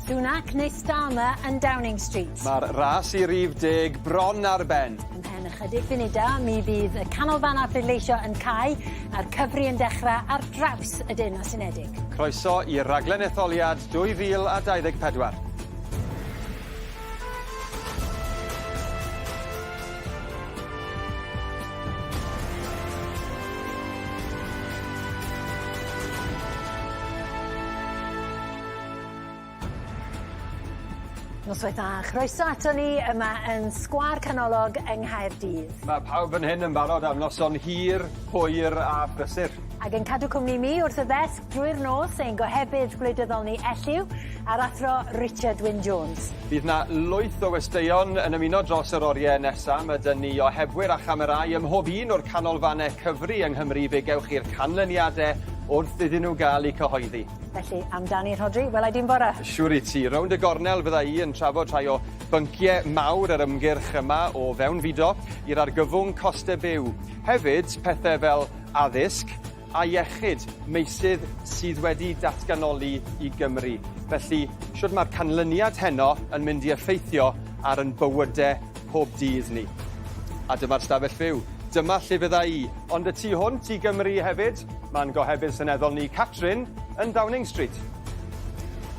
Dwnac neu Stama yn Downing Street. Mae'r ras i rif 10 bron ar ben. Ymhen ychydig funudau, mi bydd y canolfan a pleidleisio yn cau a'r cyfri yn dechrau ar draws y Deyrnas Unedig. Croeso i raglen Etholiad 2024. Noswaith a chroeso ato ni yma yn sgwâr canolog yng Nghaerdydd. Mae pawb yn hyn yn barod am noson hir, hwyr a brysur. Ac yn cadw cwmni mi wrth y ddesg drwy'r nos ein gohebydd gwleidyddol ni Elliw a'r athro Richard Wyn-Jones. Bydd na lwyth o westeion yn ymuno dros yr oriau nesaf. Mae dyn ni ohebwyr a chamerau ym mhob un o'r canolfannau cyfri yng Nghymru. Fe gewch chi'r canlyniadau wrth iddyn nhw gael eu cyhoeddi. Felly, amdani Rhodri, welai di'n bore. Siŵr i ti. Rownd y gornel fydda i yn trafod rhai o bynciau mawr yr ymgyrch yma o fewnfudo i'r argyfwng costau byw. Hefyd, pethau fel addysg a iechyd, meysydd sydd wedi datganoli i Gymru. Felly, siwr mae'r canlyniad heno yn mynd i effeithio ar ein bywydau pob dydd ni. A dyma'r stafell fyw. Dyma lle fydda i. Ond y tu hwnt i Gymru hefyd, mae'n gohebydd seneddol ni Catrin yn Downing Street.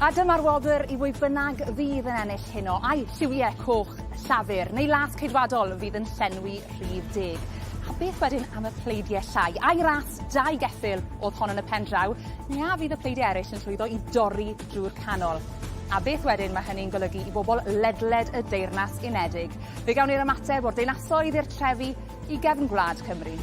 A dyma'r wobr i bwy bynnag fydd yn ennill heno, a'i lliwiau coch llafur, neu las ceidwadol fydd yn llenwi rhif 10. A beth wedyn am y pleidiau llai? A'i ras 2 geffyl oedd hon yn y pen draw, neu a fydd y pleidiau eraill yn llwyddo i dorri drwy'r canol? A beth wedyn mae hynny'n golygu i bobl ledled y Deyrnas Unedig? Fe gawn ni'r ymateb o'r deyrnasoedd i'r trefi i gefn gwlad Cymru.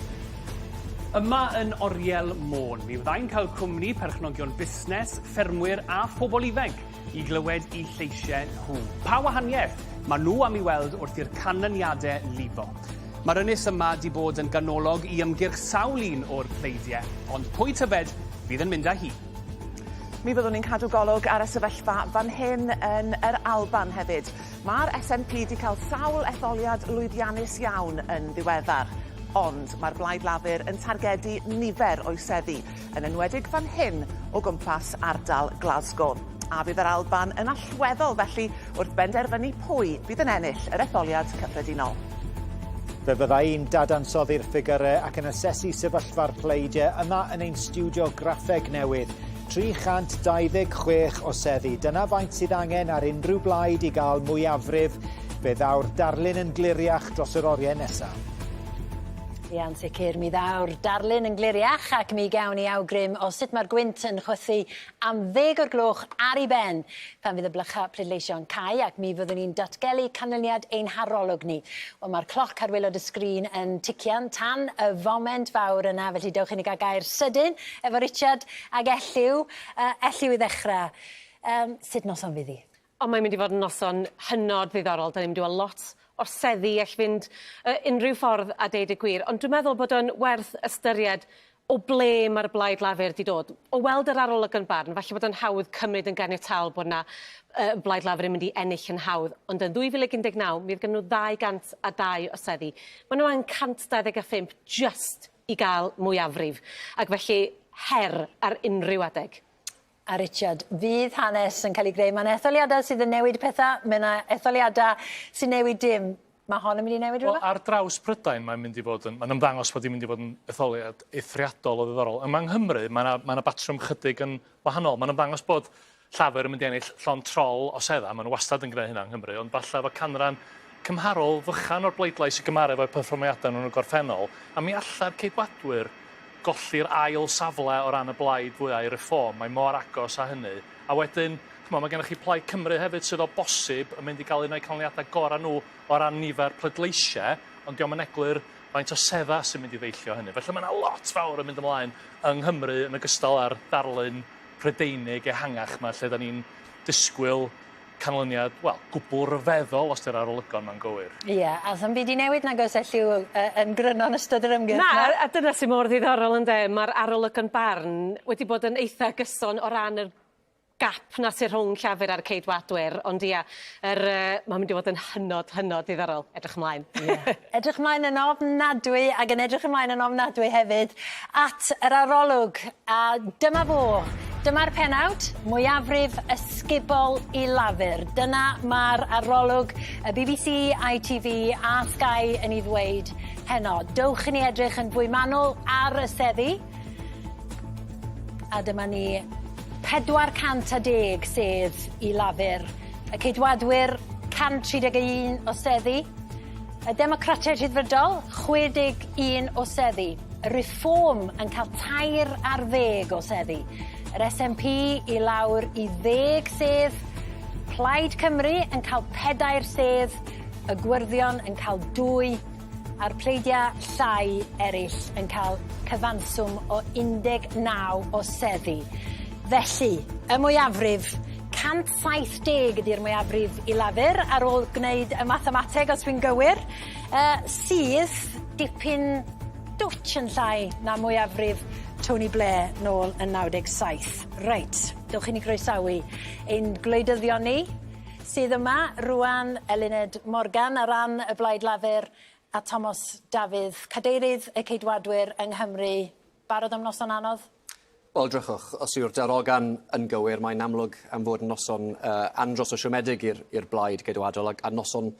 Yma yn Oriel Môn, mi fyddai'n cael cwmni perchnogion busnes, ffermwyr a phobl ifanc i glywed i lleisiau nhw. Pa wahaniaeth mae nhw am ei weld wrth i'r canlyniadau lifo? Mae'r ynys yma wedi bod yn ganolog i ymgyrch sawl un o'r pleidiau, ond pwy tybed fydd yn mynd â hi? Mi fyddwn ni'n cadw golwg ar y sefyllfa fan hyn yn yr Alban hefyd. Mae'r SNP wedi cael sawl etholiad lwyddiannus iawn yn ddiweddar, ond mae'r Blaid Lafur yn targedu nifer o'i seddi, yn enwedig fan hyn o gwmpas ardal Glasgow. A bydd yr Alban yn allweddol felly wrth benderfynu pwy bydd yn ennill yr Etholiad Cyffredinol. Fe bydda i'n dadansoddi'r ffigurau ac yn asesu sefyllfa'r pleidiau yma yn ein stiwdio graffeg newydd. 326 o seddi. Dyna faint sydd angen ar unrhyw blaid i gael mwyafrif. Fe ddaw'r darlun yn gliriach dros yr oriau nesaf. Ia'n sicr, mi ddaw'r darlun yn gliriach ac mi gawn ni awgrym o sut mae'r gwynt yn chwythu am 10 o'r gloch ar ei ben pan fydd y blycha pleidleisio yn cau ac mi fyddwn ni'n datgelu canlyniad ein harolwg ni. Wel, mae'r cloc ar waelod y sgrin yn tician tan y foment fawr yna, felly dewch i ni gael gair sydyn efo Richard ac Elliw. Elliw i ddechrau. Sut noson fydd hi? Ond mae'n mynd i fod yn noson hynod ddiddorol. Da ni'n mynd i weld lot o'r seddi all fynd unrhyw ffordd a deud y gwir. Ond dwi'n meddwl bod o'n werth ystyried o ble mae'r Blaid Lafur wedi dod. O weld yr arolwg yn barn, falle bod o'n hawdd cymryd yn ganiatal bod yna Blaid Lafur yn mynd i ennill yn hawdd. Ond yn 2019, mi oedd gen nhw 202 o seddi. Mae nhw yn 125 just i gael mwyafrif. Ac felly her ar unrhyw adeg. A Richard, fydd hanes yn cael ei greu. Mae'n etholiadau sydd yn newid pethau, mae'n etholiadau sy'n newid dim. Mae hon yn mynd i newid rhywbeth? Ar draws Prydain mae'n mynd i fod yn... Mae'n ymddangos bod i'n mynd i fod yn etholiad eithriadol o ddiddorol. Yma yng Nghymru, mae batrwm chydig yn wahanol. Mae'n ymddangos bod Llafur yn mynd i ennill llon trol o sedda. Mae'n wastad yn gwneud hynna yng Nghymru, ond falle efo canran cymharol fychan o'r bleidlais i gymaru efo'r perfformiadau nhw'n y gorffennol. A mi alla'r ceidwadwyr golli'r ail safle o ran y blaid fwyau i reform. Mae mor agos a hynny. A wedyn, mae gennych chi Plaid Cymru hefyd sydd o bosib yn mynd i gael un o'i canlyniadau gorau nhw o ran nifer pleidleisiau, ond diolch yn eglur faint o sedda sy'n mynd i ddeillio hynny. Felly mae yna lot fawr yn mynd ymlaen yng Nghymru yn ogystal â'r darlun Prydeinig ehangach yma, lle da ni'n disgwyl canlyniad, wel, gwbl ryfeddol os di'r arolygon ma'n gywir. Ie, a sa'n byd i newid nag oes Elliw yn gryno'n ystod yr ymgyrch? Na, a dyna sy'n mor ddiddorol yn de. Mae'r arolygon barn wedi bod yn eitha gyson o ran yr gap na sy'n rhwng Llafur a'r ceidwadwyr, ond ia, mae'n mynd i fod yn hynod ddiddorol. Edrych ymlaen. Edrych ymlaen yn ofnadwy ac yn edrych ymlaen yn ofnadwy hefyd at yr arolwg. A dyma fo, Dyma'r penawd, mwyafrif ysgubol I lafur. Dyna mae'r arolwg y BBC, ITV a Sky yn ei ddweud heno. Dowch I ni edrych yn fwy manwl ar y seddi. A dyma ni 410 sedd I lafur. Y ceidwadwyr 131 o seddi. Y Democratiaid Rhyddfrydol 61 o seddi. Y Reform yn cael 3 ar 10 o seddi. Yr SNP I lawr I 10 sedd. Plaid Cymru yn cael 4 sedd. Y Gwrddion yn cael 2. A'r pleidiau llai eraill yn cael cyfanswm o 19 o seddi. Felly, y mwyafrif 170 ydy'r mwyafrif I lafur ar ôl gwneud y mathemateg os dwi'n gywir, sydd dipyn dwtch yn llai na mwyafrif Tony Blair nôl yn 97. Reit, dewch I ni groesawu ein gwleidyddion ni sydd yma rwan Elliw Morgan ar ran y blaid lafur a Thomas Dafydd, cadeirydd y ceidwadwyr yng Nghymru. Barod am noson anodd? Wel, drychwch, os yw'r darogan yn gywir, mae'n amlwg am fod yn noson andros o siomedig i'r blaid geidwadol a noson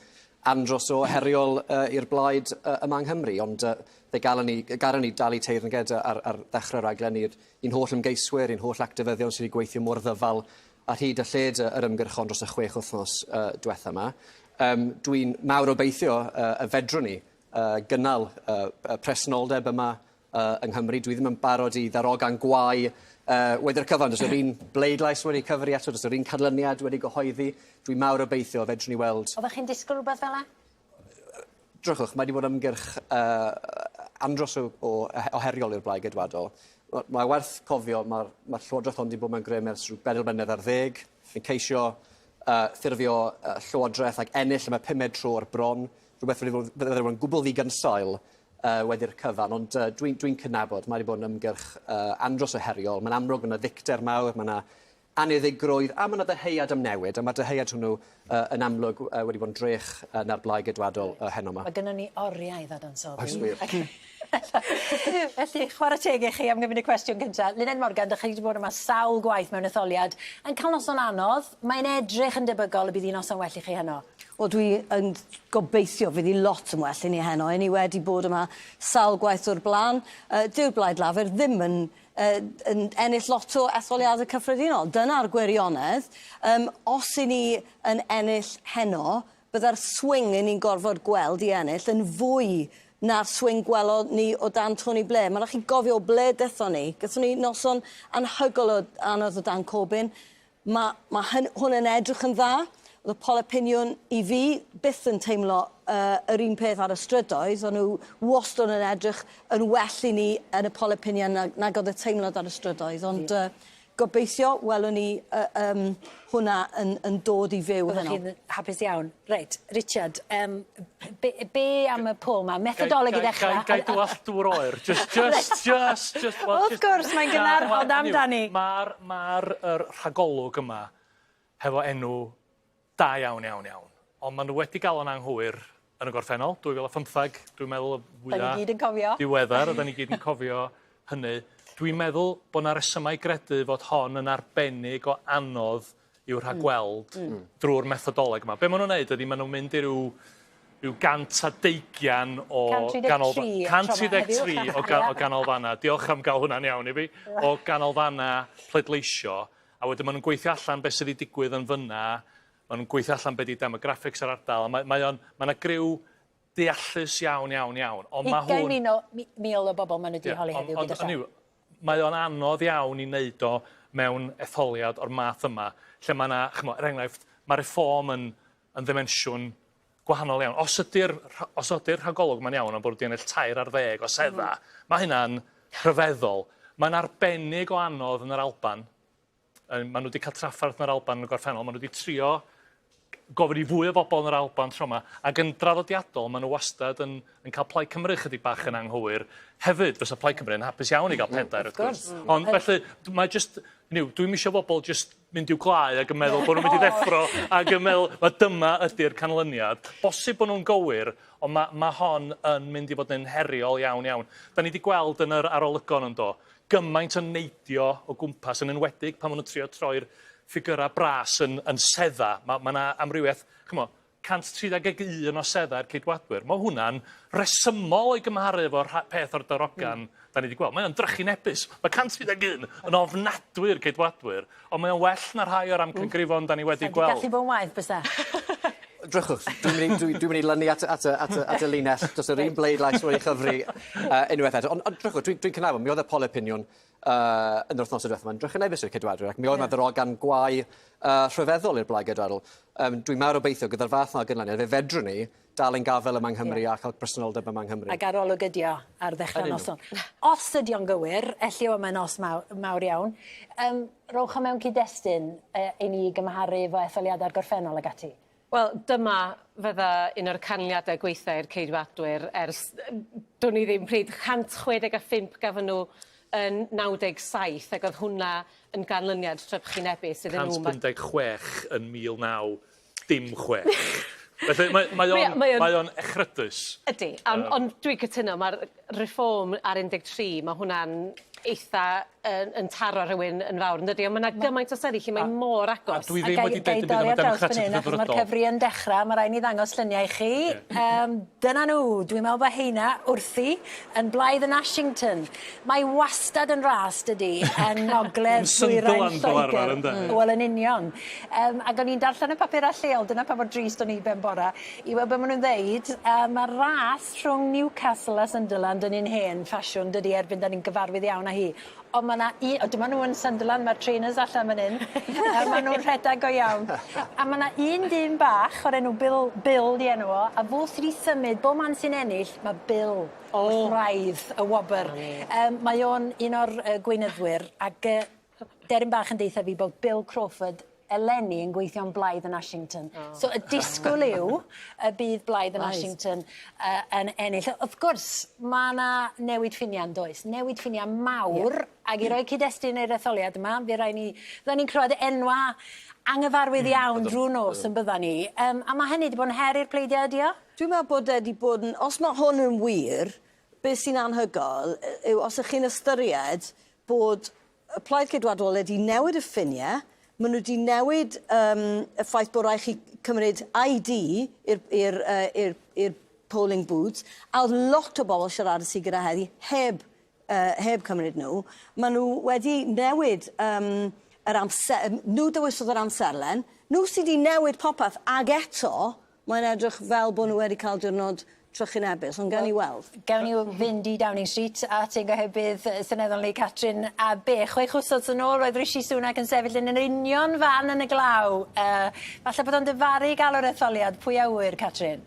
andros o heriol i'r blaid yma yng Nghymru. Ond fe garen ni dal I teyrnged ar ddechrau raglen i'n holl ymgeiswyr, i'n holl actifyddion sydd wedi gweithio mor ddyfal ar hyd y lled yr ymgyrchon dros y 6 wythnos diwetha yma. Dwi'n mawr obeithio y fedrwn ni gynnal presenoldeb yma yng Nghymru. Dwi ddim yn barod I ddarogan gwau wedi'r cyfan. Does yr un bleidlais wedi cyfri eto, does yr un canlyniad wedi gyhoeddi. Dwi'n mawr obeithio fedrwn ni weld. Oeddech chi'n disgwyl rhywbeth fel e? Drychwch, mae wedi bod ymgyrch andros o heriol i'r blaid geidwadol. Mae werth cofio, mae'r Llywodraeth hon wedi bod mewn grym ers rhyw 4 mlynedd ar 10. Fi'n ceisio ffurfio Llywodraeth ac ennill yma 5 tro o'r bron. Rhywbeth fydde yn gwbl ddigynsal wedi'r cyfan, ond dwi'n cynabod. Mae wedi bod yn ymgyrch andros o heriol. Mae'n amlwg yna ddicter mawr, mae yna aniddigrwydd, a mae yna ddeheuad am newid, a mae'r deheuad hwnnw yn amlwg wedi bod yn drech na'r blaid geidwadol heno yma. Mae gynnon ni oriau I ddadansoddi. Oes wir. Felly, chwarae teg I chi am gymryd y cwestiwn cyntaf. Leonard Morgan, ydych chi wedi bod yma sawl gwaith mewn etholiad. Yn cael noson anodd, mae'n edrych yn debygol y bydd I noson well I chi heno. Wel, dwi yn gobeithio fydd I lot yn well I ni heno. Ni wedi bod yma sawl gwaith o'r blaen. Dyw'r blaid lafur ddim yn ennill lot o etholiadau cyffredinol. Dyna'r gwirionedd. Os I ni yn ennill heno, byddai'r swing I ni'n gorfod gweld I ennill yn fwy na'r swing gwelod ni o dan Tony Blair. Mae'n rhaid chi gofio o ble dethon ni. Gathon ni noson anhygol o anodd o dan Corbyn. Mae hwn yn edrych yn dda. Oedd y poll opinion I fi byth yn teimlo yr un peth ar y strydoedd, ond nhw wastad yn edrych yn well I ni yn y poll opinion nag oedd y teimlad ar y strydoedd. Ond gobeithio, welwn ni hwnna yn dod I fyw heno. Byddwch chi'n hapus iawn. Reit, Richard, be am y poll yma? Methodoleg I ddechrau? Gai dwall drwy'r. Just. Wrth gwrs, mae'n gynharfod amdani. Mae'r rhagolwg yma hefo enw da iawn. Ond maen nhw wedi gael yn anghywir yn y gorffennol, 2015, dwi'n meddwl y fwyaf... Da ni gyd yn cofio. Diweddar, da ni gyd yn cofio hynny. Dwi'n meddwl bod yna resymau gredu fod hon yn arbennig o anodd i'w rhagweld drwy'r methodoleg yma. Be maen nhw'n neud ydy, maen nhw'n mynd I ryw 120 o... 133 o ganolfanna. Diolch am gael hwnna'n iawn I fi. O ganolfanna pleidleisio. A wedyn maen nhw'n gweithio allan beth sydd wedi digwydd yn fyna. Maen nhw'n gweithio allan beth I demographics ar ardal. Mae yna griw deallus iawn. Ond mae hwn... 20,000 o bobl maen nhw wedi holi heddiw gyda llaw. Mae o'n anodd iawn I wneud o mewn etholiad o'r math yma, lle mae yna, er enghraifft, mae reform yn ddimensiwn gwahanol iawn. Os ydy'r rhagolwg mae'n iawn am bod wedi ennill 2 ar 10 o sedda, mae hynna'n rhyfeddol. Mae'n arbennig o anodd yn yr Alban. Maen nhw wedi cael traffarth yn yr Alban yn y gorffennol. Maen nhw wedi trio gofyn I fwy o bobl yn yr Alban tro yma. Ac yn draddodiadol, maen nhw wastad yn cael Plaid Cymru chydig bach yn anghywir. Hefyd, fysa Plaid Cymru yn hapus iawn I gael 4, wrth gwrs. Ond felly, dwi'n misio bobl just mynd i'w gwlau ac yn meddwl bod nhw'n mynd I ddeffro ac yn meddwl, mae dyma ydy'r canlyniad. Bosib bod nhw'n gywir, ond mae hon yn mynd I fod yn heriol iawn. Da ni wedi gweld yn yr arolygon yn do. gymaint o neidio o gwmpas yn enwedig pan maen nhw'n trio troi'r ffigurau bras yn sedda. Mae yna amrywiaeth, chymo, 131 o seddau'r ceidwadwyr. Mae hwnna'n resymol o'i gymharu efo'r peth o'r darogan da ni wedi gweld. Mae o'n drychinebus. Mae 131 yn ofnadwy'r ceidwadwyr, ond mae o'n well na'r rhai o'r amcangrifon da ni wedi gweld. Gallu bod yn waith, bysa? Drychwch, dwi'n mynd i lynu at y linell, dros yr un bleidlais wedi chyfru unwaith eto. Ond drychwch, dwi'n cynnafod, mi oedd y polypiniwn yn yr wythnos diwethaf yma'n drychinebus i'r ceidwadwyr, ac mi oedd yna ddarogan gwau rhyfeddol i'r Blaid Gydwadol. Dwi'n mawr obeithio gyda'r fath yna gynlaniad, fe fedrwn ni dal yn gafel yma yng Nghymru a chael personoldeb yma yng Nghymru. Ac ar olwg ydi o ar ddechrau noson. Os ydi o'n gywir, elliw yma nos mawr iawn, rowch o mewn cyd-destun i ni gymharu efo etholiadau'r gorffennol ag ati. Wel, dyma fydda un o'r canlyniadau gweithiau i'r ceidwadwyr ers, dwi'n i ddim pryd, 165 gafon nhw yn 97, ac oedd hwnna yn ganlyniad trypchinebus iddyn nhw. 156 yn 1906. Felly mae o'n echrydus. Ydy, ond dwi'n cytuno, mae'r reform ar 13, mae hwnna'n eitha yn taro rhywun yn fawr, yn dydi? Ond mae yna gymaint o seddi lle mae mor agos. A dwi ddim wedi deud yn byd am y democratic rhyddfrydol. Mae'r cyfri yn dechrau, mae rai ni ddangos lluniau i chi. Dyna nhw, dwi'n meddwl bod heina wrthi yn Blaid yn Ashington. Mae wastad yn ras, dydi, yn nogledd Dwyrain Lloegr. Wel, yn union. Ac o'n i'n darllen y papurau lleol, dyna pa mor drist o'n i ben bora, i weld beth maen nhw'n dweud, mae'r ras rhwng Newcastle a Sunderland yn un hen ffasiwn, dydi, erbyn da ni'n gyfarwydd iawn â hi. Ond mae yna dyma nhw yn Sunderland, mae'r trainers allan fan hyn. Mae nhw'n rhedeg go iawn. A mae yna un dyn bach o'r enw Bill di enw o, a fo sydd wedi symud, bob man sy'n ennill, mae Bill wrth raidd y wobr. Mae o'n un o'r gweinyddwyr, ac deryn bach yn deitha fi bod Bill Crawford eleni yn gweithio'n Blaid yn Ashington. So y disgwyl yw y bydd Blaid yn Ashington yn ennill. Wrth gwrs, mae yna newid ffiniau'n does. Newid ffiniau mawr, ac i roi cyd-destun i'r etholiad yma, fydda ni'n clywed enwa anghyfarwydd iawn drwy nos yn bydda ni. A mae hynny wedi bod yn her i'r pleidiau ydi o? Dwi'n meddwl bod wedi bod yn, os mae hwn yn wir, beth sy'n anhygol yw os ych chi'n ystyried bod y Plaid Ceidwadol wedi newid y ffiniau, maen nhw wedi newid y ffaith bod rhaid chi cymryd ID i'r polling booths, a oedd lot o bobl siarad sydd gyda heddi heb cymryd nhw. Maen nhw wedi newid nhw dywysodd yr amserlen, nhw sydd wedi newid popeth, ag eto mae'n edrych fel bod nhw wedi cael diwrnod trychinebus, ond gawn ni weld. Gawn ni fynd i Downing Street a ti'n gohebydd Seneddol Lee Catrin a chwech wsos yn ôl roedd Rishi Sunak yn sefyll yn yr union fan yn y glaw. Falle bod o'n dyfaru gael o'r etholiad. Pwy awyr, Catrin?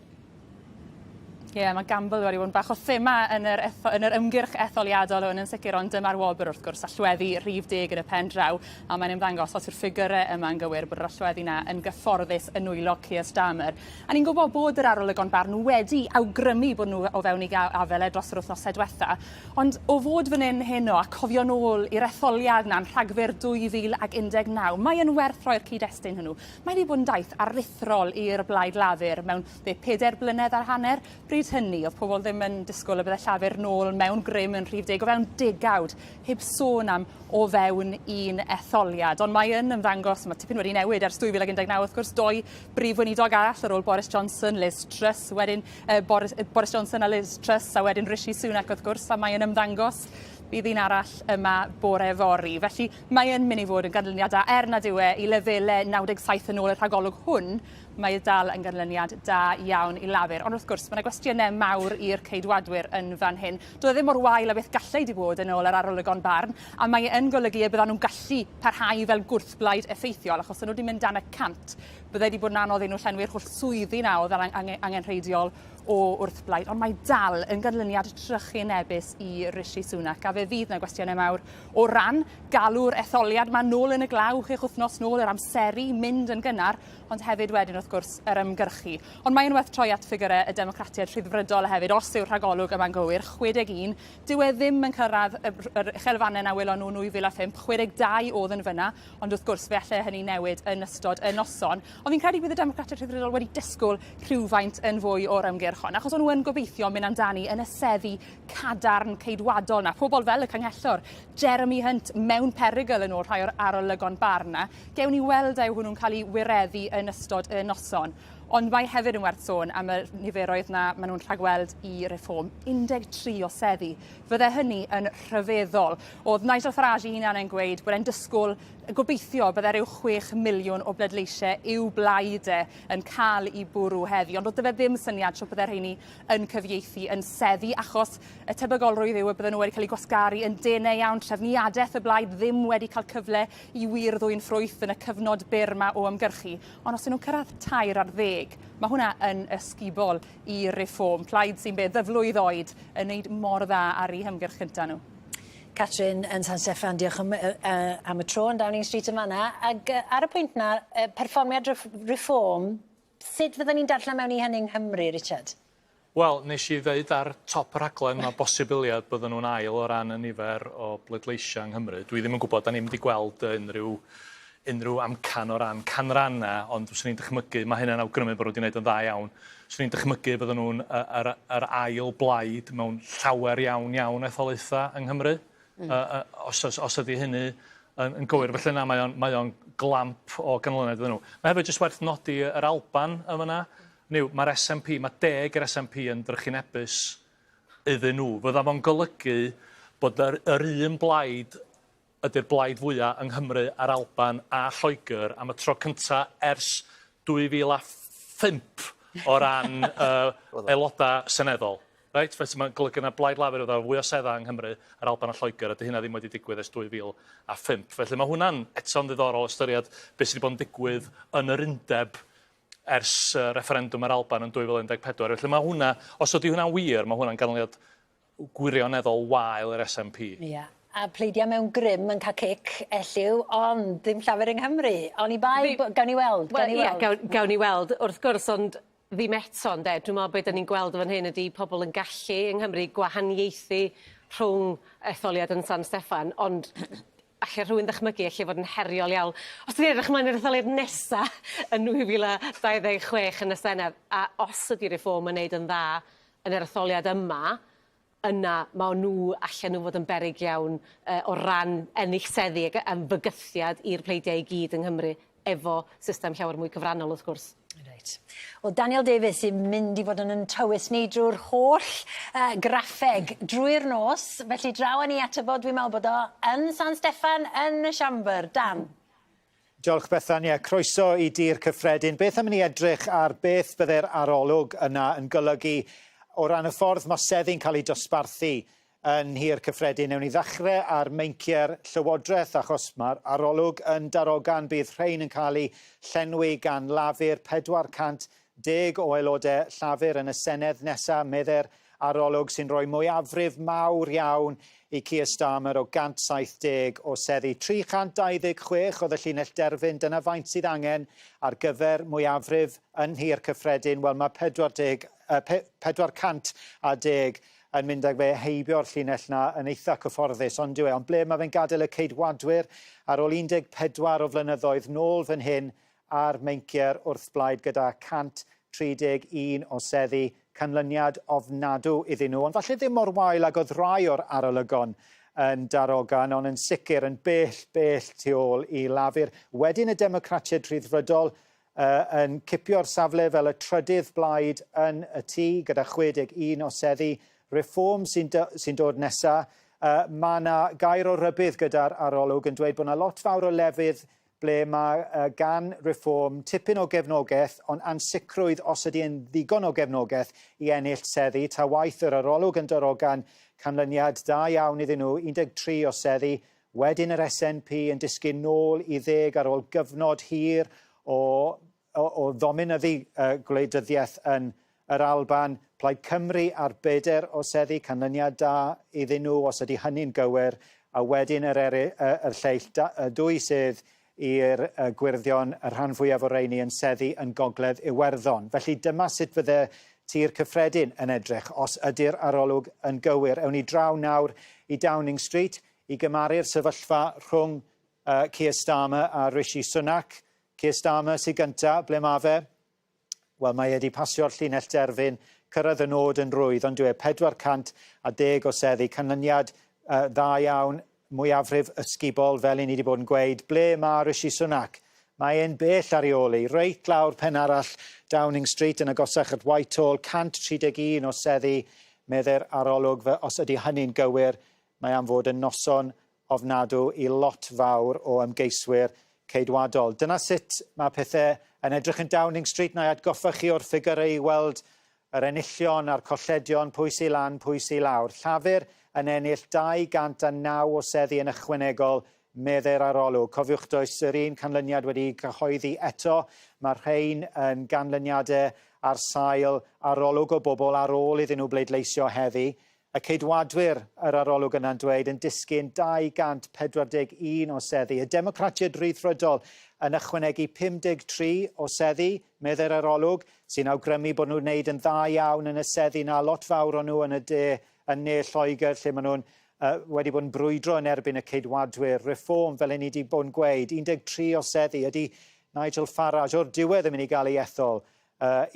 Ie, mae Gamble wedi bod yn bach o thema yn yr ymgyrch etholiadol yn sicr, ond dyma'r wobr wrth gwrs allweddi rhif 10 yn y pen draw, a mae'n ymddangos os yw'r ffigurau yma'n gywir bod yr allweddi yna yn gyfforddus yn wylo Keir Starmer. A ni'n gwybod bod yr arolygon barn wedi awgrymu bod nhw o fewn i afel dros yr wythnosau diwetha, ond o fod fan hyn a cofio nôl i'r etholiad yna'n Rhagfyr 2019, mae yn werth roi'r cyd-destun hwnnw. Mae wedi bod yn daith aruthrol i'r Blaid Lafur mewn 4 blynedd ar hanner. Hynny, oedd pobl ddim yn disgwyl y byddai llafur nôl mewn grym yn rhif 10, o fewn 10 heb sôn am o fewn un etholiad. Ond mae yn ymddangos, mae tipyn wedi newid ers 2019, wrth gwrs 2 brif weinidog arall ar ôl Boris Johnson, Liz Truss, wedyn Boris Johnson a Liz Truss, a wedyn Rishi Sunak wrth gwrs, a mae yn ymddangos bydd un arall yma bore fori. Felly mae yn mynd i fod yn ganlyniad da nad yw i lefelau 97 yn ôl y rhagolwg hwn, mae dal yn ganlyniad da iawn i lafur. Ond wrth gwrs, mae yna gwestiynau mawr i'r ceidwadwyr yn fan hyn. Doedd ddim mor wael a beth gallai di bod yn ôl yr arolygon barn, a mae yn golygu y byddan nhw'n gallu parhau fel gwrthblaid effeithiol, achos nhw wedi mynd dan y cant. Byddai wedi bod yn anodd i nhw llenwi'r holl swyddi na oedd angenrheidiol o wrthblaid, ond mae dal yn ganlyniad trychinebus i Rishi Sunak, a fe fydd yna gwestiynau mawr o ran galw'r etholiad mae nôl yn y glaw chwech wythnos nôl, yr amseru mynd yn gynnar, ond hefyd wedyn wrth gwrs, yr ymgyrchu. Ond mae'n werth troi at ffigurau y Democratiaid Rhyddfrydol hefyd, os yw'r rhagolwg yma'n gywir, 61. Dyw e ddim yn cyrraedd yr uchelfannau na welon nhw 2005, 62 oedd yn fyna, ond wrth gwrs fe allai hynny newid yn ystod y noson. Ond fi'n credu bydd y Democratiaid Rhyddfrydol wedi disgwyl rhywfaint yn fwy o'r ymgyrch hon, achos o'n nhw yn gobeithio mynd amdani yn y seddi cadarn ceidwadol na. Pobl fel y Canghellor, Jeremy Hunt mewn perygl yn ôl rhai o'r arolygon bar na. Gewn ni weld yw hwnnw'n cael ei wireddu yn ystod y noson. Ond mae hefyd yn werth sôn am y niferoedd na maen nhw'n rhagweld i reform. 13 o seddi. Fydde hynny yn rhyfeddol. Oedd Nigel Farage hunan yn gweud bod e'n disgwyl gobeithio bydde rhyw 6 miliwn o bleidleisiau i'w blaid yn cael ei bwrw heddi. Ond oedd fe ddim syniad sio bydde rheini yn cyfieithu yn seddi, achos y tebygolrwydd yw y bydden nhw wedi cael eu gwasgaru yn denau iawn. Trefniadaeth y blaid ddim wedi cael cyfle i wir ddwy'n ffrwyth yn y cyfnod byr yma o ymgyrchu. Ond os ydyn nhw'n cyrraedd 2 ar 10, mae hwnna yn ysgubol i reform. Plaid sy'n ddyflwydd oed yn wneud mor dda ar ei hymgyrch cyntaf nhw. Catrin yn San Steffan, diolch am y tro yn Downing Street yma na. Ac ar y pwynt na, perfformiad reform, sut fydden ni'n darllen mewn i hynny yng Nghymru, Richard? Wel, nes i ddeud ar top y raglen mae bosibiliad bydden nhw'n ail o ran y nifer o bleidleisiau yng Nghymru. Dwi ddim yn gwybod, da ni'n mynd i gweld unrhyw amcan o ran canranna, ond swn i'n dychmygu, mae hynny'n awgrymu bod nhw wedi gwneud yn dda iawn. Swn i'n dychmygu bydden nhw'n yr ail blaid mewn llawer iawn etholaethau yng Nghymru. Os ydy hynny yn gywir, felly na mae o'n glamp o ganlyniad iddyn nhw. Mae hefyd jyst werth nodi yr Alban yma na. Mae'r SNP, mae 10 yr SNP yn drychinebus iddyn nhw. Fydda fo'n golygu bod yr un blaid ydy'r blaid fwyaf yng Nghymru a'r Alban a Lloegr am y tro cyntaf ers 2005 o ran aelodau seneddol. Right? Felly mae'n golygu na blaid lafur oedd fwy o sedda yng Nghymru, yr Alban a Lloegr, a dy hynna ddim wedi digwydd ers 2005. Felly mae hwnna'n eto'n ddiddorol ystyried beth sydd wedi bod yn digwydd yn yr undeb ers referendwm yr Alban yn 2014. Felly mae hwnna, os ydy hwnna'n wir, mae hwnna'n ganlyniad gwirioneddol wael yr SNP. Ia. A pleidio mewn grym yn cael cic, Elliw, ond ddim llawer yng Nghymru. Ond i bai, gawn ni weld. Gawn ni weld. Wrth gwrs, ond ddim eto, de. Dwi'n meddwl beth ni'n gweld fan hyn ydy pobl yn gallu yng Nghymru gwahaniaethu rhwng etholiad yn San Steffan, ond allai rhywun ddychmygu allai fod yn heriol iawn. Os dwi'n edrych ymlaen i'r etholiad nesaf yn 2026 yn y Senedd, a os ydy reform yn neud yn dda yn yr etholiad yma, yna mae nhw allan nhw fod yn beryg iawn o ran ennill seddi yn fygythiad i'r pleidiau i gyd yng Nghymru efo system llawer mwy cyfrannol, wrth gwrs. Reit. Wel, Daniel Davies sy'n mynd i fod yn tywys ni drwy'r holl graffeg drwy'r nos. Felly draw ni atebod, dwi'n meddwl bod o yn San Steffan yn y siambr. Dan? Diolch Bethan, croeso i dir cyffredin. Beth am ni edrych ar beth bydde'r arolwg yna yn golygu o ran y ffordd mae seddi'n cael ei dosbarthu yn hir cyffredin. Newn ni ddechrau ar meinciau'r llywodraeth, achos mae'r arolwg yn darogan. Bydd rhain yn cael ei llenwi gan lafur 410 o aelodau llafur yn y Senedd nesaf. Medde'r arolwg sy'n rhoi mwyafrif mawr iawn i Keir Starmer o 170 o seddi. 326 oedd y llinell derfyn. Dyna faint sydd angen ar gyfer mwyafrif yn hir cyffredin. Wel, mae 410 yn mynd ag fe heibio'r llinell na yn eitha cyfforddus, ond dyw e. Ond ble mae fe'n gadael y ceidwadwyr ar ôl 14 o flynyddoedd nôl fan hyn ar meinciau'r wrth blaid gyda 131 o seddi, canlyniad ofnadw iddyn nhw. Ond falle ddim mor wael ag oedd rai o'r arolygon yn darogan, ond yn sicr yn bell tu ôl i lafur. Wedyn y Democratiaid Rhyddfrydol yn cipio'r safle fel y trydydd blaid yn y tŷ gyda 61 o seddi. Reform sy'n dod nesaf. Mae yna gair o rybydd gyda'r arolwg yn dweud bod yna lot fawr o lefydd ble mae gan reform tipyn o gefnogaeth, ond ansicrwydd os ydy yn ddigon o gefnogaeth i ennill seddi. Ta waith yr arolwg yn darogan canlyniad da iawn iddyn nhw, 13 o seddi. Wedyn yr SNP yn disgyn nôl i 10 ar ôl gyfnod hir o ddominyddu gwleidyddiaeth yn yr Alban. Plaid Cymru ar 4 o seddi, canlyniad da iddyn nhw os ydy hynny'n gywir. A wedyn yr lleill dwy sydd i'r gwirthion y rhan fwyaf o'r reini yn seddi yn gogledd Iwerddon. Felly dyma sut fydde tir cyffredin yn edrych os ydy'r arolwg yn gywir. Ewn ni draw nawr i Downing Street i gymaru'r sefyllfa rhwng Keir Starmer a Rishi Sunak. Keir Starmer sy'n gyntaf, ble mae fe? Wel, mae wedi pasio'r llinell derfyn, cyrraedd y nod yn rwydd, ond dwi 410 o seddi, canlyniad dda iawn, mwyafrif ysgubol fel i ni wedi bod yn gweud. Ble mae Rishi Sunak? Mae e'n bell ar ei ôl i, reit lawr pen arall Downing Street yn agosach at Whitehall, 131 o seddi, medde'r arolwg os ydy hynny'n gywir, mae am fod yn noson ofnadw i lot fawr o ymgeiswyr ceidwadol. Dyna sut mae pethau yn edrych yn Downing Street. Na i atgoffa chi o'r ffigurau i weld yr enillion a'r colledion, pwy sy'n lan, pwy sy'n lawr. Llafur yn ennill 209 o seddi yn ychwanegol medde'r arolwg. Cofiwch does yr un canlyniad wedi cyhoeddi eto. Mae'r rhain yn ganlyniadau ar sail arolwg o bobl ar ôl iddyn nhw bleidleisio heddi. Y ceidwadwyr yr arolwg yna'n dweud yn disgyn 241 o seddi. Y Democratiaid Ryddfrydol yn ychwanegu 53 o seddi, medde'r arolwg, sy'n awgrymu bod nhw'n wneud yn dda iawn yn y seddi na lot fawr o nhw yn y de yn ne Lloegr, lle maen nhw'n wedi bod yn brwydro yn erbyn y ceidwadwyr. Reform, fel ni wedi bod yn gweud, 13 o seddi. Ydy Nigel Farage o'r diwedd yn mynd i gael ei ethol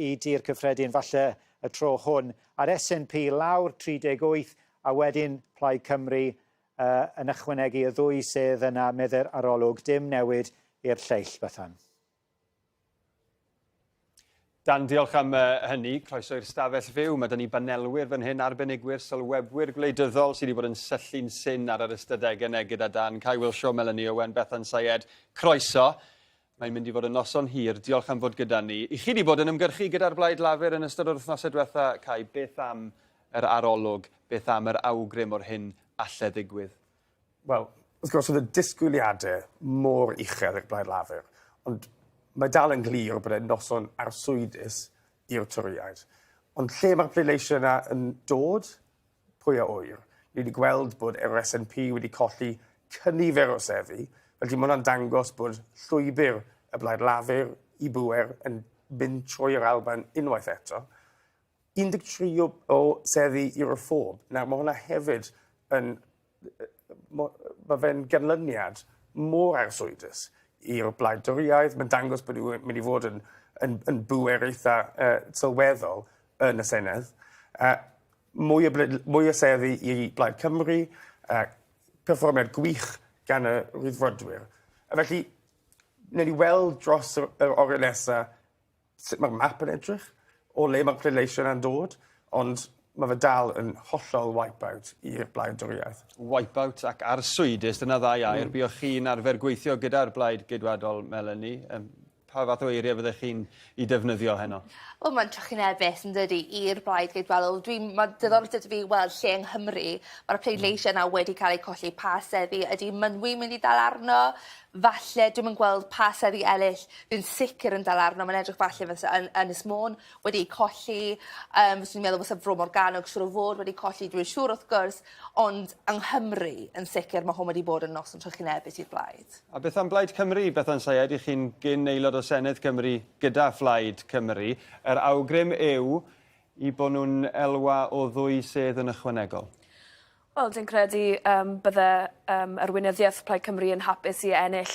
i dir cyffredin, falle y tro hwn. A'r SNP lawr 38 a wedyn Plaid Cymru yn ychwanegu y ddwy sedd yna medde'r arolwg. Dim newid i'r lleill, Bethan. Dan, diolch am hynny. Croeso i'r stafell fyw. Mae 'da ni banelwyr fan hyn, arbenigwyr, sylwebwyr gwleidyddol sydd wedi bod yn syllu'n syn ar yr ystadegau gyda Dan. Cai Wilshaw, Melanie Owen, Bethan Sayed. Croeso. Mae'n mynd i fod yn noson hir. Diolch am fod gyda ni. I chi wedi bod yn ymgyrchu gyda'r Blaid Lafur yn ystod o'r wythnosau diwetha, Cai, beth am yr arolwg, beth am yr awgrym o'r hyn allai ddigwydd? Wel, wrth gwrs, oedd y disgwyliadau mor uchel i'r Blaid Lafur, ond mae dal yn glir bod e'n noson arswydus i'r toriaid. Ond lle mae'r pleidleisio yna yn dod? Pwy a wyr? Ni wedi gweld bod yr SNP wedi colli cynifer o seddi, felly mae hwnna'n dangos bod llwybr y Blaid Lafur i bŵer yn mynd trwy'r Alban unwaith eto. 13 o seddi i'r Reform. Nawr, mae hwnna hefyd yn... Mae fe'n ganlyniad mor arswydus i'r Blaid Doriaidd. Mae'n dangos bod nhw'n mynd i fod yn bŵer eitha sylweddol yn y Senedd. Mwy o seddi i Blaid Cymru, perfformiad gwych gan y Ryddfrydwyr. A felly, wnawn ni weld dros yr oriau nesaf sut mae'r map yn edrych, o le mae'r pleidleisio yna'n dod, ond mae fe dal yn hollol wipe-out i'r Blaid Doriaeth. Wipe-out ac arswydus, dyna ddau air. Buoch chi'n arfer gweithio gyda'r Blaid Geidwadol, Melanie. Pa fath o eiriau fyddech chi'n i defnyddio heno? Wel, mae'n trychinebus yn dydi i'r Blaid Geidwadol. Mae'n diddorol gyda fi weld lle yng Nghymru mae'r pleidleisio yna wedi cael ei colli pa seddi. Ydy mynwy mynd i dal arno? Falle, dwi'n mynd gweld pa seddi eraill fi'n sicr yn dal arno. Mae'n edrych falle yn Ynys Môn wedi colli. Fyswn i'n meddwl fysa Fro Morgannwg siŵr o fod wedi colli, dwi'n siŵr wrth gwrs. Ond yng Nghymru, yn sicr, mae hwn wedi bod yn noson trychinebus i'r blaid. A beth am Blaid Cymru, Bethan Sayed, i chi'n gyn aelod o Senedd Cymru gyda Blaid Cymru. Yr awgrym yw i bod nhw'n elwa o ddwy sedd yn ychwanegol. Wel, dwi'n credu bydde arweinyddiaeth Plaid Cymru yn hapus i ennill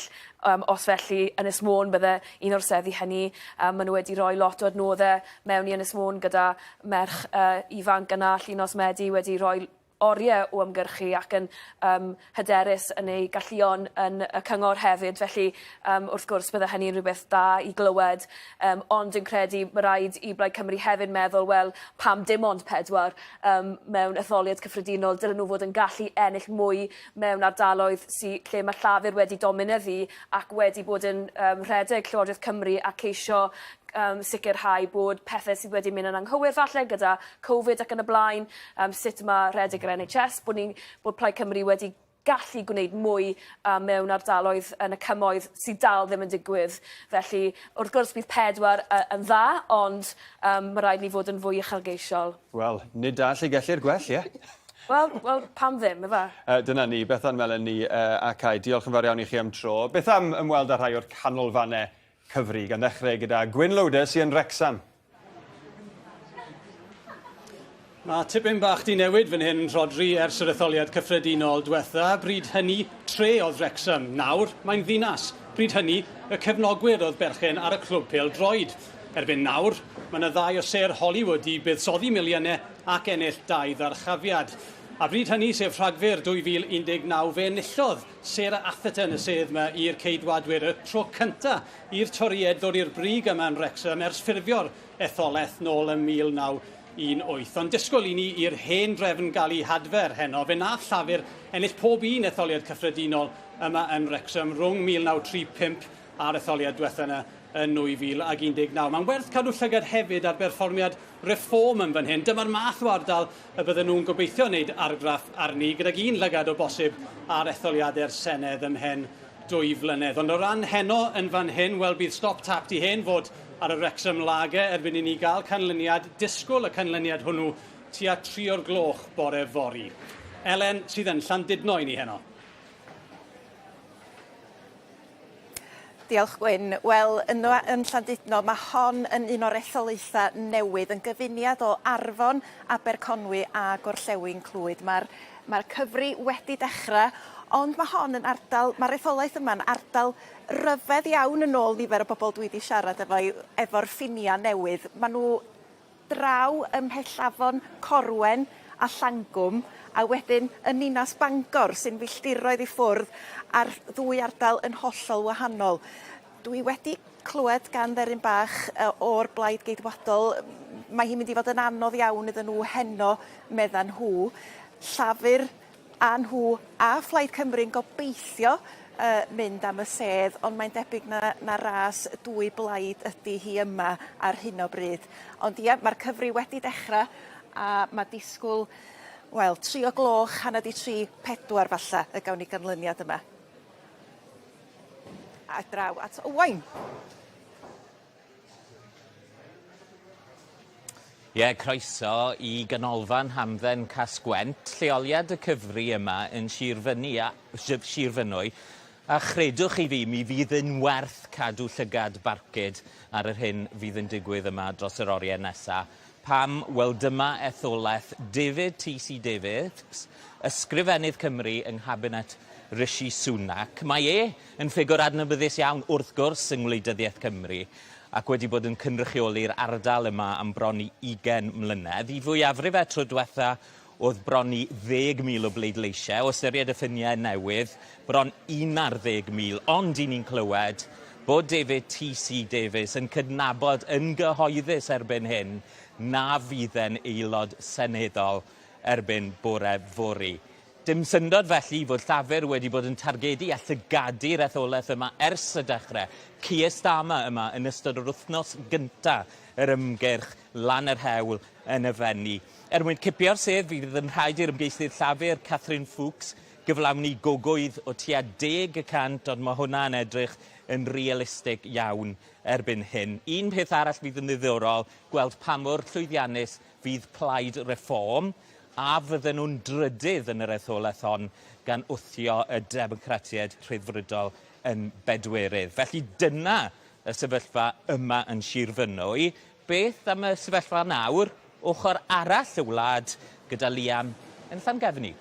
os felly Ynys Môn bydde un o'r seddi hynny. Maen nhw wedi rhoi lot o adnoddau mewn i Ynys Môn gyda merch ifanc yna, Llunos Medi, wedi rhoi oriau o ymgyrchu ac yn hyderus yn ei galluon yn y cyngor hefyd. Felly, wrth gwrs, bydde hynny'n rhywbeth da i glywed. Ond dwi'n credu mae rhaid i Blaid Cymru hefyd meddwl, wel, pam dim ond 4 mewn etholiad cyffredinol, dylen nhw fod yn gallu ennill mwy mewn ardaloedd lle mae llafur wedi dominyddu ac wedi bod yn rhedeg Llywodraeth Cymru ac eisio sicrhau bod pethau sydd wedi mynd yn anghywir falle gyda Covid ac yn y blaen, sut mae rhedeg yr NHS, bod Plaid Cymru wedi gallu gwneud mwy mewn ardaloedd yn y cymoedd sydd dal ddim yn digwydd. Felly, wrth gwrs bydd 4 yn dda, ond mae rhaid ni fod yn fwy uchelgeisiol. Wel, nid all ei gellir gwell, ie? Wel, pam ddim, efa? Dyna ni, Bethan Meirionnydd a Cai. Diolch yn fawr iawn i chi am tro. Beth am ymweld â rhai o'r canolfannau cyfri, gan ddechrau gyda Gwyn Lowder sy'n Wrecsam. Mae tipyn bach di newid fan hyn, Rhodri, ers yr etholiad cyffredinol diwetha. Bryd hynny, tre oedd Wrecsam. Nawr, mae'n ddinas. Bryd hynny, y cefnogwyr oedd berchen ar y clwb pêl-droed. Erbyn nawr, mae yna ddau o ser Hollywood i buddsoddi miliynau ac ennill 2 ddarchafiad. A bryd hynny, sef Rhagfyr 2019, fe enillodd Sarah Atherton y sedd yma i'r ceidwadwyr y tro cynta i'r toried ddod i'r brig yma yn Wrecsam ers ffurfio'r etholaeth nôl ym 1918. Ond disgwyl i ni i'r hen drefn gael ei hadfer heno. Fe nath Llafur ennill pob un etholiad cyffredinol yma yn Wrecsam rhwng 1935 a'r etholiad diwetha yna yn 2019. Mae'n werth cadw llygad hefyd ar berfformiad reform yn fan hyn. Dyma'r math o ardal y bydden nhw'n gobeithio wneud argraff arni gydag un lygad o bosib ar etholiadau'r Senedd ymhen 2 flynedd. Ond o ran heno yn fan hyn, wel bydd stop tap di hen fod ar y Wrecsam lager erbyn i ni gael canlyniad, disgwyl y canlyniad hwnnw tua 3 o'r gloch bore fori. Elen sydd yn Llandudno i ni heno. Diolch Gwyn. Wel, yn Llandudno, mae hon yn un o'r etholaethau newydd yn gyfuniad o Arfon, Aberconwy a Gorllewin Clwyd. Mae'r cyfri wedi dechrau, ond mae hon yn ardal, mae'r etholaeth yma'n ardal ryfedd iawn yn ôl nifer o bobl dwi wedi siarad efo'r ffinia newydd. Maen nhw draw ymhell Afon Corwen a Llangwm, a wedyn yn Ninas Bangor sy'n filltiroedd i ffwrdd a'r 2 ardal yn hollol wahanol. Dwi wedi clywed gan dderyn bach o'r blaid geidwadol, mae hi'n mynd i fod yn anodd iawn iddyn nhw heno meddan nhw. Llafur a nhw a Phlaid Cymru'n gobeithio mynd am y sedd, ond mae'n debyg na ras 2 blaid ydy hi yma ar hyn o bryd. Ond ia, mae'r cyfri wedi dechrau a mae disgwyl, wel, 3 o gloch, hanner 3, 4 falle y gawn ni ganlyniad yma. A draw at Owain. Croeso i ganolfan Hamdden Cas Gwent, lleoliad y cyfri yma yn Sir Fynwy, a chredwch i fi, mi fydd yn werth cadw llygad barcud ar yr hyn fydd yn digwydd yma dros yr oriau nesaf. Pam, wel dyma etholaeth David T.C. Davies, ysgrifennydd Cymru yng Nghabinet Rishi Sunak. Mae yn ffigwr adnabyddus iawn wrth gwrs yng Ngwleidyddiaeth Cymru ac wedi bod yn cynrychioli'r ardal yma am bron i 20 mlynedd. I fwyafrif tro diwetha oedd bron i 10,000 o bleidleisiau, o ystyried y ffiniau newydd, bron 11,000, ond i ni'n clywed bod David T.C. Davies yn cydnabod yn gyhoeddus erbyn hyn na fydd e'n aelod seneddol erbyn bore fori. Dim syndod felly fod Llafur wedi bod yn targedu a llygadu'r etholaeth yma ers y dechrau. Ciestama yma yn ystod yr wythnos gyntaf yr ymgyrch lan yr hewl yn y fenni. Mwyn cipio'r sedd fydd yn rhaid i'r ymgeisydd Llafur, Catherine Fuchs, gyflawni gogwydd o tua 10%, ond mae hwnna yn edrych yn realistig iawn erbyn hyn. Un peth arall fydd yn ddiddorol, gweld pa mor llwyddiannus fydd plaid reform, a fydden nhw'n drydydd yn yr etholaeth hon gan wthio y democratiaid rhyddfrydol yn bedwerydd. Felly dyna y sefyllfa yma yn Sir Fynwy. Beth am y sefyllfa nawr, ochr arall y wlad gyda Liam yn Llangefni?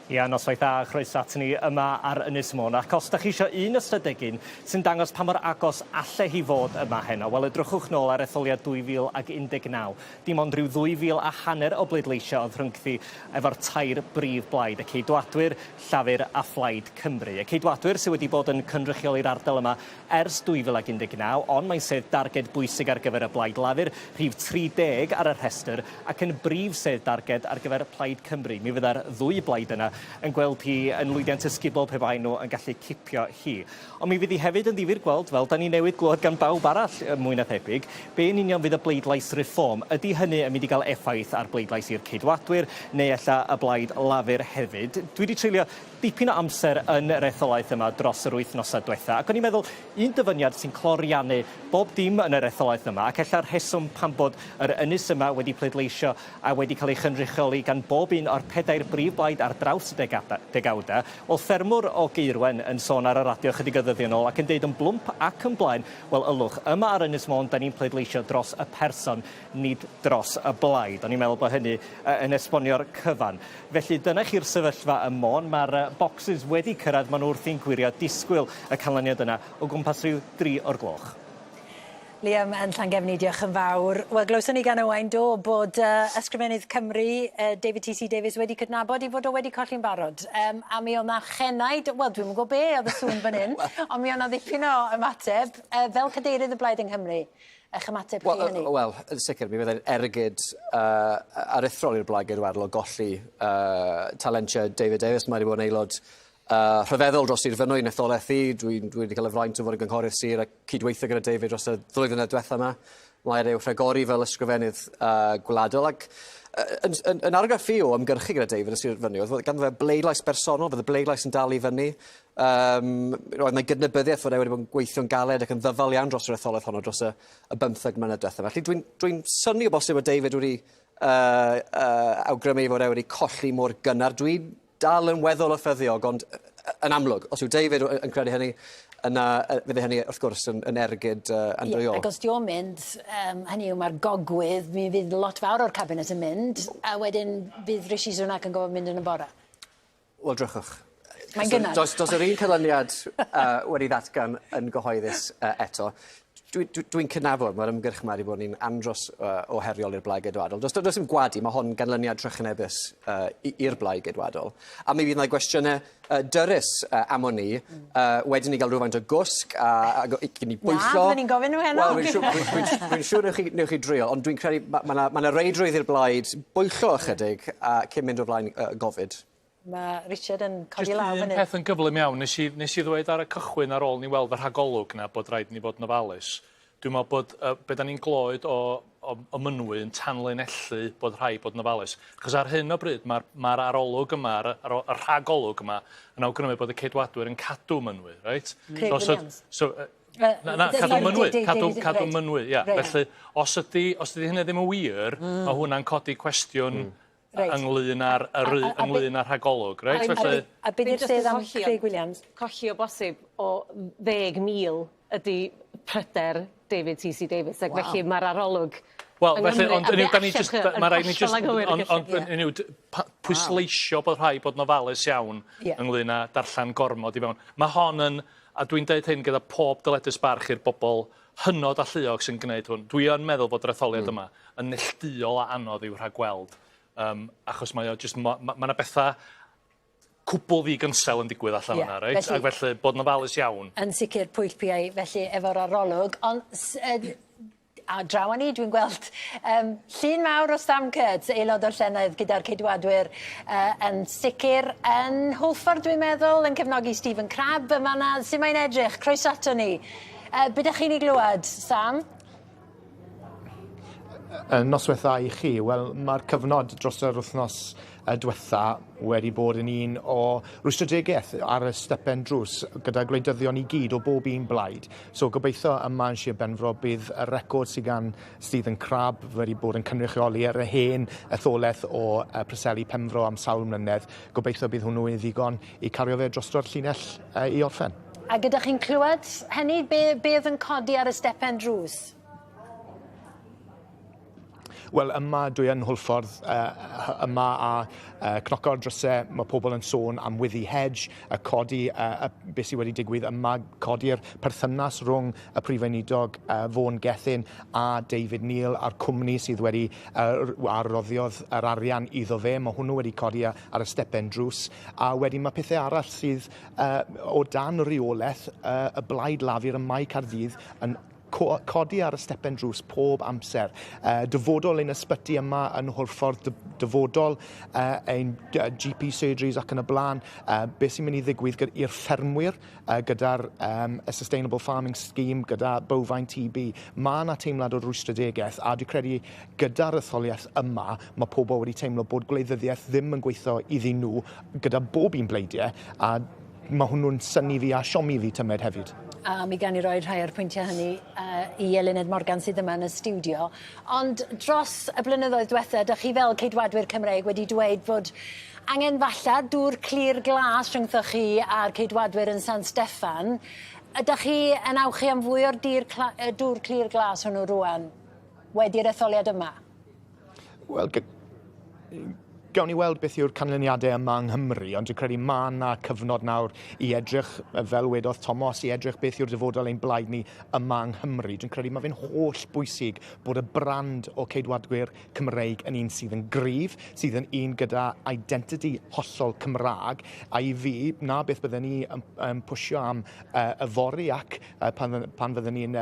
Noswaith dda, chroeso at ni yma ar Ynys Môn. Ac os da chi eisiau un ystadegyn sy'n dangos pa mor agos alle hi fod yma heno, wel edrychwch nôl ar etholiad 2019. Dim ond rhyw 2,500 o bleidleisio oedd rhyngthi efo'r 2 brif blaid, y Ceidwadwyr, Llafur a Phlaid Cymru. Y Ceidwadwyr sydd wedi bod yn cynrychioli'r ardal yma ers 2019, ond mae'n sedd darged bwysig ar gyfer y blaid Lafur, rhif 30 ar y rhestr, ac yn brif sedd darged ar gyfer Plaid Cymru. Mi fydda'r 2 blaid yna yn gweld hi yn lwyddiant ysgubol pe bai nhw yn gallu cipio hi. Ond mi fydd hi hefyd yn ddifyr gweld, fel da ni newydd glywed gan bawb arall mwy na thebyg, be yn union fydd y bleidlais reform. Ydy hynny yn mynd i gael effaith ar bleidlais i'r ceidwadwyr, neu ella y blaid lafur hefyd. Dwi wedi treulio dipyn o amser yn yr etholaeth yma dros yr wythnosau diwetha, ac o'n i'n meddwl un dyfyniad sy'n cloriannu bob dim yn yr etholaeth yma, ac ella'r rheswm pan bod yr ynys yma wedi pleidleisio a wedi cael ei chynrychioli gan bob un o'r 4 brif blaid ar draws y degawdau, wel ffermwr o Geirwen yn sôn ar y radio chydig o ddyddiau nôl ac yn deud yn blwmp ac yn blaen, wel ylwch, yma ar Ynys Môn da ni'n pleidleisio dros y person, nid dros y blaid. O'n i'n meddwl bod hynny yn esbonio'r cyfan. Felly dyna chi'r sefyllfa ym Môn. Mae'r bocsys wedi cyrraedd, maen nhw wrthi'n gwirio disgwyl y canlyniad yna o gwmpas rhyw 3 o'r gloch. Liam yn Llangefni, diolch yn fawr. Wel, glywson ni gan Owain Do bod ysgrifennydd Cymru, David T.C. Davies, wedi cydnabod i fod o wedi colli'n barod. A mi oedd na chenaid, wel, dwi'n gwybod be oedd y sŵn fan hyn, ond mi oedd na ddipyn o ymateb. Fel cadeirydd y blaid yng Nghymru, eich ymateb chi hynny? Wel, yn sicr, mi fyddai'n ergyd aruthrol i'r blaid Gedwarol o golli talentiau David Davies. Mae wedi bod yn aelod rhyfeddol dros i'r fynwy netholaeth i. Dwi wedi cael y fraint o fod yn gynghorydd sir a cydweithio gyda David dros y 2 flynedd diwethaf yma. Mae ei rhagori fel ysgrifennydd gwladol. Ac yn argraff i o ymgyrchu gyda David yn sir fynwy, oedd ganddo fe bleidlais bersonol, fydd y bleidlais yn dal i fyny. Roedd mae gydnabyddiaeth fod e wedi bod yn gweithio'n galed ac yn ddyfal iawn dros yr etholaeth honno dros y 15 mlynedd diwethaf. Felly dwi'n synnu o bosib o David wedi awgrymu fod e wedi colli mor gynnar. Dwi'n dal yn weddol o ffyddiog, ond yn amlwg, os yw David yn credu hynny, fydd hynny wrth gwrs yn ergyd andwyol. Ac os di'n mynd, hynny yw mae'r gogwydd, mi fydd lot fawr o'r cabinet yn mynd, a wedyn bydd Rishi Sunak yn gofod mynd yn y bore. Wel, drychwch. Mae'n gynnar. Does yr un canlyniad wedi ddatgan yn gyhoeddus eto. Dwi'n cynafod, mae'r ymgyrch yma wedi bod ni'n andros o heriol i'r blaid Gedwadol. Does dim gwadu, mae hon ganlyniad trychinebus i'r blaid Gedwadol. A mi fydd yna gwestiynau dyrys am o'n ni, wedyn ni gael rhywfaint o gwsg a gyn ni bwyllio. Na, fydden ni'n gofyn nhw heno. Dwi'n siŵr newch chi drio, ond dwi'n credu mae yna reidrwydd i'r blaid bwyllio ychydig cyn mynd o flaen gofid. Mae Richard yn codi law fan hyn. Peth yn gyflym iawn, nes i ddweud ar y cychwyn ar ôl ni weld fy rhagolwg na bod rhaid ni fod yn ofalus. Dwi'n meddwl bod be da ni'n glywed o mynwy yn tanlinellu bod rhaid bod yn ofalus. Chos ar hyn o bryd, mae'r arolwg yma, yr rhagolwg yma, yn awgrymu bod y ceidwadwyr yn cadw mynwy, reit? Craig Williams. Cadw mynwy, ia. Felly, os ydy hynny ddim yn wir, mae hwnna'n codi cwestiwn ynglyn â'r rhagolwg, reit? A beth yw'r sydd am Craig Williams? Colli o bosib o 10,000 ydy pryder David T.C. Davies, ac felly mae'r arolwg Wel, felly, ond mae rhaid ni just pwysleisio bod rhaid bod yn ofalus iawn ynglyn â darllen gormod i fewn. Mae hon yn, a dwi'n deud hyn gyda pob dyledus barch i'r bobl hynod a lluog sy'n gwneud hwn. Dwi yn meddwl bod yr etholiad yma yn neilltuol a anodd i'w rhagweld. Achos mae yna bethau cwbl ddigynsel yn digwydd allan yna, reit? Ac felly bod yn ofalus iawn. Yn sicr pwyll piau felly efo'r arolwg, ond a draw ni, dwi'n gweld llun mawr o Stam Kurtz, aelod o'r Llenedd gyda'r ceidwadwyr yn sicr yn Holford, dwi'n meddwl, yn cefnogi Stephen Crabb yma na. Sut mae'n edrych? Croeso ato ni. Be ydych chi'n ei glywed, Sam? Noswaithau i chi, wel, mae'r cyfnod dros yr wythnos diwetha wedi bod yn un o rwystredigaeth ar y stepen drws gyda gwleidyddion i gyd o bob un blaid. So gobeithio yma yn Sir Benfro bydd y record sydd gan Stephen Crabb wedi bod yn cynrychioli ar y hen etholaeth o Preseli Pemfro am sawl mlynedd. Gobeithio bydd hwnnw yn ddigon i cario fe drosto'r llinell i orffen. A gyda chi'n clywed hynny, beth yn codi ar y stepen drws? Wel, yma dwi yn Hwlffordd, yma a cnoco'r drysau, mae pobl yn sôn am Wyddi Hedge, a codi beth sydd wedi digwydd yma, codi'r perthynas rhwng y Prif Weinidog Vaughan Gething a David Neil a'r cwmni sydd wedi arroddiodd yr arian iddo fe. Mae hwnnw wedi codi ar y stepen drws. A wedyn mae pethau arall sydd o dan reolaeth y blaid lafur ym Mae Caerdydd yn codi ar y stepen drws pob amser. Dyfodol ein ysbyty yma yn Hwlffordd dyfodol, ein GP surgeries ac yn y blaen. Beth sy'n mynd i ddigwydd i'r ffermwyr gyda'r Sustainable Farming Scheme, gyda bovine TB. Mae yna teimlad o rwystredigaeth, a dwi'n credu gyda'r etholiaeth yma, mae pobl wedi teimlo bod gwleidyddiaeth ddim yn gweithio iddyn nhw gyda bob un bleidiau, a mae hwnnw'n syni fi a siomi fi tymed hefyd. A mi gan i roi rhai o'r pwyntiau hynny i Elliw Morgan sydd yma yn y stiwdio. Ond dros y blynyddoedd diwethaf, ydych chi fel ceidwadwyr Cymreig wedi dweud fod angen falla dŵr clir glas rhyngthoch chi a'r ceidwadwyr yn San Steffan. Ydych chi yn awchu am fwy o'r dŵr clir glas hwnnw rwan wedi'r etholiad yma? Wel, gawn ni weld beth yw'r canlyniadau yma yng Nghymru, ond dwi'n credu mae yna cyfnod nawr i edrych, fel wedodd Thomas, i edrych beth yw'r dyfodol ein blaid ni yma yng Nghymru. Dwi'n credu mae fe'n holl bwysig bod y brand o ceidwadwyr Cymreig yn un sydd yn gryf, sydd yn un gyda identity hollol Cymraeg, a i fi, na beth byddwn ni yn pwysio am yfori ac pan fyddwn ni'n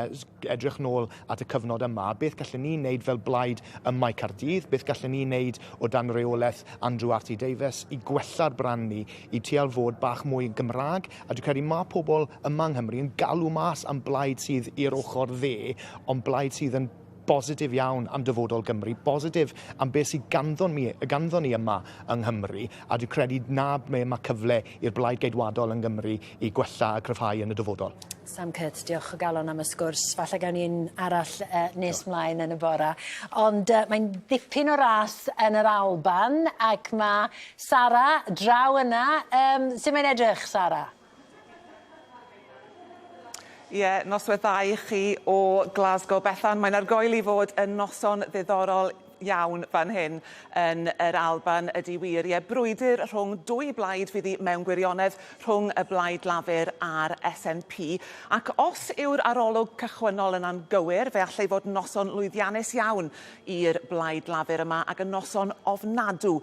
edrych nôl at y cyfnod yma, beth gallwn ni'n neud fel blaid ym Mae Caerdydd, beth gallwn ni'n neud o dan reolaeth Andrew Arty Davies i gwella'r brand ni, i trial fod bach mwy Gymraeg, a dwi'n credu mae pobl yma yng Nghymru yn galw mas am blaid sydd i'r ochr dde, ond blaid sydd yn bositif iawn am dyfodol Gymru, bositif am beth sydd ganddon ni yma yng Nghymru, a dwi'n credu na mae cyfle i'r blaid geidwadol yn Gymru i gwella a gryfhau yn y dyfodol. Sam Curt, diolch o galon am y sgwrs. Falle gawn ni'n arall nes mlaen yn y bora. Ond mae'n dipyn o ras yn yr Alban, ac mae Sara draw yna. Sut mae'n edrych, Sara? Ie, noswaith dda i chi o Glasgow, Bethan. Mae'n argoel i fod yn noson ddiddorol iawn fan hyn yn yr Alban ydy wir. Ie, brwydr rhwng dwy blaid fydd i mewn gwirionedd rhwng y blaid lafur a'r SNP. Ac os yw'r arolwg cychwynnol yn angywir, fe allai fod noson lwyddiannus iawn i'r blaid lafur yma ac yn noson ofnadw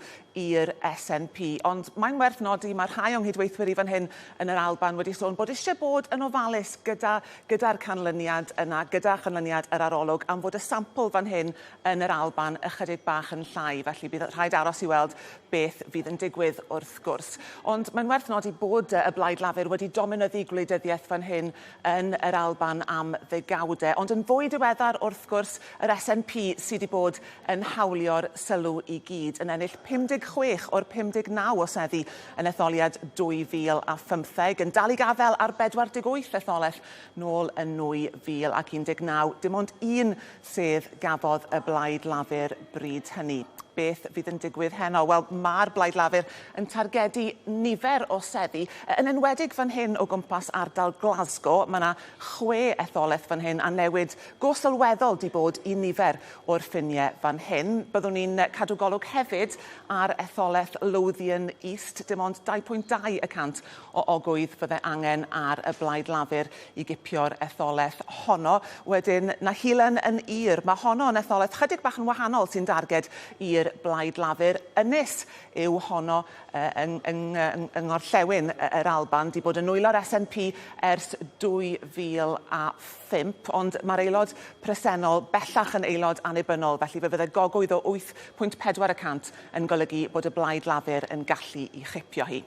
i'r SNP. Ond mae'n werth nodi, mae rhai o'n nghydweithwyr i fan hyn yn yr Alban wedi sôn bod eisiau bod yn ofalus gyda'r canlyniad yna, gyda chanlyniad yr arolwg, am fod y sampl fan hyn yn yr Alban ychydig bach yn llai, felly bydd rhaid aros i weld beth fydd yn digwydd wrth gwrs. Ond mae'n werth nodi bod y blaid lafur wedi dominyddu gwleidyddiaeth fan hyn yn yr Alban am ddegawdau. Ond yn fwy diweddar wrth gwrs, yr SNP sydd wedi bod yn hawlio'r sylw i gyd, yn ennill 56 o'r 59 o seddi yn etholiad 2015, yn dal i gafel ar 48 etholaeth nôl yn 2019. Dim ond un sedd gafodd y blaid lafur bryd hynny. Beth fydd yn digwydd heno? Wel, mae'r blaid lafur yn targedu nifer o seddi, yn enwedig fan hyn o gwmpas ardal Glasgow. Mae yna 6 etholaeth fan hyn a newid go sylweddol di bod i nifer o'r ffiniau fan hyn. Byddwn ni'n cadw golwg hefyd ar etholaeth Lothian East, dim ond 2.2% o ogwydd fydde angen ar y blaid lafur i gipio'r etholaeth honno. Wedyn, na Hulen yn Ir, mae honno yn etholaeth chydig bach yn wahanol sy'n darged i'r blaid lafur. Ynys yw honno yng ngorllewin yr Alban, di bod yn nwylo'r SNP ers 2005, ond mae'r aelod presennol bellach yn aelod annibynnol, felly fe fydde gogwydd o 8.4% yn golygu bod y blaid lafur yn gallu i chipio hi.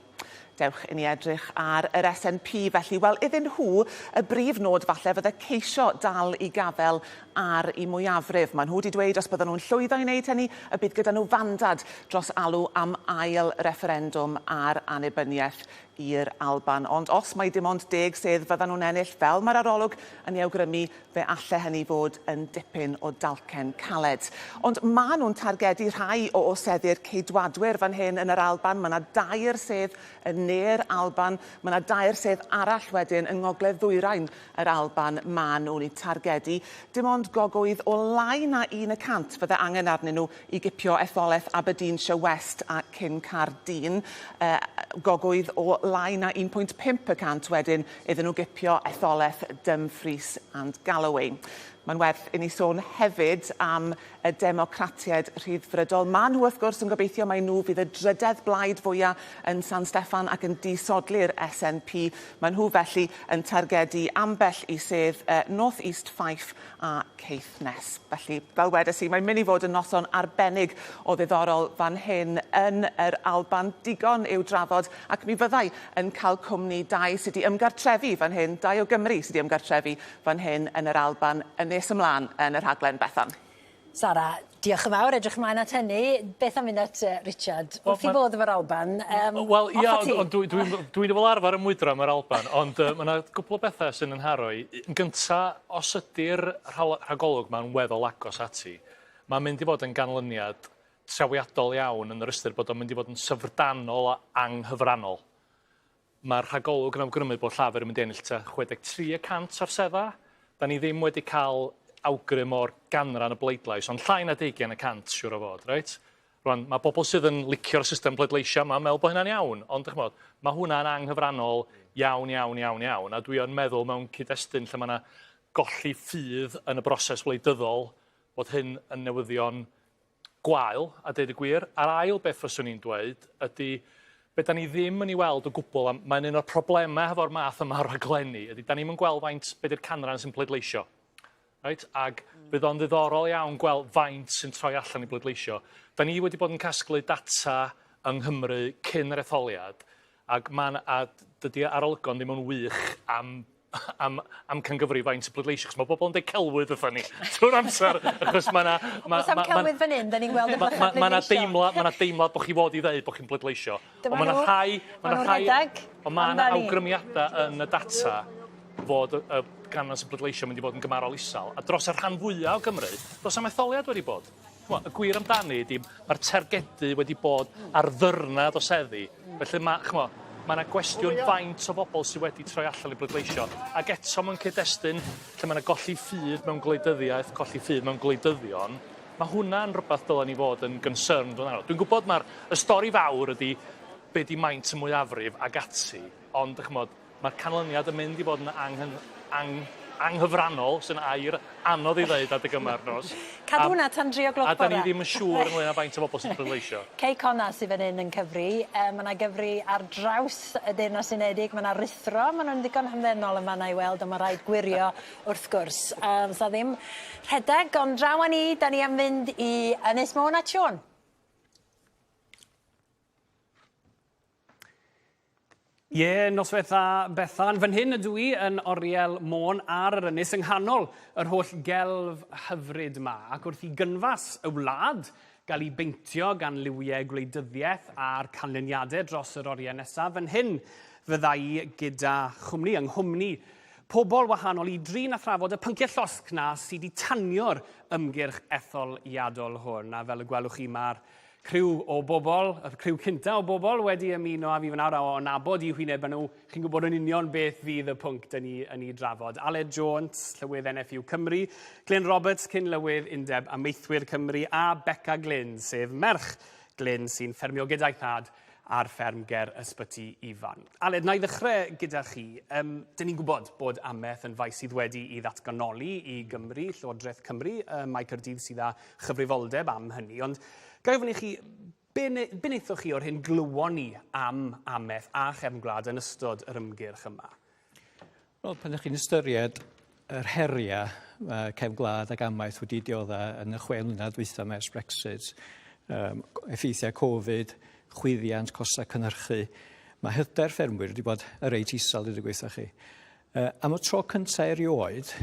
Dewch i ni edrych ar yr SNP felly. Wel, iddyn nhw, y brif nod falle fydde ceisio dal i gafel ar i mwyafrif. Maen nhw wedi dweud os bydden nhw'n llwyddo i wneud hynny, y bydd gyda nhw fandad dros alw am ail referendwm ar annibyniaeth i'r Alban. Ond os mae dim ond 10 sedd fydden nhw'n ennill fel mae'r arolwg yn ei awgrymu, fe alle hynny fod yn dipyn o dalcen caled. Ond maen nhw'n targedu rhai o oseddi'r ceidwadwyr fan hyn yn yr Alban. Mae yna 2 sedd yn ne'r Alban. Mae yna 2 sedd arall wedyn yng ngogledd ddwyrain yr Alban maen nhw'n ei targedu. Dim ond gogwydd o lai na 1% fydde angen arnyn nhw i gipio etholaeth Aberdeenshire West a Cyn Caerdydd. Gogwydd o lai na 1.5% wedyn iddyn nhw gipio etholaeth Dumfries and Galloway. Mae'n werth i ni sôn hefyd am y democratiaid rhyddfrydol. Mae nhw wrth gwrs yn gobeithio mai nhw fydd y drydedd blaid fwyaf yn San Steffan ac yn disodli'r SNP. Mae nhw felly yn targedu ambell i sedd North East Fife a Caithness. Felly, fel wedes i, mae'n mynd i fod yn noson arbennig o ddiddorol fan hyn yn yr Alban. Digon i'w drafod ac mi fyddai yn cael cwmni dau sydd wedi ymgartrefi fan hyn, dau o Gymru sydd wedi ymgartrefi fan hyn yn yr Alban yn nes ymlaen yn yr rhaglen Bethan. Sara, diolch yn fawr, edrych ymlaen at hynny. Beth am fynd at Richard? Wrth i fod efo'r Alban, Wel, ia, dwi'n fel arfer ymwydro am yr Alban, ond mae yna gwbl o bethau sy'n ynharoi. Yn gynta, os ydy'r rhagolwg ma'n weddol agos ati, mae'n mynd i fod yn ganlyniad trawiadol iawn yn yr ystyr bod o'n mynd i fod yn syfrdanol a anghyfrannol. Mae'r rhagolwg yn awgrymu bod llafur yn mynd i ennill 63% o'r sedda. Da ni ddim wedi cael awgrym o'r ganran y bleidlais, ond llai na 20% siwr o fod, reit? Rwan, mae bobl sydd yn licio'r system pleidleisio yma'n meddwl bod hynna'n iawn, ond mae hwnna'n anghyfrannol iawn, a dwi yn meddwl mewn cyd-destun lle mae yna golli ffydd yn y broses wleidyddol bod hyn yn newyddion gwael, a deud y gwir. A'r ail beth fyswn i'n dweud ydy be da ni ddim yn ei weld o gwbl, a mae'n un o'r problemau hefo'r math yma o raglenni, ydy da ni'n mynd gweld faint beth yw'r canran sy'n pleidleisio. Right? Ag bydd o'n ddiddorol iawn gweld faint sy'n troi allan i bleidleisio. Da ni wedi bod yn casglu data yng Nghymru cyn yr etholiad, ac dydy arolygon ddim yn wych am cangyfri faint y pleidleisio, chos mae bobl yn dweud celwydd wrtho ni trwy'r amser, achos mae yna... Os am celwydd fan hyn, da ni'n gweld y blecha pleidleisio. Mae yna deimlad bod chi fod i ddeud bod chi'n pleidleisio. Mae yna rhai... Ond mae yna awgrymiadau yn y data fod y ganran sy'n pleidleisio mynd i fod yn gymarol isal. A dros y rhan fwyaf o Gymru, dros am etholiad wedi bod. Y gwir amdani ydy, mae'r tergedu wedi bod ar ddyrnad o seddi. Felly mae yna gwestiwn faint o bobl sydd wedi troi allan i bleidleisio. Ac eto mewn cyd-destun, lle mae yna golli ffydd mewn gwleidyddiaeth, golli ffydd mewn gwleidyddion, mae hwnna'n rhywbeth dylen ni fod yn concerned o'n arno. Dwi'n gwybod y stori fawr ydy be di maint y mwyafrif ag ati, ond mae'r canlyniad yn mynd i fod yn anghyfrannol, sy'n air anodd i ddeud adeg yma'r nos. Cadw hwnna tan 3 o'r gloch bore. A da ni ddim yn siŵr ynglyn â faint o bobl sy'n pleidleisio. Cei Conna sydd fan hyn yn cyfri. Mae yna gyfri ar draws y Deyrnas Unedig. Mae yna rithro. Mae nhw'n ddigon hamddenol yma na i weld, a mae rhaid gwirio wrth gwrs. Sa ddim rhedeg, ond draw ni, da ni am fynd i Ynys Môn a Sion. Noswaith a Bethan. Fan hyn ydw i yn oriel Môn ar yr ynys yng nghanol yr holl gelf hyfryd yma. Ac wrth i gynfas y wlad gael ei beintio gan liwiau gwleidyddiaeth a'r canlyniadau dros yr oriau nesaf, fan hyn fyddai gyda chwmni yng nghwmni pobl wahanol i drin a thrafod y pynciau llosg na sydd wedi tanio'r ymgyrch etholiadol hwn. A fel y gwelwch chi, mae'r criw o bobl, y criw cynta o bobl wedi ymuno a fi fan awr o nabod i'w hwyneb nhw. Chi'n gwybod yn union beth fydd y pwnc yn ei drafod. Aled Jones, llywydd NFU Cymru, Glyn Roberts, cyn-lywydd Undeb Amaethwyr Cymru, a Beca Glyn, sef merch Glyn sy'n ffermio gyda'i thad ar ffermger ysbyty ifan. Aled, na i ddechrau gyda chi. Dyn ni'n gwybod bod Ameth yn faes sydd wedi i ddatganoli i Gymru, Llywodraeth Cymru, mae Caerdydd sydd â chyfrifoldeb am hynny. Ond gai ofyn i chi, be wnaethoch chi o'r hyn glywon ni am Ameth a chefn gwlad yn ystod yr ymgyrch yma? Wel, pan ydych chi'n ystyried yr heriau cefn gwlad ac Ameth wedi dioddau yn y 6 mlynedd dwytha ers Brexit, effeithiau Covid, chwyddiant, costau cynhyrchu, mae hyder ffermwyr wedi bod y reit isel wedi gweithio chi. Am y tro cyntaf erioed,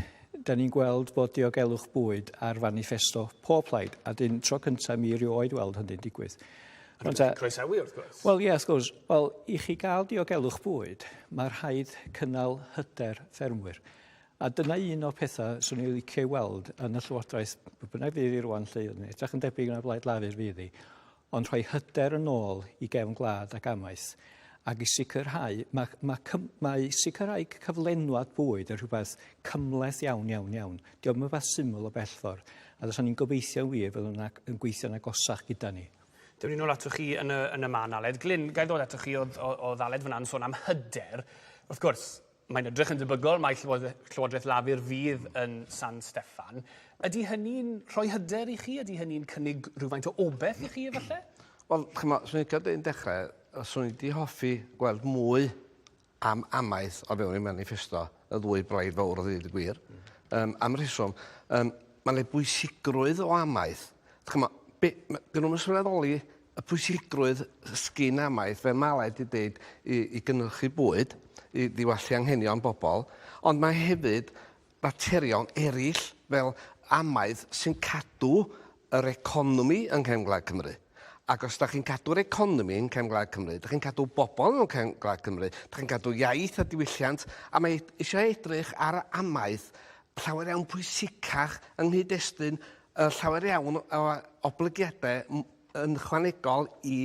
da ni'n gweld bod diogelwch bwyd ar fanifesto pob plaid, a dyn tro cyntaf mi erioed weld hynny'n digwydd. Croesawu, wrth gwrs. Wel, ie, wrth gwrs. Wel, i chi gael diogelwch bwyd, mae'r rhaid cynnal hyder ffermwyr. A dyna un o'r pethau swn i'n licio weld yn y Llywodraeth, bynnag fydd i rwan lle, edrych yn debyg yn y blaid lafur fydd i, ond rhoi hyder yn ôl i gefn gwlad ac Amaeth. Ac i sicrhau, mae sicrhau cyflenwad bwyd yn rhywbeth cymleth iawn. Diolch yn fath syml o bellfor. A ddysyn ni'n gobeithio'n wir fydd yn gweithio'n agosach gyda ni. Dywn ni'n ôl atoch chi yn y man, Aled. Glyn, gai ddod atoch chi o ddaled fyna'n sôn am hyder. Wrth gwrs, mae'n edrych yn debygol, mae Llywodraeth Lafur fydd yn San Steffan. Ydy hynny'n rhoi hyder i chi? Ydy hynny'n cynnig rhywfaint o obeth i chi, efallai? Wel, chyma, swn i'n cael ein dechrau, swn i wedi hoffi gweld mwy am amaeth o fewn i manifesto y ddwy blaid fawr o ddweud y gwir. Am rheswm, mae'n ei bwysigrwydd o amaeth. Chyma, dyn nhw'n sylweddoli y pwysigrwydd sgin amaeth fe maled i ddeud i gynnyrchu bwyd, i ddiwallu anghenion bobl, ond mae hefyd materion eraill fel amaeth sy'n cadw yr economi yn Cefn Gwlad Cymru. Ac os da chi'n cadw'r economi yn Cefn Gwlad Cymru, da chi'n cadw bobl yn Cefn Gwlad Cymru, da chi'n cadw iaith a diwylliant, a mae eisiau edrych ar amaeth llawer iawn pwysicach yng nghyd-destun llawer iawn o oblygiadau yn ychwanegol i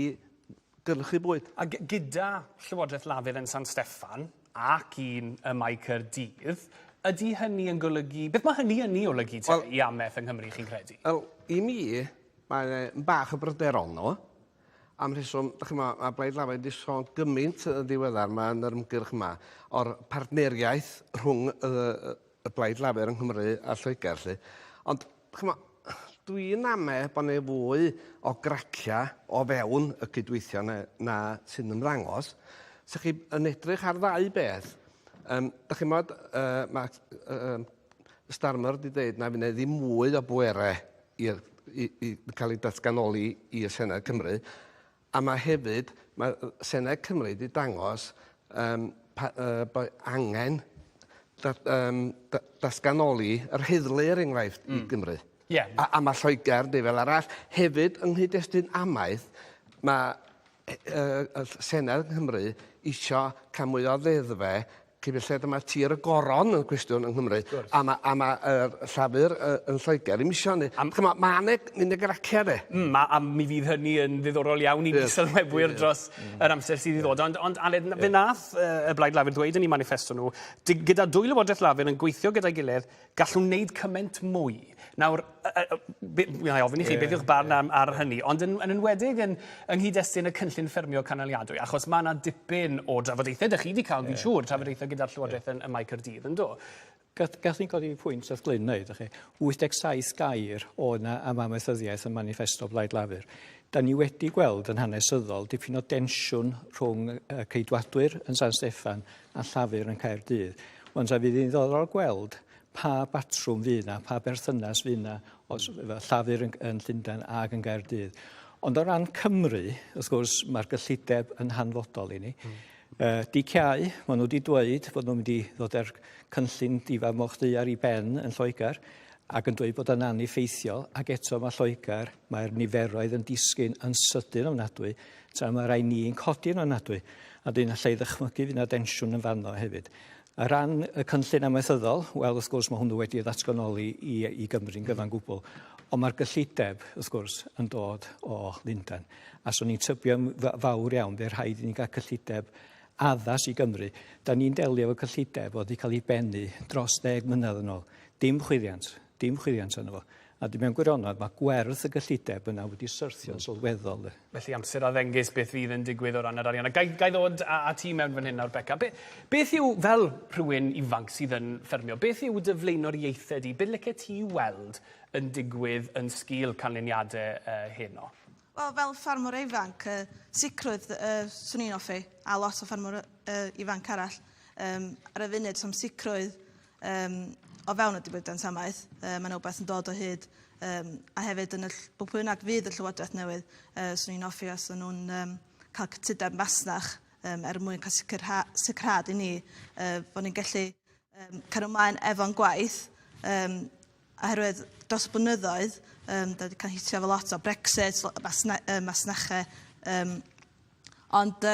gynnychu bwyd. A gyda Llywodraeth Lafur yn San Steffan ac un y Mae Caerdydd, ydy hynny yn golygu... Beth mae hynny yn ei olygu i amaeth yng Nghymru, chi'n credu? I mi, mae'n bach o bryderon nhw. Am rheswm, mae Blaid Lafur wedi sôn gymaint yn ddiweddar yn yr ymgyrch yma o'r partneriaeth rhwng y Blaid Lafur yng Nghymru a Lloegr. Ond, dwi'n ame bod yna fwy o gracia o fewn y cydweithio na sy'n ymddangos. Sa'ch chi yn edrych ar ddau beth. Da chi'n modd, mae Starmer wedi dweud na fydd ddim mwy o bwerau i cael ei datganoli i'r Senedd Cymru. A mae hefyd, mae Senedd Cymru wedi dangos bod angen datganoli yr heddlu enghraifft i Gymru. A mae Lloegr, neu fel arall, hefyd yng nghyd-destun amaeth, mae y Senedd Cymru isio cael mwy o ddeddfe cyfeilliad yma tir y goron yn cwestiwn yng Nghymru, a mae Llafur yn Lloegr yn misio hynny. Mae'n unig gracia, de. A mi fydd hynny yn ddiddorol iawn i sylwebwyr dros yr amser sydd i ddod. Ond Aled, fe nath y Blaid Lafur dweud yn ei manifesto nhw, gyda dwy Lywodraeth Lafur yn gweithio gyda'i gilydd, gallwn wneud cymaint mwy. Nawr, mae'n ofyn i chi beth yw'ch barn ar hynny, ond yn enwedig yn nghyd-destun y cynllun ffermio canoliadwy, achos mae yna dipyn o drafodaethau ydych chi wedi cael, fi'n siŵr, trafodaethau gyda'r Llywodraeth yn y Mae Caerdydd, ynddo? Gath ni'n codi pwynt oedd Glyn wneud, 87 gair o yna am amaethyddiaeth yn manifesto Blaid Lafur. Da ni wedi gweld yn hanesyddol dipyn o densiwn rhwng ceidwadwyr yn San Steffan a Llafur yn Caerdydd. Ond sa fydd i'n ddiddorol gweld pa batrwm fydd yna, pa berthynas fydd yna, Llafur yn Llundain ac yn Gaerdydd. Ond o ran Cymru, wrth gwrs, mae'r gyllideb yn hanfodol i ni. DCAI, maen nhw wedi dweud bod nhw'n mynd i ddod â'r cynllun difad moch ddaear i ben yn Lloegr, ac yn dweud bod yna'n aneffeithiol, ac eto mae Lloegr, mae'r niferoedd yn disgyn yn sydyn ofnadwy, tra mae rai ni'n codi'n ofnadwy, a dyn allai ddychmygu fydd yna densiwn yn fanno hefyd. A ran y cynllun amaethyddol, wel, wrth gwrs, mae hwnnw wedi ddatganoli i Gymru'n gyfan gwbl. Ond mae'r gyllideb, wrth gwrs, yn dod o Llundain. A so ni'n tybio fawr iawn, fe rhaid i ni gael cyllideb addas i Gymru. Da ni'n delio efo cyllideb oedd wedi cael ei bennu dros 10 mlynedd yn ôl. Dim chwyddiant yno fo. A dim mewn gwirionedd, mae gwerth y gyllideb yna wedi syrthio'n sylweddol. Felly amser a ddengys beth fydd yn digwydd o ran yr arian. Gai ddod a ti mewn fan hyn nawr, Beca. Beth yw, fel rhywun ifanc sydd yn ffermio, beth yw dyflaeno'r ieithed di? Beth licio ti weld yn digwydd yn sgil canlyniadau heno? Wel, fel ffarmwr ifanc, sicrwydd swn i'n offi, a lot o ffarmwr ifanc arall, ar y funud som sicrwydd o fewn y diwydiant amaeth. Mae'n rhywbeth yn dod o hyd, a hefyd yn bob bynnag fydd y Llywodraeth newydd, swn i'n offi os yn nhw'n cael cytundeb masnach mwyn cael sicrhad i ni, bod ni'n gallu cael ymlaen efo'n gwaith, oherwydd dros y blynyddoedd, da wedi cael hitio efo lot o Brexit, masnachau, ond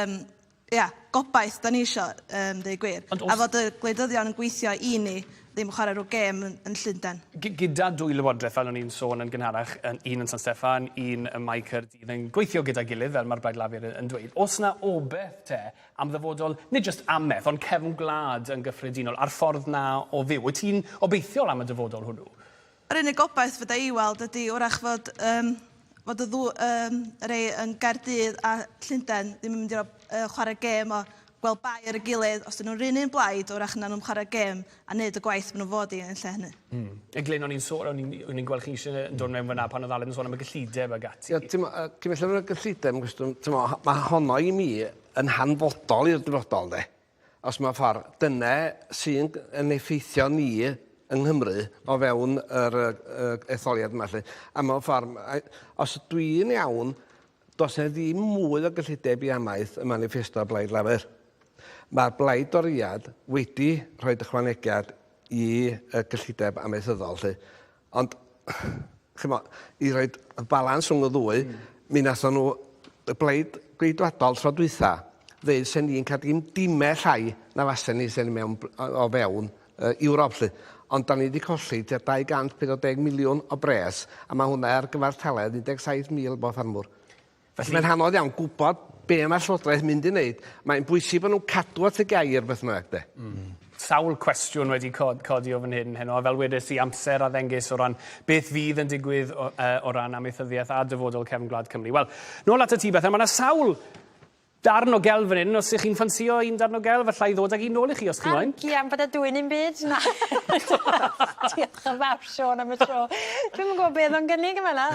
gobaith da ni eisiau, dweud gwir, a fod y gwleidyddion yn gweithio i ni, ddim yn chwarae rhyw gêm yn Llundain. Gyda dwy lywodraeth, fel o'n i'n sôn yn gynharach, un yn San Steffan, un yn Mae Caerdydd, yn gweithio gyda gilydd, fel mae'r Blaid Lafur yn dweud. Oes na obeth te am ddyfodol, nid jyst ameth, ond cefn gwlad yn gyffredinol, ar ffordd na o fyw? Wyt ti'n obeithiol am y dyfodol hwnnw? Yr unig gobaith fydda i weld ydy wrach fod y rei yn Gaerdydd a Llundain ddim yn mynd i chwarae gêm o gweld bai ar y gilydd, os dyn nhw'n rhan un blaid, wrach na nhw'n chwarae gêm a wneud y gwaith maen nhw'n fod i yn lle hynny. Glyn, o'n i'n gweld chi eisiau dod mewn fyna pan oedd Alan yn sôn am y gyllideb ag ati. Cym allan o'r gyllideb, mae honno i mi yn hanfodol i'r dyfodol, de. Os mae ffordd, dyna sy'n effeithio ni yng Nghymru o fewn yr etholiad yma. A mewn ffordd, os dwi'n iawn, does yna ddim mwy o gyllideb i amaeth y manifesto Blaid Lafur. Mae'r Blaenoriad wedi rhoi ychwanegiad i gyllideb amaethyddol. Ond, i roi y balans rhwng y ddwy, mi nathon nhw y Blaid Gweidwadol tro dwytha, ddeud sy'n ni'n cael dimau llai na fasen ni sy'n mewn o fewn Ewrop. Ond da ni wedi colli tua 240 miliwn o bres, a mae hwnna ar gyfer taled 17,000 o ffarmwr. Felly mae'n hanodd iawn gwybod be mae'r Llywodraeth mynd i wneud. Mae'n bwysig bod nhw'n cadw at y gair beth myg, de. Sawl cwestiwn wedi codi o fan hyn heno, fel wedys i amser a ddengys o ran beth fydd yn digwydd o ran amaethyddiaeth a dyfodol Cefn Gwlad Cymru. Wel, nôl at y ti, Bethan, mae yna sawl darn o gel fan hyn, os ych chi'n ffansio un darn o gel, falle i ddod ag un nôl i chi, os chi'n moyn. Anci am bod y dwy'n un byd. Diolch yn fawr, Siôn, am y tro. Dwi'n gwybod beth o'n gynnig yma na.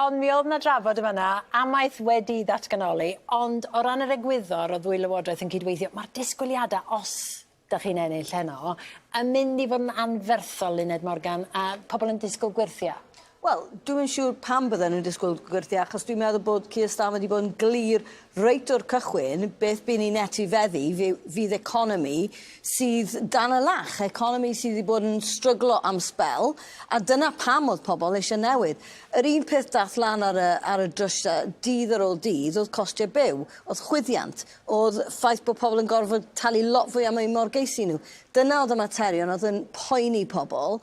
Ond mi oedd na drafod yma na, amaeth wedi ddatganoli, ond o ran yr egwyddor o ddwy lywodraeth yn cydweithio, mae'r disgwyliadau, os da chi'n ennill heno, yn mynd i fod yn anferthol, Luned Morgan, a pobl yn disgwyl gwirthio. Wel, dwi'n siŵr pam bydden nhw'n disgwyl gwirthio, achos dwi'n meddwl bod Keir Starmer wedi bod yn glir reit o'r cychwyn beth bydd ni'n etifeddu fydd economi sydd dan y lach, economi sydd wedi bod yn stryglo am spel, a dyna pam oedd pobl eisiau newid. Yr un peth dath lan ar y drysau, dydd ar ôl dydd, oedd costiau byw, oedd chwyddiant, oedd ffaith bod pobl yn gorfod talu lot fwy am eu morgeisi nhw. Dyna oedd y materion oedd yn poeni pobl,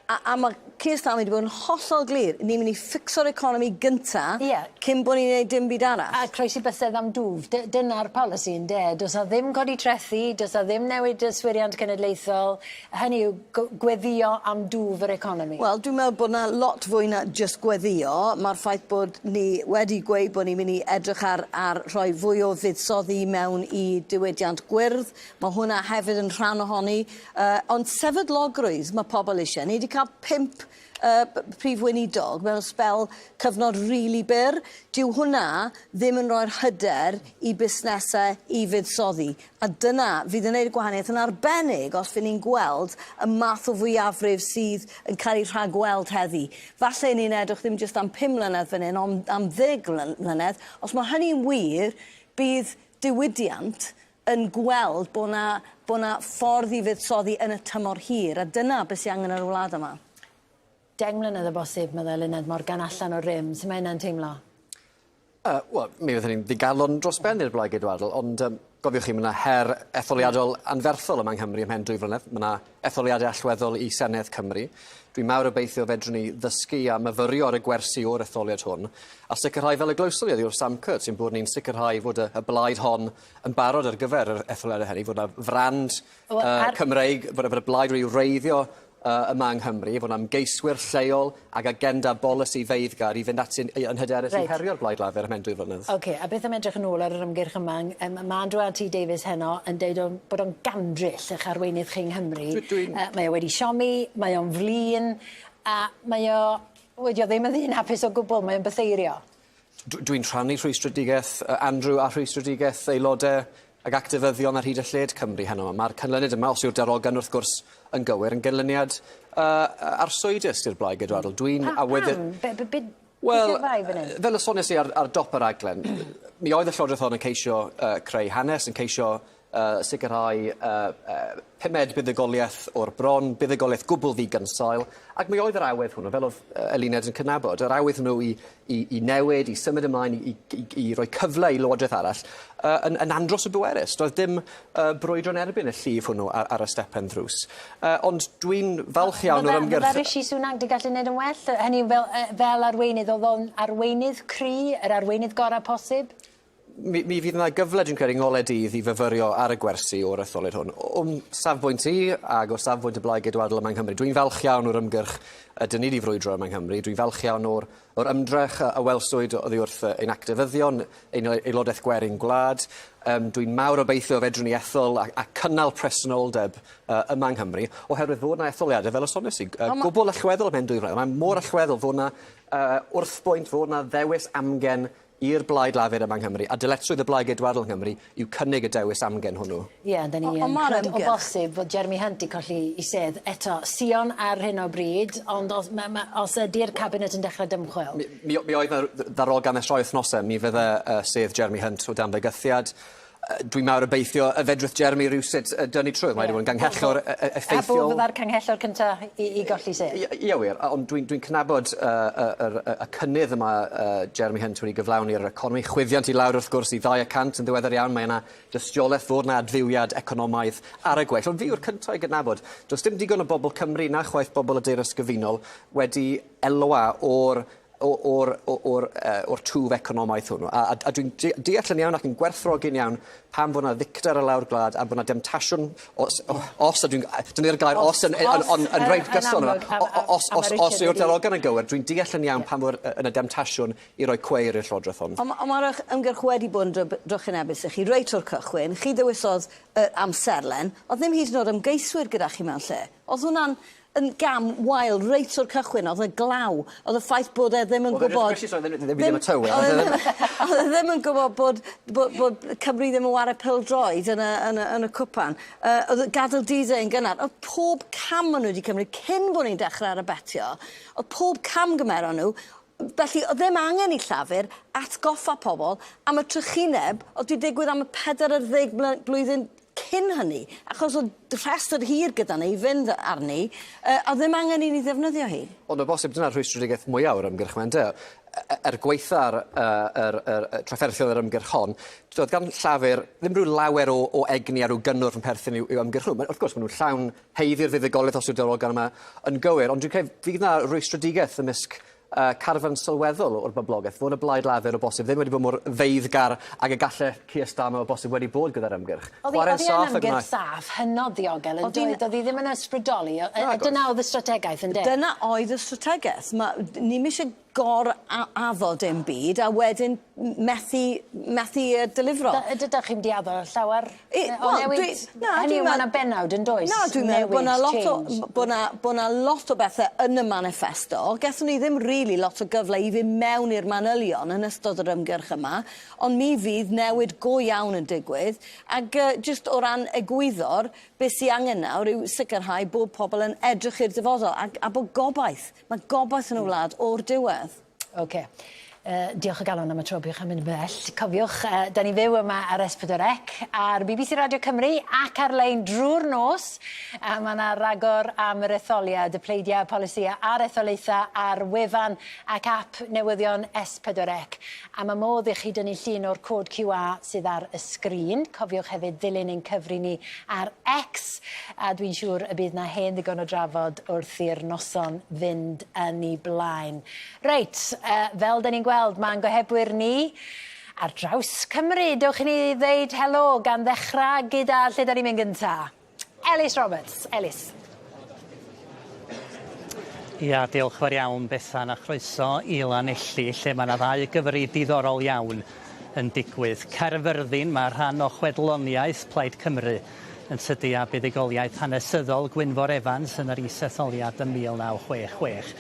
a mae Keir Starmer wedi bod yn hollol glir. Ni'n mynd i ffixo'r economi gynta, cyn bod ni'n gwneud dim byd arall. A croesi bysedd am dwf. Dyna'r polisi yn de. Does na ddim codi trethu, does na ddim newid yswiriant cenedlaethol. Hynny yw gweddio am dwf yr economi. Wel, dwi'n meddwl bod na lot fwy na just gweddio. Mae'r ffaith bod ni wedi gweud bod ni'n mynd i edrych ar rhoi fwy o fuddsoddi mewn i diwydiant gwyrdd. Mae hwnna hefyd yn rhan ohoni. Ond sefydlogrwydd mae pobl eisiau. Ni wedi cael 5 prif weinidog mewn spel cyfnod rili byr. Dyw hwnna ddim yn rhoi'r hyder i busnesau i fuddsoddi. A dyna fydd yn gwneud y gwahaniaeth yn arbennig os fydd ni'n gweld y math o fwyafrif sydd yn cael ei rhagweld heddi. Falle ni'n edrych ddim jyst am 5 mlynedd fan hyn, ond am 10 mlynedd. Os mae hynny'n wir, bydd diwydiant yn gweld bod na ffordd i fuddsoddi yn y tymor hir, a dyna beth sydd angen yr wlad yma. 10 mlynedd o bosib, meddwl Luned Morgan allan o rym. Sut mae hynna'n teimlo? Wel, mi fyddwn ni'n ddigalon dros ben i'r Blaid Gydwadol, ond gofiwch chi, mae yna her etholiadol anferthol yma yng Nghymru ymhen 2 flynedd. Mae yna etholiadau allweddol i Senedd Cymru. Dwi'n mawr obeithio fedrwn ni ddysgu a myfyrio ar y gwersi o'r etholiad hwn, a sicrhau fel y glywsoliad yw'r Sam Curt, sy'n bod ni'n sicrhau fod y blaid hon yn barod ar gyfer yr etholiadau hynny, fod yna frand Cymreig, fod y blaid wedi wreiddio yma yng Nghymru, fod yna ymgeiswyr lleol ac agenda bolisi feiddgar i fynd ati yn hyderus i herio'r Blaid Lafur ymhen 2 flynedd. A beth am edrych yn ôl ar yr ymgyrch yma, mae Andrew A.T. Davies heno yn deud bod o'n gandryll eich arweinydd chi yng Nghymru. Mae o wedi siomi, mae o'n flin, a mae o ddim yn ddyn hapus o gwbl, mae o'n bytheirio. Dwi'n rhannu rhwystredigaeth Andrew a rhwystredigaeth aelodau ac actifyddion ar hyd y lled Cymru heno. Mae'r canlyniad yma, os yw'r darogan wrth gwrs yn gywir, yn gynlyniad arswydus i'r Blaid Gydwadol. Wel, fel y sones i ar dop y raglen, mi oedd y Llywodraeth hon yn ceisio creu hanes, yn ceisio sicrhau pumed buddugoliaeth o'r bron, buddugoliaeth gwbl ddigansail, ac mi oedd yr awydd hwnnw, fel oedd Eluned yn cynabod, yr awydd hwnnw i newid, i symud ymlaen, i roi cyfle i lywodraeth arall, yn andros o bwerus. Doedd dim brwydro'n erbyn y llif hwnnw ar y stepen ddrws. Ond dwi'n falch iawn o'r ymgyrch. Fydda Rishi Sunak di gallu gwneud yn well? Hynny fel arweinydd, oedd o'n arweinydd cry, yr arweinydd gorau posib? mi fydd yna gyfle, dwi'n credu, ngole dydd i fyfyrio ar y gwersi o'r etholiad hwn. O'n safbwynt i, ag o safbwynt y Blaid Geidwadol yma yng Nghymru, dwi'n falch iawn o'r ymgyrch dyn ni wedi frwydro yma yng Nghymru. Dwi'n falch iawn o'r ymdrech a welswyd oddi wrth ein actifyddion, ein aelodaeth gwerin gwlad. Dwi'n mawr obeithio fedrwn ni ethol a cynnal presenoldeb yma yng Nghymru, oherwydd fod yna etholiadau fel y sones i. Gwbl allweddol ym Mhen Dwyfor. Mae'n mor allweddol fod yna wrthbwynt, fod yna ddewis amgen i'r Blaid Lafur yma yng Nghymru, a dyletswydd y Blaid Geidwadol yng Nghymru yw cynnig y dewis amgen hwnnw. Ie, da ni yn cryd o bosib fod Jeremy Hunt i colli i sedd eto Sion ar hyn o bryd, ond os ydy'r cabinet yn dechrau dymchwel? Mi oedd yna ddarogan ers rhoi wythnosau, mi fydde sedd Jeremy Hunt o dan bygythiad. Dwi'n mawr obeithio y fedrith Jeremy rhywsut dynnu trwy. Mae wedi bod yn ganghellor effeithiol. A bod fydda'r canghellor cyntaf i golli sedd? Ie wir, ond dwi'n cnabod y cynnydd yma Jeremy Hunt wedi gyflawni ar yr economi. Chwyddiant i lawr wrth gwrs i 200 yn ddiweddar iawn. Mae yna dystiolaeth fod yna adfywiad economaidd ar y gwell. Ond fi yw'r cyntaf i gydnabod. Does dim digon o bobl Cymru na chwaith bobl y deyrys gyfunol wedi elwa o'r twf economaidd hwnnw. A dwi'n deall yn iawn ac yn gwerthrogi'n iawn pam bod yna ddicter y lawr gwlad a bod yna demtasiwn dynnu'r gair os yn reit gystal os yw'r darogan yn gywir, dwi'n deall yn iawn pam bod yna demtasiwn i roi cweir i'r llywodraeth hwn. Ond mae'r ymgyrch wedi bod yn drychinebus i chi reit o'r cychwyn, chi dywysodd amserlen, oedd ddim hyd yn oed ymgeiswyr gyda chi mewn lle. Oedd hwnna'n yn gam wael reit o'r cychwyn, oedd y glaw, oedd y ffaith bod e ddim yn gwybod... Oedd e ddim yn gwybod bod Cymru ddim yn wario pêl-droed yn y cwpan. Oedd gadael dydd yn gynnar. Oedd pob cam maen nhw wedi cymryd cyn bod ni'n dechrau ar y betio. Oedd pob cam gymeron nhw. Felly, oedd ddim angen i Llafur atgoffa pobl am y trychineb oedd wedi digwydd am y 40 blwyddyn cyn hynny, achos oedd rhestr hir gyda ni i fynd arni, a ddim angen i ni ddefnyddio hi. Ond o bosib dyna'r rhwystredigaeth mwyaf o'r ymgyrch mewn de. Gweitha'r trafferthiodd yr ymgyrch hon, doedd gan Llafur ddim rhyw lawer o egni a rhyw gynnwrf yn perthyn i'w ymgyrch nhw. Wrth gwrs, maen nhw'n llawn heiddi'r fuddugoliaeth os yw'r darogan yma yn gywir, ond dwi'n credu fydd yna rhwystredigaeth ymysg carfan sylweddol o'r boblogaeth, fod y Blaid Lafur o bosib ddim wedi bod mor ddeiddgar ag y gallai Ciastama o bosib wedi bod gyda'r ymgyrch. Oedd hi'n ymgyrch saff, hynod ddiogel, oedd hi ddim yn ysbrydoli. Dyna oedd y strategaeth yn de? Dyna oedd y strategaeth. Ni'n eisiau gor-addo dim byd a wedyn methu delifro. Ydych chi'n diaddo llawer o newid? Hynny yw, mae yna bennawd yn does? Na, dwi'n meddwl bod yna lot o bethau yn y manifesto. Gethon ni ddim rili lot o gyfle i fynd mewn i'r manylion yn ystod yr ymgyrch yma, ond mi fydd newid go iawn yn digwydd, ac just o ran egwyddor, beth sy'n angen nawr yw sicrhau bod pobl yn edrych i'r dyfodol, a bod gobaith. Mae gobaith yn y wlad o'r diwedd. OK. Diolch o galon am y tro, bych am mynd bell. Cofiwch, da ni fyw yma ar S4C, ar BBC Radio Cymru ac ar-lein drwy'r nos. Mae yna ragor am yr etholiad, y pleidiau polisia a'r etholaetha ar wefan ac ap newyddion S4C. A mae modd i chi dynnu llun o'r cod QR sydd ar y sgrin. Cofiwch hefyd ddilyn ein cyfri ni ar X. A dwi'n siŵr y bydd yna hen ddigon o drafod wrth i'r noson fynd yn ei blaen. Reit, fel da ni'n gweld, mae'n gohebwyr ni ar draws Cymru. Dewch i ni ddeud helo gan ddechrau gyda lle da ni'n mynd gynta. Elliw Roberts. Ellis. Ia, diolch fawr iawn Bethan a chroeso i Lanelli, lle mae yna ddau gyfri diddorol iawn yn digwydd. Caerfyrddin, mae rhan o chwedloniaeth Plaid Cymru yn tydi a buddigoliaeth hanesyddol Gwynfor Evans yn yr is-etholiad ym 1966.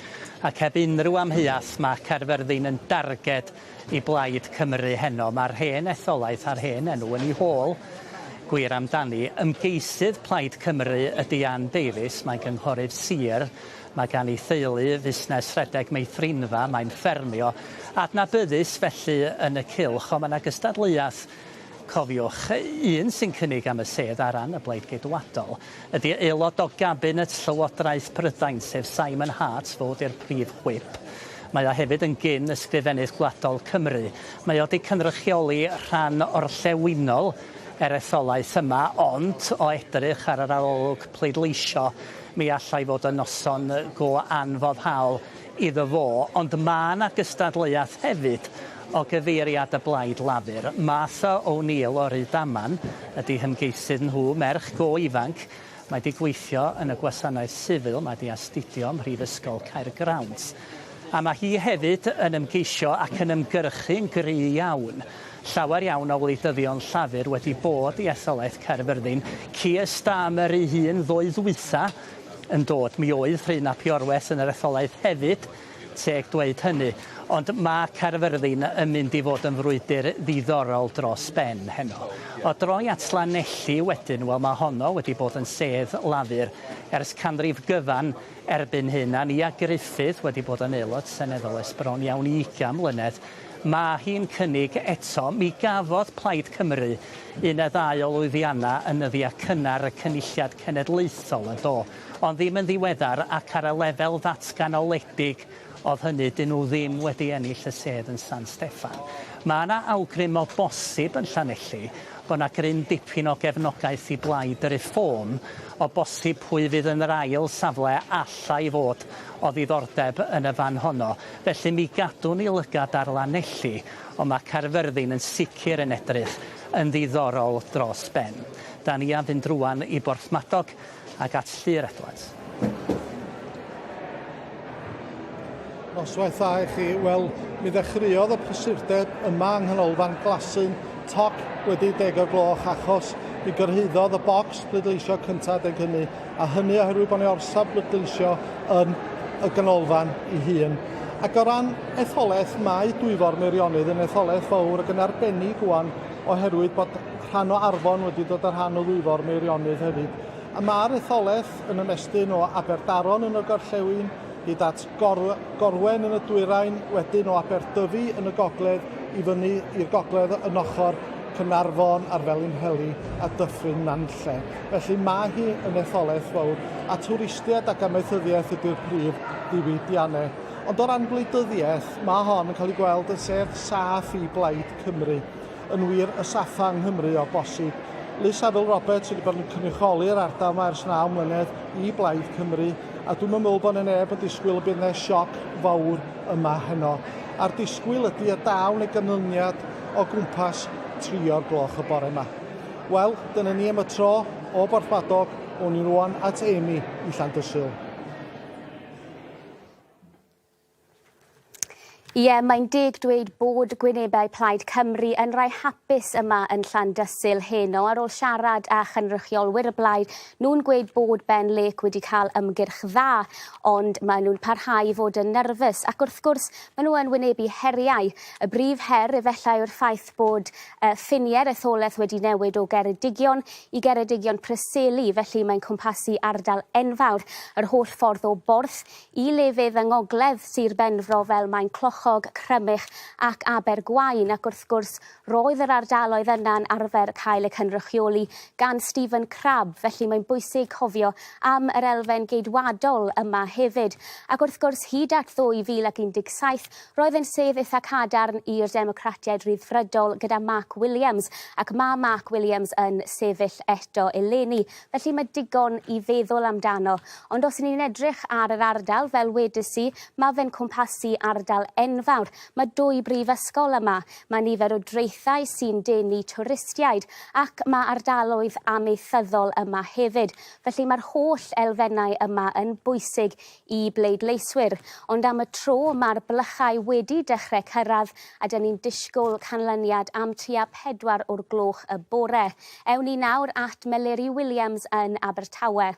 Ac heb unrhyw amheuaeth mae Caerfyrddin yn darged i Blaid Cymru heno. Mae'r hen etholaeth a'r hen enw yn ei hôl. Gwir amdani, ymgeisydd Plaid Cymru ydy Ann Davies, mae'n gynghorydd sir. Mae gan ei theulu fusnes rhedeg meithrinfa, mae'n ffermio. Adnabyddus felly yn y cylch, ond mae yna gystadleuaeth cofiwch, un sy'n cynnig am y sedd ar ran y Blaid Geidwadol ydy aelod o Gabinet Llywodraeth Prydain, sef Simon Hart, fod i'r prif whip. Mae o hefyd yn gyn ysgrifennydd gwladol Cymru. Mae o wedi cynrychioli rhan o'r llewinol etholaeth yma, ond o edrych ar yr arolwg pleidleisio, mi allai fod y noson go anfoddhaol iddo fo, ond mae yna gystadleuaeth hefyd o gyfeiriad y Blaid Lafur. Martha O'Neill o Rydaman ydy hymgeisydd nhw, merch go ifanc. Mae wedi gweithio yn y gwasanaeth sifil, mae wedi astudio ym Mhrifysgol Caergrawnt. A mae hi hefyd yn ymgeisio ac yn ymgyrchu'n gry iawn. Llawer iawn o wleidyddion llafur wedi bod i etholaeth Caerfyrddin. Keir Starmer ei hun ddoedd wytha yn dod. Mi oedd Rhyn ap Iorwerth yn yr etholaeth hefyd, teg dweud hynny. Ond mae Caerfyrddin yn mynd i fod yn frwydr ddiddorol dros ben heno. O droi at Llanelli wedyn, wel mae honno wedi bod yn sedd lafur ers canrif gyfan erbyn hyn. A Nia Griffith wedi bod yn aelod seneddol ers bron iawn i 20 mlynedd. Mae hi'n cynnig eto, mi gafodd Plaid Cymru 12 o lwyddianna yn nyddia cynnar y cynulliad cenedlaethol y do, ond ddim yn ddiweddar ac ar y lefel ddatganoledig oedd hynny dyn nhw ddim wedi ennill y sedd yn San Steffan. Mae yna awgrym o bosib yn Llanelli bod yna gryn dipyn o gefnogaeth i blaid y Reform o bosib pwy fydd yn yr ail safle alla i fod o ddiddordeb yn y fan honno. Felly mi gadw ni lygad ar Llanelli, ond mae Caerfyrddin yn sicr yn edrych yn ddiddorol dros ben. Da ni am fynd rwan i Borthmadog ac at Llyr Edwards. Noswaith dda i chi. Wel, mi ddechreuodd y prysurdeb yma yng nghanolfan Glasyn toc wedi 10 o'r gloch achos mi gyrhaeddodd y bocs bleidleisio cyntaf adeg hynny, a hynny oherwydd bod ni orsaf bleidleisio yn y ganolfan ei hun. Ac o ran etholaeth, mae Dwyfor Meirionnydd yn etholaeth fawr ac yn arbennig wan oherwydd bod rhan o Arfon wedi dod ar rhan o Dwyfor Meirionnydd hefyd. A mae'r etholaeth yn ymestyn o Aberdaron yn y Gorllewin, hyd at Gorwen yn y Dwyrain, wedyn o Aberdyfi yn y gogledd i fyny i'r gogledd yn ochr Cynarfon a'r Felinheli a Dyffryn Nanlle. Felly mae hi yn etholaeth fawr, a twristiaid ac amaethyddiaeth ydy'r prif ddiwydiannau. Ond o ran gwleidyddiaeth, mae hon yn cael ei gweld yn sedd saff i Blaid Cymru, yn wir y saffa yng Nghymru o bosib. Elliw Roberts wedi bod yn cynrychioli'r ardal yma ers 9 mlynedd i Blaid Cymru, a dwi'n meddwl bod yna neb yn disgwyl y bydd yna sioc fawr yma heno. A'r disgwyl ydy y dawn y ganlyniad o gwmpas 3 o'r gloch y bore yma. Wel, dyna ni am y tro o Borthmadog, o'n i rwan at Amy i Llandysul. Ie, mae'n deg dweud bod gwynebau Plaid Cymru yn rhai hapus yma yn Llandysul heno. Ar ôl siarad a chynrychiolwyr y blaid, nhw'n gweud bod Ben Lake wedi cael ymgyrch dda, ond maen nhw'n parhau i fod yn nerfus. Ac wrth gwrs, maen nhw yn wynebu heriau. Y brif her efallai yw'r ffaith bod ffiniau'r etholaeth wedi newid o Geredigion i Geredigion Preseli, felly mae'n cwmpasu ardal enfawr. Yr holl ffordd o Borth i lefydd yng ngogledd Sir Benfro fel mae'n Clochog, Crymych ac Abergwaun, ac wrth gwrs roedd yr ardaloedd yna'n arfer cael eu cynrychioli gan Stephen Crabb, felly mae'n bwysig cofio am yr elfen geidwadol yma hefyd. Ac wrth gwrs hyd at 2017 roedd yn sedd eitha cadarn i'r Democratiaid Ryddfrydol gyda Mark Williams, ac mae Mark Williams yn sefyll eto eleni, felly mae digon i feddwl amdano. Ond os ni'n edrych ar yr ardal fel wedys i, mae fe'n cwmpasu ardal enfawr. Mae 2 brifysgol yma. Mae nifer o dreithau sy'n denu twristiaid ac mae ardaloedd amaethyddol yma hefyd. Felly mae'r holl elfennau yma yn bwysig i bleidleiswyr. Ond am y tro mae'r blychau wedi dechrau cyrraedd a dyn ni'n disgwyl canlyniad am tua 4 o'r gloch y bore. Ewn ni nawr at Meleri Williams yn Abertawe.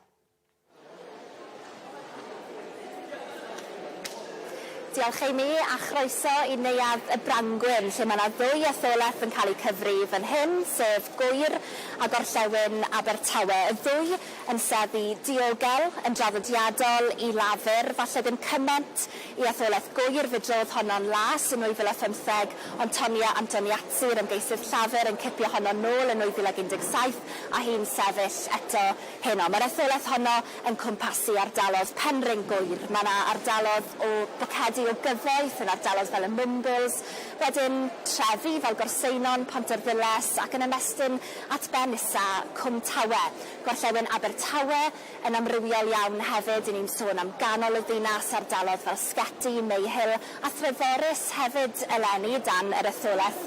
Diolch i mi a chroeso i neuadd y Brangwyn, lle mae yna 2 etholaeth yn cael eu cyfri fan hyn, sef Gwawr a Gorllewin Abertawe. Y 2 yn seddi diogel yn draddodiadol i lafur, falle ddim cyment i etholaeth Gwawr, fe drodd honno'n las yn 2015, ond Tonia Antoniatsi'r ymgeisydd llafur yn cipio honno nôl yn 2017 a hi'n sefyll eto heno. Mae'r etholaeth honno yn cwmpasu ardalodd Penrhyn Gwawr. Mae yna ardalodd o Bocedi o gyfoeth yn ardaloedd fel y Mumbles, wedyn trefi fel Gorseinon, Pontarddulais ac yn ymestyn at ben nesa Cwm Tawe. Gorllewin Abertawe yn amrywiol iawn hefyd, ni'n sôn am ganol y ddinas, ardaloedd fel Sgeti, Mayhill a Threforys hefyd eleni dan yr etholaeth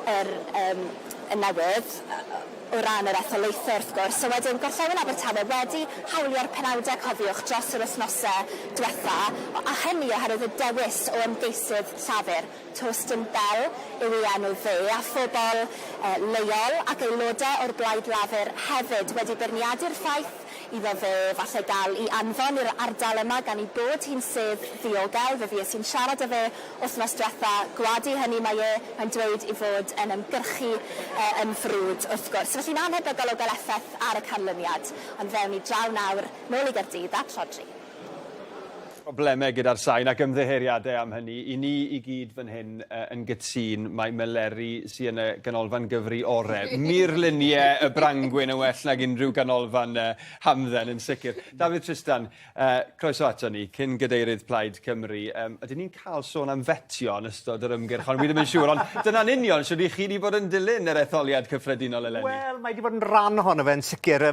y newydd o ran yr etholaethau wrth gwrs. So wedyn, Gorllewin Abertawe wedi hawlio'r penawdau cofiwch dros yr wythnosau diwetha, a hynny oherwydd y dewis o ymgeisydd llafur. Toastin Bell yw ei enw fe, a phobl leol ac aelodau o'r Blaid Lafur hefyd wedi beirniadu'r ffaith iddo fe falle gael i anfon i'r ardal yma gan ei bod hi'n sedd ddiogel. Fe fi sy'n siarad â fe wythnos diwetha, gwadu hynny mae'n dweud i fod yn ymgyrchu yn frwd wrth gwrs. Felly'n anhebygol o gael effaith ar y canlyniad, ond fewn i draw nawr nôl i Gaerdydd at Rhodri. Problemau gyda'r sain ac ymddiheiriadau am hynny. I ni i gyd fan hyn yn gytun, mae Meleri sy'n yn y ganolfan gyfri orau. Mirluniau y Brangwyn yn well nag unrhyw ganolfan hamdden yn sicr. David Tristan, croeso ato ni, cyn gadeirydd Plaid Cymru. Ydyn ni'n cael sôn am fetio yn ystod yr ymgyrch, ond wi ddim yn siŵr, ond dyna'n union, sydd chi wedi bod yn dilyn yr etholiad cyffredinol eleni? Wel, mae wedi bod yn rhan ohono fe yn sicr.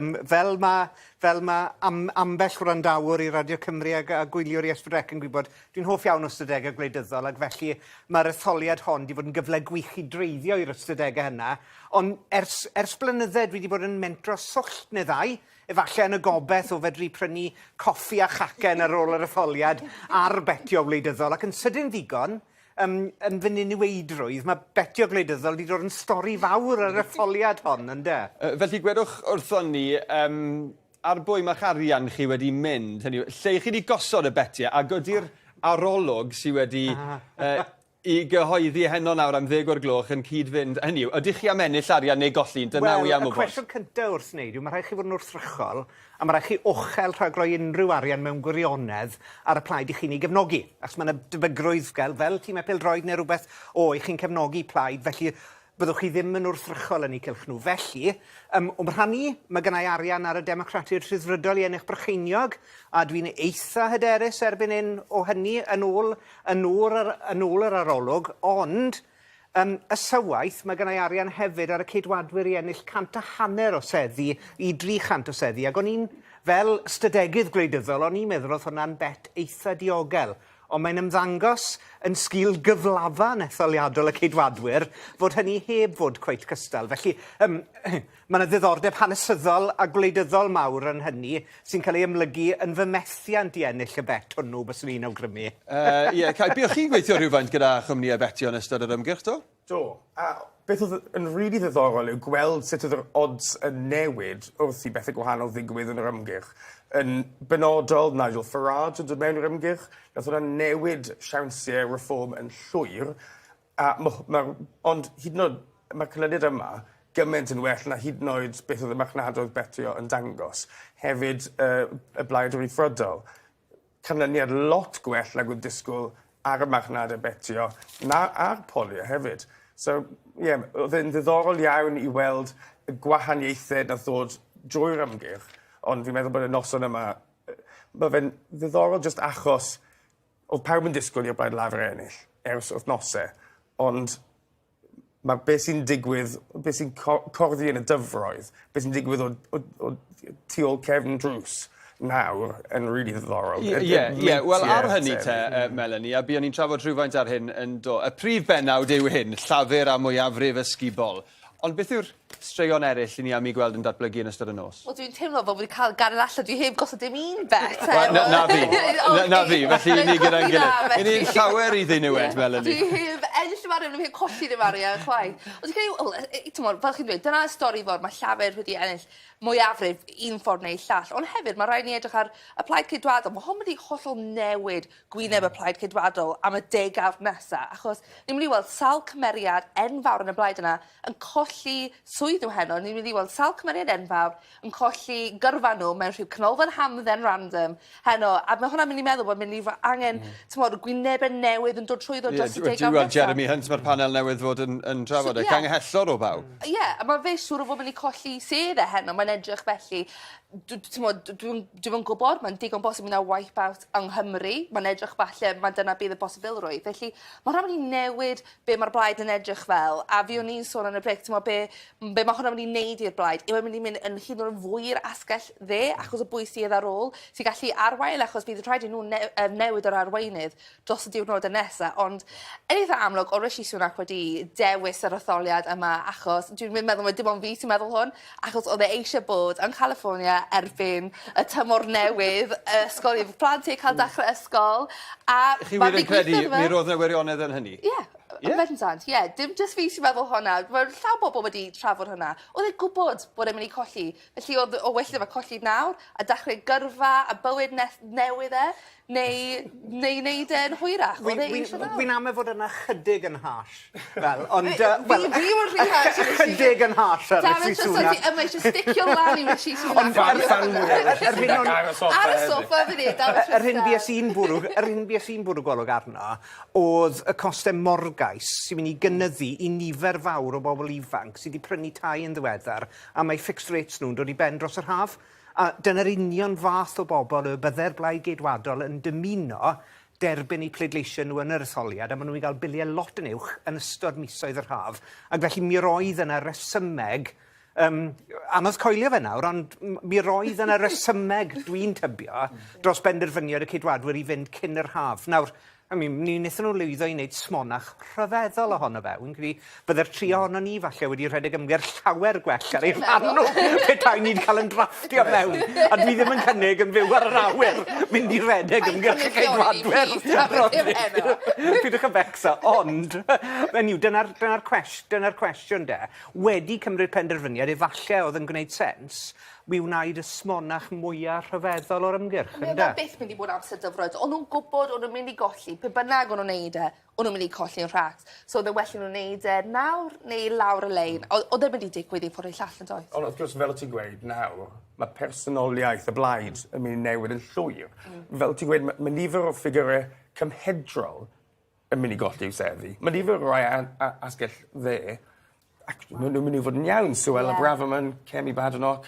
Fel mae ambell wrandawr i Radio Cymru a gwyliwr i Esbydrec yn gwybod, dwi'n hoff iawn o ystadegau gwleidyddol ac felly mae'r etholiad hon wedi bod yn gyfle gwych i dreiddio i'r ystadegau hynna. Ond ers blynydde dwi wedi bod yn mentro swllt neu ddau, efallai yn y gobeith o fedru prynu coffi a chacen ar ôl yr etholiad a'r betio gwleidyddol ac yn sydyn ddigon, yn fy niweidrwydd, mae betio gwleidyddol wedi dod yn stori fawr ar y etholiad hon, ynddo? Felly gwedwch wrthon ni, ar bwy mae'ch arian chi wedi mynd, lle chi wedi gosod y betiau, ac ydy'r arolwg sydd wedi i gyhoeddi heno nawr am 10 o'r gloch yn cyd-fynd, hynny yw, ydych chi am ennill arian neu golli? Dyna wi am y cwestiwn cyntaf wrth wneud yw, mae rhaid chi fod yn wrthrychol, a mae rhaid chi ochel rhag roi unrhyw arian mewn gwirionedd ar y plaid i chi'n ei gefnogi. Ac mae yna debygrwydd fel tîm pêl-droed neu rhywbeth, i chi'n cefnogi plaid, felly byddwch chi ddim yn wrthrychol yn eu cylch nhw. Felly, o'n rhannu, mae gennau arian ar y Democratiaid Rhyddfrydol i ennill brycheiniog, a dwi'n eitha hyderus erbyn un o hynny yn ôl yr arolwg, ond y sywaith, mae gennau arian hefyd ar y ceidwadwyr i ennill 150 o seddi i 300 o seddi, ac o'n i'n fel ystadegydd gwleidyddol, o'n i'n meddwl oedd hwnna'n bet eitha diogel. Ond mae'n ymddangos yn sgil gyflafan etholiadol y ceidwadwyr fod hynny heb fod cweit cystal. Felly, mae yna ddiddordeb hanesyddol a gwleidyddol mawr yn hynny sy'n cael ei ymlygu yn fy methiant i ennill y bet hwnnw, bys ni'n awgrymu. Buoch chi'n gweithio rhywfaint gyda chwmni a betio yn ystod yr ymgyrch, do? Do. Beth oedd yn rili ddiddorol yw gweld sut oedd yr odds yn newid wrth i bethau gwahanol ddigwydd yn yr ymgyrch. Yn benodol, Nigel Farage yn dod mewn i'r ymgyrch, nath hwnna newid siawnsiau reform yn llwyr, ond hyd yn oed mae'r canlyniad yma gymaint yn well na hyd yn oed beth oedd y marchnadoedd betio yn dangos. Hefyd y Blaid Rhyddfrydol. Canlyniad lot gwell nag oedd disgwyl ar y marchnadau betio a'r polio hefyd. So, oedd e'n ddiddorol iawn i weld y gwahaniaethau na ddod drwy'r ymgyrch, ond fi'n meddwl bod y noson yma, mae fe'n ddiddorol just achos oedd pawb yn disgwyl i'r Blaid Lafur ennill ers wythnosau, ond mae beth sy'n digwydd, beth sy'n corddi yn y dyfroedd, beth sy'n digwydd o tu ôl cefn drws nawr yn rili ddiddorol. Wel, ar hynny te, Melanie, a buon ni'n trafod rhywfaint ar hyn yn do. Y prif bennawd yw hyn, llafur a mwyafrif ysgubol. Ond beth yw'r straeon eraill i ni am ei gweld yn datblygu yn ystod y nos? Wel, dwi'n teimlo fel bod wedi cael gadael allan, dwi heb gosod dim un bet. Na fi, felly ni gyda'n gilydd. I ni'n llawer i ddynwed, Melanie. Dwi heb ennill ym arian, dwi'n heb colli dim arian, chwaith. Ond fel chi'n dweud, dyna'r stori fod, mae llafur wedi ennill mwyafrif un ffordd neu llall. Ond hefyd, mae rhaid ni edrych ar y Plaid Ceidwadol. Mae hwn wedi hollol newid gwyneb y Plaid Ceidwadol am y 10 awr nesaf. Achos ni'n mynd i weld sawl cymeriad enfawr yn y blaid yna yn colli swydd nhw heno. Ni'n mynd i weld sawl cymeriad enfawr yn colli gyrfa nhw mewn rhyw canolfan hamdden random heno. A mae hwnna'n mynd i meddwl bod mynd i angen gwynebau newydd yn dod trwyddo dros y 10 awr nesaf. Dwi'n gweld Jeremy Hunt, mae'r panel newydd fod yn trafod. Canghyllor o bawb. A mae fe siŵr o fod mynd i colli sedd heno. Mae'n edrych felly Dwi'n gwybod, mae'n digon bosib mynd â wipe-out yng Nghymru. Mae'n edrych falle, mae dyna bydd y posibilrwydd. Felly, mae hwnna'n mynd i newid be mae'r blaid yn edrych fel. A fi o'n i'n sôn yn y brec, be mae hwnna'n mynd i wneud i'r blaid. Mae'n mynd i mynd yn hyd yn fwy'r asgell dde, achos y bwysydd ar ôl, sy'n gallu arwain, achos bydd rhaid i nhw newid yr arweinydd dros y diwrnod y nesaf. Ond, yn eitha amlwg, o Rishi Sunak wedi dewis yr etholiad yma, achos dwi'n meddwl, mae dim ond fi sy'n meddwl hwn, achos oedd e eisiau bod yn California erbyn y tymor newydd, ysgol i'r plant i cael dechrau ysgol. Chi wir yn credu mi roedd na wirionedd yn hynny? Ie. Yn bendant, ie. Dim jyst fi sy'n meddwl hwnna. Mae llaw bobl wedi trafod hwnna. Oedd e'n gwybod bod e'n mynd i colli. Felly oedd o well iddo fe colli nawr, a dechrau gyrfa a bywyd newydd neu wneud e'n hwyrach. Wy'n am fod yna chydig yn harsh. Ond... Fi yw'r rhy harsh. Chydig yn harsh ar Rishi Sunak. Yma eisiau sticio lan i Rishi Sunak. Ar y soffa fyny. Yr hyn bues i'n bwrw golwg arno oedd y costau morgais sy'n mynd i gynyddu i nifer fawr o bobl ifanc sydd wedi prynu tai yn ddiweddar a mae fixed rates nhw'n dod i ben dros yr haf. A dyna'r union fath o bobl y bydde'r blaid geidwadol yn dymuno derbyn eu pleidleisio nhw yn yr etholiad, a maen nhw'n gael biliau lot yn uwch yn ystod misoedd yr haf. Ac felly mi roedd yna resymeg, anodd coelio fe nawr, ond mi roedd yna resymeg dwi'n tybio dros benderfyniad y ceidwadwyr i fynd cyn yr haf. Nawr, ni wnaethon nhw lwyddo i wneud smonach rhyfeddol ohono fe. Byddai'r tri ohono ni falle wedi rhedeg ymger llawer gwell ar ei rhan nhw petai ni'n cael yn drafftio mewn. A dwi ddim yn cynnig yn fyw ar yr awyr mynd i redeg ymgyrch y ceidwadwyr. Pidwch y becsa. Ond, dyna'r cwestiwn de. Wedi cymryd penderfyniad, efallai oedd yn gwneud sens, mi wnaed y smonach mwyaf rhyfeddol o'r ymgyrch, ynddo? Mae'n beth mynd i bod amser dyfrod. O'n nhw'n gwybod o'n nhw'n mynd i golli, pe bynnag o'n nhw'n neud e, o'n nhw'n mynd i colli yn rhacs. So oedd e well nhw'n neud e nawr neu lawr y lein. Oedd e'n mynd i digwydd i ffordd ei llall yn doedd. Ond wrth gwrs, fel o ti'n gweud, nawr, mae personoliaeth y blaid yn mynd i newid yn llwyr. Fel ti'n gweud, mae nifer o ffigurau cymhedrol yn mynd i golli i'w seddi. Mae nifer o rai asgell dde, maen nhw'n mynd i fod yn iawn. Suella Braverman, Kemi Badenoch,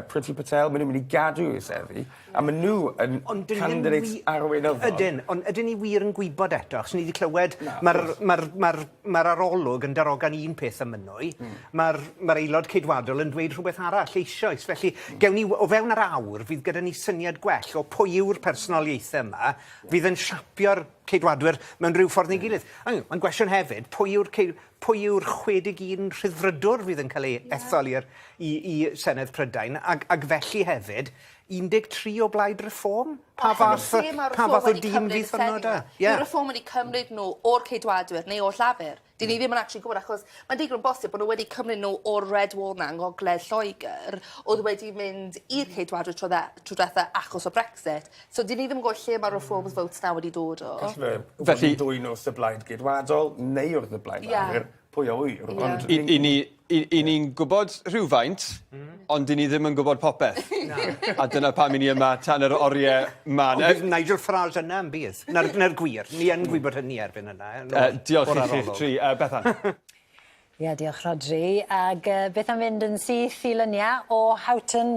Priti Patel, maen nhw'n mynd i gadw i'w seddi. A maen nhw yn candidates arweinyddol. Ond ydyn ni wir yn gwybod eto, achos ni wedi clywed mae'r arolwg yn darogan un peth am ynwy. Mae'r aelod ceidwadol yn dweud rhywbeth arall eisoes. Felly, gewn ni, o fewn yr awr, fydd gyda ni syniad gwell o pwy yw'r personoliaethau yma, fydd yn siapio'r ceidwadwyr mewn rhyw ffordd neu gilydd. Mae'n gwestiwn hefyd, pwy yw'r 61 rhyddfrydwr fydd yn cael ei ethol i Senedd Prydain, ac felly hefyd, 13 o blaid reform? Pa fath o dîm fydd hwnnw da? Yw reform wedi cymryd nhw o'r ceidwadwyr neu o'r llafur? Dyn ni ddim yn actually gwybod, achos mae'n digon bosib bod nhw wedi cymryd nhw o'r Red Wall na, ngogledd Lloegr, oedd wedi mynd i'r ceidwadwyr trwy dretha achos o Brexit. So dyn ni ddim yn gwybod lle mae'r reforms votes na wedi dod o. Felly, dwy'n wrth y blaid geidwadol, neu wrth y blaid lafur, pwy o wyr. I ni'n gwybod rhywfaint, ond i ni ddim yn gwybod popeth. A dyna pam i ni yma tan yr oriau man. Bydd Nigel Farage yna yn bydd. Na'r gwir. Ni yn gwybod hynny erbyn yna. Diolch i chi'ch tri. Bethan. Ie, diolch Rhodri. Ac beth am fynd yn syth i lyniau o Houghton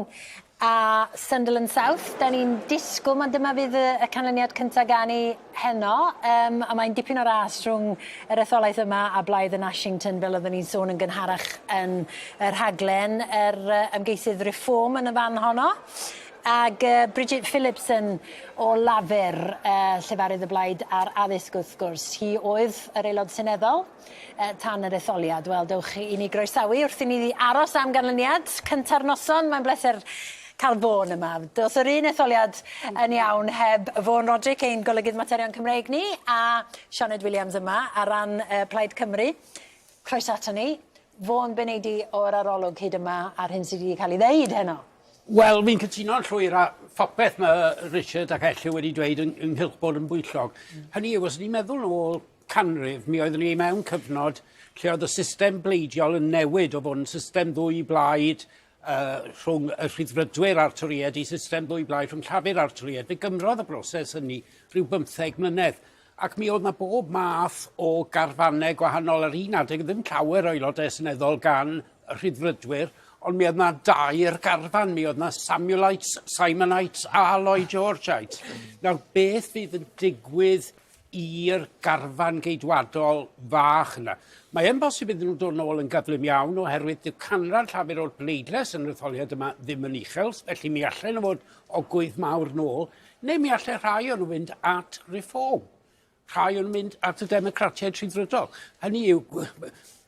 a Swindon South. Da ni'n disgwyl, mae dyma fydd y canlyniad cyntaf gan i heno. A mae'n dipyn o ras rhwng yr etholaeth yma a blaid yn Ashington, fel oedden ni'n sôn yn gynharach yn y rhaglen, yr ymgeisydd reform yn y fan honno. Ag Bridget Phillipson o Lafur, llefarydd y blaid ar addysg wrth gwrs. Hi oedd yr aelod seneddol tan yr etholiad. Wel, dewch i ni groesawu wrth i ni aros am ganlyniad. Cynta'r noson, mae'n bleser cael Vaughan yma. Does yr un etholiad yn iawn heb Vaughan Roderick, ein golygydd materion Cymreig ni, a Sioned Williams yma ar ran Plaid Cymru. Croes ato ni. Vaughan, be wneud i o'r arolwg hyd yma a'r hyn sydd wedi cael ei ddeud heno? Wel, fi'n cytuno'n llwyr a phopeth mae Richard ac Elliw wedi dweud ynghylch bod yn bwyllog. Hynny yw, os ni'n meddwl ôl canrif, mi oeddwn ni mewn cyfnod lle oedd y system bleidiol yn newid o fod yn system ddwy blaid rhwng y rhyddfrydwyr a'r toried i system ddwy blaid rhwng llafur a'r toried. Fe gymrodd y broses hynny rhyw 15 mlynedd. Ac mi oedd na bob math o garfannau gwahanol ar un adeg, ddim llawer o aelodau seneddol gan y rhyddfrydwyr, ond mi oedd yna dair garfan. Mi oedd yna Samuelites, Simonites a Lloyd Georgites. Nawr, beth fydd yn digwydd i'r garfan geidwadol fach yna? Mae yn bosib iddyn nhw dod nôl yn gyflym iawn oherwydd dyw canran llafur o'r bleidles yn yr etholiad yma ddim yn uchel, felly mi allan nhw fod o gwydd mawr nôl, neu mi allan rhai o'n nhw fynd at reform. Rhai o'n nhw mynd at y democratiaid rhyddfrydol. Hynny yw,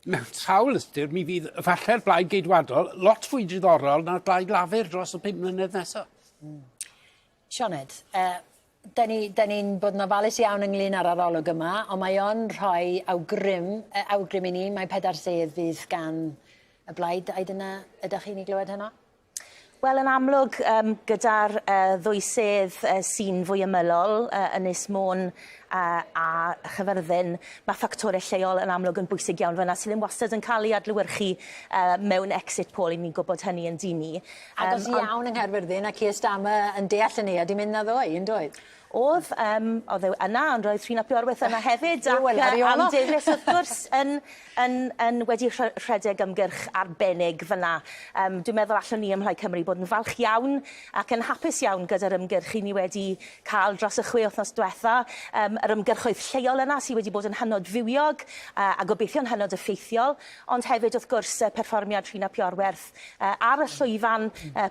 mewn sawl ystyr, mi fydd falle'r blaid geidwadol lot fwy diddorol na'r blaid lafur dros y 5 mlynedd nesaf. Sioned, da ni'n bod yn ofalus iawn ynglyn â'r arolwg yma, ond mae o'n rhoi awgrym i ni, mae 4 sedd fydd gan y blaid. A dyna, ydych chi'n ei glywed hynna? Wel, yn amlwg, gyda'r 2 sedd sy'n fwy ymylol, Ynys Môn a Chyfyrddin, mae ffactorau lleol yn amlwg yn bwysig iawn fyna sydd yn wastad yn cael ei adlewyrchu mewn exit poll i ni'n gwybod hynny yn dini. Agos iawn yng Nghaerfyrddin a Keir Starmer yn deall yn ei, a di mynd na ddwy, yn dweud? Oedd yna, ond roedd Rhina Piorwaith yna hefyd, ac am Davies wrth gwrs yn wedi rhedeg ymgyrch arbennig fyna. Dwi'n meddwl allwn ni ym Mhlaid Cymru bod yn falch iawn ac yn hapus iawn gyda'r ymgyrch i ni wedi cael dros y 6 wythnos diwetha. Yr ymgyrchoedd lleol yna sydd wedi bod yn hynod fywiog a gobeithio'n hynod effeithiol, ond hefyd wrth gwrs perfformiad Rhina Piorwaith ar y llwyfan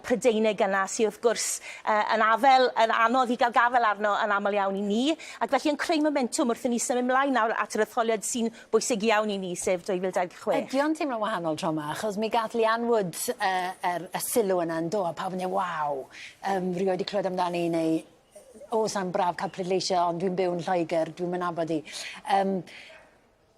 Prydeinig yna sydd wrth gwrs yn anodd i gael gafel arno yn aml iawn i ni, ac felly yn creu momentum wrth i ni symud ymlaen nawr at yr etholiad sy'n bwysig iawn i ni, sef 2026. Ydy o'n teimlo wahanol tro yma, achos mi gath Leanne Wood y sylw yna yn do, a pawb yn dweud, waw, rwy wedi clywed amdani, neu sa'n braf cael pleidleisio, ond dwi'n byw yn Lloegr, dwi'n mynd abod i.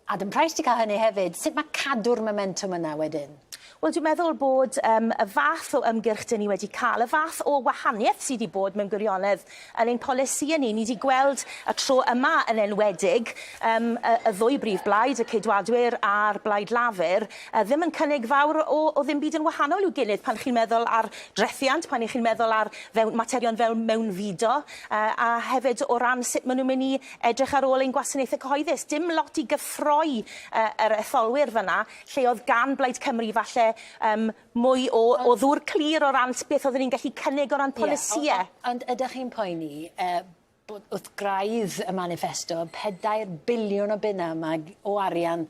Adam Price di cael hynny hefyd, sut mae cadw'r momentum yna wedyn? Wel, dwi'n meddwl bod y fath o ymgyrch dyn ni wedi cael, y fath o wahaniaeth sydd wedi bod mewn gwirionedd yn ein polisi ni. Ni wedi gweld y tro yma yn enwedig y 2 brif blaid, y ceidwadwyr a'r blaid lafur, ddim yn cynnig fawr o ddim byd yn wahanol i'w gilydd pan chi'n meddwl ar drethiant, pan chi'n meddwl ar materion fel mewnfudo, a hefyd o ran sut maen nhw'n mynd i edrych ar ôl ein gwasanaethau cyhoeddus. Dim lot i gyffroi yr etholwyr fyna, lle oedd gan Blaid Cymru falle mwy o ddŵr clir o ran beth oedden ni'n gallu cynnig o ran polisiau. Ond ydych chi'n poeni bod wrth graidd y manifesto 4 biliwn o bunna yma o arian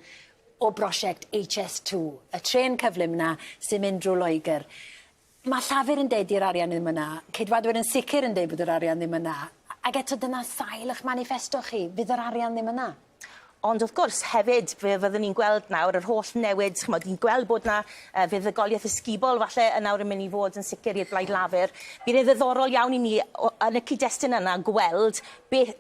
o brosiect HS2, y tren cyflym na sy'n mynd drwy Loegr. Mae llafur yn deud i'r arian ddim yna, ceidwadwyr yn sicr yn deud bod yr arian ddim yna, ac eto dyna sail eich manifesto chi, bydd yr arian ddim yna. Ond wrth gwrs, hefyd, fe fyddwn ni'n gweld nawr yr holl newid, ni'n gweld bod na fuddugoliaeth ysgubol falle yn nawr yn mynd i fod yn sicr i'r blaid lafur. Bydd e'n ddiddorol iawn i ni yn y cyd-destun yna gweld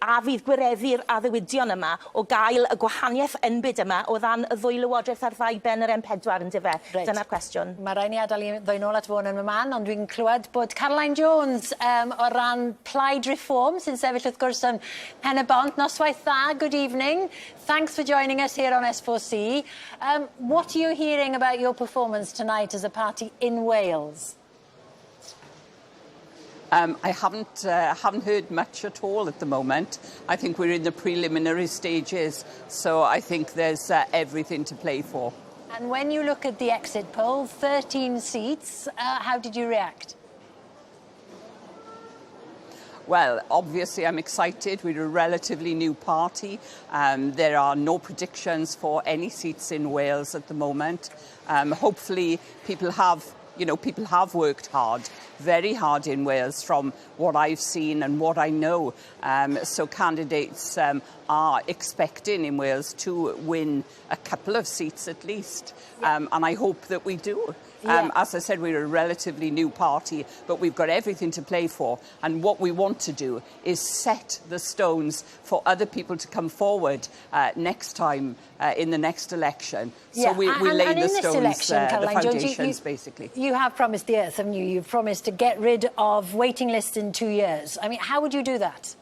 a fydd gwireddu'r addewidion yma o gael y gwahaniaeth ynbyd yma o ddan y 2 lywodraeth ar 2 ben yr M4 yn dyfe. Dyna'r cwestiwn. Mae rai ni adael i ddwy nôl at Vaughan yn y man, ond dwi'n clywed bod Caroline Jones o ran plaid reform sy'n sefyll wrth gwrs yn Pen y Bont. Noswaith dda, good evening. Thanks for joining us here on S4C. What are you hearing about your performance tonight as a party in Wales? I haven't heard much at all at the moment. I think we're in the preliminary stages, so I think there's everything to play for. And when you look at the exit poll, 13 seats, how did you react? Well, obviously I'm excited. We're a relatively new party. There are no predictions for any seats in Wales at the moment. Hopefully people have worked hard, very hard in Wales from what I've seen and what I know. So candidates are expecting in Wales to win a couple of seats at least. And I hope that we do. As I said, we're a relatively new party, but we've got everything to play for. And what we want to do is set the stones for other people to come forward next time in the next election. So we lay the stones, the foundations, basically. You have promised the earth, haven't you? You've promised to get rid of waiting lists in 2 years. I mean, how would you do that?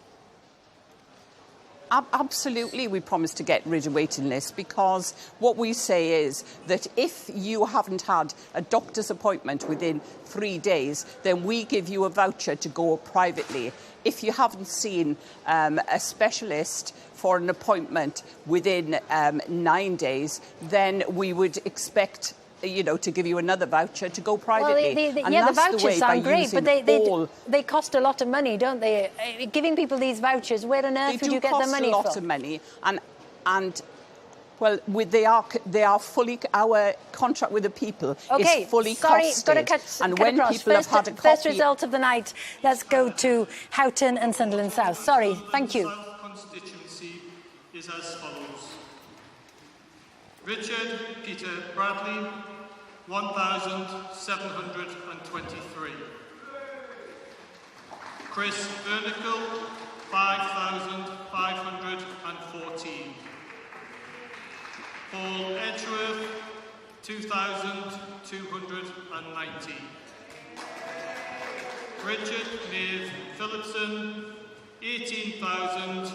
Absolutely, we promise to get rid of waiting lists, because what we say is that if you haven't had a doctor's appointment within 3 days, then we give you a voucher to go privately. If you haven't seen a specialist for an appointment within 9 days, then we would expect you know, to give you another voucher to go privately. Well, and the that's the way vouchers by sound great, using but they cost a lot of money, don't they? Giving people these vouchers, where on earth would you get the money They do cost a lot of money, and well, they are fully, our contract with the people is fully costed. And when people have had a copy... First result of the night, let's go to Houghton and Sunderland South. Sorry, thank you. South constituency is as follows. Richard Peter Bradley, 1,723. Chris Vernicle, 5,514. Paul Edgeworth, 2,290. Bridget Phillipson, 18,800.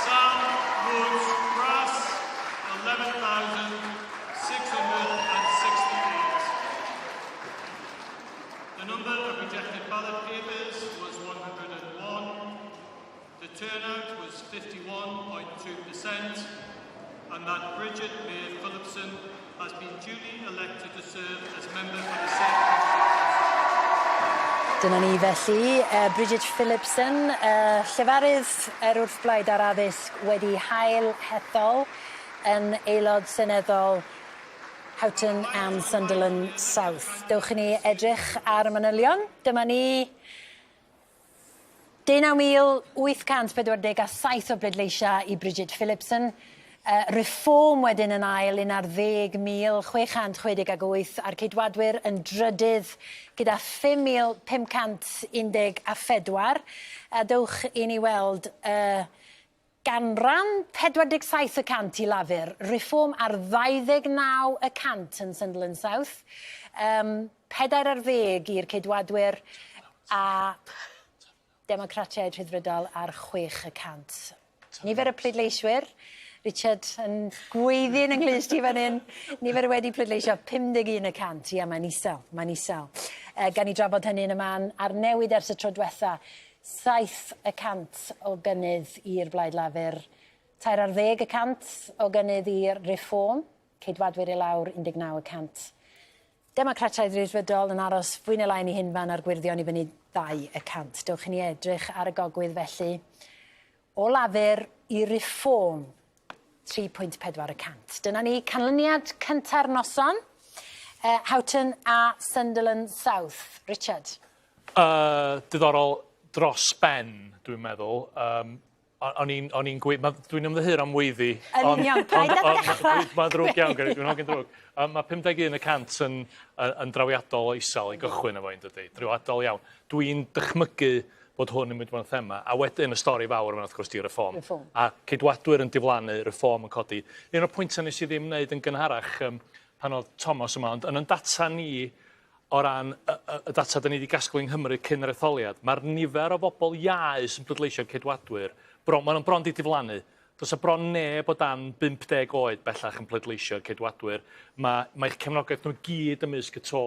Sam Woods Brass, 11,668. The number of rejected ballot papers was 101. The turnout was 51.2%, and that Bridget Phillipson has been duly elected to serve as member for the said. Dyna ni felly, Bridget Phillipson, llefarydd wrth blaid ar addysg wedi hael hethol yn aelod seneddol Houghton and Sunderland South. Dewch i ni edrych ar y manylion. Dyma ni 19,847 o bleidleisiau i Bridget Phillipson. Reform wedyn yn ail 11,668 a'r ceidwadwyr yn drydydd gyda 5,514. Dewch i ni weld ganran 47% i lafur. Reform ar 29% yn Sunderland South. 40 i'r ceidwadwyr a Democratiaid Rhyddfrydol ar 6%. Nifer y pleidleiswyr, Richard yn gweiddi'n ynglys ti fan hyn. Nifer wedi pleidleisio 51%. Ia, mae'n isel, mae'n isel. Gan i drafod hynny yn y man ar newid ers y tro diwetha. 7% o gynnydd i'r Blaid Lafur. 10% o gynnydd i'r Reform. Ceidwadwyr i lawr 19%. Democratiaid Rhyddfrydol yn aros fwy neu lai i hunfan ar gwirthion i fyny 2%. Dewch i ni edrych ar y gogwydd felly. O lafur i Reform, 3.4%. Dyna ni canlyniad cynta'r noson. Houghton a Sunderland South. Richard. Diddorol dros ben, dwi'n meddwl. O'n i'n gweud, dwi'n ymddiheuro am weiddi. Yn union, paid â dechrau. Mae'n drwg iawn, dwi'n hogyn drwg. Mae 51% yn drawiadol o isel i gychwyn efo un dydy. Drawiadol iawn. Dwi'n dychmygu bod hwn yn mynd mewn thema. A wedyn y stori fawr yma, wrth gwrs, di Reform. A ceidwadwyr yn diflannu, Reform yn codi. Un o'r pwyntau nes i ddim wneud yn gynharach pan oedd Thomas yma, ond yn yn data ni, o ran y data da ni wedi gasglu yng Nghymru cyn yr etholiad, mae'r nifer o bobl iau sy'n pleidleisio ceidwadwyr, maen nhw'n bron di diflannu. Does y bron neb o dan 50 oed bellach yn pleidleisio ceidwadwyr. Mae'ch cefnogaeth nhw gyd ymysg y to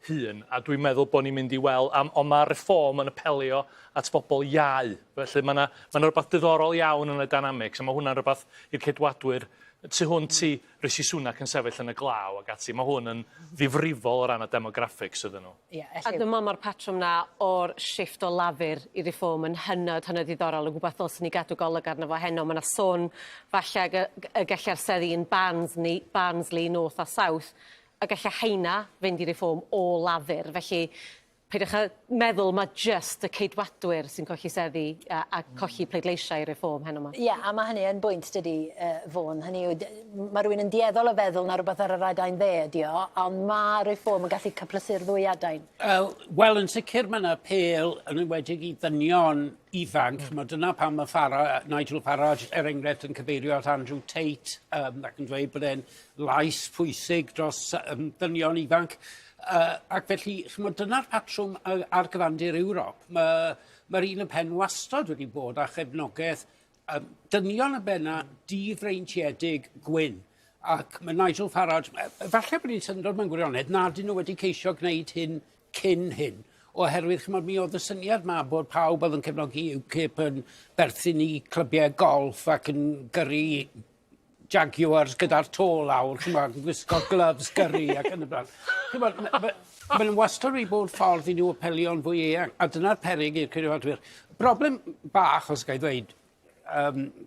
hun, a dwi'n meddwl bod ni'n mynd i weld, ond mae Reform yn apelio at bobl iau. Felly mae rhywbeth diddorol iawn yn y dynamics, a mae hwnna'n rhywbeth i'r ceidwadwyr. Tu hwn ti Rishi Sunak yn sefyll yn y glaw ac ati. Mae hwn yn ddifrifol o ran y demographics ydyn nhw. A dyma mae'r patrwm na o'r shifft o lafur i Reform yn hynod ddiddorol. Yn gwybod os ni gadw golwg arno fo heno. Mae yna sôn falle y gellar seddi yn Barnsley, North a South. A gallai heina fynd i Reform o lafur. Felly, peidwch a meddwl mae just y ceidwadwyr sy'n colli seddi a colli pleidleisiau i Reform heno yma. Ie, a mae hynny yn bwynt dydy, Vaughan. Hynny yw, mae rhywun yn dieddol o feddwl na rhywbeth ar yr adain dde ydi o, ond mae Reform yn gallu cyplysu'r ddwy adain. Wel, yn sicr mae yna pêl yn enwedig i ddynion ifanc. Mae dyna pan mae Nigel Farage, enghraifft, yn cyfeirio at Andrew Tate, ac yn dweud bod e'n lais pwysig dros ddynion ifanc. Ac felly, dyna'r patrwm ar gyfandir Ewrop. Mae'r un y pen wastad wedi bod a chefnogaeth dynion y benna difreintiedig gwyn. Ac mae Nigel Farage, falle bod ni'n syndod mewn gwirionedd, nad ydyn nhw wedi ceisio gwneud hyn cyn hyn. oherwydd chymod mi oedd y syniad ma bod pawb oedd yn cefnogi UKIP yn berthyn i clybiau golf ac yn gyrru Jaguars gyda'r to lawr, chymod, yn gwisgo gloves gyrru ac yn y blaen. Chymod, mae'n wastad wedi bod ffordd i nhw apelio'n fwy eang, a dyna'r peryg i'r cyfrifoldwyr. Problem bach, os gael dweud,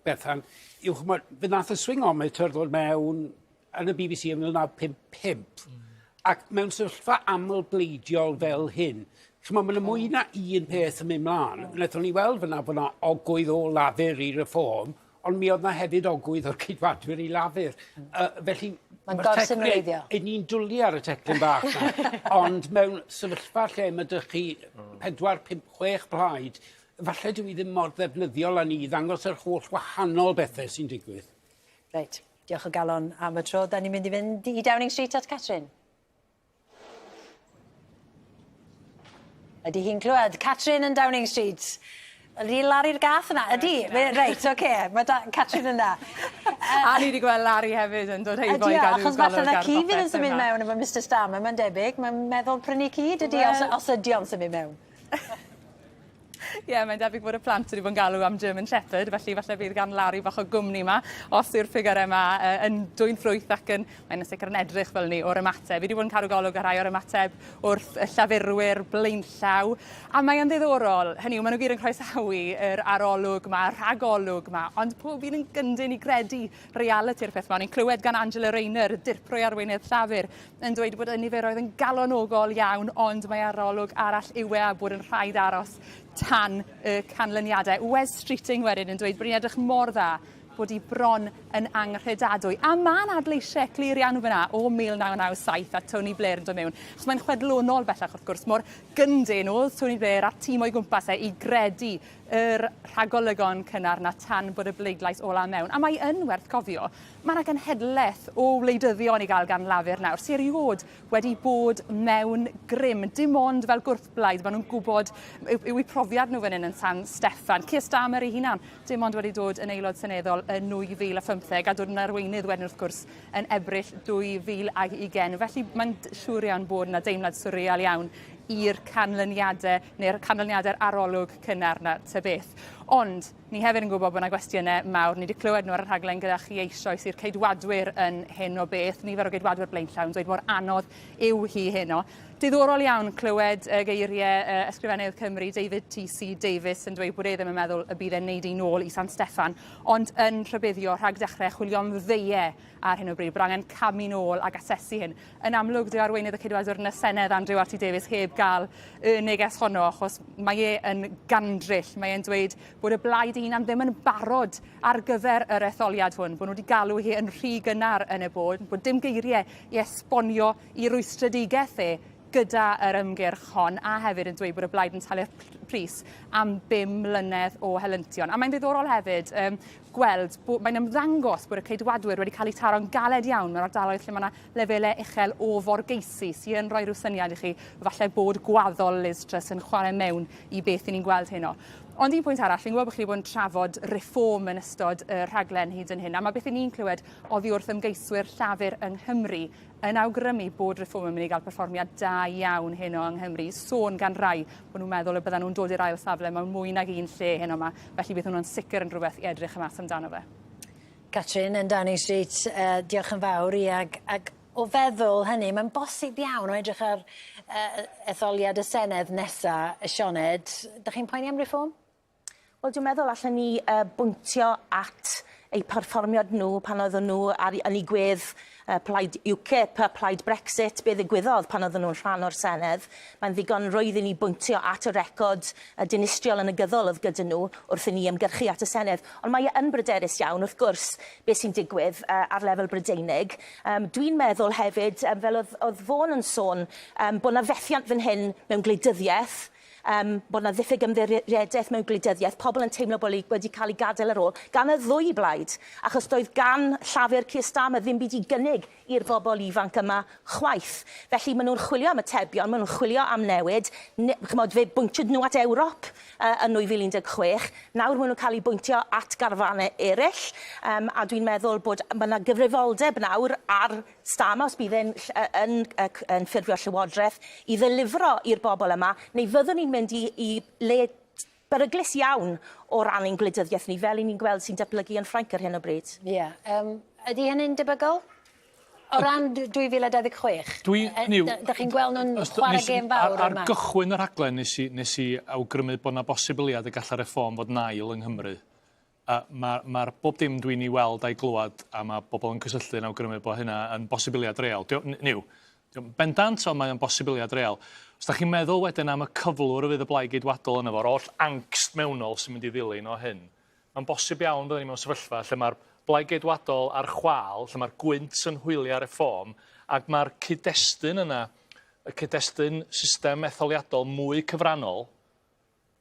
Bethan, yw chymod, fe nath y swingometer ddod mewn yn y BBC yn 1955, ac mewn sefyllfa aml bleidiol fel hyn, chymod, mae'n mwy na un peth yn mynd mlaen. Wnaethon ni weld fyna bod yna ogwydd o lafur i reform, ond mi oedd yna hefyd ogwydd o'r cydwadwyr i lafur. Felly, mae'n gorsyngreiddio. Ni'n dwlu ar y teclyn bach na, ond mewn sefyllfa lle mae dych chi 4, 5, 6 blaid, falle dwi ddim mor ddefnyddiol â ni ddangos yr holl wahanol bethau sy'n digwydd. Reit, diolch o galon am y tro. Da ni'n mynd i fynd i Downing Street at Catrin. Ydy hi'n clywed? Catrin yn Downing Street. Ydy Larry'r gath yna? Ydy? Reit, oce. Mae Catrin yna. A ni wedi gweld Larry hefyd yn dod heibio i gadw achos falle na ci fydd yn symud mewn efo Mr Stammer, mae'n debyg. Mae'n meddwl prynu ci, dydy, os ydy o'n symud mewn. Ie, mae'n debyg bod y plant wedi bod yn galw am German Shepherd, felly falle bydd gan Larry bach o gwmni yma, os yw'r ffigur yma yn dwy'n ffrwyth ac mae'n sicr yn edrych fel ni o'r ymateb. Fi wedi bod yn cadw golwg ar rai o'r ymateb wrth y llafurwyr blaenllaw, a mae'n ddiddorol, hynny yw, maen nhw gyd yn croesawu yr arolwg yma, rhagolwg yma, ond pob un yn gyndyn i gredu realiti'r peth yma. Ni'n clywed gan Angela Rayner, dirprwy arweinydd llafur, yn dweud bod y niferoedd yn galonogol iawn, ond mae arolwg arall yw a bod yn rhaid aros tan y canlyniadau. Wes Streeting wedyn yn dweud bod ni'n edrych mor dda bod hi bron yn anghredadwy. A mae'n adleisiau clir iawn fyna o 1997 a Tony Blair yn dod mewn. Chos mae'n chwedlonol bellach wrth gwrs, mor gyndyn oedd Tony Blair a tîm o'i gwmpas i gredu yr rhagolygon cynnar na tan bod y bleidlais ola mewn. A mae yn werth cofio, mae yna genhedlaeth o wleidyddion i gael gan lafur nawr, sy'n eriod wedi bod mewn grym. Dim ond fel gwrthblaid, maen nhw'n gwybod yw eu profiad nhw fan hyn yn San Steffan. Keir Starmer ei hunan, dim ond wedi dod yn aelod seneddol yn 2015 a dod yn arweinydd wedyn wrth gwrs yn Ebrill 2020. Felly mae'n siŵr iawn bod yna deimlad swreal iawn i'r canlyniadau neu'r canlyniadau'r arolwg cynnar na ty beth. Ond ni hefyd yn gwybod bod yna gwestiynau mawr. Ni wedi clywed nhw ar y rhaglen gyda chi eisoes i'r ceidwadwyr yn hyn o beth. Nifer o geidwadwyr blaenllaw yn dweud mor anodd yw hi heno. Diddorol iawn clywed geiriau ysgrifennydd Cymru David T.C. Davies yn dweud bod e ddim yn meddwl y bydd e'n neud ei nôl i San Steffan, ond yn rhybuddio rhag dechrau chwilio'n ddeiau ar hyn o bryd, bod angen camu nôl ac asesu hyn. Yn amlwg, dyw arweinydd y ceidwadwyr yn y Senedd Andrew R T Davies heb gael y neges honno, achos mae e yn gandryll. Mae e'n dweud bod y blaid ei hunan ddim yn barod ar gyfer yr etholiad hwn, bod nhw wedi galw hi yn rhy gynnar yn y bod dim geiriau i esbonio i rwystredigaeth gyda yr ymgyrch hon, a hefyd yn dweud bod y blaid yn talu'r pris am 5 mlynedd o helyntion. A mae'n ddiddorol hefyd gweld, mae'n ymddangos bod y ceidwadwyr wedi cael eu taro'n galed iawn mewn ardaloedd lle mae yna lefelau uchel o forgeisu, sy'n rhoi rhyw syniad i chi falle bod gwaddol Liz Truss yn chwarae mewn i beth ni'n gweld heno. Ond un pwynt arall, fi'n gwybod bod chi wedi bod yn trafod reform yn ystod y rhaglen hyd yn hyn, a mae beth ni'n clywed oddi wrth ymgeiswyr llafur yng Nghymru yn awgrymu bod reform yn mynd i gael perfformiad da iawn heno yng Nghymru. Sôn gan rai bod nhw'n meddwl y bydden nhw'n dod i'r ail safle mewn mwy nag un lle heno yma, felly bydd nhw'n sicr yn rhywbeth i edrych yma amdano fe. Catrin yn Downing Street, diolch yn fawr i ag o feddwl hynny, mae'n bosib iawn o edrych ar etholiad y Senedd nesaf y Sioned. Dych chi'n poeni am reform? Wel, dwi'n meddwl allan ni bwyntio at eu perfformiad nhw pan oedden nhw yn ei gwedd plaid UKIP a plaid Brexit, be ddigwyddodd pan oedden nhw'n rhan o'r Senedd. Mae'n ddigon rwydd i ni bwyntio at y record dinistriol yn y gyddol oedd gyda nhw wrth i ni ymgyrchu at y Senedd. Ond mae yn bryderus iawn, wrth gwrs, beth sy'n digwydd ar lefel Brydeinig. Dwi'n meddwl hefyd, fel oedd Vaughan yn sôn, bod yna fethiant fan hyn mewn gwleidyddiaeth, bod yna ddiffyg ymddiriedeth mewn gwleidyddiaeth, pobl yn teimlo bod wedi cael ei gadael ar ôl, gan y ddwy blaid, achos doedd gan llafur Keir Starmer ddim byd i gynnig i'r bobl ifanc yma chwaith. Felly maen nhw'n chwilio am atebion, maen nhw'n chwilio am newid, fe bwyntiwyd nhw at Ewrop yn 2016, nawr maen nhw'n cael ei bwyntio at garfannau eraill, a dwi'n meddwl bod mae yna gyfrifoldeb nawr ar Starmer, os bydd yn ffurfio llywodraeth, i ddilifro i'r bobl yma, neu fyddwn ni'n mynd i le beryglus iawn o ran ein gwleidyddiaeth ni, fel ni'n gweld sy'n datblygu yn Ffrainc ar hyn o bryd. Ie. Ydy hynny'n debygol? O ran 2026? Dych chi'n gweld nhw'n chwarae gêm fawr yma? Ar gychwyn yr rhaglen nes i awgrymu bod yna bosibiliad y gall reform fod nail yng Nghymru. Mae'r bob dim dwi'n ei weld a'i glwad, a mae bobl yn cysylltu'n awgrymu bod hynna yn bosibiliad real. Bendant o mae'n bosibiliad real. Os da chi'n meddwl wedyn am y cyflwr y fydd y blaid geidwadol yna fo'r oll angst mewnol sy'n mynd i ddilyn o hyn, mae'n bosib iawn byddwn ni mewn sefyllfa lle mae'r blaid geidwadol ar chwal, lle mae'r gwynt yn hwylio ar y ffom, ac mae'r cyd-destun yna, y cyd-destun system etholiadol mwy cyfrannol,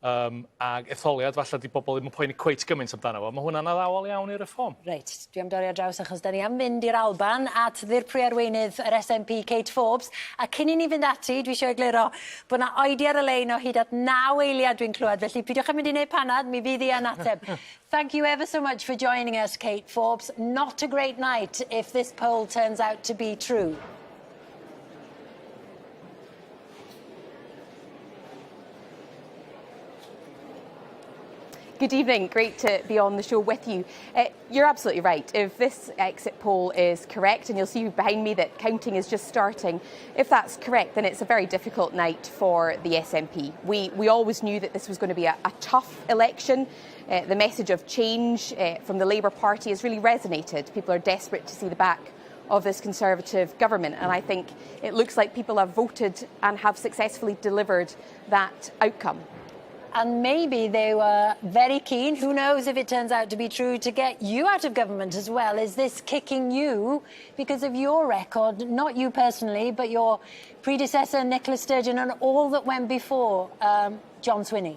ag etholiad falle di bobl ddim yn poeni cweit gymaint amdano fo, mae hwnna'n addawol iawn i'r reform. Reit, dwi am dorri ar draws achos da ni am mynd i'r Alban at ddirprwy arweinydd yr SNP Kate Forbes, a cyn i ni fynd ati, dwi eisiau egluro bod yna oedi ar y lein o hyd at 9 eiliad dwi'n clywed, felly pidiwch am mynd i wneud panad, mi fydd i yn ateb. Thank you ever so much for joining us, Kate Forbes. Not a great night if this poll turns out to be true. Good evening. Great to be on the show with you. You're absolutely right. If this exit poll is correct, and you'll see behind me that counting is just starting, if that's correct, then it's a very difficult night for the SNP. We always knew that this was going to be a tough election. The message of change from the Labour Party has really resonated. People are desperate to see the back of this Conservative government, and I think it looks like people have voted and have successfully delivered that outcome. And maybe they were very keen, who knows if it turns out to be true, to get you out of government as well. Is this kicking you because of your record, not you personally, but your predecessor, Nicola Sturgeon, and all that went before, John Swinney?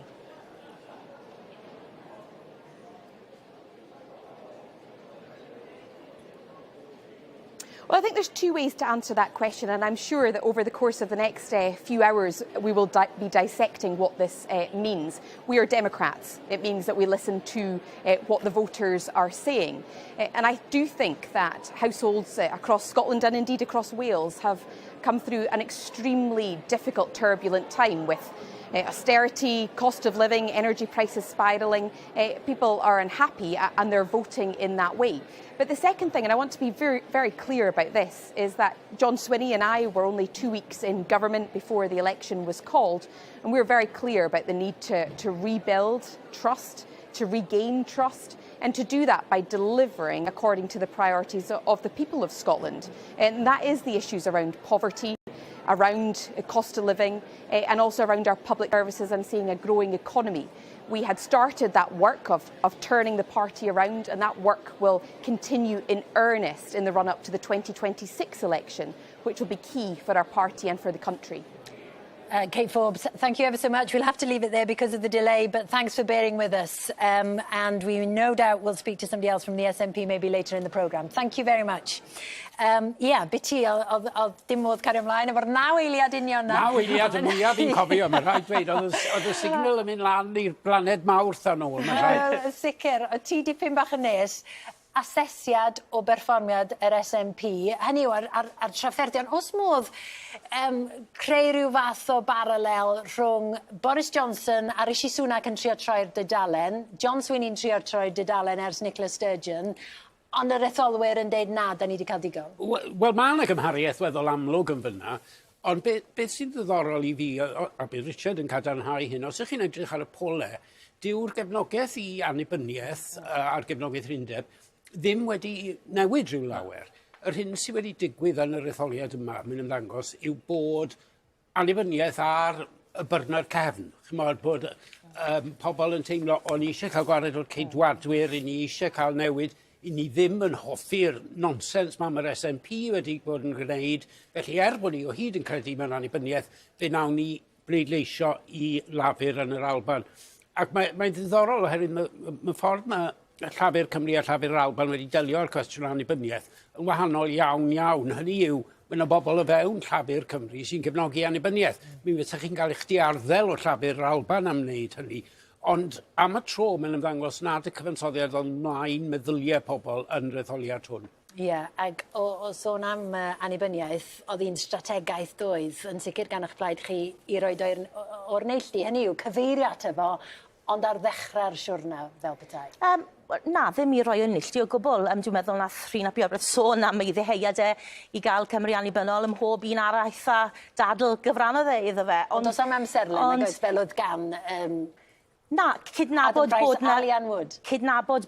Well, I think there's two ways to answer that question, and I'm sure that over the course of the next few hours we will be dissecting what this means. We are Democrats. It means that we listen to what the voters are saying. And I do think that households across Scotland and indeed across Wales have come through an extremely difficult, turbulent time with austerity, cost of living, energy prices spiralling. People are unhappy and they're voting in that way. But the second thing, and I want to be very, very clear about this, is that John Swinney and I were only 2 weeks in government before the election was called, and we were very clear about the need to rebuild trust, to regain trust, and to do that by delivering according to the priorities of the people of Scotland. And that is the issues around poverty, around cost of living, and also around our public services and seeing a growing economy. We had started that work of turning the party around, and that work will continue in earnest in the run-up to the 2026 election, which will be key for our party and for the country. Kate Forbes, thank you ever so much. We'll have to leave it there because of the delay, but thanks for bearing with us. And we no doubt will speak to somebody else from the SNP maybe later in the programme. Thank you very much. Biti, oedd dim modd cario ymlaen efo'r 9 eiliad union na. 9 eiliad y mwyaf fi'n cofio, mae'n rhaid dweud, oedd y signal yn mynd lan i'r blaned mawrth yn ôl. Sicr, o ti dipyn bach yn nes, asesiad o berfformiad yr SNP, hynny yw ar trafferthion, os modd creu rhyw fath o baralel rhwng Boris Johnson a Rishi Sunak yn trio troi'r dudalen, John Swinney'n trio troi'r dudalen ers Nicola Sturgeon, ond yr etholwyr yn deud na, da ni wedi cael digon. Wel, mae yna gymhariaeth weddol amlwg yn fyna, ond beth sy'n ddiddorol i fi, a bydd Richard yn cadarnhau hyn, os ydych chi'n edrych ar y polau, dyw'r gefnogaeth i annibyniaeth a'r gefnogaeth yr undeb ddim wedi newid rhyw lawer. Yr hyn sydd wedi digwydd yn yr etholiad yma, mae'n ymddangos, yw bod annibyniaeth ar y byrna'r cefn. Chymod bod pobl yn teimlo, o'n i eisiau cael gwared o'r ceidwadwyr, i ni eisiau cael newid, i ni ddim yn hoffi'r nonsens mae'r SNP wedi bod yn gwneud. Felly bod ni o hyd yn credu mewn annibyniaeth, fe nawn ni bleidleisio i lafur yn yr Alban. Ac mae'n ddiddorol oherwydd mae ffordd mae Llafur Cymru a Llafur yr Alban wedi delio â'r cwestiwn annibyniaeth yn wahanol iawn. Hynny yw, mae yna bobl o fewn Llafur Cymru sy'n cefnogi annibyniaeth. Mi fyddech chi'n cael eich diarddel o Llafur yr Alban am wneud hynny. Ond am y tro, mae'n ymddangos nad y cyfansoddiad o'n mlaen meddyliau pobl yn yr etholiad hwn. Ie, ac o sôn am annibyniaeth, oedd hi'n strategaeth doedd, yn sicr gan eich blaid chi i roed o'r neilltu. Hynny yw, cyfeirio ato fo, ond ar ddechrau'r siwrna fel petai? Na, ddim i roi yn neilltu o gwbl. Dwi'n meddwl nath Rhyn ap Iorwerth sôn am ei ddeheuad i gael Cymru annibynnol ym mhob un araith a dadl gyfrannodd iddo fe. Ond os am amserlen, nag oes fel oedd gan... Na, cydnabod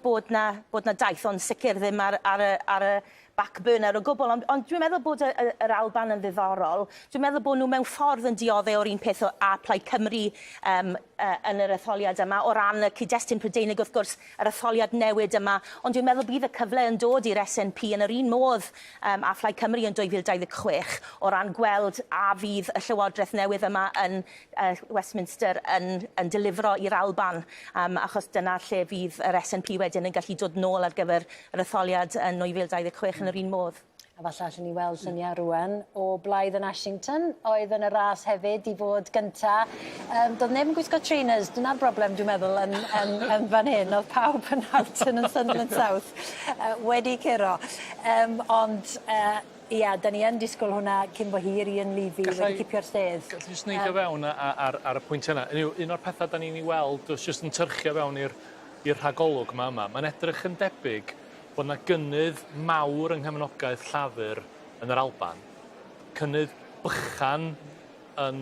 bod na daith, ond sicr ddim ar y back burner o gwbl. Ond dwi'n meddwl bod yr Alban yn ddiddorol. Dwi'n meddwl bod nhw mewn ffordd yn dioddau o'r un peth a Plaid Cymru yn yr etholiad yma, o ran y cyd-destun Prydeinig, wrth gwrs, yr etholiad newid yma. Ond dwi'n meddwl bydd y cyfle yn dod i'r SNP yn yr un modd a Plaid Cymru yn 2026, o ran gweld a fydd y Llywodraeth newydd yma yn Westminster yn delifro i'r Alban, achos dyna lle fydd yr SNP wedyn yn gallu dod nôl ar gyfer yr etholiad yn 2026 yn yr un modd. A falle allan ni weld lluniau rwan o Blaid yn Ashington, oedd yn y ras hefyd i fod gynta. Doedd neb yn gwisgo trainers, dyna'r broblem dwi'n meddwl yn fan hyn. Oedd pawb yn Houghton yn Swindon South wedi curo. Ond ia, da ni yn disgwyl hwnna cyn bo hir i yn lifi wedi cipio'r stedd. Gallai jyst neud o fewn ar y pwynt yna. Un o'r pethau da ni'n ei weld, does jyst yn tyrchio fewn i'r rhagolwg yma. Mae'n edrych yn debyg bod yna gynnydd mawr yng nghefnogaeth Llafur yn yr Alban, cynnydd bychan yn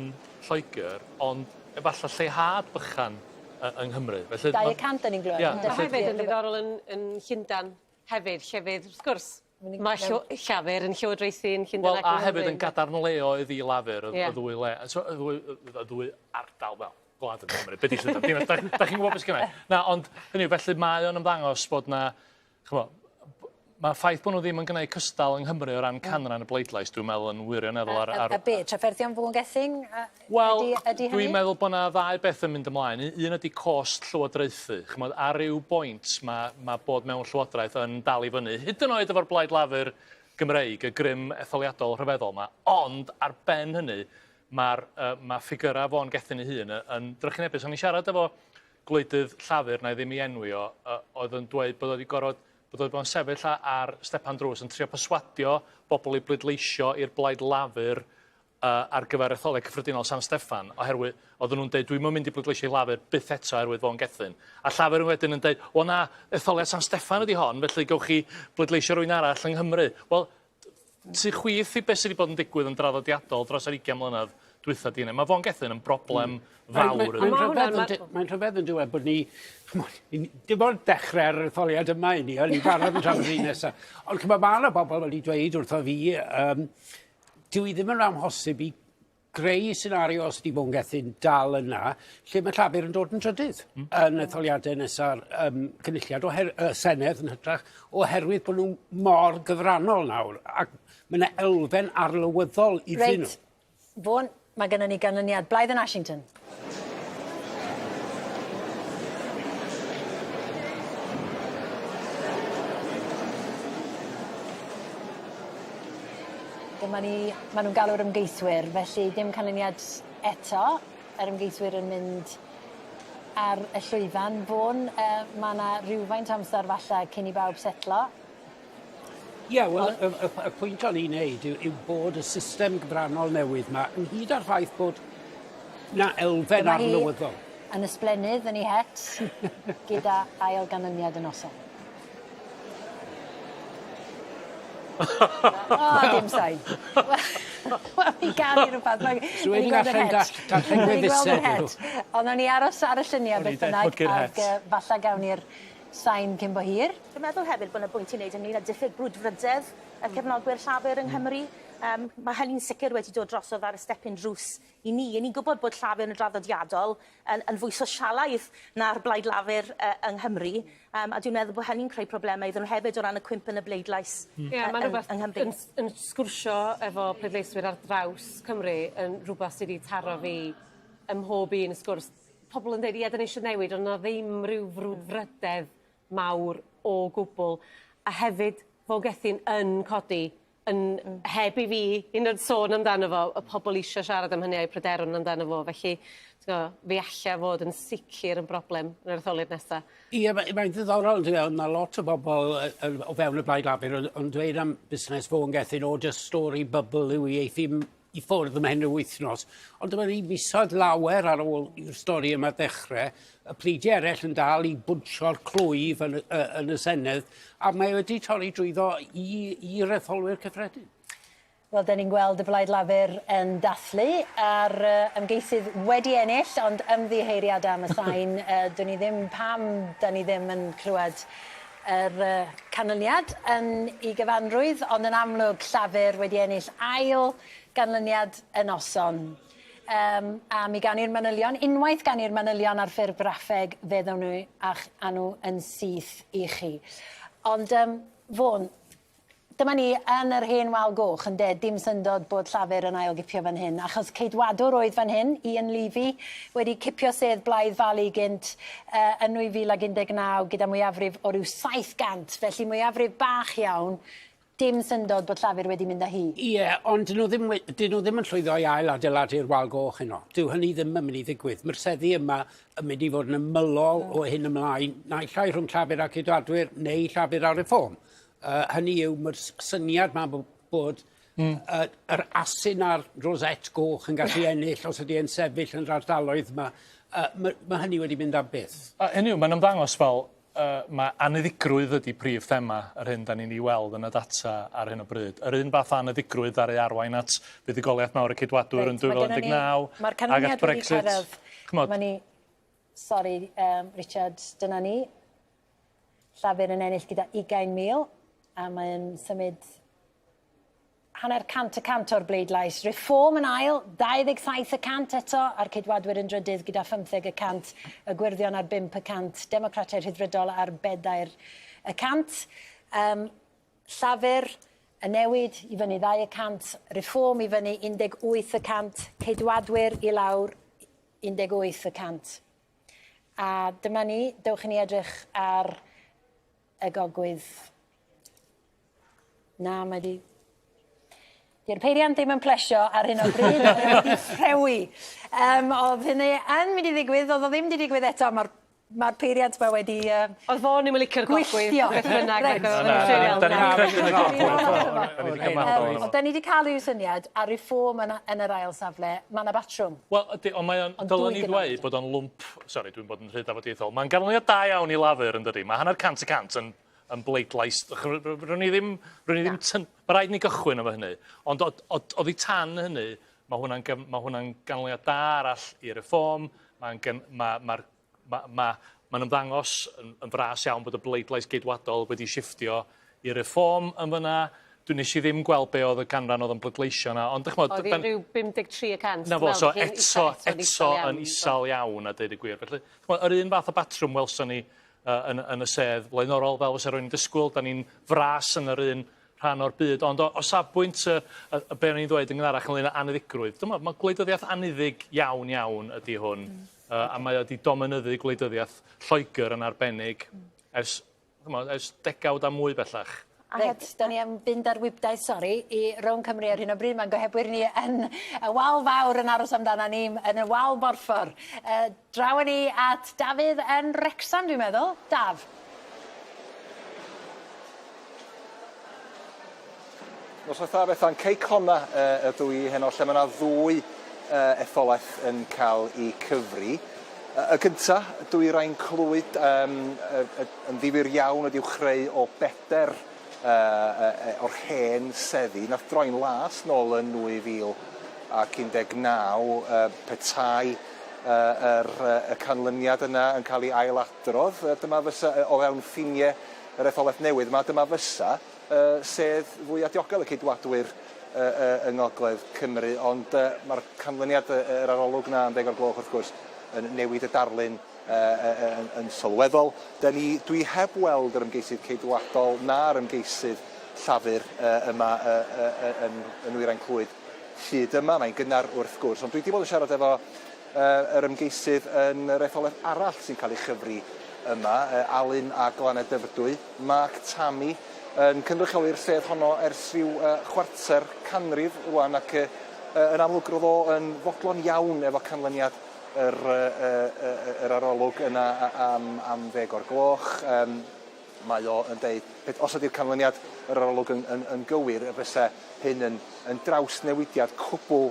Lloegr, ond efallai lleihad bychan yng Nghymru. 200 ni'n glywed. Mae hefyd yn ddiddorol yn Llundain hefyd, llefydd, wrth gwrs. Mae Llafur yn llywodraethu yn Llundain ac yn Nghymru. A hefyd yn gadarnleoedd i Lafur, y ddwy le. Y ddwy ardal, wel, gwlad yn Nghymru. Be di Llundain? Da chi'n gwybod beth sgynnau? Na, ond hynny, felly mae o'n ymddangos bod na... Mae ffaith bod nhw ddim yn gwneud cystal yng Nghymru o ran canran y bleidlais, dwi'n meddwl yn wirioneddol ar... A be, trafferthion Vaughan Gething? Wel, dwi'n meddwl bod yna ddau beth yn mynd ymlaen. Un ydy cost llywodraethu. Ar ryw bwynt mae bod mewn llywodraeth yn dal i fyny. Hyd yn oed efo'r blaid lafur Gymreig, y grym etholiadol rhyfeddol yma. Ond ar ben hynny, mae ffigurau Vaughan Gething ei hun yn drychinebus. O'n i siarad efo gwleidydd Llafur na i ddim i enwi o, oedd yn dweud bod wedi gorfod bod oedd yn sefyll ar stepan drws yn trio perswadio bobl i bleidleisio i'r blaid lafur ar gyfer Etholiad Cyffredinol San Steffan, oherwydd oedden nhw'n dweud, dwi'n mynd i bleidleisio i lafur byth eto oherwydd Vaughan Gething. A Llafur yn wedyn yn dweud, o na, Etholiad San Steffan ydi hon, felly gewch chi bleidleisio rwy'n arall yng Nghymru. Wel, ti chwith i beth sydd wedi bod yn digwydd yn draddodiadol dros yr 20 mlynedd dwytha di. Mae Vaughan Gething yn broblem fawr. Mae'n rhyfedd yn dweud bod ni... Dim ond dechrau'r etholiad yma i ni, o'n i'n barod yn trafod un nesaf. Ond mae yna bobl wedi dweud wrtho fi, dwi ddim yn amhosib i greu senarios di Vaughan Gething dal yna, lle mae Llafur yn dod yn trydydd yn etholiadau nesaf cynulliad o Senedd yn hytrach, oherwydd bod nhw'n mor gyfrannol nawr. Ac mae yna elfen arlywyddol iddyn nhw. Vaughan, mae gennym ni ganlyniad. Blaid yn Ashington. Dyma ni, maen nhw'n galw'r ymgeiswyr, felly dim canlyniad eto. Yr ymgeiswyr yn mynd ar y llwyfan. Vaughan, mae yna rhywfaint amser falle cyn i bawb setlo. Ie, wel, y pwynt o'n i'n neud yw bod y system gyfrannol newydd yma, yn hyd ar ffaith bod na elfen arlywyddol. Yn ysblenydd yn ei het, gyda ail ganlyniad yn noson. Dim sain. Wel, ni gael i rhywbeth. Dwi'n gallen darllen gwefused. Ond o'n i aros ar y lluniau beth bynnag, ac falle gawn ni'r sain cyn bo hir. Dwi'n meddwl hefyd bod yna bwynt i wneud ynglyn â diffyg brwdfrydedd y cefnogwyr Llafur yng Nghymru. Mae hynny'n sicr wedi dod drosodd ar y stepyn drws i ni. Ni'n gwybod bod Llafur yn draddodiadol yn fwy sosialaidd na'r blaid lafur yng Nghymru. A dwi'n meddwl bod hynny'n creu problemau iddyn nhw hefyd o ran y cwymp yn y bleidlais yng Nghymru. Yn sgwrsio efo pleidleiswyr ar draws Cymru yn rhywbeth sydd wedi taro fi ym mhob un sgwrs, pobl yn dweud, ie, da ni eisiau newid, ond na ddim rhyw frwdfrydedd mawr o gwbl. A hefyd, Vaughan Gething yn codi, yn heb i fi, un o'r sôn amdano fo, y pobl eisiau siarad am hynny a'i pryderwn amdano fo. Felly, fi alla fod yn sicr yn broblem yn yr etholiad nesaf. Ie, mae'n ddiddorol, mae lot o bobl o fewn y Blaid Lafur yn dweud am busnes Vaughan Gething o just stori bybl yw i eithi i ffwrdd ym mhen y wythnos. Ond dyma ni misoedd lawer ar ôl i'r stori yma ddechrau, y pleidiau eraill yn dal i bwtsio'r clwyf yn y Senedd, a mae wedi torri drwyddo i'r etholwyr cyffredin. Wel, da ni'n gweld y Blaid Lafur yn dathlu a'r ymgeisydd wedi ennill, ond ymddiheiriad am y sain. Dyn ni ddim pam, da ni ddim yn clywed yr canlyniad yn ei gyfanrwydd, ond yn amlwg Llafur wedi ennill ail ganlyniad y noson. A mi gan i'r manylion, unwaith gan i'r manylion ar ffurf braffeg, feddwn nhw nhw yn syth i chi. Ond, Vaughan, dyma ni yn yr hen wal goch, yn de, dim syndod bod Llafur yn ailgipio fan hyn, achos ceidwadwr oedd fan hyn, Ian Levy, wedi cipio sedd Blaid Valley Gynt yn 2019 gyda mwyafrif o ryw 700, felly mwyafrif bach iawn, dim syndod bod Llafur wedi mynd â hi. Ie, ond dyn nhw ddim yn llwyddo i ail adeiladu'r wal goch yno. Dyw hynny ddim yn mynd i ddigwydd. Mae'r seddi yma yn mynd i fod yn ymylol o hyn ymlaen, naill ai rhwng Llafur a Ceidwadwyr neu Llafur a Reform. Hynny yw, mae'r syniad ma bod yr asyn a'r roset goch yn gallu ennill os ydy e'n sefyll yn yr ardaloedd yma. Mae hynny wedi mynd am byth. Hynny yw, mae'n ymddangos fel mae aneddigrwydd ydy prif thema yr hyn da ni'n ei weld yn y data ar hyn o bryd. Yr un fath aneddigrwydd ar ei arwain at buddigoliaeth mawr y Ceidwadwyr yn 2019 ag at Brexit. Sorry, Richard, dyna ni. Llafur yn ennill gyda 20,000 a mae'n symud hanner cant y cant o'r bleidlais. Reform yn ail, 27% eto, a'r Ceidwadwyr yn drydydd gyda 15%, y Gwyrddio'n ar 5%, Democratiaid Rhyddfrydol ar 4%. Llafur, y newid i fyny 2%, Reform i fyny 18%, Ceidwadwyr i lawr 18%. A dyma ni, dewch i ni edrych ar y gogwydd. Na, mae di... Di'r peiriant ddim yn plesio ar hyn o bryd, oedd wedi rhewi. Oedd hynny yn mynd i ddigwydd, oedd o ddim wedi digwydd eto, mae'r peiriant yma wedi oedd Vaughan ddim yn licio'r gogwydd, beth bynnag. Ond da ni wedi cael i'w syniad a Reform yn yr ail safle, mae yna batrwm. Wel, ond mae'n dylwn ni ddweud bod o'n lwmp, sori, dwi'n bod yn rhy dafodiaethol, mae'n ganlyniad da iawn i Llafur yn dydi, mae hanner 100% yn bleidlais. Rwy'n ni ddim... Mae rhaid ni gychwyn efo hynny. Ond oddi tan hynny, mae hwnna'n ganlyniad da arall i Reform. Mae'n ymddangos yn fras iawn bod y bleidlais geidwadol wedi shifftio i Reform yn fyna. Dwi'n nes i ddim gweld be oedd y ganran oedd yn bleidleisio yna. Oedd hi rhyw 53%. Na fo, so eto yn isal iawn a deud y gwir. Felly, yr un fath o batrwm welson ni yn y sedd blaenorol fel fysa rwy'n disgwyl. Da ni'n fras yn yr un rhan o'r byd. Ond o safbwynt y be ni'n dweud yn gynharach ynglyn â aneddigrwydd. Mae gwleidyddiaeth aneddig iawn ydy hwn. A mae wedi domenyddu gwleidyddiaeth Lloegr yn arbennig ers degawd a mwy bellach. Reit, da ni am fynd ar wybdaeth, sori, i Rown Cymru ar hyn o bryd. Mae'n gohebwyr ni yn y wal fawr yn aros amdana ni, yn y wal Borffor. Draw ni at Dafydd yn Wrecsam, dwi'n meddwl. Daf. Nos oedd Bethan, ceic honna y ddwy heno, lle mae yna ddwy etholaeth yn cael ei cyfri. Y gynta, dwi rhain Clwyd yn ddifyr iawn ydy'w chreu o beder o'r hen seddi. Nath droi'n las nôl yn 2019 petai y canlyniad yna yn cael ei ailadrodd. Dyma fysa, o fewn ffiniau yr etholaeth newydd yma, dyma fysa sedd fwy adiogel y Ceidwadwyr yng Ngogledd Cymru, ond mae'r canlyniad yr arolwg yna yn 10 o'r gloch wrth gwrs yn newid y darlun yn sylweddol. Dwi heb weld yr ymgeisydd ceidwadol na'r ymgeisydd Llafur yma yn Nwyrain Clwyd hyd yma. Mae'n gynnar wrth gwrs, ond dwi wedi bod yn siarad efo yr ymgeisydd yn yr etholaeth arall sy'n cael ei chyfri yma, Alun a Glaned Dyfrdwy, Mark Tammy, yn cynrychioli'r sedd honno ers rhyw chwarter canrif rwan ac yn amlwg roedd o yn fodlon iawn efo canlyniad yr arolwg yna am 10 o'r gloch. Mae o yn dweud, os ydy'r canlyniad yr arolwg yn gywir, fysa hyn yn draws newidiad cwbl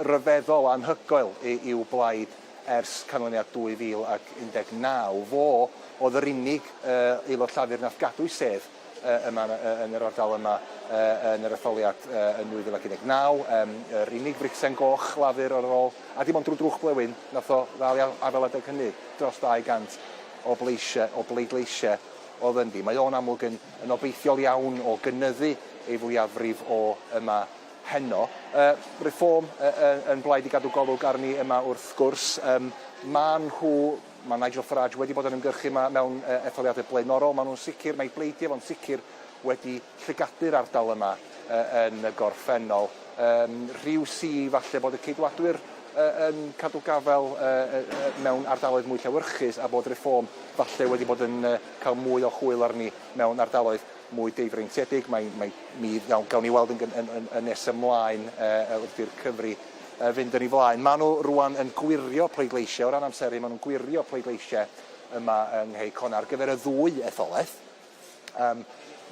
ryfeddol anhygoel i'w blaid ers canlyniad 2019. Fo oedd yr unig aelod llafur nath gadw 'i sedd yma yn yr ardal yma yn yr etholiad yn 2019. Yr unig fricsen goch lafur ar ôl, a dim ond drwy drwch blewyn, nath o ddal ar adeg hynny dros 200 o bleidleisiau oedd yndi. Mae o'n amlwg yn obeithiol iawn o gynyddu ei fwyafrif o yma heno. Reform yn blaid i gadw golwg arni yma wrth gwrs. Mae Nigel Farage wedi bod yn ymgyrchu mewn etholiadau blaenorol. Mae nhw'n sicr, mae bleidio fo'n sicr wedi llygadu'r ardal yma yn y gorffennol. Rhyw si falle bod y ceidwadwyr yn cadw gafel mewn ardaloedd mwy llawyrchus a bod Reform falle wedi bod yn cael mwy o hwyl arni mewn ardaloedd mwy deifreintiedig. Mi gawn ni weld yn nes ymlaen wrth i'r cyfri fynd yn ei flaen. Maen nhw rwan yn gwirio pleidleisiau, o ran amseru, maen nhw'n gwirio pleidleisiau yma yng Nghei Cona ar gyfer y ddwy etholaeth.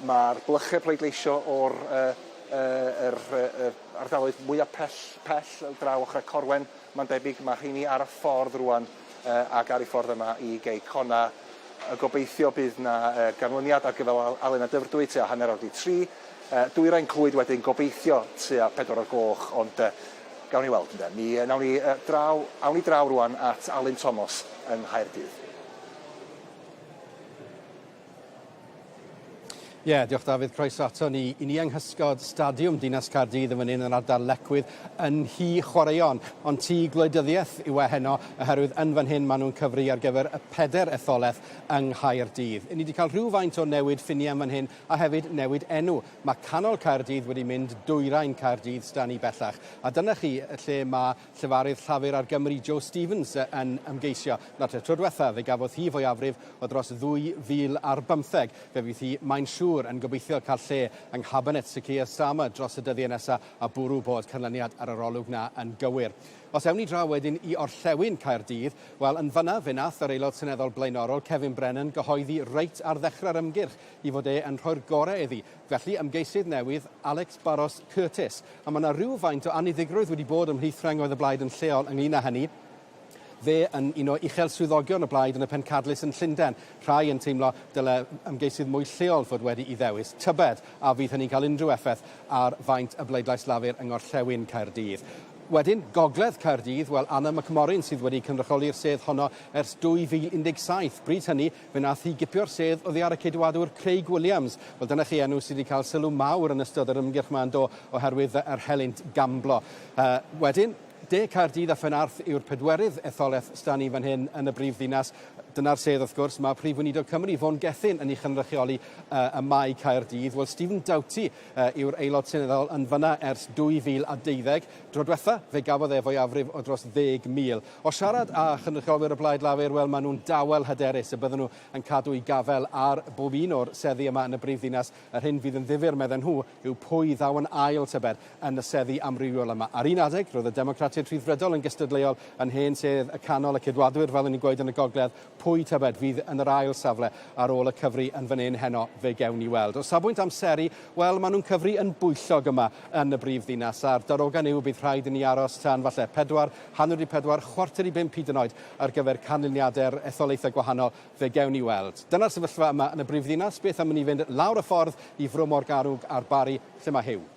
Mae'r blychau pleidleisio o'r ardaloedd mwyaf pell draw ochr Corwen. Mae'n debyg mae rheini ar y ffordd rwan ac ar ei ffordd yma i Gei Cona. Gobeithio bydd yna ganlyniad ar gyfer Alun a Dyfrdwy tua 2:03. Dwyrain Clwyd wedyn gobeithio tua 4 o'r gloch, ond gawn ni weld ynde. Awn ni draw rwan at Alun Thomas yn Nghaerdydd. Diolch Dafydd, croeso ato ni. I ni yng Nghysgod Stadiwm Dinas Caerdydd yn fan hyn yn ardal Lecwydd yn Hy Chwaraeon. Ond tŷ gwleidyddiaeth yw heno, oherwydd yn fan hyn maen nhw'n cyfri ar gyfer y 4 etholaeth yng Nghaerdydd. Ni wedi cael rhywfaint o newid ffiniau fan hyn a hefyd newid enw. Mae canol Caerdydd wedi mynd dwyrain Caerdydd stan i bellach. A dyna chi lle mae llefarydd llafur ar Gymru Joe Stevens yn ymgeisio. Na'r tro diwetha fe gafodd hi fwyafrif o dros 2015. Fe fydd hi mae'n siŵr yn gobeithio cael lle yng Nghabinet Sir Keir Starmer dros y dyddiau nesaf a bwrw bod canlyniad ar yr arolwg na yn gywir. Os ewn ni draw wedyn i orllewin Caerdydd, wel yn fyna fe nath yr aelod seneddol blaenorol Kevin Brennan gyhoeddi reit ar ddechrau'r ymgyrch i fod e'n rhoi'r gorau iddi. Felly ymgeisydd newydd Alex Barros Curtis. A mae yna rhywfaint o aniddigrwydd wedi bod ymhlith rhengoedd y blaid yn lleol ynglŷn â hynny. Fe yn un o uchel swyddogion y blaid yn y Pencadlys yn Llundain. Rhai yn teimlo dyle ymgeisydd mwy lleol fod wedi ei ddewis. Tybed a fydd hynny'n cael unrhyw effaith ar faint y bleidlais lafur yng ngorllewin Caerdydd. Wedyn, Gogledd Caerdydd, wel Anna McMorrin sydd wedi cynrychioli'r sedd honno ers 2017. Bryd hynny, fe nath hi gipio'r sedd oddi ar y ceidwadwr Craig Williams. Wel dyna chi enw sydd wedi cael sylw mawr yn ystod yr ymgyrch ma'n do oherwydd yr helynt gamblo. Wedyn, De Caerdydd a Phenarth yw'r 4rydd etholaeth stan i fan hyn yn y brifddinas. Dyna'r sedd wrth gwrs, mae Prif Weinidog Cymru Vaughan Gething yn ei chynrychioli y Mai Caerdydd. Wel, Stephen Doughty yw'r aelod seneddol yn fyna ers 2012. Dro diwetha, fe gafodd fwyafrif o dros 10,000. O siarad a chynrychiolwyr y blaid lafur, wel, maen nhw'n dawel hyderus y bydden nhw yn cadw i gafel ar bob un o'r seddi yma yn y brifddinas. Yr hyn fydd yn ddifyr, medden nhw, yw pwy ddaw yn ail tybed yn y seddi amrywiol yma. Ar un adeg, roedd y Democratiaid Rhyddfrydol yn gystadleuol yn hen sedd y canol y cydwadwyr, fel yn ei gweud yn y gogledd, pwy tybed fydd yn yr ail safle ar ôl y cyfri yn fan hyn heno fe gewn ni weld. O safbwynt amseru, wel, maen nhw'n cyfri yn bwyllog yma yn y brifddinas. A'r darogan yw bydd rhaid i ni aros tan falle 4, 4:45, 4:45 hyd yn oed ar gyfer canlyniadau'r etholaethau gwahanol fe gewn ni weld. Dyna'r sefyllfa yma yn y brifddinas. Beth am ni fynd lawr y ffordd i Fro Morgannwg a'r Bari, lle mae Huw.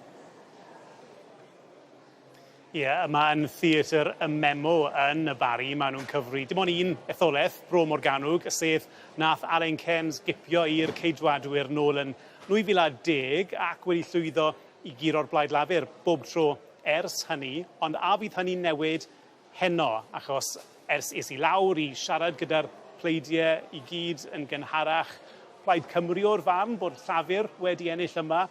Yma yn theatr y Memo yn y Bari, maen nhw'n cyfri dim ond un etholaeth, Bro Morgannwg, y sef nath Alun Cairns gipio i'r ceidwadwyr nôl yn 2010 ac wedi llwyddo i guro'r blaid lafur bob tro ers hynny, ond a fydd hynny'n newid heno, achos ers es i lawr i siarad gyda'r pleidiau i gyd yn gynharach, Plaid Cymru o'r farn bod llafur wedi ennill yma,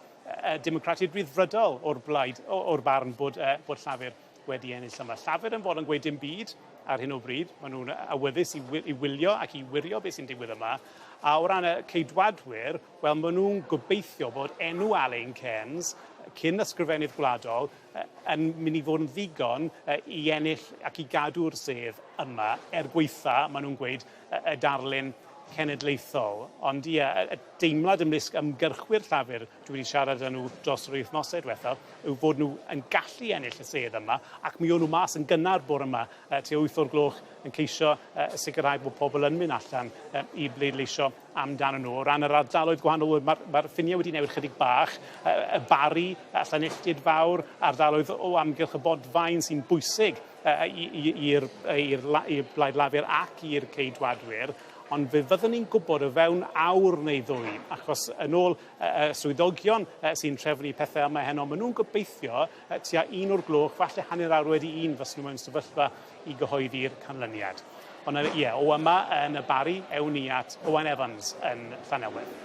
Democratiaid Rhyddfrydol o'r barn bod llafur wedi ennill yma. Llafur yn fod yn gweud dim byd ar hyn o bryd. Maen nhw'n awyddus i wylio ac i wirio beth sy'n digwydd yma. A o ran y ceidwadwyr, wel, maen nhw'n gobeithio bod enw Alun Cairns, cyn ysgrifennydd gwladol, yn mynd i fod yn ddigon i ennill ac i gadw'r sedd yma, gweitha, maen nhw'n gweud, y darlun cenedlaethol. Ond ie, y deimlad ymysg ymgyrchwyr Llafur dwi wedi siarad â nhw dros yr wythnosau diwethaf yw fod nhw yn gallu ennill y sedd yma ac mi o'n nhw mas yn gynnar bore yma tua 8 o'r gloch yn ceisio sicrhau bod pobl yn mynd allan i bleidleisio amdano nhw. O ran yr ardaloedd gwahanol, mae'r ffiniau wedi newid chydig bach. Y Bari, Llanelltid Fawr, ardaloedd o amgylch y bodfaen sy'n bwysig i'r Blaid Lafur ac i'r ceidwadwyr. Ond fe fyddwn ni'n gwybod o fewn awr neu ddwy, achos yn ôl swyddogion sy'n trefnu pethau yma heno, maen nhw'n gobeithio tua 1 o'r gloch, falle hanner awr wedi 1, fys nhw mewn sefyllfa i gyhoeddi'r canlyniad. Ond ie, o yma yn y Bari, ewn ni at Owen Evans yn Llanelwedd.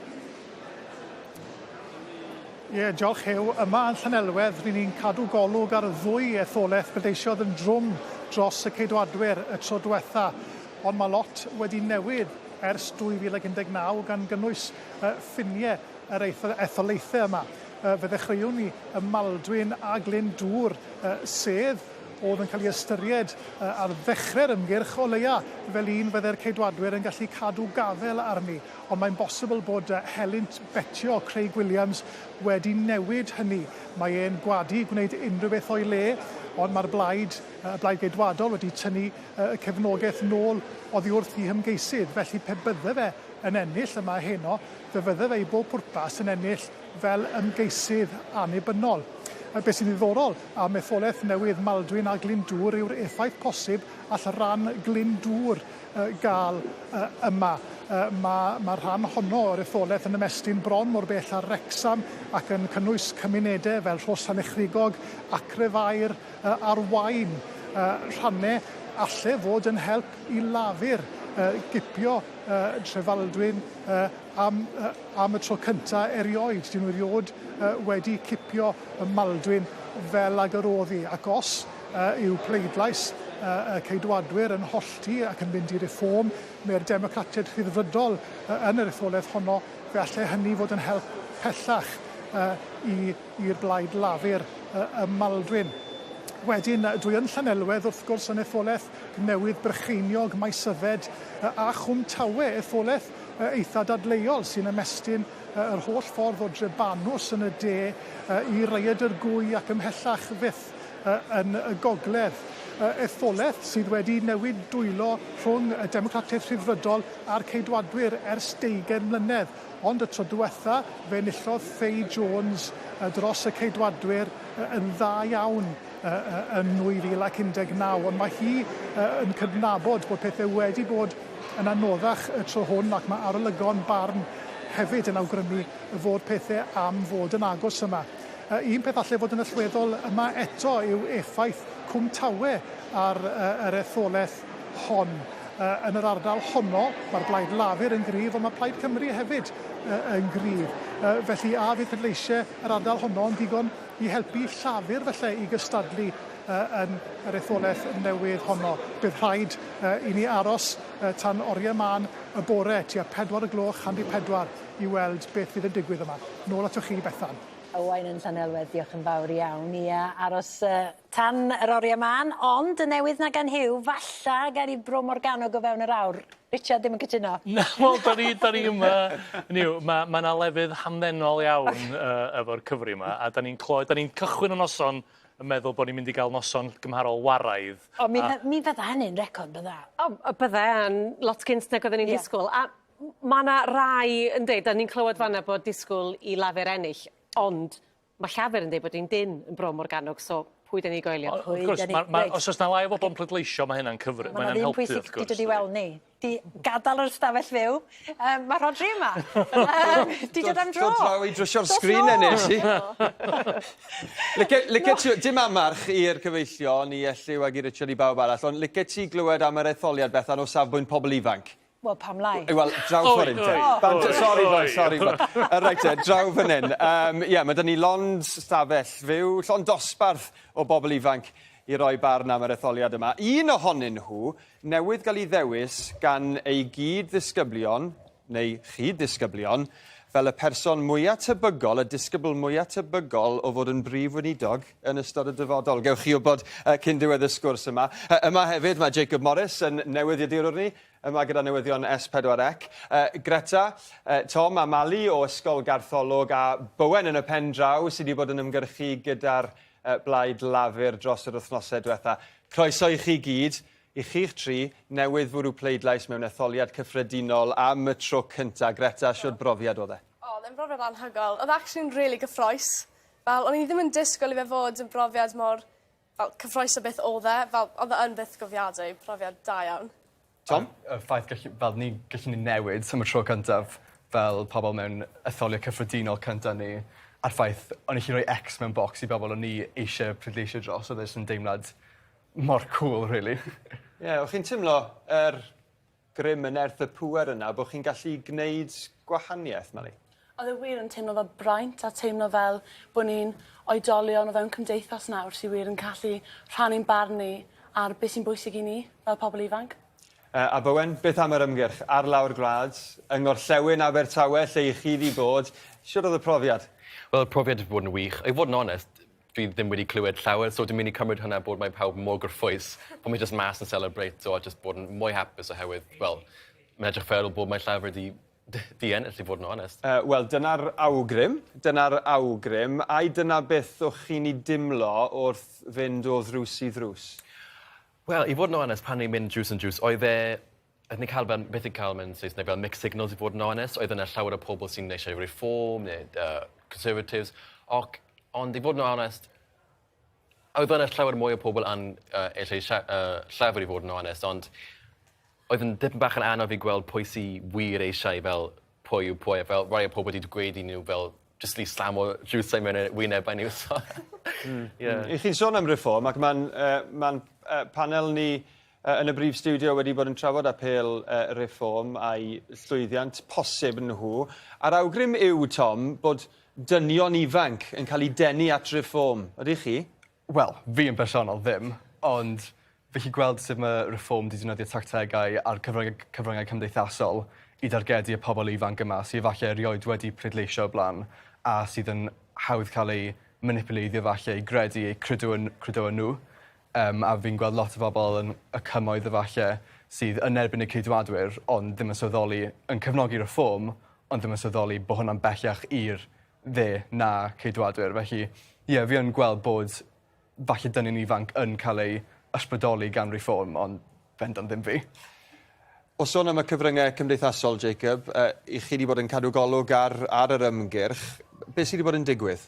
Ie, diolch Hew. Yma yn Llanelwedd, rydyn ni'n cadw golwg ar y ddwy etholaeth bydeisiodd yn drwm dros y ceidwadwyr y tro diwetha. Ond mae lot wedi newid ers 2019 gan gynnwys ffiniau yr etholaethau yma. Fe ddechreuwn ni y Maldwyn a Glyndŵr sedd oedd yn cael ei ystyried ar ddechrau'r ymgyrch o leia fel un fydde'r ceidwadwyr yn gallu cadw gafel arni. Ond mae'n bosibl bod Helynt Betio Craig Williams wedi newid hynny. Mae e'n gwadu gwneud unrhyw beth o'i le, ond mae'r blaid geidwadol wedi tynnu y cefnogaeth nôl oddi wrth i hymgeisydd. Felly pe bydde fe yn ennill yma heno, fe fydde fe i bob pwrpas yn ennill fel ymgeisydd annibynnol. Beth sy'n ddiddorol am etholaeth newydd Maldwyn a Glyndŵr yw'r effaith posib all ran Glyndŵr gael yma. Mae rhan honno o'r etholaeth yn ymestyn bron mor bell ar Wrecsam ac yn cynnwys cymunedau fel Rhos Llanechrigog, Acrefair a'r Waun. Rhannau alle fod yn help i lafur gipio Trefaldwyn am y tro cyntaf erioed. Dyn nhw eriod wedi cipio y Maldwyn fel ag yr oddi. Ac os yw pleidlais y ceidwadwyr yn hollti ac yn mynd i reform, mae'r democratiaid rhyddfrydol yn yr etholaeth honno, fe allai hynny fod yn help pellach i'r blaid lafur y Maldwyn. Wedyn, dwi yn Llanelwedd wrth gwrs yn etholaeth newydd Brycheiniog, Maes Yfed a Chwm Tawe, etholaeth eitha dadleuol sy'n ymestyn yr holl ffordd o Drebanws yn y de i Rhaeadr Gwy ac ymhellach fyth yn y gogledd. Etholaeth sydd wedi newid dwylo rhwng y democratiaeth rhyddfrydol a'r ceidwadwyr ers 20 mlynedd. Ond y tro diwetha, fe enillodd Fay Jones dros y ceidwadwyr yn dda iawn yn 2019. Ond mae hi yn cydnabod bod pethau wedi bod yn anoddach y tro hwn ac mae arolygon barn hefyd yn awgrymu fod pethau am fod yn agos yma. Un peth allai fod yn allweddol yma eto yw effaith Cwm Tawe ar yr etholaeth hon. Yn yr ardal honno, mae'r Blaid Lafur yn gryf, ond mae Plaid Cymru hefyd yn gryf. Felly a fydd pleidleisiau yr ardal honno yn ddigon i helpu Llafur felly i gystadlu yn yr etholaeth newydd honno. Bydd rhaid i ni aros tan oriau man y bore tua 4 y gloch, 4 i weld beth fydd yn digwydd yma. Nôl atoch chi, Bethan. Owain yn Llanelwedd, diolch yn fawr iawn i aros tan yr oriau man, ond y newydd na gan Hyw, falla gan i Bro Morganog o fewn yr awr. Richard ddim yn cytuno. Na, wel, da ni yma. Mae yna lefydd hamddenol iawn efo'r cyfri yma, a da ni'n cychwyn y noson yn meddwl bod ni'n mynd i gael noson gymharol waraidd. O, mi fydda hynny'n record bydda? O, bydda, lot cynt nag oedden ni'n disgwyl. A mae yna rai yn dweud, da ni'n clywed fanna bod disgwyl i Lafur ennill. Ond mae Llafur yn dweud bod ni'n dyn yn Bro Morganog, so pwy da ni goelio? Os oes na lai o bobl yn pleidleisio, mae hynna'n cyfri. Mae hynna'n helpu, wrth gwrs. Di dod i weld ni. Di gadael yr stafell fyw. Mae Rhodri yma. Di dod am dro. Dod draw i drysio'r sgrin ennill i. Dim amarch i'r cyfeillio, ni Elliw ag i Richard i bawb arall, ond licet ti glywed am yr etholiad Bethan o safbwynt pobl ifanc? Wel, pam lai? Wel, draw ffordd un. Sorry. Reit, draw fan hyn. Ie, mae dyn ni lond stafell fyw, llond dosbarth o bobl ifanc i roi barn am yr etholiad yma. Un ohonyn nhw newydd gael ei ddewis gan ei gyd-ddisgyblion, neu chyd-ddisgyblion, fel y person mwyaf tebygol, y disgybl mwyaf tebygol o fod yn brif weinidog yn ystod y dyfodol. Gewch chi wybod cyn diwedd y sgwrs yma. Yma hefyd mae Jacob Morris yn newyddiadurwr ni, yma gyda newyddion S4C. Greta, Tom a Mali o Ysgol Gartholwg a Bowen yn y pen draw sydd wedi bod yn ymgyrchu gyda'r Blaid Lafur dros yr wythnosau diwetha. Croeso i chi gyd. I chi'ch tri, newydd fwrw pleidlais mewn etholiad cyffredinol am y tro cyntaf. Greta, siwr brofiad oedd e? O, ddim brofiad anhygoel. Oedd actually'n really gyffroes. O'n i ddim yn disgwyl i fe fod yn brofiad mor cyffroes o beth oedd e. Oedd e yn byth gofiadau, brofiad da iawn. Tom? Y ffaith fel ni gallu ni newid am y tro cyntaf fel pobl mewn etholiad cyffredinol cyntaf ni, a'r ffaith o'n i chi roi X mewn bocs i bobl o'n i eisiau pleidleisio dros, oedd e'n deimlad mor cool, really. O'ch chi'n teimlo grym yn erth y pŵer yna, bod chi'n gallu gwneud gwahaniaeth, Mali? Oedd y wir yn teimlo fel braint a teimlo fel bod ni'n oedolion o fewn cymdeithas nawr sy'n wir yn gallu rhannu'n barn ni ar beth sy'n bwysig i ni fel pobl ifanc. A Bowen, beth am yr ymgyrch ar lawr gwlad, yng Ngorllewin Abertawe, lle i chi wedi bod? Siwr oedd y profiad? Wel, y profiad wedi bod yn wych. I fod yn onest, dwi ddim wedi clywed llawer, so dwi'n mynd i cymryd hynna bod mae pawb mor gyffrous, bod mae jyst mas yn celebrate, so a jyst bod yn mwy hapus oherwydd, wel, mae'n edrych feddwl bod mae llafur di ennill, i fod yn onest. Wel, dyna'r awgrym, a dyna beth o'ch chi'n ei dimlo wrth fynd o ddrws i ddrws? Wel, i fod yn onest, pan ni'n mynd drws yn drws, oedd ni cael beth i cael mewn Saesneg fel mixed signals, i fod yn onest, oedd yna llawer o pobl sy'n eisiau reform neu conservatives, ond i fod yn onest, oedd yna llawer mwy o pobl yn eisiau llafur i fod yn onest, ond oedd yn dipyn bach yn anodd i gweld pwy sy'n wir eisiau fel pwy yw pwy, fel rai o pobl wedi gweud i nhw fel jyst i slam o drwsau mewn wyneb a nhw. I chi'n sôn am reform, ac mae'n panel ni yn y brif stiwdio wedi bod yn trafod apel reform a'i llwyddiant posib nhw. A'r awgrym yw, Tom, bod dynion ifanc yn cael ei denu at reform. Ydy chi? Wel, fi yn bersonol ddim, ond fe chi gweld sut mae reform wedi defnyddio tactegau a'r cyfryngau cymdeithasol i dargedu y pobl ifanc yma sydd falle erioed wedi pleidleisio o blaen a sydd yn hawdd cael ei manipuleiddio falle i gredu eu credo yn nhw. A fi'n gweld lot o bobl yn y cymoedd falle sydd yn erbyn y ceidwadwyr ond ddim yn sylweddoli yn cefnogi reform ond ddim yn sylweddoli bod hwnna'n bellach i'r na ceidwadwyr. Felly, fi yn gweld bod falle dynion ifanc yn cael ei ysbrydoli gan reform, ond bendant ddim fi. O sôn am y cyfryngau cymdeithasol, Jacob, i chi wedi bod yn cadw golwg ar yr ymgyrch. Beth sydd wedi bod yn digwydd?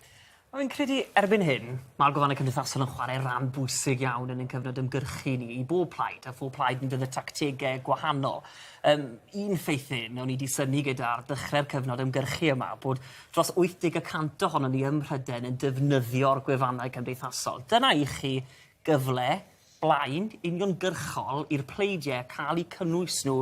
Fi'n credu erbyn hyn, mae'r gwefannau cymdeithasol yn chwarae rhan bwysig iawn yn ein cyfnod ymgyrchu ni i bob plaid, a phob plaid yn dod y tactegau gwahanol. Un ffeithyn, o'n i wedi syni gyda'r dechrau'r cyfnod ymgyrchu yma, bod dros 80% ohono ni ym Mhryden yn defnyddio'r gwefannau cymdeithasol. Dyna i chi gyfle blaen, uniongyrchol, i'r pleidiau cael eu cynnwys nhw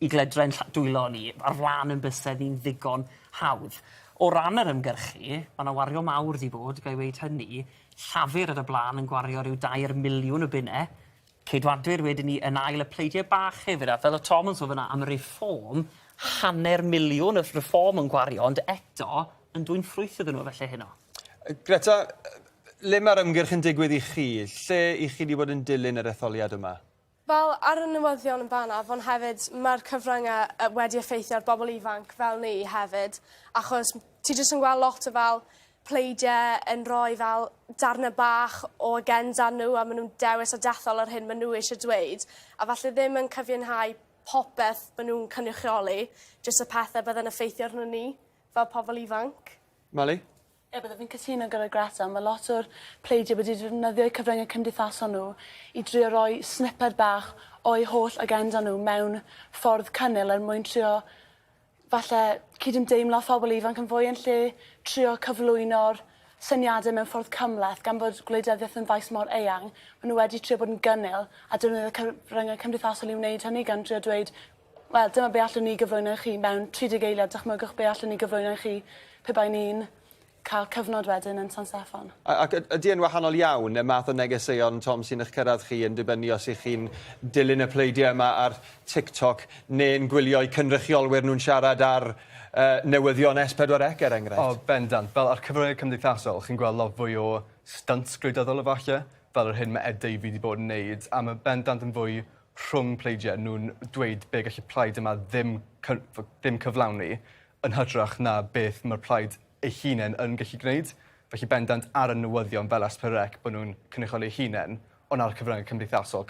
i gledren dwylo ni, ar flaen yn bysedd ni'n ddigon hawdd. O ran yr ymgyrchu, mae yna wario mawr wedi bod, gael ei weid hynny, llafur ar y blaen yn gwario rhyw 2 miliwn o bunnau, ceidwadwyr wedyn ni yn ail y pleidiau bach hefyd, a fel y Tom yn sôn fyna am reform, 500,000 y reform yn gwario, ond eto yn dwy'n ffrwyth iddyn nhw felly hynno. Greta, le mae'r ymgyrch yn digwydd i chi? Lle i chi wedi bod yn dilyn yr etholiad yma? Wel, ar y newyddion yn banaf, ond hefyd mae'r cyfryngau wedi effeithio ar bobl ifanc fel ni hefyd, achos ti jyst yn gweld lot o fel pleidiau yn rhoi fel darnau bach o agenda nhw a maen nhw'n dewis a dethol ar hyn maen nhw eisiau dweud, a falle ddim yn cyfiawnhau popeth maen nhw'n cynrychioli, jyst y pethau byddai'n effeithio arno ni fel pobl ifanc. Mali? Byddai fi'n cytuno gyda Greta, mae lot o'r pleidiau wedi defnyddio'u cyfryngau cymdeithasol nhw i drio roi snippet bach o'i holl agenda nhw mewn ffordd cynnil er mwyn trio falle cydymdeimlo phobl ifanc yn fwy yn lle trio cyflwyno'r syniadau mewn ffordd cymleth gan bod gwleidyddiaeth yn faes mor eang. Maen nhw wedi trio bod yn gynnil a defnyddio cyfryngau cymdeithasol i wneud hynny gan trio dweud, wel, dyma be allwn ni gyflwyno i chi mewn 30 eiliad, dychmygwch be allwn ni gyflwyno i chi pe bai ni'n cael cyfnod wedyn yn San Steffan. Ac ydy yn wahanol iawn y math o negeseuon, Tom, sy'n eich cyrraedd chi yn dibynnu os ych chi'n dilyn y pleidiau yma ar TikTok neu'n gwylio'u cynrychiolwyr nhw'n siarad ar newyddion S4C, enghraifft? O, bendant. Fel ar cyfryngau cymdeithasol, chi'n gweld lot fwy o stunts gwleidyddol efallai, fel yr hyn mae Ed Davey wedi bod yn neud, a mae bendant yn fwy rhwng pleidiau nhw'n dweud be gallu plaid yma ddim cyflawni yn hytrach na beth mae'r plaid eu hunain yn gallu gwneud. Felly bendant ar y newyddion fel S4C bod nhw'n cynrychioli eu hunain, ond ar cyfryngau cymdeithasol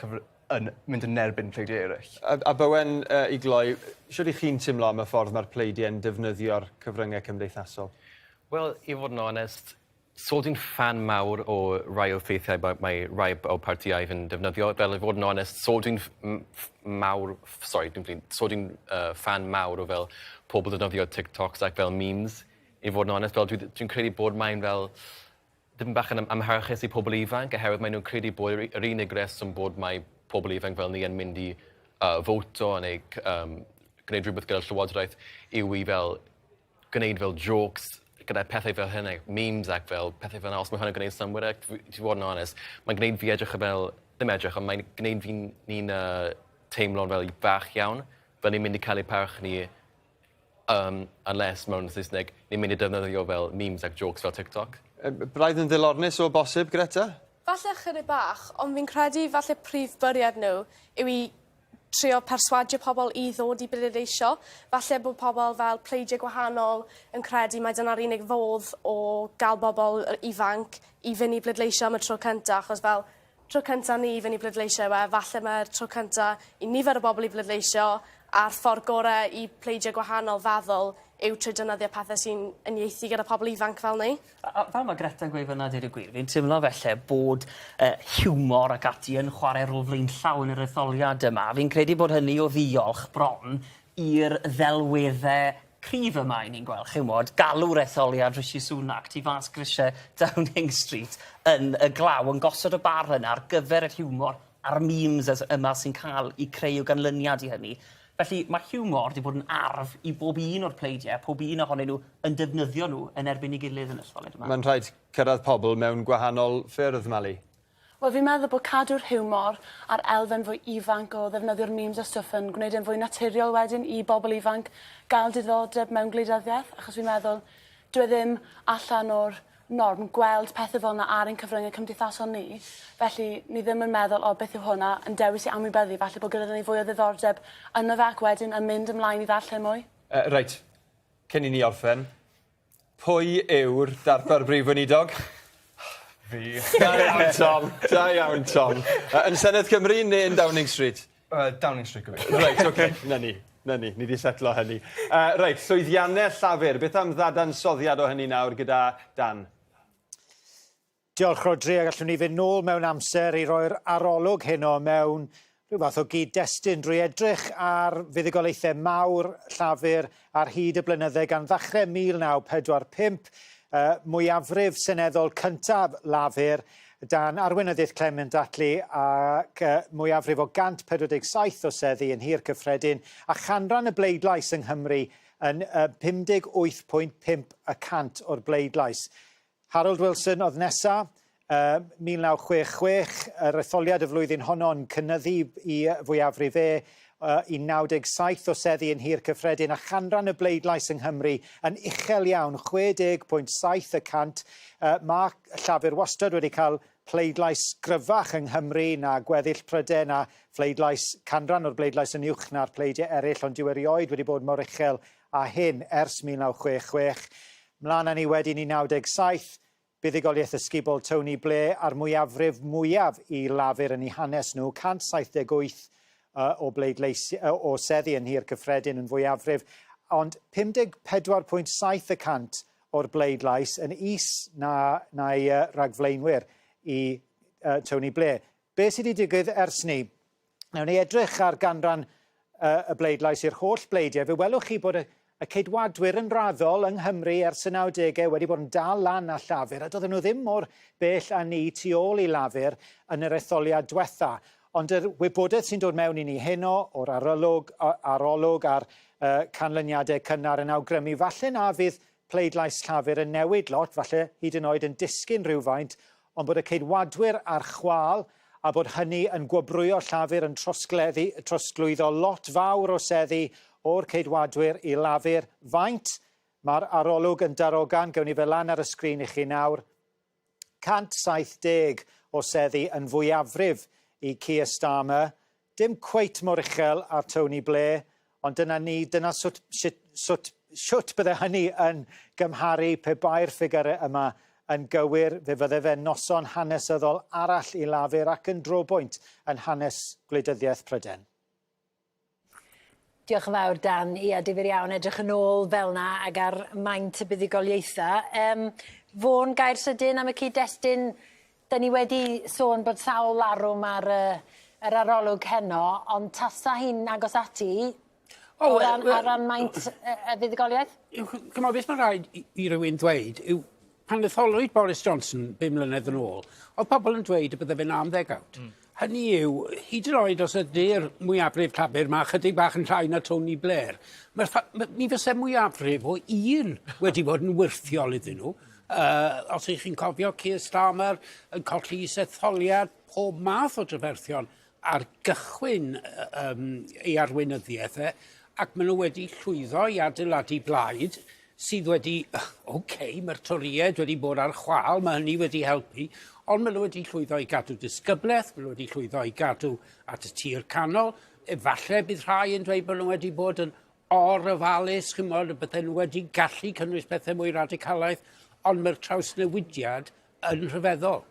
yn mynd yn erbyn pleidiau eraill. A Bowen i gloi, siwr i chi'n teimlo am y ffordd mae'r pleidiau yn defnyddio'r cyfryngau cymdeithasol? Wel, i fod yn onest, sod i'n fan mawr o rai o ffeithiau mae rai o partiau yn defnyddio. Fel i fod yn onest, sod i'n fan mawr o fel pobl defnyddio TikToks ac fel memes. I fod yn onest, fel dwi'n credu bod mae'n fel ddim bach yn amharchus i pobl ifanc, oherwydd maen nhw'n credu bod yr unig reswm bod mae pobl ifanc fel ni yn mynd i voto neu gwneud rhywbeth gyda'r llywodraeth yw i fel gwneud fel jokes gyda pethau fel hynny, memes ac fel pethau fel yna, os mae hwnna'n gwneud synwyr, dwi'n fod yn onest, mae'n gwneud fi edrych fel, ddim edrych, ond mae'n gwneud ni'n teimlo'n fel bach iawn, fel ni'n mynd i cael ei parch ni, unless mewn Saesneg, ni'n mynd i defnyddio fel memes ac jokes fel TikTok. Braidd yn ddilornus o bosib, Greta? Falle chydig bach, ond fi'n credu falle prif buriad nhw yw i trio perswadio pobl i ddod i bleidleisio. Falle bod pobl fel pleidiau gwahanol yn credu mae dyna'r unig fodd o gael bobl ifanc i fynd i bleidleisio am y tro cyntaf, achos fel tro cyntaf ni i fynd i bleidleisio, falle mae'r tro cyntaf i nifer o bobl i bleidleisio a'r ffordd gorau i pleidiau gwahanol faddol yw trwy defnyddio pethau sy'n uniaethu gyda pobl ifanc fel ni. Fel mae Greta'n gweud fyna, dweud y gwir, fi'n teimlo felly bod hiwmor ac ati yn chwarae rôl flaenllaw yn yr etholiad yma. Fi'n credu bod hynny o ddiolch bron i'r ddelweddau cryf yma i ni'n gweld. Chymod, galw'r etholiad Rishi Sunak tu fas grisiau Downing Street yn y glaw yn gosod y bar yna ar gyfer y hiwmor a'r memes yma sy'n cael eu creu o ganlyniad i hynny. Felly mae hiwmor wedi bod yn arf i bob un o'r pleidiau, pob un ohonyn nhw yn defnyddio nhw yn erbyn ei gilydd yn ysgolid yma. Mae'n rhaid cyrraedd pobl mewn gwahanol ffyrdd, Mali. Wel, fi'n meddwl bod cadw'r hiwmor a'r elfen fwy ifanc o ddefnyddio'r memes a stwff yn gwneud yn fwy naturiol wedyn i bobl ifanc gael diddordeb mewn gwleidyddiaeth, achos fi'n meddwl dwi ddim allan o'r norm gweld pethau fel yna ar ein cyfryngau cymdeithasol ni. Felly, ni ddim yn meddwl, beth yw hwnna, yn dewis i amwybyddu, falle bod gyda ni fwy o ddiddordeb yn y ac wedyn yn mynd ymlaen i ddarllen mwy. Reit, cyn i ni orffen, pwy yw'r darpar brif weinidog? Fi. Da iawn, Tom. Da iawn, Tom. Yn Senedd Cymru neu yn Downing Street? Downing Street, Cymru. Reit, oce. Na ni wedi setlo hynny. Reit, llwyddiannau llafur. Beth am ddadansoddiad o hynny nawr gyda Dan? Diolch, Rhodri, a gallwn ni fynd nôl mewn amser i roi'r arolwg heno mewn rhyw fath o gyd-destun drwy edrych ar fuddugolaethau mawr llafur ar hyd y blynyddau gan ddechrau 1945, mwyafrif seneddol cyntaf lafur dan arweinyddiaeth Clement Attlee ac mwyafrif o 147 o seddi yn hir cyffredin a chanran y bleidlais yng Nghymru yn 58.5% o'r bleidlais. Harold Wilson oedd nesa, 1966, yr etholiad y flwyddyn honno'n cynyddu i fwyafrif i 97 o seddi yn hir cyffredin a chanran y bleidlais yng Nghymru yn uchel iawn, 60.7%. Mae llafur wastad wedi cael pleidlais gryfach yng Nghymru na gweddill Prydain a canran o'r bleidlais yn uwch na'r pleidiau eraill, ond dyw erioed wedi bod mor uchel a hyn ers 1966. Mlaen â ni wedi 1997, buddugoliaeth ysgubol Tony Blair a'r mwyafrif mwyaf i lafur yn ei hanes nhw, 178 o seddi yn hir cyffredin yn fwyafrif, ond 54.7% o'r bleidlais yn is na'i ragflaenwyr i Tony Blair. Be sydd wedi digwydd ers ni? Nawn ni edrych ar ganran y bleidlais i'r holl bleidiau. Fe welwch chi bod y ceidwadwyr yn raddol yng Nghymru ers y 90au wedi bod yn dal lan a llafur, a doedden nhw ddim mor bell â ni tu ôl i lafur yn yr etholiad diwetha. Ond yr wybodaeth sy'n dod mewn i ni heno o'r arolwg a'r canlyniadau cynnar yn awgrymu falle na fydd pleidlais llafur yn newid lot, falle hyd yn oed yn disgyn rhywfaint, ond bod y ceidwadwyr ar chwal a bod hynny yn gwobrwyo llafur yn trosglwyddo lot fawr o seddi o'r ceidwadwyr i lafur. Faint mae'r arolwg yn darogan, gawn ni fel lan ar y sgrin i chi nawr, 170 o seddi yn fwyafrif i Keir Starmer. Dim cweit mor uchel ar Tony Blair, ond dyna sut bydde hynny yn gymharu pe bai'r ffigurau yma yn gywir. Fe fydde fe noson hanesyddol arall i lafur ac yn drobwynt yn hanes gwleidyddiaeth Prydain. Diolch yn fawr, Dan. Ia, difyr iawn edrych yn ôl fel na ag ar maint y buddugoliaethau. Fo'n gair sydyn am y cyd-destun, da ni wedi sôn bod sawl larwm ar yr arolwg heno, ond tasa hi'n agos ati o ran maint y fuddugoliaeth? Cymod, beth mae'n rhaid i rywun dweud yw pan etholwyd Boris Johnson 5 mlynedd yn ôl, oedd pobl yn dweud y bydde fe'n am ddegawd. Hynny yw, hyd yn oed os ydy'r mwyafrif llafur mae chydig bach yn llai na Tony Blair. Mi fyse mwyafrif o un wedi bod yn wyrthiol iddyn nhw. Os ych chi'n cofio, Keir Starmer yn colli etholiad pob math o drafferthion ar gychwyn ei arweinyddiaeth ac maen nhw wedi llwyddo i adeiladu blaid sydd wedi, mae'r toried wedi bod ar chwal, mae hynny wedi helpu, ond maen nhw wedi llwyddo i gadw disgyblaeth, maen nhw wedi llwyddo i gadw at y tir canol. Efallai bydd rhai yn dweud bod nhw wedi bod yn or-ofalus, chymod, bydden nhw wedi gallu cynnwys pethau mwy radicalaeth, ond mae'r trawsnewidiad yn rhyfeddol.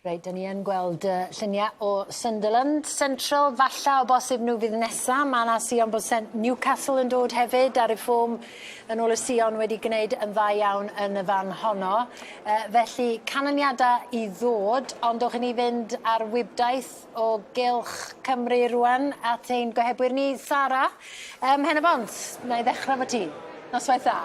Reit, da ni yn gweld lluniau o Sunderland Central, falle o bosib nhw fydd nesaf. Mae yna Sion bod Newcastle yn dod hefyd ar y ffwm yn ôl y Sion wedi gwneud yn dda iawn yn y fan honno. Felly, canlyniadau i ddod, ond o'ch ni fynd ar wybdaeth o gylch Cymru rwan at ein gohebwyr ni, Sara. Hen y bont, na i ddechrau fo ti. Noswaith dda.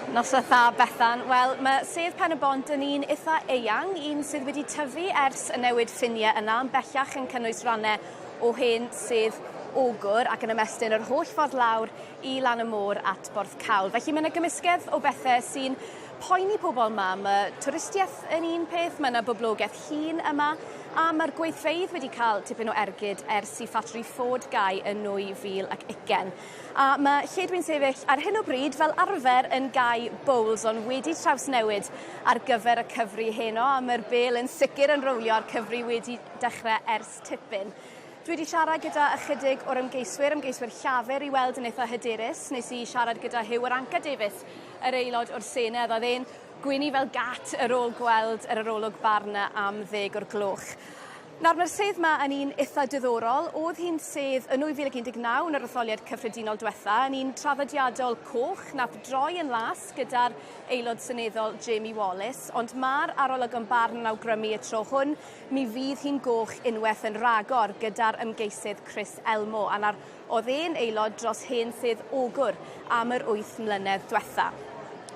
Noswaith dda, Bethan. Wel, mae sedd Pen y Bont yn un eitha eang, un sydd wedi tyfu ers y newid ffiniau yna, yn bellach yn cynnwys rannau o hen sedd ogwr ac yn ymestyn yr holl ffordd lawr i lan y môr at Borth Cawl. Felly mae yna gymysgedd o bethau sy'n poeni pobl yma. Mae twristiaeth yn un peth, mae yna boblogaeth hun yma, a mae'r gweithfeydd wedi cael tipyn o ergyd ers i ffatri Ford gau yn 2020. A mae lle dwi'n sefyll ar hyn o bryd fel arfer yn gau bowls, ond wedi trawsnewid ar gyfer y cyfri heno, a mae'r bel yn sicr yn rowlio ar cyfri wedi dechrau ers tipyn. Dwi wedi siarad gyda ychydig o'r ymgeiswyr llafur i weld yn eitha hyderus. Nes i siarad gyda Hyw'r Anca Davies, yr aelod o'r Senedd, a dde'n gwyni fel gat ar ôl gweld yr arolwg barna am 10 o'r gloch. Nawr, mae'r sedd yma yn un eitha diddorol. Oedd hi'n sedd yn 2019 yn yr Etholiad Cyffredinol diwetha, yn un traddodiadol coch, nath droi yn las gyda'r aelod seneddol Jamie Wallace, ond mae'r arolwg yn barn yn awgrymu y tro hwn, mi fydd hi'n goch unwaith yn ragor gyda'r ymgeisydd Chris Elmo, a oedd e'n aelod dros hen sedd ogwr am yr 8 mlynedd diwetha.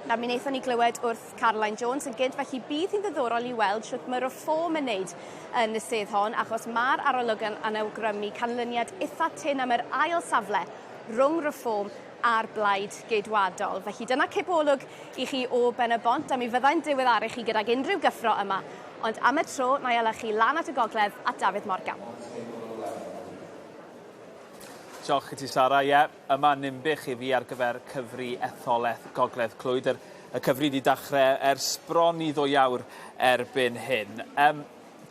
Nawr, mi wnaethon ni glywed wrth Caroline Jones yn gynt, felly bydd hi'n ddiddorol i weld sut mae'r Reform yn wneud yn y sedd hon, achos mae'r arolwg yn awgrymu canlyniad eitha tyn am yr ail safle rhwng Reform a'r blaid geidwadol. Felly dyna cipolwg i chi o Ben y Bont, a mi fyddai'n diweddaru chi gydag unrhyw gyffro yma. Ond am y tro, na i ala chi lan at y gogledd at Dafydd Morgan. Diolch i ti, Sara. Yma nimbych i fi ar gyfer cyfri etholaeth Gogledd Clwyd. Y cyfri wedi dechrau ers bron i 2 awr erbyn hyn.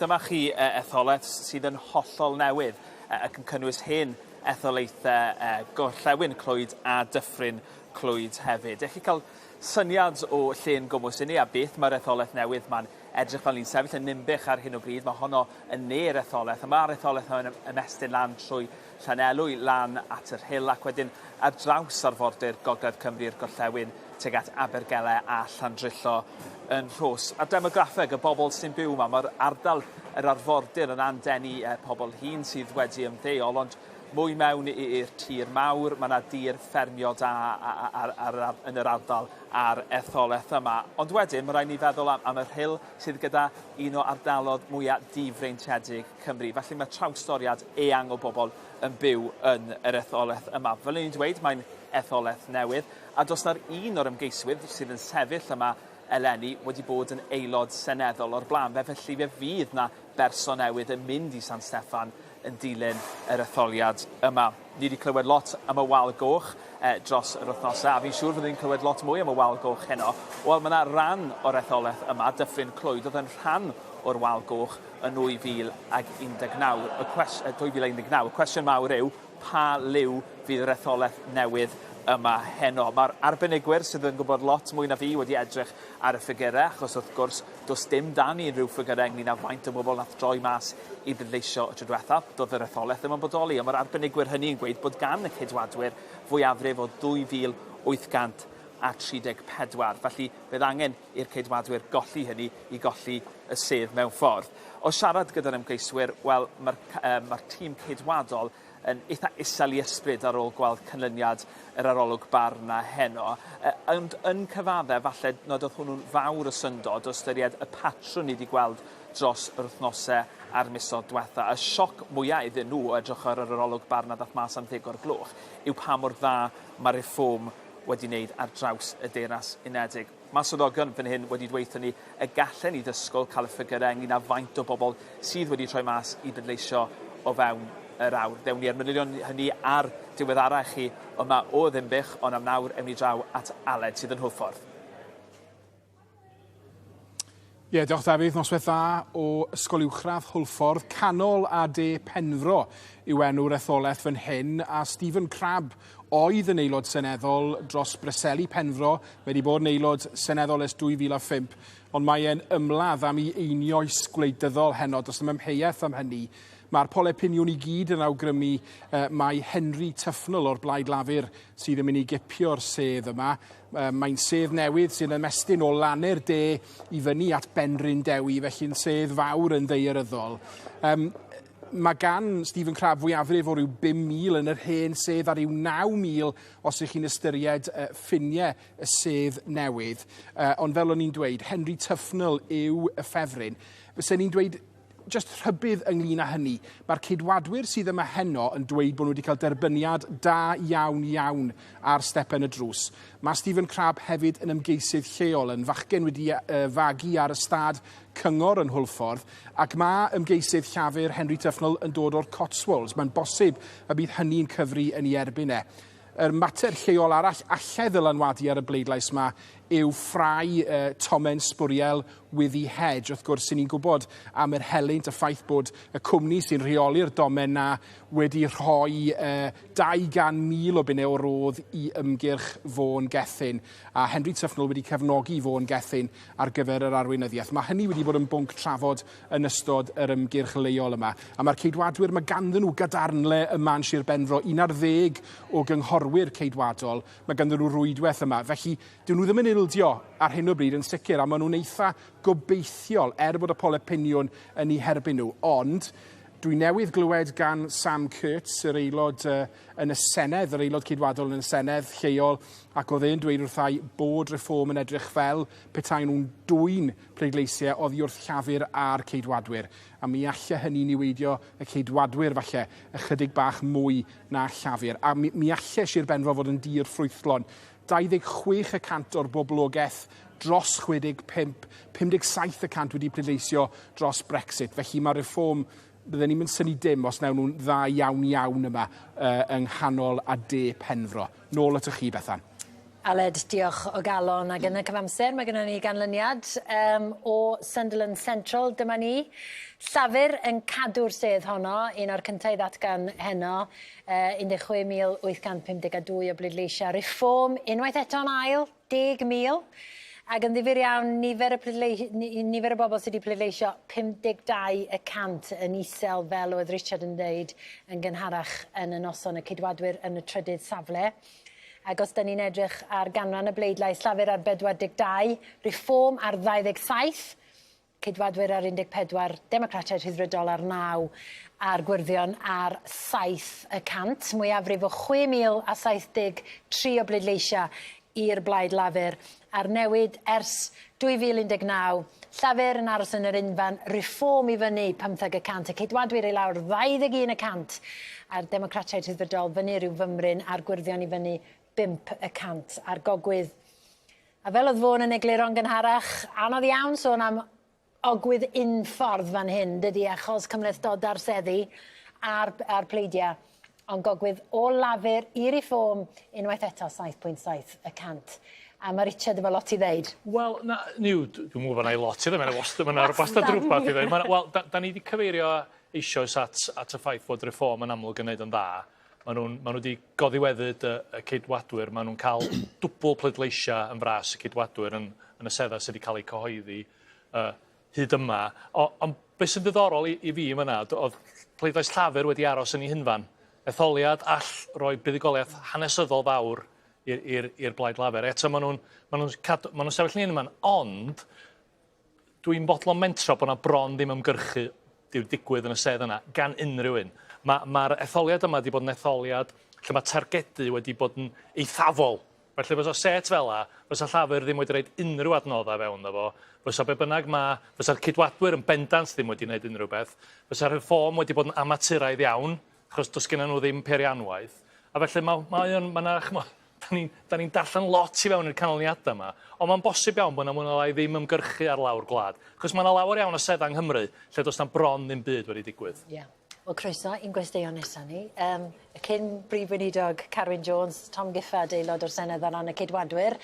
Dyma chi etholaeth sydd yn hollol newydd ac yn cynnwys hen etholaethau gorllewin Clwyd a dyffryn Clwyd hefyd. Ech chi cael syniad o lle'n gwmws i ni a beth mae'r etholaeth newydd ma'n edrych fel ni'n sefyll yn nimbych ar hyn o bryd. Mae honno yn ne'r etholaeth. Mae'r etholaeth yn ymestyn lan trwy Llanelwy, lan at yr Hill ac wedyn ar draws arfordir Gogledd Cymru'r gorllewin tuag at Abergele a Llandrillo yn Rhos. A demograffeg y bobl sy'n byw yma, mae'r ardal yr arfordir yn andenu pobl hŷn sydd wedi ymddeol, ond mwy mewn i'r tir mawr, mae yna dir ffermio da yn yr ardal a'r etholaeth yma. Ond wedyn, mae rhaid ni feddwl am yr Hill sydd gyda un o ardalodd mwyaf difreintiedig Cymru. Felly mae trawstoriad eang o bobl yn byw yn yr etholaeth yma. Fel ni'n dweud, mae'n etholaeth newydd. A does na'r un o'r ymgeiswyr sydd yn sefyll yma eleni wedi bod yn aelod seneddol o'r blaen. Felly fe fydd na berson newydd yn mynd i San Steffan yn dilyn yr etholiad yma. Ni wedi clywed lot am y wal goch dros yr wythnosau, a fi'n siŵr fyddwn ni'n clywed lot mwy am y wal goch heno. Wel, mae yna ran o'r etholaeth yma, Dyffryn Clwyd, oedd yn rhan o'r wal goch yn 2019. Y cwestiwn mawr yw, pa liw fydd yr etholaeth newydd yma heno. Mae'r arbenigwyr sydd yn gwybod lot mwy na fi wedi edrych ar y ffigurau, achos wrth gwrs does dim dan i unrhyw ffigurau ynglyn â faint o bobl nath droi mas i bleidleisio y tro diwetha. Doedd yr etholaeth ddim yn bodoli, a mae'r arbenigwyr hynny yn gweud bod gan y ceidwadwyr fwyafrif o 2,834. Felly bydd angen i'r ceidwadwyr golli hynny i golli y sedd mewn ffordd. O siarad gyda'r ymgeiswyr, wel, mae'r tîm ceidwadol yn eitha isel i ysbryd ar ôl gweld canlyniad yr arolwg barn heno. Ond yn cyfadde, falle nad oedd hwnnw'n fawr y syndod o ystyried y patrwm ni wedi gweld dros yr wythnosau a'r misoedd diwetha. Y sioc mwyaf iddyn nhw edrych ar yr arolwg barn a ddath mas am 10 o'r gloch yw pa mor dda mae Reform wedi wneud ar draws y Deyrnas Unedig. Mae swyddogion fan hyn wedi dweutho ni y gallen ni ddysgol cael y ffigurau ynglyn â faint o bobl sydd wedi troi mas i bleidleisio o fewn yr awr. Dewn ni ar manylion hynny ar diweddarau chi yma o Ddimbych, ond am nawr ewn ni draw at Aled sydd yn Hwlffordd. Ie, diolch Dafydd, noswaith dda o Ysgol Uwchradd Hwlffordd, canol a de Penfro yw enw'r etholaeth fan hyn, a Stephen Crabb oedd yn aelod seneddol dros Breseli Penfro, wedi bod yn aelod seneddol ers 2005, ond mae e'n ymladd am ei einioes gwleidyddol heno, does dim ymheuaeth am hynny. Mae'r polepiniwn i gyd yn awgrymu mae Henry Tyffnol o'r Blaid Lafur sydd yn mynd i gipio'r sedd yma. Mae'n sedd newydd sy'n ymestyn o lanau'r de i fyny at Benryn Dewi, felly'n sedd fawr yn ddeiryddol. Mae gan Stephen Crabb fwyafrif o ryw 5,000 yn yr hen sedd a ryw 9,000 os ych chi'n ystyried ffiniau y sedd newydd. Ond fel o'n i'n dweud, Henry Tyffnol yw y ffefryn. Fysen ni'n dweud just rhybydd ynglyn â hynny. Mae'r ceidwadwyr sydd yma heno yn dweud bod nhw wedi cael derbyniad da iawn ar stepen y drws. Mae Stephen Crabb hefyd yn ymgeisydd lleol yn fachgen wedi fagu ar y stad cyngor yn Hwlffordd, ac mae ymgeisydd llafur Henry Tyffnol yn dod o'r Cotswolds. Mae'n bosib y bydd hynny'n cyfri yn ei erbyn e. Yr mater lleol arall allai ddylanwadu ar y bleidlais yma yw ffrau Tomen Sbwriel Wyddi Hedge. Wrth gwrs, ni'n gwybod am yr helynt y ffaith bod y cwmni sy'n rheoli'r domen na wedi rhoi 200,000 o bunnau o rodd i ymgyrch Vaughan Gething. A Henry Tyffnol wedi cefnogi Vaughan Gething ar gyfer yr arweinyddiaeth. Mae hynny wedi bod yn bwnc trafod yn ystod yr ymgyrch leol yma. A mae'r ceidwadwyr, mae ganddyn nhw gadarnle yma yn Sir Benfro, 11 o gynghorwyr ceidwadol. Mae ganddyn nhw rwydwaith yma. Felly, dyn nhw ddim yn ildio ar hyn o bryd yn sicr, a maen nhw'n eitha gobeithiol bod y polepiniwn yn ei herbyn nhw. Ond dwi newydd glywed gan Sam Kurtz, yr aelod yn y Senedd, yr aelod ceidwadol yn y Senedd lleol, ac oedd e'n dweud wrthai bod Reform yn edrych fel petai nhw'n dwyn pleidleisiau oddi wrth llafur a'r ceidwadwyr. A mi allai hynny niweidio y ceidwadwyr falle ychydig bach mwy na llafur. A mi allai Sir Benfro fod yn dir ffrwythlon. 26% o'r boblogaeth dros 65, 57% wedi pleidleisio dros Brexit. Felly mae Reform, bydden ni'n mynd syni dim os nawn nhw'n dda iawn yma yng nghanol a de Penfro. Nôl at chi, Bethan. Aled, diolch o galon. Ac yn y cyfamser, mae gennym ni ganlyniad o Swindon Central. Dyma ni. Llafur yn cadw'r sedd honno, un o'r cyntaf i ddatgan heno, 16,852 o bleidleisiau. Reform, unwaith eto'n ail, 10,000. Ac yn ddifyr iawn, nifer y bobl sydd wedi pleidleisio 52% yn isel fel oedd Richard yn dweud yn gynharach yn y noson y ceidwadwyr yn y trydydd safle. Ac os da ni'n edrych ar ganran y bleidlais, llafur ar 42, Reform ar 27, ceidwadwyr ar 14, Democratiaid Rhyddfrydol ar 9, a'r gwrddion ar 7%. Mwyafrif o 6,073 o bleidleisiau i'r Blaid Lafur. A'r newid ers 2019, llafur yn aros yn yr unfan, Reform i fyny 15%, y ceidwadwyr i lawr 21%, a'r Democratiaid Rhyddfrydol fyny rhyw fymryn, a'r gwrddion i fyny 5% ar gogwydd. A fel oedd Vaughan yn egluro'n gynharach, anodd iawn sôn am ogwydd unffordd fan hyn, dydy, achos cymlethdod ar seddi a'r pleidiau. Ond gogwydd o lafur i'r Reform, unwaith eto 7.7%. A mae Richard efo lot i ddeud. Wel, dwi'n mwyn fan i lot i ddeud, mae'n wastad rhywbeth i ddeud. Wel, da ni wedi cyfeirio eisoes at y ffaith bod Reform yn amlwg yn gwneud yn dda. Maen nhw wedi goddiweddyd y ceidwadwyr, maen nhw'n cael dwbl pleidleisia yn fras y ceidwadwyr yn y sedda sydd wedi cael ei cyhoeddi hyd yma. Ond beth sy'n ddiddorol i fi yma, oedd pleidlais llafur wedi aros yn ei hynfan. Etholiad all roi buddigoliaeth hanesyddol fawr i'r blaid lafur. Eto, maen nhw'n sefyll ni yma, ond dwi'n bodlon mentro bod yna bron ddim ymgyrchu diw'r digwydd yn y sedd yna, gan unrhyw un. Mae'r etholiad yma wedi bod yn etholiad lle mae targedu wedi bod yn eithafol. Felly, fysa set fel la, fysa llafur ddim wedi gwneud unrhyw adnoddau fewn efo, fysa be bynnag fysa'r cydwadwyr yn bendant ddim wedi gwneud unrhyw beth, fysa'r Reform wedi bod yn amaturaidd iawn, achos does gen nhw ddim perianwaith. A felly, da ni'n darllen lot i fewn i'r canlyniadau yma, ond mae'n bosib iawn bod yna mwy na lai ddim ymgyrchu ar lawr gwlad. Achos mae yna lawer iawn o sedda yng Nghymru, lle does na bron ddim byd wedi digwydd. Wel, croeso, un gwestiwn nesaf ni. Y cyn brif weinidog Carwyn Jones, Tom Gifford, aelod o'r Senedd ar ran y Ceidwadwyr.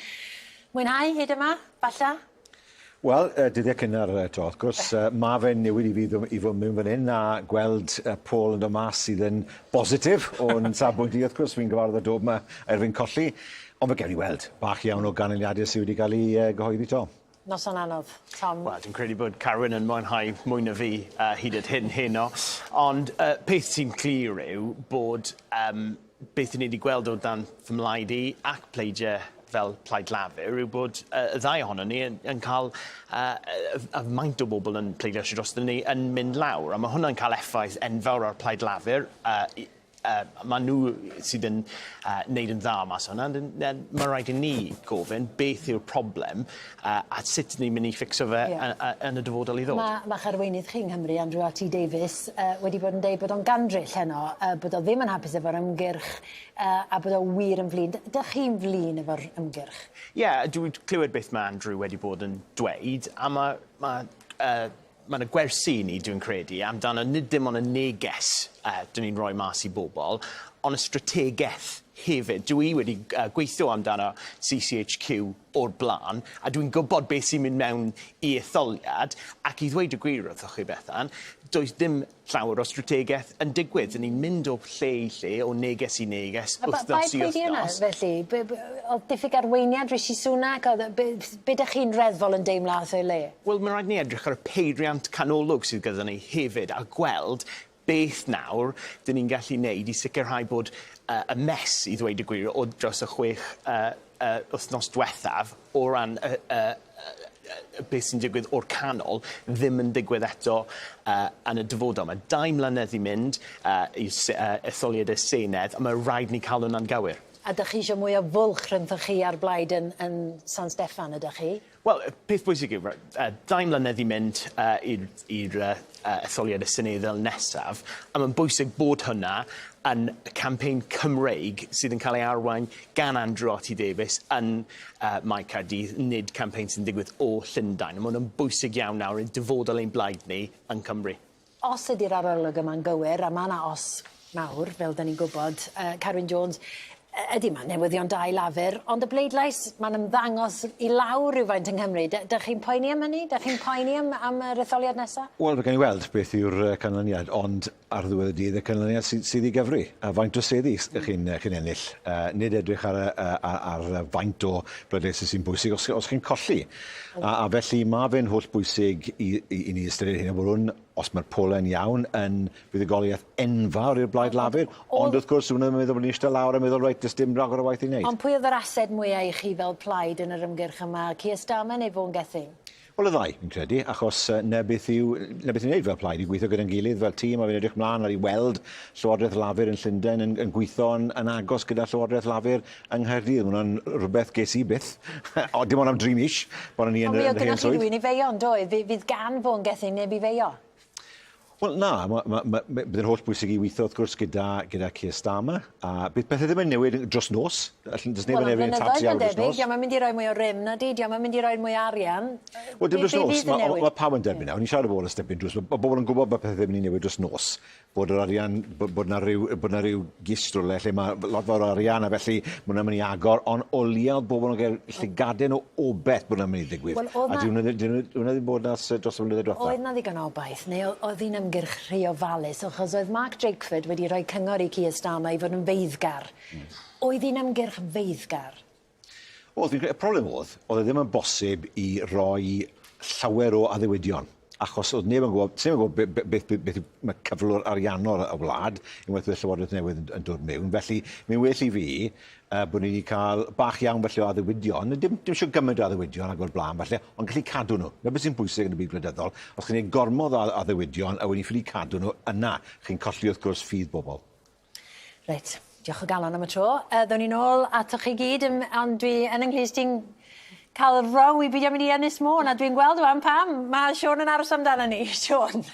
Mwynhau hyd yma, falla? Wel, dyddiau cynnar to, wrth gwrs, mae fe'n newid i fod mewn fan hyn a gweld Paul yn dod mas sydd yn bositif o'n safbwynt i, wrth gwrs, fi'n gyfarwydd o dob yma erbyn colli. Ond fe gewn ni weld, bach iawn o ganlyniadau sydd wedi cael ei gyhoeddi to. Noson anodd, Tom. Wel, dwi'n credu bod Carwyn yn mwynhau mwy na fi hyd at hyn o. Ond peth sy'n clir yw bod beth ni wedi gweld o dan fy mlaid i ac pleidiau fel plaid lafur yw bod y ddau ohono ni yn cael y maint o bobl yn pleidio dros ni yn mynd lawr. A mae hwnna'n cael effaith enfawr ar plaid lafur. Mae nhw sydd yn neud yn dda mas hwnna. Mae rhaid i ni gofyn beth yw'r problem a sut ni'n mynd i ffixo fe yn y dyfodol i ddod. Mae charweinydd chi yng Nghymru, Andrew R. T. Davies, wedi bod yn deud bod o'n gandryll heno, bod o ddim yn hapus efo'r ymgyrch a bod o wir yn flin. Dych chi'n flin efo'r ymgyrch? Ie, dwi'n clywed beth mae Andrew wedi bod yn dweud, a mae'n y gwersi ni, dwi'n credu, amdano nid dim ond y neges dyn ni'n rhoi mas i bobl, ond y strategaeth hefyd. Dwi wedi gweithio amdano CCHQ o'r blaen, a dwi'n gwybod beth sy'n mynd mewn i etholiad, ac i ddweud y gwir wrthoch chi Bethan, does dim llawer o strategaeth yn digwydd. Dyn ni'n mynd o lle i lle, o neges i neges, wythnos i wythnos. Felly, oedd diffyg arweiniad Rishi Sunak, be ydych chi'n reddfol yn deimlaeth o'i le? Wel, mae'n rhaid ni edrych ar y peiriant canolog sydd gyda ni hefyd, a gweld beth nawr dyn ni'n gallu neud i sicrhau bod y mes, i ddweud y gwir, o dros y 6 wythnos diwethaf o ran beth sy'n digwydd o'r canol ddim yn digwydd eto yn y dyfodol. Mae 2 mlynedd i mynd i etholiad y Senedd, a mae rhaid ni cael hwnna'n gywir. A dych chi eisiau mwy o fwlch rhynthoch chi ar blaid yn San Steffan, ydych chi? Wel, peth bwysig yw, 2 mlynedd i mynd i'r etholiad y Seneddol nesaf, a mae'n bwysig bod hwnna yn campaign Cymreig sydd yn cael ei arwain gan Andrew R. T. Davies yn Mae Caerdydd, nid campaign sy'n digwydd o Llundain. Mae hwnna'n bwysig iawn nawr yn dyfodol ein blaid ni yn Cymru. Os ydy'r arolwg yma'n gywir, a mae yna os mawr, fel da ni'n gwybod, Carwyn Jones, ydy ma newyddion da i lafur, ond y bleidlais mae'n ymddangos i lawr rhywfaint yng Nghymru. Dych chi'n poeni am hynny? Dych chi'n poeni am yr etholiad nesaf? Wel, fe gen i weld beth yw'r canlyniad, ond ar ddiwedd y dydd y canlyniad sydd i gyfri. Faint o seddi chi'n ennill. Nid edrych ar faint o bleidleisydd sy'n bwysig os chi'n colli. A felly mae fe'n holl bwysig i ni ystyried hyn o bod hwn, os mae'r polen iawn yn fuddugoliaeth enfawr i'r blaid lafur, ond wrth gwrs hwnna'n meddwl bod ni'n eistedd lawr a meddwl reit, does dim ragor o waith i wneud. Ond pwy oedd yr ased mwyaf i chi fel plaid yn yr ymgyrch yma? Keir Starmer neu Vaughan Gething? Wel, y ddau, fi'n credu, achos ne beth i'n neud fel plaid, i gweithio gyda'n gilydd fel tîm, a fi'n edrych mlaen ar i weld Llywodraeth Lafur yn Llundain yn gweithio yn agos gyda Llywodraeth Lafur yng Nghaerdydd. Hwna'n rhywbeth ges i byth, o dim ond am 3 mis, bod ni yn yr hen swydd. Ond mi oedd gyda chi rhywun i feio, doedd? Fydd gan Vaughan Gething neb i feio? Wel, na, bydd yn holl bwysig i weithio wrth gwrs gyda Keir Starmer, a bydd pethau ddim yn newid dros nos. Does neb yn newid yn taps iawn dros nos. Diolch yn mynd i roi mwy o rym na di, diolch yn mynd i roi mwy o arian. Wel, dim dros nos, mae pawb yn derbyn nawr. Ni'n siarad o bobl yn stepyn drws. Mae bobl yn gwybod bod pethau ddim yn newid dros nos. Bod yr arian, bod na ryw gistrwle lle mae lot fawr o arian, a felly mae hwnna'n mynd i agor, ond o leia bobl yn gallu gaden o obeth bod hwnna'n mynd i ddigwydd. A di hwnna ddim bod nas dros y flynyddoedd diwethaf. Oedd na ddigon o obaith, neu oedd hi'n ymgyrch rhy ofalus, achos oedd Mark Drakeford wedi rhoi cyngor i Keir Starmer i fod yn feiddgar. Oedd hi'n ymgyrch feiddgar? Y problem oedd ddim yn bosib i roi llawer o addewidion. Achos oedd neb yn gwybod beth mae cyflwr ariannol y wlad unwaith bydd y Llywodraeth newydd yn dod mewn. Felly, mae'n well i fi bod ni wedi cael bach iawn felly o addewidion. Dim siw gymaint o addewidion ag o'r blaen felly, ond gallu cadw nhw. Dyna beth sy'n bwysig yn y byd gwleidyddol. Os chi'n ei gormodd o addewidion a wedi ffili cadw nhw yna, chi'n colli wrth gwrs ffydd bobl. Reit, diolch o galon am y tro. Ddown ni nôl atoch chi gyd, ond dwi yn ynglys di'n cael row i beidio mynd i Ynys Môn, a dwi'n gweld wan pam. Mae Siôn yn aros amdano ni. Siôn.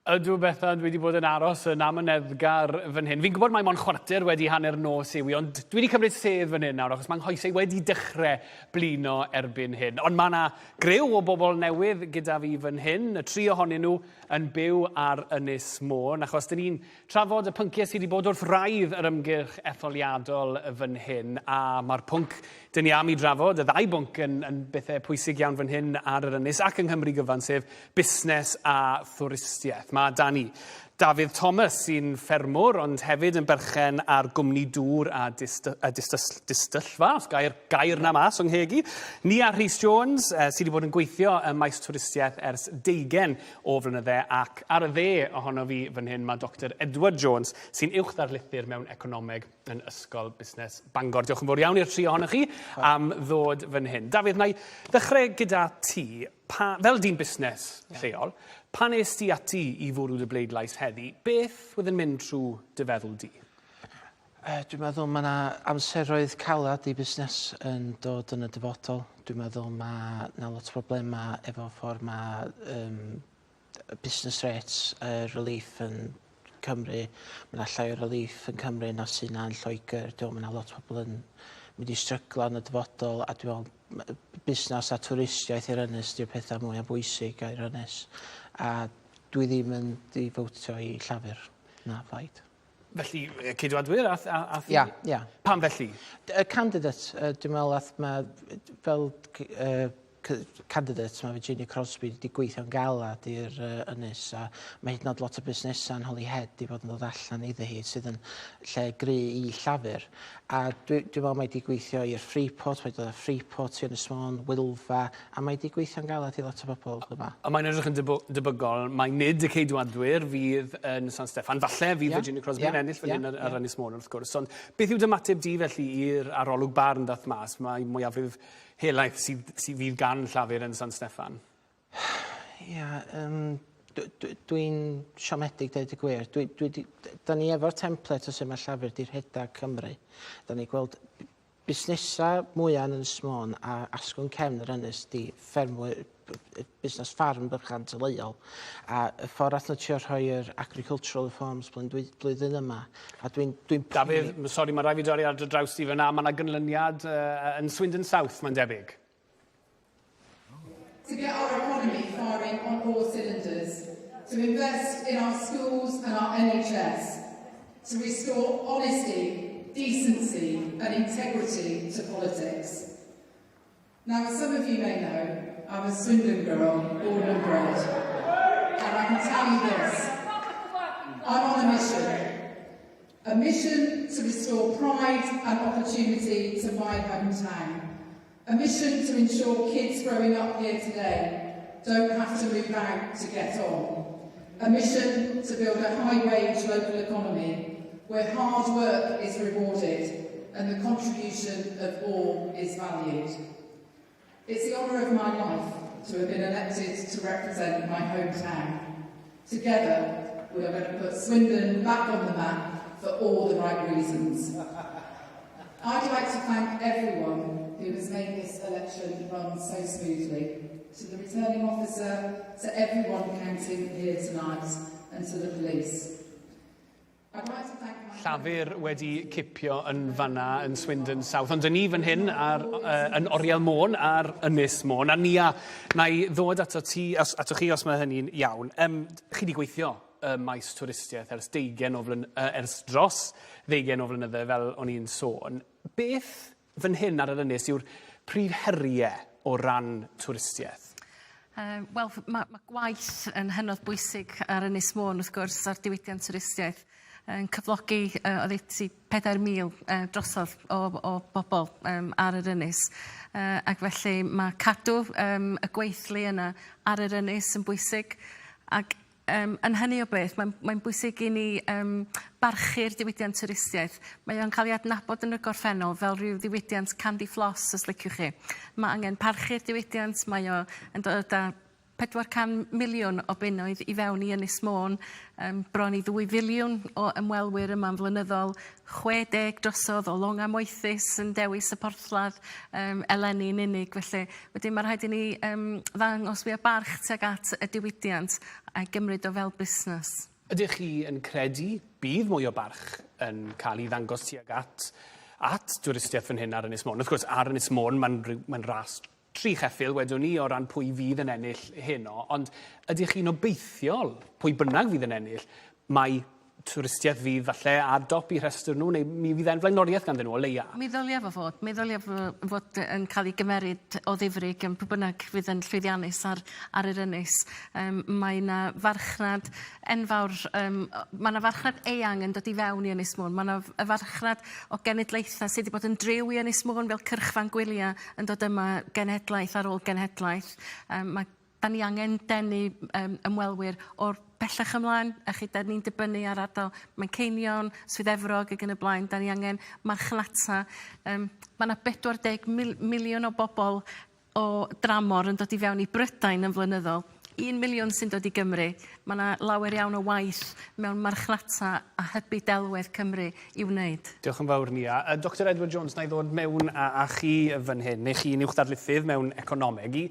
Ydw, Bethan, dwi wedi bod yn aros yn amyneddgar fan hyn. Fi'n gwybod mai mo'n chwarter wedi hanner nos yw i, ond dwi wedi cymryd sedd fan hyn nawr, achos mae'n hoesau wedi dechrau blino erbyn hyn. Ond mae yna grew o bobl newydd gyda fi fan hyn. Y 3 ohonyn nhw yn byw ar Ynys Môn, achos dyn ni'n trafod y pynciau sydd wedi bod wrth raidd yr ymgyrch etholiadol fan hyn, a mae'r pwnc dyn ni am i drafod, y 2 bwnc yn bethau pwysig iawn fan hyn ar yr Ynys ac yng Nghymru gyfan, sef busnes a thwristiaeth. Mae da ni Dafydd Thomas sy'n ffermwr, ond hefyd yn berchen ar gwmni dŵr a distyllfa, os gair na mas o'n nghegi. Nia Rhys Jones, sydd wedi bod yn gweithio ym maes twristiaeth ers 20 o flynyddau, ac ar y dde ohono fi fan hyn mae Dr Edward Jones, sy'n uwch ddarlithyr mewn economeg yn Ysgol Busnes Bangor. Diolch yn fawr iawn i'r 3 ohonoch chi am ddod fan hyn. Dafydd, na i ddechrau gyda ti, fel dyn busnes lleol, pan nes ti ati i fwrw dy bleidlais heddi, beth oedd yn mynd trwy dy feddwl di? Dwi'n meddwl mae yna amseroedd calad i busnes yn dod yn y dyfodol. Dwi'n meddwl mae yna lot o problemau efo ffordd mae business rates relief yn Cymru. Mae yna llai o relief yn Cymru na sy'n na'n Lloegr. Mae yna lot o bobl yn mynd i stryglo yn y dyfodol, a dwi'n meddwl busnes a twristiaeth i'r Ynys di'r pethau mwyaf bwysig i'r Ynys. A dwi ddim yn difowtio i llafur na ffaid. Felly, Ceidwadwyr a thi? Ia. Pam felly? Candidate, dwi'n meddwl fel candidate, mae Virginia Crosby wedi gweithio'n galad i'r Ynys, a mae hyd yn oed lot o busnesau'n holi head i fod yn dod allan iddo hi, sydd yn lle gry i llafur. A dwi'n meddwl mae wedi gweithio i'r Freeport, mae wedi dod â Freeport i Ynys Môn, Wylfa, a mae wedi gweithio'n galad i lot o bobl yma. A mae'n edrych yn debygol, mae nid y Ceidwadwyr fydd yn San Steffan, falle fydd Virginia Crosby yn ennill fan hyn ar Ynys Môn wrth gwrs. Ond beth yw dy mateb di felly i'r arolwg barn dath mas? Mae mwyafrif helaeth sydd fydd gan llafur yn San Steffan? Dwi'n siomedig dweud y gwir. Da ni efo'r template o sut mae llafur di'r rhedeg Cymru. Da ni gweld busnesau mwyaf yn Ynys Môn a asgwrn cefn yr Ynys di ffermwyr, busnes ffarm bychan tyleol. A y ffordd athno trio rhoi'r agricultural reforms blwyddyn yma. Dafydd, sori, mae rai fi dorri ar dy draws ti fyna, mae yna gynlyniad yn Swindon South, mae'n debyg. To get our economy firing on all cylinders, to invest in our schools and our NHS, to restore honesty, decency and integrity to politics. Now, as some of you may know, I'm a Swindon girl, born and bred, and I can tell you this, I'm on a mission to restore pride and opportunity to my hometown, a mission to ensure kids growing up here today don't have to move out to get on, a mission to build a high-wage local economy where hard work is rewarded and the contribution of all is valued. It's the honour of my life to have been elected to represent my hometown. Together, we are going to put Swindon back on the map for all the right reasons. I'd like to thank everyone who has made this election run so smoothly. to the returning officer, to everyone counting here tonight, and to the police. I'd like to thank my... Llafur wedi cipio yn fanna yn Swindon South, ond yn ni fan hyn yn Oriel Môn ar Ynys Môn. A Nia, na i ddod ato chi os mae hynny'n iawn. Chi wedi gweithio maes twristiaeth ers dros 20 o flynydde fel o'n i'n sôn. Beth fan hyn ar yr Ynys yw'r prif heriau o ran twristiaeth? Wel, mae gwaith yn hynod bwysig ar Ynys Môn, wrth gwrs, ar diwydiant twristiaeth. Yn cyflogi o ddeutu 4,000 drosodd o bobl ar yr Ynys. Ac felly mae cadw y gweithlu yna ar yr Ynys yn bwysig. Ac yn hynny o beth, mae'n bwysig i ni barchu'r diwydiant twristiaeth. Mae o'n cael ei adnabod yn y gorffennol fel rhyw diwydiant candy floss, os liciwch chi. Mae angen parchu'r diwydiant, mae o'n dod â 400 miliwn o bunnoedd i fewn i Ynys Môn, bron i 2 filiwn o ymwelwyr yma'n flynyddol, 60 drosodd o longa moethus yn dewis y porthladd eleni'n unig. Felly, wedyn mae rhaid i ni ddangos fwy o barch tuag at y diwydiant a'i gymryd o fel busnes. Ydych chi yn credu bydd mwy o barch yn cael ei ddangos tuag at twristiaeth fan hyn ar Ynys Môn? Wrth gwrs, ar Ynys Môn mae'n ras 3 cheffyl wedwn ni o ran pwy fydd yn ennill heno, ond ydych chi'n obeithiol pwy bynnag fydd yn ennill, mae twristiaeth fydd falle ar dop i rhestr nhw, neu mi fydd e'n flaenoriaeth ganddyn nhw o leia? Mi ddylia fod yn cael ei gymeryd o ddifrig pwy bynnag fydd yn llwyddiannus ar yr Ynys. Mae yna farchnad enfawr, mae yna farchnad eang yn dod i fewn i Ynys Môn. Mae yna farchnad o genedlaethau sydd wedi bod yn driw i Ynys Môn fel cyrchfan gwyliau yn dod yma genedlaeth ar ôl genedlaeth. Da ni angen denu ymwelwyr o'r bellach ymlaen, a chi da ni'n dibynnu ar ardal Manceinion, Swydd-Efrog ac yn y blaen. Da ni angen marchnata. Mae yna 40 miliwn o bobl o dramor yn dod i fewn i Brydain yn flynyddol. 1 miliwn sy'n dod i Gymru. Mae yna lawer iawn o waith mewn marchnata a hybu delwedd Cymru i wneud. Diolch yn fawr, Nia. Dr Edward Jones, na i ddod mewn a chi fan hyn, neu chi'n uwch darlithydd mewn economeg.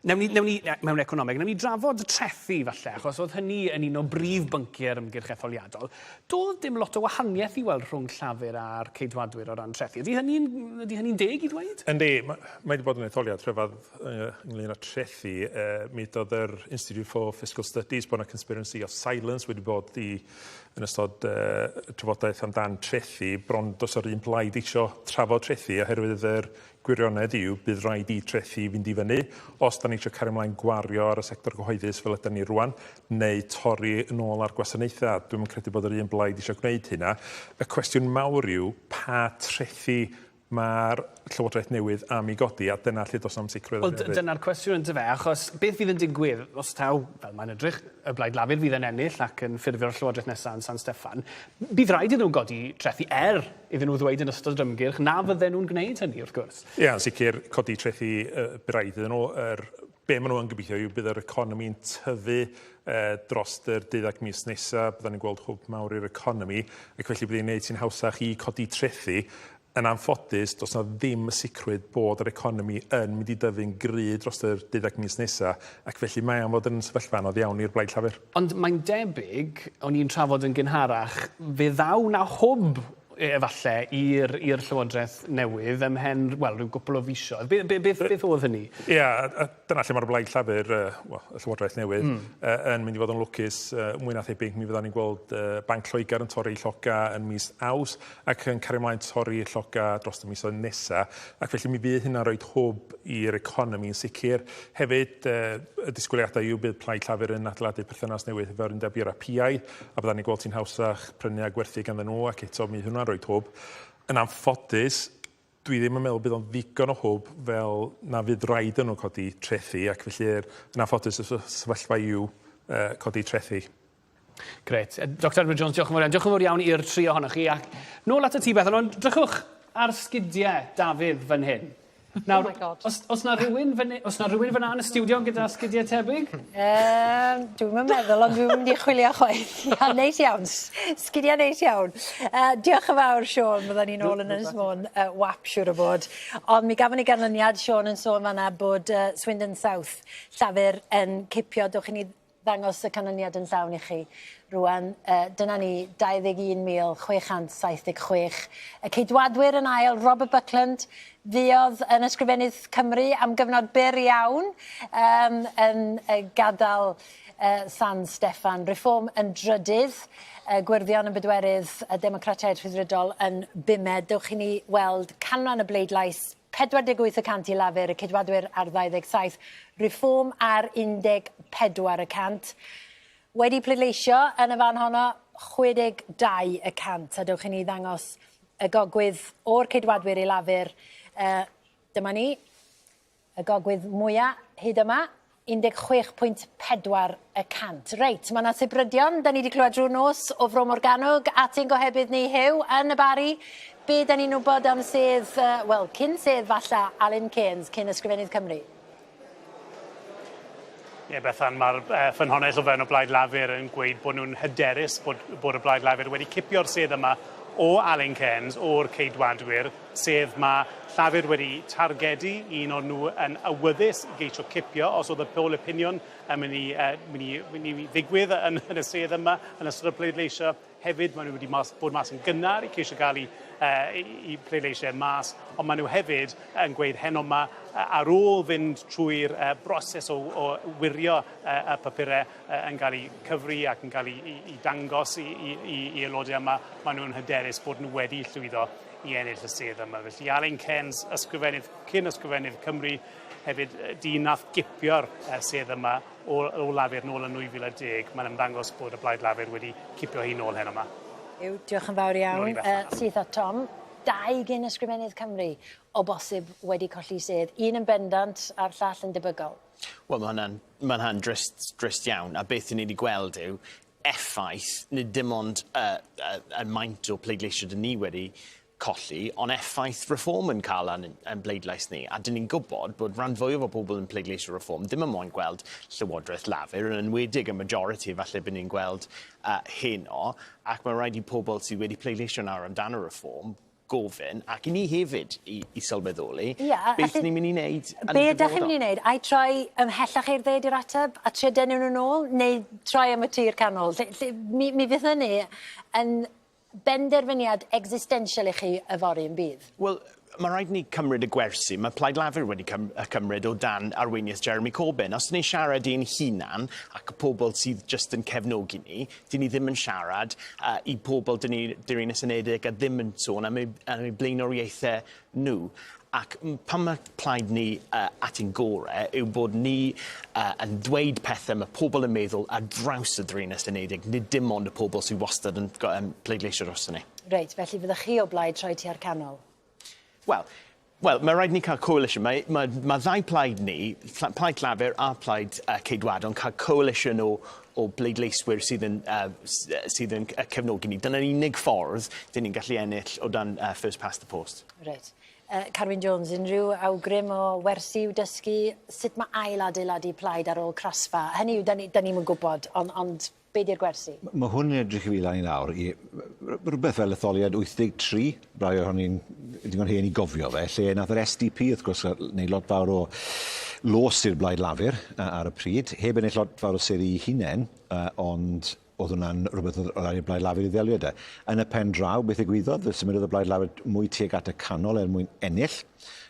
Mewn economeg, newn ni drafod y trethu falle, achos oedd hynny yn un o brif bynciau'r ymgyrch etholiadol. Doedd dim lot o wahaniaeth i weld rhwng Llafur a'r ceidwadwyr o ran trethu. Ydy hynny'n deg i ddweud? Yndi, mae wedi bod yn etholiad rhyfedd ynglyn â trethu. Mi doedd yr Institute for Fiscal Studies bod yna conspiracy of silence wedi bod yn ystod trafodaeth amdan trethu, bron dos o'r un blaid eisiau trafod trethu, oherwydd yr gwirionedd yw bydd rhaid i trethu fynd i fyny, os da ni eisiau cario ymlaen gwario ar y sector gyhoeddus fel ydyn ni rwan, neu torri yn ôl ar gwasanaethau. Dwi'n credu bod yr un blaid eisiau gwneud hynna. Y cwestiwn mawr yw pa trethu mae'r Llywodraeth newydd am ei godi, a dyna lle dos am sicrwydd. Wel, dyna'r cwestiwn yn dyfe, achos beth fydd yn digwydd os taw, fel mae'n edrych, y Blaid Lafur fydd yn ennill ac yn ffurfio'r Llywodraeth nesaf yn San Steffan, bydd rhaid iddyn nhw godi trethu iddyn nhw ddweud yn ystod yr ymgyrch, na fydden nhw'n gwneud hynny, wrth gwrs. Ie, yn sicr, codi trethu braidd iddyn nhw. Be maen nhw yn gobeithio yw bydd yr economi'n tyfu dros yr 12 mis nesaf, byddwn ni'n gweld hwb mawr i'r economi, ac felly bydd i'n neud sy'n hawsach i codi trethu. Yn anffodus, does na ddim y sicrwydd bod yr economi yn mynd i dyfu'n gry dros yr 12 mis nesaf, ac felly mae am fod yn sefyllfa anodd iawn i'r Blaid Lafur. Ond mae'n debyg, o'n i'n trafod yn gynharach, fe ddaw na hwb efallai i'r Llywodraeth newydd ymhen, wel, rhyw gwpl o fisoedd. Beth oedd hynny? Ie, dyna lle mae'r Blaid Lafur, y Llywodraeth newydd, yn mynd i fod yn lwcus mwy na thebyg. Mi fydda ni'n gweld Banc Lloegr yn torri lloga yn mis Aws, ac yn cario ymlaen torri lloga dros y misoedd nesaf. Ac felly mi bydd hynna'n rhoi hwb i'r economi yn sicr. Hefyd, y disgwyliadau yw bydd Blaid Lafur yn adeiladu perthynas newydd efo'r Undeb i'r API, a bydda ni'n gweld sy'n hawsach prynu a gwerthu ganddyn nhw, ac eto mi hwnna'n rhoi hwb. Yn anffodus, dwi ddim yn meddwl bydd o'n ddigon o hwb fel na fydd rhaid yn nhw codi trethu, ac felly yn anffodus y sefyllfa yw codi trethu. Gret. Dr Edward Jones, diolch yn fawr iawn. Diolch yn fawr iawn i'r 3 ohonoch chi. Ac nôl at y ti, Bethan, ond drychwch ar sgidiau Dafydd fan hyn. Nawr, os na rhywun fyna yn y stiwdio gyda sgidiau tebyg? Dwi'n meddwl, ond dwi'n mynd i chwilio chwaith. Ia, neis iawn. Sgidiau neis iawn. Diolch yn fawr, Sean. Byddwn ni'n ôl yn Ynys Môn. Wap, siwr o bod. Ond mi gafon ni ganlyniad, Sean, yn sôn fanna bod Swindon South llafur yn cipio. Dwch i ni ddangos y canlyniad yn llawn i chi. Rwan, dyna ni 21,676. Y ceidwadwyr yn ail, Robert Buckland, fuodd yn ysgrifennydd Cymru am gyfnod byr iawn yn gadael San Steffan. Reform yn drydydd, Gwrddion yn bedwerydd, Democratiaid Rhyddfrydol yn bumed. Dewch i ni weld canran y bleidlais 48% i lafur, y ceidwadwyr ar 27, Reform ar 14%. Wedi pleidleisio yn y fan honno 62%. A dewch i ni ddangos y gogwydd o'r ceidwadwyr i lafur. Dyma ni, y gogwydd mwyaf hyd yma, 16.4%. Reit, mae yna Cyffrediniol, da ni wedi clywed drwy'r nos o Fro Morgannwg, at ein gohebydd ni Hyw yn y Bari. Be da ni'n wybod am sedd, cyn sedd falla Alun Keynes, cyn ysgrifennydd Cymru? Ie, Bethan, mae'r ffynhonnell o fewn o Blaid Lafur yn gweud bod nhw'n hyderus bod y Blaid Lafur wedi cipio'r sedd yma o Alun Keynes, o'r ceidwadwyr, sef mae Llafur wedi targedu un o'n nhw yn awyddus geisio cipio os oedd y poll opinion yn mynd i ddigwydd yn y sedd yma yn ystod y pleidleisio. Hefyd, maen nhw wedi bod mas yn gynnar i ceisio gael i pleidleisiau mas, ond maen nhw hefyd yn gweud heno yma ar ôl fynd trwy'r broses o wirio y papurau yn cael ei cyfri ac yn cael ei dangos i aelodau yma, maen nhw'n hyderus bod nhw wedi llwyddo i ennill y sedd yma. Felly Alun Keynes, cyn ysgrifennydd Cymru, hefyd dyn nath gipio'r sedd yma o lafur nôl yn 2010. Mae'n ymddangos bod y Blaid Lafur wedi cipio hi nôl hyn yma. Diolch yn fawr iawn. Sydd a Tom, 2 gyn ysgrifennydd Cymru o bosib wedi colli sedd. Un yn bendant a'r llall yn debygol. Wel, mae hwnna'n drist iawn, a beth ni wedi gweld yw effaith, nid dim ond y maint o pleidleisio dyn ni wedi colli, ond effaith reform yn cael yn bleidlais ni. A dyn ni'n gwybod bod rhan fwyaf o bobl yn pleidleisio reform ddim yn moyn gweld Llywodraeth Lafur, yn enwedig y majority falle bydd ni'n gweld heno, ac mae rhaid i pobl sydd wedi pleidleisio nawr amdano reform gofyn, ac i ni hefyd i sylweddoli, beth ni'n mynd i wneud yn y Be ydych chi'n mynd i wneud? Ai troi ymhellach i'r dde i'r ateb, a trio denu nhw'n ôl, neu troi am y tir canol? Mi fydd hynny yn benderfyniad existential i chi yfory yn bydd? Wel, mae rhaid ni cymryd y gwersi. Mae Plaid Lafur wedi cymryd o dan arweiniaeth Jeremy Corbyn. Os ni'n siarad i'n hunan ac y pobl sydd just yn cefnogi ni, dyn ni ddim yn siarad i pobl dyn ni'n ysynedig a ddim yn sôn am eu blaenoriaethau nhw. Ac pan mae plaid ni at ein gorau yw bod ni yn dweud pethau mae pobl yn meddwl ar draws y Ddraenes Unedig, nid dim ond y pobl sydd wastad yn pleidleisio dros ni. Reit, felly fyddwch chi o blaid troi ti ar canol? Wel, mae rhaid ni cael coalition. Mae ddau plaid ni, Plaid Lafur a Plaid Ceidwadol, yn cael coalition o bleidleiswyr sydd yn cefnogi ni. Dyna'r unig ffordd dyn ni'n gallu ennill o dan first past the post. Reit. Carwyn Jones, unrhyw awgrym o wersi i'w dysgu, sut mae ail-adeiladu plaid ar ôl crasfa? Hynny yw, da ni'n gwybod, ond be di'r gwersi? Mae hwn yn edrych i fi lan i nawr i rhywbeth fel etholiad 83, rai ohoni'n digon hen i gofio fe, lle nath yr SDP, wrth gwrs, neu lot fawr o los i'r Blaid Lafur ar y pryd, heb ennill lot fawr o seri i hunain, ond oedd hwnna'n rhywbeth oedd i'r Blaid Lafur i ddelio dy. Yn y pen draw, beth ddigwyddodd, symudodd y Blaid Lafur mwy tuag at y canol mwyn ennill.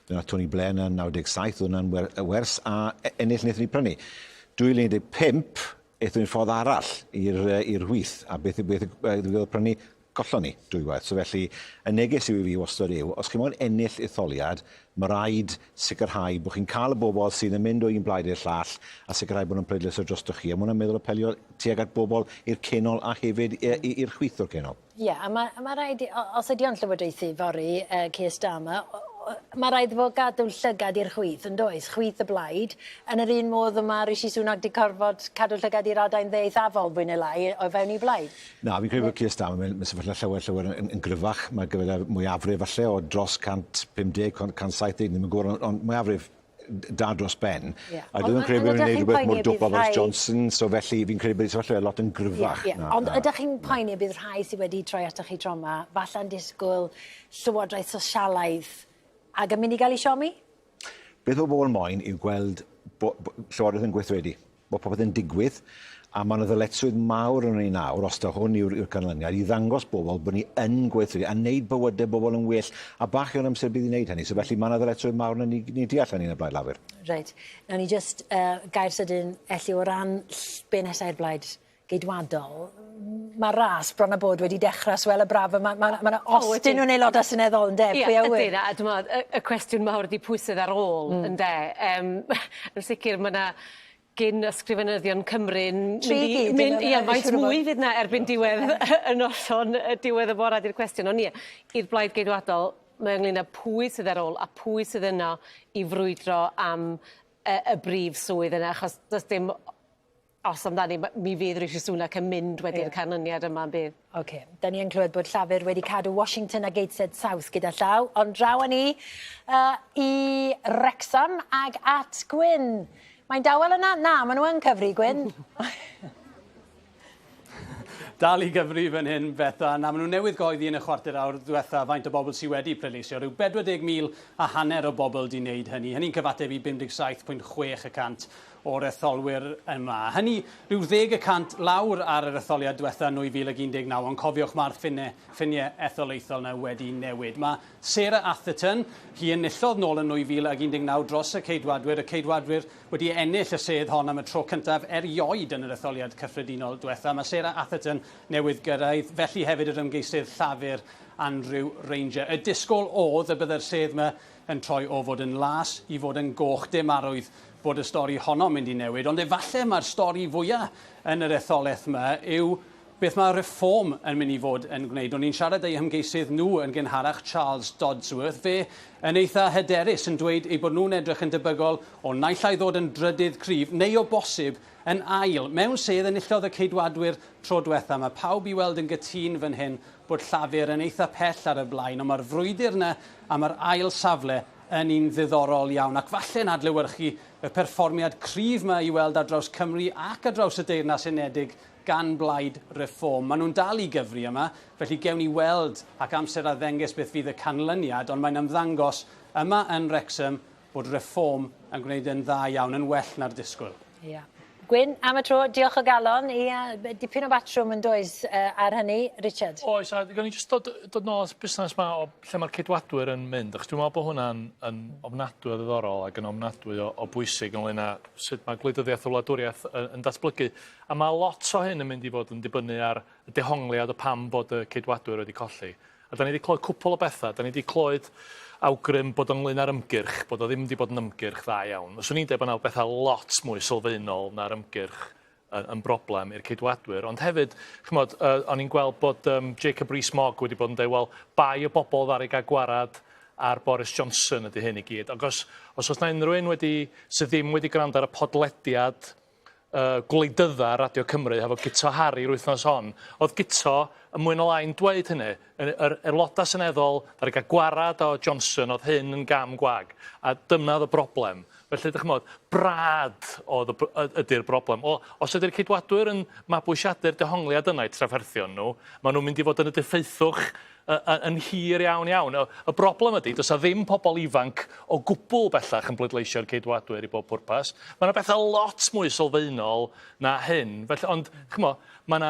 Dyna Tony Blair yn 97, oedd hwnna'n wers, a ennill wnaethon ni prynu. 2015, eithon ni'n ffordd arall i'r wyth, a beth ddigwyddodd prynu gollon ni dwywaith. So felly, y neges yw i fi wastad yw, os chi'n moyn ennill etholiad, mae rhaid sicrhau bod chi'n cael y bobl sydd yn mynd o un blaid i'r llall a sicrhau bod nhw'n pleidleisio drostoch chi. A mae hwnna'n meddwl apelio tuag at bobl i'r cenol a hefyd i'r chwith o'r cenol. Ie, a mae rhaid, os ydy o'n llywodraethu fori Keir Starmer, mae rhaid fod gadw llygad i'r chwyth, yn does? Chwyth y blaid. Yn yr un modd yma, Rishi Sunak di corfod cadw llygad i'r adain ddeuthafol fwy neu lai o fewn i blaid. Na, fi'n credu bod Keir Starmer yn sefyllfa llawer yn gryfach. Mae gyfer mwyafrif falle o dros 150, 170, ddim yn gwybod, ond mwyafrif da dros ben. A dwi'n credu bod yn gwneud rhywbeth mor dwbl Boris Johnson, so felly fi'n credu bod sefyllfa lot yn gryfach. Ond ydych chi'n poeni bydd rhai sydd wedi troi atoch chi tro yma, falle'n disgwyl llywodraeth sosialaidd ac yn mynd i gael ei siomi? Beth o bobl moyn yw gweld llywodraeth yn gweithredu, bod popeth yn digwydd, a mae'n ddyletswydd mawr yn ei nawr, os da hwn yw'r canlyniad, i ddangos bobl bod ni yn gweithredu a wneud bywydau bobl yn well, a bach yw'n amser bydd i wneud hynny, so felly mae'n ddyletswydd mawr na ni deall hynny yn y blaid lafur. Reit, nawn ni just gair sydyn, Elliw, o ran be nesau'r blaid geidwadol, mae ras bron a bod wedi dechrau swel y braf, mae'n ostyn nhw'n aelodau seneddol, ynddo? Ie, ydy na, dwi'n meddwl, y cwestiwn mawr ydi pwysydd ar ôl, ynddo? Yn sicr, mae yna gyn ysgrifenyddion Cymru maint mwy fydd na erbyn diwedd y noson, diwedd y bora di'r cwestiwn. Ond ie, i'r blaid geidwadol, mae ynglyn â pwy sydd ar ôl a pwy sydd yno i frwydro am y brif swydd yna, achos does dim os amdani, mi fydd Rishi Sunak yn mynd wedi'r canlyniad yma yn bydd. OK, da ni yn clywed bod Llafur wedi cadw Washington a Gateshead South gyda llaw, ond draw ni i Wrexham ag at Gwyn. Mae'n dawel yna? Na, maen nhw yn cyfri, Gwyn. Dal i gyfri fan hyn, Bethan, a maen nhw newydd goeddi yn y chwarter awr diwetha faint o bobl sydd wedi pleidleisio. Rhyw 40,000 a hanner o bobl wedi wneud hynny. Hynny'n cyfateb i 57.6% o'r etholwyr yma. Hynny, rhyw 10% lawr ar yr etholiad diwetha 2019, ond cofiwch mae'r ffiniau etholaethol yna wedi newid. Mae Sarah Atherton, hi enillodd nôl yn 2019 dros y ceidwadwyr wedi ennill y sedd hon am y tro cyntaf erioed yn yr etholiad cyffredinol diwetha. Mae Sarah Atherton newydd gyrraedd, felly hefyd yr ymgeisydd Llafur Andrew Ranger. Y disgwyl oedd y byddai'r sedd yma yn troi o fod yn las i fod yn goch, dim arwydd bod y stori honno mynd i newid, ond efallai mae'r stori fwyaf yn yr etholaeth yma yw beth mae reform yn mynd i fod yn gwneud. O'n i'n siarad ei hymgeisydd nhw yn gynharach Charles Dodsworth, fe yn eitha hyderus yn dweud ei bod nhw'n edrych yn debygol o naill ai ddod yn drydydd cryf, neu o bosib yn ail. Mewn sedd enillodd y ceidwadwyr tro diwetha. Mae pawb i weld yn gytun fan hyn bod Llafur yn eitha pell ar y blaen, ond mae'r frwydr yna am yr ail safle yn un ddiddorol iawn, ac falle'n adlewyrchu y perfformiad cryf yma i weld ar draws Cymru ac ar draws y Deyrnas Unedig gan blaid reform. Maen nhw'n dal i gyfri yma, felly gewn ni weld ac amser a ddengys beth fydd y canlyniad, ond mae'n ymddangos yma yn Wrexham bod reform yn gwneud yn dda iawn, yn well na'r disgwyl. Gwyn, am y tro, diolch o galon. Dipyn o batrwm yn does ar hynny. Richard? Oes, a gan i jyst dod nôl at busnes yma o lle mae'r ceidwadwyr yn mynd. Achos dwi'n meddwl bod hwnna'n ofnadwy o ddiddorol ac yn ofnadwy o bwysig ynglyn â sut mae gwleidyddiaeth o wladwriaeth yn datblygu. A mae lot o hyn yn mynd i fod yn dibynnu ar y dehongliad o pam bod y ceidwadwyr wedi colli. A da ni wedi clywed cwpl o bethau. Da ni wedi clywed awgrym bod ynglyn â'r ymgyrch, bod o ddim wedi bod yn ymgyrch dda iawn. Os o'n i'n dweud bod yna bethau lot mwy sylfaenol na'r ymgyrch yn broblem i'r ceidwadwyr. Ond hefyd, chymod, o'n i'n gweld bod Jacob Rees-Mogg wedi bod yn dweud, wel, bai y bobl ddari gael gwarad ar Boris Johnson ydy hyn i gyd. Ac os oes na unrhyw un sydd ddim wedi gwrando ar y podlediad gwleidydda Radio Cymru hefo Guto Harry yr wythnos hon, oedd Guto yn mwy na lai'n dweud hynny. Yr aelodau seneddol, ddari gael gwarad o Johnson, oedd hyn yn gam gwag. A dyna oedd y broblem. Felly, ddech chymod, brad ydy'r broblem. Os ydy'r ceidwadwyr yn mabwysiadu'r dehongliad yna i trafferthion nhw, maen nhw'n mynd i fod yn y diffeithwch yn hir iawn. Y broblem ydy, does ddim pobl ifanc o gwbl bellach yn bleidleisio'r ceidwadwyr i bob pwrpas. Mae yna bethau lot mwy sylfaenol na hyn. Felly, ond, chymod, mae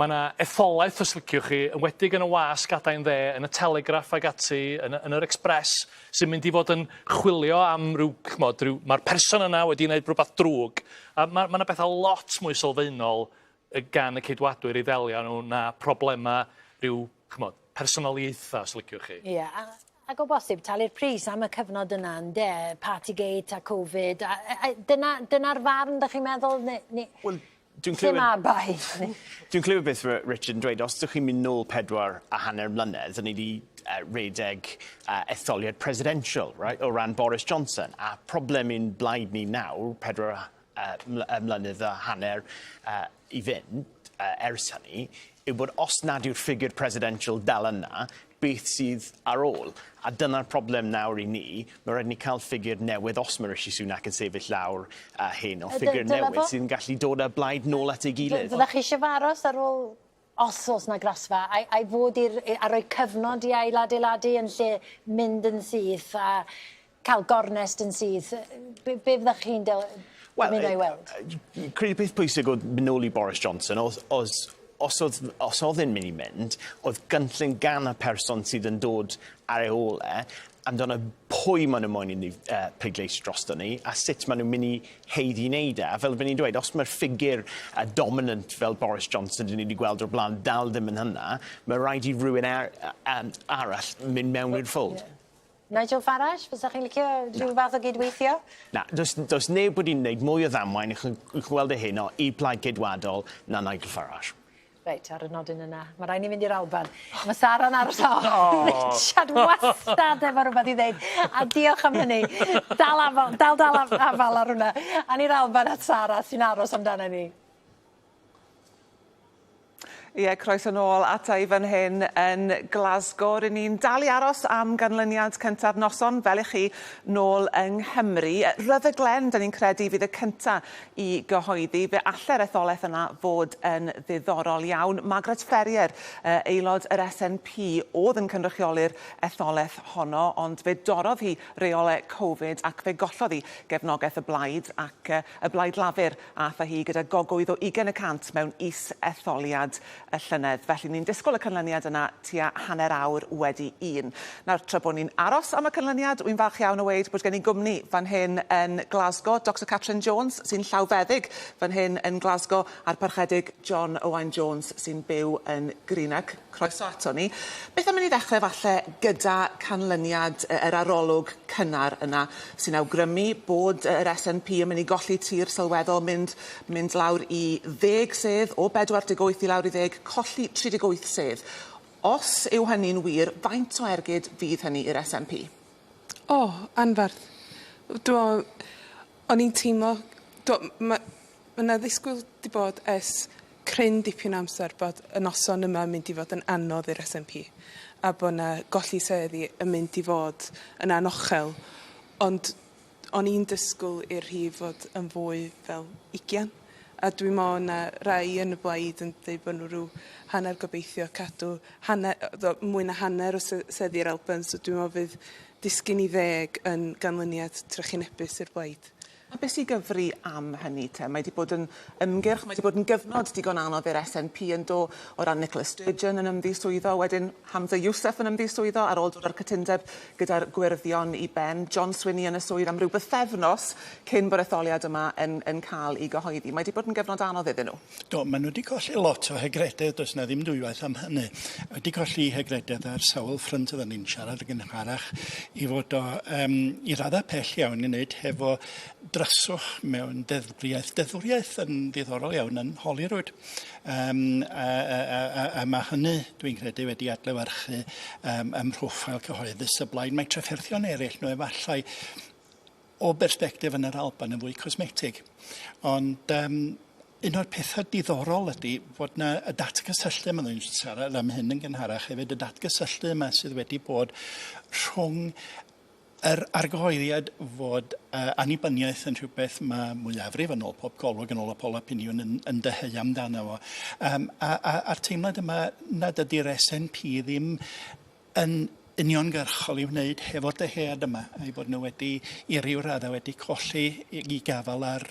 yna etholaeth, os liciwch chi, yn wedig yn y wasg adain dde, yn y Telegraff ag ati, yn yr Express, sy'n mynd i fod yn chwilio am mae'r person yna wedi gwneud rhywbeth drwg. A mae yna bethau lot mwy sylfaenol gan y ceidwadwyr i ddelio nhw na problemau rhyw, personoliaethau, os liciwch chi. Ie, ac o bosib talu'r pris am y cyfnod yna, Partygate a Covid. Dyna'r farn, ydych chi'n meddwl? Lle mae'r bai? Dwi'n clywed beth Richard yn dweud, os ydych chi'n mynd nôl 4.5 mlynedd, ni wedi redeg etholiad presidential, right, o ran Boris Johnson. A problem i'n blaid ni nawr, 4 mlynedd a hanner i fynd, ers hynny, yw bod os nad yw'r ffigur presidential dal yna, beth sydd ar ôl. A dyna'r problem nawr i ni. Mae rhaid ni cael ffigur newydd os mae Rishi Sunak yn sefyll lawr hyn o ffigur newydd sydd yn gallu dod â blaid nôl at ei gilydd. Fyddech chi eisiau faros ar ôl os na grasfa, a'i fod a rhoi cyfnod i adeiladu yn lle mynd yn syth a cael gornest yn syth. Be fyddech chi'n dymuno i weld? Credu beth pwysig oedd mynd nôl i Boris Johnson, os oedd e'n mynd i mynd, oedd gynllun gan y person sydd yn dod ar ei ôl amdano pwy maen nhw'n moyn i ni pleidleisio drosto ni, a sut maen nhw'n mynd i heiddi wneud e. A fel fy ni'n dweud, os mae'r ffigur dominant fel Boris Johnson dyn ni wedi gweld o'r blaen dal ddim yn hynna, mae rhaid i rhywun arall mynd mewn i'r ffwld. Nigel Farage, fyddech chi'n licio rhyw fath o gydweithio? Na, does neb wedi'n gwneud mwy o ddamwain i'ch gweld e hyn o i plaid gydwadol na Nigel Farage. Reit, ar y nodyn yna. Mae rai ni mynd i'r Alban. Mae Sara'n aros o. Richard wastad efo rhywbeth i ddeud. A diolch am hynny. Dal afal ar hwnna. A ni'r Alban at Sara sy'n aros amdano ni. Ie, croeso nôl ata i fan hyn yn Glasgow. Rydyn ni'n dal i aros am ganlyniad cyntaf noson, fel i chi, nôl yng Nghymru. Rhyddeglen, da ni'n credu, fydd y cyntaf i gyhoeddi. Fe allai'r etholaeth yna fod yn ddiddorol iawn. Margaret Ferrier, aelod yr SNP, oedd yn cynrychioli'r etholaeth honno, ond fe dorodd hi reolau Covid ac fe gollodd hi gefnogaeth y blaid ac y blaid lafur ath hi gyda gogwydd o 20% mewn is-etholiad y llynedd. Felly ni'n disgwyl y canlyniad yna tua hanner awr wedi 1. Nawr, tra bod ni'n aros am y canlyniad, wy'n falch iawn o weid bod gen i gwmni fan hyn yn Glasgow, Dr Catrin Jones sy'n llawfeddyg fan hyn yn Glasgow, a'r parchedig John Owain Jones sy'n byw yn Greenock. Croeso ato ni. Beth am i ni ddechrau falle gyda canlyniad yr arolwg cynnar yna sy'n awgrymu bod yr SNP yn mynd i golli tir sylweddol mynd lawr i 10 sedd, o 48 i lawr i 10, colli 38 sedd. Os yw hynny'n wir, faint o ergyd fydd hynny i'r SNP? Anferth. O'n i'n teimlo, mae'na ddisgwyl di bod cryn dipyn amser bod y noson yma yn mynd i fod yn anodd i'r SNP a bod yna golli seddi yn mynd i fod yn anochel, ond o'n i'n disgwyl i'r rhif fod yn fwy fel 20. A dwi'n meddwl na rai yn y blaid yn dweud bod nhw rhyw hanner gobeithio cadw mwy na hanner o seddi'r Alban, so dwi'n meddwl fydd disgyn i 10 yn ganlyniad trychinebus i'r blaid. A beth sy'n gyfri am hynny te? Mae wedi bod yn ymgyrch, mae wedi bod yn gyfnod digon anodd i'r SNP yn do o ran Nicola Sturgeon yn ymddiswyddo, wedyn Hamza Youssef yn ymddiswyddo ar ôl dod o'r cytundeb gyda'r gwiryddion i ben, John Swinney yn y swydd am ryw bythefnos cyn bod etholiad yma yn cael ei gyhoeddi. Mae wedi bod yn gyfnod anodd iddyn nhw. Maen nhw wedi colli lot o hygrededd, does na ddim dwywaith am hynny. Wedi colli hygrededd ar sawl ffrynt oedden ni'n siarad ag yn harach i fod o i raddau pell iawn i wneud hefo dryswch mewn deddfwriaeth yn ddiddorol iawn yn Holyrood. A mae hynny, dwi'n credu, wedi adlewyrchu ymrwffael cyhoeddus y blaen. Mae trafferthion eraill nhw efallai o berspektif yn yr Alban yn fwy cosmetig. Ond un o'r pethau diddorol ydy fod yna y datgysylltu yma nhw'n siarad am hyn yn gynharach hefyd, y datgysylltu yma sydd wedi bod rhwng yr argyhoeddiad fod annibyniaeth yn rhywbeth mae mwyafrif yn ôl pob golwg yn ôl y poll opinion yn dyheu amdano fo. A'r teimlad yma nad ydy'r SNP ddim yn uniongyrchol i wneud hefo'r dyhead yma, a bod nhw wedi i ryw raddau wedi colli i gafel ar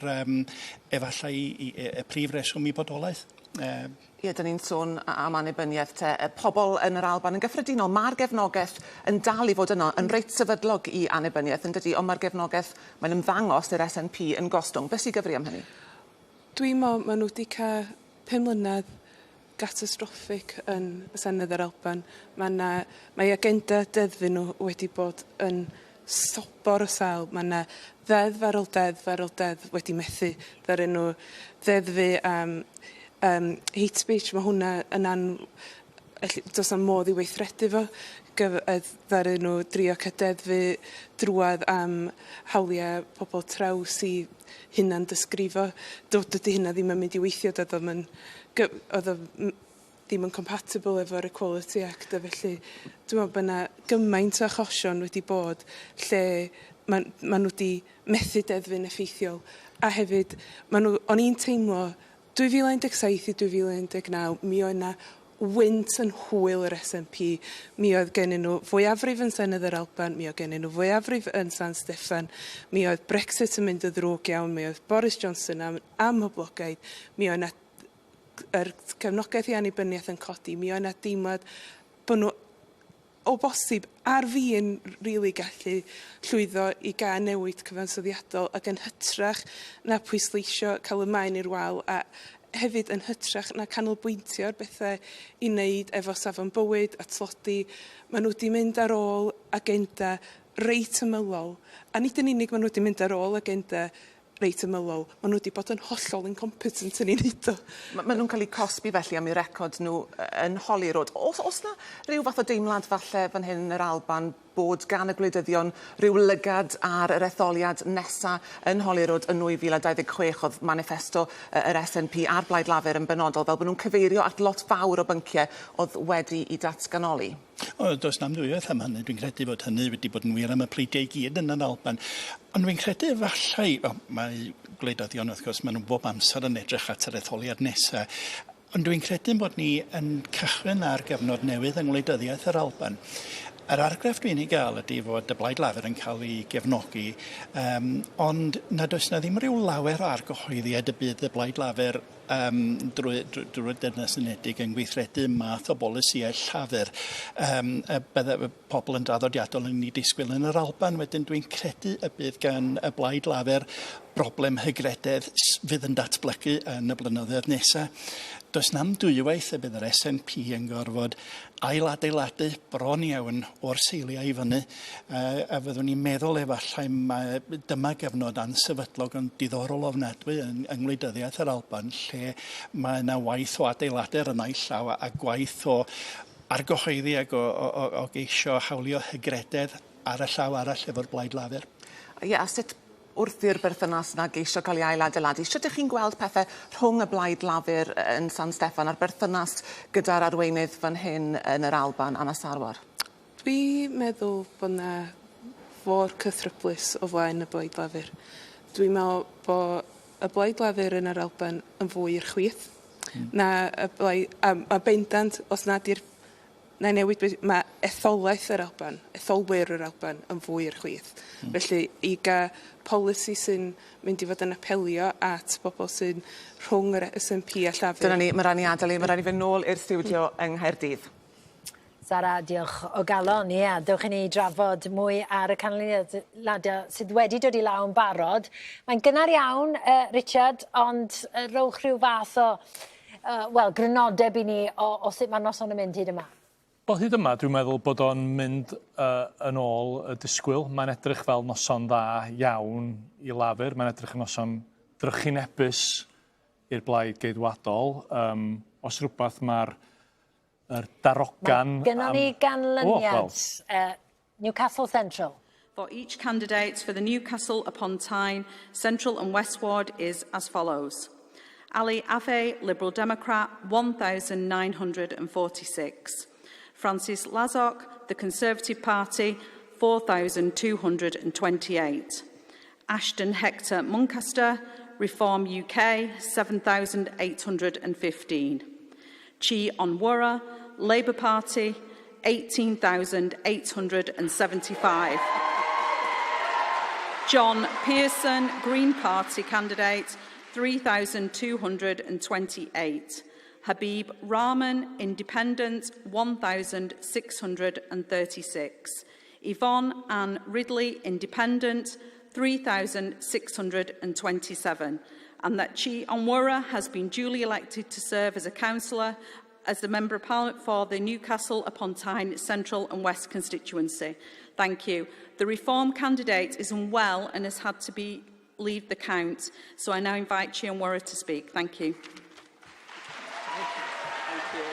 efallai y prif reswm i bodolaeth. Ie, dyn ni'n sôn am annibyniaeth te. Pobl yn yr Alban yn gyffredinol, mae'r gefnogaeth yn dal i fod yno, yn reit sefydlog i annibyniaeth yn dydy, ond mae'r gefnogaeth, mae'n ymddangos i'r SNP yn gostwng. Beth sy'n gyfri am hynny? Dwi'n meddwl maen nhw wedi cael 5 mlynedd catastroffig yn y Senedd yr Alban. Mae agenda deddfu nhw wedi bod yn sobor o sel. Mae yna ddeddf ar ôl deddf ar ôl deddf wedi methu ddar enw ddeddfu hate speech. Mae hwnna yn does na modd i weithredu fo. Ddar enw drio cadeddfu drwad am hawliau pobl traws i hynna'n dysgrifo. Dydy hynna ddim yn mynd i weithio, oedd o ddim yn compatible efo'r Equality Act, a felly dwi'n meddwl bod yna gymaint o achosion wedi bod lle maen nhw wedi methu deddfu'n effeithiol. A hefyd, o'n i'n teimlo 2017 i 2019, mi oedd yna wynt yn hwyl yr SNP. Mi oedd gennyn nhw fwyafrif yn Senedd yr Alban, mi oedd gennyn nhw fwyafrif yn San Steffan, mi oedd Brexit yn mynd y ddrwg iawn, mi oedd Boris Johnson am hyblogaeth, mi oedd yna yr cefnogaeth i annibyniaeth yn codi, mi oedd yna deimlad bod nhw o bosib ar fi yn rili gallu llwyddo i gael newid cyfansoddiadol ac yn hytrach na pwysleisio cael y maen i'r wal a hefyd yn hytrach na canolbwyntio ar bethau i wneud efo safon bywyd a tlodi. Maen nhw wedi mynd ar ôl agenda reit ymylol. A nid yn unig maen nhw wedi mynd ar ôl agenda reit ymylol. Maen nhw wedi bod yn hollol incompetent yn ei wneud o. Maen nhw'n cael eu cosbi felly am eu record nhw yn Holyrood. Oes na rhyw fath o deimlad falle fan hyn yn yr Alban bod gan y gwleidyddion rhyw lygad ar yr etholiad nesaf yn Holyrood yn 2026 oedd manifesto yr SNP a'r Blaid Lafur yn benodol fel bod nhw'n cyfeirio at lot fawr o bynciau oedd wedi i datganoli? Does nam dwywaith am hynny. Dwi'n credu bod hynny wedi bod yn wir am y pleidiau i gyd yn yr Alban. Ond dwi'n credu efallai, mae gwleidyddion wrth gwrs, maen nhw bob amser yn edrych at yr etholiad nesaf. Ond dwi'n credu bod ni yn cychwyn ar gyfnod newydd yng ngwleidyddiaeth yr Alban. Yr argraff dwi'n ei gael ydy fod y Blaid Lafur yn cael ei gefnogi, ond nad oes na ddim rhyw lawer o argyhoeddiad y bydd y Blaid Lafur drwy'r Deyrnas Unedig yn gweithredu math o bolisïau llafur. Bydde pobl yn draddodiadol yn ei disgwyl yn yr Alban. Wedyn dwi'n credu y bydd gan y Blaid Lafur broblem hygrededd fydd yn datblygu yn y blynyddoedd nesaf. Does nam dwywaith y bydd yr SNP yn gorfod ailadeiladu bron iawn o'r seiliau i fyny, a fyddwn ni'n meddwl efallai dyma gyfnod ansefydlog ond diddorol ofnadwy yng ngwleidyddiaeth yr Alban, lle mae yna waith o adeiladu'r yna i llaw a gwaith o argyhoeddi ac o geisio hawlio hygrededd ar y llaw arall efo'r Blaid Lafur. Ie, a sut wrth i'r berthynas yna geisio cael ei ailadeiladu? Sut ydych chi'n gweld pethau rhwng y Blaid Lafur yn San Steffan a'r berthynas gyda'r arweinydd fan hyn yn yr Alban, Anna Sarwar? Dwi'n meddwl bod yna fôr cythryblus o flaen y Blaid Lafur. Dwi'n meddwl bod y Blaid Lafur yn yr Alban yn fwy i'r chwith. A bendant, os nad i'r mae etholaeth yr Alban, etholwyr yr Alban yn fwy i'r chwith. Felly, i gael polisi sy'n mynd i fod yn apelio at bobl sy'n rhwng yr SNP a Llafur. Dyna ni, mae rai ni adael i, mae rai ni fynd nôl i'r stiwdio yng Nghaerdydd. Sara, diolch o galon. Ie, dewch i ni drafod mwy ar y canlyniadau sydd wedi dod i law yn barod. Mae'n gynnar iawn, Richard, ond rowch rhyw fath o grynodeb i ni o sut mae'r noson yn mynd hyd yma. Wel, hyd yma, dwi'n meddwl bod o'n mynd yn ôl y disgwyl. Mae'n edrych fel noson dda iawn i Lafur. Mae'n edrych yn noson drychinebus i'r Blaid Geidwadol. Os rhywbeth mae'r darogan... Gynnon ni ganlyniad Newcastle Central. For each candidate for the Newcastle upon Tyne, Central and West Ward is as follows. Ali Afe, Liberal Democrat, 1,946. Francis Lazok, the Conservative Party, 4,228. Ashton Hector Muncaster, Reform UK, 7,815. Chi Onwurah, Labour Party, 18,875. John Pearson, Green Party candidate, 3,228. Habib Rahman, Independent, 1,636. Yvonne Ann Ridley, Independent, 3,627. And that Chi Onwurah has been duly elected to serve as a councillor as the Member of Parliament for the Newcastle upon Tyne Central and West constituency. Thank you. The Reform candidate is unwell and has had to leave the count, so I now invite Chian Warren to speak. Thank you.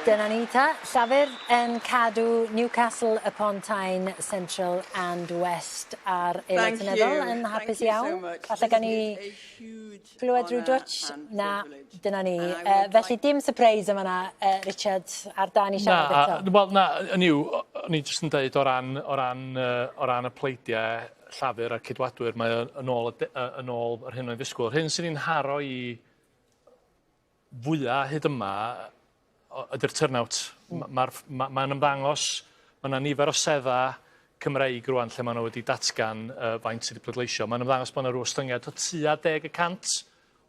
Dyna ni ta, Llafur yn cadw Newcastle upon Tyne, Central and West ar aelod seneddol yn hapus iawn. Falle gan ni glywed rhyw dwtch? Na, dyna ni. Felly dim surprise yma na, Richard, ar dan i siarad eto. Wel, na, yn yw, o'n i jyst yn dweud o ran y pleidiau Llafur a Cydwadwyr, mae yn ôl yr hyn o'n ddisgwyl. Yr hyn sy'n ni'n haro i fwyaf hyd yma ydy'r turnout. Mae'n ymddangos, mae yna nifer o sedda Cymreig rwan lle maen nhw wedi datgan faint sydd wedi pleidleisio. Mae'n ymddangos bod yna rhyw ostyngiad o tua 10%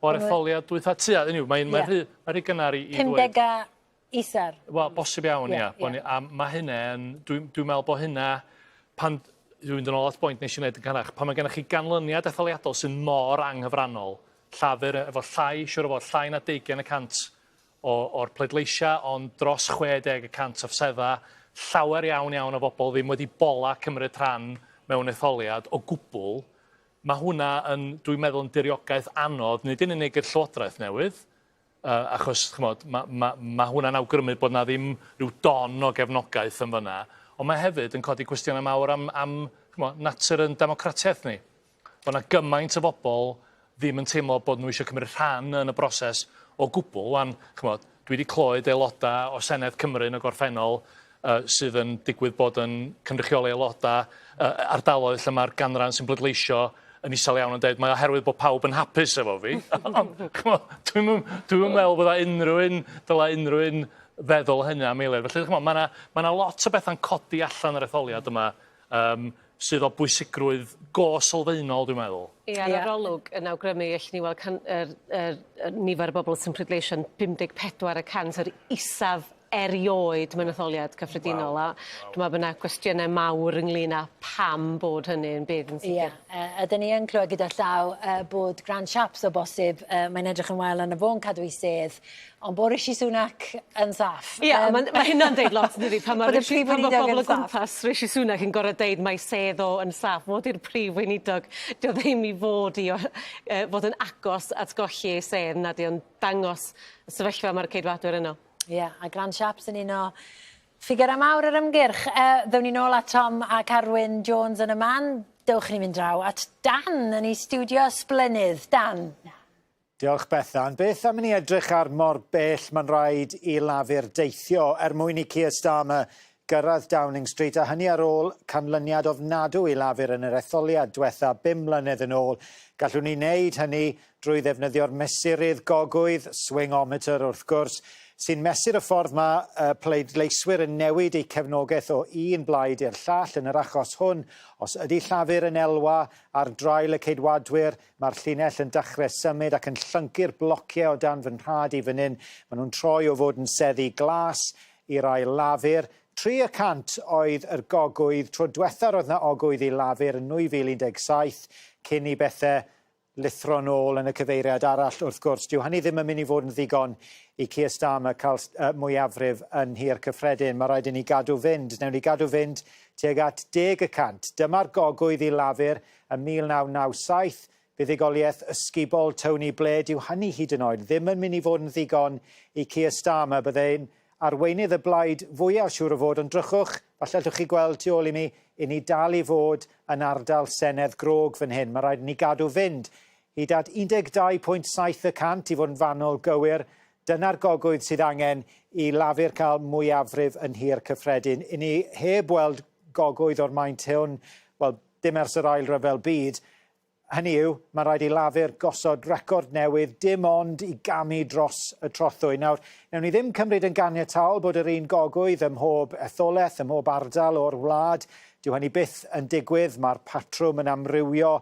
o'r etholiad dwytha. Tua, mae'n rhy gynnar i ddweud. 50 isar? Wel, bosib iawn, ia. A mae hynna, dwi'n meddwl bod hynna, pan dwi'n mynd yn ôl at bwynt nes i wneud yn gynnar, pan mae gennych chi ganlyniad etholiadol sy'n mor anghyfrannol, Llafur efo llai, siwr o fod, llai na 20% o'r pleidleisia, ond dros 60% o sedda, llawer iawn o bobl ddim wedi bola cymryd rhan mewn etholiad o gwbl. Mae hwnna, dwi'n meddwl, yn diriogaeth anodd, nid yn unig i'r llywodraeth newydd, achos mae hwnna'n awgrymu bod na ddim rhyw don o gefnogaeth yn fyna, ond mae hefyd yn codi cwestiynau mawr am natur yn democratiaeth ni. Bod na gymaint o bobl ddim yn teimlo bod nhw eisiau cymryd rhan yn y broses o gwbl. Wan, dwi wedi clywed aelodau o Senedd Cymru yn y gorffennol sydd yn digwydd bod yn cynrychioli aelodau ardaloedd lle mae'r ganran sy'n bleidleisio yn isel iawn yn dweud mae oherwydd bod pawb yn hapus efo fi. Dwi'n meddwl bod unrhyw un feddwl hynny am eilydd. Felly, mae yna lot o bethau'n codi allan yr etholiad yma sydd o bwysigrwydd go-sylfaenol, dwi'n meddwl. Ar yr olwg yn awgrymu, allwn ni weld nifer o bobl sy'n pleidleisio 54% yr isaf erioed mewn etholiad cyffredinol. Dwi'n meddwl bod yna gwestiynau mawr ynglyn â pam bod hynny yn bydd yn sicr. Ydyn ni yn clywed gyda llaw bod Grand Chaps o bosib, mae'n edrych yn wael yn y Vaughan cadw i sedd, ond bod Rishi Sunak yn saff. Mae hynna'n deud lot yn dydi. Pan mae pobl o gwmpas Rishi Sunak yn gorau deud mae sedd o yn saff, fod i'r prif weinidog, dio ddim i fod yn agos at golli ei sedd, na di o'n dangos y sefyllfa mae'r ceidwadwyr yno. A Grand Chaps yn un o ffigur am awr yr ymgyrch. Ddewn ni nôl at Tom a Carwyn Jones yn y man. Dewch ni mynd draw at Dan yn ei stiwdio sblynydd. Dan. Diolch Bethan. Beth am ni edrych ar mor bell mae'n rhaid i Llafur deithio mwyn i Keir Starmer gyrraedd Downing Street, a hynny ar ôl canlyniad ofnadw i Llafur yn yr etholiad diwetha 5 mlynedd yn ôl. Gallwn ni wneud hynny drwy ddefnyddio'r mesurydd gogwydd, swingometer wrth gwrs, sy'n mesur y ffordd mae pleidleiswyr yn newid eu cefnogaeth o un blaid i'r llall yn yr achos hwn. Os ydy Llafur yn elwa ar draul y ceidwadwyr, mae'r llinell yn dechrau symud ac yn llyncu'r blociau o dan fy nhad i fan hyn. Maen nhw'n troi o fod yn seddi glas i'r ail Llafur. 3% oedd yr gogwydd tro diwethaf oedd yna ogwydd i Llafur yn 2017 cyn i bethau lithro nôl yn y cyfeiriad arall wrth gwrs. Dyw hynny ddim yn mynd i fod yn ddigon i Keir Starmer cael mwyafrif yn hir cyffredin. Mae rhaid i ni gadw fynd. Newn ni gadw fynd tuag at 10%. Dyma'r gogwydd i Llafur yn 1997. Buddigoliaeth ysgubol Tony Blair. Dyw hynny hyd yn oed ddim yn mynd i fod yn ddigon i Keir Starmer. Byddai'n arweinydd y blaid fwyaf siŵr o fod, ond drychwch, falle allwch chi gweld tu ôl i mi, i ni dal i fod yn ardal Senedd Grog fan hyn. Mae rhaid ni gadw fynd hyd at 12.7% i fod yn fanwl gywir. Dyna'r gogwydd sydd angen i Llafur cael mwyafrif yn hir cyffredin. I ni heb weld gogwydd o'r maint hwn, wel, dim ers yr ail ryfel byd. Hynny yw, mae rhaid i Llafur gosod record newydd, dim ond i gamu dros y trothwy. Nawr, newn ni ddim cymryd yn ganiataol bod yr un gogwydd ym mhob etholaeth, ym mhob ardal o'r wlad. Dyw hynny byth yn digwydd, mae'r patrwm yn amrywio.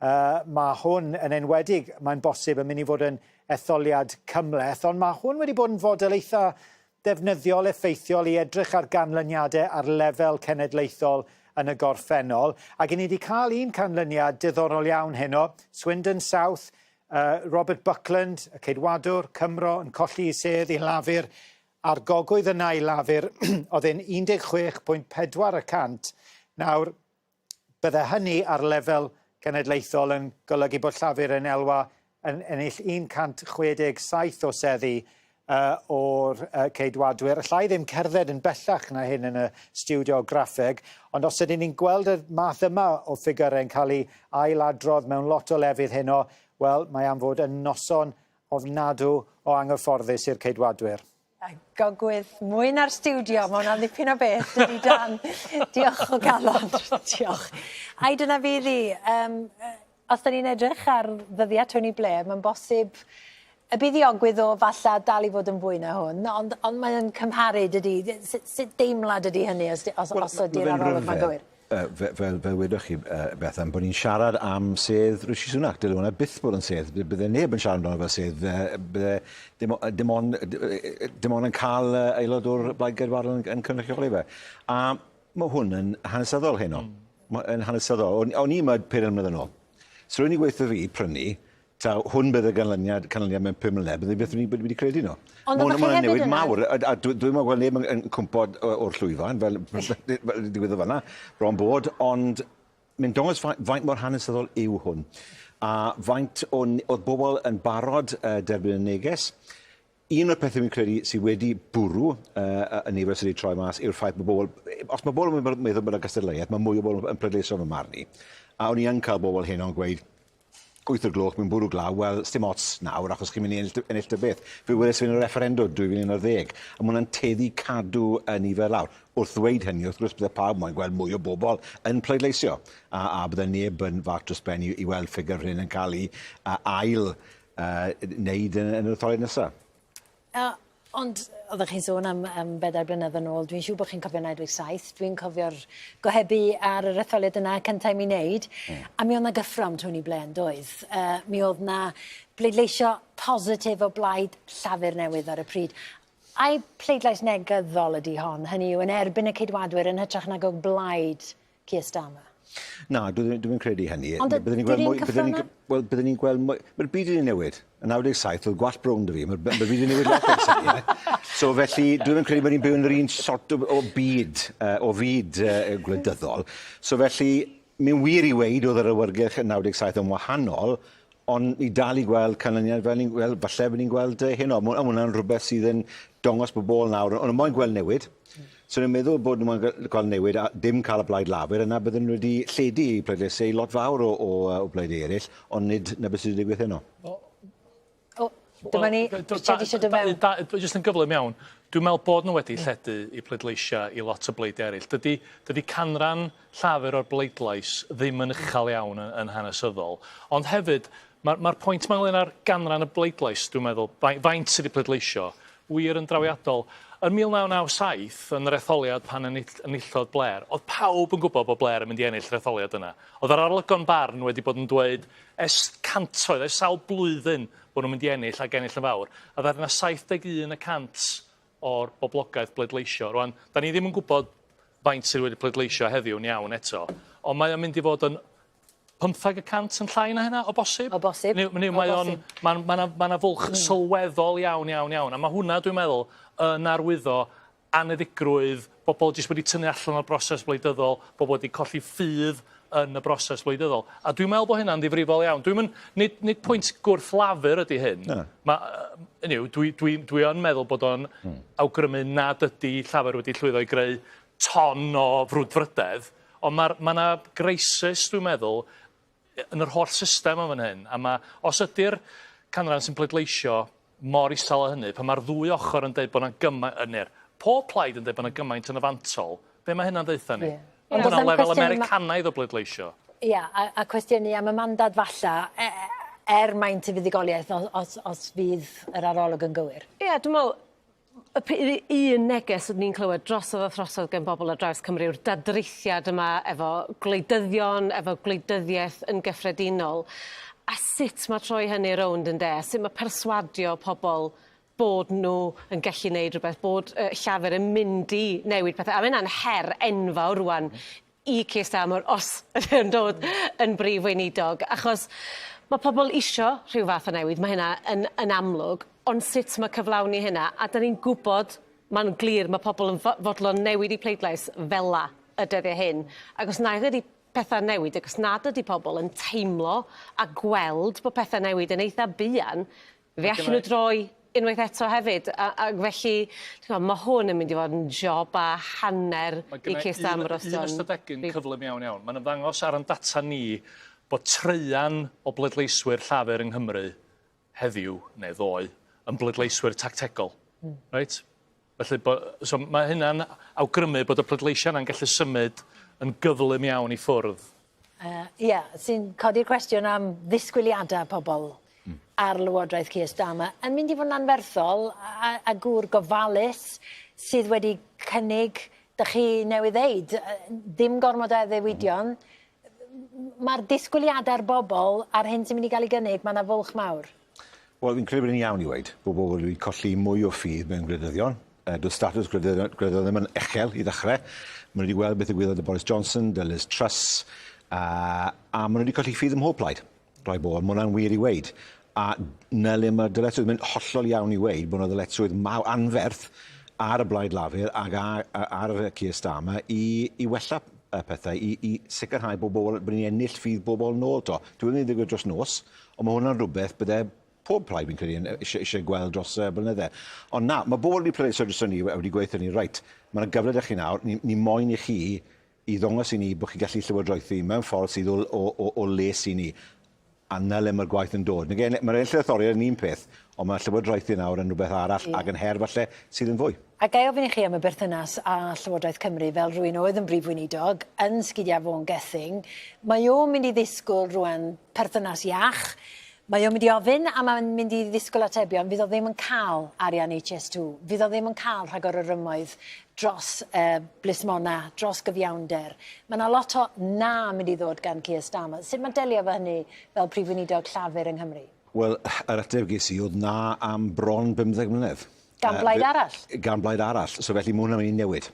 Mae hwn yn enwedig, mae'n bosib yn mynd i fod yn etholiad cymleth, ond mae hwn wedi bod yn fodel eitha defnyddiol effeithiol i edrych ar ganlyniadau ar lefel cenedlaethol yn y gorffennol. Ac i ni wedi cael un canlyniad diddorol iawn heno. Swindon South, Robert Buckland, y ceidwadwr Cymro, yn colli ei sedd i Llafur. A'r gogwydd yna i Llafur oedd e'n 16.4%. Nawr, Bydde hynny ar lefel cenedlaethol yn golygu bod Llafur yn Elwa yn ennill 167 o seddi o'r ceidwadwyr. Allai ddim cerdded yn bellach na hyn yn y stiwdio graffeg, ond os ydyn ni'n gweld y math yma o ffigurau yn cael ei ailadrodd mewn lot o lefydd heno, wel, mae am fod yn noson ofnadw o anghyfforddus i'r ceidwadwyr. Gogwydd mwy na'r stiwdio, mae hwnna'n ddipyn o beth, dydy Dan. Diolch o galon. Diolch. A dyna fi ddi, os da ni'n edrych ar ddyddiad hwn i ble, mae'n bosib y buddiogwydd o falla dal i fod yn fwy na hwn, ond mae'n cymharu dydy. Sut deimlad ydy hynny os ydy'r arolwg mae'n gywir? Fel wedwch chi, Bethan, bod ni'n siarad am sedd Rishi Sunak. Dyle hwnna byth bod yn sedd. Bydde neb yn siarad amdano fel sedd. Bydde dim ond yn cael aelod o'r Blaid Gedwarol yn cynrychioli fe. A mae hwn yn hanesyddol heno. Yn hanesyddol. O'n i yma 5 mlynedd yn ôl. So rwy'n i gweithio fi prynu, ta hwn bydd y canlyniad mewn 5 mlynedd, bydde beth wedi credu nhw. Mae'n newid mawr, a dwi'n meddwl neb yn cwmpod o'r llwyfan, fel digwyddo fanna, bron bod, ond mae'n dangos faint mor hanesyddol yw hwn. A faint oedd bobl yn barod derbyn y neges. Un o'r pethau mi'n credu sydd wedi bwrw y nifer sydd wedi troi mas yw'r ffaith bod bobl, os mae bobl yn meddwl bod y gystadleuaeth, mae mwy o bobl yn pleidleisio fy marn i. A o'n i yn cael bobl hyn o'n gweud, 8 o'r gloch, mewn bwrw glaw, wel, sdim ots nawr, achos chi'n mynd i ennill dy beth. Fe weles fi'n y referendwm 2011, a mae hwnna'n teddu cadw y nifer lawr. Wrth ddweud hynny, wrth gwrs bydde pawb moyn gweld mwy o bobl yn pleidleisio. A bydde neb yn fach dros ben i weld ffigur hyn yn cael ei ail wneud yn yr etholiad nesaf. Ond oeddech chi'n sôn am 4 blynedd yn ôl, dwi'n siŵr bod chi'n cofio 97, dwi'n cofio'r gohebu ar yr etholiad yna cyntaf mi wneud, a mi oedd na gyffram twn i ble'n doedd. Mi oedd na bleidleisio positif o blaid Llafur newydd ar y pryd. A'i pleidlais negyddol ydy hon, hynny yw yn erbyn y ceidwadwyr yn hytrach nag o blaid Keir Starmer? Na, dwi'n credu hynny. Ond ydy'n cyffredinol? Wel, byddwn ni'n gweld mwy. Mae'r byd wedi newid. Yn 97, oedd gwallt brown dy fi. Mae'r byd wedi newid lot o'r syniad. So felly, dwi'n credu bod ni'n byw yn yr un sort o byd, o fyd gwleidyddol. So felly, mi'n wir i weid oedd yr awyrgylch yn 97 yn wahanol, ond ni dal i gweld canlyniad fel ni'n gweld, falle bod ni'n gweld hyn o. Mae hwnna'n rhywbeth sydd yn dangos bobl nawr, ond moyn gweld newid. So ni'n meddwl bod nhw'n gweld newid a dim cael y blaid Lafur, yna bydden nhw wedi lledu i pleidleisau lot fawr o blaid eraill, ond nid na beth sydd wedi digwydd heno. Dyma ni, Richard eisiau dy fewn. Jyst yn gyflym iawn, dwi'n meddwl bod nhw wedi lledu i pleidleisio i lot o blaid eraill. Dydy canran Llafur o'r bleidlais ddim yn uchel iawn yn hanesyddol, ond hefyd, mae'r pwynt ynglyn â'r ganran y bleidlais, dwi'n meddwl, faint sydd wedi pleidleisio, wir yn drawiadol. Yn 1997, yn yr etholiad pan enillodd Blair, oedd pawb yn gwybod bod Blair yn mynd i ennill yr etholiad yna. Oedd yr arolygon barn wedi bod yn dweud cantoedd, sawl blwyddyn bod nhw'n mynd i ennill ac ennill yn fawr. A ddaeth yna 71% o'r boblogaeth bleidleisio. Rwan, da ni ddim yn gwybod faint sydd wedi pleidleisio heddiw'n iawn eto, ond mae o'n mynd i fod yn 15% yn llai na hynna, o bosib? O bosib. Mae fwlch sylweddol iawn. A mae hwnna, dwi'n meddwl, yn arwyddo aneddigrwydd, bobl jyst wedi tynnu allan o'r broses gwleidyddol, bobl wedi colli ffydd yn y broses gwleidyddol. A dwi'n meddwl bod hynna'n ddifrifol iawn. Nid pwynt gwrth Lafur ydy hyn. Dwi yn meddwl bod o'n awgrymu nad ydy Llafur wedi llwyddo i greu ton o frwdfrydedd, ond mae yna greisus, dwi'n meddwl, yn yr holl system yn fan hyn. A os ydy'r canran sy'n pleidleisio mor isel o hynny, pan mae'r ddwy ochr yn dweud bod yna gymaint, pob plaid yn dweud bod yna gymaint yn y fantol, be mae hynna'n dweud ni? Ond yna'n lefel Americanaidd o bleidleisio. Ia, a cwestiynu am y mandad falla, maint y fuddigoliaeth os fydd yr arolwg yn gywir? Ia, dwi'n meddwl, un neges ydyn ni'n clywed drosodd gen bobl ar draws Cymru yw'r dadrithiad yma efo gwleidyddion, efo gwleidyddiaeth yn gyffredinol. A sut mae troi hynny rownd yn de? Sut mae perswadio pobl bod nhw yn gallu gwneud rhywbeth, bod Llafur yn mynd i newid pethau. A mae hynna'n her enfawr rwan i Keir Starmer os yn dod yn brif weinidog. Achos mae pobl isio rhyw fath o newid, mae hynna yn amlwg, ond sut mae cyflawni hynna? A da ni'n gwybod, mae pobl yn fodlon newid i pleidlais fela y dyddiau hyn. Ac os nag ydy pethau newid, ac os nad ydy pobl yn teimlo a gweld bod pethau newid yn eitha buan, fe allan nhw droi unwaith eto hefyd. Ac felly, mae hwn yn mynd i fod yn job a hanner i Cystam yr Ostion. Un ystadegyn cyflym iawn iawn. Mae'n ymddangos ar yn data ni bod treian o bleidleiswyr llafur yng Nghymru heddiw, neu ddoe, yn bleidleiswyr tactegol. Right? Felly, so mae hynna'n awgrymu bod y pleidleisiau yna'n gallu symud yn gyflym iawn i ffwrdd. Ie, sy'n codi'r cwestiwn am ddisgwyliadau pobl ar Lywodraeth Cystam yn mynd i fod yn anferthol a gŵr gofalus sydd wedi cynnig dych chi newydd ddeud. Dim gormod o ddiwydion. Mae'r disgwyliadau'r bobl ar hyn sy'n mynd i gael ei gynnig, mae yna fwlch mawr. Wel, fi'n credu bod yn iawn i weid, bod bobl wedi colli mwy o ffydd mewn gwleidyddion. Doedd statws gwleidyddion ddim yn uchel i ddechrau. Maen wedi gweld beth y gwyddoedd y Boris Johnson, dy Liz Truss, a maen wedi colli ffydd ym mhob plaid. Rhoi bod, mae hwnna'n wir i weid. A na le mae'r dyletswydd mynd hollol iawn i weid bod yna dyletswydd anferth ar y blaid lafur ac ar y Cystam i wella pethau, i sicrhau bod ni'n ennill ffydd bobl nôl to. Dwi'n mynd i ddigwydd dros nos, ond mae hwnna'n rhywbeth byddai pob plaid fi'n credu eisiau gweld dros blynydde. Ond na, mae bobl wedi pleidleisio dros ni wedi gweithio ni, reit, mae'n gyfled i chi nawr, ni moyn i chi i ddongos i ni bod chi gallu llywodraethu mewn ffordd sydd o les i ni. A na le mae'r gwaith yn dod. Mae'r enll etholiad yn un peth, ond mae llywodraethu nawr yn rhywbeth arall ac yn her falle sydd yn fwy. A gai ofyn i chi am y berthynas a Llywodraeth Cymru fel rhywun oedd yn brif weinidog yn sgidiau Vaughan Gething, mae o'n mynd i ddisgwyl rwan perthynas iach. Mae o'n mynd i ofyn a mae'n mynd i ddisgwyl atebion, fydd o ddim yn cael arian HS2, fydd o ddim yn cael rhagor o rymoedd dros blismona, dros gyfiawnder. Mae yna lot o na mynd i ddod gan Cystam. Sut mae delio efo hynny fel prif weinidog llafur yng Nghymru? Wel, yr ateb ges i oedd na am bron 15 mlynedd. Gan blaid arall? Gan blaid arall, so felly mae hwnna'n mynd i newid.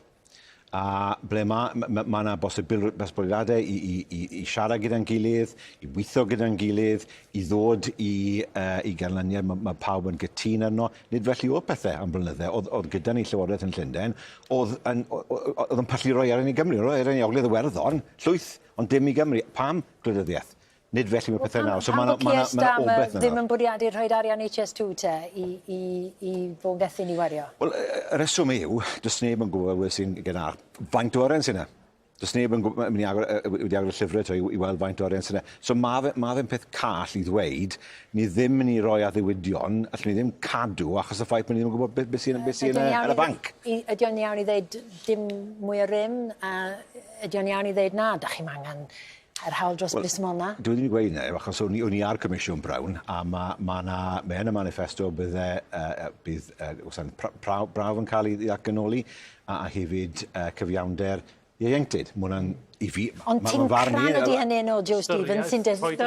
A ble mae yna bosibiliadau i siarad gyda'n gilydd, i weithio gyda'n gilydd, i ddod i ganlyniad, mae pawb yn gytun arno. Nid felly oedd pethau am blynydde, oedd gyda ni Llywodraeth yn Llundain, oedd yn pallu roi ar yn i Gymru, roedd yn Ogledd Iwerddon, llwyth, ond dim i Gymru. Pam gwleidyddiaeth? Nid felly mae pethau nawr. So mae obeth yna. Ddim yn bwriadu rhoi arian HS2 te i Vaughan Gething i wario? Wel, y reswm yw, does neb yn gwybod sy'n gyda'r faint o oren sy'n yna. Does neb yn wedi agor y llyfrau i weld faint o oren sy'n yna. So mae fe'n peth call i ddweud, ni ddim yn ei roi a ddiwydion, allwn ni ddim cadw achos y ffaith bod ni ddim yn gwybod beth sy'n ar y banc. Ydy o'n iawn i ddweud dim mwy o rym, a ydy o'n iawn i ddweud na, da chi'n angen yr hawl dros blismona? Dwi ddim yn gweud yna, achos o'n i ar Comisiwn Brown, a mae yn y manifesto bydd prawf yn cael ei ddatganoli, a hefyd cyfiawnder ieuenctid. Mae hwnna'n i fi... Ond ti'n cran ydi hynny yn ôl Joe Stevens sy'n ystyried.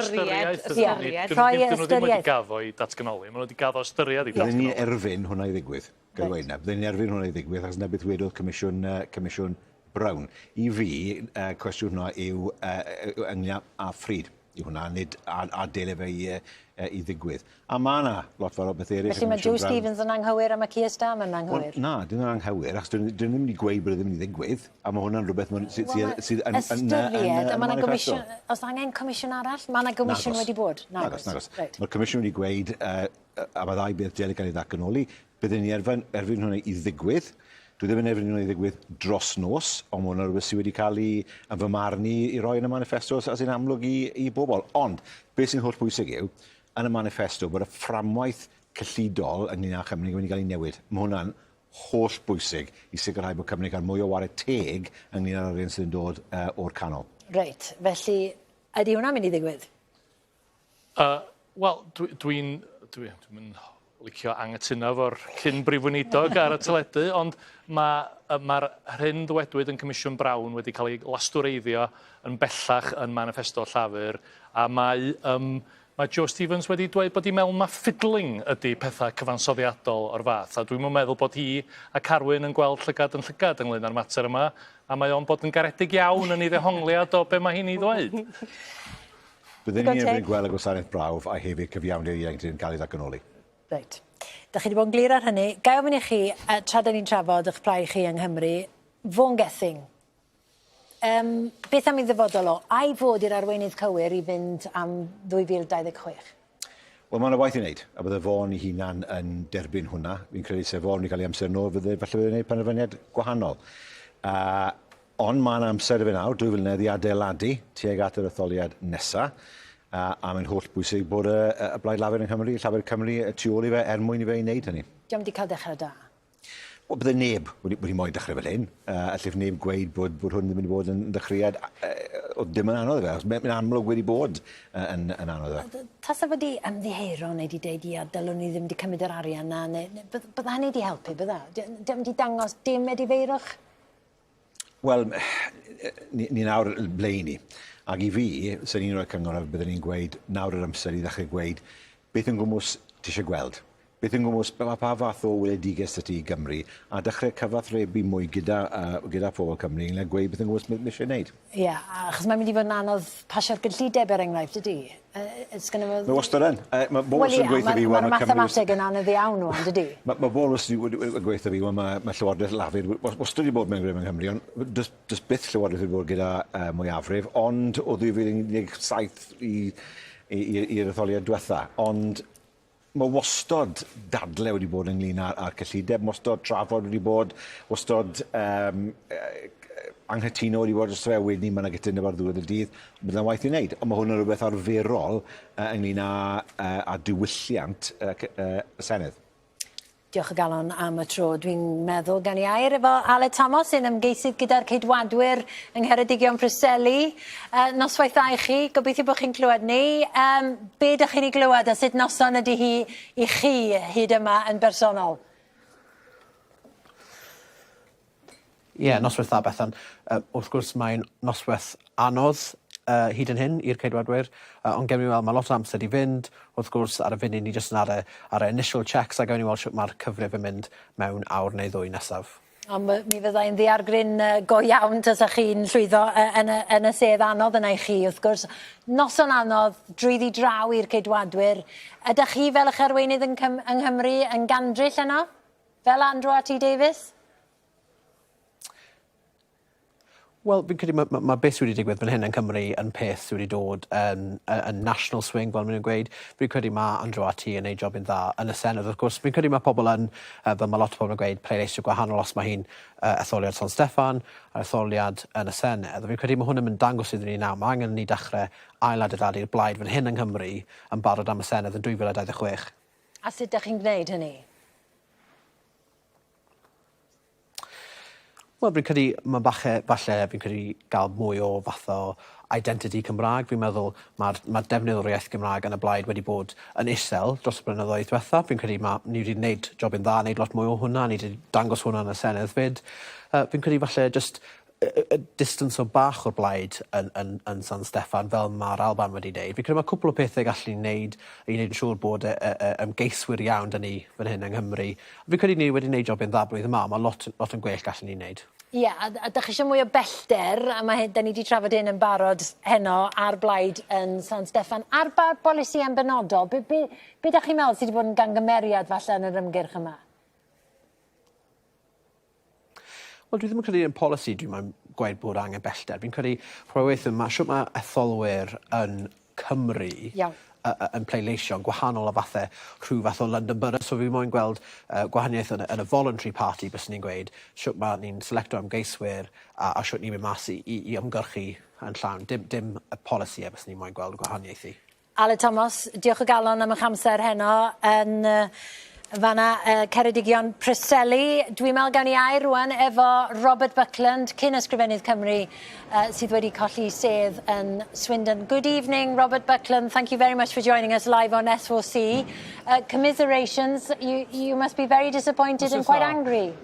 Rhoi ystyried. Dyn nhw wedi gaddo i datganoli, maen nhw wedi gaddo ystyried i datganoli. Byddwn ni erbyn hwnna i ddigwydd, byddwn ni erbyn hwnna i ddigwydd, achos na beth wedodd Comisiwn Brown. I fi, cwestiwn hwnna yw ynglyn â ffryd i hwnna, nid a dele fe i ddigwydd. A mae yna lot fawr o beth eraill. Felly mae Joe Stevens yn anghywir a mae Cystam yn anghywir? Na, dyn nhw'n anghywir, achos dyn nhw'n ddim wedi gweud bod e ddim yn ddigwydd, a mae hwnna'n rhywbeth sydd yn ystyried, a mae yna gomisiwn, os angen comisiwn arall, mae yna gomisiwn wedi bod? Nagos. Mae'r comisiwn wedi gweud, a mae ddau beth dele gael ei ddatganoli, byddwn ni erbyn hwnna i ddigwydd. Dwi ddim yn erbyn hwnna i ddigwydd dros nos, ond mae hwnna rhywbeth sydd wedi cael ei fy marn i roi yn y manifesto as yn amlwg i bobl. Ond, beth sy'n holl bwysig yw, yn y manifesto bod y fframwaith cyllidol ynglyn â Chymru wedi cael ei newid. Mae hwnna'n holl bwysig i sicrhau bod Cymru cael mwy o wared teg ynglyn â'r arian sydd yn dod o'r canol. Reit, felly ydy hwnna'n mynd i ddigwydd? Wel, dwi'n licio angytuno fo'r cyn brif weinidog ar y teledu, ond mae'r hyn ddwedwyd yn Comisiwn Brown wedi cael ei lastwreiddio yn bellach yn manifesto llafur, a mae Joe Stevens wedi dweud bod i mewn ma ffidling ydy pethau cyfansoddiadol o'r fath, a dwi'n meddwl bod hi a Carwyn yn gweld llygad ynglyn â'r mater yma, a mae o'n bod yn garedig iawn yn ei ddehongliad o be mae hi'n ei ddweud. Byddwn ni efo'n gweld y gwasanaeth brawf a hefyd cyfiawnder ieuenctid yn cael ei ddatganoli. Reit. Da chi wedi bod yn glir ar hynny. Gai ofyn i chi, tra da ni'n trafod eich plaid chi yng Nghymru, Vaughan Gething, Beth am ei ddyfodol o? Ai fod i'r arweinydd cywir i fynd am 2026? Wel, mae yna waith i wneud, a bydde Vaughan ei hunan yn derbyn hwnna. Fi'n credu sef Vaughan i cael ei amser nôl, falle fydde wneud penderfyniad gwahanol. Ond mae yna amser i fe nawr, 2 flynedd i adeiladu tuag at yr etholiad nesaf. A mae'n holl bwysig bod y Blaid Lafur yn Cymru, Llafur Cymru tu ôl i fe mwyn i fe i wneud hynny. Diolch wedi cael dechrau da. Wel, bydde neb wedi moyn dechrau fel hyn. Allif neb gweud bod hwn ddim wedi bod yn dechreuad o dim yn anodd i fe. Mae'n amlwg wedi bod yn anodd i fe. Tasa wedi ymddiheuro neu wedi dweud, ia, dylwn ni ddim wedi cymryd yr arian na, neu bydda hynny wedi helpu, bydda? Dim wedi dangos dim edifeirwch? Wel, ni nawr blaen ni. Ac i fi, sy'n ni'n rhoi cyngor a byddwn ni'n gweud, nawr yr amser i ddechrau gweud, beth yn gwmws ti eisiau gweld? Beth yn gwmws, pa fath o weledigeth y ti i Gymru, a dechrau cyfathrebu mwy gyda pobl Cymru, yn gweud beth yn gwmws beth eisiau gwneud. Ie, achos mae'n mynd i fod yn anodd pasio'r gyllideb er enghraifft, ydy? Mae wastad yn. Mae bobl sy'n gweithio fi... Mae'r mathemateg yn anodd iawn o'n, ydy? Mae bobl sy'n gweithio fi, mae Llywodraeth Lafur wastad wedi bod mewn Grym yng Nghymru, ond dys byth Llywodraeth wedi bod gyda mwyafrif, ond o 2017 i'r etholiad diwetha. Ond mae wastod dadle wedi bod ynglyn â'r cyllideb, wastod trafod wedi bod, wastod anghytuno wedi bod dros fe, wedyn ni mae'n gytundeb ar ddiwedd y dydd, byddai'n waith i wneud. Ond mae hwn yn rhywbeth arferol ynglyn â diwylliant y Senedd. Diolch o galon am y tro. Dwi'n meddwl gan i air efo Aled Thomas sy'n ymgeisydd gyda'r ceidwadwyr yng Ngheredigion Preseli. Noswaith dda i chi, gobeithio bod chi'n clywed ni. Be ydych chi'n ei glywed a sut noson ydy hi i chi hyd yma yn bersonol? Ie, noswaith dda, Bethan. Wrth gwrs, mae'n noswaith anodd hyd yn hyn i'r ceidwadwyr, ond gewn ni weld mae lot o amser i fynd. Wrth gwrs, ar y funud ni jyst yn ar y initial checks a gewn ni weld sut mae'r cyfrif yn mynd mewn awr neu 2 nesaf. Ond mi fyddai'n ddiargryn go iawn tasa chi'n llwyddo yn y sedd anodd yna i chi, wrth gwrs. Noson anodd, drwyddi draw i'r ceidwadwyr. Ydych chi fel eich arweinydd yng Nghymru yn gandryll yno? Fel Andrew a T. Davies? Wel, fi'n credu mae beth sydd wedi digwydd fan hyn yn Cymru yn peth sydd wedi dod yn national swing, fel maen nhw'n gweud. Fi'n credu mae Andrew a T yn ei job yn dda yn y Senedd. Wrth gwrs, fi'n credu mae pobl yn, fel mae lot o pobl yn gweud, pleidleisio gwahanol os mae hi'n etholiad San Steffan a etholiad yn y Senedd. Fi'n credu mae hwn yn mynd dangos iddyn ni nawr. Mae angen ni dechrau ail-adeiladu'r blaid fan hyn yn Nghymru yn barod am y Senedd yn 2026. A sut ydych chi'n gwneud hynny? Wel, fi'n credu, mae falle fi'n credu gael mwy o fath o identity Cymraeg. Fi'n meddwl mae'r defnydd o'r iaith Gymraeg yn y blaid wedi bod yn isel dros y blynyddoedd diwetha. Fi'n credu ni wedi gwneud job yn dda, wneud lot mwy o hwnna, ni wedi dangos hwnna yn y Senedd fyd. Fi'n credu falle just y distance o bach o'r blaid yn San Steffan fel mae'r Alban wedi wneud. Fi'n credu mae cwpl o pethau gallu wneud i wneud yn siŵr bod ymgeiswyr iawn dyn ni fan hyn yng Nghymru. Fi'n credu ni wedi wneud job yn dda blwyddyn yma, mae lot yn gwell gallen ni wneud. Ie, a ydych chi eisiau mwy o bellter, a da ni wedi trafod hyn yn barod heno ar blaid yn San Steffan. Ar bar bolisi yn benodol, be ydych chi'n meddwl sydd wedi bod yn gangymeriad falle yn yr ymgyrch yma? Wel, dwi ddim yn credu yn polisi dwi'n gweud bod angen bellter. Fi'n credu rhywbeth siwt mae etholwyr yn Cymru yn pleidleisio yn gwahanol o fathau rhyw fath o London Borough. So fi moyn gweld gwahaniaeth yn y voluntary party, bys ni'n gweud, siwt mae ni'n selecto ymgeiswyr a siwt ni'n mynd mas i ymgyrchu yn llawn. Dim y polisi bys ni'n moyn gweld gwahaniaeth i. Aled Thomas, diolch o galon am eich amser heno yn fanna Ceredigion Preseli. Dwi'n meddwl gawn ni air rwan efo Robert Buckland, cyn ysgrifennydd Cymru, sydd wedi colli sedd yn Swindon. Good evening, Robert Buckland. Thank you very much for joining us live on S4C. Commiserations. You must be very disappointed and quite angry.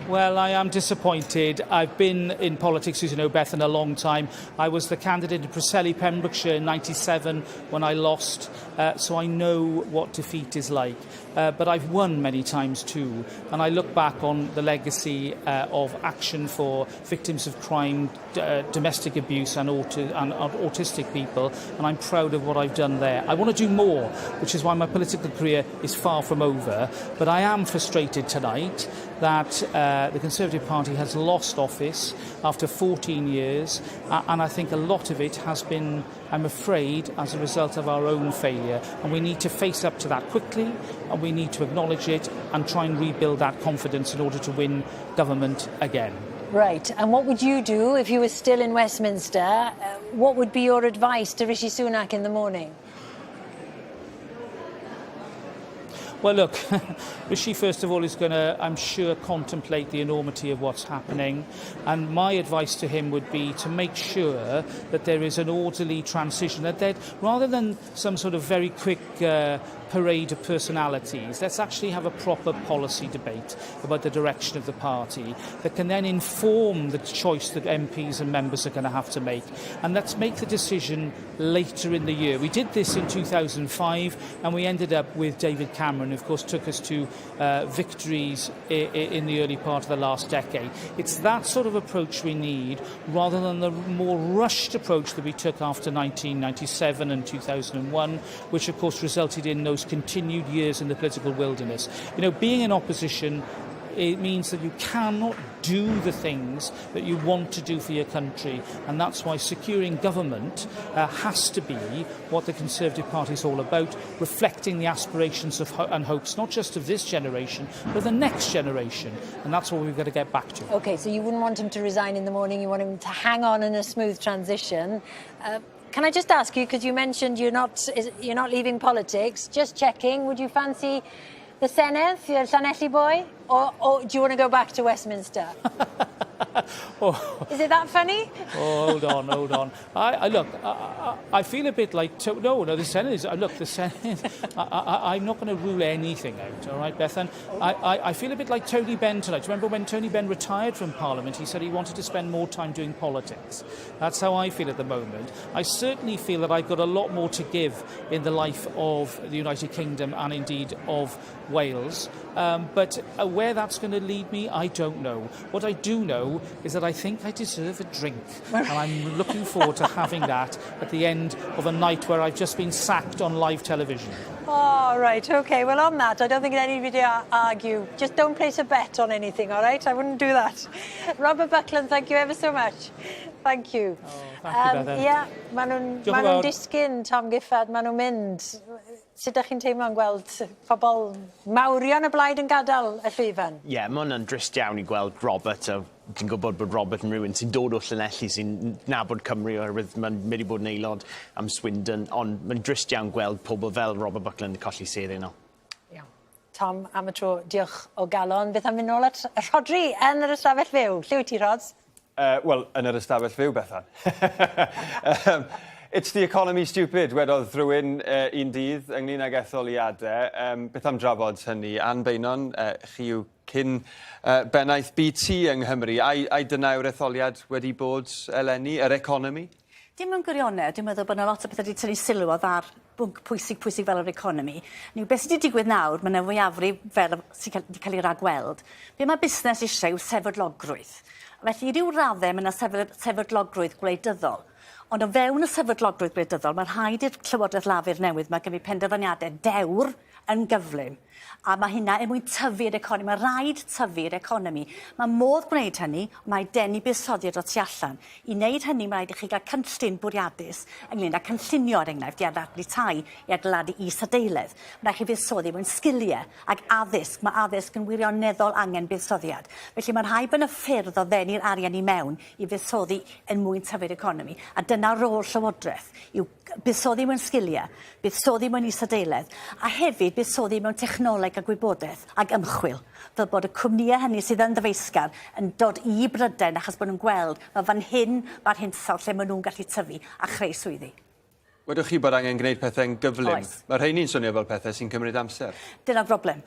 Well, I am disappointed. I've been in politics, as you know, Bethan, a long time. I was the candidate in Preseli, Pembrokeshire in '97 when I lost, so I know what defeat is like. But I've won many times too, and I look back on the legacy of action for victims of crime, domestic abuse and autistic people, and I'm proud of what I've done there. I want to do more, which is why my political career is far from over, but I am frustrated tonight that the Conservative Party has lost office after 14 years, and I think a lot of it has been, I'm afraid, as a result of our own failure. And we need to face up to that quickly, and we need to acknowledge it and try and rebuild that confidence in order to win government again. Right, and what would you do if you were still in Westminster? What would be your advice to Rishi Sunak in the morning? Well, look, Rishi, first of all, is going to, I'm sure, contemplate the enormity of what's happening. And my advice to him would be to make sure that there is an orderly transition, that rather than some sort of very quick parade of personalities, let's actually have a proper policy debate about the direction of the party that can then inform the choice that MPs and members are going to have to make. And let's make the decision later in the year. We did this in 2005, and we ended up with David Cameron, who of course took us to victories in the early part of the last decade. It's that sort of approach we need, rather than the more rushed approach that we took after 1997 and 2001, which of course resulted in those continued years in the political wilderness. You know, being in opposition, it means that you cannot do the things that you want to do for your country, and that's why securing government has to be what the Conservative Party is all about, reflecting the aspirations of and hopes not just of this generation but the next generation, and that's what we've got to get back to. OK, so you wouldn't want him to resign in the morning, you want him to hang on in a smooth transition. Can I just ask you, because you mentioned you're not leaving politics, just checking, would you fancy the Senedd, your Llanelli boy, or do you want to go back to Westminster? Is it that funny? Oh, hold on. I feel a bit like... the Senedd is... Look, the Senedd... I'm not going to rule anything out, all right, Bethan? I feel a bit like Tony Benn tonight. Remember when Tony Benn retired from Parliament, he said he wanted to spend more time doing politics. That's how I feel at the moment. I certainly feel that I've got a lot more to give in the life of the United Kingdom and indeed of Wales. But where that's going to lead me, I don't know. What I do know is that I think I deserve a drink. And I'm looking forward to having that at the end of a night where I've just been sacked on live television. Oh, right, OK. Well, on that, I don't think anybody argue. Just don't place a bet on anything, all right? I wouldn't do that. Robert Buckland, thank you ever so much. Thank you. Oh, thank you, Bethan. Yeah, maen nhw'n disgyn, Tom Gifford, maen nhw'n mynd. Sut ydych chi'n teimlo'n gweld pobl mawrion y blaid yn gadael y llwyfan? Ie, mae hwnna'n drist iawn I gweld Robert. Ti'n gwybod bod Robert yn rhywun sy'n dod o Llanelli, sy'n nabod Cymru oherwydd mae'n mynd I bod yn aelod am Swindon, ond mae'n drist iawn gweld pobl fel Robert Buckland yn colli sedd yno. Iawn. Tom, am y tro, diolch o galon. Beth am mynd nôl at Rhodri yn yr ystafell fyw? Lle wyt ti, Rods? Wel, yn yr ystafell fyw, Bethan. It's the economy stupid, wedodd rhywun un dydd ynglyn ag etholiadau. Beth am drafod hynny? Ann Beinon, chi yw cyn bennaeth BT yng Nghymru. Ai dyna yw'r etholiad wedi bod eleni, yr economi? Dim yn gwirionedd, dwi'n meddwl bod yna lot o bethau wedi tynnu sylw o ddar bwnc pwysig fel yr economi. Beth sydd wedi digwydd nawr, mae yna fwyafrif fel sydd wedi cael ei ragweld. Be mae busnes eisiau yw sefydlogrwydd. Felly, I ryw raddau, mae yna sefydlogrwydd gwleidyddol. Ond o fewn y sefydlogrwydd gwleidyddol, mae rhaid i'r Llywodraeth Lafur newydd mae gymryd penderfyniadau dewr yn gyflym. A mae hynna mwyn tyfu'r economi. Mae rhaid tyfu'r economi. Mae modd gwneud hynny, mae denu buddsoddiad o tu allan. I wneud hynny, mae rhaid I chi gael cynllun bwriadus ynglyn â cynllunio enghraifft I adeiladu tai I adeiladu is-adeiledd. Mae rhaid chi buddsoddi mewn sgiliau ac addysg. Mae addysg yn wirioneddol angen buddsoddiad. Felly mae rhaid bod yna ffyrdd o ddenu'r arian I mewn I buddsoddi yn mwyn tyfu'r economi. A dyna rôl Llywodraeth yw buddsoddi mewn sgiliau, buddsoddi mewn is-adeiledd, a hefyd buddsoddi mewn technoleg a gwybodaeth ac ymchwil. Fel bod y cwmnïau hynny sydd yn ddyfeisgar yn dod I Bryden achos bod nhw'n gweld mae fan hyn mae'r hinsawdd lle maen nhw'n gallu tyfu a chreu swyddi. Wedwch chi bod angen gwneud pethau'n gyflym. Mae rheini'n swnio fel pethau sy'n cymryd amser. Dyna'r broblem.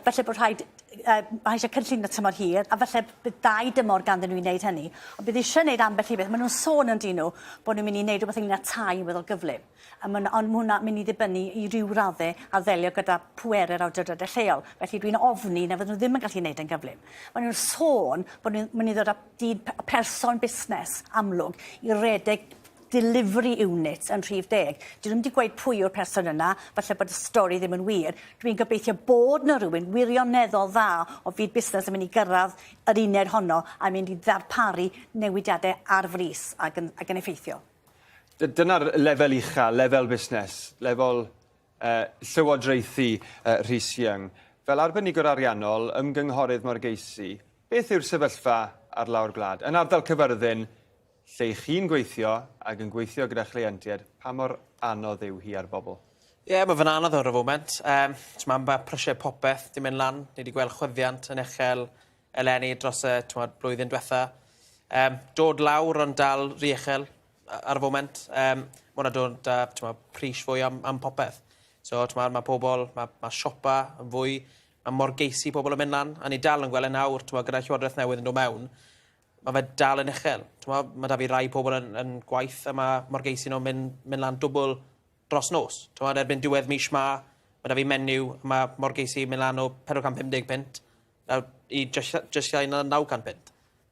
Felly bod rhaid eisiau cynllun y tymor hir, a felly bydd dau dymor ganddyn nhw I wneud hynny. Ond bydd eisiau wneud ambell I beth. Maen nhw'n sôn yn dyn nhw bod nhw'n mynd I wneud rhywbeth ynglyn â tai yn weddol gyflym. Ond mae hwnna'n mynd I ddibynnu I ryw raddau a ddelio gyda pwerer awdurdodau lleol. Felly dwi'n ofni na fydden nhw ddim yn gallu wneud yn gyflym. Maen nhw'n sôn bod nhw'n mynd I ddod â person busnes amlwg I redeg delivery unit yn rhif 10. Dyn nhw wedi gweud pwy yw'r person yna, falle bod y stori ddim yn wir. Dwi'n gobeithio bod na rhywun wirioneddol dda o fyd busnes yn mynd i gyrraedd yr uned honno a mynd i ddarparu newidiadau ar frys ac yn effeithio. Dyna'r lefel ucha, lefel busnes, lefel llywodraethu Rhys Young. Fel arbenigwr ariannol, ymgynghorydd Morgeisi, beth yw'r sefyllfa ar lawr gwlad? Yn ardal Cyfyrddin, lle chi'n gweithio ac yn gweithio gyda chleientiaid, pa mor anodd yw hi ar bobl? Ie, mae fe'n anodd o'r foment. Mae'n prisiau popeth di mynd lan. Ni wedi gweld chwyddiant yn uchel eleni dros y blwyddyn diwetha. Dod lawr ond dal rhy uchel ar y foment. Mae hwnna dod pris fwy am popeth. So, mae pobl, mae siopa yn fwy, mae Morgeisi pobl yn mynd lan, a ni dal yn gweld nawr, gyda llywodraeth newydd yn dod mewn, mae fe dal yn uchel. Mae da fi rai pobl yn gwaith, a mae Morgeisi nhw'n mynd lan dwbl dros nos. Erbyn diwedd mis mae da fi menyw, mae Morgeisi mynd lan o 450 pint, i just llai na 900 pint.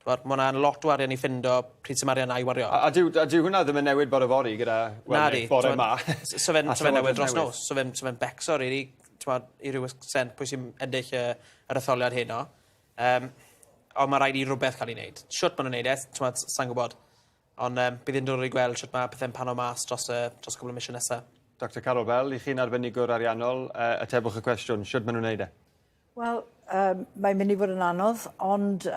Mae hwnna'n lot o arian i ffindo pryd sy'n arian a'i wario. A dyw hwnna ddim yn newid bore fori gyda bore yma? So fe'n newid dros nos. So fe'n becso rili i ryw sent pwy sy'n ennill yr etholiad heno. Ond mae rhaid i rhywbeth cael ei wneud. Siwt maen nhw'n wneud sa'n gwybod. Ond bydd yn dod i gweld siwt mae pethau'n pan o mas dros cwbl o misio nesaf. Dr Carol Bell, i chi'n arbenigwr ariannol, atebwch y cwestiwn, siwt maen nhw'n wneud e? Wel, mae'n mynd i fod yn anodd, ond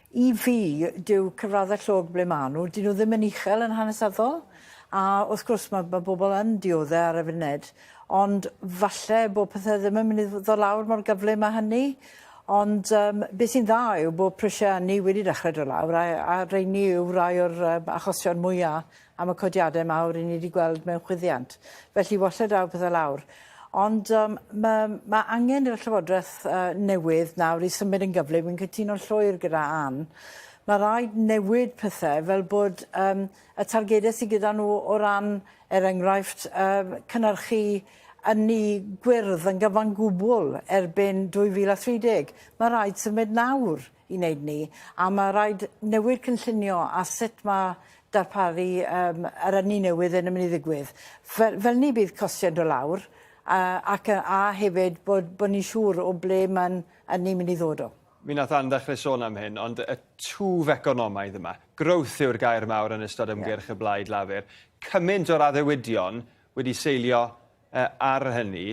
i fi, dyw cyfraddau llwg Blaenau, dyn nhw ddim yn uchel yn hanesyddol, a wrth gwrs mae bobl yn dioddau ar y funud, ond falle bod pethau ddim yn mynd i ddod lawr mor gyflym â hynny, ond beth sy'n dda yw bod prisiau ni wedi dechrau dod lawr, a rheini yw rai o'r achosion mwyaf am y codiadau mawr i ni wedi gweld mewn chwyddiant. Felly, walle daw pethau lawr. Ond mae angen i'r llywodraeth newydd nawr i symud yn gyflym, yn cytuno'n llwyr gyda Ann. Mae rhaid newid pethau fel bod y targedau sydd gyda nhw o ran, enghraifft, cynnyrchu ynni gwyrdd yn gyfan gwbl erbyn 2030. Mae rhaid symud nawr i wneud ni, a mae rhaid newid cynllunio a sut mae darparu yr ynni newydd yn mynd i ddigwydd. Fel ni bydd costiau'n dod lawr, a hefyd bod ni'n siŵr o ble mae'n mynd i ddod o. Mi nath Ann ddechrau sôn am hyn, ond y twf economaidd yma, growth yw'r gair mawr yn ystod ymgyrch y Blaid Lafur, cymaint o'r addewidion wedi seilio ar hynny.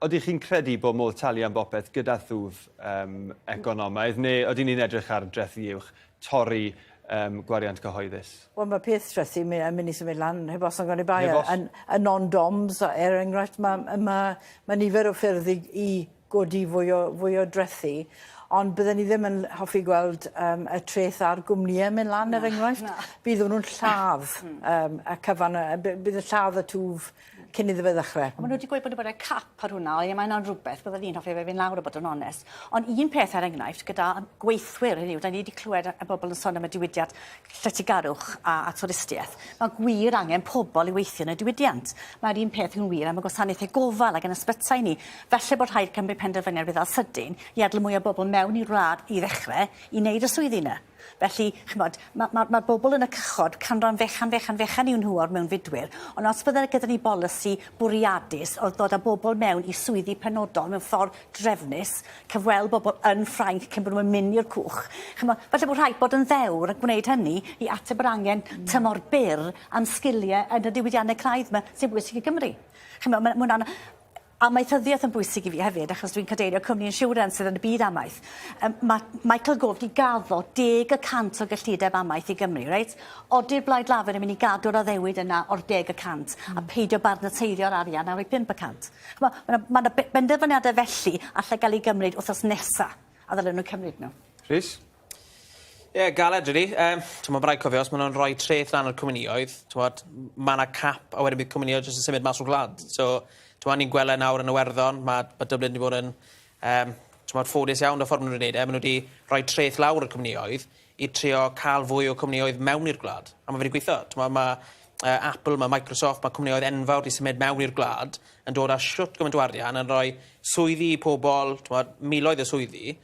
Oeddech chi'n credu bod modd talu am bopeth gyda thwf economaidd, neu oeddwn ni'n edrych ar drethu uwch, torri gwariant cyhoeddus? Wel, mae peth stressu yn mynd i symud lan, heb os yn gwneud bai. Y non-doms, enghraifft, mae nifer o ffyrdd i godi fwy o drethu, ond byddwn ni ddim yn hoffi gweld y treth a'r gwmnïau mynd lan, enghraifft. Bydd nhw'n lladd y cyfan, bydd y lladd y twf cyn iddo fe ddechrau. Maen nhw wedi gweud bod nhw'n bod y cap ar hwnna, ond mae'n rhywbeth, byddwn ni'n hoffi fe fynd lawr o bod yn onest. Ond un peth er enghraifft, gyda gweithwyr hynny, da ni wedi clywed y bobl yn sôn am y diwydiad lletygarwch a twristiaeth. Mae gwir angen pobl i weithio yn y diwydiant. Mae'r un peth yn wir am y gwasanaethau gofal ac yn ysbytau ni. Felly bod rhaid cymryd penderfyniad bydd sydyn i adl mwy o bobl mewn i'r wlad i ddechrau i wneud y swyddi yna. Felly, chymod, mae bobl yn y cychod canran fechan i'w nhw o'r mewnfudwyr, ond os byddai gyda ni bolisi bwriadus o ddod â bobl mewn i swyddi penodol mewn ffordd drefnus, cyfweld bobl yn Ffrainc cyn bod nhw'n mynd i'r cwch. Chymod, falle bod rhaid bod yn ddewr yn gwneud hynny i ateb yr angen tymor byr am sgiliau yn y diwydiannau craidd yma sy'n bwysig i Gymru. Chymod, a maethyddiaeth yn bwysig i fi hefyd, achos dwi'n cadeirio cwmni insurance sydd yn y byd amaeth. Michael Gove wedi gaddo 10% o gyllideb amaeth i Gymru, reit? Ody'r Blaid Lafur yn mynd i gadw'r addewid yna o'r 10% a peidio barnateirio'r arian ar 5%. Mae benderfyniadau felly allai gael ei gymryd wrthos nesaf, a ddylen nhw'n cymryd nhw. Rhys? Ie, galed, rili. Mae'n braidd cofio, os maen nhw'n rhoi treth lan o'r cwmnioedd, mae yna cap, a wedyn bydd cwmnioedd jyst yn symud mas o'r gwlad. So, ni'n gweld nawr yn Iwerddon, mae Dublin wedi bod yn ffodus iawn o ffordd maen nhw'n gwneud. Maen nhw wedi rhoi treth lawr y cwmnioedd i trio cael fwy o cwmnioedd mewn i'r gwlad. A mae wedi gweithio. Mae Apple, mae Microsoft, mae cwmnioedd enfawr wedi symud mewn i'r gwlad yn dod â siwt gymaint o arian yn rhoi swyddi i pobl, miloedd o swyddi,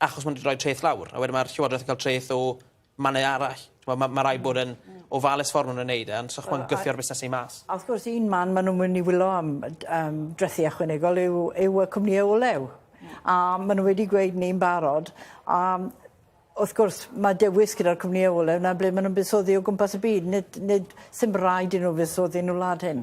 achos maen nhw wedi rhoi treth lawr. A wedyn mae'r llywodraeth yn cael treth o mannau arall. Mae rai bod yn ofalus ffordd nhw'n neud ond so chwa'n gyffio'r busnes i mas. A wrth gwrs, un man maen nhw'n mynd i wylo am drethu ychwanegol yw y cwmnïau olew. A maen nhw wedi gweud ni'n barod. Wrth gwrs, mae dewis gyda'r cwmnïau olew na ble maen nhw'n buddsoddi o gwmpas y byd. Nid sy'n rhaid i nhw buddsoddi nhw wlad hyn.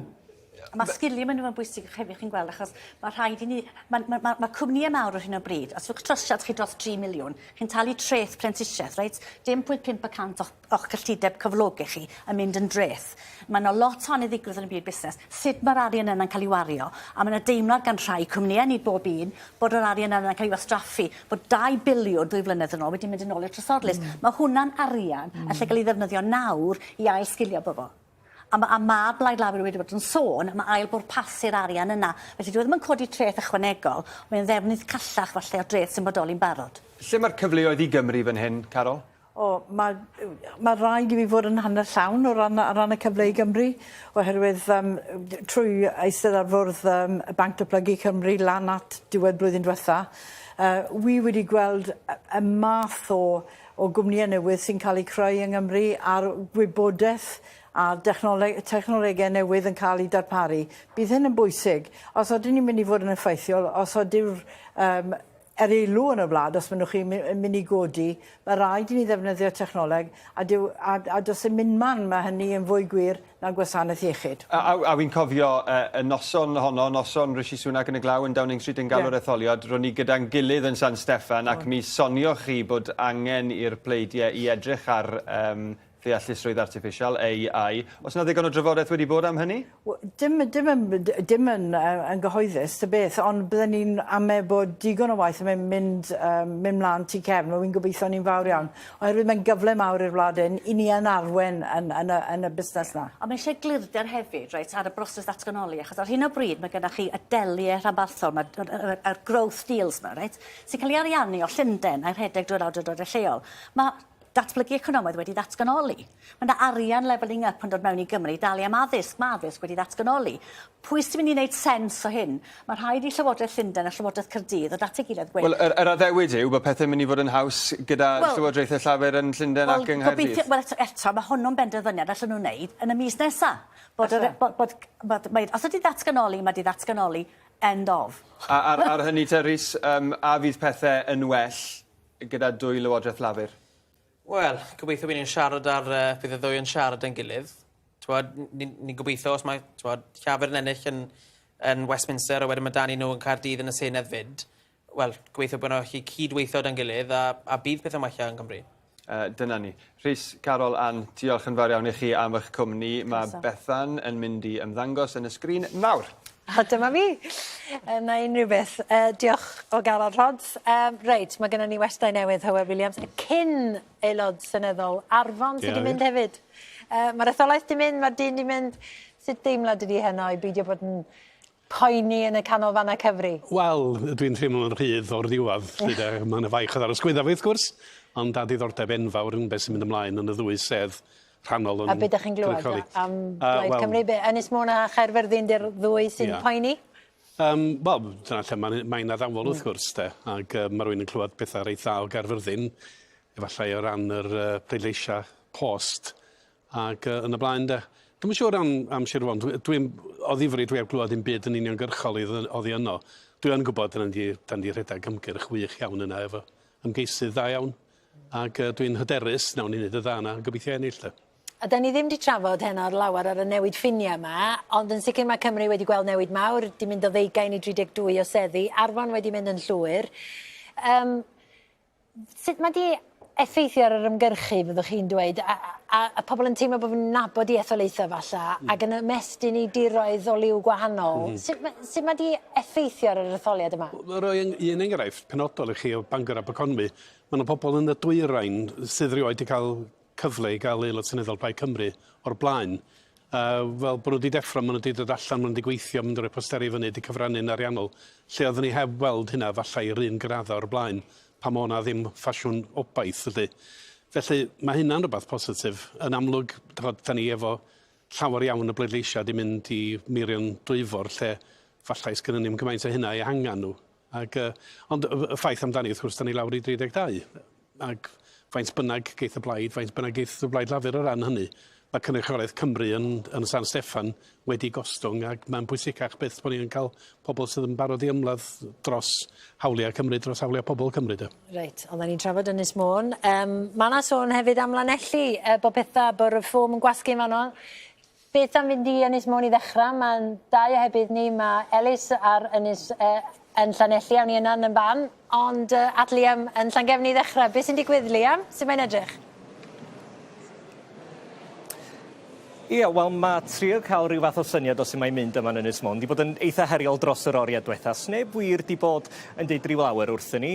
Mae sgiliau maen nhw'n bwysig hefyd chi'n gweld, achos mae rhaid i ni... Mae cwmnïau mawr ar hyn o bryd, os yw'ch trosiad chi dros 3 miliwn, chi'n talu treth prentisiaeth, reit? 10.5% o'ch cyllideb cyflogau chi yn mynd yn dreth. Mae yna lot o'n ddigwydd yn y byd busnes. Sut mae'r arian yna'n cael ei wario? A mae yna deimlad gan rhai cwmnïau, nid bob un, bod yr arian yna'n cael ei wastraffu, bod 2 biliwn 2 flynedd yn ôl wedi mynd yn ôl i'r trosodlus. Mae hwnna'n arian allai gael ei ddefnyddio nawr i ail sgilio bobl. A mae Blaid Lawr wedi bod yn sôn, mae ail bwrpasu'r arian yna. Felly dwi ddim yn codi treth ychwanegol, mae'n ddefnydd callach falle o dreth sy'n bodoli'n barod. Lle mae'r cyfleoedd i Gymru fan hyn, Carol? Mae rhaid i fi fod yn hanner llawn o ran y cyfle i Gymru, oherwydd trwy eistedd ar fwrdd y Banc Datblygu Cymru lan at diwedd blwyddyn diwetha, wi wedi gweld y math o gwmnïau newydd sy'n cael eu creu yng Nghymru a'r gwybodaeth a technolegau newydd yn cael eu darparu. Bydd hyn yn bwysig. Os ydyn ni'n mynd i fod yn effeithiol, os ydyw'r elw yn y wlad, os maen nhw'n mynd i godi, mae rhaid i ni ddefnyddio technoleg, a dos yn mynd man mae hynny yn fwy gwir na gwasanaeth iechyd. A wy'n cofio y noson honno, noson Rishi Sunak yn y glaw yn Downing Street yn galw'r etholiad, ro'n ni gyda'n gilydd yn San Steffan ac mi sonio chi bod angen i'r pleidiau i edrych ar ddeallusrwydd artiffisial, AI. Os yna ddigon o drafodaeth wedi bod am hynny? Dim yn gyhoeddus, ta beth, ond byddwn ni'n bod digon o waith yn mynd mlaen tu cefn, wy'n gobeithio ni'n fawr iawn. Oherwydd mae'n gyfle mawr i'r wlad hyn, i ni yn arwen yn y busnes na. Ond mae eisiau glirder hefyd, reit, ar y broses ddatganoli, achos ar hyn o bryd mae gennych chi y deliau rhanbarthol, yr growth deals yma, reit, sy'n cael ei ariannu o Llundain a'r rhedeg drwy'r awdurdodau lleol. Mae datblygu economaidd wedi ddatganoli. Mae yna arian levelling up yn dod mewn i Gymru, dalu am addysg wedi ddatganoli. Pwy sy'n mynd i wneud sens o hyn? Mae rhaid i Llywodraeth Llundain a Llywodraeth Caerdydd o data gilydd gweud. Wel, yr addewid yw bod pethau'n mynd i fod yn haws gyda Llywodraethau Llafur yn Llundain ac yng Nghaerdydd. Wel, eto, mae hwnnw'n benderfyniad allan nhw'n wneud yn y mis nesaf. Os ydy ddatganoli, mae di ddatganoli, end of. Ar hynny, Rhys, a fydd pethau yn well gyda 2 Lywodraeth Lafur? Wel, gobeithio bydd ni'n siarad bydd y ddwy yn siarad yn gilydd. Ni'n gobeithio os mae Llafur yn ennill yn Westminster a wedyn mae Dani nhw yn Caerdydd yn y Senedd fyd. Wel, gobeithio bod nhw'n cydweithio yn gilydd a bydd pethau'n wella yn Cymru. Dyna ni. Rhys, Carol, Ann, diolch yn fawr iawn i chi am eich cwmni. Mae Bethan yn mynd i ymddangos yn y sgrin nawr. A dyma fi. Na unrhyw beth. Diolch o gael o'r rods. Reit, mae gennym ni westai newydd, Hywel Williams. Cyn aelod seneddol, Arfon sydd wedi mynd hefyd. Mae'r etholaeth wedi mynd, mae'r dyn wedi mynd. Sut deimlad ydi heno i beidio bod yn poeni yn y canolfanna cyfri? Wel, dwi'n teimlo'n rhydd o'r diwedd. Mae'n y faich ar ysgwydda fi, wrth gwrs. Ond a diddordeb enfawr yn beth sy'n mynd ymlaen yn y ddwy sedd rhannol. A beth ydych chi'n glywed am Blaid Cymru? Ynys Môn a Chaerfyrddin di'r ddwy sy'n poeni? Wel, dyna lle mae'n addawol wrth gwrs, ac mae rwy'n yn clywed bethau reit dda o Gaerfyrddin, efallai o ran yr pleidleisiau post ac yn y blaen. Dwi'n siŵr am Sir Fôn, o ddifri dwi heb glywed yn byd yn uniongyrchol oddi yno. Dwi'n gwybod dan ni rhedeg ymgyrch wych iawn yna efo ymgeisydd dda iawn. Ac dwi'n hyderus, nawn ni wneud y dda yna, gobeithio ennill. A da ni ddim wedi trafod heno ar lawr ar y newid ffiniau yma, ond yn sicr mae Cymru wedi gweld newid mawr, wedi mynd o 20 i 32 o seddi, Arfon wedi mynd yn llwyr. Sut mae di effeithio ar yr ymgyrchu, fyddwch chi'n dweud, a pobl yn teimlo bod fi'n nabod i etholaethau falle, ac yn ymestyn i diroedd o liw gwahanol. Sut mae di effeithio ar yr etholiad yma? Roi un enghraifft penodol i chi o Bangor a Bocconwy. Mae yna pobl yn y dwyrain sydd rioed wedi cael cyfle i gael aelod seneddol Plaid Cymru o'r blaen. Fel bod nhw wedi deffro, maen nhw wedi dod allan, maen nhw wedi gweithio, maen nhw wedi rhoi posteri fyny, wedi cyfrannu'n ariannol. Lle oedden ni heb weld hynna falle i'r un gradda o'r blaen, pa mo na ddim ffasiwn obaith ydy. Felly mae hynna'n rhywbeth positif. Yn amlwg, da ni efo llawer iawn y bleidleisiau wedi mynd i Meirion Dwyfor, lle falle sgynnon ni'n gymaint o hynna i hangan nhw. Ond y ffaith amdani, wrth gwrs, da ni lawr i 32. Ac faint bynnag geith y blaid, faint bynnag geith y blaid lafur o ran hynny. Mae Cynrychiolaeth Cymru yn San Steffan wedi gostwng ac mae'n bwysicach beth bod ni'n cael pobl sydd yn barod i ymladd dros hawliau Cymru, dros hawliau pobl Cymru. Reit, ond ni'n trafod Ynys Môn. Mae yna sôn hefyd am Lanelli, bod pethau, bod y ffwm yn gwasgu fanno. Beth am fynd i Ynys Môn i ddechrau? Mae'n dau ohebydd ni, mae Elis ar yn Llanelli, awn ni yna yn ban, ond at Liam yn Llangefni i ddechrau. Beth sy'n digwydd, Liam? Sut mae'n edrych? Ie, wel, mae trio cael rhyw fath o syniad o sut mae'n mynd yma'n Ynys Môn. Di bod yn eitha heriol dros yr oriau diwetha. Sneb wir di bod yn deud ryw lawer wrthyn ni.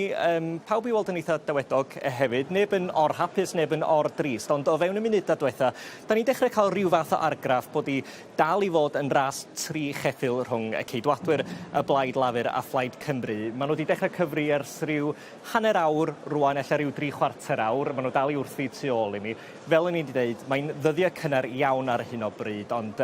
Pawb i weld yn eitha dywedog hefyd. Neb yn orhapus, neb yn ordrist. Ond o fewn y munudau diwetha, da ni'n dechrau cael rhyw fath o argraff bod i dal i fod yn ras tri cheffil rhwng y ceidwadwyr, y Blaid Lafur a Phlaid Cymru. Maen nhw wedi dechrau cyfri ers rhyw hanner awr rwan, ella rhyw 3/4 awr. Maen nhw dal i wrthi tu ôl i mi. Fel o'n i wedi dweud, mae'n ddyddiau cynnar iawn ar hyn o bryd, ond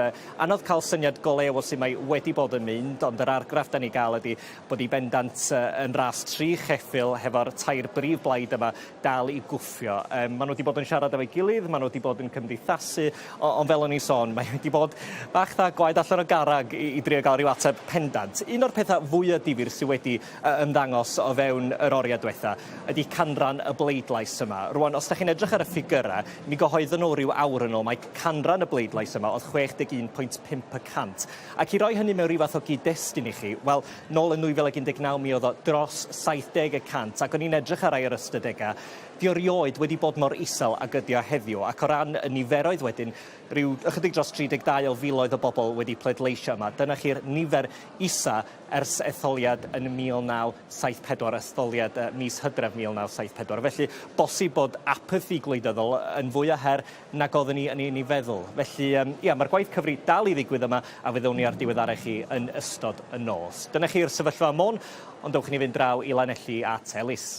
anodd cael syniad golew o sut mae wedi bod yn mynd, ond yr argraff da ni gael ydy bod i bendant yn ras tri cheffil hefo'r tair brif blaid yma dal i gwffio. Maen nhw wedi bod yn siarad efo'i gilydd, maen nhw wedi bod yn cymdeithasu, ond fel o'n i sôn, mae wedi bod bach dda gwaed allan o garag i drio gael rhyw ateb pendant. Un o'r pethau fwyaf difyr sydd wedi ymddangos o fewn yr oriau diwetha ydy canran y bleidlais yma. Rwan, os da chi'n edrych ar y ffigurau, mi gyhoedden nhw rhyw awr yn ôl, mae canran y bleidlais yma oedd 61.5%. Ac i roi hynny mewn rhyw fath o gyd-destun i chi, wel, nôl yn 2019 mi oedd o dros 70%, ac o'n i'n edrych ar rai yr ystadegau, di o rioed wedi bod mor isel ag ydi o heddiw, ac o ran y niferoedd wedyn, rhyw ychydig dros 32 filoedd o bobl wedi pleidleisio yma. Dyna chi'r nifer isa ers etholiad yn 1974, etholiad mis Hydref 1974. Felly, bosib bod apathy gwleidyddol yn fwy o her nag oedden ni yn ei feddwl. Felly, mae'r gwaith cyfri dal i ddigwydd yma a fyddwn ni ar diweddarau chi yn ystod y nos. Dyna chi'r sefyllfa Môn, ond dewch ni fynd draw i Lanelli at Elis.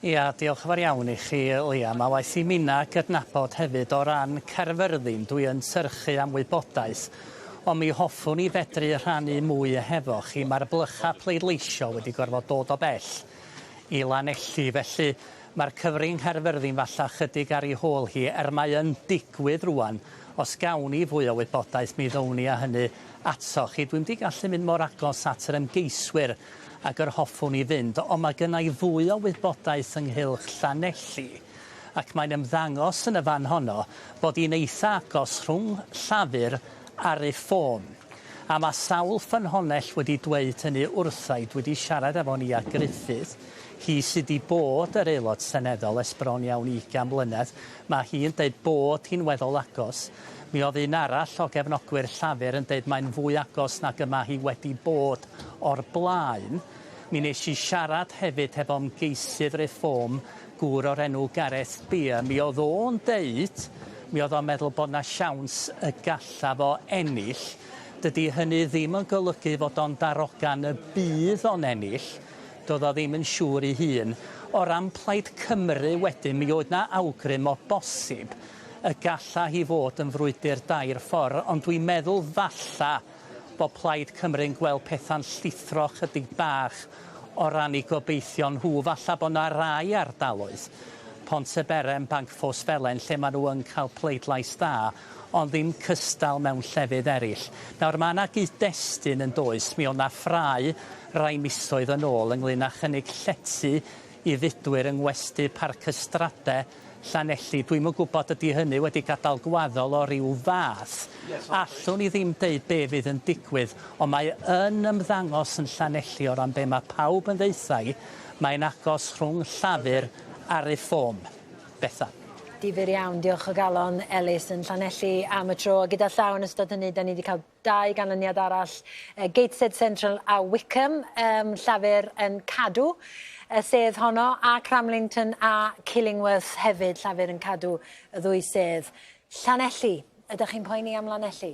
Ia, diolch yn fawr iawn i chi, Liam. A waith i mina gydnabod hefyd o ran Cerfyrddin, dwi yn syrchu am wybodaeth, ond mi hoffwn i fedru rhannu mwy hefo chi. Mae'r blycha pleidleisio wedi gorfod dod o bell i Lanelli, felly mae'r cyfring Cerfyrddin falla chydig ar ei hôl hi, mae yn digwydd rwan. Os gawn ni fwy o wybodaeth, mi ddown ni a hynny ato chi. Dwi'n di gallu mynd mor agos at yr ymgeiswyr ac yr hoffwn i fynd, ond mae gynnau fwy o wybodaeth ynghylch Llanelli. Ac mae'n ymddangos yn y fan honno bod hi'n eitha agos rhwng Llafur a Reform. A mae sawl ffynhonnell wedi dweud hynny wrthaid, wedi siarad efo ni a Griffith. Hi sydd wedi bod yr aelod seneddol ers bron iawn 20 mlynedd. Mae hi'n dweud bod hi'n weddol agos. Mi oedd un arall o gefnogwyr Llafur yn dweud mae'n fwy agos nag yma hi wedi bod o'r blaen. Mi nes i siarad hefyd hefo ymgeisydd Reform, gŵr o'r enw Gareth Beer. Mi oedd o'n deud, mi oedd o'n meddwl bod na siawns y galla fo ennill. Dydy hynny ddim yn golygu fod o'n darogan y bydd o'n ennill. Doedd o ddim yn siŵr i hun. O ran Plaid Cymru wedyn, mi oedd na awgrym o bosib y galla hi fod yn frwydr dair ffordd, ond dwi'n meddwl falla bod Plaid Cymru'n gweld pethau'n llithro chydig bach o ran i gobeithio nhw. Falla bod yna rai ardaloedd, Ponteberem, Bancffos Felen, lle maen nhw yn cael pleidlais da, ond ddim cystal mewn llefydd eraill. Nawr, mae yna gyd-destun yn does. Mi oedd yna ffrau rai misoedd yn ôl ynglŷn â chynnig llety i ddudwyr yng ngwesty Parc Ystradau Llanelli. Dwi'm yn gwybod ydy hynny wedi gadael gwaddol o ryw fath. Allwn ni ddim deud be fydd yn digwydd, ond mae yn ymddangos yn Llanelli o ran be mae pawb yn ddeithau. Mae'n agos rhwng Llafur a Reform. Bethan. Difyr iawn, diolch o galon Elis yn Llanelli am y tro. Gyda llaw yn ystod hynny, da ni wedi cael 2 ganlyniad arall. Gateshead Central a Wickham, Llafur yn cadw y sedd honno, a Cramlington a Killingworth hefyd, Llafur yn cadw y ddwy sedd. Llanelli, ydych chi'n poeni am Lanelli?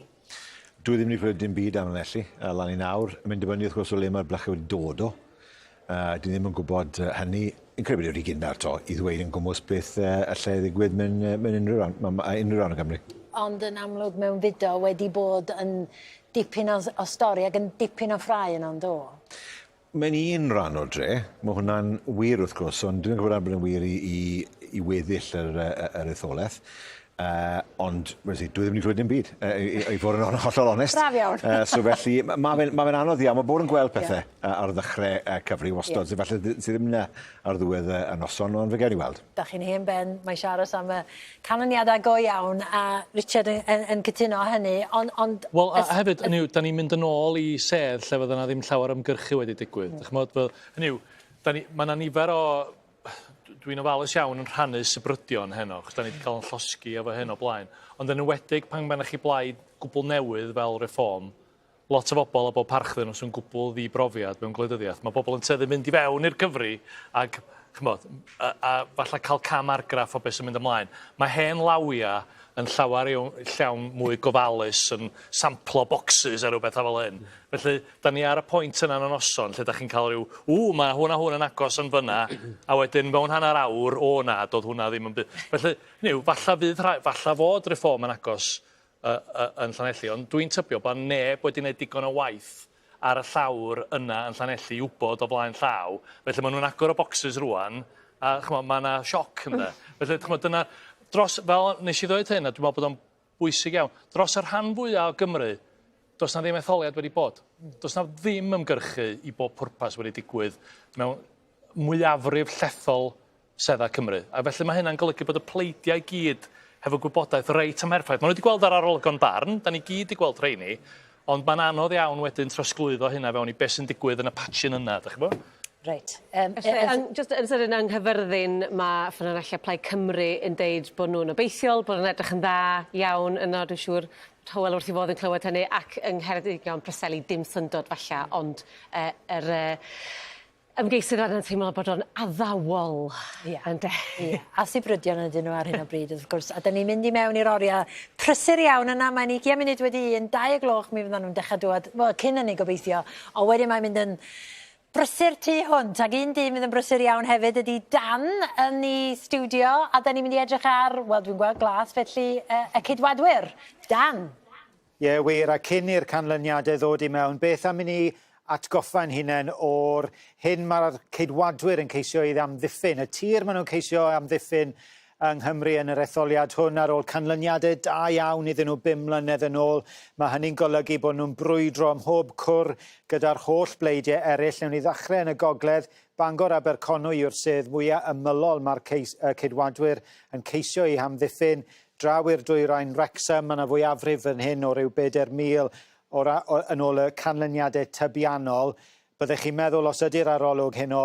Dwi ddim wedi clywed dim byd am Lanelli, lan i nawr. Mae'n dibynnu wrth gwrs o le mae'r blychau wedi dod o. Dwi ddim yn gwybod hynny. Yn credu bod wedi gynnar to i ddweud yn gwmwys beth allai ddigwydd mewn unrhyw ran o Gymru. Ond yn amlwg mewn fideo wedi bod yn dipyn o stori ac yn dipyn o ffrau yn ond o. Mewn un rhan o dre, mae hwnna'n wir wrth gwrs, ond dwi'n gwybod bod yn wir i weddill yr etholaeth. Ond, dwi ddim wedi clywed dim byd, i fod yn hollol onest. Braf iawn. So felly, mae fe'n anodd iawn. Mae bod yn gweld pethau ar ddechrau cyfri wastod, sydd falle sydd ddim yna ar ddiwedd y noson, ond fe gewn ni weld. Da chi'n hen ben, mae siaras am y canlyniadau go iawn, a Richard yn cytuno hynny, ond... Wel, a hefyd, hynny yw, da ni'n mynd yn ôl i sedd lle fydda na ddim llawer ymgyrchu wedi digwydd. Hynny yw, mae yna nifer o... Dwi'n ofalus iawn yn rhannu sybrydion heno, chos da ni wedi cael yn llosgi efo heno blaen. Ond yn ywedig pan benach chi blaid gwbl newydd fel reform, lot o bobl a bob parchddyn os yn gwbl ddibrofiad mewn gwleidyddiaeth. Mae bobl yn teddu mynd i fewn i'r cyfri ac a falle cael cam argraff o beth sy'n mynd ymlaen. Mae hen lawia yn llawn mwy gofalus, yn samplo boxes a rhywbeth fel hyn. Felly, da ni ar y pwynt yna yn y noson, lle da chi'n cael rhyw, mae hwn yn agos yn fyna, a wedyn mewn hanner awr, na, doedd hwnna ddim yn byd. Felly, falla fod reform yn agos yn Llanelli, ond dwi'n tybio bod neb wedi gwneud digon o waith ar y llawr yna yn Llanelli i wybod o blaen llaw. Felly, maen nhw'n agor o boxes rwan, a mae yna sioc yna. Felly, dyna... fel nes i ddweud hyn, a dwi'n meddwl bod o'n bwysig iawn, dros yr rhan fwyaf o Gymru, does na ddim etholiad wedi bod. Does na ddim ymgyrchu i bob pwrpas wedi digwydd mewn mwyafrif llethol sedda Cymru. A felly mae hynna'n golygu bod y pleidiau gyd hefo gwybodaeth reit ymherffaith. Maen nhw wedi gweld ar arolygon barn, da ni gyd wedi gweld rheini, ond mae'n anodd iawn wedyn trosglwyddo hynna fewn i beth sy'n digwydd yn y patchin yna, ydych chi'n bod? Reit. Just yn sydyn yng Nghyfyrddin, mae ffynonellau Plaid Cymru yn deud bod nhw'n obeithiol, bod nhw'n edrych yn dda iawn yno, dwi'n siŵr Hywel wrth i fod yn clywed hynny, ac yng Ngheredigion Preseli dim syndod falla, ond yr ymgeisydd yn teimlo bod o'n addawol. A sybrydion ydyn nhw ar hyn o bryd, wrth gwrs. A da ni'n mynd i mewn i'r oriau prysur iawn yna, mae'n 20 munud wedi 2 gloch, mi fyddan nhw'n dechrau dod, cyn hynny gobeithio, ond wedyn mae'n mynd yn brysur tu hwnt, ac un dyn fydd yn brysur iawn hefyd ydy Dan yn ei stiwdio, a da ni'n mynd i edrych ar, wel dwi'n gweld glas, felly y cydwadwyr. Dan. Ie, wir, a cyn i'r canlyniadau ddod i mewn, beth am i ni atgoffa'n hunain o'r hyn mae'r cydwadwyr yn ceisio i amddiffyn. Y tir maen nhw'n ceisio amddiffyn yng Nghymru yn yr etholiad hwn ar ôl canlyniadau da iawn iddyn nhw 5 mlynedd yn ôl. Mae hynny'n golygu bod nhw'n brwydro ym mhob cwr gyda'r holl bleidiau eraill. Newn ni ddechrau yn y gogledd. Bangor Aberconwy yw'r sedd mwyaf ymylol mae'r cydwadwyr yn ceisio i amddiffyn. Draw i'r dwyrain Wrexham, mae yna fwyafrif yn hyn o ryw 4,000 yn ôl y canlyniadau tybiannol. Byddech chi'n meddwl os ydy'r arolwg heno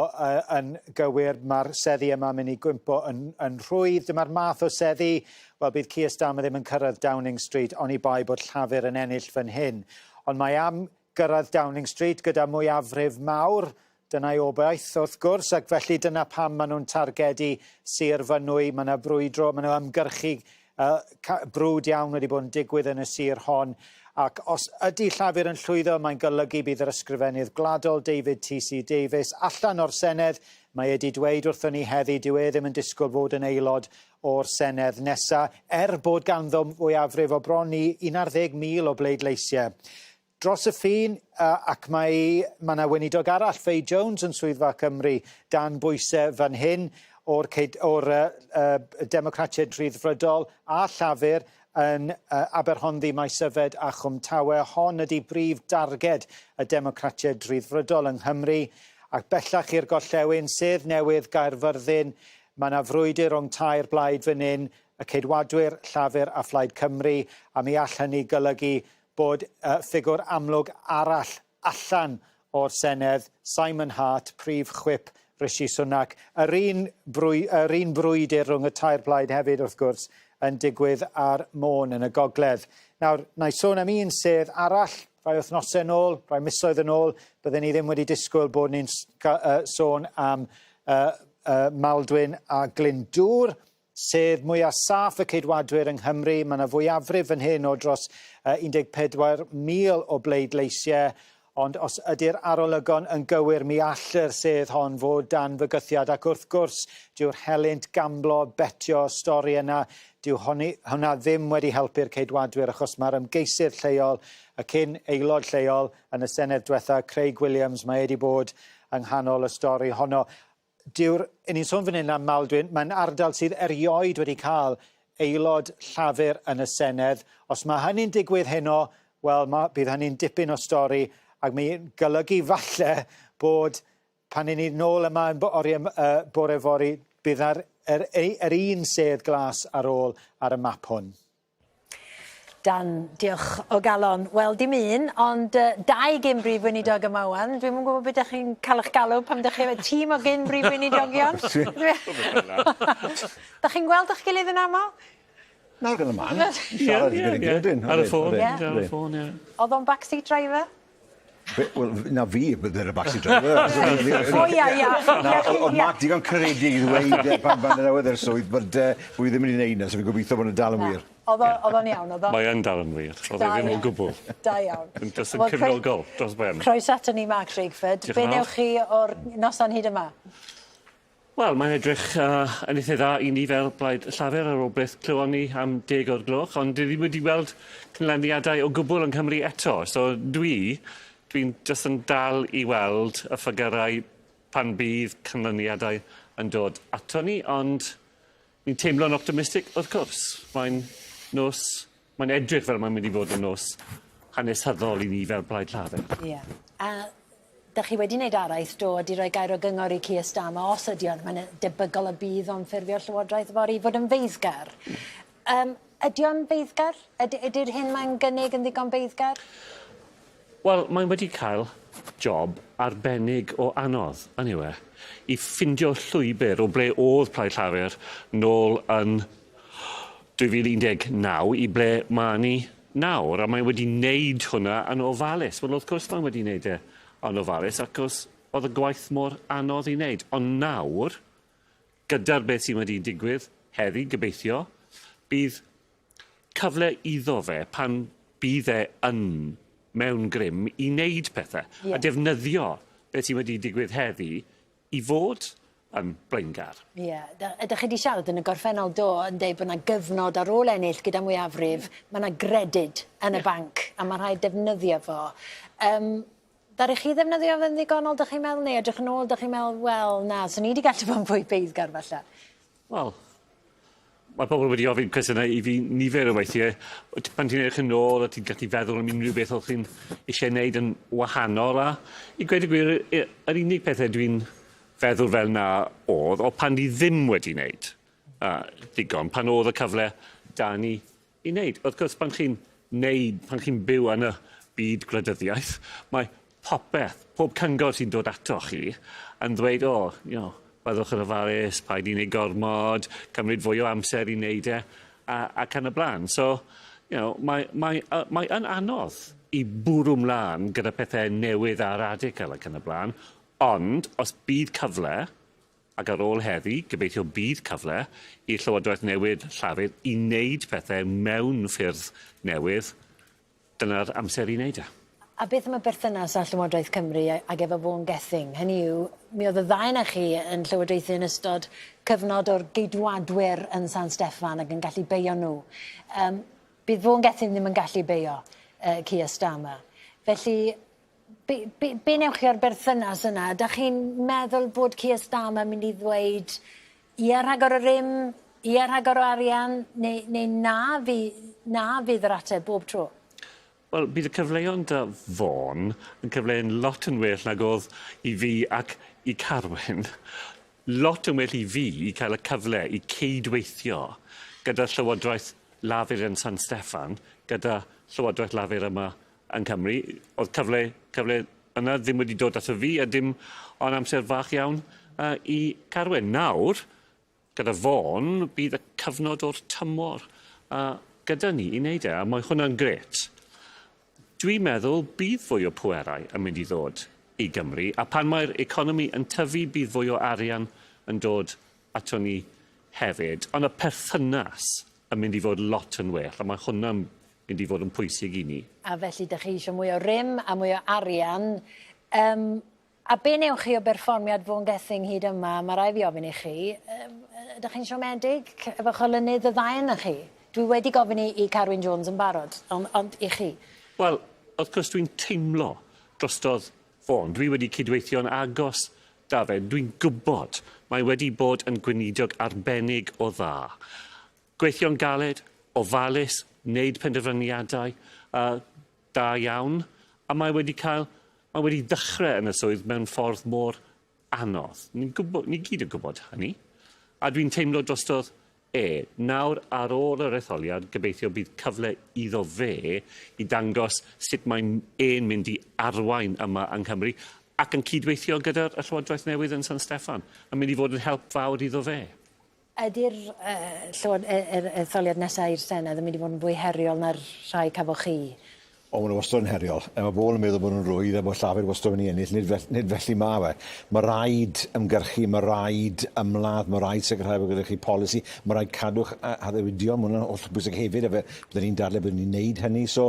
yn gywir, mae'r seddi yma mynd i gwympo yn rhwydd. Dyma'r math o seddi, wel bydd Keir Starmer ddim yn cyrraedd Downing Street, oni bai bod llafur yn ennill fan hyn. Ond mae am gyrraedd Downing Street gyda mwyafrif mawr, dyna'i obaith wrth gwrs, ac felly dyna pam maen nhw'n targedu Sir Fynwy. Mae yna brwydro, maen nhw ymgyrchu brwd iawn wedi bod yn digwydd yn y sir hon. Ac os ydy llafur yn llwyddo, mae'n golygu bydd yr ysgrifennydd gwladol David T.C. Davies allan o'r Senedd. Mae wedi dweud wrthon ni heddi dyw e ddim yn disgwyl fod yn aelod o'r Senedd nesaf, bod ganddo fwyafrif o bron i 11,000 o bleidleisiau. Dros y ffin, ac mae yna weinidog arall, Fay Jones yn Swyddfa Cymru, dan bwysau fan hyn o'r Democratiaid Rhyddfrydol a llafur yn Aberhonddu, Maes Yfed a Chwm Tawe. Hon ydy brif darged y Democratiaid Rhyddfrydol yng Nghymru. Ac bellach i'r gorllewin, sedd newydd Gaerfyrddin, mae yna frwydr rhwng tair blaid fan hyn, y Cydwadwyr, Llafur a Phlaid Cymru, a mi all hynny golygu bod ffigwr amlwg arall allan o'r Senedd, Simon Hart, prif chwip Rishi Sunak. Yr un brwydr rhwng y tair blaid hefyd, wrth gwrs, yn digwydd ar Môn yn y gogledd. Nawr, na i sôn am un sedd arall, rhai wythnosau yn ôl, rhai misoedd yn ôl, byddwn ni ddim wedi disgwyl bod ni'n sôn am Maldwyn a Glyndŵr, sedd mwyaf saff y Cydwadwyr yng Nghymru. Mae yna fwyafrif yn hyn o dros 14,000 o bleidleisiau, ond os ydy'r arolygon yn gywir, mi all'r sedd hon fod dan fygythiad, ac wrth gwrs, dyw'r helynt gamblo, betio, stori yna, dyw hwnna ddim wedi helpu'r Cydwadwyr, achos mae'r ymgeisydd lleol, y cyn aelod lleol yn y Senedd diwetha, Craig Williams, mae wedi bod yng nghanol y stori honno. Ni'n sôn fan hyn am Maldwyn, mae'n ardal sydd erioed wedi cael aelod llafur yn y Senedd. Os mae hynny'n digwydd heno, wel, bydd hynny'n dipyn o stori, ac mae'n golygu falle bod pan ni'n nôl yma yn bore fori, bydd yr un sedd glas ar ôl ar y map hwn. Dan, diolch o galon. Wel, dim un, ond 2 gyn-brif weinidog yma wan. Dwi'n gwybod beth ydych chi'n cael eich galw pan ydych chi'n tîm o gyn-brif weinidogion. Dach chi'n gweld eich gilydd yn aml? Nawr gan y man. Ar y ffôn. Oedd o'n backseat driver? Wel, na fi byddai'r backseat driver. O, ia. Oedd Mark digon caredig i ddweud pan newydd yr swydd bod wi ddim yn ei wneud na, so fi'n gobeithio bod yn dal yn wir. Oedd o'n iawn, oedd o? Mae yn dal yn wir. Oedd e ddim o gwbl. Da iawn. Just yn cefnogol dros ben. Croes ato ni, Mark Rhigford. Be newch chi o'r noson hyd yma? Wel, mae'n edrych yn eitha dda i ni fel Blaid Llafur ar ôl beth clywon ni am 10 o'r gloch, ond dwi ddim wedi weld cynleniadau o gwbl yng Nghymru eto. So dwi'n just yn dal i weld y ffigyrau pan bydd cynlyniadau yn dod ato ni, ond ni'n teimlo'n optimistig wrth gwrs. Mae'n edrych fel mae'n mynd i fod yn nos hanesyddol i ni fel Blaid Llafur. Ie. A dach chi wedi wneud araith dod i roi gair o gyngor i Keir Starmer os ydy ond mae'n debygol y bydd o'n ffurfio Llywodraeth fori fod yn feiddgar. Ydy o'n feiddgar? Ydy'r hyn mae'n gynnig yn ddigon feiddgar? Wel, mae'n wedi cael job arbennig o anodd, yn yw e, i ffindio llwybr o ble oedd Plaid Llafur nôl yn 2019 i ble mae ni nawr, a mae wedi wneud hwnna yn ofalus. Wel, wrth gwrs mae wedi wneud e yn ofalus, ac oedd y gwaith mor anodd i wneud. Ond nawr, gyda'r beth sydd wedi digwydd heddi, gobeithio, bydd cyfle iddo fe pan bydd e yn mewn grym i wneud pethau. A defnyddio beth sydd wedi digwydd heddi i fod yn blaengar. Ie. Ydych chi wedi siarad yn y gorffennol yn dweud bod yna gyfnod ar ôl ennill gyda mwyafrif, mae yna gredyd yn y banc, a mae rhaid defnyddio fo. Darech chi ddefnyddio fe'n ddigonol, dych chi'n meddwl, neu edrych yn ôl, dych chi'n meddwl, wel, na, so ni wedi gallu bod yn fwy beiddgar falle? Wel, mae pobl wedi ofyn cwestiynau i fi nifer o weithiau. Pan ti'n edrych yn ôl a ti'n gallu feddwl am unrhyw beth o'ch chi'n eisiau gwneud yn wahanol. A i gweud y gwir, yr unig pethau dwi'n feddwl fel na oedd, o pan di ddim wedi wneud digon, pan oedd y cyfle da ni i wneud. Wrth gwrs, pan chi'n byw yn y byd gwleidyddiaeth, mae popeth, pob cyngor sy'n dod ato chi yn dweud, byddwch yn ofalus, paid i wneud gormod, cymryd fwy o amser i wneud e, ac yn y blaen. So, mae yn anodd i bwrw mlaen gyda pethau newydd a radical ac yn y blaen, ond os bydd cyfle, ac ar ôl heddi, gobeithio bydd cyfle, i'r Llywodraeth Newydd Llafur i wneud pethau mewn ffyrdd newydd, dyna'r amser i wneud e. A beth am y berthynas â Llywodraeth Cymru ac efo Vaughan Gething? Hynny yw, mi oedd y ddau na chi yn Llywodraethu yn ystod cyfnod o'r geidwadwyr yn San Steffan ac yn gallu beio nhw. Bydd Vaughan Gething ddim yn gallu beio Keir Starmer. Felly, be newch chi o'r berthynas yna? Dach chi'n meddwl bod Keir Starmer mynd i ddweud ie rhagor o rym, ie rhagor o arian, neu na fydd yr ateb bob tro? Wel, bydd y cyfleon da Vaughan yn cyfleon lot yn well nag oedd i fi ac i Carwyn. Lot yn well i fi i cael y cyfle i ceidweithio gyda Llywodraeth Lafur yn San Steffan, gyda Llywodraeth Lafur yma yn Cymru. Oedd cyfle yna ddim wedi dod ato fi a dim o'n amser fach iawn i Carwyn. Nawr, gyda Vaughan, bydd y cyfnod o'r tymor gyda ni i wneud e, a mae hwnna'n gret. Dwi'n meddwl bydd fwy o pwerau yn mynd i ddod i Gymru, a pan mae'r economi yn tyfu, bydd fwy o arian yn dod ato ni hefyd. Ond y perthynas yn mynd i fod lot yn well, a mae hwnna'n mynd i fod yn pwysig i ni. A felly, ydych chi eisiau mwy o rym a mwy o arian. A be newch chi o berfformiad Vaughan Gething hyd yma? Mae rai fi ofyn i chi. Ydych chi'n siomedig efo cholynydd y ddau yna chi? Dwi wedi gofyn i Carwyn Jones yn barod, ond i chi? Wel, wrth gwrs dwi'n teimlo drostodd Vaughan, dwi wedi cydweithio'n agos da fe. Dwi'n gwybod mae wedi bod yn gweinidog arbennig o dda. Gweithio'n galed, ofalus, wneud penderfyniadau da iawn, a mae wedi ddechrau yn y swydd mewn ffordd mor anodd. Ni gyd yn gwybod hynny. A dwi'n teimlo drostodd nawr ar ôl yr etholiad, gobeithio bydd cyfle iddo fe i dangos sut mae'n mynd i arwain yma yng Nghymru ac yn cydweithio gyda'r Llywodraeth Newydd yn San Steffan. Yn mynd i fod yn help fawr iddo fe. Ydy'r etholiad nesaf i'r Senedd yn mynd i fod yn fwy heriol na'r rhai cafoch chi? O, maen nhw wastad yn heriol. Mae bobl yn meddwl bod nhw'n rwydd a bod llafur wastad yn ei ennill. Nid felly ma fe. Mae rhaid ymgyrchu, mae rhaid ymladd, mae rhaid sicrhau bod gyda chi polisi, mae rhaid cadw'ch addewidion. Mae hwnna'n holl bwysig hefyd, a byddwn ni'n dadlau bod ni'n neud hynny. So,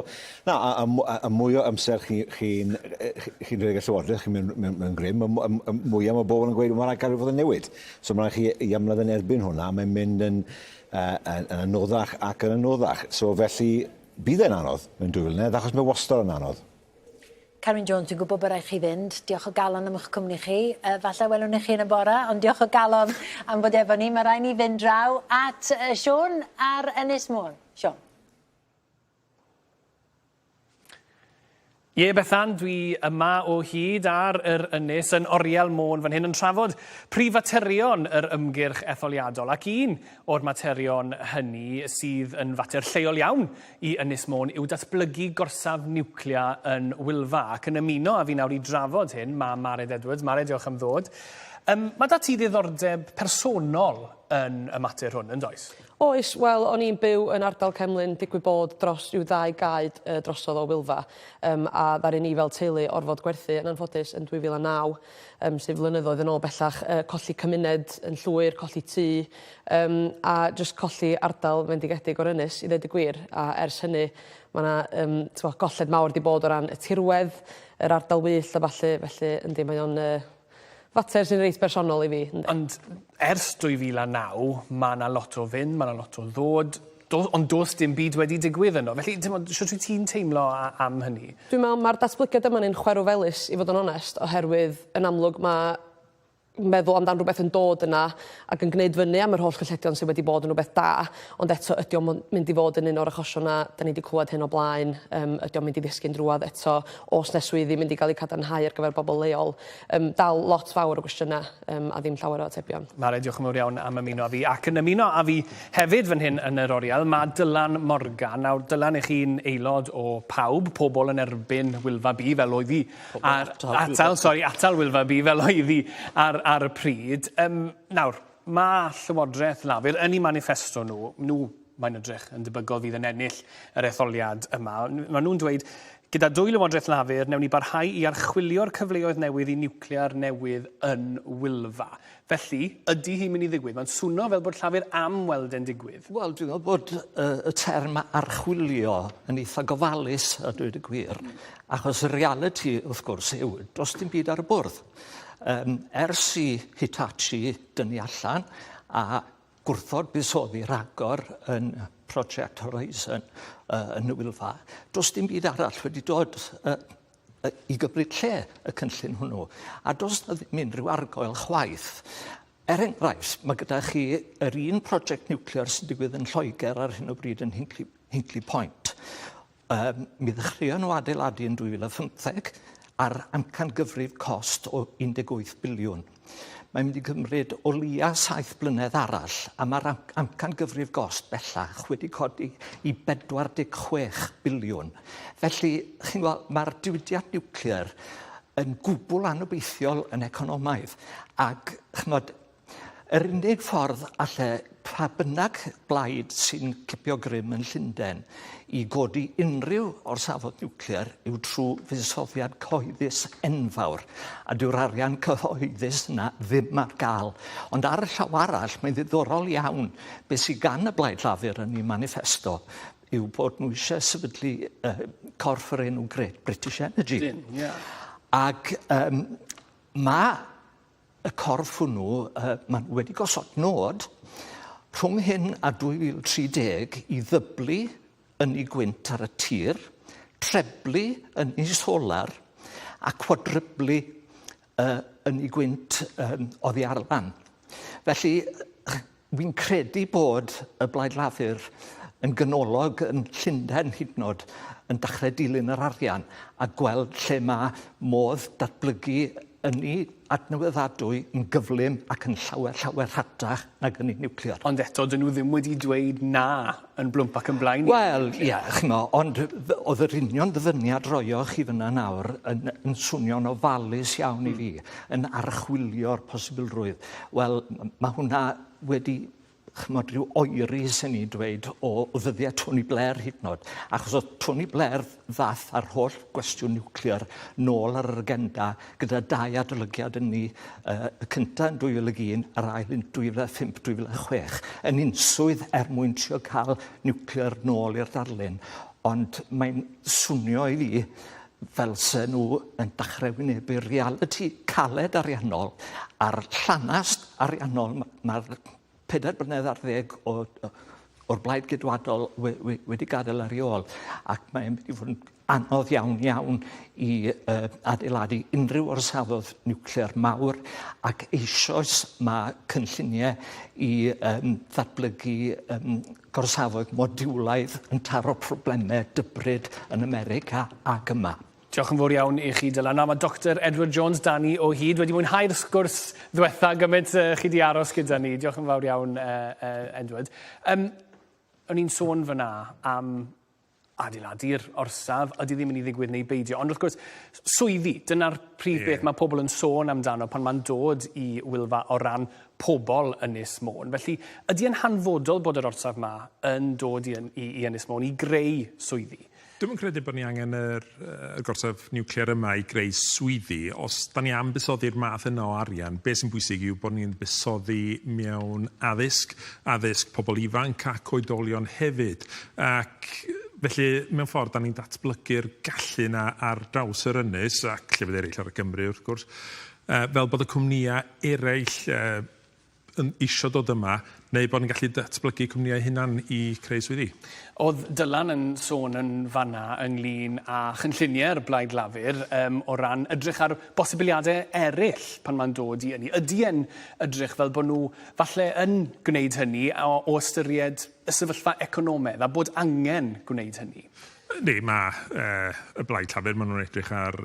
a mwy o amser chi'n rhedeg y Llywodraeth, chi'n mewn grym, mwy o bobl yn gweud, mae rhaid gadw fod yn newid. So, mae rhaid chi i ymladd yn erbyn hwnna, mae'n mynd yn anoddach ac yn anoddach. So, felly, bydd e'n anodd mewn 2 flynedd, achos mae wastad yn anodd. Carwyn Jones, dwi'n gwybod bod rhaid chi fynd. Diolch o galon am eich cwmni chi. Falle welwn i chi yn y bore, ond diolch o galon am fod efo ni. Mae rhaid ni fynd draw at Siôn ar Ynys Môn. Siôn. Bethan, dwi yma o hyd ar yr Ynys yn Oriel Môn fan hyn yn trafod prifaterion yr ymgyrch etholiadol. Ac un o'r materion hynny sydd yn fater lleol iawn i Ynys Môn yw datblygu gorsaf niwclea yn Wylfa. Ac yn ymuno a fi nawr i drafod hyn, mae Mared Edwards. Mared, diolch am ddod. Mae da ti ddiddordeb personol yn y mater hwn, yn does? Oes, wel, o'n i'n byw yn ardal Cemlyn, digwydd bod dros i'w 2 gaed drosodd o Wylfa, a ddaru ni fel teulu orfod gwerthu yn anffodus yn 2009, sydd flynyddoedd yn ôl bellach, colli cymuned yn llwyr, colli tŷ, a jyst colli ardal fendigedig o'r Ynys, i ddweud y gwir. A ers hynny, mae yna golled mawr wedi bod o ran y tirwedd, yr ardal wyll a felly yndi, mae o'n fater sy'n reit bersonol i fi. Ond ers 2009, mae yna lot o fynd, mae yna lot o ddod, ond does dim byd wedi digwydd yno. Felly, sut wyt ti'n teimlo am hynny? Dwi'n meddwl mae'r datblygiad yma'n un chwerw felys, i fod yn onest, oherwydd yn amlwg mae meddwl amdan rhywbeth yn dod yna ac yn gwneud fyny am yr holl gylledion sydd wedi bod yn rhywbeth da, ond eto ydy o'n mynd i fod yn un o'r achosion na da ni wedi clywed hyn o blaen, ydy o'n mynd i ddisgyn drwad eto, os na swyddi mynd i gael ei cadarnhau ar gyfer bobl leol. Dal lot fawr o gwestiynau a ddim llawer o atebion. Mare, diolch yn fawr iawn am ymuno a fi. Ac yn ymuno a fi hefyd fan hyn yn yr Oriel, mae Dylan Morgan. Nawr, Dylan, eich chi'n aelod o pawb, pobl yn erbyn Wylfa B fel oedd hi. Atal Wylfa B fel oedd hi ar y pryd. Nawr, mae Llywodraeth Lafur yn ei manifesto nhw mae'n edrych yn debygol fydd yn ennill yr etholiad yma. Mae nhw'n dweud, gyda 2 Lywodraeth Lafur, newn ni barhau i archwilio'r cyfleoedd newydd i niwclear newydd yn Wylfa. Felly, ydy hi'n mynd i ddigwydd? Mae'n swno fel bod Llafur am weld yn digwydd. Wel, dwi'n meddwl bod y term archwilio yn eitha gofalus, a dweud y gwir. Achos y reality, wrth gwrs, yw, does dim byd ar y bwrdd. Ers i Hitachi dynnu allan a gwrthod buddsoddi ragor yn Project Horizon yn y Wylfa, does dim byd arall wedi dod i gymryd lle y cynllun hwnnw. A does na ddim unrhyw argoel chwaith. Enghraifft, mae gyda chi yr un prosiect niwclear sy'n digwydd yn Lloegr ar hyn o bryd yn Hinkley Point. Mi ddechreuon nhw adeiladu yn 2015 ar amcangyfrif cost o 18 biliwn. Mae'n mynd i gymryd o leia 7 blynedd arall, a mae'r amcangyfrif gost bellach wedi codi i 46 biliwn. Felly, chi'n gweld, mae'r diwydiad niwclear yn gwbl anobeithiol yn economaidd. Ac, chi'n gweld, yr unig ffordd alle pa bynnag blaid sy'n cipio grym yn Llundain i godi unrhyw o'r safod niwclear yw trwy fuddsoddiad cyhoeddus enfawr. A dyw'r arian cyhoeddus yna ddim ar gael. Ond ar y llaw arall, mae'n ddiddorol iawn beth sydd gan y Blaid Lafur yn ei manifesto yw bod nhw eisiau sefydlu corff yr enw Great British Energy. Ac mae y corff hwnnw, maen wedi gosod nod rhwng hyn a 2030 i ddyblu yn ei gwynt ar y tir, treblu yn ei solar, a quadryblu yn ei gwynt oddi ar lan. Felly, fi'n credu bod y Blaid Lafur yn gynolog yn Llundain hyd yn oed yn dechrau dilyn yr arian a gweld lle mae modd datblygu yn ei adnewyddadwy yn gyflym ac yn llawer rhatach nag yn ei niwclear. Ond eto, dyn nhw ddim wedi dweud na yn blwmp ac yn blaen. Wel, ie, ond oedd yr union ddyfyniad roioch i fyna nawr yn swnio'n ofalus iawn i fi, yn archwilio'r posibilrwydd. Wel, mae hwnna wedi rhyw oeri sy'n ni dweud o ddyddiau Tony Blair hyd yn oed. Achos oedd Tony Blair ddath ar holl gwestiwn niwclear nôl ar yr agenda gyda 2 adolygiad yn ni, y cyntaf yn 2001 a'r ail yn 2005-2006 yn unswydd mwyn trio cael niwclear nôl i'r darlun. Ond mae'n swnio i fi fel se nhw yn dechrau wynebu reality caled ariannol a'r llanast ariannol mae'r 4 blynedd ar 10 o'r Blaid Gydwadol wedi gadael ar ei ôl, ac mae'n mynd i fod yn anodd iawn i adeiladu unrhyw orsafod niwclear mawr, ac eisoes mae cynlluniau i ddatblygu gorsafod modiwlaidd yn taro problemau dybryd yn America ac yma. Diolch yn fawr iawn i chi, Dylan. Mae Dr Edward Jones Dani o hyd wedi mwynhau'r sgwrs ddiwetha gymaint chi di aros gyda ni. Diolch yn fawr iawn, Edward. O'n i'n sôn fyna am adeiladu'r orsaf, ydy ddim yn ei ddigwydd neu beidio. Ond wrth gwrs, swyddi, dyna'r prif beth mae pobl yn sôn amdano pan mae'n dod i Wylfa o ran pobl Ynys Môn. Felly, ydy yn hanfodol bod yr orsaf yma yn dod i Ynys Môn i greu swyddi? Dwi'n yn credu bod ni angen y gorsaf niwclear yma i greu swyddi. Os da ni am busoddi'r math yna o arian, beth sy'n bwysig yw bod ni'n busoddi mewn addysg pobl ifanc ac oedolion hefyd. Ac felly, mewn ffordd, da ni'n datblygu'r gallu yna ar draws yr ynys ac llefydd eraill ar y Gymru, wrth gwrs, fel bod y cwmnïau eraill yn isio dod yma, neu bod ni'n gallu datblygu cwmnïau hunan i creu swyddi. Oedd Dylan yn sôn yn fanna ynglyn â chynlluniau'r Blaid Lafur o ran edrych ar bosibiliadau eraill pan mae'n dod i hynny. Ydy e'n edrych fel bod nhw falle yn gwneud hynny o ystyried y sefyllfa economaidd a bod angen gwneud hynny? Neu, mae y Blaid Lafur, maen nhw'n edrych ar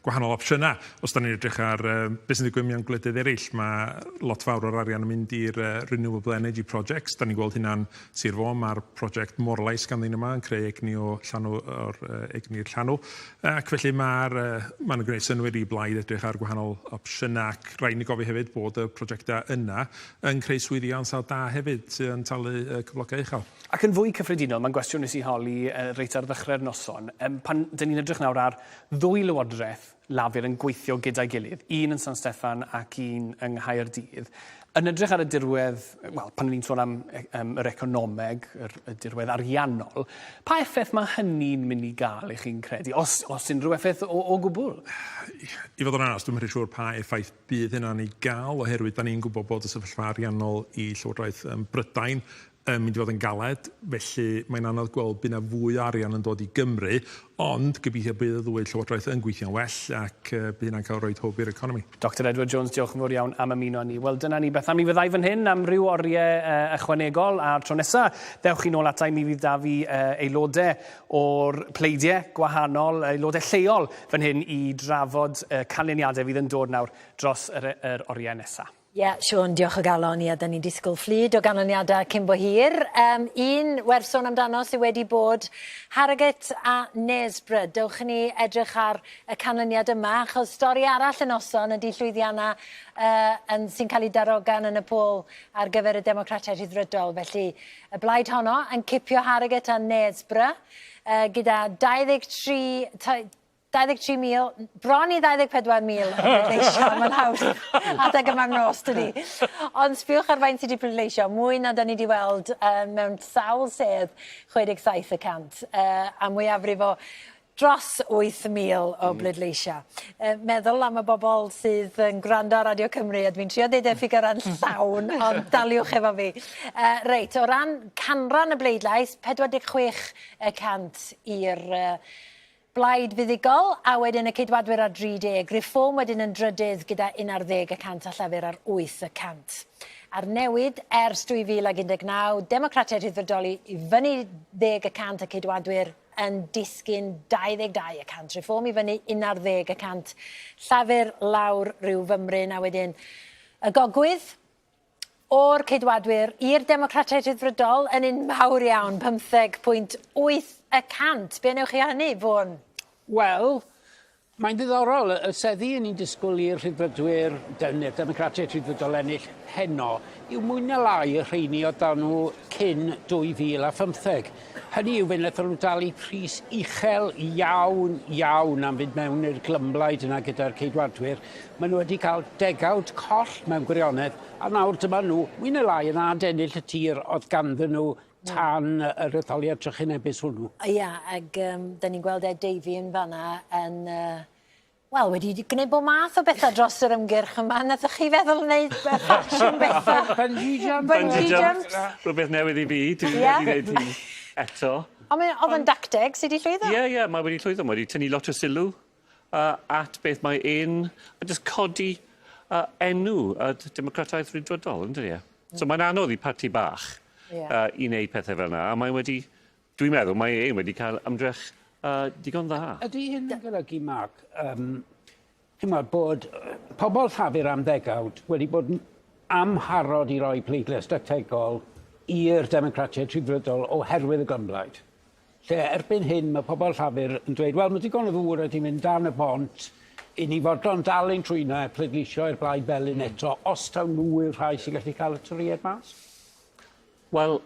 gwahanol opsiynau. Os da ni'n edrych ar beth sy'n digwydd mewn gwledydd eraill, mae lot fawr o'r arian yn mynd i'r Renewable Energy Projects. Da ni'n gweld hynna'n Sir Fôn, mae'r prosiect Morlais gan ddyn yma yn creu egni o llanw o'r egni'r llanw. Ac felly mae'n gwneud synwyr i Blaid edrych ar gwahanol opsiynau, ac rhaid ni gofio hefyd bod y prosiectau yna yn creu swyddi ansawdd da hefyd sy'n talu cyflogau uchel. Ac yn fwy cyffredinol, mae'n gwestiwn nes i holi reit ar ddechrau'r noson. Pan dyn ni'n edrych nawr ar 2 lywodraeth Lafur yn gweithio gyda'i gilydd, un yn San Steffan ac un yng Nghaerdydd, yn edrych ar y dirwedd, wel, pan ni'n sôn am yr economeg, y dirwedd ariannol, pa effaith mae hynny'n mynd i gael, eich chi'n credu, os unrhyw effaith o gwbl? I fod yn aros, dwi'n meddwl siŵr pa effaith bydd hynna'n ei gael, oherwydd da ni'n gwybod bod y sefyllfa ariannol i Llywodraeth Brydain yn mynd i fod yn galed, felly mae'n anodd gweld bydd yna fwy arian yn dod i Gymru, ond gobeithio bydd y 2 llywodraeth yn gweithio'n well ac bydd yna'n cael rhoi hwb i'r economi. Dr Edward Jones, diolch yn fawr iawn am ymuno ni. Wel, dyna ni Bethan. Mi fyddai fan hyn am ryw oriau ychwanegol a'r tro nesaf. Dewch chi nôl ata mi fydd da fi aelodau o'r pleidiau gwahanol, aelodau lleol fan hyn i drafod canlyniadau fydd yn dod nawr dros yr oriau nesaf. Ie, Siôn, diolch o galon i, a da ni'n disgwyl fflyd o ganlyniadau cyn bo hir. Un werth sôn amdano sydd wedi bod Harrogate a Nesborough. Dewch ni edrych ar y canlyniad yma, achos stori arall y noson ydy llwyddiannau sy'n cael ei darogan yn y pôl ar gyfer y Democratiaid Rhyddfrydol. Felly, y blaid honno yn cipio Harrogate a Nesborough gyda 23,000, bron i 24,000 o bleidleisio, mae'n hawdd adeg yma'n nos dyn ni. Ond sbiwch ar faint sydd wedi pleidleisio, mwy na da ni wedi weld mewn sawl sedd 67%, a mwyafrif o dros 8,000 o bleidleisio. Meddwl am y bobl sydd yn gwrando ar Radio Cymru, a dwi'n trio deud y ffigur yn llawn, ond daliwch efo fi. Reit, o ran canran y bleidlais, 46% blaid fuddigol, a wedyn y ceidwadwyr ar 30, Reform wedyn yn drydydd gyda 11% a llafur ar 8%. Ar newid, ers 2019, Democratiaid Rhyddfrydoli i fyny 10% y ceidwadwyr yn disgyn 22%. Reform i fyny 11%. Llafur lawr rhyw fymryn, a wedyn y gogwydd o'r ceidwadwyr i'r Democratiaid Rhyddfrydol yn un mawr iawn, 15.8%. Be newch chi hynny, Vaughan? Wel, mae'n ddiddorol. Y seddi yn ni'n disgwyl i'r Rhyddfrydwyr, Democratiaid Rhyddfrydol ennill heno, yw mwy na lai y rheini o dan nhw cyn 2015. Hynny yw, fe wnaethon nhw dal i pris uchel iawn am fynd mewn i'r glymblaid yna gyda'r ceidwadwyr. Maen nhw wedi cael degawd coll mewn gwirionedd, a nawr dyma nhw, mwy na lai yn adennill y tir oedd ganddyn nhw tan yr etholiad trychinebus hwnnw. Ia, ac da ni'n gweld Davy yn fanna yn... Wel, wedi gwneud bod math o bethau dros yr ymgyrch yma. Nathach chi feddwl wneud fashion bethau? Bungee jump. Bungee jumps. Rhywbeth newydd i fi, dwi'n gwneud hi eto. Ond oedd yn dacteg sydd wedi llwyddo? Ie, mae wedi llwyddo. Mae wedi tynnu lot o sylw at beth mae a jyst codi enw y Democratiaid Rhyddfrydol, yn dydyn? So mae'n anodd i parti bach i wneud pethau fel yna, a mae wedi, dwi'n meddwl, mae wedi cael ymdrech digon dda. Ydy hyn yn golygu, Mark, bod pobl llafur am ddegawd wedi bod yn amharod i roi pleidlais strategol i'r Democratiaid Rhyddfrydol oherwydd y glymblaid. Lle erbyn hyn mae pobl llafur yn dweud, wel, mae digon o ddŵr wedi mynd dan y bont i ni fodlon dal ein trwyna pleidleisio i'r blaid felyn eto, os taw nhw yw'r rhai sy'n gallu cael y tyried mas? Wel,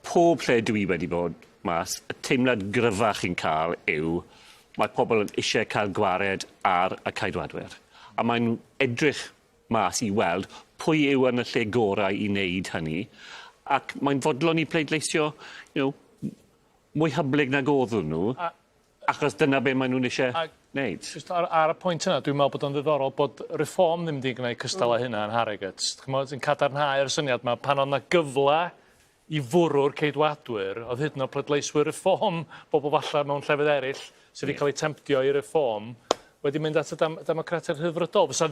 pob lle dwi wedi bod mas, y teimlad gryfach chi'n cael yw mae pobl yn eisiau cael gwared ar y caedwadwyr. A mae'n edrych mas i weld pwy yw yn y lle gorau i wneud hynny. Ac mae'n fodlon i pleidleisio mwy hyblyg nag oeddwn nhw, achos dyna be maen nhw'n eisiau wneud. Just ar y pwynt yna, dwi'n meddwl bod o'n ddiddorol bod Reform ddim wedi gwneud cystal â hynna yn Harrogate. Yn cadarnhau'r syniad yma, pan oedd yna gyfle i fwrw'r ceidwadwyr, oedd hyd yn oed pleidleiswyr Reform, bobl falle mewn llefydd eraill sydd wedi cael eu temptio i Reform, wedi mynd at y Democratiaid Rhyddfrydol. Fysa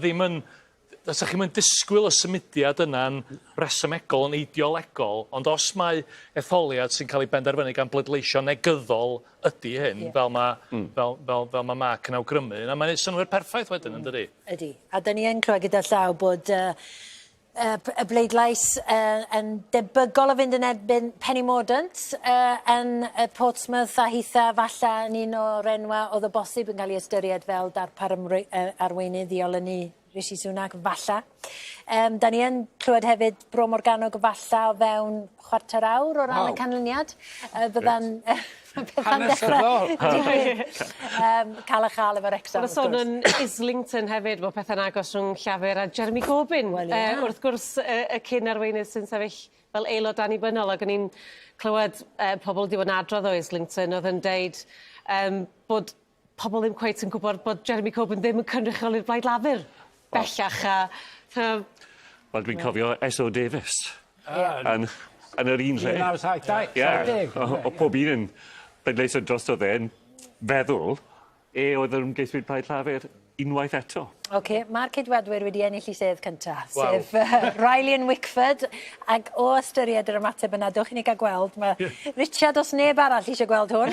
chi'n mynd disgwyl y symudiad yna'n resymegol, yn ideolegol, ond os mae etholiad sy'n cael ei benderfynu gan bleidleisio negyddol ydy hyn, fel mae Mark yn awgrymu, a mae'n synwyr perffaith wedyn, yn dydi? Ydy. A da ni yn clywed gyda llaw bod y bleidlais yn debygol o fynd yn erbyn Penny Mordaunt yn Portsmouth a hitha falle yn un o'r enwa oedd y bosib yn cael ei ystyried fel darpar arweinydd i olynu Rishi Sunak, falla. Da ni yn clywed hefyd Bro Morgannwg falla o fewn chwarter awr o ran y canlyniad. Bydda'n hanesyddol. Cael a chael efo'r Wrexham. Mae'n sôn yn Islington hefyd, bod pethau'n agos rhwng Llafur a Jeremy Corbyn. Wrth gwrs, y cyn arweinydd sy'n sefyll fel aelod annibynnol, ac yn ni'n clywed pobl wedi bod yn adrodd o Islington, oedd yn deud bod pobl ddim cweith yn gwybod bod Jeremy Corbyn ddim yn cynrychioli'r Blaid Lafur bellach a... Wel, dwi'n cofio S.O. Davies yn yr un lle. O pob un yn bleidleisio drosto fe'n feddwl oedd yr ymgeiswyr Blaid Lafur unwaith eto. OK, mae'r ceidwadwyr wedi ennill i sedd cyntaf, sef Ryan Wickford, ac o ystyried yr ymateb yna, dewch i ni gael gweld, mae Richard os neb arall eisiau gweld hwn.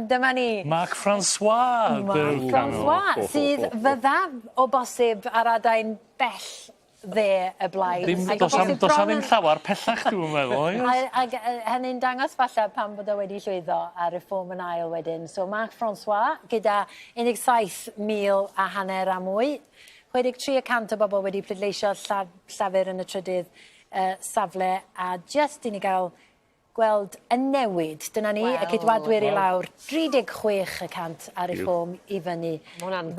Dyma ni. Marc François. Marc François, sydd fydda o bosib ar adain bell dde y blaid. Does a ddim llawar pellach, dwi'n meddwl. Ac hynny'n dangos falle pan bod o wedi llwyddo a Reform yn ail wedyn. So Marc François gyda 17,000 a hanner a mwy. 63% o bobl wedi pleidleisio llafur yn y trydydd safle, a just i ni gael gweld y newid. Dyna ni, y cydwadwyr i lawr, 36% a Reform i fyny. Mae hwnna'n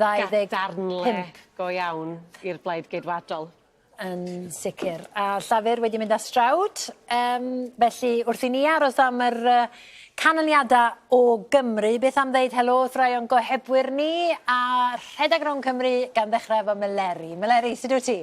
darnle go iawn i'r blaid geidwadol. Yn sicr. A llafur wedi mynd â strawd. Felly, wrth i ni aros am yr canlyniadau o Gymru, beth am ddeud helo wrth rai o'n gohebwyr ni, a rhedeg rhwng Cymru gan ddechrau efo Meleri. Meleri, sut wyt ti?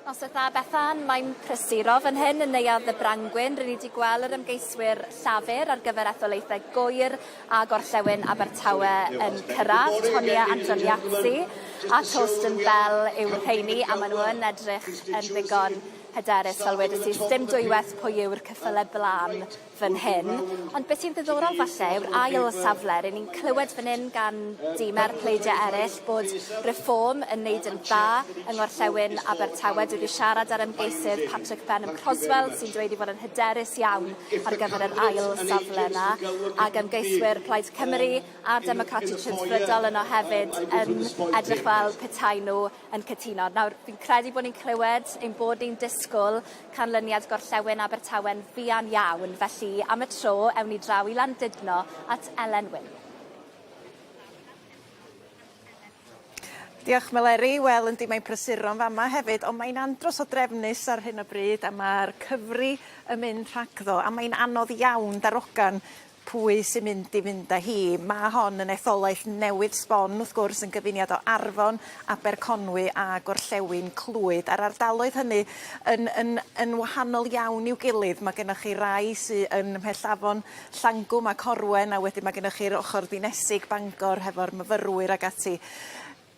Os yda Bethan, mae'n prysuro fan hyn yn neuadd y Brangwyn. Rydyn ni wedi gweld yr ymgeiswyr llafur ar gyfer etholaethau Gwawr a gorllewin Abertawe yn cyrraedd. Tonia Antoniazzi a Torsten Bell yw rheini, a maen nhw yn edrych yn ddigon hyderus fel wedys i. Dim dwywaith pwy yw'r cyffyle blaen fan hyn. Ond beth sy'n ddiddorol falle yw'r ail safle. Rydyn ni'n clywed fan hyn gan dimer pleidiau eraill bod Reform yn neud yn dda yng ngorllewin Abertawe. Dwi wedi siarad ar ymgeisydd Patrick Benham Croswell sy'n dweud i fod yn hyderus iawn ar gyfer yr ail safle yna. Ac ymgeiswyr Plaid Cymru a'r Democratic Cyffredinol yno hefyd yn edrych fel petai nhw yn cytuno. Nawr, fi'n credu bod ni'n clywed ein bod ni'n disgwyl canlyniad gorllewin Abertawe'n fuan iawn, felly am y tro ewn ni draw i Landudno at Elen Wyn. Diolch Meleri, wel yndi mae'n prysuron fama hefyd, ond mae'n andros o drefnus ar hyn o bryd a mae'r cyfri yn mynd rhagddo a mae'n anodd iawn darogan pwy sy'n mynd i fynd â hi. Mae hon yn etholaeth newydd sbon, wrth gwrs, yn gyfuniad o Arfon, Aberconwy a Gorllewin Clwyd. A'r ardaloedd hynny yn wahanol iawn i'w gilydd. Mae gennych chi rai sy'n yn ymhellafon Llangwm a Corwen, a wedyn mae gennych chi'r ochr ddinesig Bangor hefo'r myfyrwyr ag ati.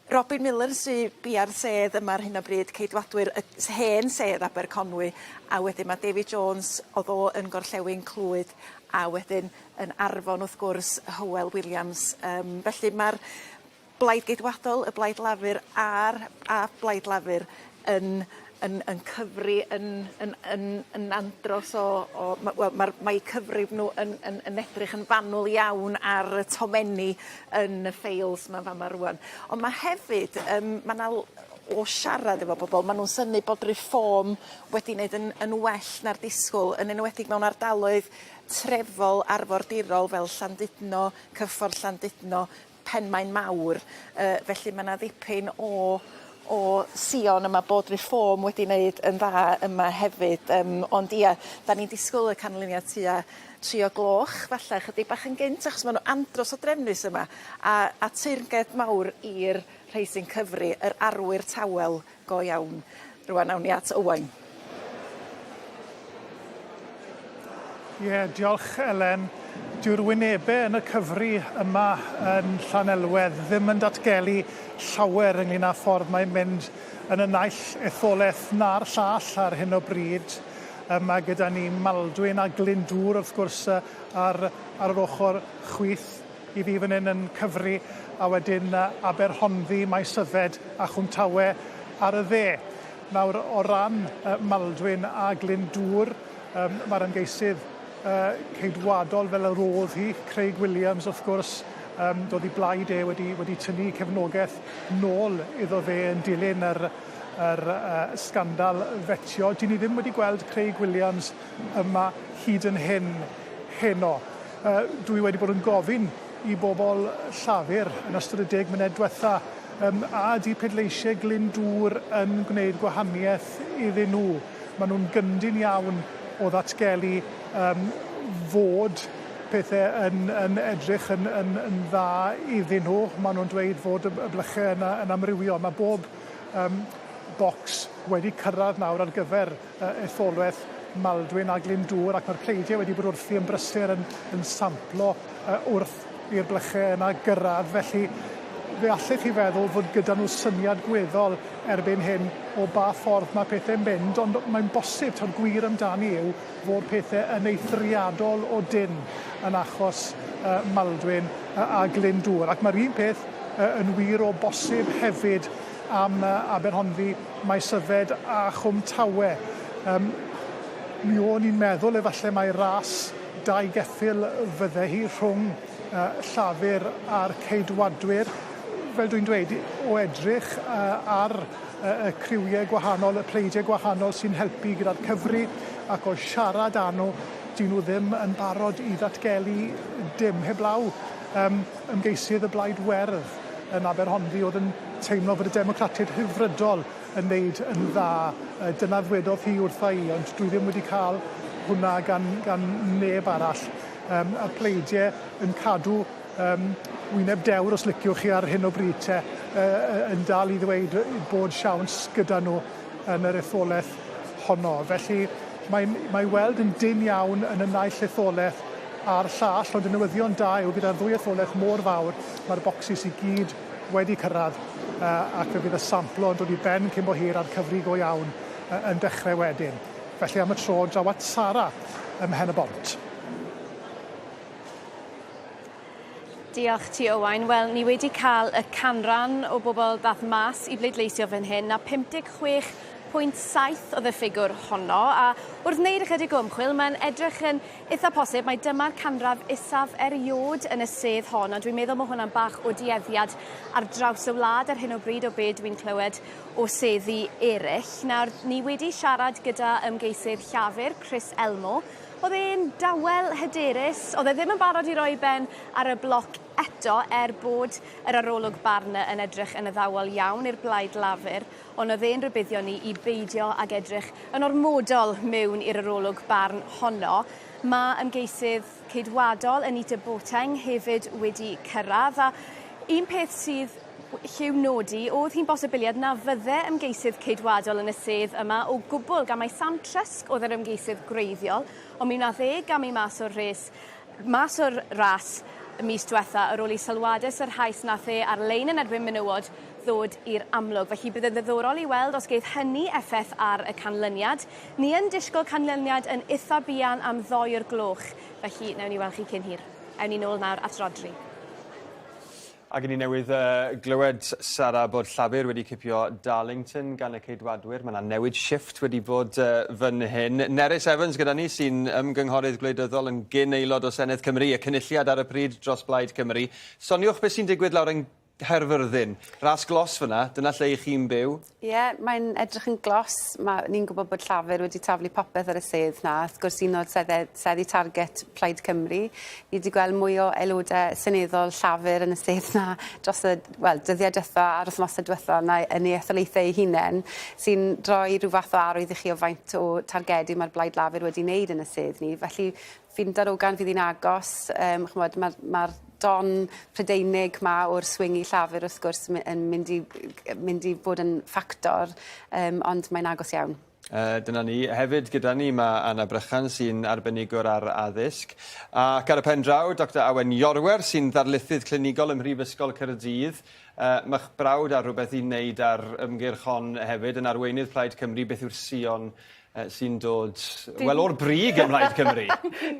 Robin Miller sy'n bia'r sedd yma ar hyn o bryd, ceidwadwyr y hen sedd Aberconwy, a wedyn mae David Jones oedd o yn Gorllewin Clwyd, a wedyn yn Arfon wrth gwrs Hywel Williams. Felly mae'r blaid geidwadol, y blaid lafur a blaid lafur yn cyfri yn andros o mae cyfrif nhw yn edrych yn fanwl iawn ar y tomenni yn y ffeils yma fama rwan. Ond mae hefyd, mae yna o siarad efo bobl, maen nhw'n synnu bod Reform wedi wneud yn well na'r disgwyl, yn enwedig mewn ardaloedd trefol arfordirol fel Llandudno, Cyffordd Llandudno, Penmaen Mawr. Felly mae yna ddipyn o Sion yma bod Reform wedi wneud yn dda yma hefyd. Ond ia, da ni'n disgwyl y canlyniad tua 3:00, falle chydig bach yn gynt, achos maen nhw andros o drefnus yma. A teyrnged mawr i'r rhai sy'n cyfri, yr arwyr tawel go iawn. Rwan awn ni at Owain. Diolch Elen. Dyw'r wynebau yn y cyfri yma yn Llanelwedd ddim yn datgelu llawer ynglyn â ffordd mae'n mynd yn y naill etholaeth na'r llall ar hyn o bryd. Mae gyda ni Maldwyn a Glyndŵr wrth gwrs ar yr ochr chwith i fi fan hyn yn cyfri, a wedyn Aberhonddu, Maes Yfed a Chwmtawe ar y dde. Nawr, o ran Maldwyn a Glyndŵr, mae'r ymgeisydd ceidwadol fel yr oedd hi, Craig Williams wrth gwrs, dod i blaid wedi tynnu cefnogaeth nôl iddo fe yn dilyn yr sgandal fetio. Dyn ni ddim wedi gweld Craig Williams yma hyd yn heno. Dwi wedi bod yn gofyn i bobl llafur yn ystod y 10 mlynedd diwetha, a di pleidleisiau Glyndŵr yn gwneud gwahaniaeth iddyn nhw. Maen nhw'n gyndyn iawn o ddatgelu fod pethau yn edrych yn dda iddyn nhw. Maen nhw'n dweud fod y blychau yn amrywio. Mae bob bocs wedi cyrraedd nawr ar gyfer etholwaith Maldwyn a Glyndŵr, ac mae'r pleidiau wedi bod wrthi yn brysur yn samplo wrth i'r blychau yna gyrraedd. Felly fe allech chi feddwl fod gyda nhw syniad gweddol erbyn hyn o ba ffordd mae pethau'n mynd, ond mae'n bosib, ta'r gwir amdani yw fod pethau yn eithriadol o dyn yn achos Maldwyn a Glyndŵr. Ac mae'r un peth yn wir o bosib hefyd am Aberhonddu, Maes Yfed a Chwmtawe. Mi o'n i'n meddwl efallai mai ras dau geffyl fydde hi rhwng llafur a'r ceidwadwyr. Fel dwi'n dweud, o edrych ar y criwiau gwahanol, y pleidiau gwahanol sy'n helpu gyda'r cyfri, ac o siarad â nhw, dyn nhw ddim yn barod i ddatgelu dim heblaw. Ymgeisydd y Blaid Werdd yn Aberhonddu oedd yn teimlo bod y Democratiaid Hyfrydol yn wneud yn dda. Dyna ddwedodd hi wrtha i, ond dwi ddim wedi cael hwnna gan neb arall. Y pleidiau yn cadw wyneb dewr os liciwch chi ar hyn o bryd yn dal i ddweud bod siawns gyda nhw yn yr etholaeth honno. Felly mae weld yn dyn iawn yn y naill etholaeth a'r llall, ond y newyddion da yw gyda'r ddwy etholaeth mor fawr, mae'r bocsys i gyd wedi cyrraedd ac fe bydd y samplo yn dod i ben cyn bo hir ar cyfri go iawn yn dechrau wedyn. Felly am y tro, drawad Sara ym Mhen y Bont. Diolch ti Owain. Wel, ni wedi cael y canran o bobl dath mas i bleidleisio fan hyn a 56.7 oedd y ffigwr honno, a wrth wneud ychydig o ymchwil, mae'n edrych yn eitha posib mai dyma'r canraf isaf eriod yn y sedd hon, a dwi'n meddwl mae hwnna'n bach o dueddiad ar draws y wlad ar hyn o bryd o beth dwi'n clywed o seddi eraill. Nawr, ni wedi siarad gyda ymgeisydd llafur Chris Elmo. Oedd e'n dawel hyderus, oedd e ddim yn barod i roi ben ar y bloc eto bod yr arolwg barn yn edrych yn addawol iawn i'r blaid lafur, ond oedd e'n rybuddio ni i beidio ag edrych yn ormodol mewn i'r arolwg barn honno. Mae ymgeisydd ceidwadol Anita Boateng hefyd wedi cyrraedd, a un peth sydd lliw nodi, oedd hi'n bosibiliad na fydde ymgeisydd ceidwadol yn y sedd yma o gwbl, gan mai Sam Trysg oedd yr ymgeisydd gwreiddiol, ond mi wnaeth gam i mas o'r ras mis diwetha ar ôl i sylwadus yr hais nath ar-lein yn erbyn menywod ddod i'r amlwg. Felly bydd yn ddiddorol i weld os geith hynny effaith ar y canlyniad. Ni yn disgwyl canlyniad yn eitha buan am 2:00 gloch, felly newn ni weld chi cyn hir. Ewn ni nôl nawr at Rhodri. Ac i ni newydd glywed, Sara, bod llafur wedi cipio Darlington gan y ceidwadwyr. Mae yna newid shift wedi bod fan hyn. Nerys Evans gyda ni sy'n ymgynghorydd gwleidyddol yn gyn aelod o Senedd Cymru, y cynulliad ar y pryd dros Blaid Cymru. Soniwch beth sy'n digwydd lawr yn Nghaerfyrddin. Ras glos fyna, dyna lle i chi'n byw? Ie, mae'n edrych yn glos. Ni'n gwybod bod llafur wedi taflu popeth ar y sedd na. Wrth gwrs un o'r seddi target Plaid Cymru. Ni wedi gweld mwy o aelodau seneddol llafur yn y sedd na dros dyddiau diwetha a'r wythnosau diwetha yn ei etholaethau eu hunain, sy'n rhoi rhyw fath o arwydd i chi o faint o targedu mae'r blaid lafur wedi wneud yn y sedd ni. Felly, fi'n darogan fydd hi'n agos. Mae'r don Prydeinig ma o'r swing i llafur wrth gwrs yn mynd i bod yn ffactor, ond mae'n agos iawn. Dyna ni. Hefyd gyda ni mae Anna Brychan sy'n arbenigwr ar addysg. Ac ar y pen draw, Dr Awen Iorwer sy'n ddarlithydd clinigol ym Mhrifysgol Caerdydd. Ma'ch brawd ar rhywbeth i wneud ar ymgyrch hon hefyd yn arweinydd Plaid Cymru. Beth yw'r sïon sy'n dod, wel, o'r brig ym Mhlaid Cymru?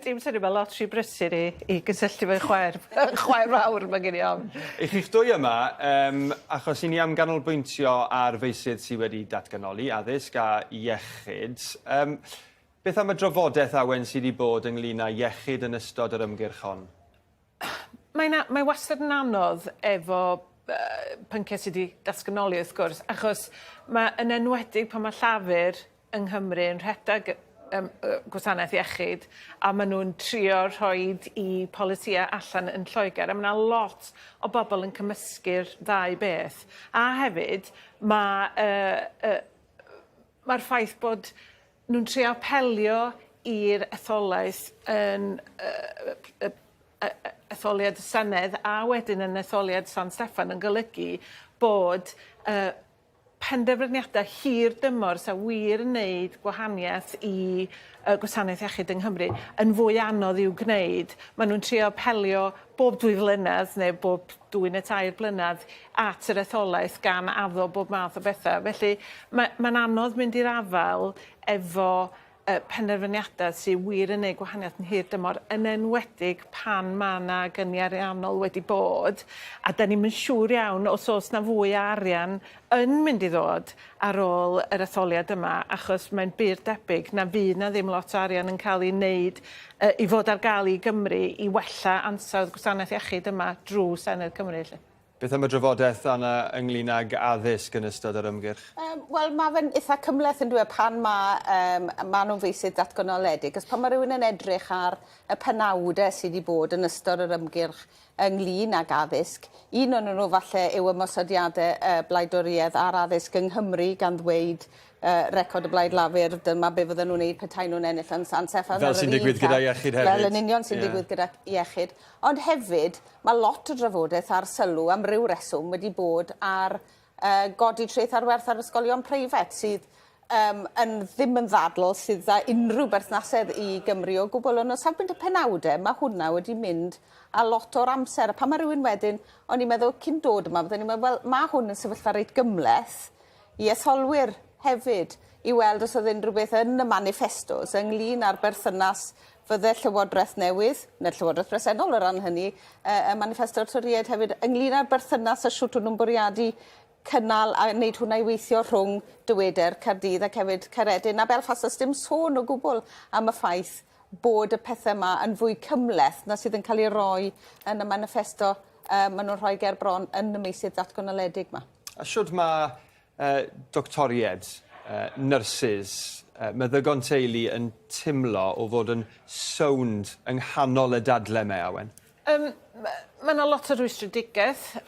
Dim sy'n rhywbeth lotri brysur i gysylltu fe'n chwaer fawr mae gen i am. I chi'ch dwy yma, achos i ni am ganolbwyntio ar feisydd sydd wedi datganoli, addysg a iechyd. Beth am y drafodaeth Awen sydd wedi bod ynglyn â iechyd yn ystod yr ymgyrch hon? Mae wastad yn anodd efo pynciau sydd wedi datganoli wrth gwrs, achos yn enwedig pan mae llafur yng Nghymru yn rhedeg gwasanaeth iechyd, a maen nhw'n trio rhoi i polisia allan yn Lloegr, a mae yna lot o bobl yn cymysgu'r ddau beth. A hefyd, mae'r ffaith bod nhw'n trio apelio i'r etholaeth yn etholiad Senedd a wedyn yn etholiad San Steffan yn golygu bod penderfyniadau hir dymor sa wir yn gwneud gwahaniaeth i gwasanaeth iechyd yng Nghymru yn fwy anodd i'w gwneud. Maen nhw'n trio apelio bob 2 flynedd neu bob 2 neu 3 blynedd at yr etholaeth gan addo bob math o bethau. Felly mae'n anodd mynd i'r afel efo penderfyniadau sy'n wir yn gwneud gwahaniaeth yn hir dymor, yn enwedig pan mae yna gynni ariannol wedi bod, a da ni'n siŵr iawn os oes na fwy o arian yn mynd i ddod ar ôl yr etholiad yma, achos mae'n byr debyg na fydd na ddim lot o arian yn cael ei wneud i fod ar gael i Gymru i wella ansawdd gwasanaeth iechyd yma drwy Senedd Cymru. Beth am y drafodaeth yna ynglyn ag addysg yn ystod yr ymgyrch? Wel, mae fe'n eitha cymleth yn dweud pan mae nhw'n feisydd datganoledig. Os pan mae rhywun yn edrych ar y penawdau sydd wedi bod yn ystod yr ymgyrch ynglyn ag addysg, un o'n nhw falle yw ymosodiadau blaidoriaeth ar addysg yng Nghymru gan ddweud record y blaid lafur, dyma be fydden nhw'n gwneud petai nhw'n ennill yn San Steffan. Fel sy'n digwydd gyda iechyd hefyd. Fel yn union sy'n digwydd gyda iechyd. Ond hefyd, mae lot o drafodaeth ar sylw am ryw reswm wedi bod ar godi treth ar werth ar ysgolion preifat sydd yn ddim yn ddadl sydd â unrhyw berthnasedd i Gymru o gwbl. Ond o safbwynt y penawdau, mae hwnna wedi mynd a lot o'r amser. A pan mae rhywun wedyn, o'n i'n meddwl cyn dod yma, byddwn i'n meddwl, wel, mae hwn yn sefyllfa reit gymleth i etholwyr hefyd, i weld os oedd unrhyw beth yn y manifestos ynglyn â'r berthynas fydde Llywodraeth newydd, neu'r Llywodraeth presennol o ran hynny, y manifesto'r toriad hefyd, ynglyn â'r berthynas a siwt nhw'n bwriadu cynnal a wneud hwnna i weithio rhwng Dyweder, Caerdydd ac hefyd Caeredin a Belfast. Oes dim sôn o gwbl am y ffaith bod y pethau yma yn fwy cymleth na sydd yn cael ei roi yn y manifesto maen nhw'n rhoi ger bron yn y meysydd datgonoledig yma. A siwt mae doctoried, nyrsys, meddygon teulu yn timlo o fod yn sownd yng nghanol y dadlau me, Awen? Mae yna lot o rwystredigaeth.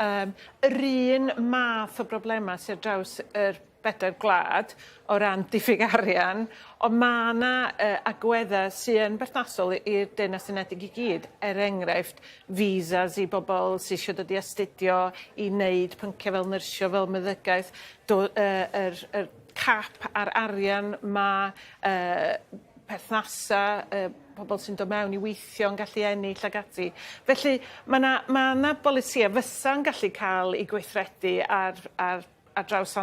Yr un math o broblemau sy'n draws yr bedair gwlad o ran diffyg arian, ond mae yna agweddau sy'n berthnasol i'r Deyrnas Unedig i gyd. Enghraifft, visas i bobl sy'n eisiau dod i astudio i wneud pynciau fel nyrsio, fel meddygaeth, yr cap ar arian, mae perthnasau, pobl sy'n dod mewn i weithio yn gallu ennill ag ati. Felly, mae yna bolisia fysa'n gallu cael ei gweithredu ar draws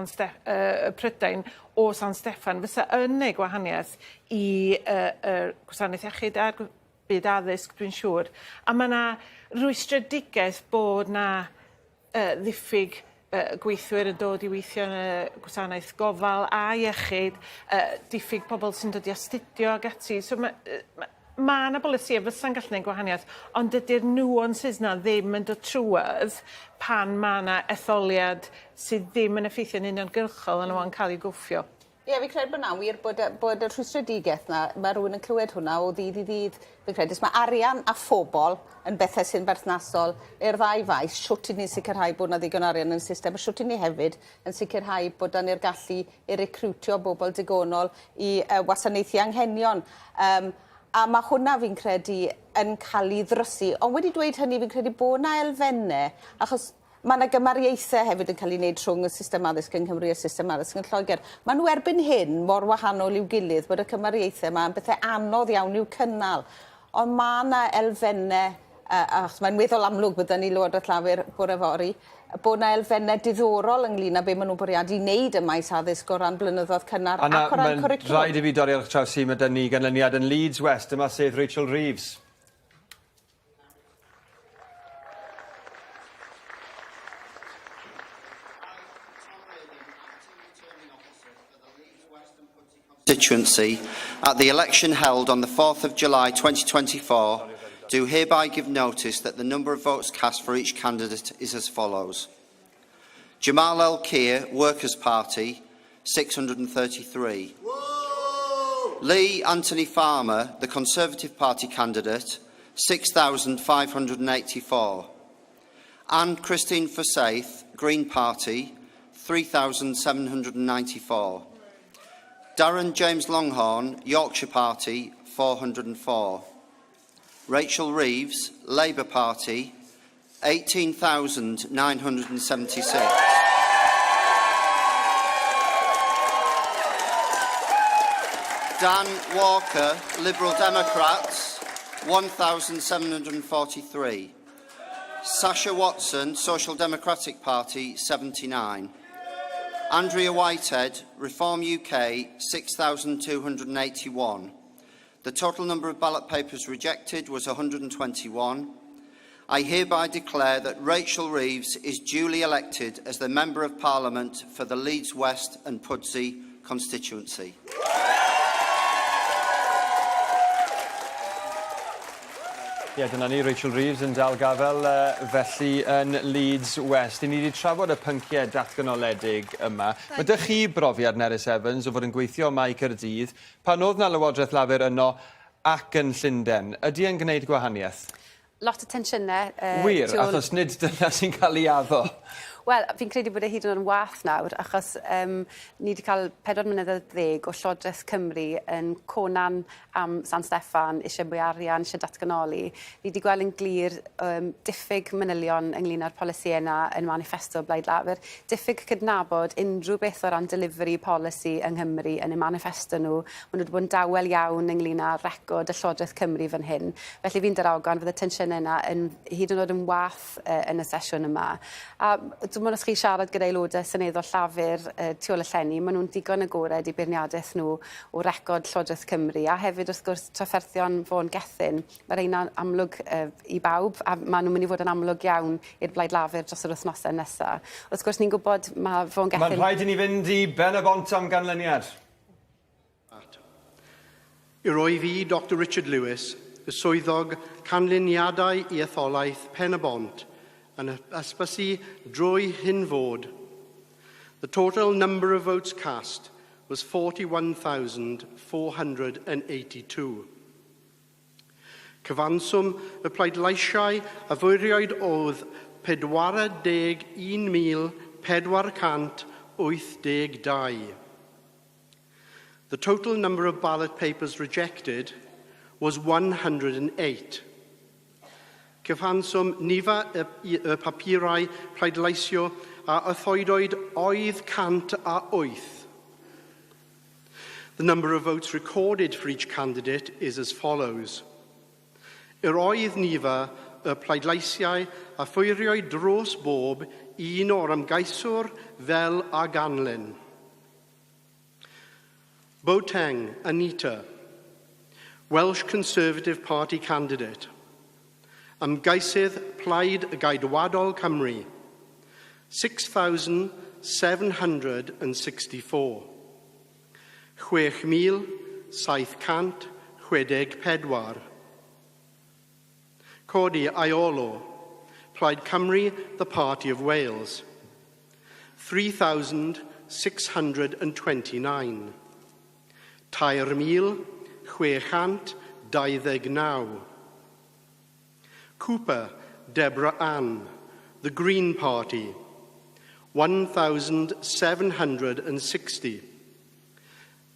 Prydain o San Steffan. Fysa yn ei gwahaniaeth i gwasanaeth iechyd a'r byd addysg, dwi'n siŵr. A mae yna rwystredigaeth bod yna ddiffyg gweithwyr yn dod i weithio yn y gwasanaeth gofal a iechyd, diffyg pobl sy'n dod i astudio ag ati. So mae yna bolisia fysa'n gallu gwneud gwahaniaeth, ond ydy'r nuances yna ddim yn dod trwodd pan mae yna etholiad sydd ddim yn effeithio'n uniongyrchol yn o'n cael ei gwffio. Ie, fi credu bod yna wir bod y rwystredigaeth yna, mae rhywun yn clywed hwnna o ddydd i ddydd. Fi credu, mae arian a phobl yn bethau sy'n berthnasol i'r ddau faes, siwt i ni sicrhau bod yna ddigon arian yn y system, a siwt i ni hefyd yn sicrhau bod yna'r gallu i recrwtio bobl digonol i wasanaethu anghenion. A mae hwnna fi'n credu yn cael ei ddrysu. Ond wedi dweud hynny, fi'n credu bod yna elfennau, achos mae yna gymariaethau hefyd yn cael ei wneud rhwng y system addysg yng Nghymru a system addysg yn Lloegr. Maen nhw erbyn hyn mor wahanol i'w gilydd bod y cymariaethau yma yn bethau anodd iawn i'w cynnal. Ond mae yna elfennau, achos mae'n weddol amlwg byddwn ni Llywodraeth Lafur bore fory, bod yna elfennau diddorol ynglyn â be maen nhw'n bwriadu wneud y maes addysg o ran blynyddoedd cynnar ac o ran cwricwlwm. Rhaid i fi dorri ar eich traws i, mae dyn ni ganlyniad yn Leeds West, yma sef Rachel Reeves. Constituency at the election held on the 4th of July 2024 do hereby give notice that the number of votes cast for each candidate is as follows. Jamal El Kir, Workers' Party, 633. Whoa! Lee Anthony Farmer, the Conservative Party candidate, 6,584. Anne Christine Forsyth, Green Party, 3,794. Darren James Longhorn, Yorkshire Party, 404. Rachel Reeves, Labour Party, 18,976. Dan Walker, Liberal Democrats, 1,743. Sasha Watson, Social Democratic Party, 79. Andrea Whitehead, Reform UK, 6,281. The total number of ballot papers rejected was 121. I hereby declare that Rachel Reeves is duly elected as the Member of Parliament for the Leeds West and Pudsey constituency. Ie, dyna ni, Rachel Reeves yn dal gafel felly yn Leeds West. I ni wedi trafod y pynciau datganoledig yma. Mae dych chi brofiad, Nerys Evans, o fod yn gweithio mai Caerdydd. Pan oedd na Lywodraeth Lafur yno ac yn Llundain, ydy e'n gwneud gwahaniaeth? Lot o tensiynau. Wir, achos nid dyna sy'n cael ei addo. Wel, fi'n credu bod e hyd yn oed yn wath nawr, achos ni wedi cael 4 mynyddoedd 10 o Llywodraeth Cymru yn conan am San Steffan, eisiau mwy arian, eisiau datganoli. Ni wedi gweld yn glir diffyg manylion ynglyn â'r polisi yna yn manifesto Blaid Lafur, diffyg cydnabod unrhyw beth o ran delivery policy yng Nghymru yn y manifesto nhw. Maen nhw wedi bod yn dawel iawn ynglyn â record y Llywodraeth Cymru fan hyn. Felly fi'n darogan fydd y tensiynau yna yn hyd yn oed yn wath yn y sesiwn yma. A dwi'n meddwl os chi siarad gyda aelodau Seneddol Llafur tu ôl y llenni, maen nhw'n digon agored i beirniadaeth nhw o record Llywodraeth Cymru. A hefyd wrth gwrs trafferthion Vaughan Gething, mae rhain amlwg i bawb, a maen nhw'n mynd i fod yn amlwg iawn i'r Blaid Lafur dros yr wythnosau nesaf. Wrth gwrs ni'n gwybod mae Vaughan Gething... Mae'n rhaid i ni fynd i ben y bont am ganlyniad. Yr roi fi, Dr Richard Lewis, y swyddog canlyniadau i etholaeth Pen y Bont yn ysbysu drwy hyn fod. The total number of votes cast was 41,482. Cyfanswm y pleidleisiau a fwyriwyd oedd 41,482. The total number of ballot papers rejected was 108. Cyfanswm nifer y papurau pleidleisio a ythoedwyd oedd 108. The number of votes recorded for each candidate is as follows. Yr oedd nifer y pleidleisiau a ffwyriwyd dros bob un o'r ymgeiswr fel a ganlyn. Boateng Anita, Welsh Conservative Party candidate. Ymgeisydd Plaid y Gaedwadol Cymru, 6,764. 6,764. Codi Aiolo, Plaid Cymru, the Party of Wales, 3,629. 3,629. Cooper Deborah Ann, the Green Party, 1,760.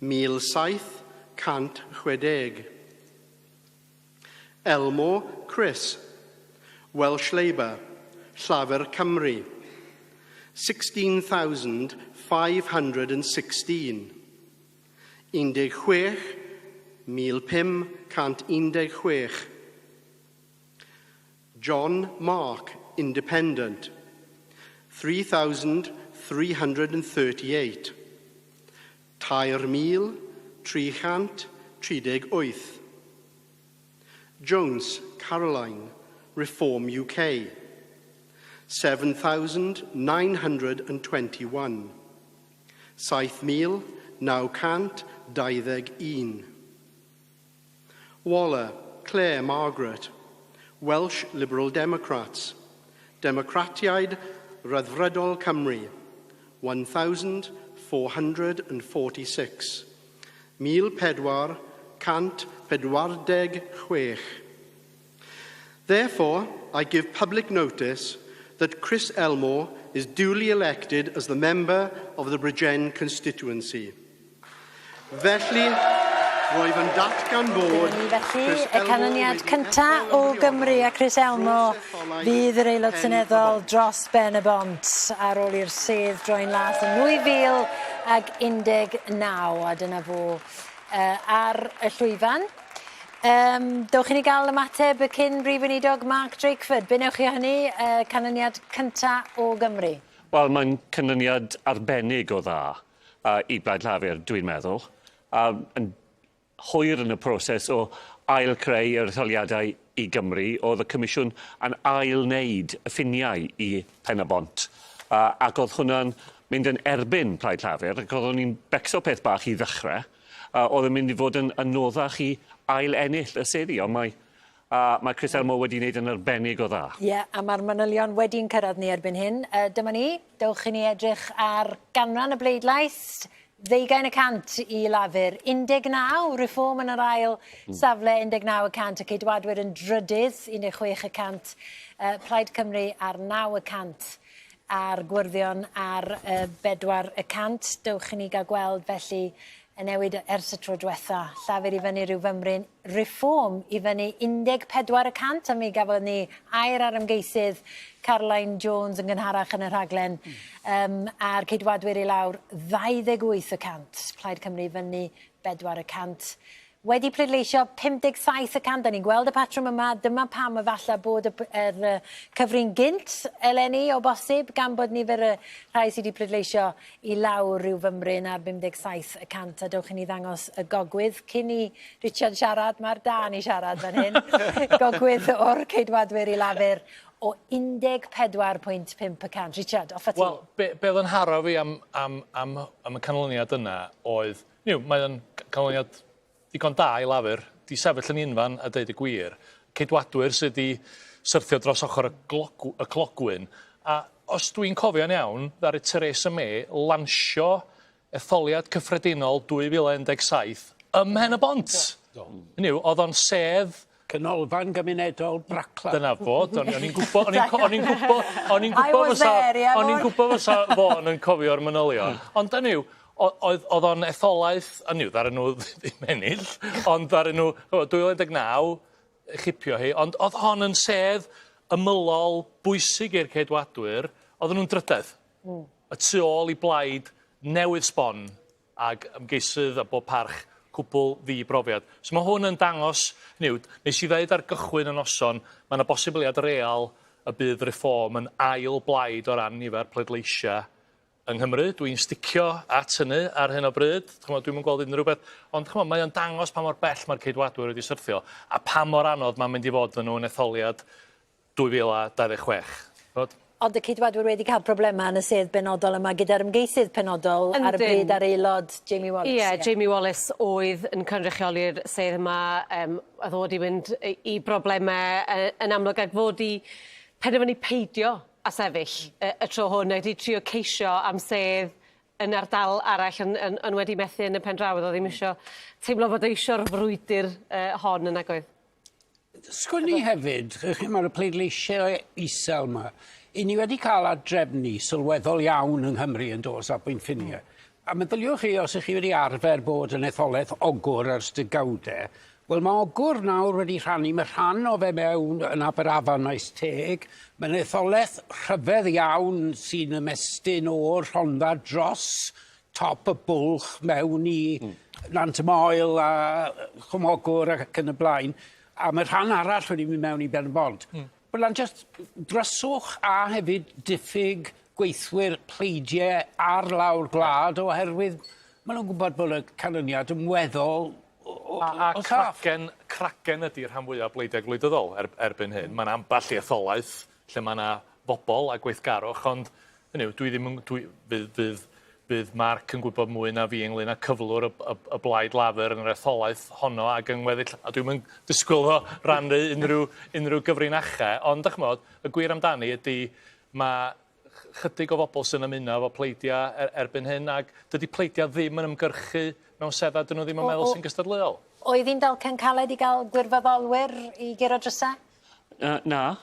1,760. Elmo Chris, Welsh Labour, Llafur Cymru, 16,516. 16,516. John Mark, Independent, 3,338. 3,338. Jones Caroline, Reform UK, 7,921. 7,921. Waller Claire Margaret, Welsh Liberal Democrats, Democratiaid Ryddfrydol Cymru, 1,446. 1,446. Therefore, I give public notice that Chris Elmore is duly elected as the member of the Bridgen constituency. Felly, roedd yn datgan bod... Felly, y canlyniad cyntaf o Gymru a Chris Elmo fydd yr aelod seneddol dros ben y bont ar ôl i'r sedd droi'n las yn 2019, a dyna fo ar y llwyfan. Dewch i ni gael ymateb y cyn brif weinidog Mark Drakeford. Be newch chi hynny, canlyniad cyntaf o Gymru? Wel, mae'n canlyniad arbennig o dda i Blaid Lafur, dwi'n meddwl. Yn hwyr yn y proses o ail creu yr etholiadau i Gymru, oedd y Comisiwn yn ail wneud y ffiniau i Pen y Bont. Ac oedd hwnna'n mynd yn erbyn Blaid Lafur, ac oedd ni'n becso peth bach i ddechrau. Oedd yn mynd i fod yn anoddach i ail ennill y seddi, ond mae Chris Elmo wedi wneud yn arbennig o dda. Ie, a mae'r manylion wedi'n cyrraedd ni erbyn hyn. Dyma ni, dewch i ni edrych ar ganran y bleidlais. 20% i Lafur, 19, Reform yn yr ail safle 19%, ac Ceidwadwyr yn drydydd, 16%, Plaid Cymru ar 9%. a'r gwrddion ar 4%. Dewch i ni gael gweld felly y newid ers y tro diwetha. Llafur i fyny rhyw fymryn reform i fyny 14%. A mi gafodd ni air ar ymgeisydd Caroline Jones yn gynharach yn y rhaglen. A'r ceidwadwyr i lawr 28%. Plaid Cymru i fyny 4%. Wedi pleidleisio 57%. Da ni'n gweld y patrwm yma. Dyma pam efallai bod yr cyfrin gynt eleni o bosib gan bod nifer y rhai sydd wedi pleidleisio i lawr rhyw fymryn ar 57%. A dewch i ni ddangos y gogwydd. Cyn i Richard siarad, mae'r Dan i siarad fan hyn. Gogwydd o'r ceidwadwyr i lafur o 14.5%. Richard, off at ti. Wel, be oedd yn haro fi am y canlyniad yna oedd, mae'n canlyniad digon da i lafur, di sefyll yn unfan a deud y gwir. Ceidwadwyr sydd wedi syrthio dros ochr y clogwyn. A os dwi'n cofio'n iawn, ddaru Theresa May lansio Etholiad Cyffredinol 2017 ym Mhen y Bont. Oedd o'n sedd Canolfan gymunedol Bracla. Dyna fod, o'n i'n gwybod fysa Vaughan yn cofio'r manylion. Ond oedd o'n etholaeth, a ddaren nhw ddim ennill, ond ddaru nhw 2019 chipio hi, ond oedd hon yn sedd ymylol bwysig i'r ceidwadwyr, oedd nhw'n drydydd. Y tu ôl i blaid newydd sbon ag ymgeisydd a bob parch cwbl ddi-brofiad. So mae hwn yn dangos, nes i ddeud ar gychwyn y noson, mae yna bosibiliad real y bydd reform yn ail blaid o ran nifer pleidleisia yng Nghymru. Dwi'n sticio at hynny ar hyn o bryd. Dwi'n gweld unrhyw beth. Ond mae o'n dangos pa mor bell mae'r ceidwadwyr wedi syrthio a pa mor anodd mae'n mynd i fod yn nhw'n etholiad 2026. Ond y ceidwadwyr wedi cael problemau yn y sedd benodol yma gyda'r ymgeisydd penodol ar y bryd ar aelod Jamie Wallace. Ie, Jamie Wallace oedd yn cynrychioli'r sedd yma a ddod i fynd i broblemau yn amlwg ac fod i penderfynu peidio a sefyll y tro hwn wedi trio ceisio am sedd yn ardal arall yn wedi methu yn y pen draw. Oedd ddim eisiau teimlo fod eisiau'r frwydr hon yn agoedd. Sgwni hefyd, mae'r pleidleisiau isel yma, i ni wedi cael adrefnu sylweddol iawn yng Nghymru yn dos a bwynt ffiniau. A meddyliwch chi, os ych chi wedi arfer bod yn etholaeth ogwr ar stygawdau, wel, mae ogwr nawr wedi rhannu, mae rhan o fe mewn yn Aberafan Maes Teg. Mae'n etholaeth rhyfedd iawn sy'n ymestyn o'r Rhondda dros top y bwlch mewn i Nant y Moel a Chwmogwr ac yn y blaen. A mae rhan arall wedi mynd mewn i Ben y Bont. Byddai'n just dryswch a hefyd diffyg gweithwyr pleidiau ar lawr gwlad oherwydd maen nhw'n gwybod bod y canlyniad yn weddol A cracen ydy'r rhan fwyaf bleidiau gwleidyddol erbyn hyn. Mae'n ambell i etholaeth lle mae yna bobl a gweithgarwch, ond bydd Mark yn gwybod mwy na fi ynglyn â cyflwr y blaid lafur yn yr etholaeth honno ag yng ngweddill, a dwi'n mynd disgwyl o rannu unrhyw gyfrinachau, ond y gwir amdani ydy mae chydig o bobl sy'n ymuno efo pleidiau erbyn hyn, ac dydy pleidiau ddim yn ymgyrchu mewn sedda dyn nhw ddim yn meddwl sy'n gystadleuol. Oedd hi'n dalcen caled i gael gwirfoddolwyr i giro drysau? Na.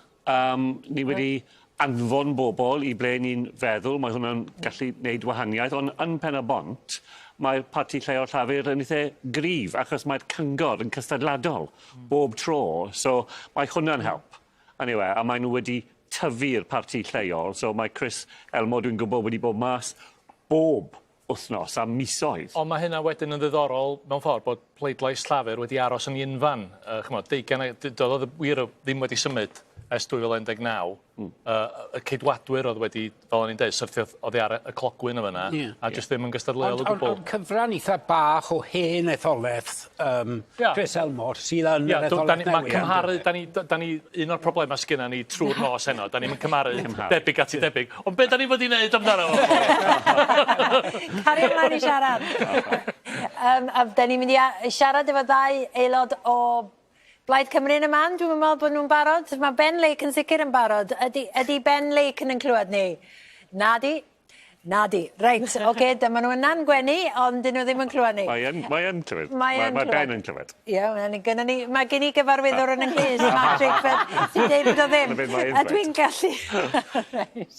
Ni wedi anfon bobl i ble ni'n feddwl, mae hwnna'n gallu gwneud wahaniaeth, ond yn Pen y Bont, mae'r parti lleol llafur yn eitha gryf, achos mae'r cyngor yn cystadladol bob tro, so mae hwnna'n help. Anyway, a maen nhw wedi tyfu'r parti lleol, so mae Chris Elmo, dwi'n gwybod, wedi bod mas bob wythnos am misoedd. Ond mae hynna wedyn yn ddiddorol mewn ffordd bod pleidlais llafur wedi aros yn unfan. Doedd o wir ddim wedi symud ers 2019. Y ceidwadwyr oedd wedi, fel o'n i'n dweud, syrthio oddi ar y clogwyn o fyna, a jyst ddim yn gystadleuol o gwbl. Ond cyfran eitha bach o hen etholaeth Chris Elmore sydd yn yr etholaeth newydd. Un o'r problemau sgynna ni trwy'r nos heno, da ni'n cymaru debyg at i debyg. Ond beth da ni fod i wneud amdano? Cari ymlaen i siarad. Da ni'n mynd i siarad efo ddau aelod o Blaid Cymru yn y man, dwi'n meddwl bod nhw'n barod. Mae Ben Lake yn sicr yn barod. Ydy Ben Lake yn clywed ni? Nadi. Nadi. Reit, oce, dyma nhw yna'n gwenu, ond dyn nhw ddim yn clywed ni. Mae yn clywed. Mae yn Mae clywed. Ben yn clywed. Ie, mae gen i gyfarwyddwr yn ynglys, Patrick, sy'n deud bod o ddim. A dwi'n gallu... Reit.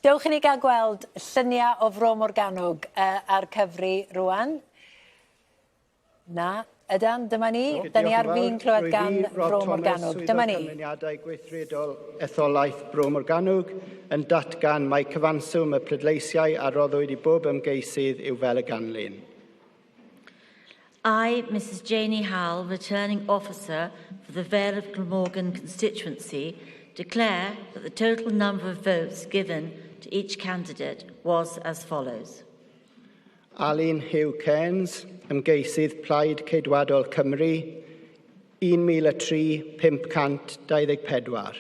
Dewch i ni gael gweld lluniau o Fro Morgannwg ar cyfri rwan. Na, ydan, dyma ni. Da ni ar fi'n clywed gan Fro Morgannwg. Dyma ni. Cymunedau gweithredol etholaeth Bro Morgannwg yn datgan mae cyfanswm y pleidleisiau a roddwyd i bob ymgeisydd i'w fel y ganlyn. I, Mrs Janie Howell, returning officer for the Vale of Glamorgan constituency, declare that the total number of votes given to each candidate was as follows. Alun Hugh Cairns, ymgeisydd Plaid Ceidwadol Cymru, 1,524.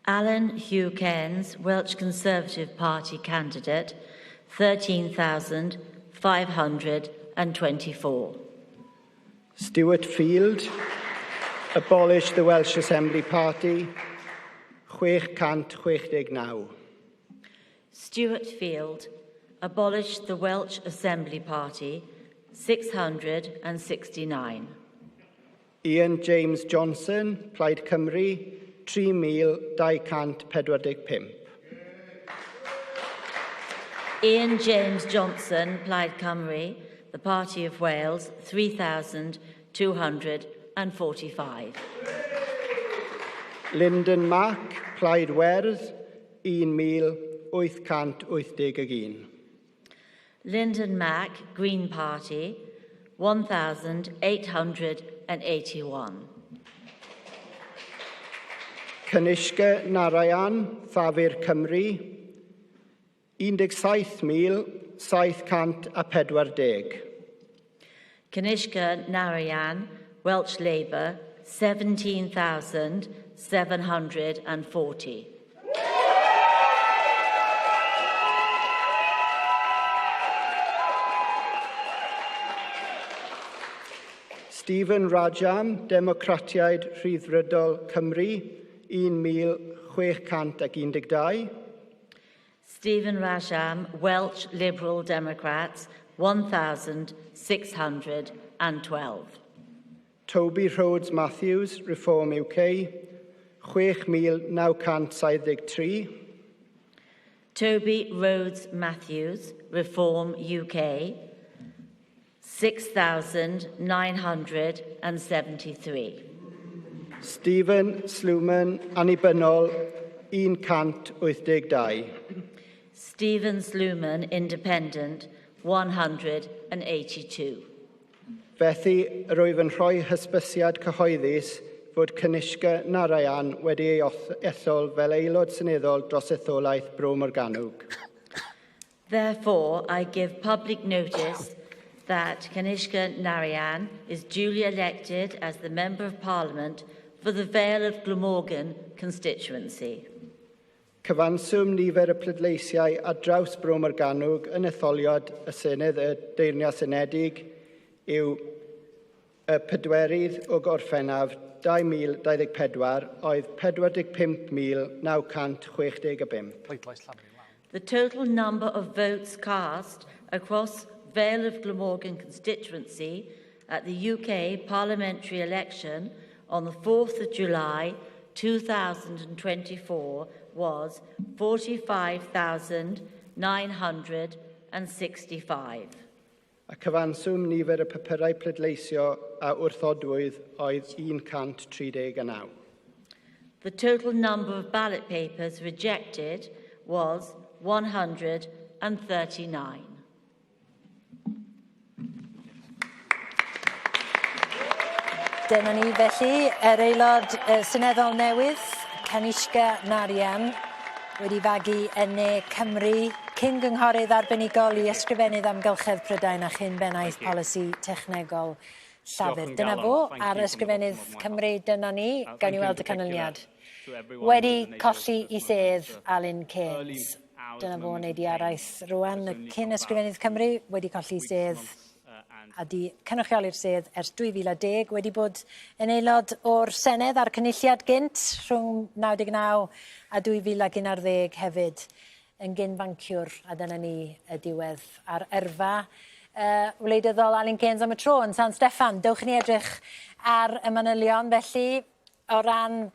Alan Hugh Cairns, Welsh Conservative Party candidate, 13,524. Stuart Field, abolished the Welsh Assembly Party, 669. Stuart Field, abolished the Welsh Assembly Party, 669. Ian James Johnson, Plaid Cymru, 3,245. Ian James Johnson, Plaid Cymru, the Party of Wales, 3,245. Lyndon Mack, Plaid Werdd, 1,881. Lyndon Mack, Green Party, 1,881. Kanishka Narayan, Ffafur Cymru, 17,740. Kanishka Narayan, Welsh Labour, 17,740. Stephen Rajam, Democratiaid Rhyddfrydol Cymru, 1,612. Stephen Rajam, Welsh Liberal Democrats, 1,612. Toby Rhodes Matthews, Reform UK, 6,973. Toby Rhodes Matthews, Reform UK, 6,973. Stephen Slewman, Annibynnol, 182. Stephen Slewman, Independent, 182. Felly, rwyf yn rhoi hysbysiad cyhoeddus fod Kanishka Narayan wedi ei ethol fel aelod seneddol dros etholaeth Bro Morgannwg. Therefore, I give public notice that Kanishka Narayan is duly elected as the Member of Parliament for the Vale of Glamorgan constituency. Cyfanswm nifer y pleidleisiau ar draws Bro Morgannwg yn etholiad y Senedd y Deyrnas Unedig yw y pedwerydd o Gorffennaf 2024 oedd 45,965. The total number of votes cast across Vale of Glamorgan constituency at the UK parliamentary election on the 4th of July 2024 was 45,965. A cyfanswm nifer y papurau pleidleisio a wrthodwydd oedd 139. The total number of ballot papers rejected was 139. Dyna ni felly, yr aelod seneddol newydd, Kanishka Narayan, wedi fagu yn Ne Cymru, cyn gynghorydd arbenigol I ysgrifennydd amgylchedd Prydain a chyn bennaeth polisi technegol llafur. Dyna fo, ar ysgrifennydd Cymru, dyna ni, gawn ni weld y canlyniad. Wedi colli I sedd Alun Cairns. Dyna fo wneud I araith rwan, cyn ysgrifennydd Cymru, wedi colli I sedd a di cynrychioli'r sedd ers 2010, wedi bod yn aelod o'r Senedd a'r cynulliad gynt rhwng 99 a 2011 hefyd. yn gynfanciwr, a dyna ni y diwedd ar yrfa. Wleidyddol Alun Keynes am y tro yn San Steffan. Dewch ni edrych ar y manylion felly o ran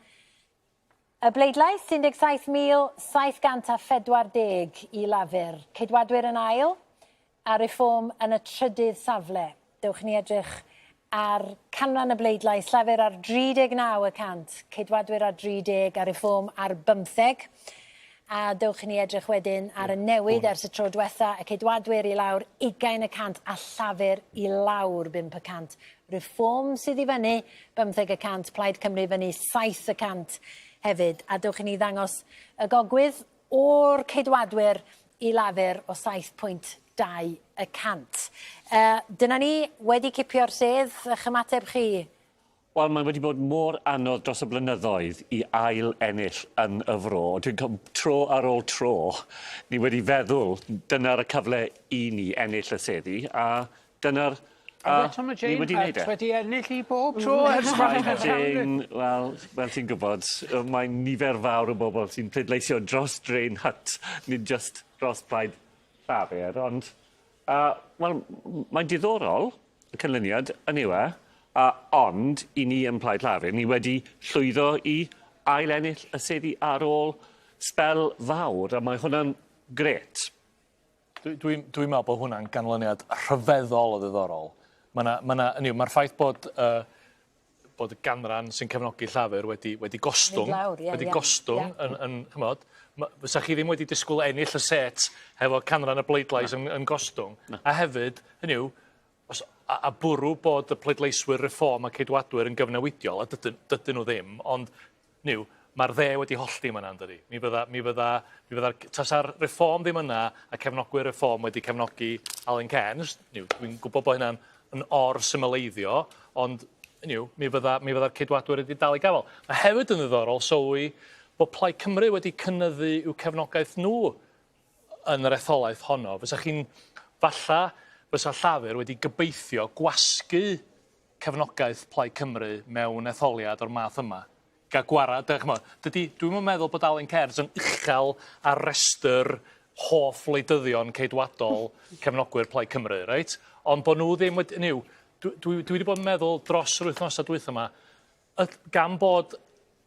y bleidlais 17,740 i lafur. Ceidwadwyr yn ail a reform yn y trydydd safle. Dewch ni edrych ar canran y bleidlais, lafur ar 39%, ceidwadwyr ar 30 a reform ar 15. A dewch ni edrych wedyn ar y newid ers y tro diwetha, y ceidwadwyr i lawr 20% a llafur i lawr 5%. Reform sydd i fyny 15%, Plaid Cymru fyny 7% hefyd. A dewch ni ddangos y gogwydd o'r ceidwadwyr i lafur o 7.2%. Dyna ni wedi cipio'r sedd, eich ymateb chi? Wel, mae wedi bod mor anodd dros y blynyddoedd i ail ennill yn y fro. Dwi'n cael tro ar ôl tro. Ni wedi feddwl dyna'r y cyfle i ni ennill y seddi, a dyna'r... ni wedi wneud e. Wedi ennill i bob tro. Mae Jane, wel ti'n gwybod, mae nifer fawr o bobl sy'n pleidleisio dros Drain Hut, nid just dros Plaid Llafur, ond... wel, mae'n diddorol, y canlyniad, yn yw e, ond i ni yn Plaid Llafur, ni wedi llwyddo i ail ennill y seddi ar ôl spel fawr, a mae hwnna'n gret. Dwi'n meddwl bod hwnna'n ganlyniad rhyfeddol o ddiddorol. Mae'r ffaith bod y ganran sy'n cefnogi Llafur wedi gostwng, chymod, fysa chi ddim wedi disgwyl ennill y set hefo canran y bleidlais yn gostwng. A hefyd, a bwrw bod y pleidleiswyr reform a ceidwadwyr yn gyfnewidiol, a dydyn nhw ddim, ond mae'r dde wedi hollti yma yna, dydy. Tasa'r reform ddim yna a cefnogwyr reform wedi cefnogi Alun Keynes, dwi'n gwybod bod hynna'n yn or symleiddio, ond mi fydda'r ceidwadwyr wedi dal i gafel. Mae hefyd yn ddiddorol sylwi bod Plaid Cymru wedi cynyddu i'w cefnogaeth nhw yn yr etholaeth honno. Fysa Llafur wedi gobeithio gwasgu cefnogaeth Plaid Cymru mewn etholiad o'r math yma. Dwi'n meddwl bod Alun Keynes yn uchel ar restr hoff wleidyddion ceidwadol cefnogwyr Plaid Cymru, reit? Ond bod nhw ddim wedi... Dwi wedi bod yn meddwl dros yr wythnosau dwytha yma, gan bod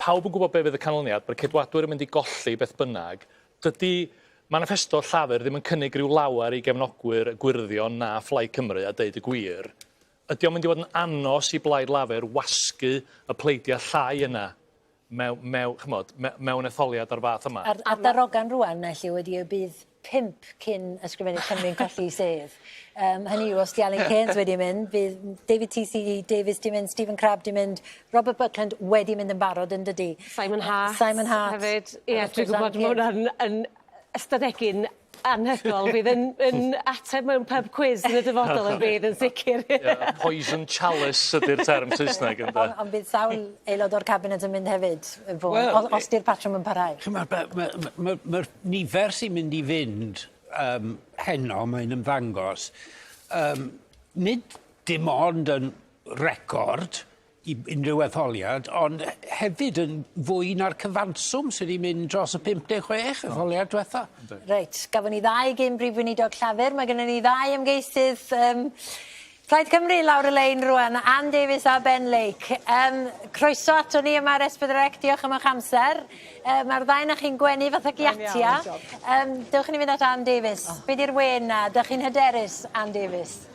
pawb yn gwybod be fydd y canlyniad, bod y ceidwadwyr yn mynd i golli beth bynnag, dydy manifesto Llafur ddim yn cynnig rhyw lawer i gefnogwyr gwiryddion na Plaid Cymru a deud y gwir. Ydy o'n mynd i fod yn anos i Blaid Llafur wasgu y pleidiau llai yna mewn etholiad o'r fath yma. A darogan rwan, Elliw, wedi y bydd 5 cyn ysgrifennu Cymru'n colli sedd. Hynny yw, os di Alun Keynes wedi mynd, bydd David T.C. Davies di mynd, Stephen Crabb di mynd, Robert Buckland wedi mynd yn barod yn dydi. Simon Hart. Hefyd. Ie, dwi'n gwybod bod hwnna'n ystadegyn anhygoel. Bydd yn ateb mewn pub quiz yn y dyfodol yn bydd yn sicr. Poison chalice ydy'r term Saesneg. Ond bydd sawl aelod o'r cabinet yn mynd hefyd, os di'r patrwm yn parhau. Mae'r nifer sy'n mynd i fynd heno, mae'n ymddangos, nid dim ond yn record i unrhyw etholiad, ond hefyd yn fwy na'r cyfanswm sydd wedi mynd dros y 56 etholiad diwetha. Reit, gafon ni 2 gyn brif weinidog Llafur, mae gennym ni 2 ymgeisydd Plaid Cymru lawr y lein rwan, Ann Davies a Ben Lake. Croeso ato ni yma ar S4C, diolch am eich amser. Mae'r 2 na chi'n gwenu fatha giatia. Dewch ni fynd at Ann Davies. Be di'r wen na? Dych chi'n hyderus, Ann Davies?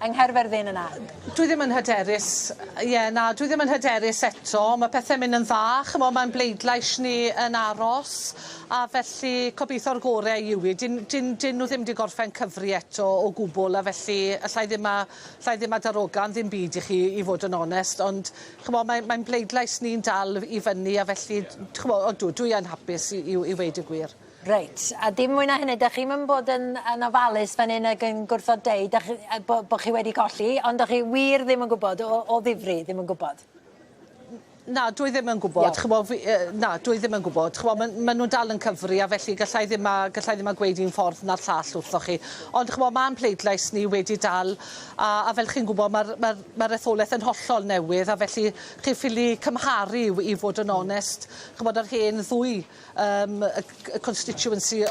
Yng Nghaerfyrddin yna? Dwi ddim yn hyderus, dwi ddim yn hyderus eto. Mae pethau'n mynd yn dda, mae'n bleidlais ni yn aros, a felly gobeithio'r gorau i yw. Dyn nhw ddim wedi gorffen cyfri eto o gwbl, a felly allai ddim a darogan ddim byd i chi i fod yn onest, ond mae'n bleidlais ni'n dal i fyny, a felly dwi yn hapus i weid y gwir. Reit, a dim mwy na hynny, ydych chi'n mynd bod yn ofalus fan hyn ag yn gwrthod deud bod chi wedi colli, ond ydych chi wir ddim yn gwybod, o ddifri ddim yn gwybod? Na, dwi ddim yn gwybod. Na, dwi ddim yn gwybod. Maen nhw'n dal yn cyfri, a felly gallai ddim a gweud un ffordd na'r llall wrthoch chi. Ond mae'n pleidlais ni wedi dal, a fel chi'n gwybod, mae'r etholaeth yn hollol newydd, a felly chi ffili cymharu i fod yn onest. Yr hen ddwy constituency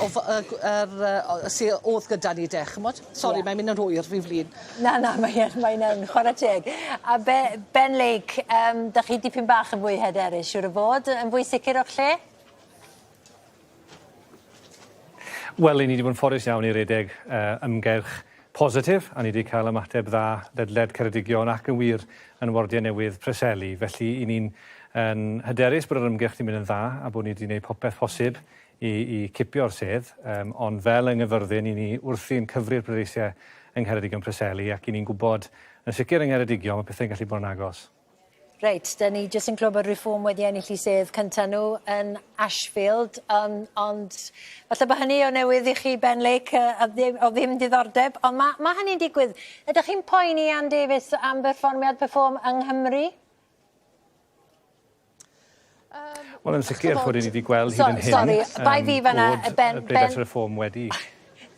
sydd oedd gyda ni de, chymod? Sori, mae'n mynd yn hwyr fi flin. Na, mae'n chwarae teg. A Ben Lake, da chi dipyn bach yn fwy hyderus, siwr o fod, yn fwy sicr o'ch lle? Wel, ni wedi bod yn ffodus iawn i redeg ymgyrch positif, a ni wedi cael ymateb dda, ledled Ceredigion ac yn wir yn wardiau newydd Preseli. Felly, i ni'n hyderus bod yr ymgyrch wedi mynd yn dda, a bod ni wedi gwneud popeth posib i cipio'r sedd, ond fel yng Nghyfyrddin, i ni wrthi'n cyfri'r pleidleisiau yng Ngheredigion Preseli, ac i ni'n gwybod yn sicr yng Ngheredigion, mae pethau'n gallu bod yn agos. Reit, da ni jyst yn clywed bod Reform wedi ennill i sedd cyntaf nhw yn Ashfield, ond falle bod hynny o newydd i chi, Ben Lake, o ddim diddordeb, ond mae hynny'n digwydd. Ydych chi'n poeni Ann Davies am berfformiad Perform yng Nghymru? Wel, yn sicr bod ni wedi gweld hyd yn hyn bod bleidlais Reform wedi.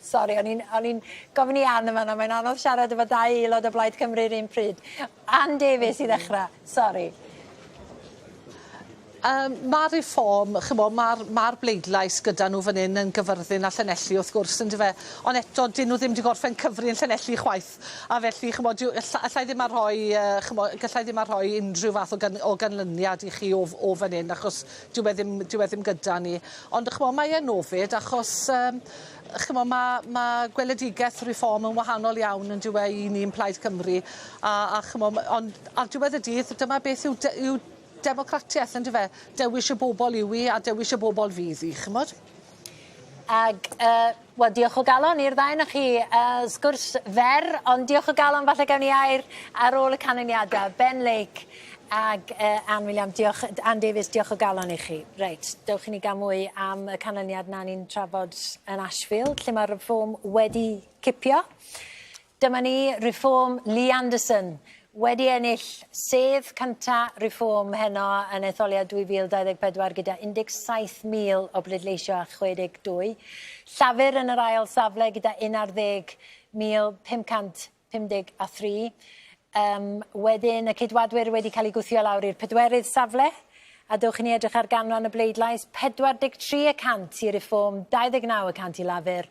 Sori, o'n i'n gofyn i Ann yma, mae'n anodd siarad efo dau aelod o Blaid Cymru yr un pryd. Ann Davies i ddechrau, sori. Mae'r Reform, mae'r bleidlais gyda nhw fan hyn yn Gyfyrddin a Llanelli wrth gwrs, yn dyfe. Ond eto, dyn nhw ddim wedi gorffen cyfri yn Llanelli chwaith. A felly, gallai ddim a rhoi unrhyw fath o ganlyniad i chi o fan hyn, achos dyw e ddim gyda ni. Ond mae e'n ofid, achos mae gweledigaeth Reform yn wahanol iawn yn dywe i ni'n Plaid Cymru. Ond ar diwedd y dydd, dyma beth yw democratiaeth yn dyfe. Dewis y bobl yw i a dewis y bobl fydd i, chymod? Ag, wel, diolch o galon i'r ddau na chi. Sgwrs fer, ond diolch o galon falle gawn ni air ar ôl y canlyniadau. Ben Lake ag Ann Davies, diolch o galon i chi. Reit, dewch i ni gael mwy am y canlyniad na ni'n trafod yn Ashfield, lle mae'r Reform wedi cipio. Dyma ni, Reform Lee Anderson, wedi ennill sedd cynta Reform heno yn Etholiad 2024 gyda 17,000 o bleidleisio a 62. Llafur yn yr ail safle gyda 11,553. Wedyn y Cydwadwyr wedi cael ei gwthio lawr i'r 4rydd safle. A dewch i ni edrych ar ganran y bleidlais, 43% i Reform, 29% i Lafur.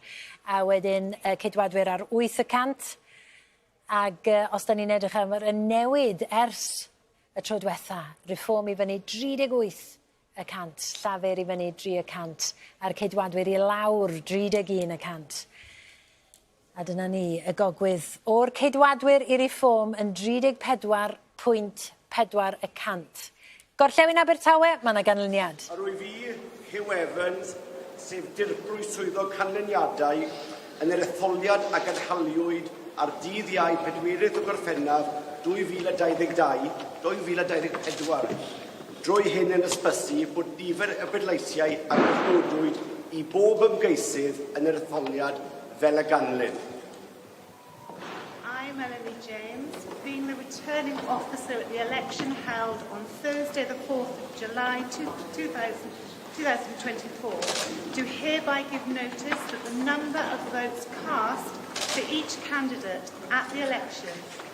A wedyn y Cydwadwyr ar 8%. Ac os da ni'n edrych am y newid ers y tro diwetha, Reform i fyny 38%, Llafur i fyny 3%, a'r Cydwadwyr i lawr 31%. A dyna ni, y gogwydd o'r Cydwadwyr i Reform yn 34.4%. Gorllewin Abertawe, mae yna ganlyniad. A rwy fi, Hugh Evans, sef dirprwy swyddog canlyniadau yn yr etholiad a gynhaliwyd ar dydd Iau 4 o Gorffennaf 2022-2024. Drwy hyn yn ysbysu bod nifer y bleidleisiau a gofnodwyd i bob ymgeisydd yn yr etholiad fel y ganlyn. I'm Elliw James, being the returning officer at the election held on Thursday the 4th of July 2024, do hereby give notice that the number of votes cast for each candidate at the election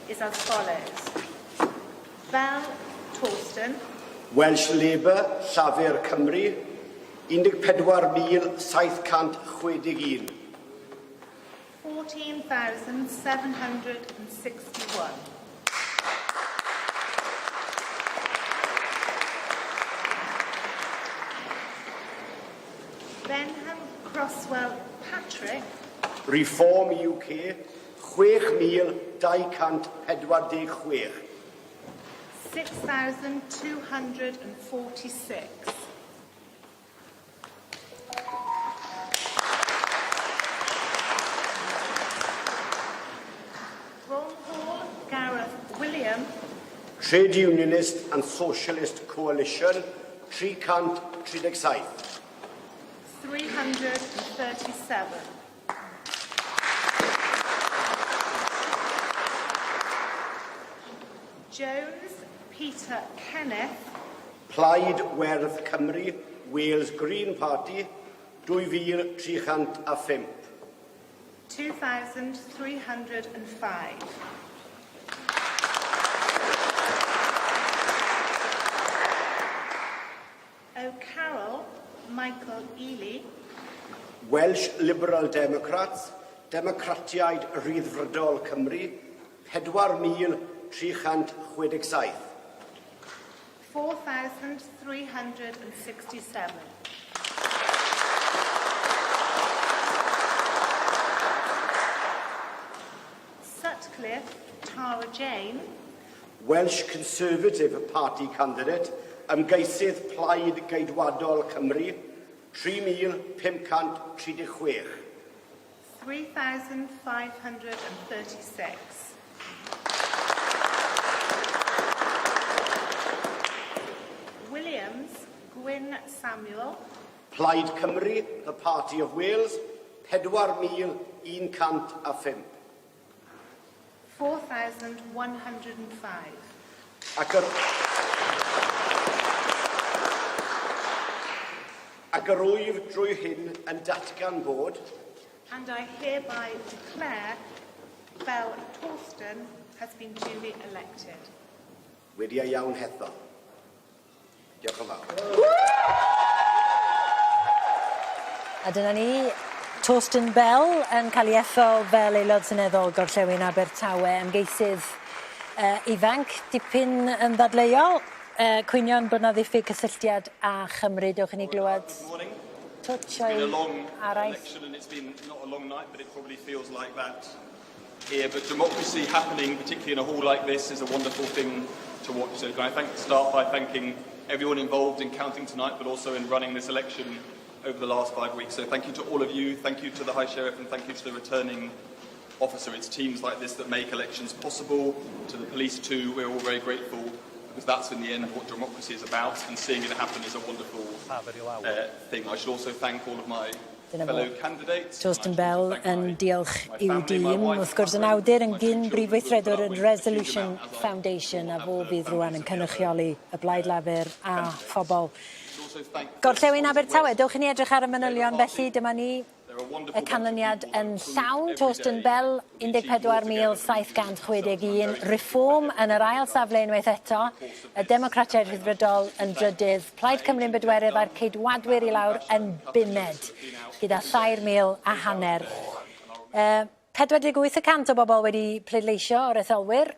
is as follows. Fel Torsten. Welsh Labour, Llafur Cymru, 14,761. 14,761. Benham Croswell Patrick. Reform UK, 6,246. 6,246. Bronhall Gareth William. Trade Unionist and Socialist Coalition, 337. 337. Jones Peter Kenneth. Plaid Werdd Cymru, Wales Green Party, 2,305. 2,305. O'Carroll, Michael Ely. Welsh Liberal Democrats, Democratiaid Ryddfrydol Cymru, 4,367. 4,367. Sutcliffe, Tara Jane. Welsh Conservative Party candidate, ymgeisydd Plaid Geidwadol Cymru, 3,536. 3,536. Williams, Gwyn Samuel. Plaid Cymru, the Party of Wales, 4,105. 4,105. Ac yr wyf drwy hyn yn datgan bod And I hereby declare Bell Torsten has been duly elected. wedi ei iawn hetho. Diolch yn fawr. A dyna ni, Torsten Bell yn cael ei ethol fel aelod seneddol Gorllewin Abertawe, ymgeisydd ifanc, dipyn yn ddadleuol. Cwynion bod na ddiffyg cysylltiad a Chymru, dewch i ni glywed. It's been a long election and it's been not a long night, but it probably feels like that here. But democracy happening, particularly in a hall like this, is a wonderful thing to watch. So can I start by thanking everyone involved in counting tonight, but also in running this election over the last 5 weeks. So thank you to all of you, thank you to the High Sheriff, and thank you to the returning officer. It's teams like this that make elections possible. To the police too, we're all very grateful, because that's in the end what democracy is about, and seeing it happen is a wonderful thing. I should also thank all of my fellow candidates. Torsten Bell yn diolch i'w dîm. Wrth gwrs yn awdur yn gyn brifweithredwr yn Resolution Foundation, a fo fydd rwan yn cynrychioli y Blaid Lafur a phobl. Gorllewin Abertawe, dewch i ni edrych ar y manylion felly, dyma ni y canlyniad yn llawn. Torsten Bell, 14,761. Reform yn yr ail safle unwaith eto. Y Democratiaid Rhyddfrydol yn drydydd. Plaid Cymru'n bedwerydd a'r Ceidwadwyr i lawr yn 5, gyda 3,500. 48% o bobl wedi pleidleisio o'r etholwyr.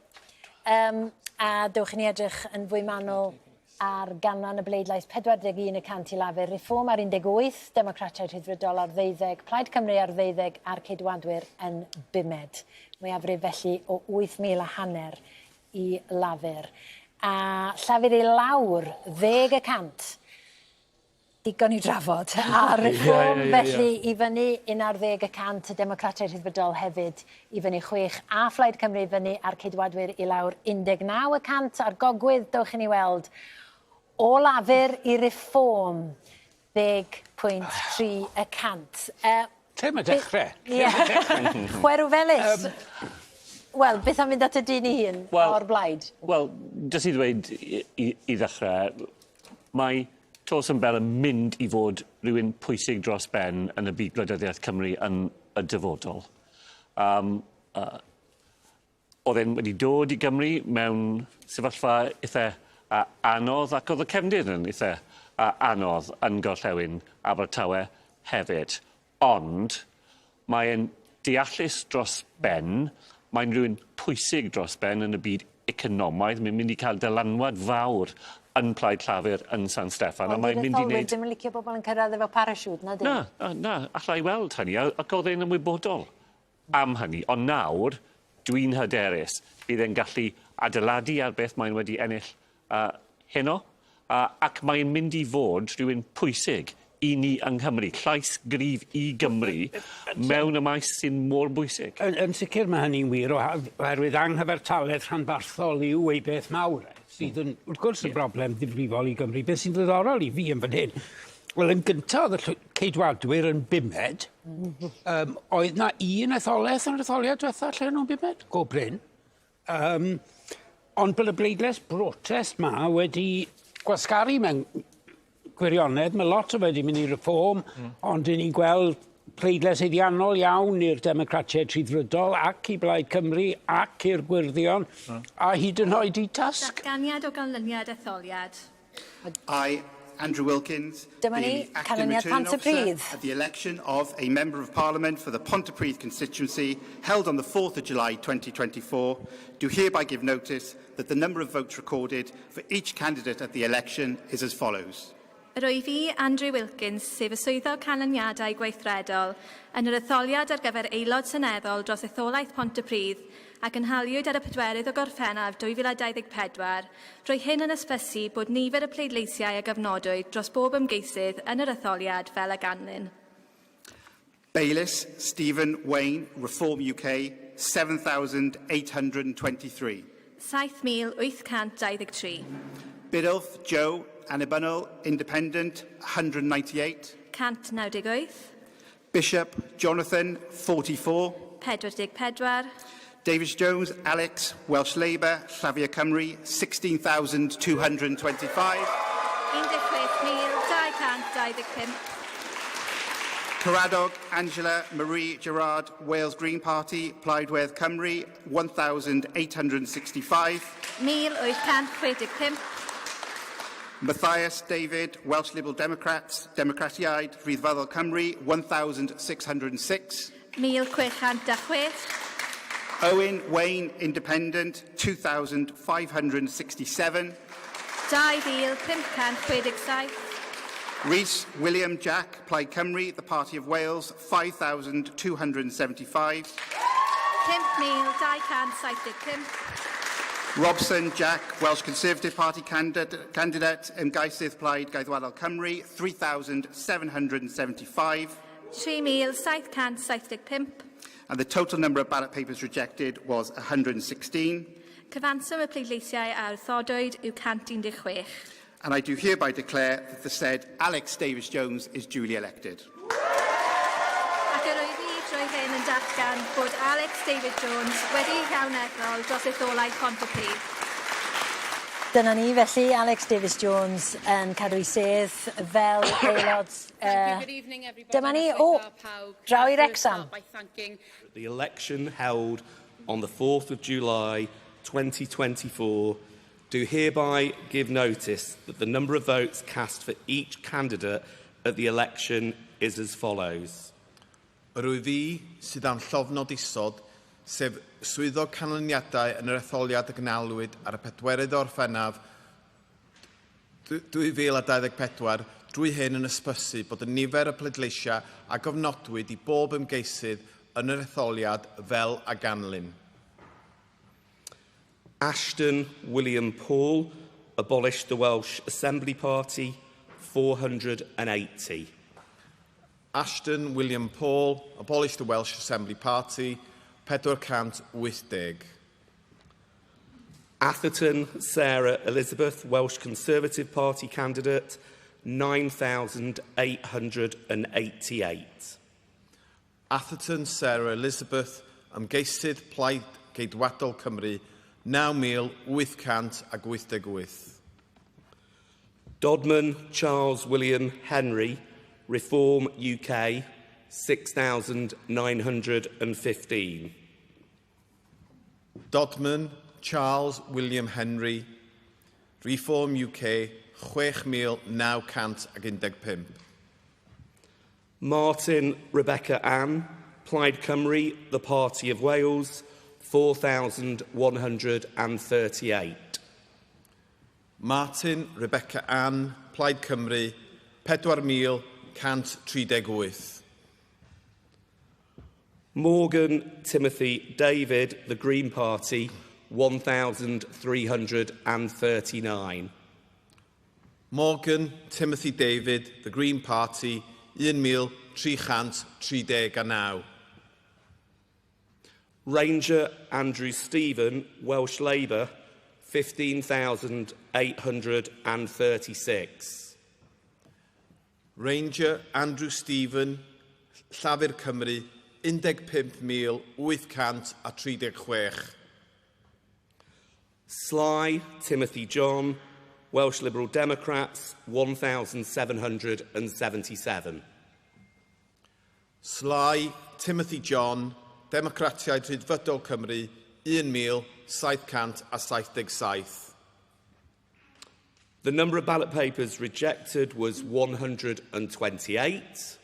A dewch i ni edrych yn fwy manwl ar ganran y bleidlais 41% i lafur. Reform ar 18, Democratiaid Rhyddfrydol ar 12, Plaid Cymru ar 12 a'r Ceidwadwyr yn 5. Mwyafrif felly o 8,500 i lafur. A llafur i lawr 10%. Digon i drafod. A Reform felly i fyny 11%, y Democratiaid Rhyddfrydol hefyd i fyny 6, a Plaid Cymru i fyny a'r Ceidwadwyr i lawr 19%. A'r gogwydd, dewch i ni weld, o lafur i Reform, 10.3%. Lle mae dechrau? Chwerw felys. Wel, beth am fynd at y dyn i hun o'r blaid? Wel, jyst i ddweud i ddechrau, mae Torsten Bell yn mynd i fod rhywun pwysig dros ben yn y byd gwleidyddiaeth Cymru yn y dyfodol. Oedd e'n wedi dod i Gymru mewn sefyllfa eitha anodd, ac oedd y cefndir yn eitha anodd yn Gorllewin Abertawe hefyd. Ond mae'n deallus dros ben, mae'n rhywun pwysig dros ben yn y byd economaidd. Mae'n mynd i cael dylanwad fawr yn Plaid Llafur yn San Steffan. Ond dwi'n etholwyr ddim yn licio bobl yn cyrraedd efo parasiwt, na di? Na, allai weld hynny, ac oedd e'n ymwybodol am hynny. Ond nawr, dwi'n hyderus, bydd e'n gallu adeiladu ar beth mae'n wedi ennill heno, ac mae'n mynd i fod rhywun pwysig i ni yng Nghymru, llais gryf i Gymru, mewn y maes sy'n mor bwysig. Yn sicr mae hynny'n wir, oherwydd anghyfartaledd rhanbarthol yw ei beth mawr, sydd yn, wrth gwrs, y broblem ddifrifol i Gymru. Beth sy'n ddiddorol i fi yn fan hyn? Wel, yn gyntaf, oedd y Ceidwadwyr yn 5. Oedd na un etholaeth yn yr etholiad diwethaf lle nhw'n 5, go bryn. Ond bydd y bleidlais brotest ma wedi gwasgaru mewn gwirionedd. Mae lot o wedi mynd i reform, ond dyn ni'n gweld pleidles eiddiannol iawn i'r Democratiaid Rhyddfrydol ac i Blaid Cymru ac i'r gwrddion, a hyd yn oed i tasg. Datganiad o ganlyniad etholiad. I, Andrew Wilkins, Dyma ni, being the acting canlyniad returning Pontypridd. officer at the election of a Member of Parliament for the Pontypridd constituency held on the 4th of July 2024, do hereby give notice that the number of votes recorded for each candidate at the election is as follows. Rwy fi, Andrew Wilkins, sef y swyddog canlyniadau gweithredol, yn yr etholiad ar gyfer aelod seneddol dros etholaeth Pontypridd ac yn haliwyd ar y 4 o Gorffennaf 2024, rwy hyn yn ysbysu bod nifer y pleidleisiau a gyfnodwyd dros bob ymgeisydd yn yr etholiad fel y ganlyn. Baylis Stephen Wayne, Reform UK, 7,823. 7,823. Biddulph Joe Annibynnol, Independent, 198. 198. Bishop Jonathan, 44. 44. Davis Jones Alex, Welsh Labour, Llafur Cymru, 16,225. 16,225. Caradog Angela Marie Gerard, Wales Green Party, Plaidwedd Cymru, 1,865. 1,865. Matthias David, Welsh Liberal Democrats, Democratiaid, Rhyddfrydol Cymru, 1,606. 1,606. Owen Wayne, Independent, 2,567. 2,567. Rhys William Jack, Plaid Cymru, the Party of Wales, 5,275. 5,275. Robson Jack, Welsh Conservative Party candidate, Ymgeisydd Plaid Gaethwadol Cymru, 3,775. 3,775. And the total number of ballot papers rejected was 116. Cyfanswm y pleidleisiau a wrthodwyd yw 116. And I do hereby declare that the said Alex Davis Jones is duly elected. Ac yr oedd i drwy hyn yn datgan bod Alex David Jones wedi llawnegol dros etholaeth Pontypridd. Dyna ni, felly, Alex Davis Jones yn cadw I sedd fel aelod. Dyma ni, draw I Wrecsam. The election held on the 4th of July 2024 do hereby give notice that the number of votes cast for each candidate at the election is as follows. Rwy fi sydd am llofnod isod, sef swyddog canlyniadau yn yr etholiad y gynalwyd ar y 4 o Orffennaf 2024, drwy hyn yn ysbysu bod y nifer y pleidleisiau a gofnodwyd I bob ymgeisydd yn yr etholiad fel a ganlyn. Ashton William Paul abolished the Welsh Assembly Party, 480. Ashton William Paul abolished the Welsh Assembly Party, 480. Atherton Sarah Elizabeth, Welsh Conservative Party candidate, 9,888. Atherton Sarah Elizabeth, ymgeisydd Plaid Geidwadol Cymru, 9,888. Dodman Charles William Henry, Reform UK, 6,915. Dodman Charles William Henry, Reform UK, 6,915. Martin Rebecca Ann, Plaid Cymru, the Party of Wales, 4,138. Martin Rebecca Ann, Plaid Cymru, 4,138. Morgan Timothy David, the Green Party, 1,339. Morgan Timothy David, the Green Party, 1,339. Ranger Andrew Stephen, Welsh Labour, 15,836. Ranger Andrew Stephen, Llafur Cymru, 15,836. Sly Timothy John, Welsh Liberal Democrats 1,777. Sly Timothy John, Democratiaid Rhyddfrydol Cymru 1,777. The number of ballot papers rejected was 128.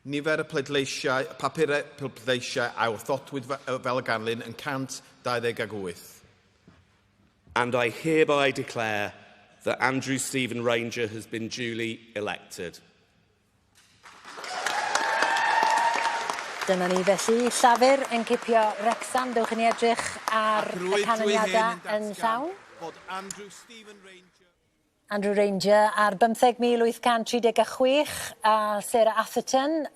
Nifer y pleidleisiau, papurau pleidleisiau a wrthodwyd fel y ganlyn yn 128. And I hereby declare that Andrew Stephen Ranger has been duly elected. Dyna ni felly, Llafur yn cipio Wrecsam. Dewch i ni edrych ar y canlyniadau yn llawn. Andrew Ranger ar 15,836 a Sarah Atherton,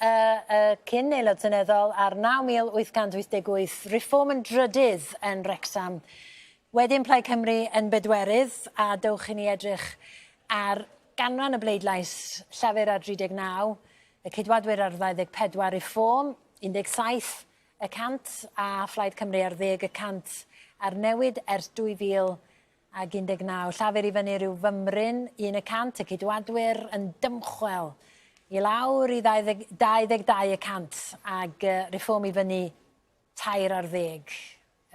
cyn aelod seneddol, ar 9,888. Reform yn drydydd yn Wrecsam. Wedyn Plaid Cymru yn bedwerydd, a dewch i ni edrych ar ganran y bleidlais Llafur ar 39, y Cydwadwyr ar 24, Reform 17 y cant, a Plaid Cymru ar 10 y cant, ar newid ers 2019. Llafur i fyny rhyw fymryn 1 y cant, y Cydwadwyr yn dymchwel i lawr i 22 y cant, ag Reform i fyny 2 ar 10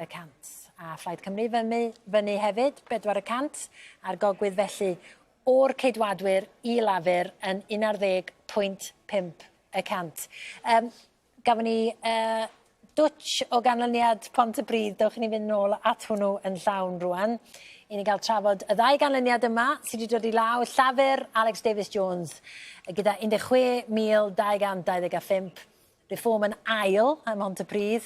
y cant. A Plaid Cymru fyny hefyd, 4 y cant, a'r gogwydd felly o'r Ceidwadwyr i Llafur yn 11,5 y cant. Gafon ni dwtch o ganlyniad Pontypridd, dewch i ni fynd nôl at hwnnw yn llawn rwan. I ni gael trafod y ddau ganlyniad yma sydd wedi dod i law, Llafur, Alex Davies-Jones, gyda 16,225. Reform yn ail ym Pontypridd,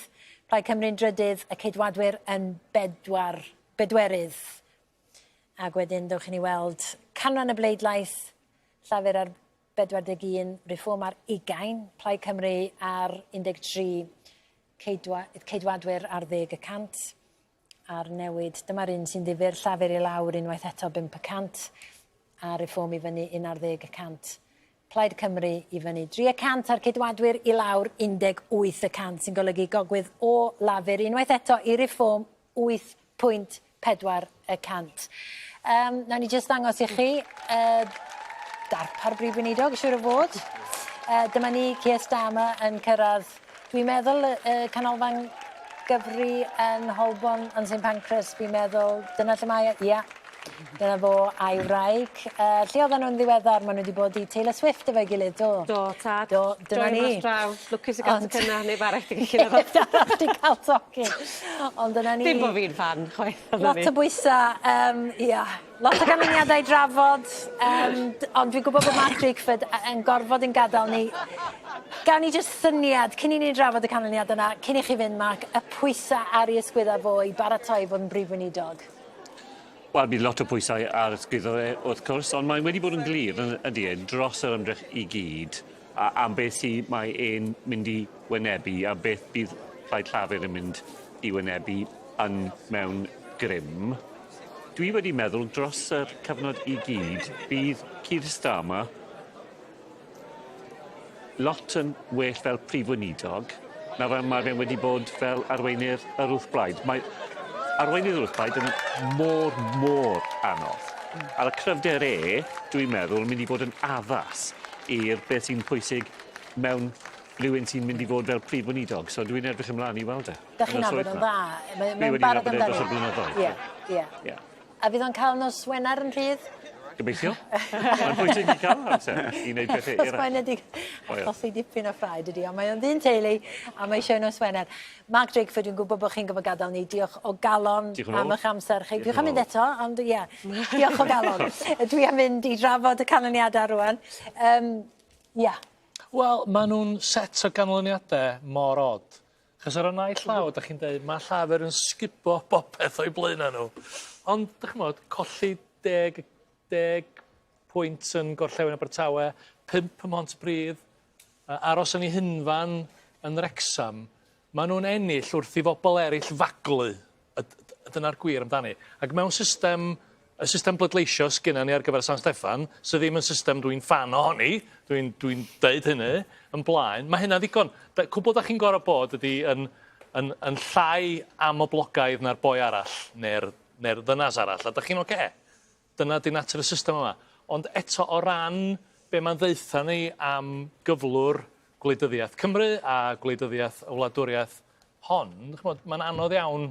Plaid Cymru'n drydydd, y Ceidwadwyr yn bedwerydd. Ac wedyn, dewch i ni weld canran y bleidlais, Llafur ar 41, Reform ar 20, Plaid Cymru ar 13, Ceidwadwyr ar 10 y cant. A'r newid, dyma'r un sy'n ddifyr, Llafur i lawr unwaith eto 5 y cant, a Reform i fyny 11 y cant. Plaid Cymru i fyny 3 y cant, a'r Ceidwadwyr i lawr 18 y cant, sy'n golygu gogwydd o Llafur unwaith eto i Reform 8,4 y cant. Nawn ni jyst ddangos i chi darpa'r brif weinidog, siŵr o fod. Dyma ni Keir Starmer yn cyrraedd, dwi'n meddwl, canolfan gyfri yn Holborn and St Pancras, fi'n meddwl, dyna lle mae, ia, dyna fo a'i wraig. Lle oedden nhw'n ddiweddar, maen nhw wedi bod i Taylor Swift efo'i gilydd, do? Do, tad. Do, dyna ni. Droi'n draw, lwcus i gael cynna, neu arall di gallu nefo. Arall di cael tocyn. Ond dyna ni. Dim bod fi'n fan, chwaith. Lot o bwysa, ia. Lot o ganlyniadau drafod, ond dwi'n gwybod bod Mark Drakeford yn gorfod yn gadael ni. Gawn ni jyst syniad, cyn i ni drafod y canlyniad yna, cyn i chi fynd, Mark, y pwysa ar ei ysgwydda fo i baratoi fod yn brif weinidog? Wel, bydd lot o pwysau ar ysgwyddo wrth gwrs, ond mae'n wedi bod yn glir ydy dros yr ymdrech i gyd, am beth sy'n mae ein mynd i wynebu, a beth bydd Plaid Llafur yn mynd i wynebu yn mewn grym. Dwi wedi meddwl dros yr cyfnod i gyd, bydd Keir Starmer lot yn well fel prif weinidog, na fel mae fe wedi bod fel arweinydd yr wrthblaid. Mae arweinydd yr wrthblaid yn mor anodd. Ar y cryfder dwi'n meddwl, mynd i fod yn addas i'r beth sy'n pwysig mewn rhywun sy'n mynd i fod fel prif weinidog. So dwi'n edrych ymlaen i weld e. Da chi'n nabod yn dda. Mae'n barod yn dda. Ie. A fydd o'n cael nos Wener yn rhydd? Gobeithio. Mae'n pwysig i cael amser i wneud pethau eraill. Wener wedi achosi dipyn o ffraid ydi, ond mae o'n ddyn teulu a mae eisiau nos Wener. Mark Drakeford, dwi'n gwybod bod chi'n gyfo gadael ni. Diolch o galon am eich amser chi. Dwi'n mynd eto, ond ie, diolch o galon. Dwi am mynd i drafod y canlyniadau rwan. Ie. Wel, maen nhw'n set o ganlyniadau mor od. Chos ar y naill llaw, da chi'n dweud, mae Llafur yn sgipo bopeth o'i blaenau nhw. Ond, dych chi'n modd, colli 10 pwynt yn Gorllewin Abertawe, 5 ym Mhontypridd, aros yn ei hynfan yn Wrecsam. Maen nhw'n ennill wrth i bobl eraill faglu. Dyna'r gwir amdani. Ac mewn y system bleidleisio sgynna ni ar gyfer San Steffan, sydd ddim yn system dwi'n fan ohoni, dwi'n deud hynny, yn blaen, mae hynna ddigon. Cwbl da chi'n gorau bod ydy yn llai am o blogaidd na'r boi arall, neu'r ddynas arall, a da chi'n oce? Dyna di natur y system yma. Ond eto o ran be mae'n ddeitha ni am gyflwr gwleidyddiaeth Cymru a gwleidyddiaeth y wladwriaeth hon, mae'n anodd iawn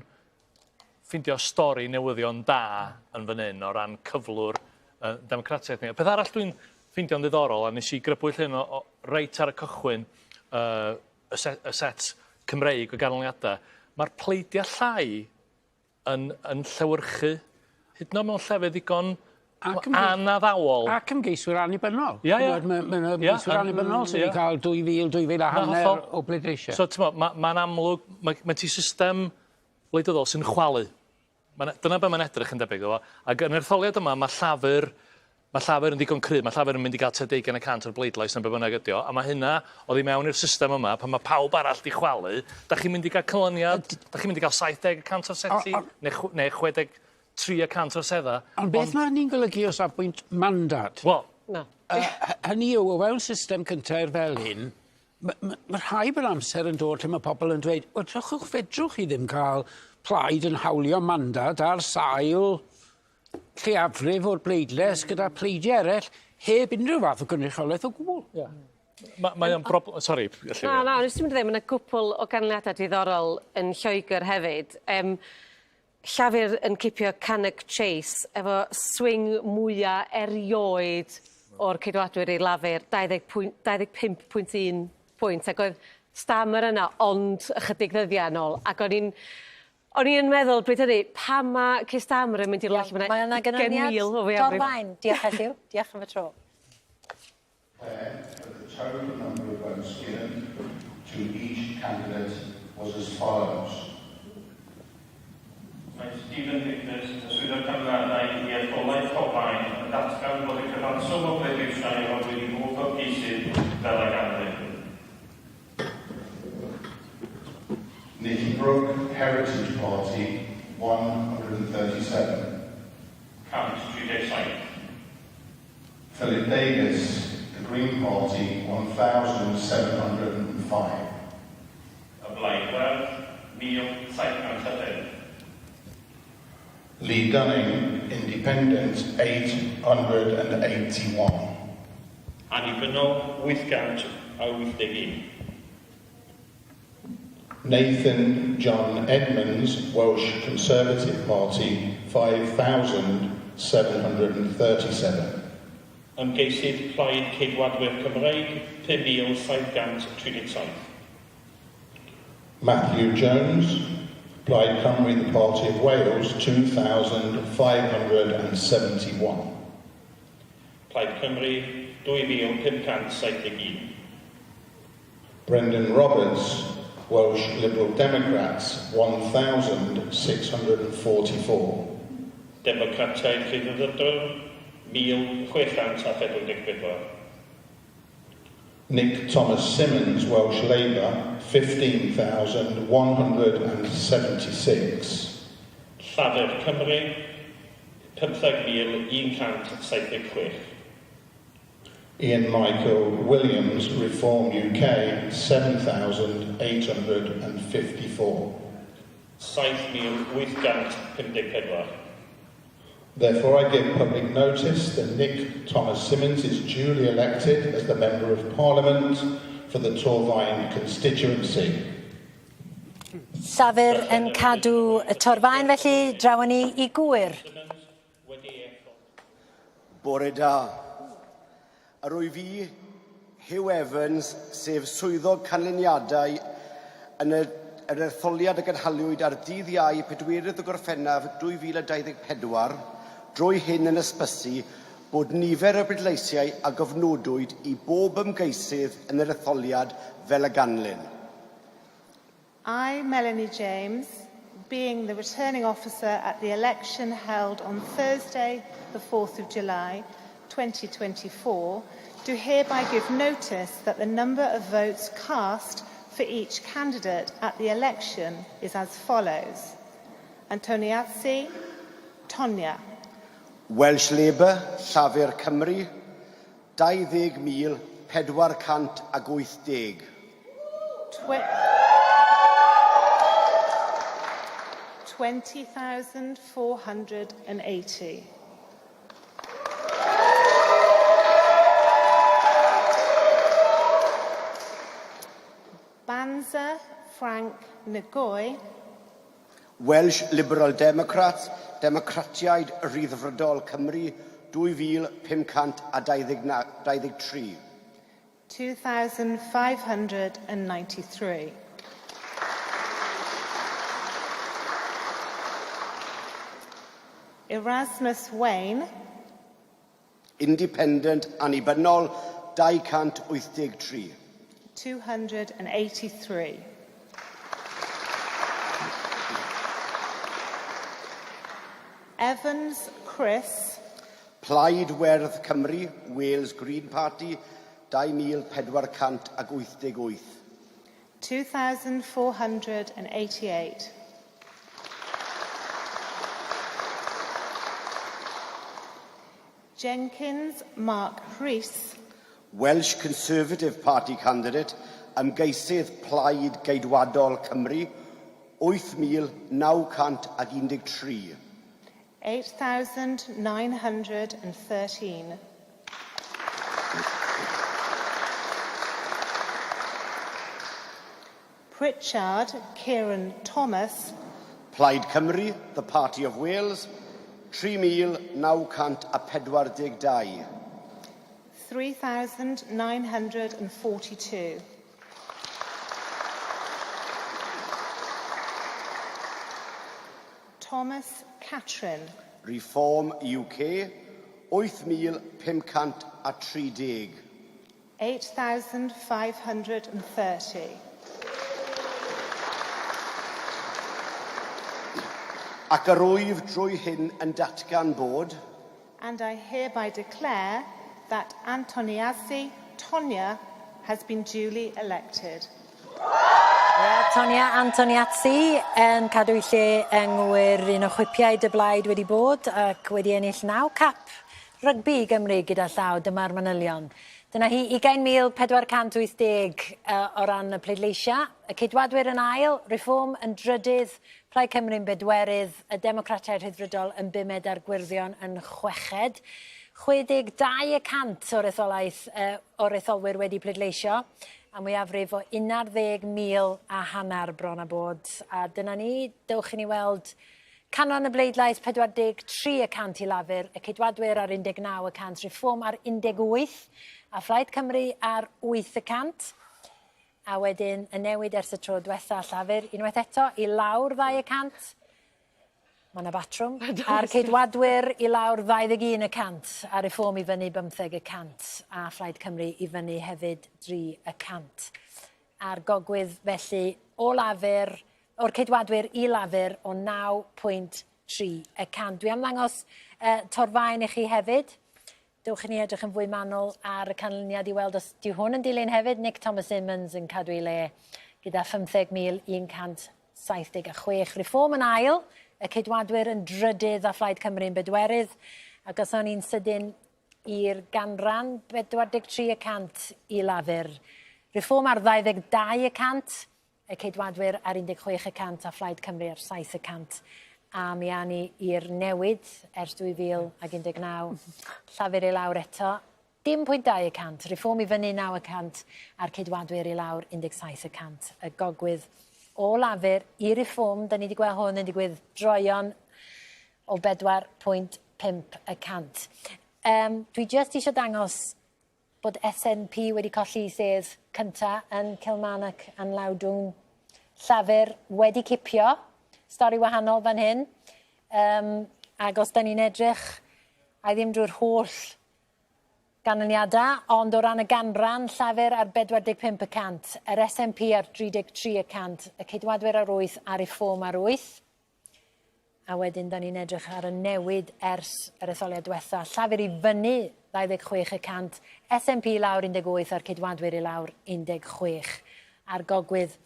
ffindio stori newyddion da yn fan hyn o ran cyflwr democratiaeth ni. Peth arall dwi'n ffindio'n ddiddorol, a nes i grybwyll hyn o reit ar y cychwyn y set Cymreig o ganlyniadau, mae'r pleidiau llai yn llewyrchu hyd yn oed mewn llefydd ddigon anaddawol. Ac ymgeiswyr annibynnol. Mae'n ymgeiswyr annibynnol sydd wedi cael 2,000, 2,500 o bleidleisiau. So, mae'n amlwg, mae ti system wleidyddol sy'n chwalu. Dyna be mae'n edrych yn debyg. Ac yn yr etholiad yma, mae llafur yn digon cryf, mae llafur yn mynd i gael 20% o'r bleidlais yn be bynnag ydi o, a mae hynna oedd i mewn i'r system yma, pan mae pawb arall di chwalu, da chi'n mynd i gael cylyniad, da chi'n mynd i gael 70% o'r seti, neu 63% o'r sedda. Ond beth mae hynny'n golygu o safbwynt mandat? Wel, no. Hynny yw, o fewn system cyntaf fel hyn, mae rhai bod amser yn dod lle mae pobl yn dweud, o fedrwch chi ddim cael plaid yn hawlio mandat ar sail lleiafrif o'r bleidles gyda pleidiau eraill, heb unrhyw fath o gynrychiolaeth o gwbl. Mae'n broblem... Sori. Na, nes i'n dweud, mae'n cwpl o ganlyniadau diddorol yn Lloegr hefyd. Llafur yn cipio Cannock Chase efo swing mwyaf erioed o'r ceidwadwyr i lafur, 25.1 pwynt, ac oedd Stammer yna, ond ychydig ddyddiau yn ôl, ac o'n i'n meddwl, bryd hynny, pa mae Cystamr yn mynd i'r loll, mae yna gynlyniad Dorfaen. Diolch Elliw, diolch am y tro. The total number of votes given to each candidate was as follows. Mae Stephen Vickers, y swyddog canlyniadau i etholaeth Holborn yn datgan bod y cyfanswm o bleidleisiau oedd wedi mwth o geisydd fel y ganrif. Brook Heritage Party, 137. Count 37. Philip Davis, the Green Party, 1,705. Y Blaenau Gwent, 1,710. Lee Dunning, Independent, 881. Annibynnol, 881. Nathan John Edmonds, Welsh Conservative Party, 5,737. Ymgeisydd plaid ceidwadwyr Cymreig, 5,737. Matthew Jones, Plaid Cymru, the Party of Wales, 2,571. Plaid Cymru, 2,571. Brendan Roberts, Welsh Liberal Democrats, 1,644. Democratiaid Rhyddfrydol, 1,644. Nick Thomas Simmons, Welsh Labour, 15,176. Llafur Cymru, 15,176. Ian Michael Williams, Reform UK, 7,854. 7,854. Therefore, I give public notice that Nick Thomas Simmons is duly elected as the Member of Parliament for the Torfaen constituency. Llafur yn cadw y Torfaen, felly draw ni I Gwawr. Bore da. Ar wy fi, Hugh Evans, sef swyddog canlyniadau yn yr etholiad y gynhaliwyd ar dydd Iau 4 o Gorffennaf 2024, drwy hyn yn ysbysu bod nifer y bleidleisiau a gofnodwyd I bob ymgeisydd yn yr etholiad fel y ganlyn. I, Melanie James, being the returning officer at the election held on Thursday, the 4th of July, 2024, do hereby give notice that the number of votes cast for each candidate at the election is as follows. Antoniazzi, Tonia. Welsh Labour, Llafur Cymru, 20,480. 20,480. y Goe. Welsh Liberal Democrats, Democratiaid Ryddfrydol Cymru, 2,523. 2,593. Erasmus Wayne. Independent Annibynnol, 283. 283. Evans Chris. Plaid Werdd Cymru, Wales Green Party, 2,488. 2,488. Jenkins Mark Rhys. Welsh Conservative Party candidate, ymgeisydd Plaid Geidwadol Cymru, 8,913. 8,913. Pritchard Kieran Thomas. Plaid Cymru, the Party of Wales, 3,942. 3,942. Thomas Catrin. Reform UK, 8,530. 8,530. Ac yr wyf drwy hyn yn datgan bod And I hereby declare that Antoniazzi Tonia has been duly elected. Tonia Antoniazzi yn cadw I lle yngwyr un o chwipiau dy blaid wedi bod ac wedi ennill 9 cap rygbi I Gymru gyda llaw dyma'r manylion. Dyna hi 20,480 o ran y pleidleisia. Y Ceidwadwyr yn ail, Reform yn drydydd, Plaid Cymru'n bedwerydd, y Democratiaid Rhyddfrydol yn 5 ar gwirthion yn 6. 62% o'r etholwyr wedi pleidleisio, a mwyafrif o 11,500 bron a bod. A dyna ni, dewch I ni weld canon y bleidlais 43% I lafur, y Ceidwadwyr ar 19%, Reform ar 18%, a Plaid Cymru ar 8%. A wedyn y newid ers y tro diwetha llafur, unwaith eto I lawr 2%. Mae yna batrwm. A'r Ceidwadwyr I lawr 21%, a Reform I fyny 15%, a Plaid Cymru I fyny hefyd 3%. A'r gogwydd felly o lafur, o'r Ceidwadwyr I lafur o 9.3%. Dwi am ddangos torfaen I chi hefyd. Dewch I ni edrych yn fwy manwl ar y canlyniad I weld os dyw hwn yn dilyn hefyd. Nick Thomas Simmons yn cadw I le gyda 15,176. Reform yn ail, y Ceidwadwyr yn drydydd a Plaid Cymru'n bedwerydd. Ac os o'n i'n sydyn i'r ganran, 43% I lafur. Reform ar 22%, y Ceidwadwyr ar 16% a Plaid Cymru ar 7%. A mi ani i'r newid ers 2019, llafur I lawr eto, dim 0.2%, Reform I fyny 9%, a'r Ceidwadwyr I lawr 17%. Y gogwydd o lafur I Reform, da ni wedi gweld hwn yn digwydd droion o 4.5%. Dwi just eisiau dangos bod SNP wedi colli sedd cynta yn Kilmarnock yn Lawdwn. Llafur wedi cipio. Stori wahanol fan hyn. Ac os da ni'n edrych, a ddim drwy'r holl ganlyniadau, ond o ran y ganran, llafur ar 45%, yr SNP ar 33%, y Ceidwadwyr ar 8% a Reform ar 8%. A wedyn da ni'n edrych ar y newid ers yr etholiad diwetha. Llafur I fyny 26%, SNP I lawr 18% a'r Ceidwadwyr I lawr 16%. A'r gogwydd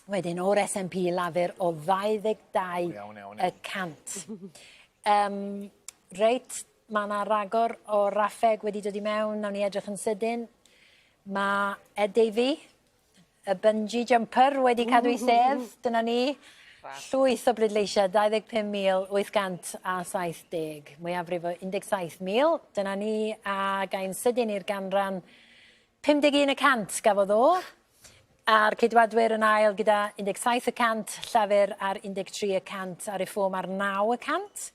wedyn o'r SNP I lafur o 22%. Reit, mae yna ragor o raffeg wedi dod I mewn, nawn ni edrych yn sydyn. Mae Ed Davey, y bungee jumper wedi cadw I sedd. Dyna ni, llwyth o bleidleisiau, 25,870. Mwyafrif o 17,000. Dyna ni, a gael sydyn i'r ganran 51% gafodd o. A'r ceidwadwyr yn ail gyda 17%, llafur ar 13%, a Reform ar 9%.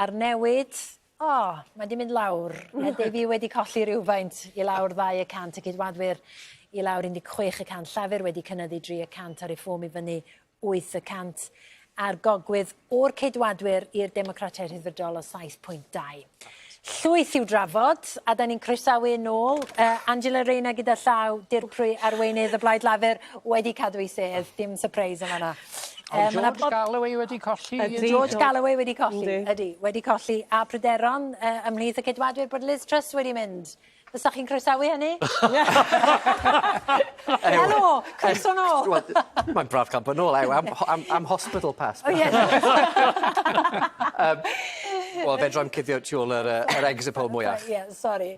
A'r Newid, mae wedi mynd lawr. Neu fi wedi colli rhywfaint i lawr 2%, y ceidwadwyr i lawr 16%, llafur wedi cynyddu 3%, a Reform i fyny 8%. A'r gogwydd o'r ceidwadwyr i'r Democratiaid Rhyddfrydol o 7.2. Llwyth i'w drafod, a da ni'n croesawu yn ôl. Angela Reyna gyda llaw dirprwy arweinydd y Blaid Lafur wedi cadw ei sedd, dim surprise yma na. George Galloway wedi colli. George Galloway wedi colli, ydy, wedi colli. A pryderon ymhlith y ceidwadwyr bod Liz Truss wedi mynd. Fysach chi'n croesawu hynny? Helo, croeso nôl. Mae'n braf cael bod nôl, am hospital pass. Wel, fedrai'm cuddio tu ôl yr exit poll mwyach. Sorry.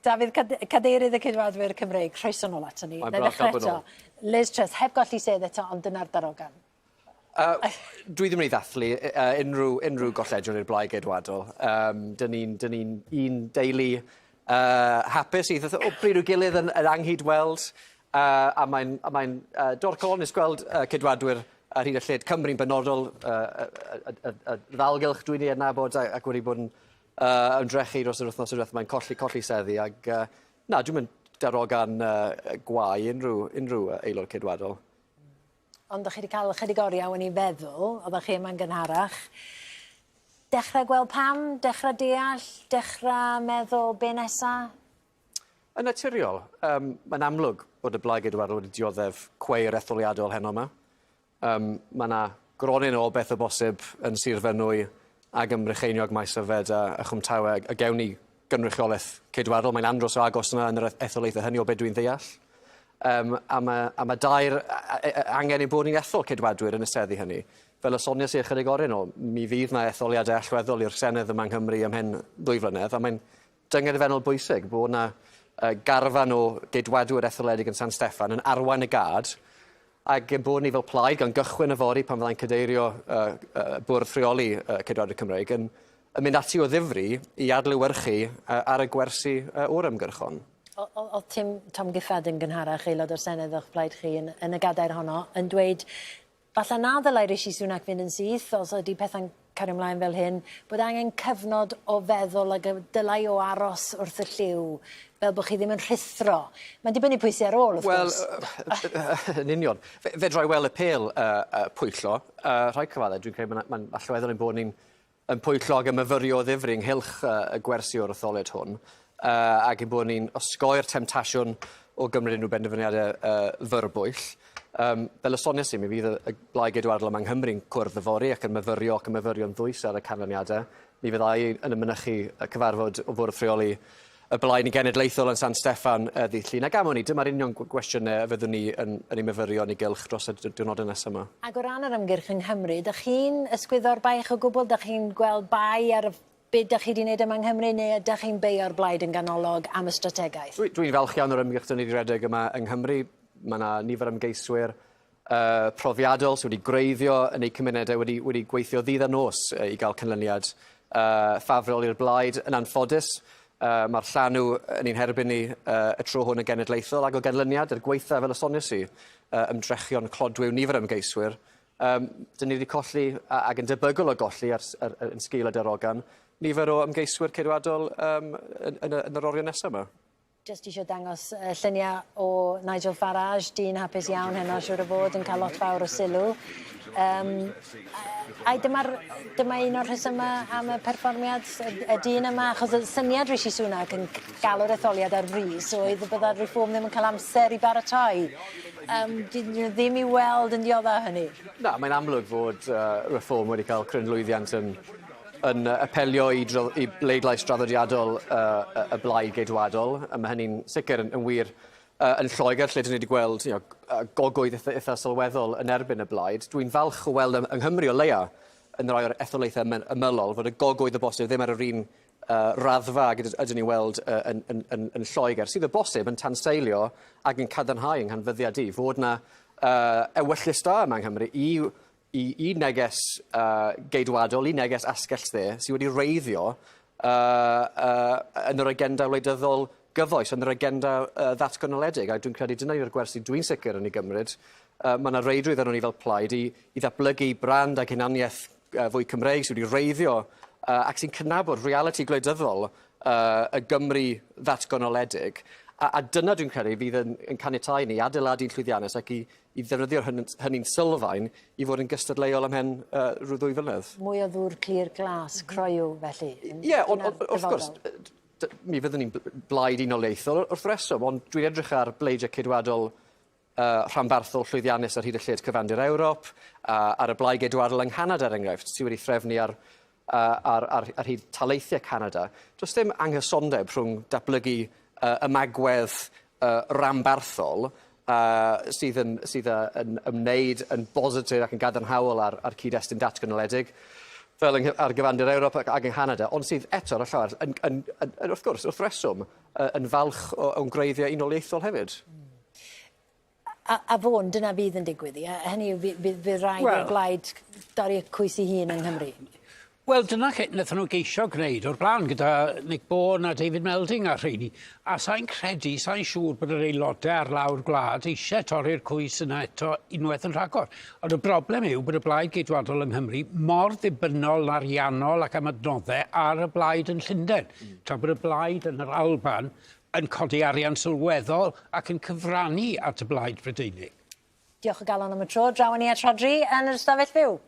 Dafydd, cadeirydd y ceidwadwyr Cymreig, croeso nôl ato ni. Mae'n braf cael bod nôl. Liz Truss, heb golli sedd eto, ond dyna'r darogan. Dwi ddim yn ei ddathlu unrhyw golledion i'r Blaid Geidwadol. Dyn ni'n un deulu hapus i o bryd i'w gilydd yn anghyd weld, a mae'n dorcol nes gweld ceidwadwyr ar hyd y lled Cymru'n benodol, y ddalgylch dwi'n ei adnabod ac wedi bod yn ymdrechu dros yr wythnos diwethaf, mae'n colli seddi, ac na, dwi'n mynd darogan gwau unrhyw aelod ceidwadol. Ond ydych chi wedi cael ychydig oriau yn ei feddwl, oeddech chi yma'n gynharach. Dechrau gweld pam, dechrau deall, dechrau meddwl be nesa? Yn naturiol, mae'n amlwg bod y Blaid Geidwadol wedi dioddef cweir etholiadol heno yma. Mae yna gronyn o beth o bosib yn Sir Fynwy ac ym Mrycheiniog Maes Yfed a Chwmtawe a gewn ni gynrychiolaeth ceidwadol. Mae'n andros o agos yna yn yr etholaethau hynny o beth dwi'n ddeall. A mae dair angen i bod ni'n ethol ceidwadwyr yn y seddi hynny. Fel y sonia sy'n ychydig orin o, mi fydd na etholiadau allweddol i'r Senedd yma yng Nghymru ymhen 2 flynedd, a mae'n dyngedfennol bwysig bod na garfan o geidwadwyr etholedig yn San Steffan yn arwain y gad, ac bod ni fel plaid gan gychwyn y fori pan fyddai'n cadeirio bwrdd rheoli ceidwadwyr Cymreig yn mynd ati o ddifri i adlewyrchu ar y gwersi o'r ymgyrchon. O Tom Gifford yn gynharach aelod o'r Senedd o'ch blaid chi yn y gadair honno yn dweud falle na ddylai Rishi Sunak fynd yn syth os ydy pethau'n cario ymlaen fel hyn, bod angen cyfnod o feddwl ac dylai o aros wrth y lliw fel bod chi ddim yn rhithro. Mae'n dibynnu pwysau ar ôl, wrth gwrs. Wel, yn union. Fedrai weld y pêl pwyllo. Rhai cyfaddau, dwi'n credu mae'n allweddol yn bod ni'n pwyllo ac ymyfyrio o ddifri ynghylch y gwersi o'r etholiad hwn. Ac yn bod ni'n osgoi'r temtasiwn o gymryd unrhyw benderfyniadau fyrbwyll. Fel y sonia sy'n mi fydd y Blaid Geidwadol yma yng Nghymru'n cwrdd y fori ac yn myfyrio'n ddwys ar y canlyniadau. Mi fyddai yn ymynychu y cyfarfod o fwrdd rheoli y blaen i genedlaethol yn San Steffan ddydd Llun. Ac am hynny, dyma'r union gwestiynau fyddwn ni yn ei myfyrio yn ei gylch dros y diwrnodau nesaf yma. Ac o ran yr ymgyrch yng Nghymru, ydych chi'n ysgwyddo'r baich o gwbl? Ydych chi'n gweld bai ar beth ydych chi wedi gwneud yma yng Nghymru, neu ydych chi'n beio'r blaid yn ganolog am y strategaeth? Dwi'n falch iawn o'r ymgyrch dyn ni wedi redeg yma yng Nghymru. Mae yna nifer ymgeiswyr profiadol sydd wedi greiddio yn eu cymunedau wedi gweithio ddydd a nos i gael canlyniad ffafriol i'r blaid. Yn anffodus, mae'r llanw yn ein herbyn ni y tro hwn y genedlaethol ac o ganlyniad yr gweitha fel y sonia si ymdrechion clodwyw nifer ymgeiswyr. Dyn ni wedi colli ac yn debygol o golli yn sgil y darogan nifer o ymgeiswyr ceidwadol yn yr oriau nesaf yma. Just eisiau dangos lluniau o Nigel Farage, dyn hapus iawn heno, siwr o fod, yn cael lot fawr o sylw. Dyma un o'r rhesymau am y perfformiad y dyn yma, achos y syniad Rishi Sunak yn galw'r etholiad ar frys oedd y bydda'r Reform ddim yn cael amser i baratoi. Ddim i weld yn dioddau hynny? Na, mae'n amlwg fod Reform wedi cael crynlwyddiant yn apelio i bleidlais draddodiadol y Blaid Geidwadol. Mae hynny'n sicr yn wir yn Lloegr, lle dyn ni wedi gweld gogwydd eitha sylweddol yn erbyn y blaid. Dwi'n falch o weld yng Nghymru o leia yn rhoi o'r etholaethau ymylol fod y gogwydd y bosib ddim ar yr un raddfa ydyn ni weld yn Lloegr, sydd y bosib yn tanseilio ac yn cadarnhau yng nghanfyddiad i fod yna ewyllus da yma yng Nghymru i neges geidwadol, i neges asgell dde, sydd wedi reiddio yn yr agenda wleidyddol gyfoes yn yr agenda ddatganoledig, a dwi'n credu dyna yw'r gwersi dwi'n sicr yn ei gymryd. Mae yna reidrwydd arno ni fel plaid i ddatblygu brand ac hunaniaeth fwy Cymreig sydd wedi reiddio ac sy'n cynabod realiti gwleidyddol y Gymru ddatganoledig. A dyna dwi'n credu fydd yn caniatáu ni adeiladu'n llwyddiannus ac i ddefnyddio hynny'n sylfaen i fod yn gystadleuol am rhyw 2 flynedd. Mwy o ddŵr clir glas, croew felly. Ie, wrth gwrs, mi fyddwn ni'n blaid unoliaethol wrth reswm, ond dwi'n edrych ar bleidiau cydwadol rhanbarthol llwyddiannus ar hyd y lled cyfandir Ewrop, ar y blaid geidwadol yng Nghanada, er enghraifft, sydd wedi threfnu ar hyd taleithiau Canada. Does dim anghysondeb rhwng datblygu ymagwedd rhanbarthol sydd yn ymwneud yn bositif ac yn gadarnhaol ar cyd-destun datganoledig, fel ar gyfandir Ewrop ac yng Nghanada, ond sydd eto ar y llawer, wrth gwrs, wrth reswm, yn falch o'n greiddiau unoliaethol hefyd. A Vaughan, dyna fydd yn digwydd, hynny bydd rhaid o'r blaid dorri cwys I hun yng Nghymru? Wel, dyna lle wnaethon nhw geisio gwneud o'r blaen gyda Nick Bourne a David Melding a rheini. A sa'n credu, sa'n siŵr bod yr aelodau ar lawr gwlad eisiau torri'r cwys yna eto unwaith yn rhagor. Ond y broblem yw bod y blaid geidwadol yng Nghymru mor ddibynnol, ariannol ac am adnoddau ar y blaid yn Llundain. Tra bod y blaid yn yr Alban yn codi arian sylweddol ac yn cyfrannu at y blaid Brydeinig. Diolch o galon am y tro. Draw ni at Rhodri yn yr ystafell fyw.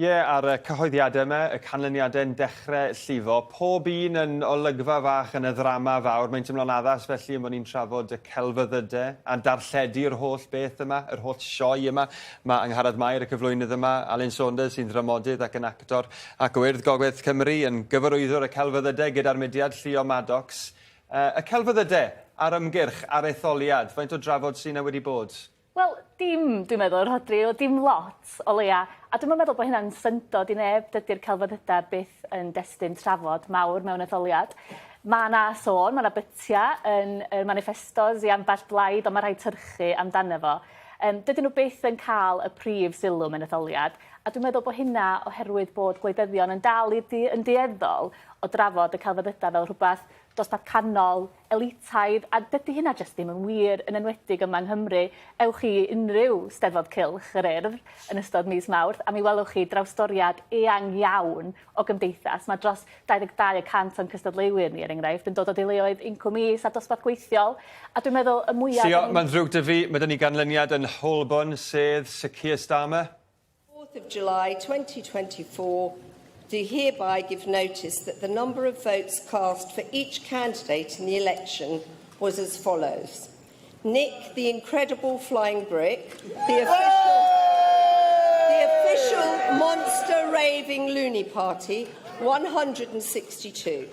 Ie, ar y cyhoeddiadau yma, y canlyniadau'n dechrau llifo. Pob un yn olygfa fach yn y ddrama fawr. Mae'n teimlo'n addas felly yn bod ni'n trafod y celfyddydau a darlledu'r holl beth yma, yr holl sioe yma. Mae Angharad Mair, y cyflwynydd yma, Alun Saunders sy'n ddramodydd ac yn actor ac wyrdd Gogledd Cymru yn gyfarwyddwr y celfyddydau gyda'r mudiad Llio Maddox. Y celfyddydau ar ymgyrch, ar etholiad, faint o drafod sy'n wedi bod? Wel, dwi'n meddwl, Rhodri, dim lot o leia. A dwi'n meddwl bod hynna'n syndod I neb, dydy'r celfyddydau byth yn destun trafod mawr mewn etholiad. Mae yna sôn, mae yna bytia yn y manifestos I ambell blaid, ond mae rhaid tyrchu amdano fo. Dydyn nhw byth yn cael y prif sylw mewn etholiad, a dwi'n meddwl bod hynna oherwydd bod gwleidyddion yn dal yn dueddol o drafod y celfyddydau fel rhywbeth dosbarth canol, elitaidd, a dydy hynna jyst ddim yn wir yn enwedig yma yng Nghymru. Ewch chi unrhyw steddfod cylch yr urdd yn ystod mis Mawrth, a mi welwch chi drawstoriad eang iawn o gymdeithas. Mae dros 22% o'n cystadleuwyr ni, er enghraifft, yn dod o deuluoedd incwm is a dosbarth gweithiol. A dwi'n meddwl y mwyaf... Llio, mae'n ddrwg dy fi, mae dyn ni ganlyniad yn Holborn, sef Sir Starmer. 4th of July 2024, do hereby give notice that the number of votes cast for each candidate in the election was as follows. Nick, the incredible flying brick, the official monster raving loony party, 162.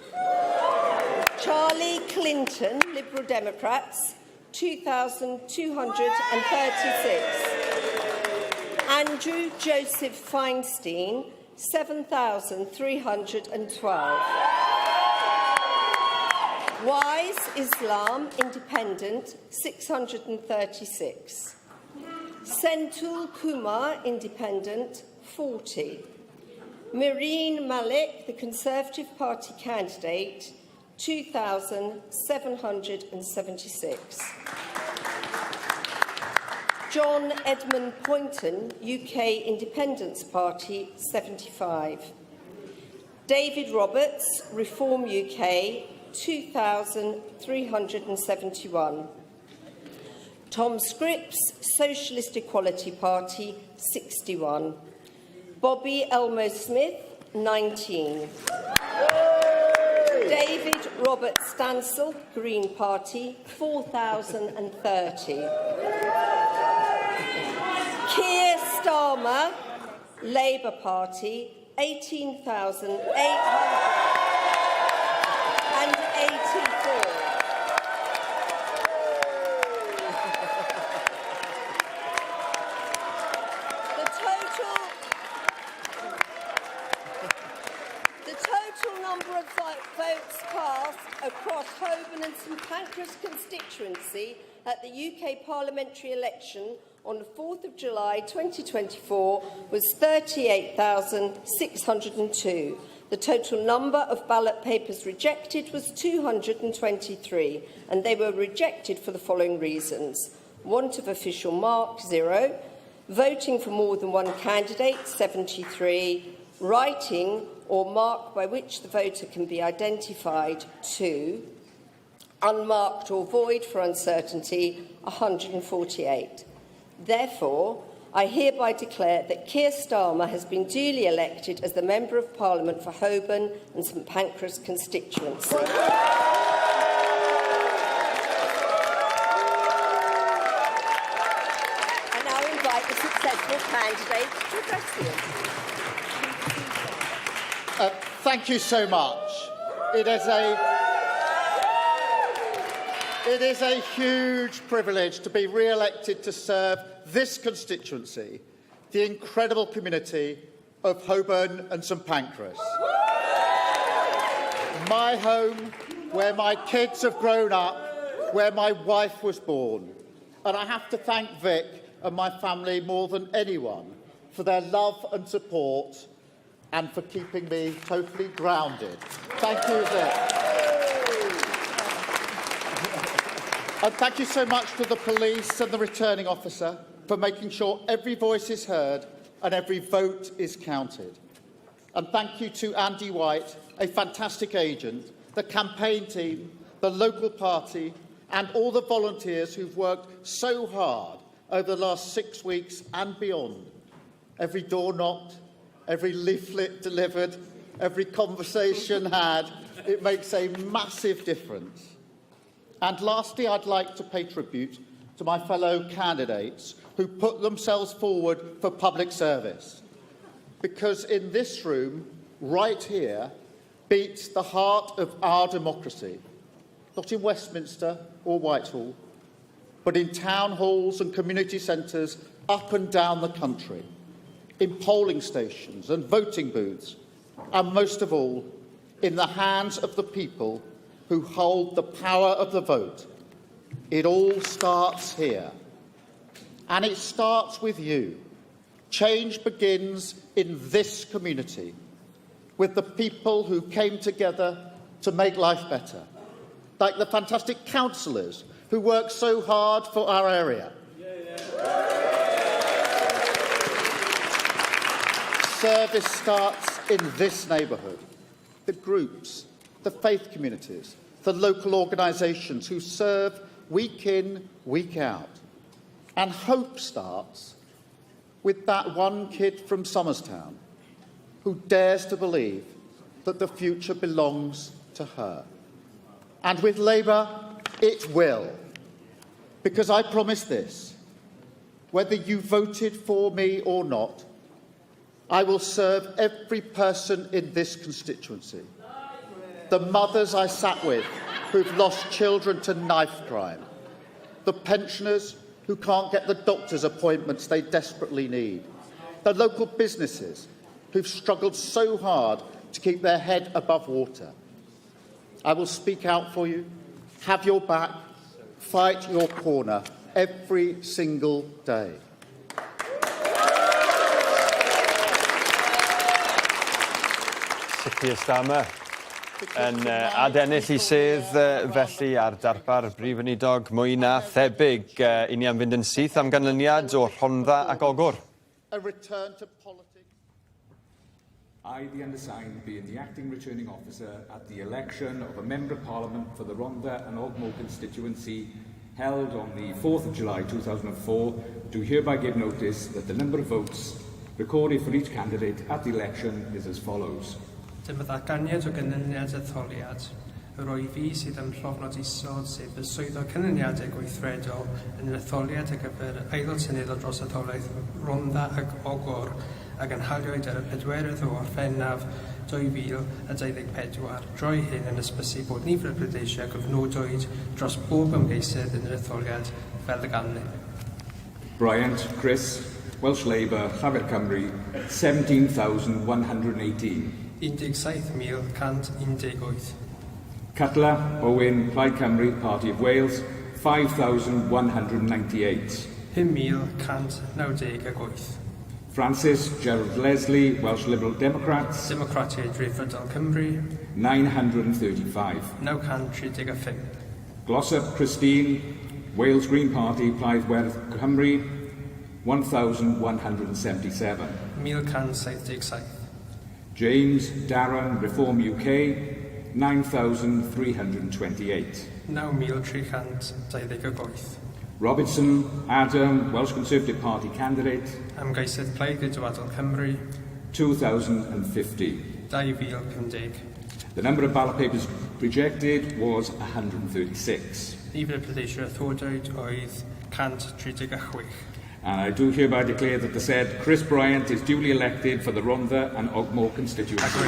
Charlie Clinton, Liberal Democrats, 2,236. Andrew Joseph Feinstein, 7,312. Wise Islam Independent, 636. Sentul Kumar Independent, 40. Mireen Malik, the Conservative Party candidate, 2,776. John Edmund Poynton, UK Independence Party, 75. David Roberts, Reform UK, 2,371. Tom Scripps, Socialist Equality Party, 61. Bobby Elmo Smith, 19. David Robert Stansel, Green Party, 4,030. Keir Starmer, Labour Party, 18,884. The total number of votes cast across Holborn and St Pancras constituency at the UK parliamentary election on the 4th of July 2024 was 38,602. The total number of ballot papers rejected was 223, and they were rejected for the following reasons: want of official mark, 0, voting for more than one candidate, 73, writing or mark by which the voter can be identified, 2, unmarked or void for uncertainty, 148. Therefore, I hereby declare that Keir Starmer has been duly elected as the Member of Parliament for Holborn and St Pancras constituency. I now invite the successful candidate to address you. Thank you so much. It is a huge privilege to be re-elected to serve this constituency, the incredible community of Holborn and St Pancras. My home, where my kids have grown up, where my wife was born. And I have to thank Vic and my family more than anyone for their love and support and for keeping me totally grounded. Thank you, Vic. And thank you so much to the police and the returning officer for making sure every voice is heard and every vote is counted. And thank you to Andy White, a fantastic agent, the campaign team, the local party, and all the volunteers who've worked so hard over the last 6 weeks and beyond. Every door knocked, every leaflet delivered, every conversation had, it makes a massive difference. And lastly, I'd like to pay tribute to my fellow candidates who put themselves forward for public service. Because in this room, right here, beats the heart of our democracy. Not in Westminster or Whitehall, but in town halls and community centres up and down the country, in polling stations and voting booths, and most of all, in the hands of the people who hold the power of the vote. It all starts here. And it starts with you. Change begins in this community, with the people who came together to make life better, like the fantastic councillors who work so hard for our area. Service starts in this neighbourhood. The groups, the faith communities, the local organisations who serve week in, week out. And hope starts with that one kid from Somerstown who dares to believe that the future belongs to her. And with Labour, it will. Because I promise this, whether you voted for me or not, I will serve every person in this constituency. The mothers I sat with who've lost children to knife crime. The pensioners who can't get the doctor's appointments they desperately need. The local businesses who've struggled so hard to keep their head above water. I will speak out for you, have your back, fight your corner every single day. Keir Starmer yn adennill I sedd felly ar darpar brif weinidog mwy na thebyg I ni am fynd yn syth am ganlyniad o Rhondda ac Ogwr. A return to politics. I, the undersigned, being the acting returning officer at the election of a Member of Parliament for the Rhondda and Ogmore constituency held on the 4th of July 2004, do hereby give notice that the number of votes recorded for each candidate at the election is as follows. Dyma ddatganiad o ganlyniad etholiad. Y roi fi sydd yn llofnod isod sef y swyddog canlyniadau gweithredol yn yr etholiad ar gyfer aelod seneddol dros etholaeth Rhondda ac Ogwr ac yn haliwyd ar y 4 o Orffennaf 2024. Drwy hyn yn ysbysu bod nifer y bleidleisiau gyfnodwyd dros bob ymgeisydd yn yr etholiad fel y ganlyn. Bryant, Chris, Welsh Labour, Llafur Cymru, 17,118. 17,118. Cutler, Owen, Plaid Cymru, Party of Wales, 5,198. 5,198. Francis Gerald Leslie, Welsh Liberal Democrats. Democratiaid Rhyddfrydol Cymru. 935. 935. Glossop Christine, Wales Green Party, Plaidwerth Cymru. 1,177. 1177. James Darren, Reform UK. 9,328. 9,328. Robertson Adam, Welsh Conservative Party candidate. Ymgeisydd Plaid Gydwadol Cymru. 2,050. 2,050. The number of ballot papers rejected was 136. Nifer y pleidleisio athodwyd oedd 136. And I do hereby declare that the said Chris Bryant is duly elected for the Rhondda and Ogmore constituency.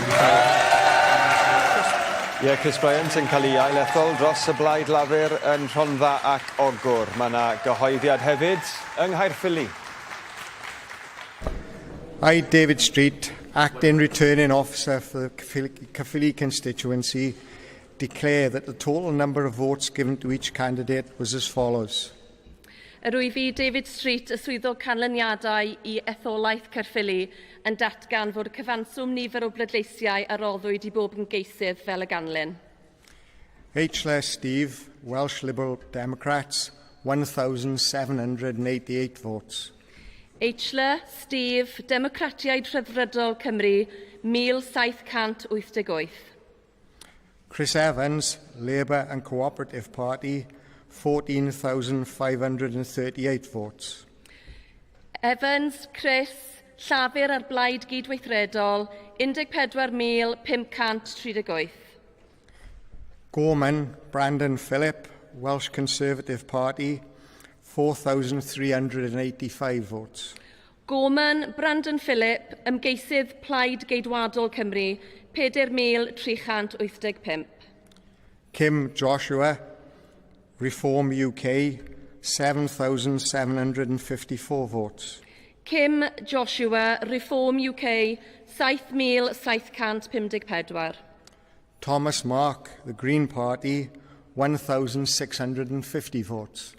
Chris Bryant yn cael ei ailethol dros y Blaid Lafur yn Rhondda ac Ogwr. Mae yna gyhoeddiad hefyd yng Nghaerffili. I, David Street, Acting Returning Officer for the Caerphilly constituency, declare that the total number of votes given to each candidate was as follows. Rwy fi, David Street, y swyddog canlyniadau I Etholaeth Caerphilly, yn datgan fod cyfanswm nifer o bleidleisiau a roddwyd I bob yn geisydd fel y ganlyn. H. Steve, Welsh Liberal Democrats, 1,788 votes. H. Steve, Democratiaid Rhyddfrydol Cymru, 1,788. Chris Evans, Labour and Cooperative Party, 14,538 votes. Evans, Chris, Llafur ar Blaid Gydweithredol, 14,538. Gorman, Brandon Phillip, Welsh Conservative Party, 4,385 votes. Gorman, Brandon Phillip, ymgeisydd Plaid Geidwadol Cymru, 4,385. Kim Joshua, Reform UK, 7,754 votes. Kim Joshua, Reform UK, 7,754. Thomas Mark, the Green Party, 1,650 votes.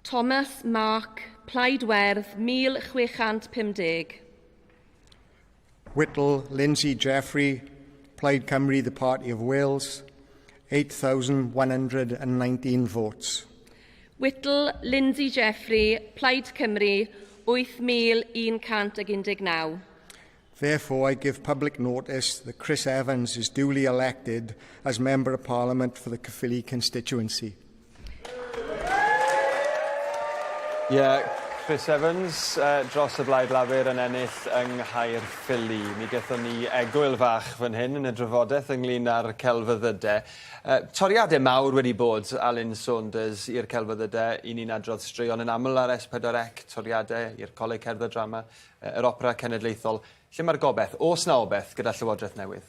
Thomas Mark, Plaidwerth, 1,650. Whittle Lindsay Jeffrey, Plaid Cymru, the Party of Wales, 8,119 votes. Whittle Lindsay Jeffrey, Plaid Cymru, 8,119. Therefore, I give public notice that Chris Evans is duly elected as Member of Parliament for the Caerphilly constituency. Chris Evans dros y Blaid Lafur yn ennill yng Nghaerffili. Mi gaethon ni egwyl fach fan hyn yn y drafodaeth ynglyn â'r celfyddydau. Toriadau mawr wedi bod, Alun Saunders, i'r celfyddydau. I ni'n adrodd straeon yn aml ar S4C, toriadau i'r Coleg Cerdd a Drama, yr Opera Cenedlaethol. Lle mae'r gobeith? Oes na obeth gyda Llywodraeth Newydd?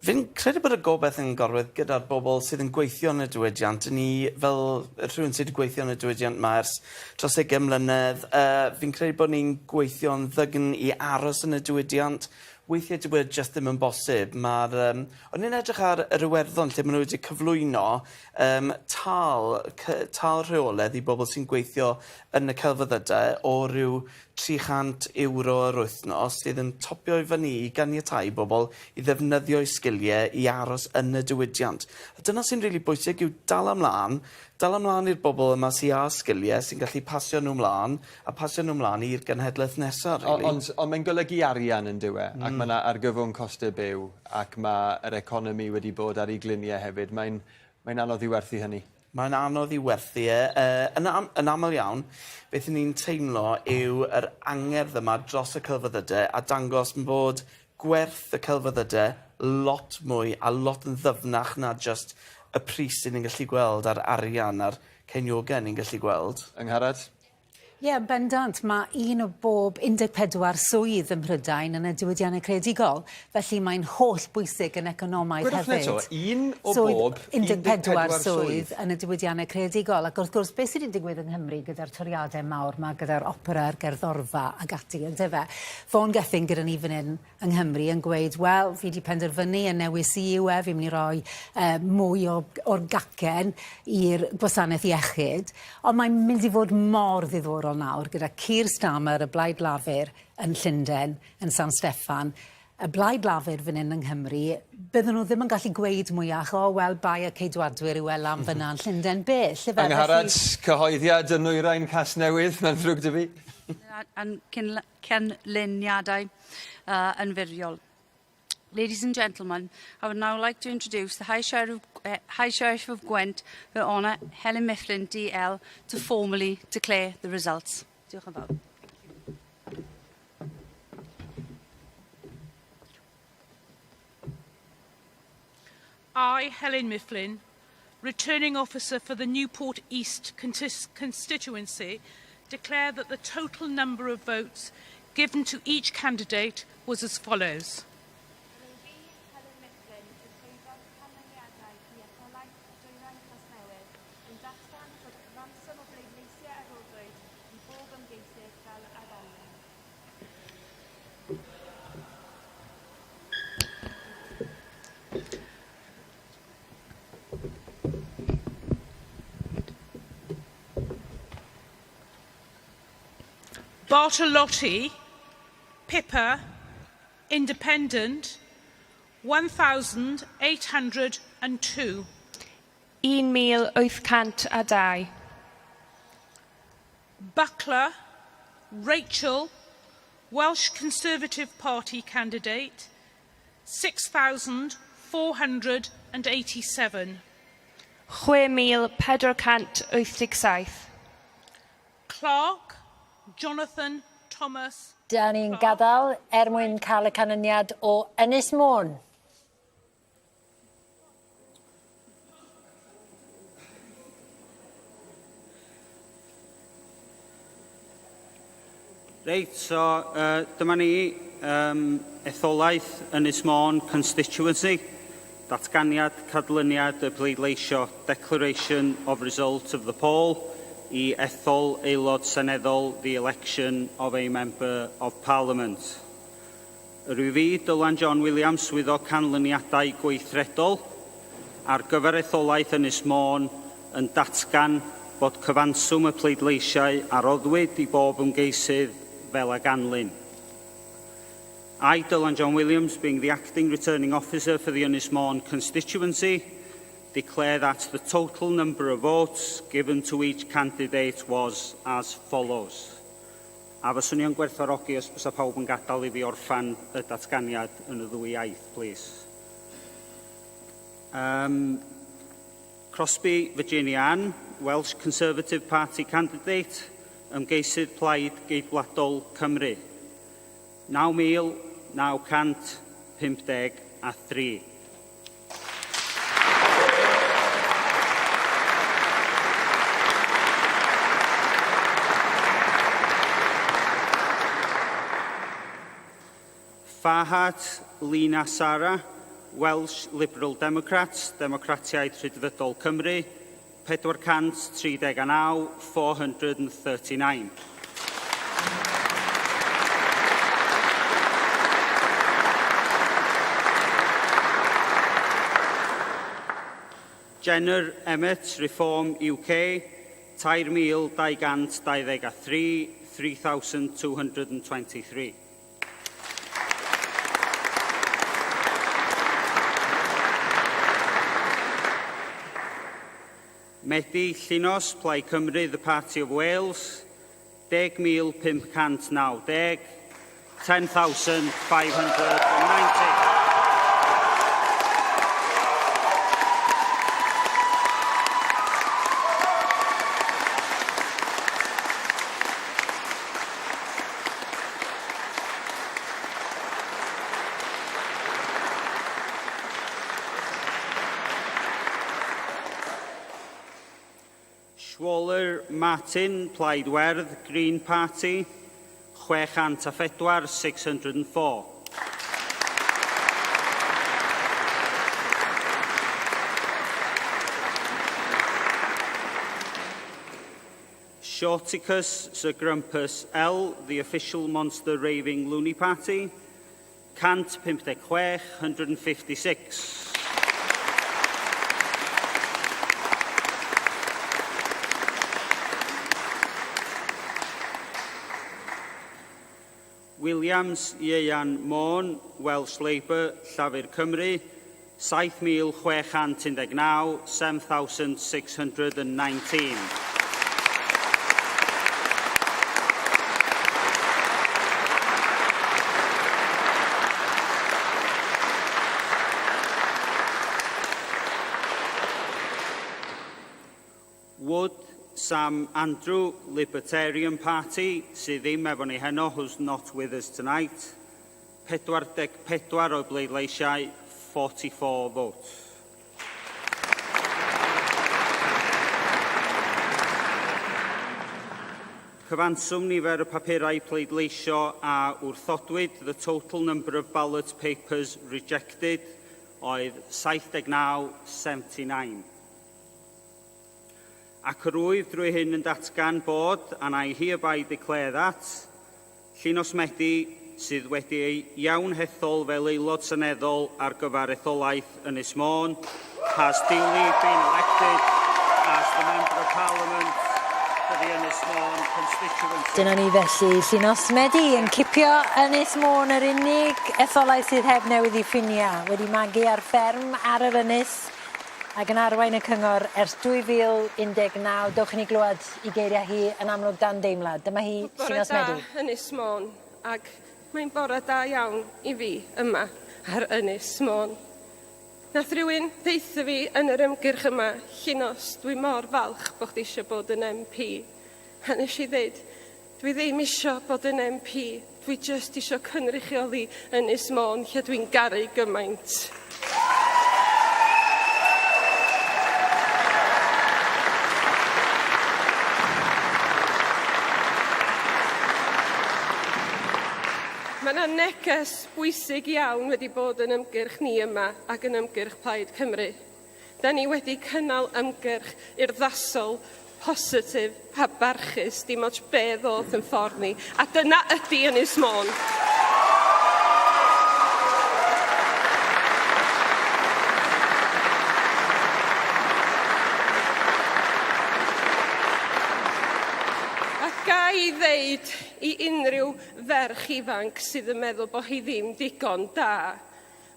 Fi'n credu bod y gobeith yn gorwedd gyda'r bobl sydd yn gweithio yn y diwydiant. Ni, fel rhywun sydd wedi gweithio yn y diwydiant ma ers dros 20 mlynedd, fi'n credu bod ni'n gweithio'n ddygn I aros yn y diwydiant. Weithiau dwi just ddim yn bosib. O'n i'n edrych ar yr Iwerddon lle maen nhw wedi cyflwyno tal rheoledd I bobl sy'n gweithio yn y celfyddydau o ryw €300 yr wythnos sydd yn topio I fyny I ganiatáu bobl I ddefnyddio I sgiliau I aros yn y diwydiant. A dyna sy'n rili bwysig yw dal ymlaen i'r bobl yma sy'n â sgiliau sy'n gallu pasio nhw ymlaen a pasio nhw ymlaen i'r genhedlaeth nesaf. Ond mae'n golygu arian yn diwe, ac mae yna argyfwng costau byw, ac mae'r economi wedi bod ar ei gliniau hefyd. Mae'n anodd I werthu hynny. Mae'n anodd I werthu yn aml iawn, beth ni'n teimlo yw yr angerdd yma dros y celfyddydau a dangos bod gwerth y celfyddydau lot mwy a lot yn ddyfnach na just y pris sy'n ni'n gallu gweld a'r arian a'r ceiniogau ni'n gallu gweld. Angharad? Bendant. Mae un o bob 14 swydd ym Mhrydain yn y diwydiannau creadigol, felly mae'n holl bwysig yn economaidd hefyd. Un o bob 14 swydd yn y diwydiannau creadigol, ac wrth gwrs, beth sydd wedi digwydd yng Nghymru gyda'r toriadau mawr yma, gyda'r opera, gerddorfa ac ati, yn defa. Vaughan Gething gyda ni fan hyn yng Nghymru yn gweud, wel, fi wedi penderfynu yn newis I yw fi'n mynd I roi mwy o'r gacen i'r gwasanaeth iechyd, ond mae'n mynd I fod mor ddiddorol diddorol nawr gyda Keir Starmer, y Blaid Lafur yn Llundain, yn San Steffan, y Blaid Lafur fan hyn yng Nghymru, bydden nhw ddim yn gallu gweud mwyach, wel, bai y ceidwadwyr yw am fyna yn Llundain bell. Angharad cyhoeddiad yn Nwyrain Casnewydd, mae'n ddrwg dy fi. And canlyniadau yn furiol. Ladies and gentlemen, I would now like to introduce the High Sheriff of Gwent, Her Honour Helen Mifflin, DL, to formally declare the results. Diolch yn fawr. I, Helen Mifflin, returning officer for the Newport East constituency, declare that the total number of votes given to each candidate was as follows. Bartolotti, Pippa, Independent, 1,802. 1,802. Buckler, Rachel, Welsh Conservative Party candidate, 6,487. 6,487. Clark, Jonathan Thomas. Da ni'n gadael mwyn cael y canlyniad o Ynys Môn. Reit, so dyma ni etholaeth Ynys Môn constituency, datganiad cadlyniad y bleidleisio Declaration of Result of the Poll I ethol aelod seneddol the election of a Member of Parliament. Rwy fi, Dylan John Williams, swyddog canlyniadau gweithredol ar gyfer etholaeth Ynys Môn yn datgan bod cyfanswm y pleidleisiau a roddwyd I bob ymgeisydd fel a ganlyn. I, Dylan John Williams, being the acting returning officer for the Ynys Môn constituency, declare that the total number of votes given to each candidate was as follows. A fyswn i'n gwerthfawrogi os bysa pawb yn gadael I fi orffan y datganiad yn y ddwy iaith, please. Crosby Virginia Ann, Welsh Conservative Party candidate, ymgeisydd Plaid Geidwadol Cymru. 9,953. Fahad Lina Sara, Welsh Liberal Democrats, Democratiaid Rhyddfrydol Cymru, 439,439. Jenner Emmett, Reform UK, 3,223, 3,223. Medi Llynos, Plaid Cymru, the Party of Wales, 10,590, 10,590. Martin, Plaid Werdd, Green Party, 604, 604. Shorticus Zagrumpus L, the official monster raving loony party, Cant 56, 156. Williams, Ieuan Môn, Welsh Labour, Llafur Cymru, 7,619, 7,619. Wood Sam Andrew, Libertarian Party, sydd ddim efo ni heno, who's not with us tonight. 44 o bleidleisiau, 44 votes. Cyfanswm nifer y papurau pleidleisio a wrthodwyd, the total number of ballot papers rejected oedd 79,79. Ac rwyf drwy hyn yn datgan bod, and I hereby declare that, Llunos Medi sydd wedi ei iawn hethol fel aelod seneddol ar gyfer etholaeth Ynys Môn has duly been elected as the Member of Parliament for the Ynys Môn constituency. Dyna ni felly, Llunos Medi yn cipio Ynys Môn yr unig etholaeth sydd heb newydd i ffinia, wedi magu ar fferm ar yr Ynys ac yn arwain y cyngor ers 2019. Dowch i ni glywed I geiriau hi yn amlwg dan deimlad. Dyma hi, Llunos Medi. Bore da Ynys Môn, ac mae'n bore da iawn I fi yma ar Ynys Môn. Nath rhywun ddeitha fi yn yr ymgyrch yma, Llunos, dwi mor falch bod chdi eisiau bod yn MP. A nes I ddweud, dwi ddim eisiau bod yn MP, dwi just eisiau cynrychioli Ynys Môn lle dwi'n garu gymaint. Mae yna neges bwysig iawn wedi bod yn ymgyrch ni yma ac yn ymgyrch Plaid Cymru. Da ni wedi cynnal ymgyrch urddasol, positif a barchus, dim ots be ddodd yn ffordd ni. A dyna ydi Ynys Môn. I ddeud I unrhyw ferch ifanc sydd yn meddwl bod hi ddim digon da.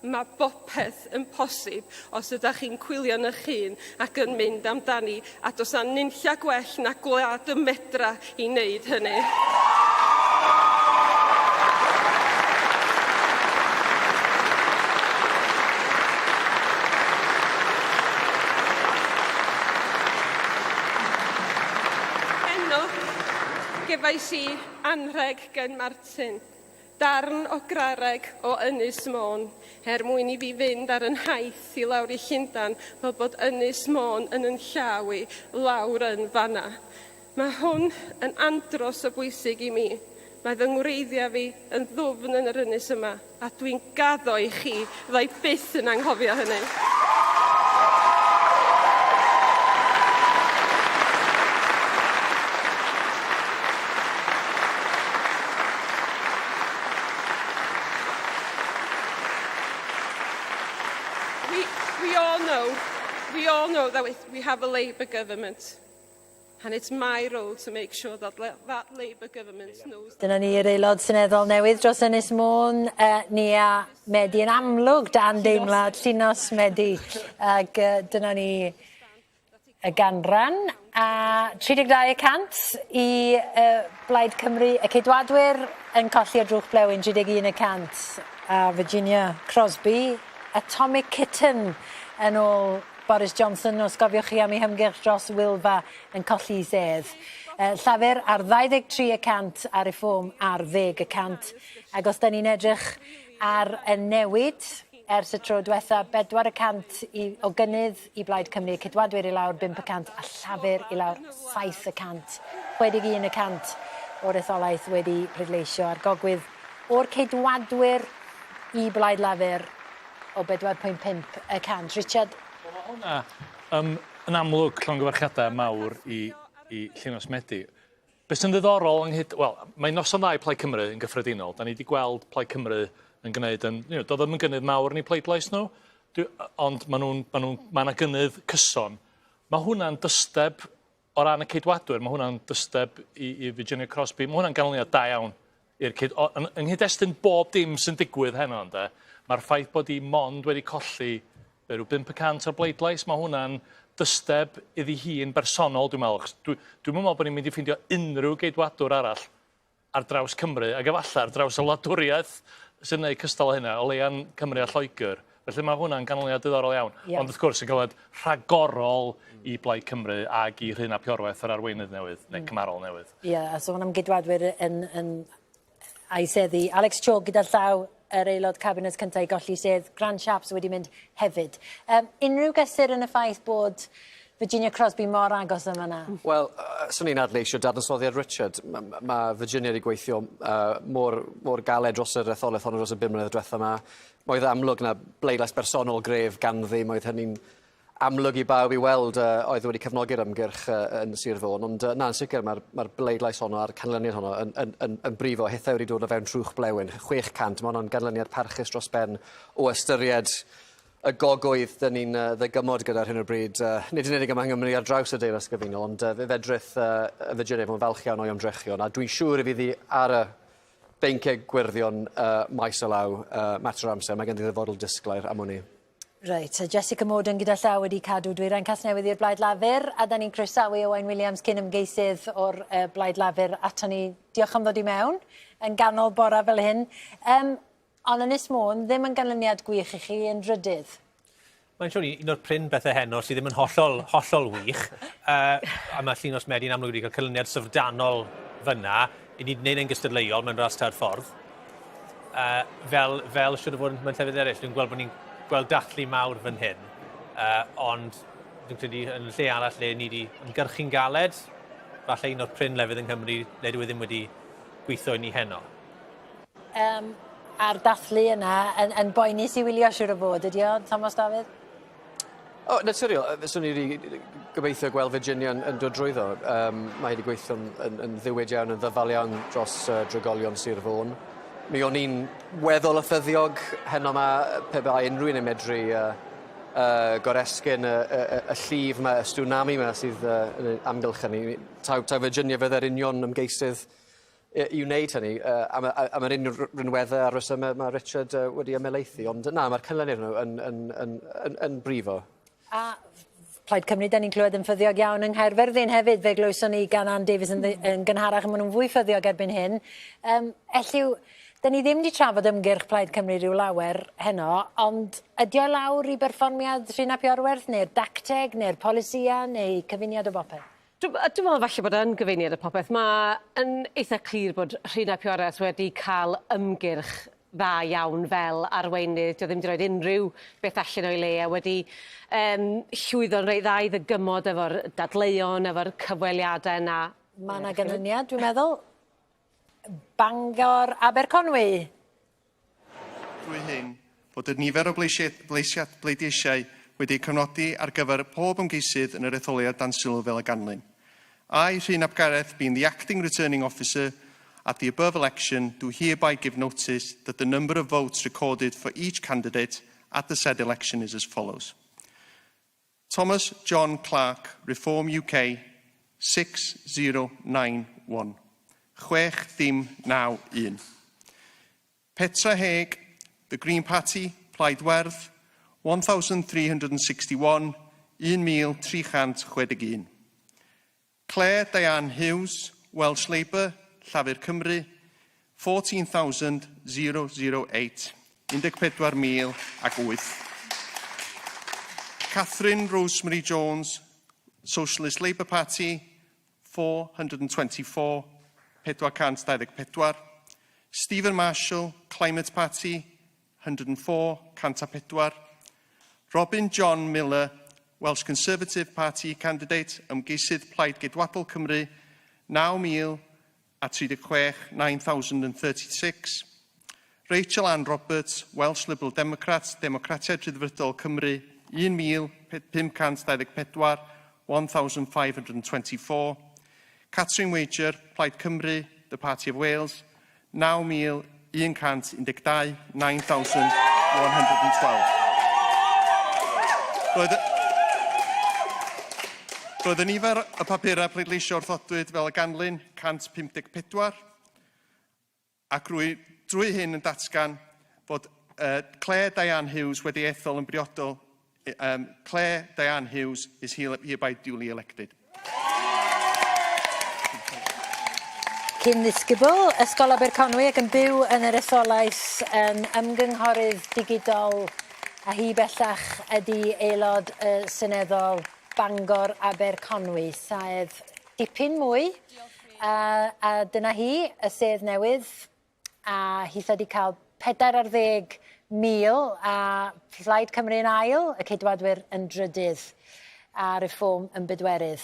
Mae bopeth yn posib os ydych chi'n cwylio yn eich hun ac yn mynd amdani a does na nunlla gwell na gwlad y medra I wneud hynny. Gefais I anrheg gen Martin, darn o grareg o Ynys Môn, mwyn I fi fynd ar yn haith I lawr I Llundain fel bod Ynys Môn yn llaw I lawr yn fanna. Mae hwn yn andros o bwysig I mi. Mae fy ngwreiddiau fi yn ddwfn yn yr ynys yma, a dwi'n gaddo I chi ddai byth yn anghofio hynny. We all know that we have a Labour government, and it's my role to make sure that that Labour government knows. Dyna ni aelod seneddol newydd dros Ynys Môn, ni a Medi yn amlwg dan deimlad, Llunos Medi, ac dyna ni y ganran, a 32% I Blaid Cymru, y Ceidwadwyr yn colli ar drwch blewyn 31%, a Virginia Crosby, Atomic Kitten yn ôl Boris Johnson, os gofiwch chi am ei hymgyrch dros Wylfa yn colli sedd. Llafur ar 23% a Reform ar 10%. Ac os da ni'n edrych ar y newid, ers y tro diwetha, 4% o gynnydd I Blaid Cymru, Ceidwadwyr I lawr 5% a Llafur I lawr 7%. 21% o'r etholaeth wedi pleidleisio ar gogwydd o'r Ceidwadwyr I Blaid Lafur o 4.5%. Richard? Mae hwnna yn amlwg llongyfarchiadau mawr I Llunos Medi. Be sy'n ddiddorol ynghyd... Wel, mae noson ddau Plaid Cymru yn gyffredinol. Da ni wedi gweld Plaid Cymru yn gwneud yn... Doedd ddim yn gynnydd mawr ni pleidlais nhw, ond mae yna gynnydd cyson. Mae hwnna'n dysteb o ran y Ceidwadwyr, mae hwnna'n dysteb I Virginia Crosby. Mae hwnna'n ganlyniad da iawn Yng nghyd-destun bob dim sy'n digwydd heno, ynde, mae'r ffaith bod i mond wedi colli rhyw 5% o'r bleidlais, mae hwnna'n dysteb iddi hi'n bersonol, dwi'n meddwl. Dwi'n meddwl bod ni'n mynd i ffeindio unrhyw geidwadwr arall ar draws Cymru, ac efallai ar draws y wladwriaeth sy'n gwneud cystal o hynna, o leia'n Cymru a Lloegr. Felly mae hwnna'n ganlyniad diddorol iawn. Ond wrth gwrs yn cael rhagorol i Blaid Cymru ac i Rhyn ap Iorwerth yr arweinydd newydd, neu cymarol newydd. Ie, a sôn am geidwadwyr yn aiseddi. Alex Chaw gyda llaw yr aelod cabinet cyntaf i golli sedd, Grant Shapps wedi mynd hefyd. Unrhyw gysur yn y ffaith bod Virginia Crosby mor agos yma na? Wel, swn i'n adleisio dadansoddiad Richard. Mae Virginia wedi gweithio mor galed dros yr etholaeth hon dros y 5 mlynedd diwethaf yma. Oedd amlwg na bleidlais bersonol gref ganddi, oedd hynny'n amlwg i bawb i weld oedd wedi cefnogi'r ymgyrch yn Sir Fôn. Ond na'n sicr, mae'r bleidlais honno a'r canlyniad honno yn brifo. Hithau wedi dod o fewn trwch blewyn, 600. Mae hwnna'n ganlyniad parchus dros ben o ystyried y gogwydd dyn ni'n ddygymod gyda'r hyn o bryd. Nid yn unig yma Nghymru ar draws y deyrnas gyfunol, ond fe fedrith Virginia fo'n falch iawn o'i ymdrechion. A dwi'n siŵr i fyddi ar y beinciau gwirthion maes o law mater o amser. Mae gen i ddyfodol disglair am hwnni. Reit, Jessica Morden gyda llaw wedi cadw Dwyrain Casnewydd i'r Blaid Lafur, a da ni'n croesawu Owain Williams cyn ymgeisydd o'r Blaid Lafur ato ni. Diolch am ddod i mewn, yn ganol bora fel hyn. Ond Ynys Môn ddim yn ganlyniad gwych i chi yn drydydd. Mae'n siŵr un o'r pryn bethau heno sydd ddim yn hollol wych. A mae Llynos Medi'n amlwg wedi cael canlyniad syfrdanol fyna i ni wneud e'n gystadleuol mewn ras tair ffordd. Fel siwr o fod mewn llefydd eraill, dwi'n gweld bod ni'n gweld dathlu mawr fan hyn. Ond dwi'n credu yn lle arall le ni wedi ymgyrchu'n galed, falle un o'r pryn lefydd yng Nghymru le dwi ddim wedi gweithio i ni heno. A'r dathlu yna, yn boenus i wylio siwr o fod, ydi o, Thomas Dafydd? O, naturiol, fyswn i wedi gobeithio gweld Virginia yn dod drwyddo. Mae wedi gweithio yn ddiwyd iawn, yn ddyfal iawn dros drigolion Sir Fôn. Mi o'n i'n weddol yffyddiog heno yma pe bai unrhyw un yn medru goresgyn y llif yma, y tsunami yma sydd yn amgylch hynny. Taw Virginia fydde'r union ymgeisydd i wneud hynny, am yr unrhyw rynweddau ar resymau mae Richard wedi ymelaethu, ond na, mae'r canlyniad nhw yn brifo. A Plaid Cymru, da ni'n clywed yn ffyddiog iawn yng Nghaerfyrddin hefyd, fe glywson ni gan Ann Davies yn gynharach, maen nhw'n fwy ffyddiog erbyn hyn. Elliw, da ni ddim wedi trafod ymgyrch Plaid Cymru rhyw lawer heno, ond ydi o lawr i berfformiad Rhyn ap Iorwerth, neu'r dacteg, neu'r polisia, neu cyfuniad o bopeth? Dwi'n meddwl falle bod yn gyfeiniad y popeth. Mae'n eitha clir bod Rhyn ap Iorwerth wedi cael ymgyrch dda iawn fel arweinydd. Dio ddim wedi rhoi unrhyw beth allan o'i le, a wedi llwyddo'n reit dda i ddygymod efo'r dadleuon, efo'r cyfweliadau yna. Mae yna ganlyniad, dwi'n meddwl. Bangor Aberconwy. Drwy hyn bod y nifer o bleidleisiau wedi cofnodi ar gyfer pob ymgeisydd yn yr etholiad dan sylw fel y ganlyn. I, Rhyn ap Gareth, being the acting returning officer at the above election, do hereby give notice that the number of votes recorded for each candidate at the said election is as follows. Thomas John Clark, Reform UK, 6091. 6091. Petra Haig, the Green Party, Plaidwerth, 1,361, 1,361. Claire Diane Hughes, Welsh Labour, Llafur Cymru, 14,008, 14,008. Catherine Rosemary Jones, Socialist Labour Party, 424, 424. Stephen Marshall, Climate Party, 104, 104. Robin John Miller, Welsh Conservative Party candidate, ymgeisydd Plaid Geidwadol Cymru, 9,036. Rachel Ann Roberts, Welsh Liberal Democrat, Democratiaid Rhyddfrydol Cymru, 1,524, 1,524. Catherine Wager, Plaid Cymru, the Party of Wales, 9,112, 9,112. Roedd y nifer y papurau pleidleisio wrthodwyd fel y ganlyn 154. Ac drwy hyn yn datgan bod Claire Diane Hughes wedi ethol yn briodol. Claire Diane Hughes is hereby duly elected. Cyn ddisgybl, Ysgol Aberconwy ac yn byw yn yr etholaeth yn ymgynghorydd digidol a hi bellach ydi aelod seneddol Bangor Aberconwy. Saedd dipyn mwy a dyna hi, y sedd newydd, a hi wedi cael 40,000 a Plaid Cymru yn ail, y Ceidwadwyr yn drydydd a Reform yn bedwerydd.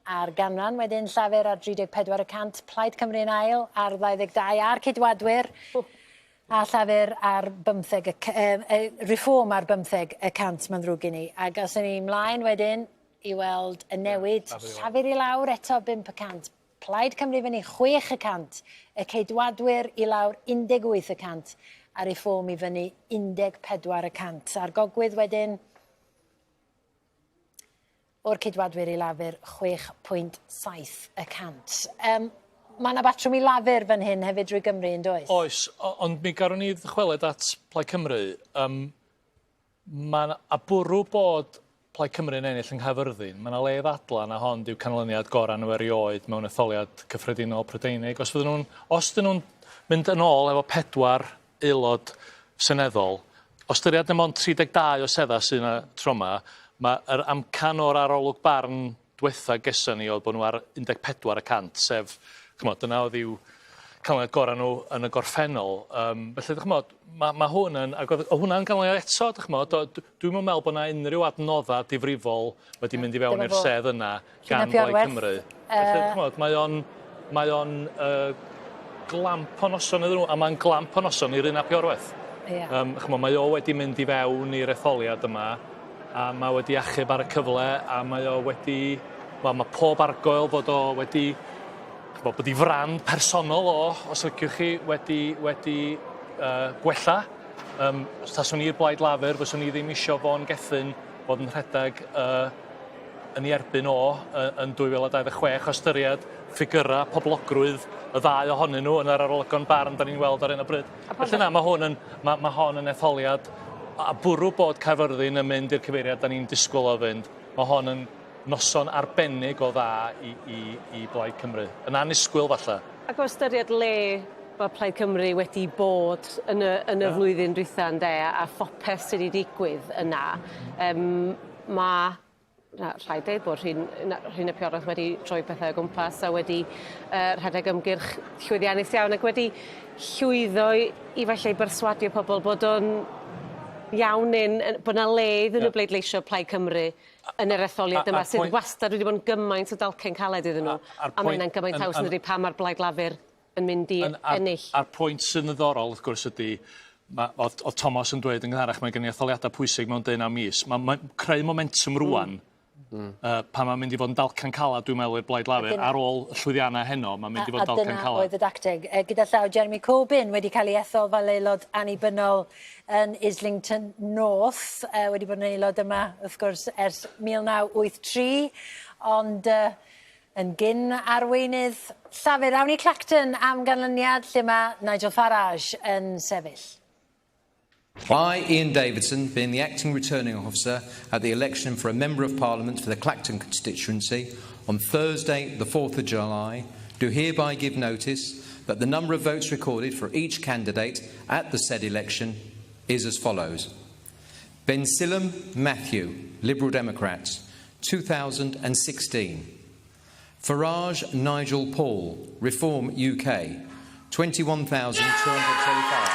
A'r ganran wedyn llafur ar 34%, Plaid Cymru yn ail ar 22 a'r Ceidwadwyr a llafur ar 15, Reform ar 15%, mae'n ddrwg i ni. A gawson ni ymlaen wedyn i weld y newid, llafur i lawr eto 5%, Plaid Cymru fyny 6%, y Ceidwadwyr i lawr 18%, a Reform i fyny 14%. A'r gogwydd wedyn, o'r Ceidwadwyr i lafur 6.7%. Mae yna batrwm i lafur fan hyn hefyd drwy Gymru yn does? Oes, ond mi garwn ni ddychwelyd at Plaid Cymru. Mae'n abwrw bod Plaid Cymru yn ennill yng Nghaerfyrddin. Mae yna le ddadlan a hon yw canlyniad gorau nhw erioed mewn etholiad cyffredinol Prydeinig. Os dyn nhw'n mynd yn ôl efo 4 aelod seneddol, os dyriad na mond 32 o sedda sy'n yna tro yma, mae'r amcan o'r arolwg barn diwetha geson ni oedd bod nhw ar 14%, sef, dyna oedd yw canlyniad gorau nhw yn y gorffennol. Felly, mae hwn yn, ac oedd hwnna'n canlyniad eto, dwi'n meddwl bod yna unrhyw adnoddau difrifol wedi mynd i fewn i'r sedd yna gan Blaid Cymru. Felly, mae o'n glamp o noson iddyn nhw, a mae'n glamp o noson i'r un ap Iorwerth. Mae o wedi mynd i fewn i'r etholiad yma, a mae wedi achub ar y cyfle, a mae o wedi... Mae pob argoel bod o wedi... bod i frand personol os liciwch chi, wedi gwella. Os taswn ni'r blaid lafur, fyswn ni ddim isio Vaughan Gething bod yn rhedeg yn ei erbyn yn 2026, o ystyried ffigurau poblogrwydd y 2 ohonyn nhw yn yr arolygon barn da ni'n weld ar un o bryd. Felly na, mae hon yn etholiad a bwrw bod Caerfyrddin yn mynd i'r cyfeiriad da ni'n disgwyl o fynd. Mae hon yn noson arbennig o dda i Blaid Cymru. Yn annisgwyl falle. Ac o ystyried le bod Plaid Cymru wedi bod yn y flwyddyn dwytha ynde, a phopeth sydd wedi digwydd yna, mae rhaid dweud bod rhywun y Pioreth wedi troi pethau o gwmpas a wedi rhedeg ymgyrch llwyddiannus iawn ac wedi llwyddo i falle berswadio pobl bod o'n iawn bod yna le iddyn nhw bleidleisio Plaid Cymru yn yr etholiad yma sydd wastad wedi bod yn gymaint o dalcen caled iddyn nhw. A mae yna'n gymaint haws yn ydy pa mae'r blaid lafur yn mynd i ennill. A'r pwynt sy'n ddiddorol, wrth gwrs, ydy, o Thomas yn dweud yn gynharach, mae gen i etholiadau pwysig mewn 19 mis. Mae'n creu momentum rwan. Pa mae'n mynd i fod yn dalcan calad, dwi'n meddwl, i'r blaid lafur, ar ôl y llwyddiannau heno, mae'n mynd i fod yn dalcan calad. A dyna oedd y dacteg. Gyda llaw Jeremy Corbyn wedi cael ei ethol fel aelod annibynnol yn Islington North, wedi bod yn aelod yma, wrth gwrs, ers 1983, ond yn gyn arweinydd llafur. Awn i Clacton am ganlyniad lle mae Nigel Farage yn sefyll. I, Ian Davidson, being the acting returning officer at the election for a Member of Parliament for the Clacton constituency on Thursday, the 4th of July, do hereby give notice that the number of votes recorded for each candidate at the said election is as follows. Bensilem Matthew, Liberal Democrats, 2016. Farage Nigel Paul, Reform UK, 21,225.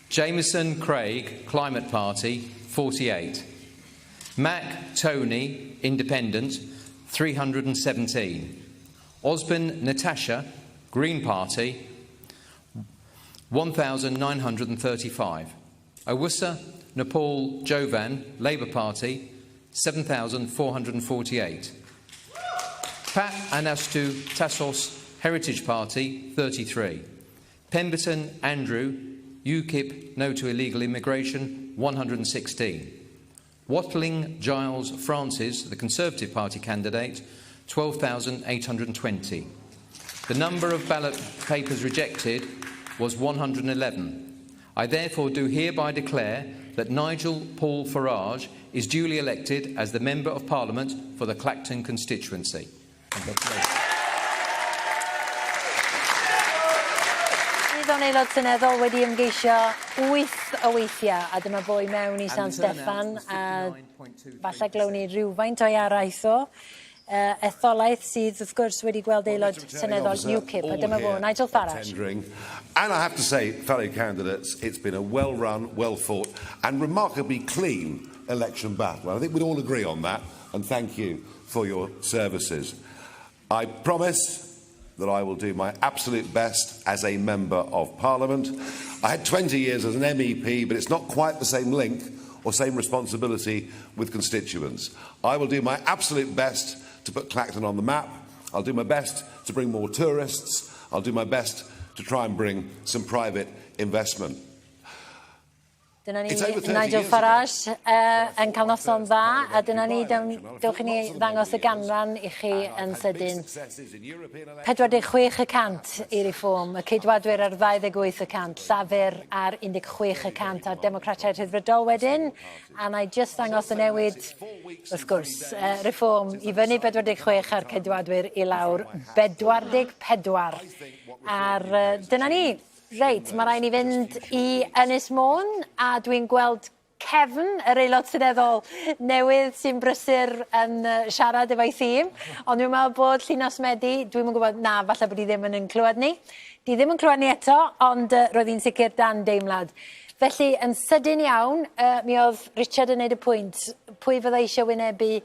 Jameson Craig, Climate Party, 48. Mac Tony, Independent, 317. Osborne Natasha, Green Party, 1,935. Owusa Nepal Jovan, Labour Party, 7,448. Pat Anastu Tassos, Heritage Party, 33. Pemberton Andrew, UKIP No to Illegal Immigration, 116. Watling Giles Francis, the Conservative Party candidate, 12,820. The number of ballot papers rejected was 111. I therefore do hereby declare that Nigel Paul Farage is duly elected as the Member of Parliament for the Clacton constituency. Congratulations. Bydd o'n aelod seneddol wedi ymgeisio 8 o weithiau, a dyma boi mewn I San Steffan, a falle glwn ni rhywfaint o'i araith o. Etholaeth sydd, wrth gwrs, wedi gweld aelod seneddol UKIP, a dyma fo, Nigel Farage. And I have to say, fellow candidates, it's been a well-run, well-fought and remarkably clean election battle. I think we'd all agree on that, and thank you for your services. I promise that I will do my absolute best as a Member of Parliament. I had 20 years as an MEP, but it's not quite the same link or same responsibility with constituents. I will do my absolute best to put Clacton on the map. I'll do my best to bring more tourists. I'll do my best to try and bring some private investment. Dyna ni Nigel Farage yn cael noson dda, a dyna ni dewch I ni ddangos y ganran I chi yn sydyn. 46% I Reform, y Ceidwadwyr ar 28%, Llafur ar 16% a'r Democratiaid Rhyddfrydol wedyn, a na I just ddangos y newid, wrth gwrs, Reform I fyny 46 a'r Ceidwadwyr I lawr 44. A'r dyna ni. Reit, mae rai ni fynd I Ynys Môn, a dwi'n gweld Cefn, yr aelod seneddol newydd sy'n brysur yn siarad efo'i thîm, ond dwi'n meddwl bod Llynos Medi, dwi'n gwybod, na, falle bod I ddim yn clywed ni. Di ddim yn clywed ni eto, ond roedd hi'n sicr dan deimlad. Felly, yn sydyn iawn, mi oedd Richard yn neud y pwynt. Pwy fydda eisiau wynebu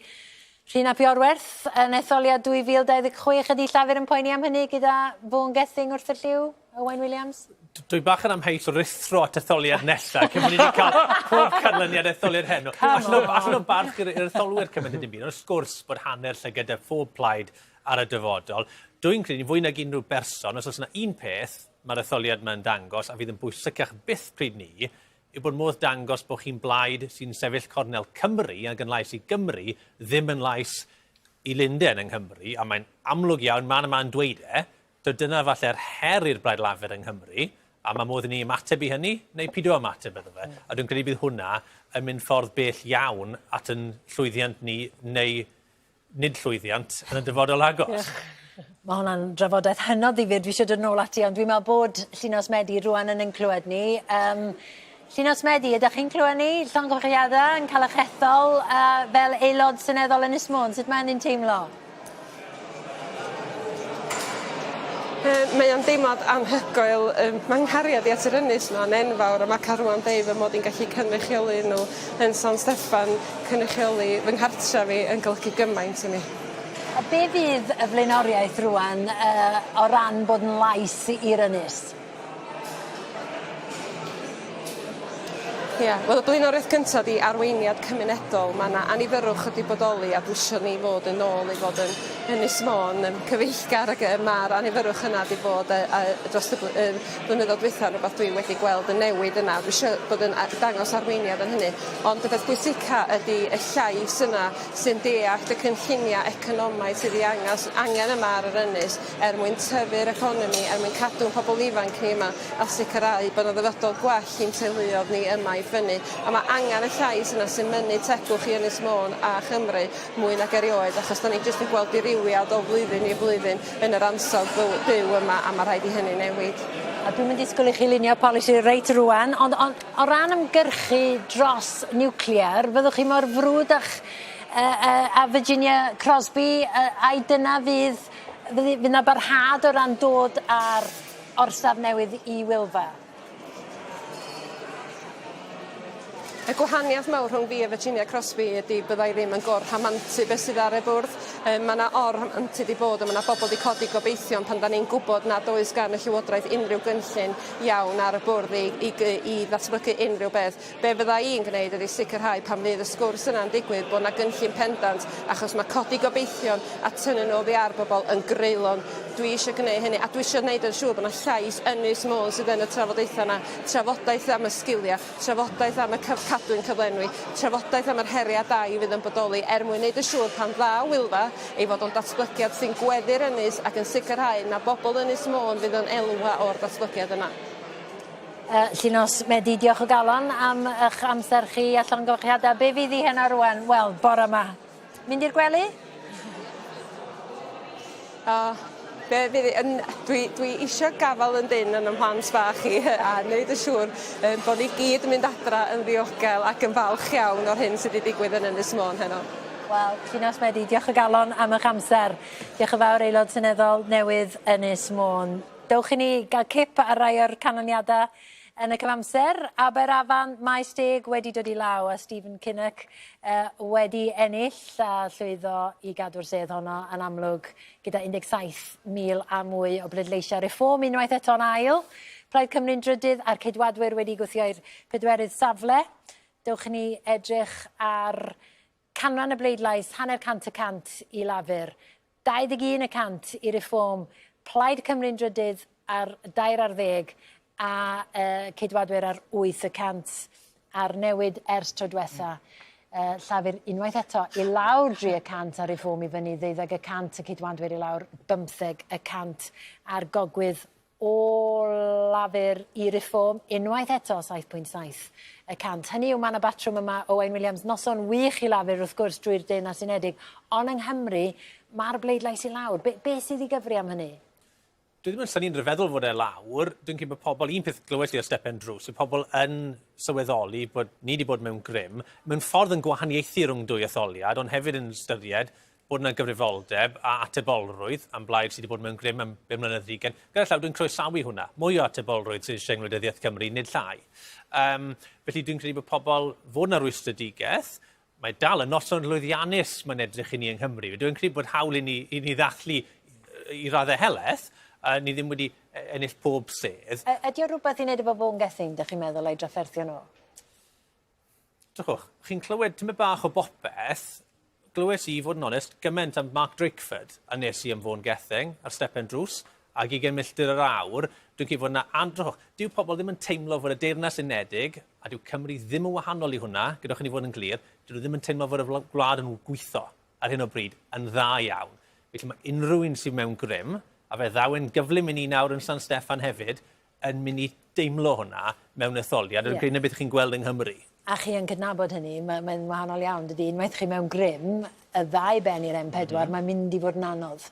Rhina Piorwerth yn etholiad 2026 ydi Llafur yn poeni am hynny gyda Vaughan Gething wrth y lliw, Owain Williams? Dwi bach yn amheus o rithro at etholiad nesaf, cyn bod ni wedi cael pob canlyniad etholiad heno. Allan o barch i'r etholwyr cymryd yn byd, ond sgwrs bod hanner llygad y phob plaid ar y dyfodol. Dwi'n credu, fwy nag unrhyw berson, os oes yna un peth mae'r etholiad yma'n dangos, a fydd yn bwysicach byth pryd ni, yw bod modd dangos bod chi'n blaid sy'n sefyll cornel Cymru ac yn lais I Gymru, ddim yn lais I Lundain yng Nghymru, a mae'n amlwg iawn, ma'n dweud dyna falle'r her i'r blaid lafur yng Nghymru, a mae modd I ni ymateb I hynny, neu pido ymateb iddo fe. A dwi'n credu bydd hwnna yn mynd ffordd bell iawn at yn llwyddiant ni, neu nid llwyddiant, yn y dyfodol agos. Mae hwnna'n drafodaeth hynod ddifyr, dwi eisiau dod nôl ati, ond dwi'n meddwl bod Llynos Medi rwan yn clywed ni. Llynos Medi, ydych chi'n clywed ni? Llongyfarchiadau yn cael eich ethol fel aelod seneddol Ynys Môn. Sut mae'n un teimlo? Mae o'n deimlad anhygoel. Mae'n nghariad I at yr Ynys Môn enfawr, a mae Carwan Dave yn mod i'n gallu cynrychioli nhw yn San Steffan, cynrychioli fy nghartra fi yn golygu gymaint I mi. A be fydd y flaenoriaeth rwan o ran bod yn lais i'r Ynys? Wel, y blaenoriaeth cyntaf di arweiniad cymunedol. Mae yna anifyrwch wedi bodoli a dwisio ni fod yn ôl I fod yn Ynys Môn yn cyfeillgar ac mae'r anifyrwch yna wedi bod dros y blynyddoedd dwytha rhywbeth dwi wedi gweld yn newid yna. Dwi eisiau bod yn dangos arweiniad yn hynny. Ond y beth bwysica ydy y llais yna sy'n deall y cynlluniau economaidd sydd I angen yma ar yr Ynys mwyn tyfu'r economi, mwyn cadw'n pobl ifanc ni yma a sicrhau bod yna ddyfodol gwell i'n teuluoedd ni yma I fyny. A mae angen y llais yna sy'n mynnu tegwch I Ynys Môn a Chymru mwy nag erioed, achos da ni jyst yn gweld diriwiad o flwyddyn I flwyddyn yn yr ansawdd byw yma, a mae rhaid I hynny newid. A dwi'n mynd I disgwyl I chi lunio polisi reit rwan, ond o ran ymgyrchu dros niwclear, fyddwch chi mor frwd a Virginia Crosby, a'i dyna fydd na barhad o ran dod ar orsaf newydd I Wilfa? Y gwahaniaeth mawr rhwng fi a Virginia Crosby ydy byddai ddim yn gorhamantu beth sydd ar y bwrdd. Mae yna orhamantu wedi bod, a mae yna bobl wedi codi gobeithion pan da ni'n gwybod nad oes gan y Llywodraeth unrhyw gynllun iawn ar y bwrdd I ddatblygu unrhyw beth. Be fydda i'n gwneud ydy sicrhau pan fydd y sgwrs yna'n digwydd bod yna gynllun pendant, achos mae codi gobeithion a tynnu nhw oddi ar bobl yn greulon. Dwi eisiau gwneud hynny, a dwi eisiau gwneud yn siŵr bod yna llais Ynys Môn sydd yn y trafodaethau yna, trafodaeth am y sgiliau, trafodaeth am y cadwyn cyflenwi. Trafodaeth am yr heriau dau fydd yn bodoli mwyn wneud yn siŵr pan ddaw Wylfa ei fod o'n datblygiad sy'n gweddu'r ynys ac yn sicrhau na bobl Ynys Môn fydd yn elwa o'r datblygiad yma. Llynos Medi, diolch o galon am eich amser chi a llongyfarchiadau. Be fydd i hynna rwan? Wel, bore yma. Mynd i'r gwely? Dwi eisiau gafal yn dyn yn ymhlant bach i a wneud yn siŵr bod ni gyd yn mynd adra yn ddiogel ac yn falch iawn o'r hyn sydd wedi digwydd yn Ynys Môn heno. Wel, Llynos Medi, diolch o galon am eich amser. Diolch yn fawr aelod seneddol newydd Ynys Môn. Dewch i ni gael cip ar rai o'r canlyniadau yn y cyfamser. Aberafan, Maes Deg wedi dod i law a Stephen Kinnock wedi ennill a llwyddo i gadw'r sedd honno yn amlwg gyda 17,000 a mwy o bleidleisiau. Reform unwaith eto'n ail. Plaid Cymru'n drydydd a'r ceidwadwyr wedi gwthio'r pedwerydd safle. Dewch i ni edrych ar canran y bleidlais, 100% i lafur. 21% i Reform. Plaid Cymru'n drydydd ar 2 a ceidwadwyr ar 8% a'r newid ers tro diwetha. Llafur unwaith eto i lawr 3% ar Reform i fyny 12% y ceidwadwyr i lawr 15% a'r gogwydd o lafur i Reform unwaith eto 7.7%. Hynny yw, mae yna batrwm yma Owain Williams, noson wych i lafur wrth gwrs drwy'r Deyrnas Unedig, ond yng Nghymru mae'r bleidlais i lawr. Be sydd i gyfri am hynny? Dwi ddim yn syni'n rhyfeddol fod e lawr. Dwi'n credu bod pobl, un peth glywed i'r stepen drws, yw pobl yn sylweddoli bod ni wedi bod mewn grym, mewn ffordd yn gwahaniaethu rhwng dwy etholiad, ond hefyd yn ystyried bod yna gyfrifoldeb a atebolrwydd am blaid sydd wedi bod mewn grym am 5 mlynedd ddigen. Gyda llaw, dwi'n croesawu hwnna. Mwy o atebolrwydd sydd eisiau Ngwleidyddiaeth Cymru, nid llai. Felly dwi'n credu bod pobl fod yna rwystredigaeth, mae dal yn noson lwyddiannus mae'n edrych i ni yng Nghymru. Dwi'n credu bod hawl i ni ddathlu i raddau heleth, ni ddim wedi ennill pob sedd. Ydy o rhywbeth i wneud efo Vaughan Gething, ydych chi'n meddwl, ei drafferthio nhw? Drychwch, chi'n clywed tyma bach o bopeth, glywes i, fod yn onest, gymaint am Mark Drakeford a nes i am Vaughan Gething ar stepen drws, ac 20 milltir yr awr, dwi'n credu fod yna androch. Dyw pobl ddim yn teimlo fod y Deyrnas Unedig, a dyw Cymru ddim yn wahanol i hwnna, gydwch ni fod yn glir, dyw ddim yn teimlo fod y gwlad yn gweithio ar hyn o bryd yn dda iawn. Felly mae unrhyw un sydd mewn grym, a fe ddawen gyflym i ni nawr yn San Steffan hefyd, yn mynd i deimlo hwnna mewn etholiad, yn credu na beth chi'n gweld yng Nghymru. A chi yn cydnabod hynny, mae'n wahanol iawn, dydy. Unwaith chi mewn grym, y ddau ben i'r M4, mae'n mynd i fod yn anodd.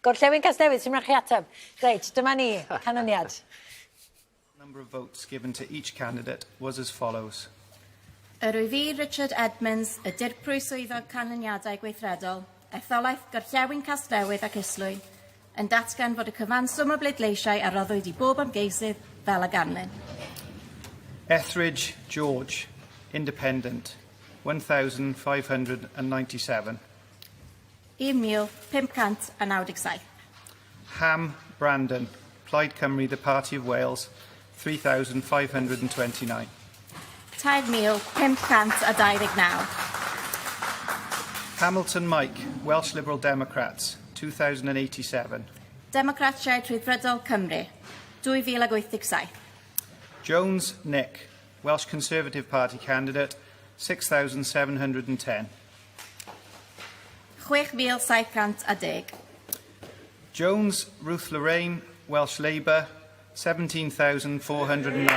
Gorllewin Casnewydd, sy'n rhaid chi ateb. Reit, dyma ni, canlyniad. Number of votes given to each candidate was as follows. Yr wyf fi, Richard Edmonds, y dirprwy swyddog canlyniadau gweithredol, etholaeth Gorllewin Casnewydd ac Islwyn, yn datgan fod y cyfanswm o bleidleisiau a roddwyd i bob amgeisydd fel y ganlyn. Etheridge George, Independent, 1,597. 1,597. Ham Brandon, Plaid Cymru, the Party of Wales, 3,529. 3,529. Hamilton Mike, Welsh Liberal Democrats, 2,087. Democratiaid Rhyddfrydol Cymru, 2,087. Jones Nick, Welsh Conservative Party candidate, 6,710. 6,710. Jones Ruth Lorraine, Welsh Labour, 17,409.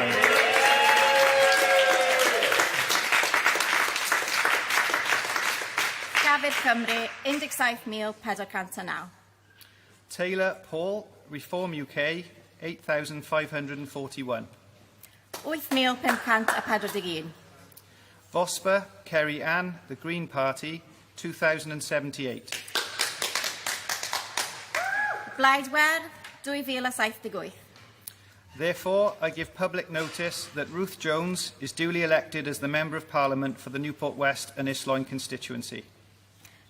Dafydd Cymru, 17,409. Taylor Paul, Reform UK, 8,541. 8,541. Vosper Kerry Ann, the Green Party, 2,078. Blaenau 2,078. Therefore, I give public notice that Ruth Jones is duly elected as the Member of Parliament for the Newport West and Islwyn constituency.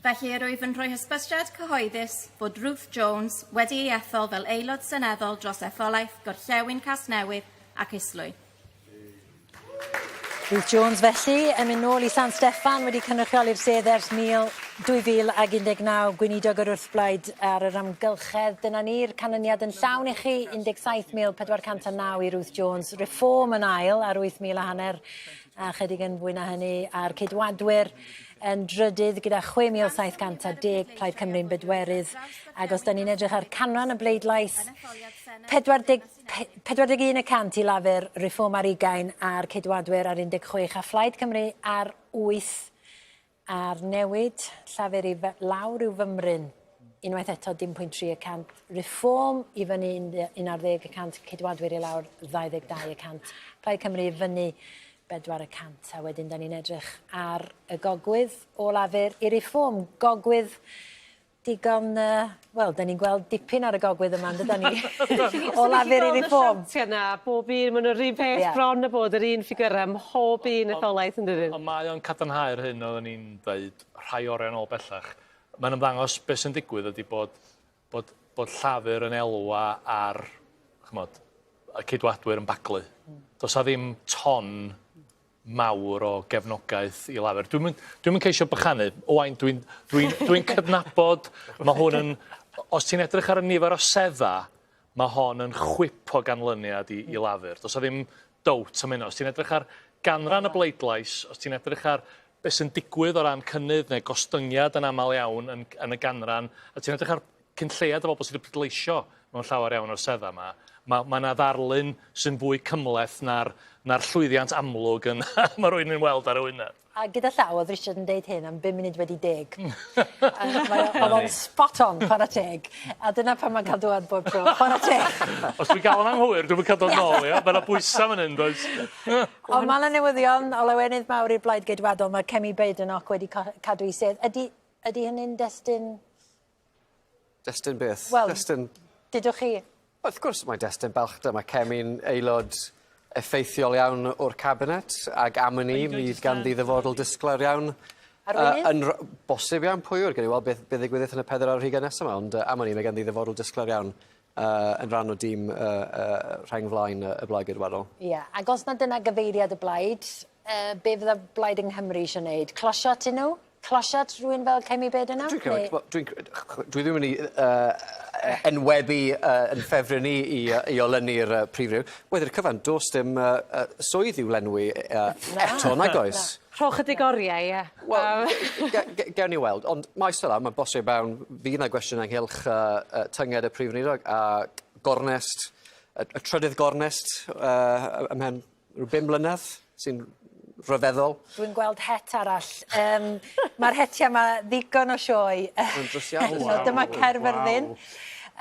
Felly rwyf yn rhoi hysbysiad cyhoeddus fod Ruth Jones wedi ei ethol fel aelod seneddol dros etholaeth Gorllewin Casnewydd ac Islwyn. Ruth Jones felly yn mynd nôl i San Steffan wedi cynrychioli'r sedd ers 2019, gweinidog yr wrthblaid ar yr amgylchedd. Dyna ni'r canlyniad yn llawn i chi, 17,409 i Ruth Jones. Reform yn ail ar 8,500 a chydig yn fwy na hynny a'r ceidwadwyr yn drydydd gyda 6,710 Plaid Cymru'n bedwerydd. Ac os da ni'n edrych ar canran y bleidlais, 41% i lafur Reform ar 20 a'r ceidwadwyr ar 16 a Plaid Cymru ar 8 a'r newid llafur i lawr i'w fymryn. Unwaith eto 10.3%. Reform i fyny 11%, ceidwadwyr i lawr 22%. Plaid Cymru i fyny 4%. A wedyn da ni'n edrych ar y gogwydd o lafur i Reform. Gogwydd digon, wel, da ni'n gweld dipyn ar y gogwydd yma, da ni. O lafur i Reform. Yna, bob un, maen nhw'r un peth bron y bod, yr un ffigurau, mhob un etholaeth yn dydyn. Ond mae o'n cadarnhau'r hyn oedden ni'n dweud rhai oriau yn ôl bellach. Mae'n ymddangos beth sy'n digwydd ydy bod llafur yn elw ar y ceidwadwyr yn baglu. Does a ddim ton mawr o gefnogaeth i lafur. Dwi'n ceisio bychanu. Owain, dwi'n cydnabod, mae hwn yn... Os ti'n edrych ar y nifer o sedda, mae hon yn chwip o ganlyniad i lafur. Does a ddim dowt am hynny. Os ti'n edrych ar ganran y bleidlais, os ti'n edrych ar beth sy'n digwydd o ran cynnydd neu gostyngiad yn aml iawn yn y ganran, a ti'n edrych ar cynlleiad o bobl sydd wedi pleidleisio mewn llawer iawn o'r sedda yma, mae yna ddarlun sy'n fwy cymleth na'r llwyddiant amlwg mae rhywun yn weld ar y wyneb. A gyda llaw, oedd Richard yn deud hyn am 5 munud wedi 10. Oedd o'n spot on, chwarae teg. A dyna pan mae'n cael dwad bob tro, chwarae teg. Os dwi'n gael yn anghywir, dwi'n cael dod nôl, ia? Mae'n bwysa fan hyn, does? Ond mae yna newyddion o lewenydd mawr i'r blaid geidwadol, mae Cemi Beidynoc wedi cadw i sedd. Ydy hynny'n destun... Destun beth? Wel, dydwch chi? Wrth gwrs mae destun belchda. Mae Cemi'n aelod effeithiol iawn o'r cabinet, ac am ni, mi ganddi ddyfodol disglair iawn. Yn bosib iawn pwy yw'r gen i weld beth ddigwyddith yn y 4 ar 20 nesaf yma, ond am ni, mae ganddi ddyfodol disglair iawn yn rhan o dîm rheng flaen y blaid geidwadol. Ie, ac os na dyna gyfeiriad y blaid, be fydd y blaid yng Nghymru eisiau gwneud? Closiat i nhw? Closiat rhywun fel Cemi Beidynoc? Dwi ddim yn enwebu yn ffefryn i olynu'r prif ryw. Wedi'r cyfan, dos dim swydd i'w lenwi eto, nag oes? Rhowch ydig oriau, ie. Wel, gewn ni weld, ond maes fel mae bosib iawn, fi yna gwestiwn ynghylch tynged y prif rydog a gornest, y trydydd gornest ymhen rhyw 5 mlynedd sy'n rhyfeddol. Dwi'n gweld het arall. Mae'r hetia yma ddigon o sioe. Dyma Caerfyrddin.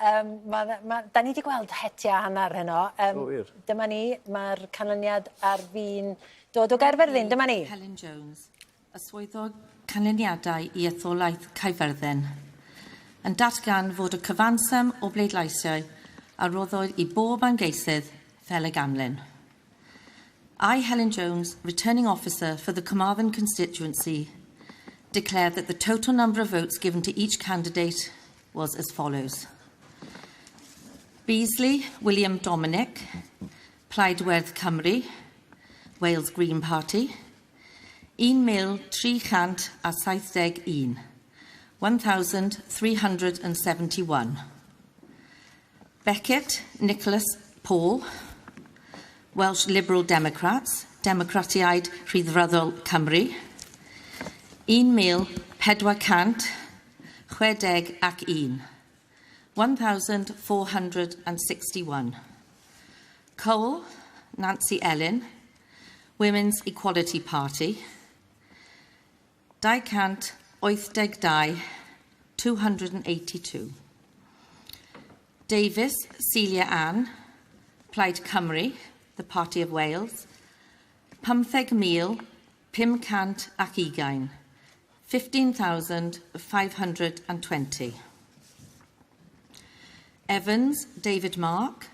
Da ni wedi gweld hetia hanner heno. Dyma ni, mae'r canlyniad ar fi'n dod o Gaerfyrddin. Dyma ni. Helen Jones, y swyddog canlyniadau i etholaeth Caerfyrddin, yn datgan fod y cyfanswm o bleidleisiau a roddwyd i bob angeisydd fel y ganlyn. I, Helen Jones, returning officer for the Carmarthen constituency, declare that the total number of votes given to each candidate was as follows. Beasley William Dominic, Plaid Werdd Cymru, Wales Green Party, 1,371, 1,371. Beckett Nicholas Paul, Welsh Liberal Democrats, Democratiaid Rhyddfryddol Cymru, 1,461, 1,461. Cole, Nancy Ellen, Women's Equality Party, 282, 282. Davis Celia Ann, Plaid Cymru, the Party of Wales, 15,520, 15,520. Evans David Mark,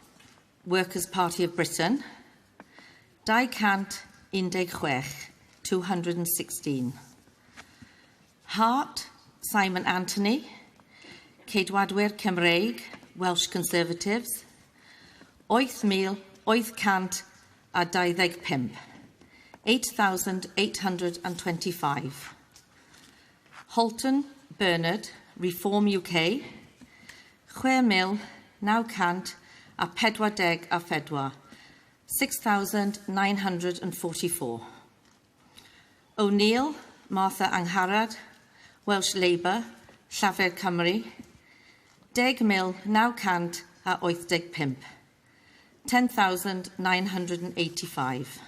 Workers' Party of Britain, 216, 216. Hart Simon Anthony, Ceidwadwyr Cymreig, Welsh Conservatives, 8,825, 8,825. Holton Bernard, Reform UK, 6,944, 6,944. O'Neill, Martha Angharad, Welsh Labour, Llafur Cymru, 10,985. 10,985.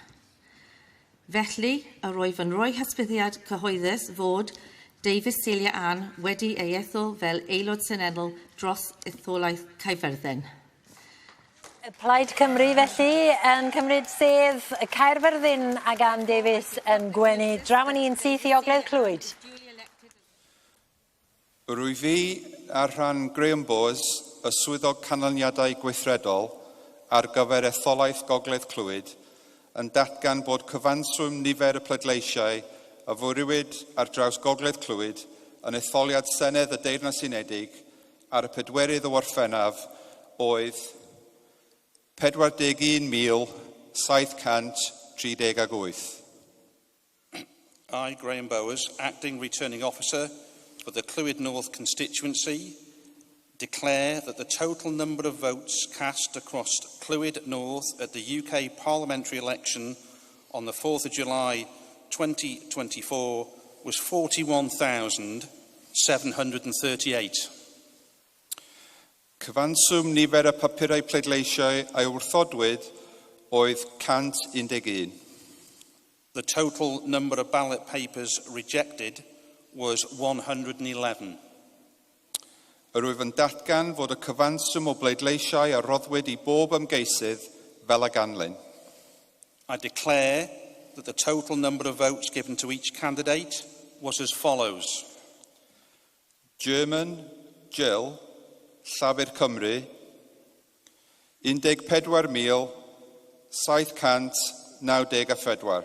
Felly, yr wyf yn rhoi hysbyddiad cyhoeddus fod Davies Celia Ann wedi ei ethol fel aelod seneddol dros etholaeth Caerfyrddin. Y Plaid Cymru felly yn cymryd sedd y Caerfyrddin ag Ann Davies yn gwenu draw yn un syth i Ogledd Clwyd. Rwy fi ar rhan Graham Bowes, y swyddog canlyniadau gweithredol ar gyfer etholaeth Gogledd Clwyd, yn datgan bod cyfanswm nifer y pleidleisiau a fwriwyd ar draws Gogledd Clwyd yn etholiad Senedd y Deyrnas Unedig ar y 4 o Orffennaf oedd 41,738. I, Graham Bowes, Acting Returning Officer for the Clwyd North constituency, declare that the total number of votes cast across Clwyd North at the UK parliamentary election on the 4th of July 2024 was 41,738. Cyfanswm nifer y papurau pleidleisiau a'i wrthodwyd oedd 111. The total number of ballot papers rejected was 111. Yr wyf yn datgan fod y cyfanswm o bleidleisiau a roddwyd i bob ymgeisydd fel a ganlyn. I declare that the total number of votes given to each candidate was as follows. German, Jill, Llafur Cymru, 14,794.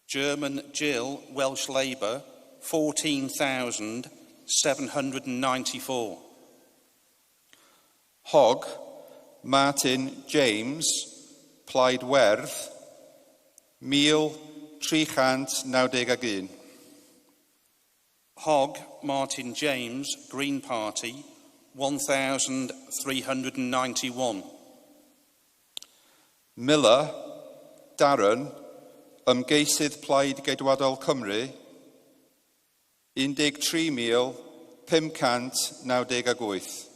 German, Jill, Welsh Labour, 14,794. Hogg, Martin James, Plaid Werth, 1,391. Hogg, Martin James, Green Party, 1,391. Miller, Darren, ymgeisydd Plaid Geidwadol Cymru, 13,598.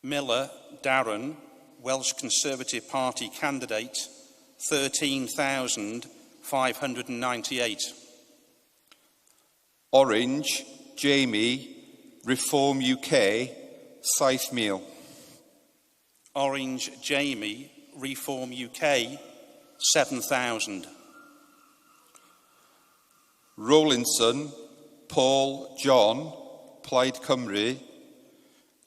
Miller, Darren, Welsh Conservative Party candidate, 13,598. Orange, Jamie, Reform UK, 7,000. Orange, Jamie, Reform UK, 7,000. Rowlinson, Paul John, Plaid Cymru,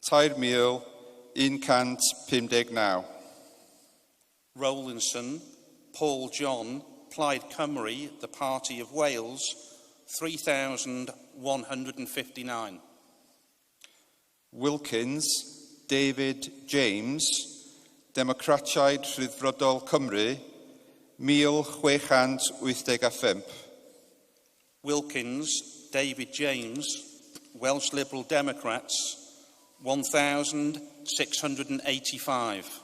3,159. Rowlinson, Paul John, Plaid Cymru, the Party of Wales, 3,159. Wilkins, David James, Democratiaid Rhyddfrydol Cymru, 1,685. Wilkins, David James, Welsh Liberal Democrats, 1,685.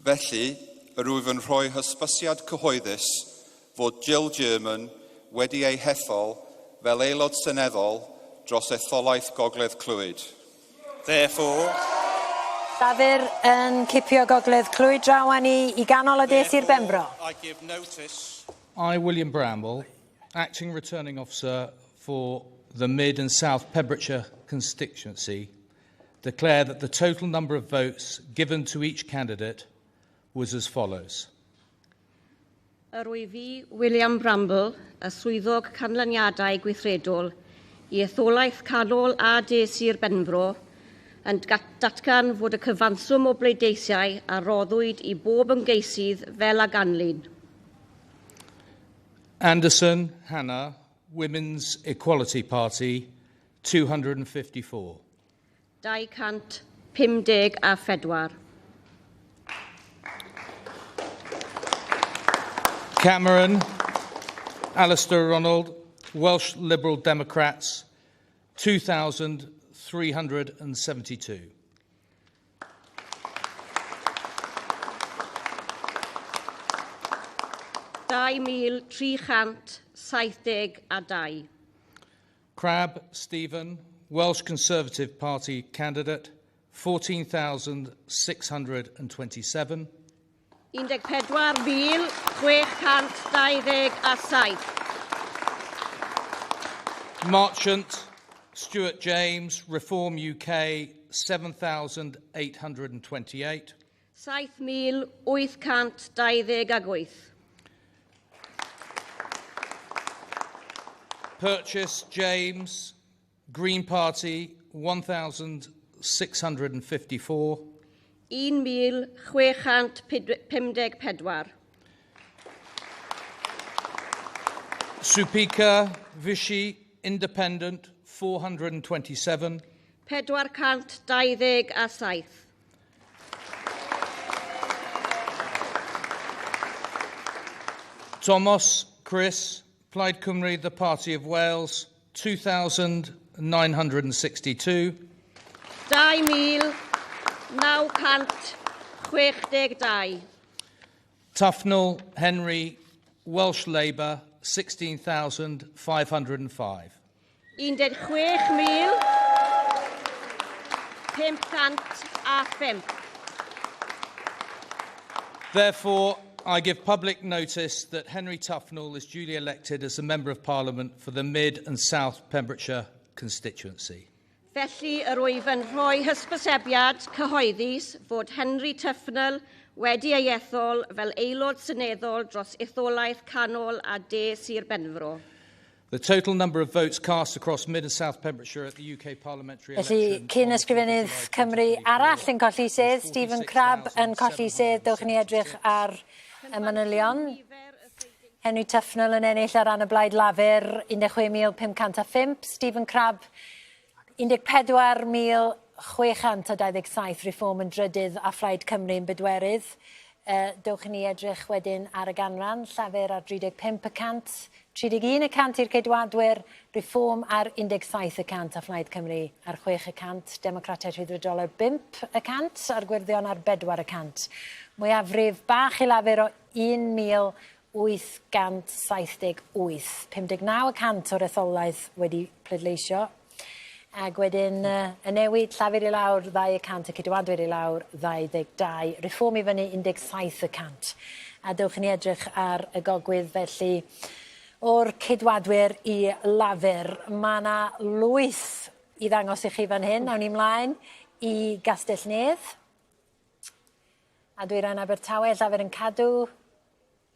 Felly, yr wyf yn rhoi hysbysiad cyhoeddus fod Jill German wedi ei hethol fel aelod seneddol dros etholaeth Gogledd Clwyd. Therefore, Llafur yn cipio Gogledd Clwyd draw i ganol y des i'r Benfro. I give notice. I, William Bramble, Acting Returning Officer for the Mid and South Pembrokeshire constituency, declare that the total number of votes given to each candidate was as follows. Yr wyf fi, William Bramble, y swyddog canlyniadau gweithredol, i etholaeth canol a des i'r Benfro, yn datgan fod y cyfanswm o bleidleisiau a roddwyd i bob ymgeisydd fel a ganlyn. Anderson, Hannah, Women's Equality Party, 254. 254. Cameron, Alistair Ronald, Welsh Liberal Democrats, 2,372. 2,372. Crabb Stephen, Welsh Conservative Party candidate, 14,627. 14,627. Marchant Stuart James, Reform UK, 7,828. 7,828. Purchase James, Green Party, 1,654. 1,654. Supika Vichy, Independent, 427. 427. Thomas Chris, Plaid Cymru, the Party of Wales, 2,962. 2,962. Tufnell Henry, Welsh Labour, 16,505. 16,505. Therefore, I give public notice that Henry Tufnell is duly elected as a Member of Parliament for the Mid and South Pembrokeshire constituency. Felly, yr wyf yn rhoi hysbysebiad cyhoeddus fod Henry Tufnell wedi ei ethol fel aelod seneddol dros etholaeth canol a de Sir Benfro. The total number of votes cast across Mid and South Pembrokeshire at the UK parliamentary Felly, cyn ysgrifennydd Cymru arall yn colli sedd, Stephen Crabb yn colli sedd, dewch ni edrych ar y manylion. Henry Tufnell yn ennill ar ran y blaid lafer, 16,505. Stephen Crabb, 14,627. Reform yn drydydd a Phlaid Cymru yn bedwerydd. Dewch ni edrych wedyn ar y ganran, llafer ar 35%, 31% i'r ceidwadwyr, Reform ar 17% a Phlaid Cymru ar 6%, Democratiaid Rhyddfrydol ar 5%, ar Gwrddion ar 4%. Mwyafrif bach i lafer o 1,878, 59% o'r etholaeth wedi pleidleisio. Ac wedyn y newid llafur i lawr 2%, y cydwadwyr i lawr 22, Reform i fyny 17%. A dewch ni edrych ar y gogwydd felly o'r cydwadwyr i lafer. Mae yna lwyth i ddangos i chi fan hyn. Awn ni mlaen i Gastell Nedd. A dwi ran Abertawe, llafur yn cadw.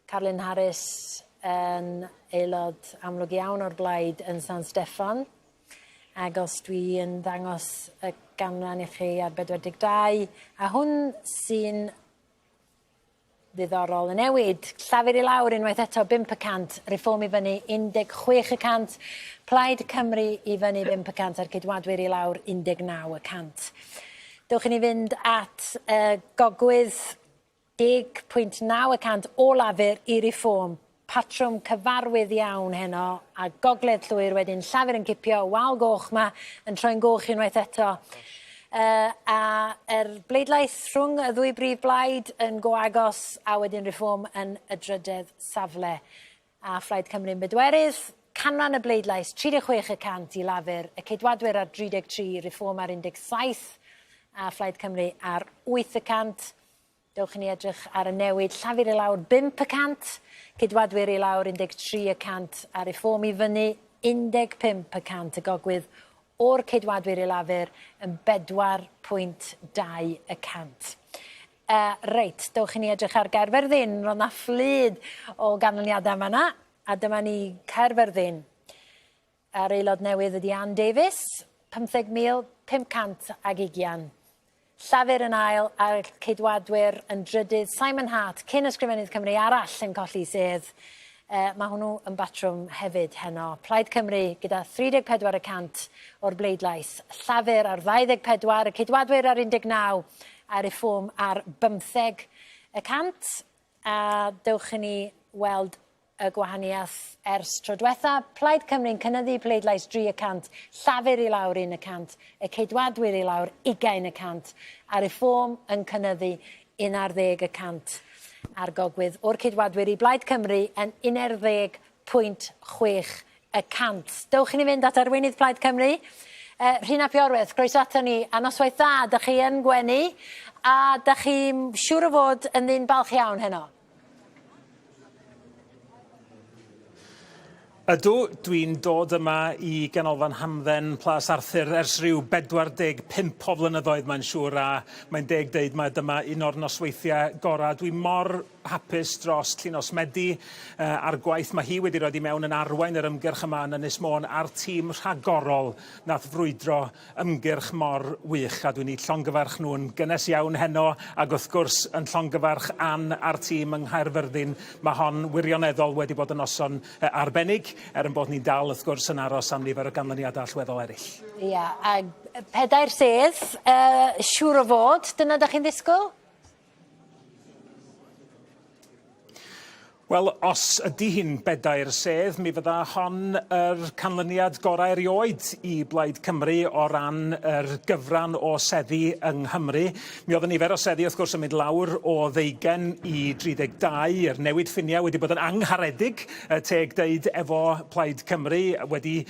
Carlin Harris yn aelod amlwg iawn o'r blaid yn San Steffan. Ac os dwi yn ddangos y ganran i chi ar 42, a hwn sy'n ddiddorol y newid. Llafur i lawr unwaith eto 5%, Reform i fyny 16%, Plaid Cymru i fyny 5% a'r cydwadwyr i lawr 19%. Dewch i ni fynd at gogwydd 10.9% o lafur i Reform. Patrwm cyfarwydd iawn heno, a gogledd llwyr wedyn llafur yn cipio, wal goch ma yn troi'n goch unwaith eto. A bleidlaeth rhwng y ddwy brif blaid yn go agos, a wedyn Reform yn y drydedd safle. A Phlaid Cymru yn bedwerydd, canran y bleidlais 36% i lafur, y ceidwadwyr ar 33, Reform ar 17, a Phlaid Cymru ar 8%. Dewch ni edrych ar y newid, llafur i lawr 5%, cydwadwyr i lawr 13%, a Reform i fyny 15%, y gogwydd o'r cydwadwyr i lafur yn 4.2%. Reit, dewch ni edrych ar Gaerfyrddin, roedd na fflyd o ganlyniadau yma, a dyma ni Caerfyrddin. A'r aelod newydd ydi Ann Davies, 15,520. Llafur yn ail a'r cydwadwyr yn drydydd Simon Hart, cyn ysgrifennydd Cymru arall yn colli sedd. Mae hwnnw yn batrwm hefyd heno. Plaid Cymru gyda 34% o'r bleidlais. Llafur ar 24, y cydwadwyr ar 19, a Reform ar 15%. A dewch i ni weld y gwahaniaeth ers tro diwetha. Plaid Cymru'n cynyddu pleidlais 3%, llafur i lawr 1%, y ceidwadwyr i lawr 20%, a Reform yn cynyddu 11%. a'r gogwydd o'r cydwadwyr i Blaid Cymru yn 11.6 y cant. Dewch i ni fynd at arweinydd Plaid Cymru. Rhina Piorwerth, croeso ato ni. A noswaith dda, ydych chi yn gwenu, a ydych chi siŵr o fod yn ddyn balch iawn heno? Ydw, dwi'n dod yma i ganolfan hamdden Plas Arthur ers rhyw 45 o flynyddoedd, mae'n siŵr, a mae'n deg deud mae dyma un o'r nosweithiau gorau. Dwi'n mor hapus dros Llunos Medi a'r gwaith mae hi wedi rhoi i mewn yn arwain yr ymgyrch yma yn Ynys Môn a'r tîm rhagorol nath frwydro ymgyrch mor wych, a dwi'n ei llongyfarch nhw'n gynnes iawn heno, ac wrth gwrs yn llongyfarch a'r tîm yng Nghaerfyrddin. Mae hon wirioneddol wedi bod yn noson arbennig, yn bod ni'n dal wrth gwrs yn aros am nifer o ganlyniadau allweddol eraill. Ia, a pedair sedd, siŵr o fod, dyna ydych chi'n ddisgwyl? Wel, os ydy hi'n bedair sedd, mi fydda hon yr canlyniad gorau erioed i Blaid Cymru o ran yr gyfran o seddi yng Nghymru. Mi oedd y nifer o seddi wrth gwrs yn mynd lawr o 20 i 32. Yr newid ffiniau wedi bod yn angharedig, teg deud, efo Plaid Cymru. Wedi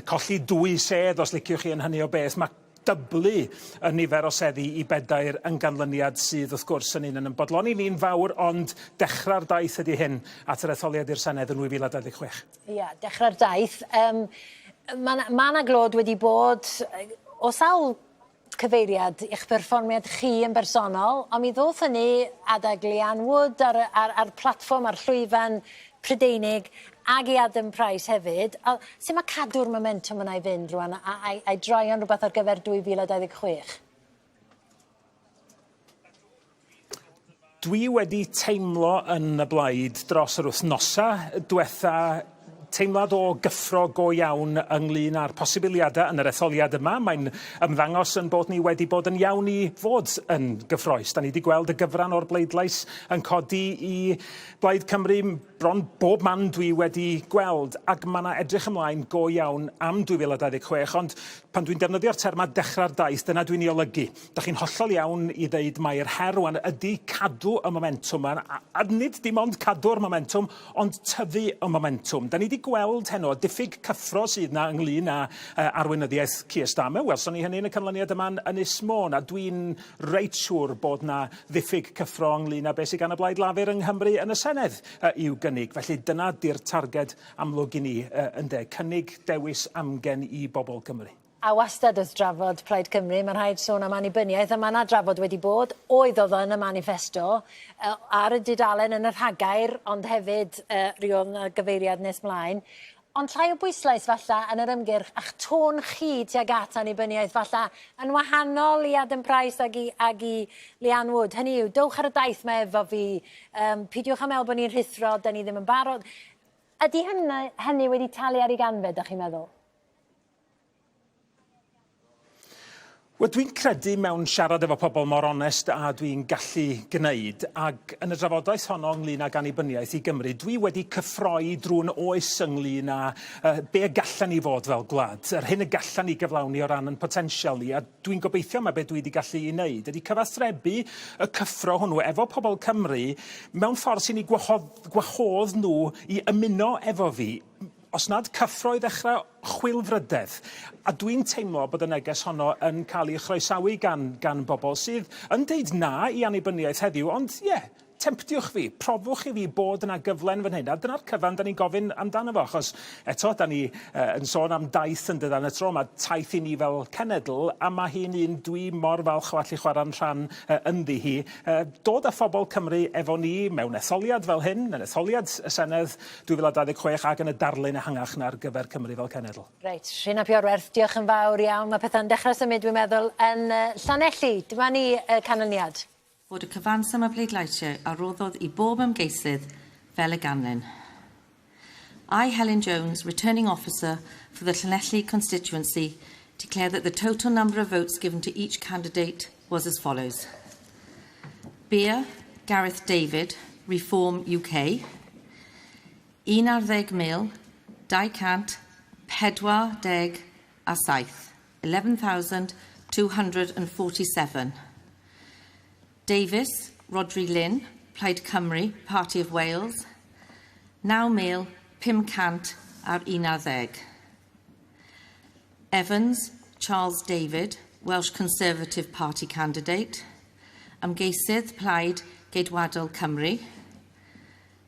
colli 2 sedd, os liciwch chi yn hynny o beth. Mae dyblu y nifer o seddi i bedair yn ganlyniad sydd wrth gwrs yn un yn bodloni ni'n fawr, ond dechrau'r daith ydy hyn at yr etholiad i'r Senedd yn 2026. Ia, dechrau'r daith. Mae yna glod wedi bod o sawl cyfeiriad i'ch perfformiad chi yn bersonol, ond mi ddoth hynny adag Leanne Wood ar platfform, ar llwyfan Prydeinig, ag i Adam Price hefyd. Sut mae cadw'r momentum yna i fynd rwan a'i droion rhywbeth ar gyfer 2026? Dwi wedi teimlo yn y blaid dros yr wythnosa diwetha teimlad o gyffro go iawn ynglyn â'r posibiliadau yn yr etholiad yma. Mae'n ymddangos yn bod ni wedi bod yn iawn i fod yn gyffroes. Da ni wedi gweld y gyfran o'r bleidlais yn codi i Blaid Cymru bron bob man dwi wedi gweld, ac mae yna edrych ymlaen go iawn am 2026, ond pan dwi'n defnyddio'r terma dechrau'r daith, dyna dwi'n ei olygu. Da chi'n hollol iawn i ddeud mae'r her wan ydy cadw y momentum yma, a nid dim ond cadw'r momentum, ond tyfu y momentum. Da ni wedi gweld heno diffyg cyffro sydd yna ynglyn â arweinyddiaeth Keir Starmer. Welson ni hynny yn y canlyniad yma yn Ynys Môn, a dwi'n reit siŵr bod yna diffyg cyffro ynglyn â beth sydd gan y Blaid Lafur yng Nghymru yn y Senedd i'w gynnig. Felly dyna di'r targed amlwg i ni ynde, cynnig dewis amgen i bobl Cymru. A wastad wrth drafod Plaid Cymru, mae'n rhaid sôn am annibyniaeth, a mae yna drafod wedi bod, oedd yn y manifesto, ar y dudalen yn y rhagair, ond hefyd riodd y gyfeiriad nes mlaen. Ond llai o bwyslais falla yn yr ymgyrch a'ch tôn chi tuag at annibyniaeth falla yn wahanol i Adam Price ag i Leanne Wood. Hynny yw, dowch ar y daith mae efo fi, pidiwch am meddwl bod ni'n rhuthro, da ni ddim yn barod. Ydy hynny wedi talu ar ei ganfed, ydych chi'n meddwl? Wel, dwi'n credu mewn siarad efo pobl mor onest a dwi'n gallu gwneud, ac yn y drafodaeth honno ynglyn ag annibyniaeth i Gymru, dwi wedi cyffroi drwy'n oes ynglyn â be gallan ni fod fel gwlad, yr hyn y gallan ni gyflawni o ran yn potensial ni, a dwi'n gobeithio mae beth dwi wedi gallu ei wneud, ydy cyfathrebu y cyffro hwnnw efo pobl Cymru mewn ffordd sy'n ei gwahodd nhw i ymuno efo fi. Os nad cyffro i ddechrau chwilfrydedd. A dwi'n teimlo bod y neges honno yn cael ei chroesawu gan bobl sydd yn deud na i annibyniaeth heddiw, ond temptiwch fi, profwch i fi bod yna gyflen fan hyn, a dyna'r cyfan da ni'n gofyn amdano fo, achos eto da ni yn sôn am daith yn dydan y tro, mae taith i ni fel cenedl, a mae hi'n un dwi mor falch o allu chwarae'n rhan ynddi hi. Dod â phobl Cymru efo ni mewn etholiad fel hyn, yn etholiad y Senedd 2026 ac yn y darlun ehangach na'r gyfer Cymru fel cenedl. Reit, Rhina Piorwerth, diolch yn fawr iawn. Mae pethau'n dechrau symud, dwi'n meddwl, yn Llanelli. Dyma ni canlyniad. Bod y cyfanswm a bleidleisiau a roddodd i bob ymgeisydd fel y ganlyn. I, Helen Jones, returning officer for the Llanelli constituency, declare that the total number of votes given to each candidate was as follows. Beer, Gareth David, Reform UK. 11,000, 240 a 7. 11,247. Davies, Rhodri Llywelyn, Plaid Cymru, Party of Wales, 9,500 ar 11. Evans, Charles David, Welsh Conservative Party candidate. Ymgeisydd Plaid Geidwadol Cymru,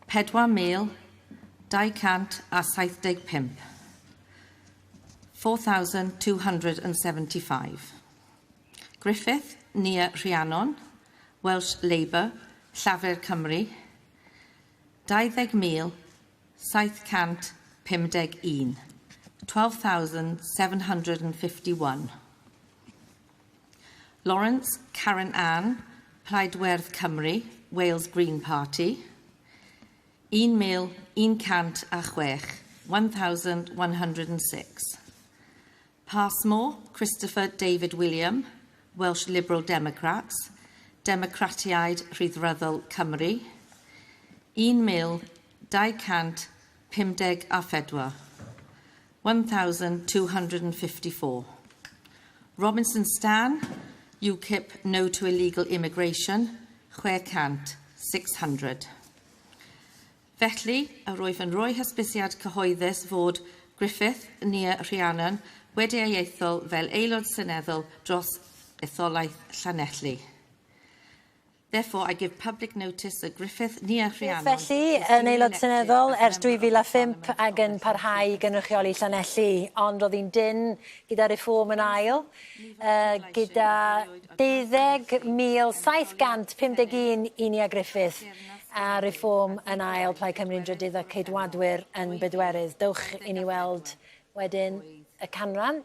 4,275. 4,275. Griffith Nia Rhiannon, Welsh Labour, Llafur Cymru, 20,751. 12,751. Lawrence Karen Ann, Plaidwerth Cymru, Wales Green Party, 1,106. 1,106. Passmore Christopher David William, Welsh Liberal Democrats, Democratiaid Rhyddfryddol Cymru, 1,254. 1,254. Robinson Stan, UKIP No to Illegal Immigration, 600. 600. Felly, a roedd yn rhoi hysbysiad cyhoeddus fod Griffith Nia Rhiannon wedi ei eithol fel aelod seneddol dros etholaeth Llanelli. Therefore, I give public notice that Griffith Nia Rhiannon... Felly, yn aelod seneddol ers 2005 ac yn parhau i gynrychioli Llanelli, ond roedd hi'n dyn gyda reform yn ail, gyda 12,751 Nia Griffith, a reform yn ail Plaid Cymru'n drydydd a ceidwadwyr yn bedwerydd. Dewch i ni weld wedyn y canran.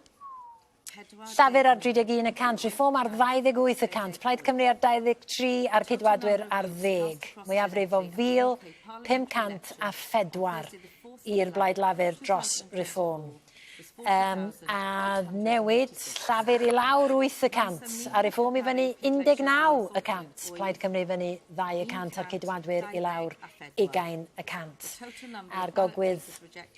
Llafur ar 31%, reform ar 28%, Plaid Cymru ar 23 a'r ceidwadwyr ar 10. Mwyafrif o 1,504 i'r Blaid Lafur dros reform. A newid, llafur i lawr 8%, a reform i fyny 19%, Plaid Cymru i fyny 2%, a'r ceidwadwyr i lawr 20%. A'r gogwydd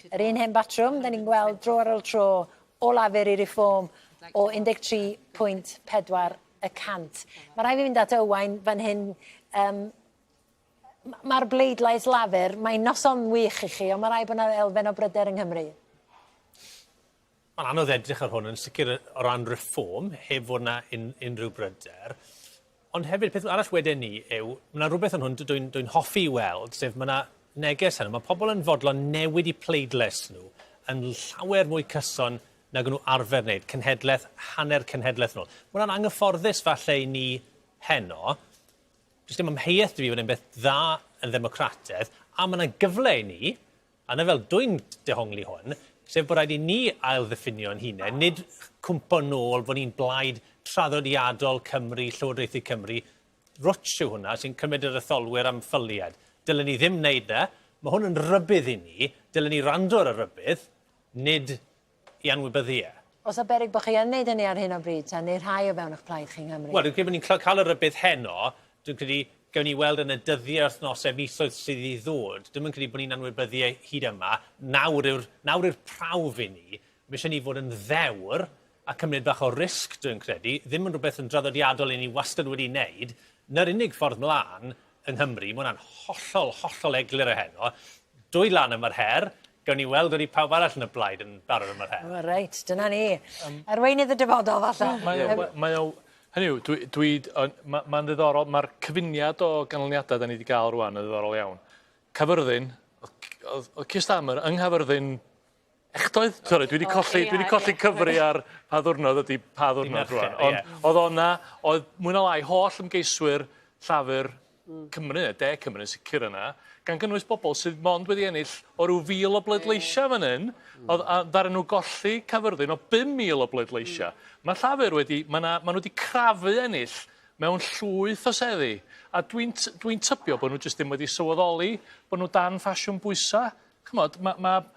yr un hen batrwm, da ni'n gweld dro ar ôl tro o lafur i reform o 13.4%. Mae rai fi fynd at Owain fan hyn, mae'r bleidlais lafur, mae'n noson wych i chi, ond mae rai bod yna elfen o bryder yng Nghymru. Mae'n anodd edrych ar hwn yn sicr o ran reform, heb fod yna unrhyw bryder. Ond hefyd, peth arall wedyn ni yw, mae yna rhywbeth yn hwn dwi'n hoffi i weld, sef mae yna neges hynny. Mae pobl yn fodlon newid i pleidles nhw yn llawer mwy cyson nag nhw arfer wneud, cenhedlaeth, hanner cenhedlaeth nhw. Mae hwnna'n anghyfforddus falle i ni heno. Jyst dim amheuaeth fi fod yn beth dda yn ddemocrataidd, a mae yna gyfle i ni, a na fel dwi'n dehongli hwn, sef bod rhaid i ni ail-ddiffinio'n hunain, nid cwmpo nôl bod ni'n blaid traddodiadol Cymru, Llywodraethu Cymru. Rwtsh yw hwnna sy'n cymryd yr etholwyr am ffyliad. Dylen ni ddim wneud e, mae hwn yn rybydd i ni, dylen ni rando ar y rybydd, nid i anwybyddu e. Os a berig bod chi yn wneud hynny ar hyn o bryd, ta, neu rhai o fewn eich plaid chi'n Nghymru? Wel, dwi'n credu bod ni'n cael y rybydd heno, dwi'n credu gawn ni weld yn y dyddiau wythnosau misoedd sydd i ddod. Dwi'n credu bod ni'n anwybyddu hyd yma. Nawr yw'r prawf i ni. Mae eisiau ni fod yn ddewr a cymryd bach o risg, dwi'n credu. Ddim yn rhywbeth yn draddodiadol i ni wastad wedi wneud. Na'r unig ffordd mlaen yng Nghymru, mae hwnna'n hollol eglur y heno. Dwy lan yma'r her, gawn ni weld wedi pawb arall yn y blaid yn barod yma'r her. Reit, dyna ni. Arweinydd y dyfodol, falle. Hynny yw, mae'n ddiddorol, mae'r cyfuniad o ganlyniadau da ni wedi cael rwan yn ddiddorol iawn. Cyfyrddin, o Cystamer, yng Nghyfyrddin, echdoedd? Sori, dwi wedi colli cyfri ar pa ddwrnod ydy pa ddwrnod rwan. Ond oedd o'na, oedd mwy na lai holl ymgeiswyr llafur Cymru, 10 Cymru yn sicr yna, gan gynnwys bobl sydd mond wedi ennill o ryw 1,000 o bleidleisiau fan hyn, ddaren nhw golli Cyfyrddin o 5,000 o bleidleisiau. Mae llafur wedi, maen nhw wedi crafu ennill mewn llwyth o seddi. A dwi'n tybio bod nhw jyst ddim wedi sylweddoli, bod nhw dan ffasiwn bwysa. Chymod, maen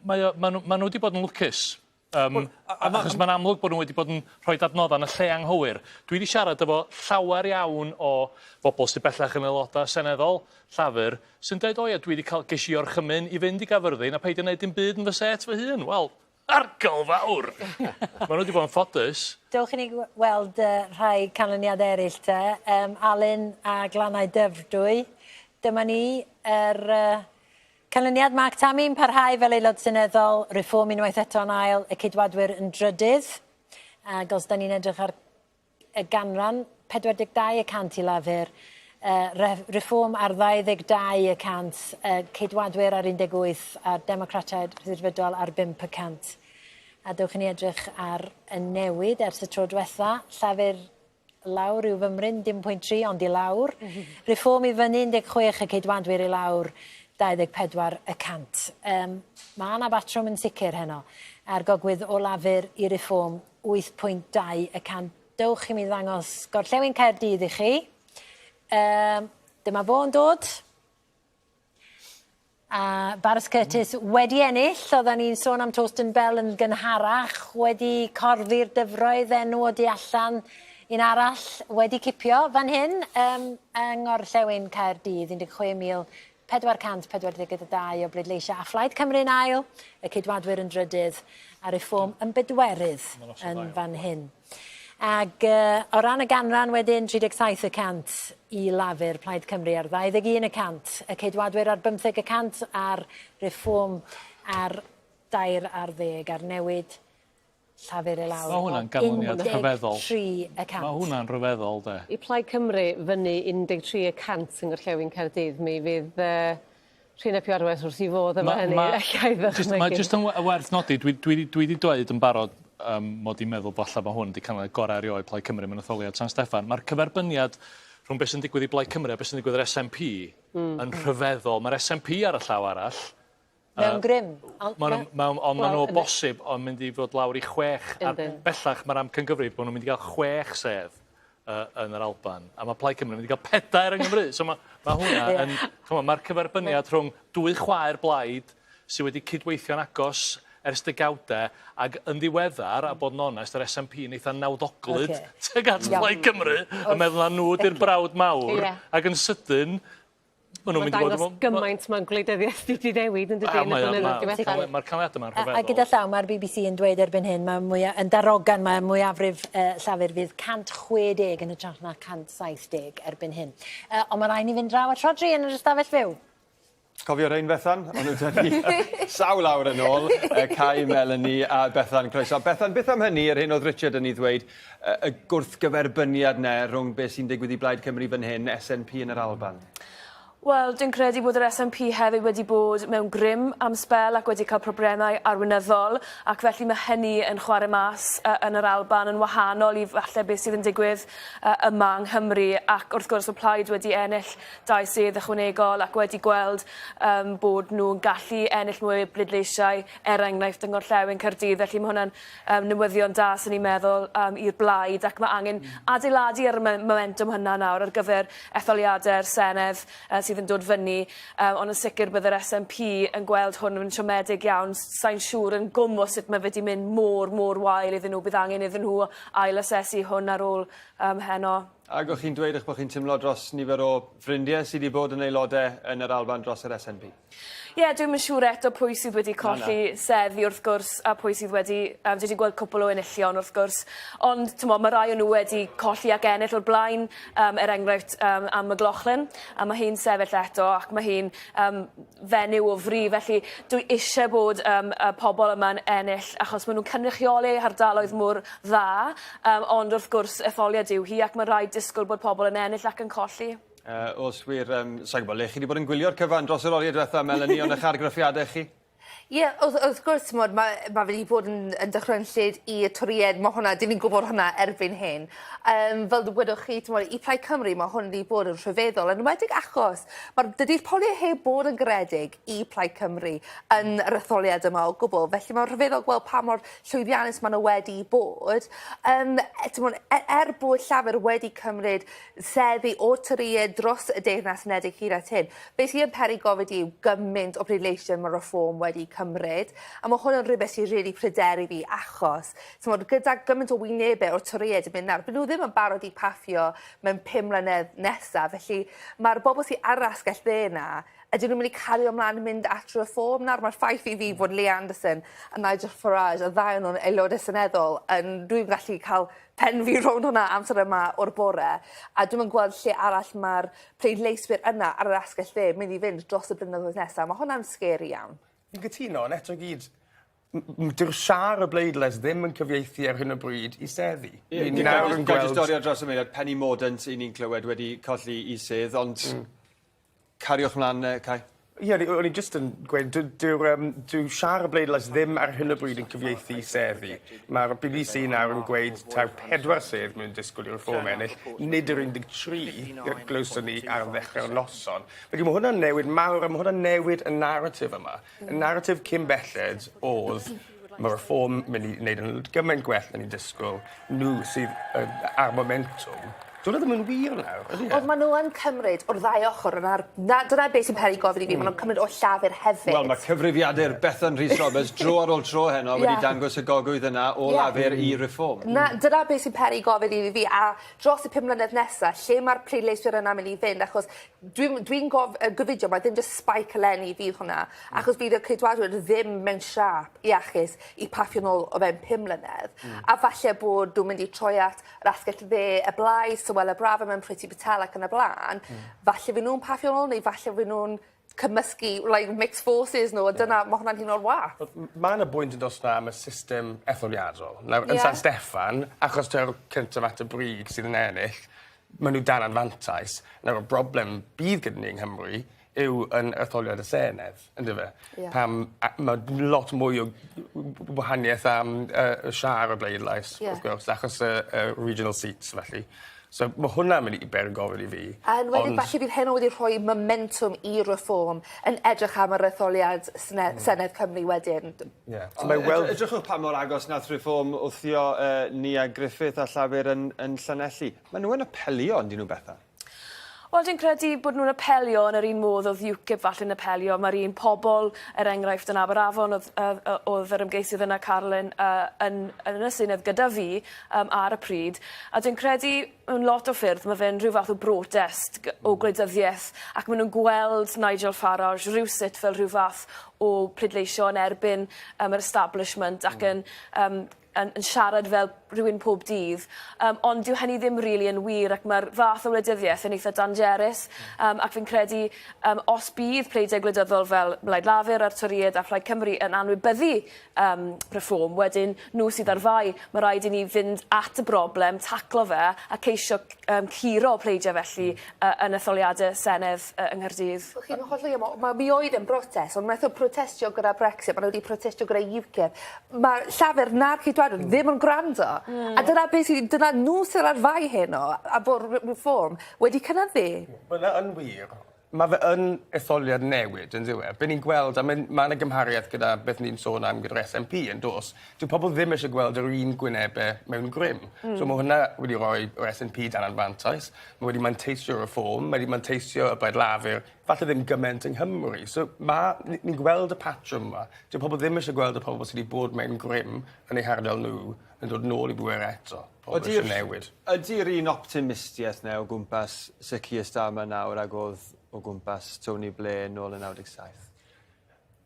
nhw wedi bod yn lwcus. Achos mae'n amlwg bod nhw wedi bod yn rhoi adnoddau yn y lle anghywir. Dwi wedi siarad efo llawer iawn o bobl sydd bellach yn aelodau seneddol llafur sy'n dweud, oia, dwi wedi cael gesio'r chymyn i fynd i Gafyrddin a peidio wneud dim byd yn fy set fy hun. Wel, argol fawr! Maen nhw wedi bod yn ffodus. Dewch i ni weld rhai canlyniadau eraill te. Alun a Glannau Dyfrdwy. dyma ni, canlyniad Mark Tammy'n parhau fel aelod seneddol, reform unwaith eto'n ail, y cydwadwyr yn drydydd. Ac os da ni'n edrych ar y ganran, 42% i lafur, reform ar 22%, cydwadwyr ar 18%, a'r democratiaid rhyddfrydol ar 5%. A dewch i ni edrych ar y newid ers y tro diwetha, llafur lawr yw fymryn, 10.3 ond i lawr. Reform i fyny 16, y cydwadwyr i lawr 24%. Mae yna batrwm yn sicr heno, a'r gogwydd o lafur i reform 8.2%. Dewch i mi ddangos gorllewin Caerdydd i chi. Dyma fo yn dod. Baris Curtis wedi ennill, oedden ni'n sôn am Toaston Bell yn gynharach, wedi corfu'r dyfroedd enw o di allan. Un arall wedi cipio fan hyn yng ngorllewin Caerdydd, 16,442 o bleidleisiau. A Phlaid Cymru'n ail, y cydwadwyr yn drydydd, a reform yn bedwerydd yn fan hyn. Ac o ran y ganran wedyn, 37% i lafur Plaid Cymru ar 21%, y cydwadwyr ar 15%, a'r reform ar 2 ar 10, a'r newid llafur i lawr. Mae hwnna'n ganlyniad rhyfeddol. 13%. Mae hwnna'n rhyfeddol, de. I Plaid Cymru fyny 13% yng Ngorllewin Caerdydd, mi fydd Rhina Piorwes wrth i fod yma hynny. Mae jyst yn werth nodi, dwi wedi dweud yn barod mod i'n meddwl falle mae hwn wedi canol gorau erioed Plaid Cymru mewn etholiad San Steffan. Mae'r cyferbyniad rhwng beth sy'n digwydd i Blaid Cymru a beth sy'n digwydd i'r SNP yn rhyfeddol. Mae'r SNP ar y llaw arall. Mewn grym. Ond maen nhw bosib o'n mynd i fod lawr i 6. A bellach mae'r amcangyfrif bod nhw'n mynd i gael 6 sedd yn yr Alban. A mae Plaid Cymru yn mynd i gael 4 yng Nghymru. So mae hwnna, mae'r cyferbyniad rhwng 2 chwaer blaid sydd wedi cydweithio'n agos ers degawdau, ac yn ddiweddar, a bod yn onest, yr SNP yn eitha nawddoglyd tuag at Plaid Cymru, yn meddwl na nhw di'r brawd mawr, ac yn sydyn, maen nhw'n mynd i fod... Mae'n dangos gymaint mewn gwleidyddiaeth wedi newid yn dydyn. Mae'r canlyniad yma'n rhyfeddol. A gyda llaw, mae'r BBC yn dweud erbyn hyn, yn darogan mae mwyafrif llafur fydd 160 yn y trach na 170 erbyn hyn. Ond mae rai ni fynd draw at Rhodri yn yr ystafell fyw. Cofio rhain, Bethan? Ond nhw'n dweud sawl awr yn ôl, Cai, Melanie a Bethan croeso. Bethan, beth am hynny, yr hyn oedd Richard yn ei ddweud, y gwrthgyferbyniad ne rhwng beth sy'n digwydd i Blaid Cymru fan hyn, SNP yn yr Alban? Wel, dwi'n credu bod yr SNP hefyd wedi bod mewn grym am sbel ac wedi cael problemau arweinyddol, ac felly mae hynny yn chwarae mas yn yr Alban yn wahanol i falle beth sydd yn digwydd yma yng Nghymru, ac wrth gwrs mae Plaid wedi ennill 2 sedd ychwanegol ac wedi gweld bod nhw'n gallu ennill mwy o bleidleisiau enghraifft yng Ngorllewin Caerdydd, felly mae hwnna'n newyddion da sy'n ni'n meddwl i'r blaid, ac mae angen adeiladu ar y momentum hynna nawr ar gyfer etholiadau'r Senedd sydd yn dod fyny, ond yn sicr bydd yr SNP yn gweld hwn yn siomedig iawn. Sa'n siŵr yn gwm o sut mae wedi mynd mor wael iddyn nhw, bydd angen iddyn nhw ail asesu hwn ar ôl heno. Ac o'ch chi'n dweud eich bod chi'n teimlo dros nifer o ffrindiau sydd wedi bod yn aelodau yn yr Alban dros yr SNP? Ie, dwi'n yn siŵr eto pwy sydd wedi colli seddi wrth gwrs, a pwy sydd wedi gweld cwpl o enillion wrth gwrs. Ond mae rai o nhw wedi colli ac ennill o'r blaen, enghraifft am y Glochlen, a mae hi'n sefyll eto, ac mae hi'n fenyw o fri, felly dwi eisiau bod y pobl yma'n ennill, achos maen nhw'n cynrychioli ardaloedd mor dda, ond wrth gwrs etholiad yw hi, ac mae rhaid disgwyl bod pobl yn ennill ac yn colli. Os wir, sa'n gwybod, le chi wedi bod yn gwylio'r cyfan dros yr oriau diwetha, Melanie, ond eich argraffiadau chi? Ie, wrth gwrs, mae wedi bod yn dychrynllyd i y toried, mae hwnna, dyn ni'n gwybod hwnna erbyn hyn. Fel dywedwch chi, i Plaid Cymru, mae hwn wedi bod yn rhyfeddol, yn wedig achos, dydy'r poliau heb bod yn gredig i Plaid Cymru yn yr etholiad yma o gwbl, felly mae'n rhyfeddol gweld pa mor llwyddiannus maen nhw wedi bod. Bod llafur wedi cymryd seddi o toried dros y Deyrnas Unedig hyd at hyn, beth sy'n peri gofyd yw gymaint o bleidleisiau mae reform wedi cymryd, a mae hwn yn rhywbeth sy'n rili pryderu fi achos gyda gymaint o wynebau o'r toried yn mynd nawr, byd nhw ddim yn barod i paffio mewn 5 mlynedd nesaf, felly mae'r bobl sy'n arasgell dde yna ydyn nhw'n mynd i cario ymlaen yn mynd at Reform nawr? Mae'r ffaith i fi bod Lee Anderson a Nigel Farage, a ddau nhw'n aelodau seneddol, dwi'n gallu cael pen fi rownd hwnna amser yma o'r bore, a dwi'n gweld lle arall mae'r pleidleiswyr yna ar yr asgell dde mynd i fynd dros y blynyddoedd nesaf. Mae hwnna'n scary iawn. Fi'n gytuno, ond eto gyd, dyw'r siar y bleidlais ddim yn cyfieithu ar hyn o bryd i seddi. Nawr yn gweld... Gael dros y munud, Penny Mordaunt i ni'n clywed wedi colli i sydd, ond cariwch mlaen, Cai. Ie, o'n i jyst yn gweud, dyw siar y bleidlais ddim ar hyn o bryd yn cyfieithu i seddi. Mae'r BBC nawr yn gweud taw 4 sedd mewn disgwyl i'r Reform ennill, nid yr 13 glywson ni ar ddechrau'r noson. Felly mae hwnna'n newid mawr, a mae hwnna'n newid y narratif yma. Y narratif cyn belled oedd mae'r Reform mynd i wneud yn gymaint gwell yn ei disgwyl nhw sydd ar momentum. Dwi'n ddim yn wir nawr, ydy e? Ond maen nhw yn cymryd o'r ddau ochr yna. Dyna beth sy'n peri gofyn i fi, maen nhw'n cymryd o llafur hefyd. Wel, mae cyfrifiadur Bethan Rhys Roberts dro ar ôl tro heno wedi dangos y gogwydd yna o lafur i Reform. Dyna beth sy'n peri gofyn i fi, a dros y 5 mlynedd nesaf, lle mae'r pleidleiswyr yna mynd i fynd, achos dwi'n gofidio, mae ddim just spike eleni fydd hwnna, achos bydd y ceidwadwyr ddim mewn siap iachus i paffio nôl o fewn 5 mlynedd, a falle bod dwi'n mynd i troi at yr asgell dde y blaes, wel y braf mewn Priti Patel ac yn y blaen, falle fy nhw'n paffio nôl neu falle fy nhw'n cymysgu, like, mixed forces nhw, a dyna, mae hwnna'n hyn o'r wath. Mae yna bwynt yn dos na am y system etholiadol. Nawr, yn San Steffan, achos dy'r cyntaf at y brig sydd yn ennill, maen nhw dan anfantais. Nawr, y broblem bydd gyda ni yng Nghymru yw yn etholiad y Senedd, ynddo fe? Pam mae lot mwy o wahaniaeth am y siar o bleidlais, wrth gwrs, achos y regional seats, felly. So mae hwnna'n mynd i ber gofyn i fi. Yn wedyn, falle bydd heno wedi rhoi momentum i Reform yn edrych am yr etholiad Senedd Cymru wedyn. Edrychwch pa mor agos nath Reform wthio ni a Griffith a llafur yn Llanelli. Mae nhw yn apelio, ond nhw Bethan? Wel, dwi'n credu bod nhw'n apelio yn yr un modd oedd UKIP falle'n apelio. Mae'r un pobl, enghraifft yn Aberafon, oedd yr ymgeisydd yna Carlin yn y syniad gyda fi ar y pryd. A dwi'n credu mewn lot o ffyrdd mae fe'n rhyw fath o brotest o gwleidyddiaeth, ac maen nhw'n gweld Nigel Farage rhywsut fel rhyw fath o pleidleisio yn erbyn yr establishment ac yn siarad fel rhywun pob dydd, ond dyw hynny ddim rili yn wir, ac mae'r fath o wleidyddiaeth yn eitha dangerus, ac fi'n credu os bydd pleidiau gwleidyddol fel Blaid Lafur a'r Toried a Plaid Cymru yn anwybyddu Reform, wedyn nhw sydd ar fai, mae rhaid i ni fynd at y broblem, taclo fe, a ceisio curo pleidiau felly yn etholiadau Senedd yng Nghaerdydd. Chi'n hollol iawn, mae mi oedd yn brotest, ond mae protestio gyda Brexit, mae wedi protestio gyda UKIP. Mae llafur na'r cydwadwr ddim yn gwrando. A dyna nhw sydd ar fai heno, a bod Reform wedi cynyddu. Mae yn wir. Mae fe yn etholiad newid, yn ddiwedd. Be ni'n gweld, a mae yna gymhariaeth gyda beth ni'n sôn am gyda'r SNP yn dos. Dyw pobl ddim eisiau gweld yr un gwynebau mewn grym. So mae hwnna wedi rhoi o'r SNP dan anfantais. Mae wedi manteisio Reform, mae wedi manteisio y Blaid Lafur, falle ddim gymaint yng Nghymru. So ni'n gweld y patrwm yma. Dyw pobl ddim eisiau gweld y pobl sydd wedi bod mewn grym yn eu hardal nhw yn dod nôl i bwyr eto. Ydy'r un optimistiaeth na o gwmpas Sir Starmer nawr ag oedd o gwmpas Tony Blair nôl yn 97?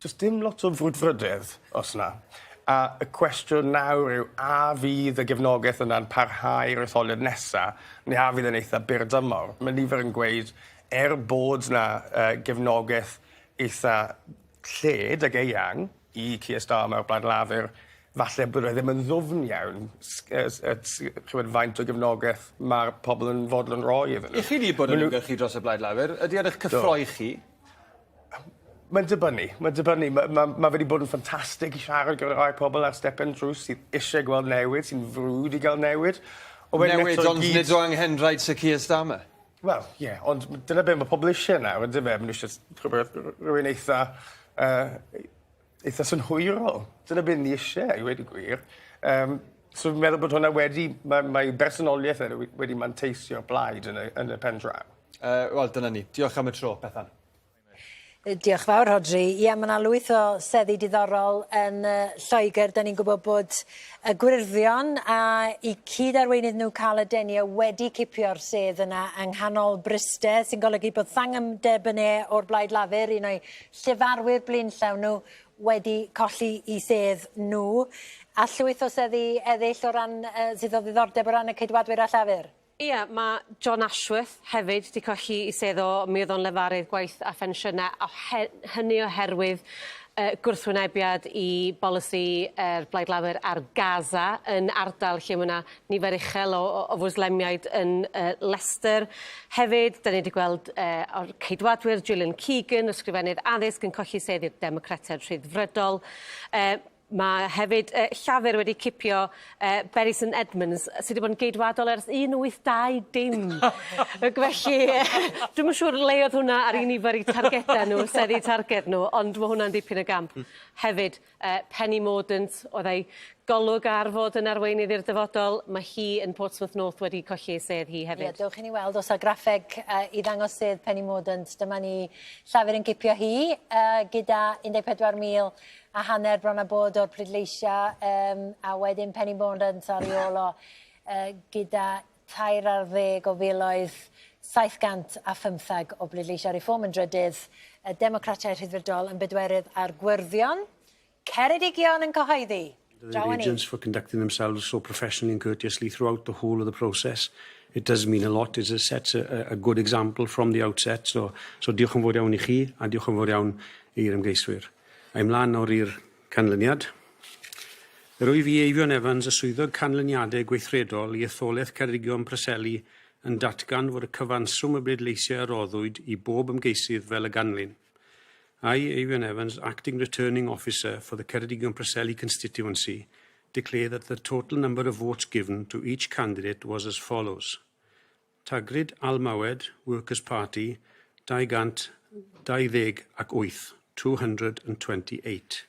Does dim lot o frwdfrydydd os na. A y cwestiwn nawr yw, a fydd y gefnogaeth yna'n parhau'r etholiad nesaf, neu a fydd yn eitha byrdymor? Mae nifer yn gweud, bod na gefnogaeth eitha lled ag eang i Keir Starmer o Blaid Lafur, falle bod e ddim yn ddwfn iawn faint o gefnogaeth mae'r pobl yn fodlon roi iddyn nhw. I chi wedi bod yn ymgyrchu dros y Blaid Lafur? Ydy ar eich cyffroi chi? Mae'n dibynnu. Mae wedi bod yn ffantastig i siarad gyda rhai pobl ar stepen drws sydd eisiau gweld newid, sy'n frwd i gael newid. Newid, ond nid o anghenraid Sir Keir Starmer? Wel, ie, ond dyna beth mae pobl eisiau nawr, ydy fe? Mae'n eisiau rhywun eitha synhwyrol. Dyna beth ni eisiau, i wedi gwir. So fi'n meddwl bod hwnna mae bersonoliaeth wedi manteisio blaid yn y pen draw. Wel, dyna ni. Diolch am y tro, Bethan. Diolch fawr, Rhodri. Ie, mae yna lwyth o seddi diddorol yn Lloegr. Da ni'n gwybod bod y gwiryddion a i cyd-arweinydd nhw cael y denu wedi cipio'r sedd yna yng nghanol Bryste, sy'n golygu bod thangymdebynau o'r Blaid Lafur, un o'i llefarwyr blaenllaw nhw, wedi colli i sedd nhw. A llwyth o seddi eddill o ran sydd o ddiddordeb o ran y ceidwadwyr a llafur? Ie, mae John Ashworth hefyd wedi colli i sedd o mi oedd o'n lefarydd gwaith a phensiynnau, a hynny oherwydd gwrthwynebiad i bolisi Blaid Lafur ar Gaza yn ardal lle mae yna nifer uchel o fwslemiaid yn Leicester. Hefyd, da ni wedi gweld o'r ceidwadwyr Julian Keegan, ysgrifennydd addysg, yn colli sedd i'r Democratiaid Rhyddfrydol. Mae hefyd llafur wedi cipio Berys and Edmonds, sydd wedi bod yn geidwadol ers 1820. Felly, dwi'n yn siŵr le oedd hwnna ar ei nifer i targedau nhw, seddi targed nhw, ond mae hwnna'n dipyn o gamp. Hefyd, Penny Mordaunt, oedd ei golwg ar fod yn arweinydd i'r dyfodol. Mae hi yn Portsmouth North wedi colli ei sedd hi hefyd. Ie, dewch i ni weld os o graffeg i ddangos sedd Penny Mordaunt. Dyma ni llafur yn cipio hi gyda 14,000 a hanner bron a bod o'r pleidleisia, a wedyn Penny Mordaunt ar ôl o gyda 13 o filoedd 750 o bleidleisia Reform yn drydydd, y Democratiaid Rhyddfrydol yn bedwerydd ar Gwyrddon. Ceredigion yn cyhoeddi. The agents for conducting themselves so professionally and courteously throughout the whole of the process. It does mean a lot. It sets a good example from the outset. So diolch yn fawr iawn I chi, a diolch yn fawr iawn i'r ymgeiswyr. A'i mlaen nawr i'r canlyniad. Rwy fi Eifion Evans, y swyddog canlyniadau gweithredol I etholaeth Ceredigion Preseli yn datgan fod y cyfanswm y bleidleisiau a roddwyd I bob ymgeisydd fel y ganlyn. I, Eifion Evans, acting returning officer for the Ceredigion Preseli constituency, declare that the total number of votes given to each candidate was as follows. Tagrid Almawed, Workers' Party, 228, 228.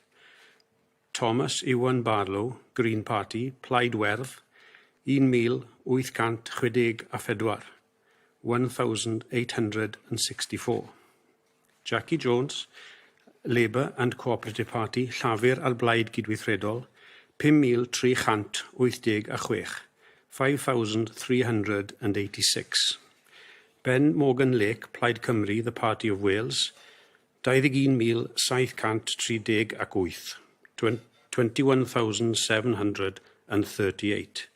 Thomas Iwan Barlow, Green Party, Plaid Werdd, 1,864, 1,864. Jackie Jones, Labour and Cooperative Party, Llafur ar Blaid Gydweithredol, 5,386, 5,386. Ben Morgan Lake, Plaid Cymru, the Party of Wales, 21,738, 21,738.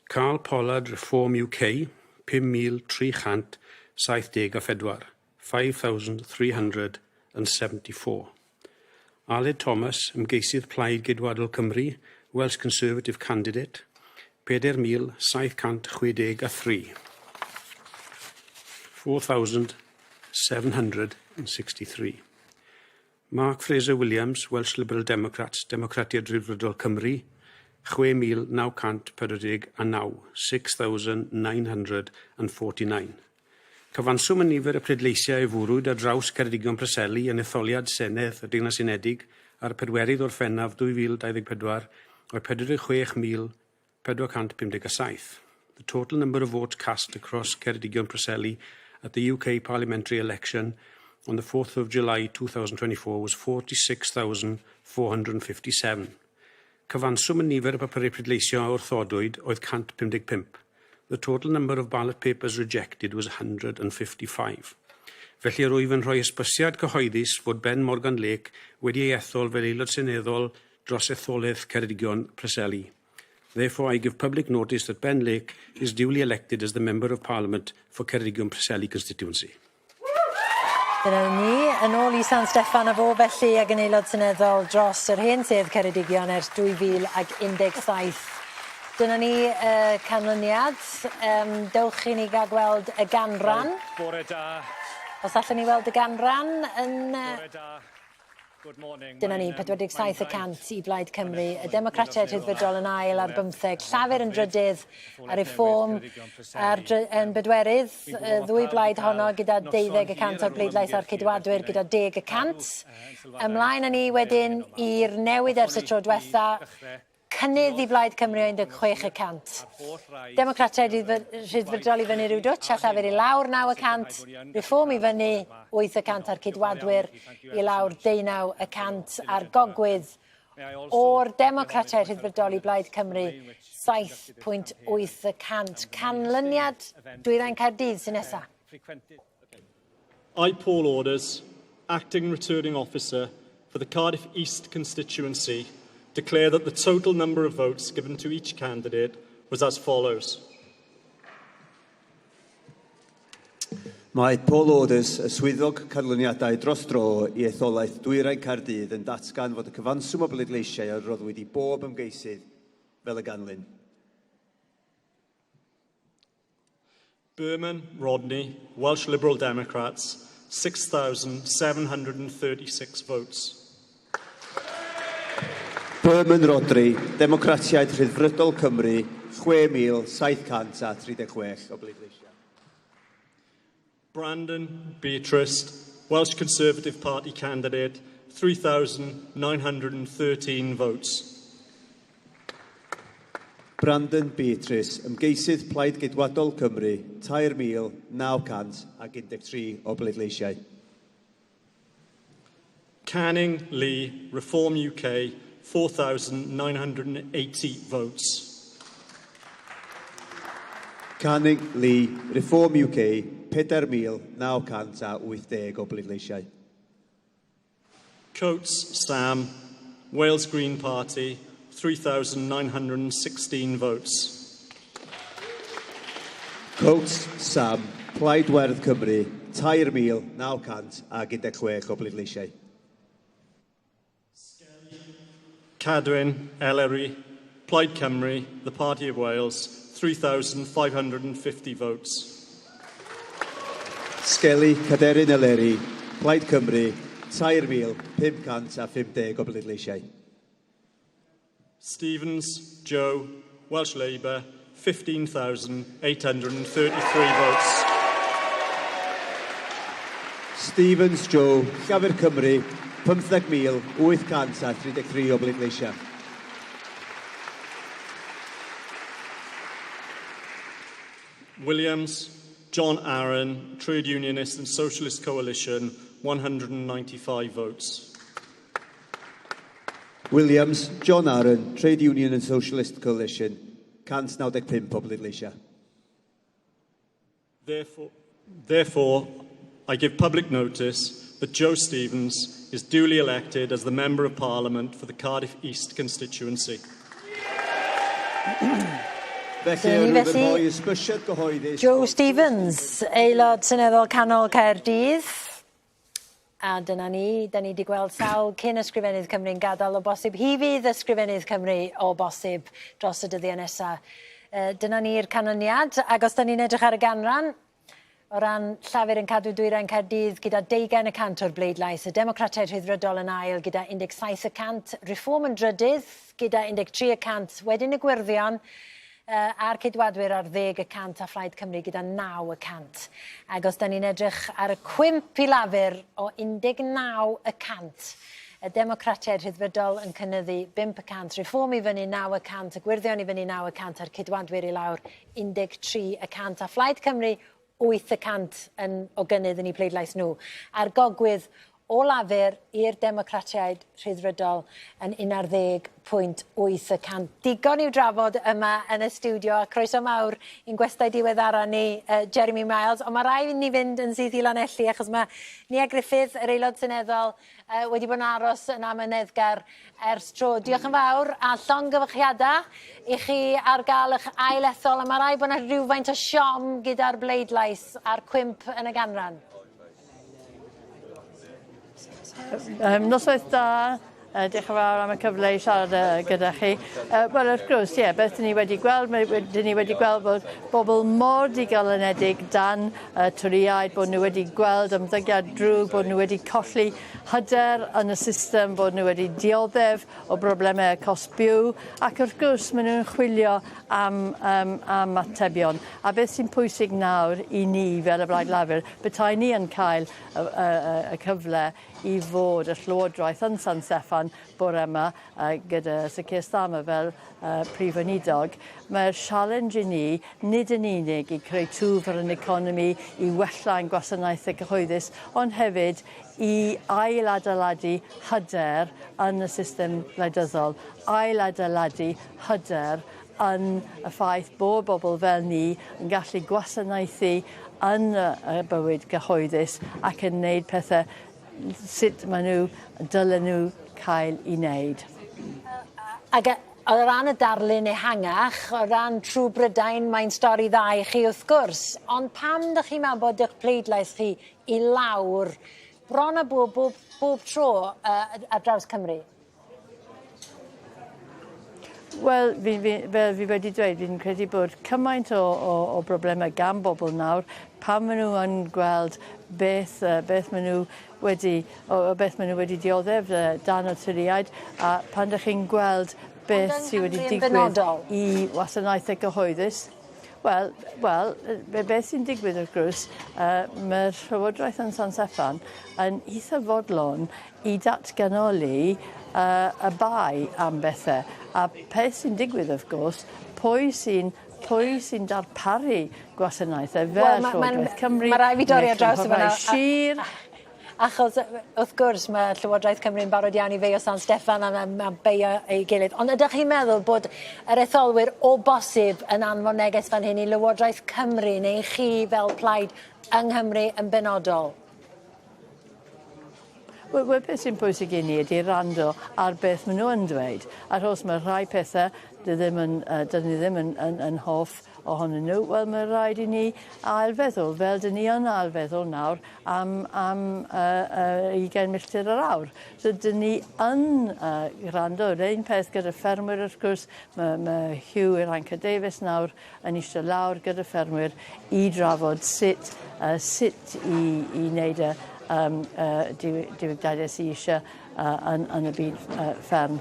Carl Pollard, Reform UK, 5,374, 5,374. Aled Thomas, ymgeisydd Plaid Gydwadol Cymru, Welsh Conservative candidate, 4,763. 4,763. Mark Fraser Williams, Welsh Liberal Democrats, Democratiaid Rhyddfrydol Cymru, 6,949, 6,949. Cyfanswm yn nifer y pleidleisiau fwrwyd ar draws Ceredigion Preseli yn etholiad Senedd y Deyrnas Unedig ar 4 Orffennaf 2024 oedd 46,457. The total number of votes cast across Ceredigion Preseli at the UK parliamentary election on the 4th of July 2024 was 46,457. Cyfanswm yn nifer y papurau pleidleisio a wrthodwyd oedd 155. The total number of ballot papers rejected was 155. Felly rwyf yn rhoi ysbysiad cyhoeddus fod Ben Morgan Lake wedi ei ethol fel aelod seneddol dros etholaeth Ceredigion Preseli. Therefore, I give public notice that Ben Lake is duly elected as the Member of Parliament for Ceredigion Preseli constituency. Dyna ni, yn ôl I San Steffan a fo felly ag yn aelod seneddol dros yr hen sedd Ceredigion ers 2017. Dyna ni canlyniad. Dewch I ni gael gweld y ganran. Bore da. Os allwn ni weld y ganran yn... Bore da. Good morning. Dyna ni, 47% I Blaid Cymru. Y Democratiaid Rhyddfrydol yn ail ar 15. Llafur yn drydydd. A Reform yn bedwerydd. Ddwy blaid honno gyda 12% o'r bleidlais a'r cydwadwyr gyda 10%. Ymlaen â ni wedyn i'r newid ers y tro diwetha. cynnydd i Blaid Cymru o 16%. Democratiaid rhyddfrydol i fyny rhyw dwtsh a llafur i lawr 9%, Reform i fyny 8% ar cydwadwyr, i lawr 19% ar gogwydd. O'r Democratiaid rhyddfrydol i Blaid Cymru, 7.8%. Canlyniad Dwyrain Caerdydd sy'n nesa. I, Paul Orders, Acting Returning Officer for the Cardiff East constituency, declare that the total number of votes given to each candidate was as follows. Mae Paul Orders, y swyddog canlyniadau dros dro i etholaeth Dwyrain Caerdydd yn datgan fod y cyfanswm o bleidleisiau a roddwyd i bob ymgeisydd fel y ganlyn. Berman, Rodney, Welsh Liberal Democrats, 6,736 votes. Berman, Rhodri, Democratiaid Rhyddfrydol Cymru, 6,736 o bleidleisiau. Brandon, Beatrice, Welsh Conservative Party candidate, 3,913 votes. Brandon, Beatrice, ymgeisydd Plaid Geidwadol Cymru, 3,913 o bleidleisiau. Canning, Lee, Reform UK, 4,980 votes. Canning, Lee, Reform UK, 4,980 o bleidleisiau. Coates, Sam, Wales Green Party, 3,916 votes. Coates, Sam, Plaid Werdd Cymru, 3,916 o bleidleisiau. Cadwyn, Ellery, Plaid Cymru, the Party of Wales, 3,550 votes. Skelly, Caderin Ellery, Plaid Cymru, 3,550 o bleidleisiau. Stevens, Joe, Welsh Labour, 15,833 votes. Stevens, Joe, Llafur Cymru, 15,833 o bleidleisiau. Williams, John Aaron, Trade Unionist and Socialist Coalition, 195 votes. Williams, John Aaron, Trade Union and Socialist Coalition, 195 o bleidleisiau. Therefore, I give public notice that Joe Stevens is duly elected as the Member of Parliament for the Cardiff East constituency. Joe Stevens, aelod seneddol canol Caerdydd. A dyna ni, da ni wedi gweld sawl cyn ysgrifennydd Cymru'n gadael o bosib. Hi fydd ysgrifennydd Cymru o bosib dros y dyddiau nesaf. Dyna ni'r canlyniad, ac os da ni'n edrych ar y ganran, o ran llafur yn cadw Dwyrain Caerdydd gyda 20% o'r bleidlais, y Democratiaid Rhyddfrydol yn ail gyda 17%, Reform yn drydydd gyda 13%, wedyn y Gwirfion a'r Cydwadwyr ar 10% a Phlaid Cymru gyda 9%. Ac os da ni'n edrych ar y cwimp i lafur o 19%, y Democratiaid Rhyddfrydol yn cynyddu 5%, Reform i fyny 9%, y Gwirfion i fyny 9%, a'r Cydwadwyr i lawr 13%, a Phlaid Cymru 8% o gynnydd yn eu pleidlais nhw. A'r gogwydd o lafur i'r Democratiaid Rhyddfrydol yn 11.8%. Digon i'w drafod yma yn y stiwdio, a croeso mawr i'n gwestai diweddara ni, Jeremy Miles, ond mae rai ni fynd yn sydd i Lanelli, achos mae Nia Griffith, yr aelod seneddol, wedi bod yn aros yn amyneddgar ers tro. Diolch yn fawr, a llongyfarchiadau i chi ar gael eich ail ethol, a mae rai bod yna rhywfaint o siom gyda'r bleidlais a'r cwimp yn y ganran. Noswaith da, diolch yn fawr am y cyfle i siarad gyda chi. Wel, wrth gwrs, beth ni wedi gweld, bod bobl mor digalonedig dan twriaid, bod nhw wedi gweld ymddygiad drwg, bod nhw wedi colli hyder yn y system, bod nhw wedi dioddef o broblemau cost byw, ac wrth gwrs maen nhw'n chwilio am atebion. A beth sy'n pwysig nawr i ni fel y Blaid Lafur, bethau ni yn cael y cyfle i fod y Llywodraeth yn San Steffan bore yma gyda Sir Keir Starmer fel prif weinidog. Mae'r challenge i ni nid yn unig i creu twf ar yn economi, i wella'n gwasanaethau cyhoeddus, ond hefyd i ail-adeiladu hyder yn y system wleidyddol, ail-adeiladu hyder yn y ffaith bod bobl fel ni yn gallu gwasanaethu yn y bywyd gyhoeddus ac yn wneud pethau sut maen nhw dylen nhw cael i wneud. Ac o ran y darlun ehangach, o ran Trw Brydain, mae'n stori dda i chi wrth gwrs, ond pam ydych chi'n meddwl bod eich pleidlais chi i lawr bron a bob tro ar draws Cymru? Wel, fel fi wedi dweud, fi'n credu bod cymaint o broblemau gan bobl nawr, pan maen nhw yn gweld beth maen nhw wedi dioddef dan o tyriaid, a pan ydych chi'n gweld beth sydd wedi digwydd i wasanaethau gyhoeddus. Wel, beth sy'n digwydd wrth gwrs, mae'r Llywodraeth yn San Steffan yn eitha fodlon i datganoli y bai am bethau. A beth sy'n digwydd wrth gwrs, pwy sy'n darparu gwasanaethau fel Llywodraeth Cymru, Mae rai fi dorri ar draws yma. Sir. Achos wrth gwrs mae Llywodraeth Cymru'n barod iawn i feio San Steffan a mae beio ei gilydd. Ond ydych chi'n meddwl bod yr etholwyr o bosib yn anfon neges fan hyn i Llywodraeth Cymru neu chi fel plaid yng Nghymru yn benodol? Wel, beth sy'n pwysig i ni ydy rando ar beth maen nhw yn dweud. Achos mae rhai pethau dyn ni ddim yn hoff ohonyn nhw. Wel, mae rhaid i ni ailfeddwl, fel dyn ni yn ailfeddwl nawr am 20 milltir yr awr. So, dyn ni yn rando. Yr un peth gyda ffermwyr, wrth gwrs, mae Hugh Iranca Davies nawr yn eistedd lawr gyda ffermwyr i drafod sut i wneud diwygiadau sydd eisiau yn y byd fferm.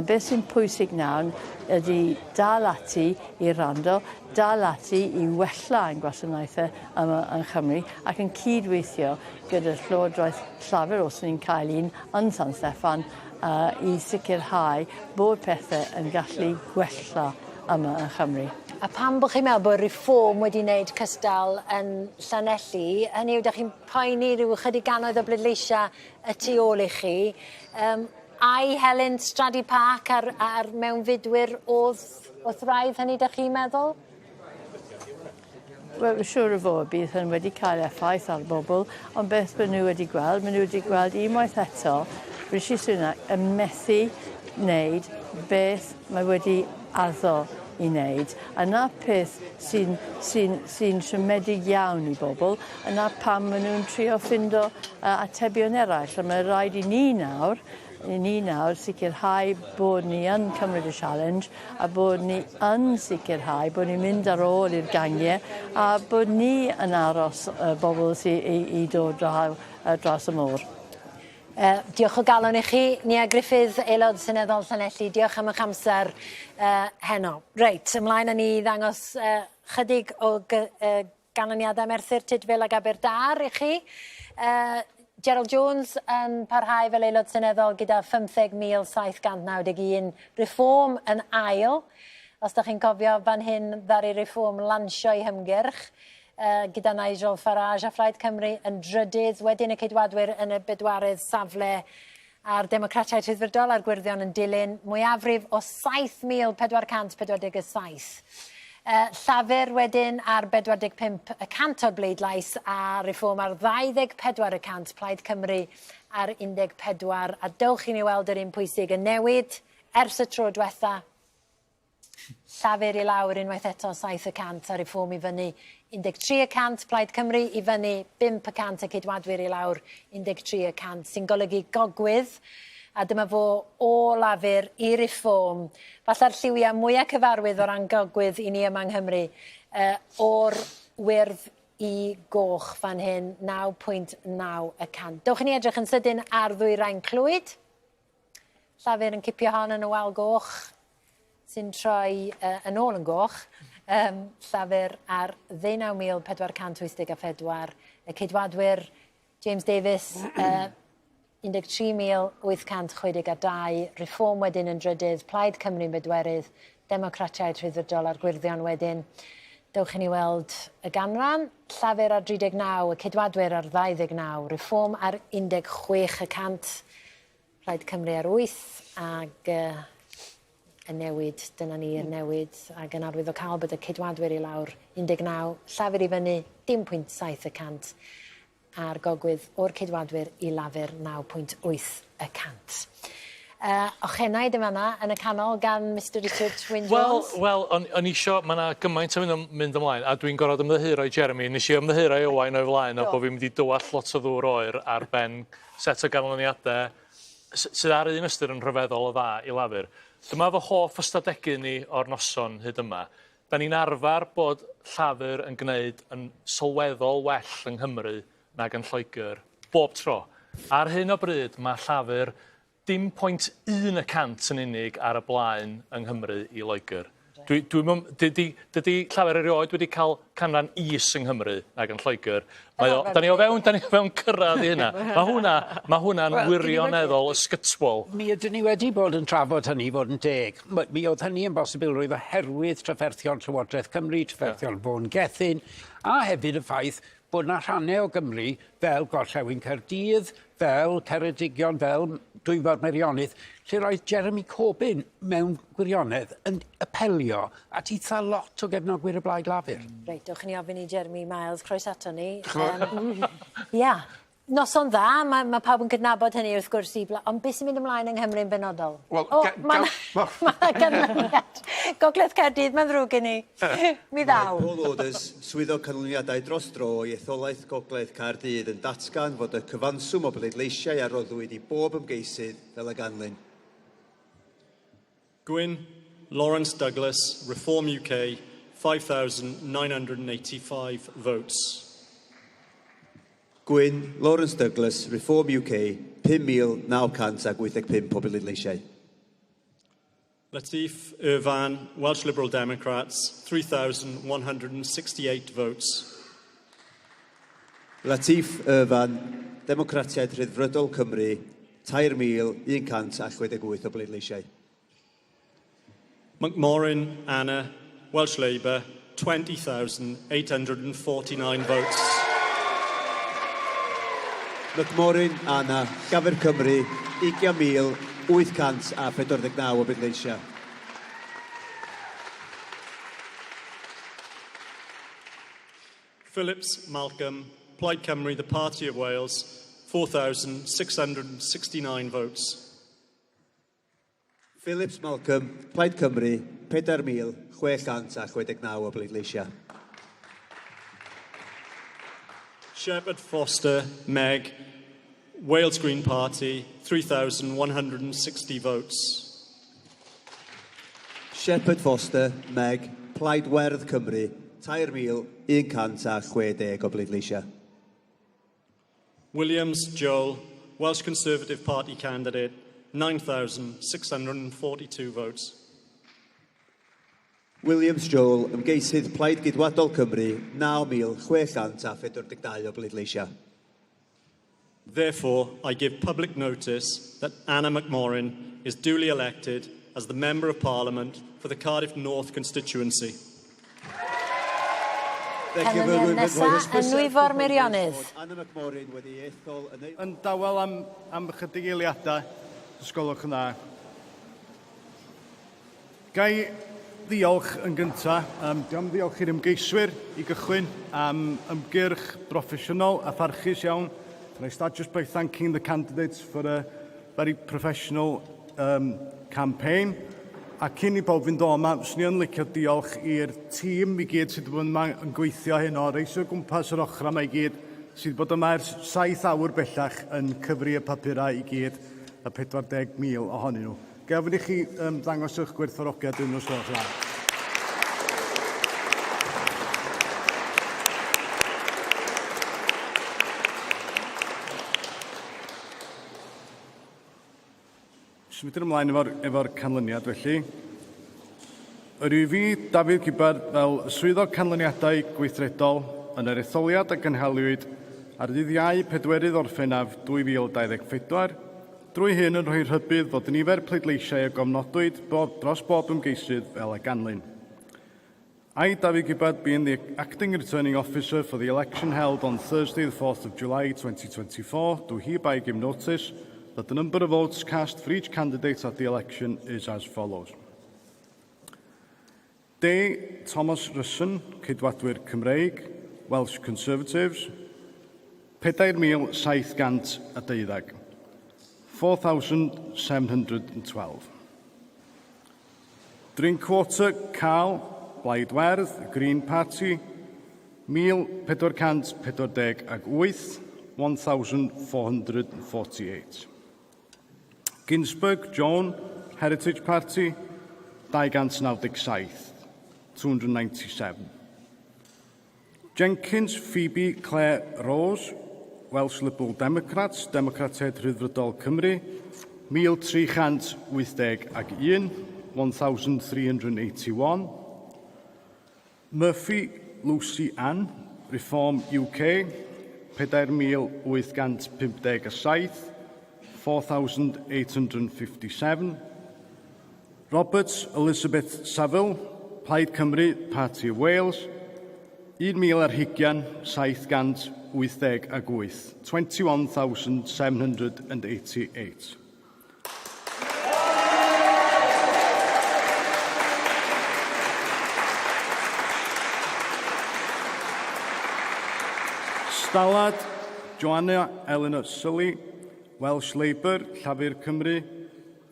Beth sy'n pwysig nawr ydy dal ati i rando, dal ati i wella ein gwasanaethau yma yn Chymru ac yn cydweithio gyda Llywodraeth llafur os ni'n cael un yn San Steffan i sicrhau bod pethau yn gallu gwella yma yn Chymru. A pam bod chi'n meddwl bod Reform wedi wneud cystal yn Llanelli, hynny yw, ydych chi'n poeni rhyw chydig gannoedd o bleidleisiau y tu ôl i chi. Ai Helen Straddy Park ar mewnfudwyr oedd raidd hynny, ydych chi'n meddwl? Wel, siŵr o fod bydd hyn wedi cael effaith ar bobl, ond beth maen nhw wedi gweld? Maen nhw wedi gweld unwaith eto, Rishi Sunak yn methu wneud beth mae wedi addo i wneud. A na peth sy'n siomedig iawn i bobl, a na pam maen nhw'n trio ffindo atebion eraill. A mae rhaid i ni nawr sicrhau bod ni yn cymryd y challenge a bod ni yn sicrhau bod ni'n mynd ar ôl i'r gangiau a bod ni yn aros bobl sydd i dod dros y môr. Diolch o galon i chi, Nia Griffith, Aelod Seneddol Llanelli. Diolch am eich amser heno. Reit, ymlaen â ni ddangos chydig o ganlyniadau Merthyr Tydfil ag Aberdâr i chi. Gerald Jones yn parhau fel Aelod Seneddol gyda 15,791. Reform yn ail. Os ydych chi'n cofio fan hyn ddaru Reform lansio i hymgyrch. Gyda Nigel Farage a Phlaid Cymru yn drydydd, wedyn y ceidwadwyr yn y bedwarydd safle a'r Democratiaid Rhyddfrydol a'r Gwirddion yn dilyn mwyafrif o 7,447. Llafur wedyn ar 45% o'r bleidlais a Reform ar 24%, Plaid Cymru ar 14. A dewch i ni weld yr un pwysig yn newid ers y tro diwetha. Llafur i lawr unwaith eto 7% a Reform i fyny 13%, Plaid Cymru i fyny 5% a ceidwadwyr i lawr 13%, sy'n golygu gogwydd. A dyma fo o lafur i Reform. Falla'r lliwiau mwyaf cyfarwydd o ran gogwydd i ni yma yng Nghymru o'r wyrdd i goch fan hyn, 9.9%. Dewch i ni edrych yn sydyn ar ddwyrain Clwyd. Llafur yn cipio hon yn y wal goch, sy'n troi yn ôl yn goch. Llafur ar 19,484. Y ceidwadwyr James Davies 13,862, Reform wedyn yn drydydd, Plaid Cymru'n bedwerydd, Democratiaid Rhyddfrydol a'r Gwirthion wedyn. Dewch i ni weld y ganran, Llafur ar 39, y Cydwadwyr ar 29, Reform ar 16%, Plaid Cymru ar 8, ag y newid, dyna ni y newid, ag yn arwyddocâl bod y Cydwadwyr i lawr 19, Llafur i fyny 10.7%, a'r Gogwydd o'r Cydwadwyr i lafur 9.8%. Ochennaid yma yn y canol gan Mr Richard Wyn-Jones. Wel, o'n isio, mae yna gymaint yn mynd ymlaen, a dwi'n gorfod ymddiheuro i Jeremy. Nes i ymddiheuro i Owain o'i flaen, a bod fi'n mynd i dywall lot o ddŵr oer ar ben set o ganlyniadau sydd ar un ystyr yn rhyfeddol o dda i lafur. Dyma fy hoff ystadegu ni o'r noson hyd yma. Da ni'n arfer bod llafur yn gwneud yn sylweddol well yng Nghymru nag yn Lloegr bob tro. Ar hyn o bryd mae llafur 0.1% yn unig ar y blaen yng Nghymru i Loegr. Dydy llawer erioed wedi cael canran is yng Nghymru nag yn Lloegr. Da ni o fewn cyrraedd i hynna. Mae hwnna'n wirioneddol ysgytwol. Mi ydyn ni wedi bod yn trafod hynny fod yn deg. Mi oedd hynny yn bosibilrwydd oherwydd trafferthion Llywodraeth Cymru, trafferthion Vaughan Gething, a hefyd y ffaith bod yna rhannau o Gymru fel Gorllewin Caerdydd, fel Ceredigion, fel Dwyfor Meirionnydd, lle roedd Jeremy Corbyn mewn gwirionedd yn apelio at eitha lot o gefnogwyr y Blaid Lafur. Reit, dewch i ni ofyn i Jeremy Miles, croes ato ni. Ia, noson dda, mae pawb yn cydnabod hynny wrth gwrs i ond beth sy'n mynd ymlaen yng Nghymru'n benodol? Mae ganlyniad. Gogledd Caerdydd, mae'n ddrwg i ni. Mi ddaw. Paul Orders, swyddog canlyniadau dros dro i etholaeth Gogledd Caerdydd yn datgan fod y cyfanswm o bleidleisiau a roddwyd i bob ymgeisydd fel y ganlyn. Gwyn, Lawrence Douglas, Reform UK, 5,985 votes. Gwyn, Lawrence Douglas, Reform UK, 5,985 o bleidleisiau. Latif Irfan, Welsh Liberal Democrats, 3,168 votes. Latif Irfan, Democratiaid Rhyddfrydol Cymru, 3,188 o bleidleisiau. McMorrin Anna, Welsh Labour, 20,849 votes. McMorrin Anna, Gafr Cymru, 20,849 o bleidleisiau. Phillips Malcolm, Plaid Cymru, the Party of Wales, 4,669 votes. Phillips Malcolm, Plaid Cymru, 4,669 o bleidleisiau. Shepherd Foster Meg, Wales Green Party, 3,160 votes. Shepherd Foster Meg, Plaid Werdd Cymru, 3,160 o bleidleisiau. Williams Joel, Welsh Conservative Party candidate, 9,642 votes. Williams Joel, ymgeisydd Plaid Gydwadol Cymru, 9,642 o bleidleisiau. Therefore, I give public notice that Anna McMorrin is duly elected as the Member of Parliament for the Cardiff North constituency. Canlyniad nesaf yn Dwyfor Meirionnydd. Yn dawel am ychydig eiliadau, ysgolwch yn dda. Gai ddiolch yn gyntaf. Diolch ddiolch i'r ymgeiswyr i gychwyn am ymgyrch broffesiynol a pharchus iawn. Can I start just by thanking the candidates for a very professional campaign. A cyn I bob fynd o yma, swn i yn licio diolch i'r tîm i gyd sydd wedi bod yma yn gweithio hyn o reis o gwmpas yr ochra yma i gyd sydd wedi bod yma ers 7 awr bellach yn cyfri y papurau i gyd y 40,000 ohonyn nhw. Gafon I chi ddangos eich gwerthfawrogiad yn os gwelwch dda. Symud ymlaen efo'r canlyniad felly. Yr i fi, Dafydd Gibbard, fel swyddog canlyniadau gweithredol yn yr etholiad a gynhaliwyd ar ddydd Iau 4 Orffennaf 2024, drwy hyn yn rhoi rhybudd fod nifer pleidleisiau a gofnodwyd dros bob ymgeisydd fel y ganlyn. I, David Gibbard, being the Acting Returning Officer for the election held on Thursday, the 4th of July 2024, do hereby give notice that the number of votes cast for each candidate at the election is as follows. Day Thomas Russon, Cydwadwyr Cymreig, Welsh Conservatives, 4,712. 4,712. Drinkwater Carl, Blaenau, Green Party, 1,448. 1,448. Ginsberg John, Heritage Party, 297. 297. Jenkins Phoebe Claire Rose, Welsh Liberal Democrats, Democratiaid Rhyddfrydol Cymru, 1,381. 1,381. Murphy Lucy Ann, Reform UK, 4,857. 4,857. Roberts Elizabeth Saville, Plaid Cymru, Party of Wales, 1,788. 21,788. Stalad Joanna Eleanor Sully, Welsh Labour, Llafur Cymru,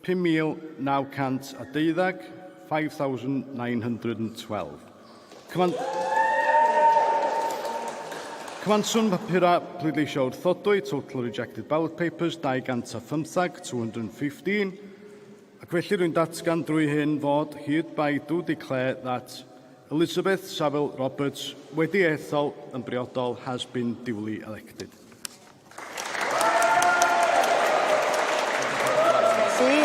5,912. 5,912. Cyfanswm papura pleidleisio wrthodwy, total rejected ballot papers, 215, 215. Ac felly rwy'n datgan drwy hyn fod hereby do declare that Elizabeth Saville Roberts wedi ethol yn briodol has been duly elected.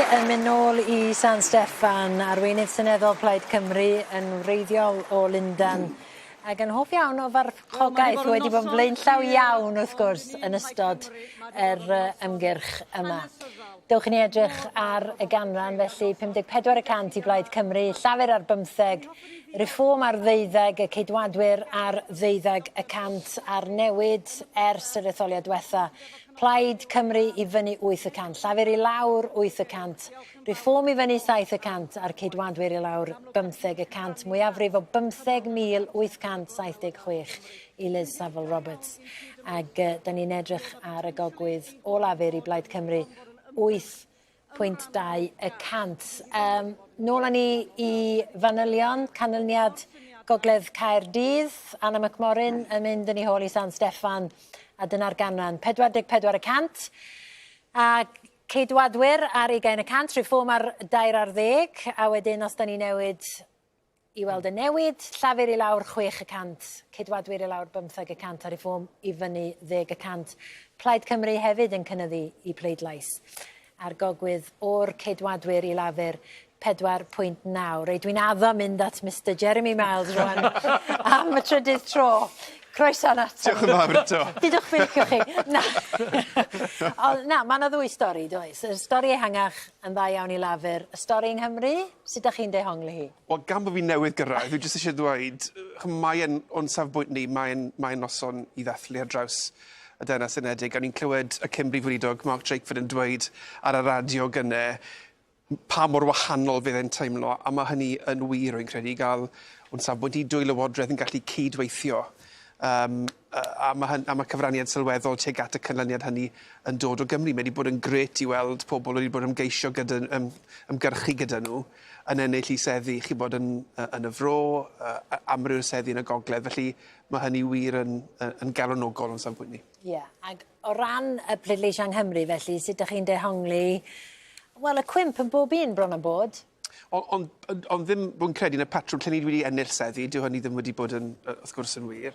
Yn mynd nôl i San Steffan, arweinydd seneddol Plaid Cymru yn wreiddiol o Lundan. Ac yn hoff iawn o farchogaeth wedi bod yn blaenllaw iawn wrth gwrs yn ystod yr ymgyrch yma. Dewch i ni edrych ar y ganran felly 54% i Blaid Cymru, llafur ar 15, Reform ar 12, y Ceidwadwyr ar 12%, a'r newid ers yr etholiad diwetha. Plaid Cymru i fyny 8%, llafur i lawr 8%, Reform i fyny 7%, a'r Ceidwadwyr i lawr 15%, mwyafrif o 15,876 i Liz Saville Roberts. Ac da ni'n edrych ar y gogwydd o lafur i Blaid Cymru, 8.2%. Nôl â ni i fanylion, canlyniad Gogledd Caerdydd, Anna McMorrin yn mynd yn ei hôl i San Steffan, a dyna'r ganran, 44%. A Ceidwadwyr ar 20%, Reform ar 2 a wedyn os da ni newid i weld y newid, llafur i lawr 6%, Ceidwadwyr i lawr 15%, a Reform i fyny 10%. Plaid Cymru hefyd yn cynyddu i pleidlais. A'r gogwydd o'r Ceidwadwyr i lafur 4.9. Reit, dwi'n addo mynd at Mr Jeremy Miles rwan am y trydydd tro. Croeso nato. Diolch yn fawr eto. Didwch ffeicioch chi. Na, mae yna ddwy stori, does. Y stori ehangach yn dda iawn i lafur. Y stori yng Nghymru, sut ydych chi'n dehongli hi? Wel, gan bod fi newydd gyrraedd, dwi jyst eisiau dweud, mae'n o'n safbwynt ni, mae'n noson i ddathlu ar draws y Deyrnas Unedig. A ni'n clywed y Cymru Wladog, Mark Drakeford, yn dweud ar y radio gyne pa mor wahanol fydd e'n teimlo, a mae hynny yn wir o'n credu i gael o'n safbwynt i dwy lywodraeth yn gallu cydweithio. A mae cyfraniad sylweddol tuag at y canlyniad hynny yn dod o Gymru. Mae wedi bod yn gret i weld pobl wedi bod yn ymgeisio ymgyrchu gyda nhw yn ennill i seddi, chi bod yn y fro, amryw seddi yn y gogledd. Felly mae hynny wir yn galonogol o'n safbwynt ni. Ie, ac o ran y pleidleisio yng Nghymru felly, sut ydych chi'n dehongli, wel, y cwimp yn bob un bron a bod? Ond ddim bod yn credu yn y patrwm lle ni wedi ennill seddi, dyw hynny ddim wedi bod yn, wrth gwrs, yn wir.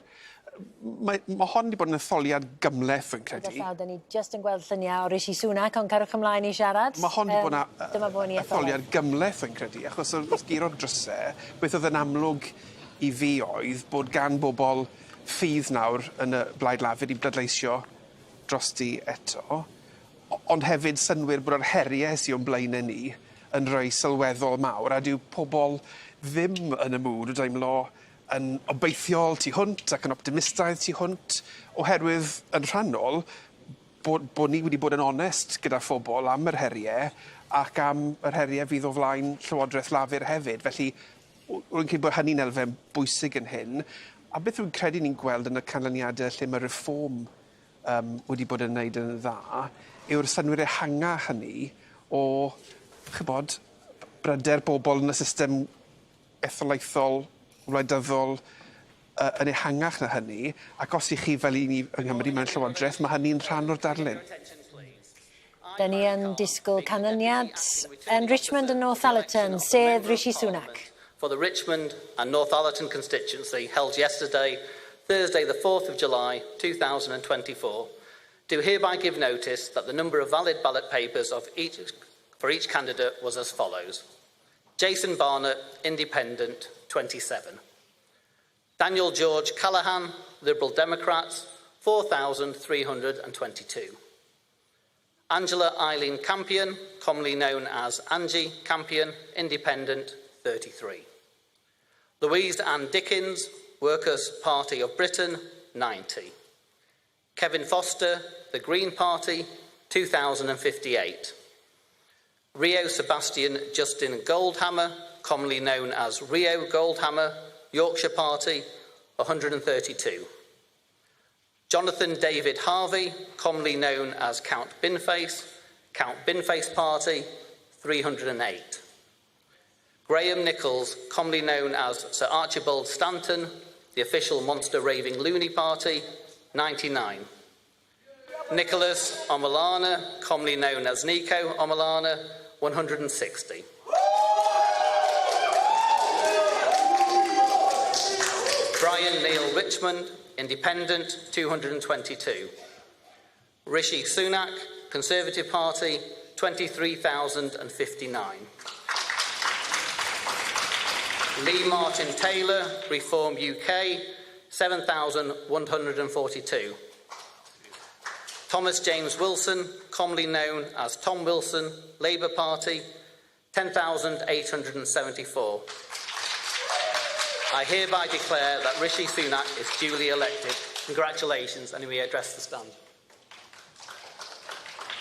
Mae hon wedi bod yn etholiad gymleth yn credu. Da ni just yn gweld lluniau o Rishi Sunak, ond carwch ymlaen i siarad. Mae hon wedi bod yn etholiad gymleth yn credu, achos wrth giro drysau, beth oedd yn amlwg i fi oedd bod gan bobl ffydd nawr yn y blaid lafur i bleidleisio drosti eto, ond hefyd synwyr bod yr heriau sy'n o'n blaenau ni yn rhoi sylweddol mawr, a dyw pobl ddim yn y mwd o deimlo yn obeithiol tu hwnt ac yn optimistaidd tu hwnt, oherwydd yn rhannol bod ni wedi bod yn onest gyda phobl am yr heriau ac am yr heriau fydd o flaen Llywodraeth Lafur hefyd. Felly, rwy'n credu bod hynny'n elfen bwysig yn hyn. A beth rwy'n credu ni'n gweld yn y canlyniadau lle mae reform wedi bod yn wneud yn dda, yw'r synwyr ehanga hynny o, chybod, bryder bobl yn y system etholaethol, wleidyddol, yn ehangach na hynny, ac os i chi fel i ni yng Nghymru mewn Llywodraeth, mae hynny'n rhan o'r darlun. Da ni yn disgwyl canlyniad yn Richmond and Northallerton, sef Rishi Sunak. For the Richmond and Northallerton constituency held yesterday, Thursday the 4th of July 2024, do hereby give notice that the number of valid ballot papers for each candidate was as follows. Jason Barnett, Independent, 27. Daniel George Callaghan, Liberal Democrats, 4,322. Angela Eileen Campion, commonly known as Angie Campion, Independent, 33. Louise Ann Dickens, Workers' Party of Britain, 90. Kevin Foster, the Green Party, 2,058. Rio Sebastian Justin Goldhammer, commonly known as Rio Goldhammer, Yorkshire Party, 132. Jonathan David Harvey, commonly known as Count Binface Party, 308. Graham Nichols, commonly known as Sir Archibald Stanton, the official Monster Raving Loony Party, 99. Nicholas Omolana, commonly known as Nico Omolana, 160. Brian Neil Richmond, Independent, 222. Rishi Sunak, Conservative Party, 23,059. Lee Martin Taylor, Reform UK, 7,142. Thomas James Wilson, commonly known as Tom Wilson, Labour Party, 10,874. I hereby declare that Rishi Sunak is duly elected. Congratulations, and we address the stand.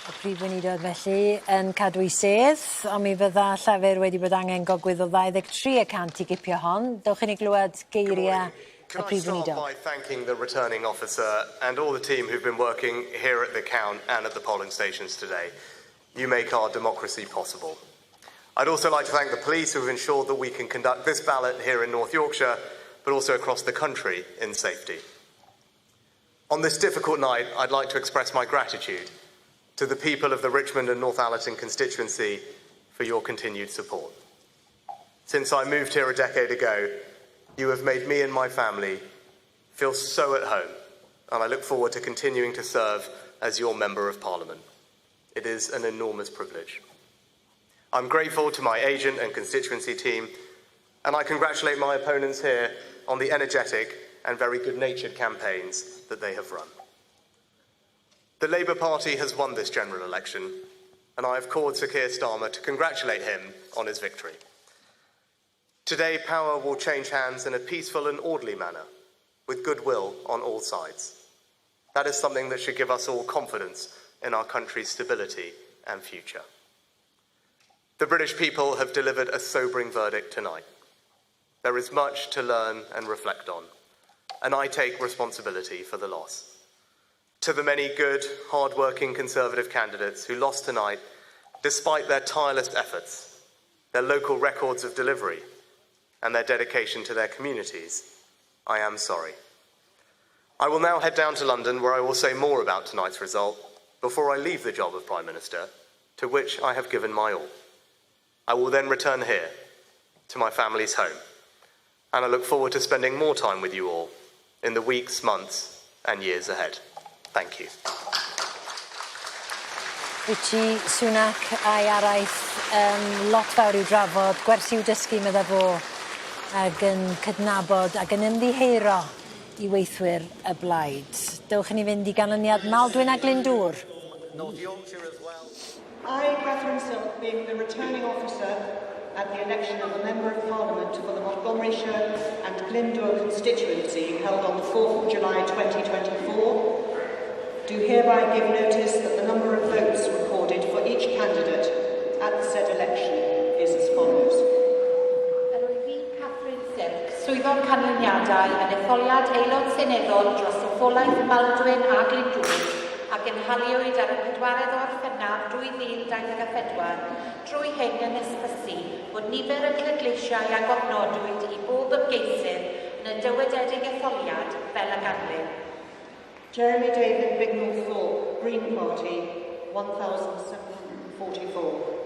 Y Prif Weinidog felly yn cadw I sedd, ond mi fydda llafur wedi bod angen gogwydd o 23% I gipio hon. Dewch I ni glywed geiriau y Prif Weinidog. Can I start by thanking the returning officer and all the team who've been working here at the count and at the polling stations today. You make our democracy possible. I'd also like to thank the police who have ensured that we can conduct this ballot here in North Yorkshire, but also across the country in safety. On this difficult night, I'd like to express my gratitude to the people of the Richmond and Northallerton constituency for your continued support. Since I moved here a decade ago, you have made me and my family feel so at home, and I look forward to continuing to serve as your Member of Parliament. It is an enormous privilege. I'm grateful to my agent and constituency team, and I congratulate my opponents here on the energetic and very good-natured campaigns that they have run. The Labour Party has won this general election, and I have called Sir Keir Starmer to congratulate him on his victory. Today, power will change hands in a peaceful and orderly manner, with goodwill on all sides. That is something that should give us all confidence in our country's stability and future. The British people have delivered a sobering verdict tonight. There is much to learn and reflect on, and I take responsibility for the loss. To the many good, hard-working Conservative candidates who lost tonight, despite their tireless efforts, their local records of delivery, and their dedication to their communities, I am sorry. I will now head down to London, where I will say more about tonight's result before I leave the job of Prime Minister, to which I have given my all. I will then return here, to my family's home, and I look forward to spending more time with you all in the weeks, months, and years ahead. Thank you. Rishi Sunak a'i araith lot fawr i'w drafod, gwersi i'w dysgu medda fo, ac yn cydnabod ac yn ymddiheuro i weithwyr y blaid. Dewch i ni fynd i ganlyniad Maldwyn a Glyndŵr. I, Catherine Silk, being the returning officer at the election of a Member of Parliament for the Montgomeryshire and Glyndŵr constituency held on the 4th of July 2024, do hereby give notice that the number of votes recorded for each candidate at the said election is as follows. Swyddog canlyniadau yn etholiad aelod seneddol dros etholaeth Maldwyn a Glyndŵr ac yn haliwyd ar y 4 o Orffennaf 2024 drwy hyn yn ysbysu bod nifer y pleidleisiau a gofnodwyd i bob ymgeisydd yn y dywededig etholiad fel y ganlyn. Jeremy David Bignell Thorpe, Green Party, 1,744.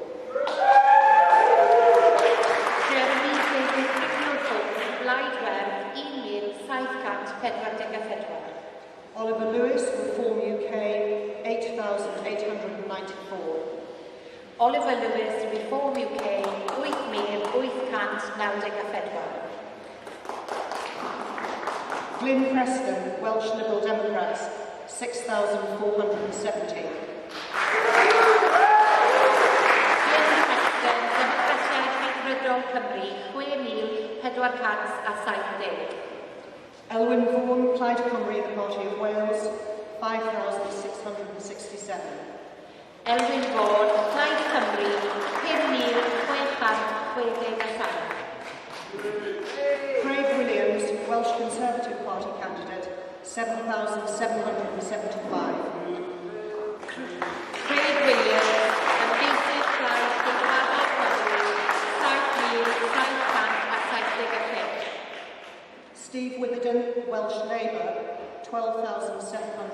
Jeremy David Bignell Thorpe, Blaid Werth, 1,744. Oliver Lewis, Reform UK, 8,894. Oliver Lewis, Reform UK, 8,894. Glyn Preston, Welsh Liberal Democrats, 6,470. Cyflwyno Cymru, 6,470. Elwyn Vaughan, Plaid Cymru, the Party of Wales, 5,667. Elwyn Vaughan, Plaid Cymru, 5,667. Craig Williams, Welsh Conservative Party candidate, 7,775. Craig Williams, ymgeisydd Plaid Cymru, 7,775. Steve Witherden, Welsh Labour, 12,709.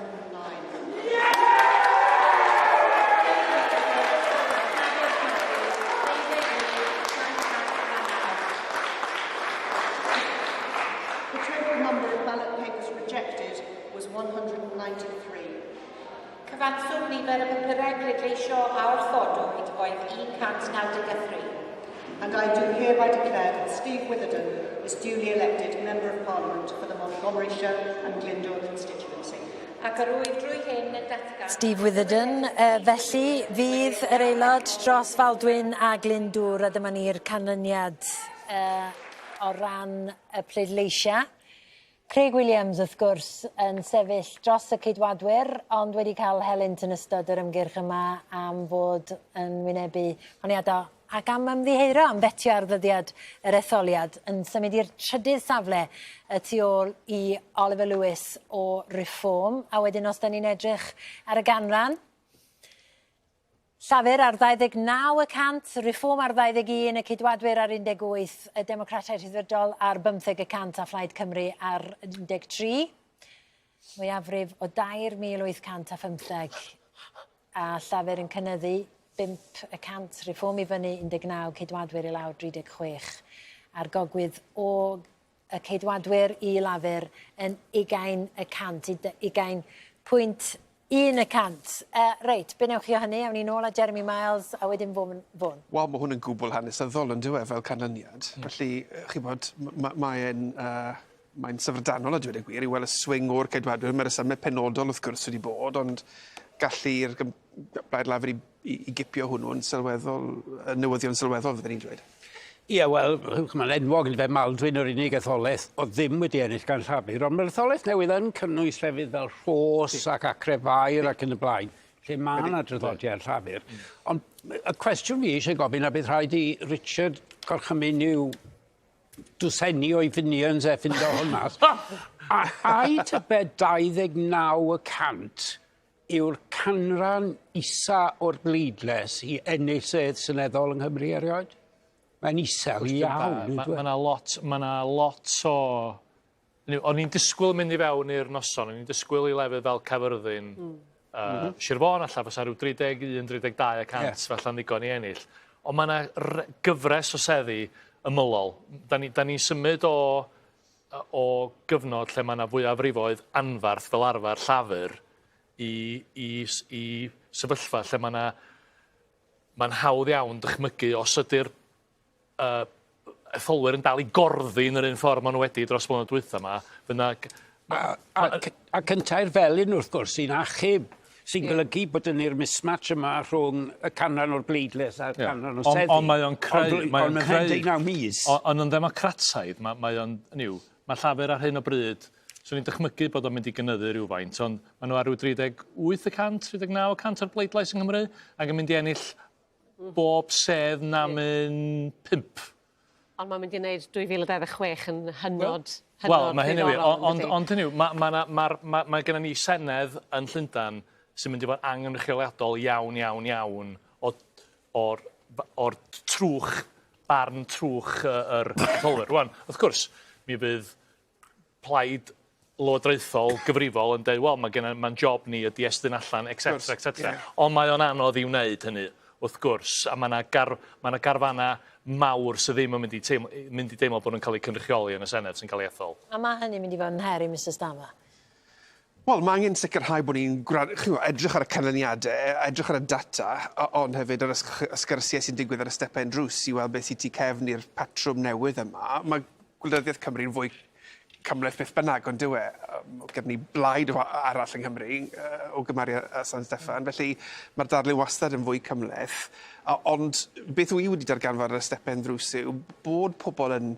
The total number of ballot papers rejected was 193. Cyfanswm nifer y papurau pleidleisio a wrthodwyd oedd 193. And I do hereby declare that Steve Witherden is duly elected Member of Parliament for the Montgomeryshire and Glyndŵr constituency. Ac yr wyf drwy hyn yn datgan. Steve Witherden, felly fydd yr aelod dros Maldwyn a Glyndŵr a dyma ni'r canlyniad o ran y pleidleisia. Craig Williams, wrth gwrs, yn sefyll dros y ceidwadwyr, ond wedi cael helynt yn ystod yr ymgyrch yma am fod yn wynebu honiadau ac am ymddiheiro am fetio ar ddyddiad yr etholiad yn symud i'r trydydd safle y tu ôl i Oliver Lewis o Reform. A wedyn os da ni'n edrych ar y ganran, Llafur ar 29%, Reform ar 21%, y Ceidwadwyr ar 18%, y Democratau Rhyddfrydol ar 15% a Phlaid Cymru ar 13%. Mwyafrif o 2,815 a Llafur yn cynyddu 5%, Reform i fyny 19, Ceidwadwyr i lawr 36. A'r gogwydd o y Ceidwadwyr i Lafur yn 20%, 20.1%. Reit, be newch chi o hynny? Awn ni nôl a Jeremy Miles a wedyn Vaughan. Wel, mae hwn yn gwbl hanesyddol yn dywe fel canlyniad. Felly, chi bod, mae'n syfrdanol a dweud y gwir i weld y swing o'r Ceidwadwyr. Mae'r ysymau penodol wrth gwrs wedi bod, ond gallu'r Blaid Lafur i gipio hwnnw'n sylweddol, newyddion sylweddol fydden ni'n dweud. Ie, wel, mae'n enwog yn fe Maldwyn yr unig etholaeth o ddim wedi ennill gan Llafur, ond mae'r etholaeth newydd yn cynnwys llefydd fel Rhos ac Acref Fair ac yn y blaen, lle mae yna draddodiad Llafur. Ond y cwestiwn fi eisiau gofyn a bydd rhaid i Richard gorchymyn i'w dwseni o'i finions ffind o hwnna. A hai tybed 29% yw'r canran isa o'r bleidles i ennill sedd syneddol yng Nghymru erioed? Mae'n isel iawn. Mae yna lot o... O'n i'n disgwyl mynd i fewn i'r noson, o'n i'n disgwyl i lefydd fel Caerfyrddin, Sir Fôn, alla fysa rhyw 31-32% falla'n ddigon i ennill. Ond mae yna gyfres o seddi ymylol. Da ni'n symud o gyfnod lle mae yna fwyafrifoedd anfarth fel arfer Llafur i sefyllfa lle mae'n hawdd iawn dychmygu os ydy'r etholwyr yn dal i gorddi yn yr un ffordd maen nhw wedi dros blynedd dwytha yma, fyna A cyntau'r felyn wrth gwrs sy'n achub sy'n golygu bod yni'r mismatch yma rhwng y canran o'r bleidlais a'r canran o'r seddi. Ond mae o'n creu... Ond mae'n 19 mis. Ond yn ddemocrataidd, mae llafur ar hyn o bryd, swn i'n dychmygu bod o'n mynd i gynyddu rhywfaint, ond maen nhw ar ryw 38%, 39% o'r bleidlais yng Nghymru, ac yn mynd i ennill bob sedd nam yn 5. Ond mae'n mynd i wneud 2026 yn hynod. Wel, mae hyn yw, ond hyn yw, mae gennym ni Senedd yn Llundain sy'n mynd i fod angenrheidiol iawn o'r trwch, barn trwch yr etholwyr. Rwan, wrth gwrs, mi fydd plaid lywodraethol gyfrifol yn dweud, wel, mae'n job ni ydi estyn allan, etc. Ond mae o'n anodd i wneud hynny, wrth gwrs, a mae yna garfanna mawr sydd ddim yn mynd i deimlo bod nhw'n cael eu cynrychioli yn y Senedd sy'n cael ei ethol. A mae hynny'n mynd i fod yn heri, Mr Stama? Wel, mae angen sicrhau bod ni'n edrych ar y canlyniadau, edrych ar y data, ond hefyd ar ysgyrsiau sy'n digwydd ar y stepen drws i weld beth sy'n tu cefn i'r patrwm newydd yma. Mae Gwleidyddiaeth Cymru'n fwy cymlaeth beth bynnag, ond dyw e, gyda ni blaid arall yng Nghymru o gymaru a San Steffan, felly mae'r darlun wastad yn fwy cymlaeth. Ond beth wy wedi darganfod ar y stepen drws yw bod pobl yn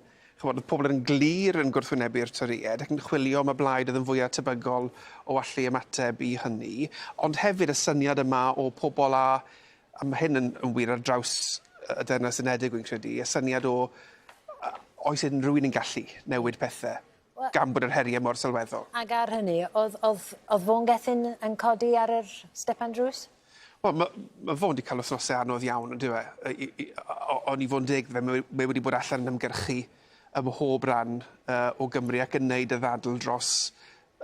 glir yn gwrthwynebu'r toried ac yn chwilio am y blaid oedd yn fwyaf tebygol o allu ymateb i hynny, ond hefyd y syniad yma o pobl a mae hyn yn wir ar draws y Deyrnas Unedig, wy'n credu, y syniad o oes rhywun yn gallu newid pethau gan bod yr heriau mor sylweddol. Ac ar hynny, oedd Vaughan Gething yn codi ar yr stepen drws? Wel, mae Vaughan wedi cael wythnosau anodd iawn, yn dywe. Ond i fod yn deg, mae wedi bod allan yn ymgyrchu ym mhob ran o Gymru ac yn wneud y ddadl dros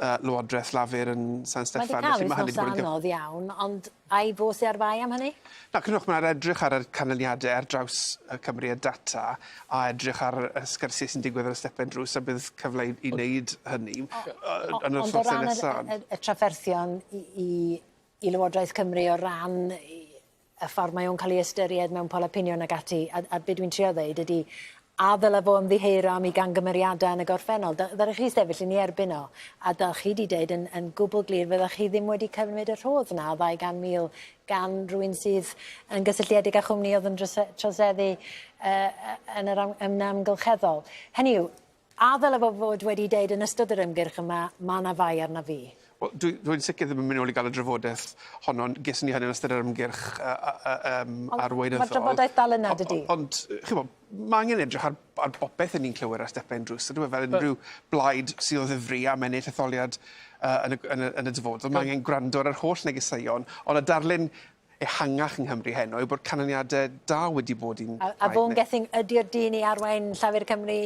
Lywodraeth Lafur yn San Steffan. Mae wedi cael wythnos anodd iawn, ond a'i fos i ar fai am hynny? Na, cynwch, mae'n edrych ar y canlyniadau ar draws Cymru a data a edrych ar y sgyrsiau sy'n digwydd ar y stepen drws a bydd cyfle i wneud hynny yn yr wythnosau nesaf. Ond o ran y trafferthion i Lywodraeth Cymru o ran y ffordd mae o'n cael ei ystyried mewn pol opinion ag ati, a beth dwi'n trio ddeud ydy a ddyle fo ymddiheuro am ei gangymeriadau yn y gorffennol. Ddylech chi sefyll i ni erbyn o, a ddylech chi wedi dweud yn gwbl glir fyddech chi ddim wedi cymryd y rhodd yna 200,000 gan rhywun sydd yn gysylltiedig â chwmni oedd yn troseddu yn yr amgylcheddol. Hynny yw, a ddyle fo fod wedi dweud yn ystod yr ymgyrch yma, mae yna fai arna fi? Wel, dwi'n sicr ddim yn mynd ôl i gael y drafodaeth honno, ond ges ni hynny yn ystod yr ymgyrch arweinyddol. Mae drafodaeth dal yna, dydy? Ond, mae angen edrych ar bopeth yn ni'n clywed ar stepen drws. Ydw fel unrhyw blaid sydd o ddifri am ennill etholiad yn y dyfodol. Mae angen gwrando ar yr holl negeseuon, ond y darlun ehangach yng Nghymru heno yw bod canlyniadau da wedi bod i'n... A Vaughan Gething ydy'r dyn i arwain Llafur Cymru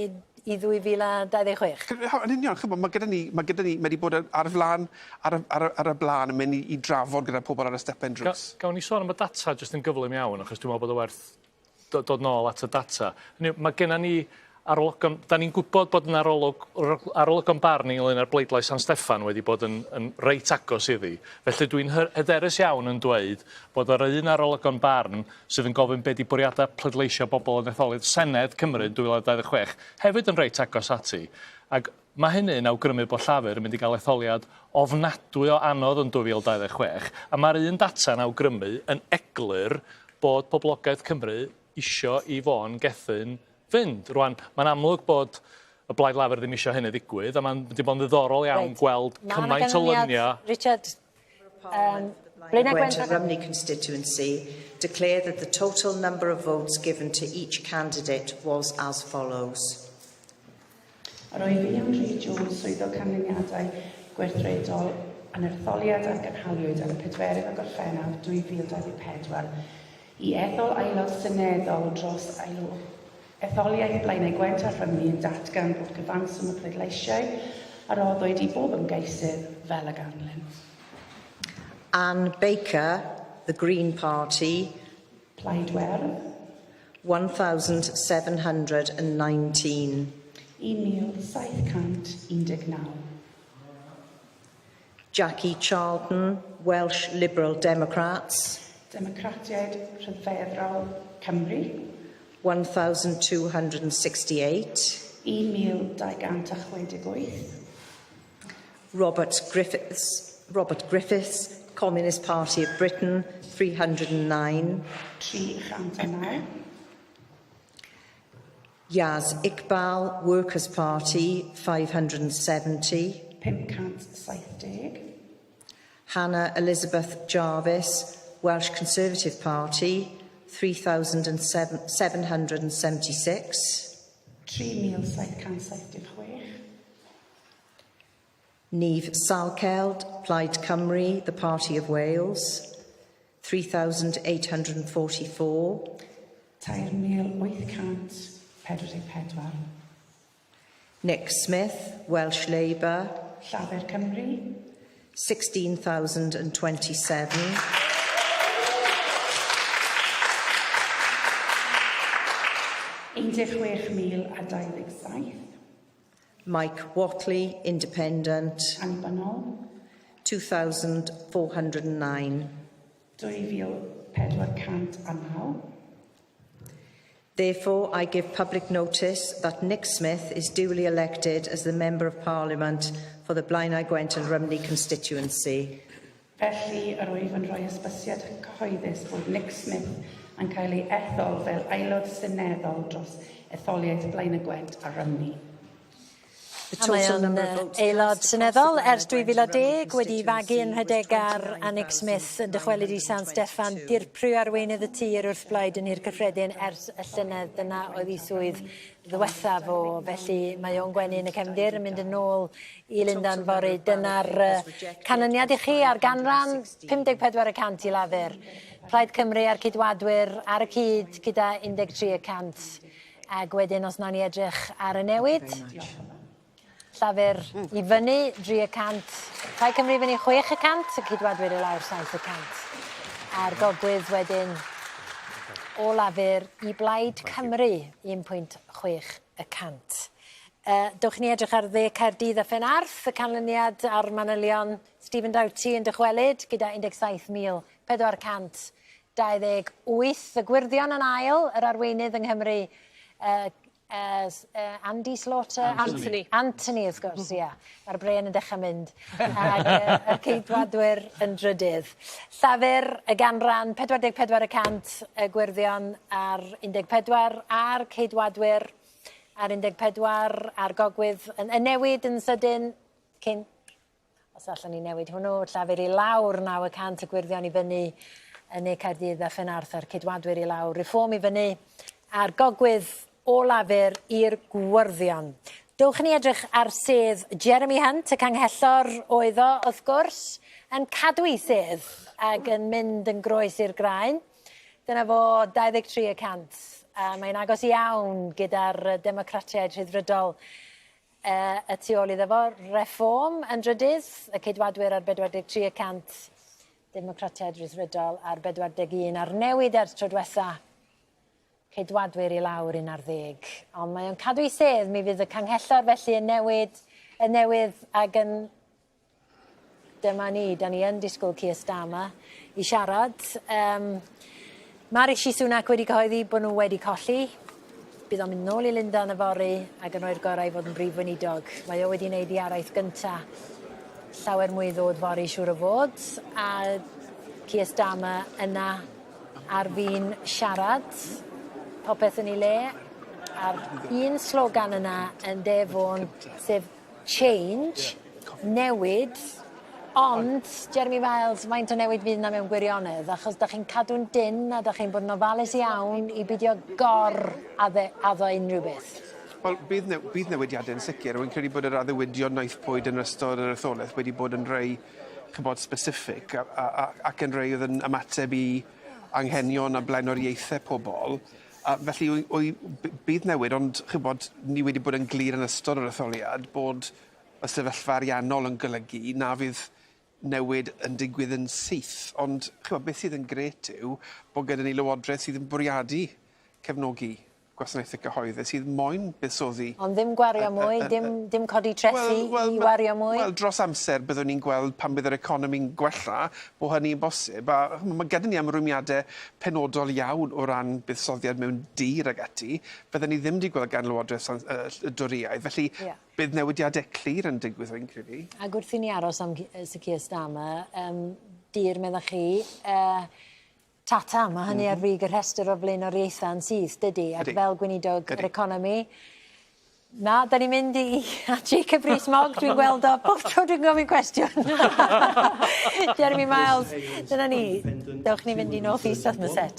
i 2026? Yn union, mae gyda ni wedi bod ar y blaen yn mynd i drafod gyda pobl ar y stepen drws. Gawn ni sôn am y data jyst yn gyflym iawn, achos dwi'n meddwl bod y werth dod nôl at y data. Mae gennym ni arologon, da ni'n gwybod bod yn arologon barn ynglyn â'r bleidlais San Steffan wedi bod yn reit agos iddi. Felly dwi'n hyderus iawn yn dweud bod yr un arologon barn sydd yn gofyn beth i bwriadau pleidleisio bobl yn etholiad Senedd Cymru yn 2026 hefyd yn reit agos ati. Ac mae hynny'n awgrymu bod Llafur yn mynd i gael etholiad ofnadwy o anodd yn 2026, a mae'r un data'n awgrymu yn eglur bod poblogaeth Cymru isio i Vaughan Gething fynd. Rwan, mae'n amlwg bod y Blaid Lafur ddim eisiau hynny ddigwydd, a mae'n wedi bod yn ddiddorol iawn gweld cymaint o lyniau. Richard, Blaenau Gwent Alumni constituency declare that the total number of votes given to each candidate was as follows. Roedd fi am Rhys Jones swyddog canlyniadau gweithredol yn yr etholiad ar gynhaliwyd ar y 4 o Gorffennaf 2024 i ethol aelod seneddol dros etholiaeth Blaenau Gwent a Rhymni yn datgan bod cyfanswm y pleidleisiau a roddwyd i bob ymgeisydd fel y ganlyn. Anne Baker, the Green Party, Plaid Werdd, 1,719. 1,719. Jackie Charlton, Welsh Liberal Democrats, Democratiaid Rhyddfeddrol Cymru, 1,268. 1,268. Robert Griffiths, Communist Party of Britain, 309. 309. Yaz Iqbal, Workers' Party, 570. 570. Hannah Elizabeth Jarvis, Welsh Conservative Party, 3,776. 3,776. Niamh Salkeld, Plaid Cymru, the Party of Wales, 3,844. 3,844. Nick Smith, Welsh Labour, Llafer Cymru, 16,027. Mike Watley, Independent, 2,409. 2,409. Therefore, I give public notice that Nick Smith is duly elected as the Member of Parliament for the Blaenau Gwent and Rhymney constituency. Felly, yr wyf yn rhoi ysbysiad cyhoeddus bod Nick Smith yn cael ei ethol fel aelod seneddol dros etholiad Blaenau Gwent a Rhymney. A mae o'n aelod seneddol ers 2010 wedi fagu yn rhedegau'r Nick Smith yn dychwelyd i San Steffan dirprwy arweinydd y tir wrth blaid yn hir cyffredin ers y llynedd dyna oedd ei swydd ddiwethaf o. Felly mae o'n gwenyn y cefndir yn mynd yn ôl i Lundan fory. Dyna'r canlyniad i chi ar ganran 54% i lafur. Plaid Cymru a'r cydwadwyr ar y cyd gyda 13%. Ac wedyn os nawn ni edrych ar y newid. Llafur i fyny 3%, Plaid Cymru fyny 6%, y cydwadwyr i lawr 7%. A'r gogwydd wedyn o lafur i Blaid Cymru 1.6%. Dewch ni edrych ar dde Caerdydd a Phenarth, y canlyniad ar manylion Stephen Doughty yn dychwelyd gyda 17,428. Y gwirdion yn ail, yr arweinydd yng Nghymru, Andy Slaughter? Anthony, wrth gwrs, ia. Mae'r bren yn dechrau mynd. Ac y ceidwadwyr yn drydydd. Llafur y ganran 44%, y gwirdion ar 14, a'r ceidwadwyr ar 14, a'r gogwydd y newid yn sydyn cyn... Os allan ni newid hwnnw, llafur i lawr 9%, y gwirdion i fyny yn ei Caerdydd a Phenarth, a'r ceidwadwyr i lawr, Reform i fyny, a'r gogwydd o lafur i'r gwrddion. Dewch ni edrych ar sedd Jeremy Hunt, y canghellor oedd o, wrth gwrs, yn cadw I sedd ac yn mynd yn groes i'r graen. Dyna fo 23%. Mae'n agos iawn gyda'r democratiaid rhyddfrydol y tu ôl iddo fo. Reform yn drydydd, y ceidwadwyr ar 43%, democratiaid rhyddfrydol ar 41%, a'r newid ers tro diwetha, ceidwadwyr i lawr 11. Ond mae o'n cadw I sedd, mi fydd y canghellor felly yn newydd ac yn... Dyma ni, da ni yn disgwyl Keir Starmer I siarad. Mae'r Rishi Sunak wedi cyhoeddi bod nhw wedi colli. Bydd o'n mynd nôl I Lundan yfory ac yn rhoi'r gorau fod yn brif weinidog. Mae o wedi wneud I araith gyntaf llawer mwy ddod fory siŵr o fod. A Keir Starmer yna ar fi'n siarad. Popeth yn ei le, a'r un slogan yna yn Devon, sef change, newid, ond, Jeremy Miles, faint o newid fydd yna mewn gwirionedd, achos da chi'n cadw'n dyn a da chi'n bod yn ofalus iawn I beidio addo unrhyw beth. Wel, bydd newidiadau yn sicr. Wy'n credu bod yr addewidion naethpwyd yn ystod yr etholaeth wedi bod yn rhai chybod specific ac yn rhai oedd yn ymateb I anghenion a blaenoriaethau pobl. Felly, bydd newid, ond chybod, ni wedi bod yn glir yn ystod yr etholiad bod y sefyllfa ariannol yn golygu na fydd newid yn digwydd yn syth. Ond chybod, beth sydd yn gret yw bod gyda ni lywodraeth sydd yn bwriadu cefnogi gwasanaethau cyhoeddus sydd moyn buddsoddi. Ond ddim gwario mwy, dim codi tresu i wario mwy? Wel, dros amser byddwn ni'n gweld pan bydd yr economi'n gwella bod hynny'n bosib. A mae gyda ni ymrwymiadau penodol iawn o ran buddsoddiad mewn dir ag ati. Byddwn ni ddim wedi gweld gan Lywodraeth Doriaidd. Felly, bydd newidiadau clir yn digwydd fi'n credu. Ac wrth i ni aros am Sir Stama, dir meddwch chi, tata, mae hynny ar rig y rhestr o blaenoriaethau'n sydd, dydy, ac fel gweinidog yr economi. Na, da ni'n mynd i Jacob Rhys Mogg, dwi'n gweld o, bob tro dwi'n gofyn cwestiwn. Jeremy Miles, dyna ni. Dewch ni fynd i North East Somerset.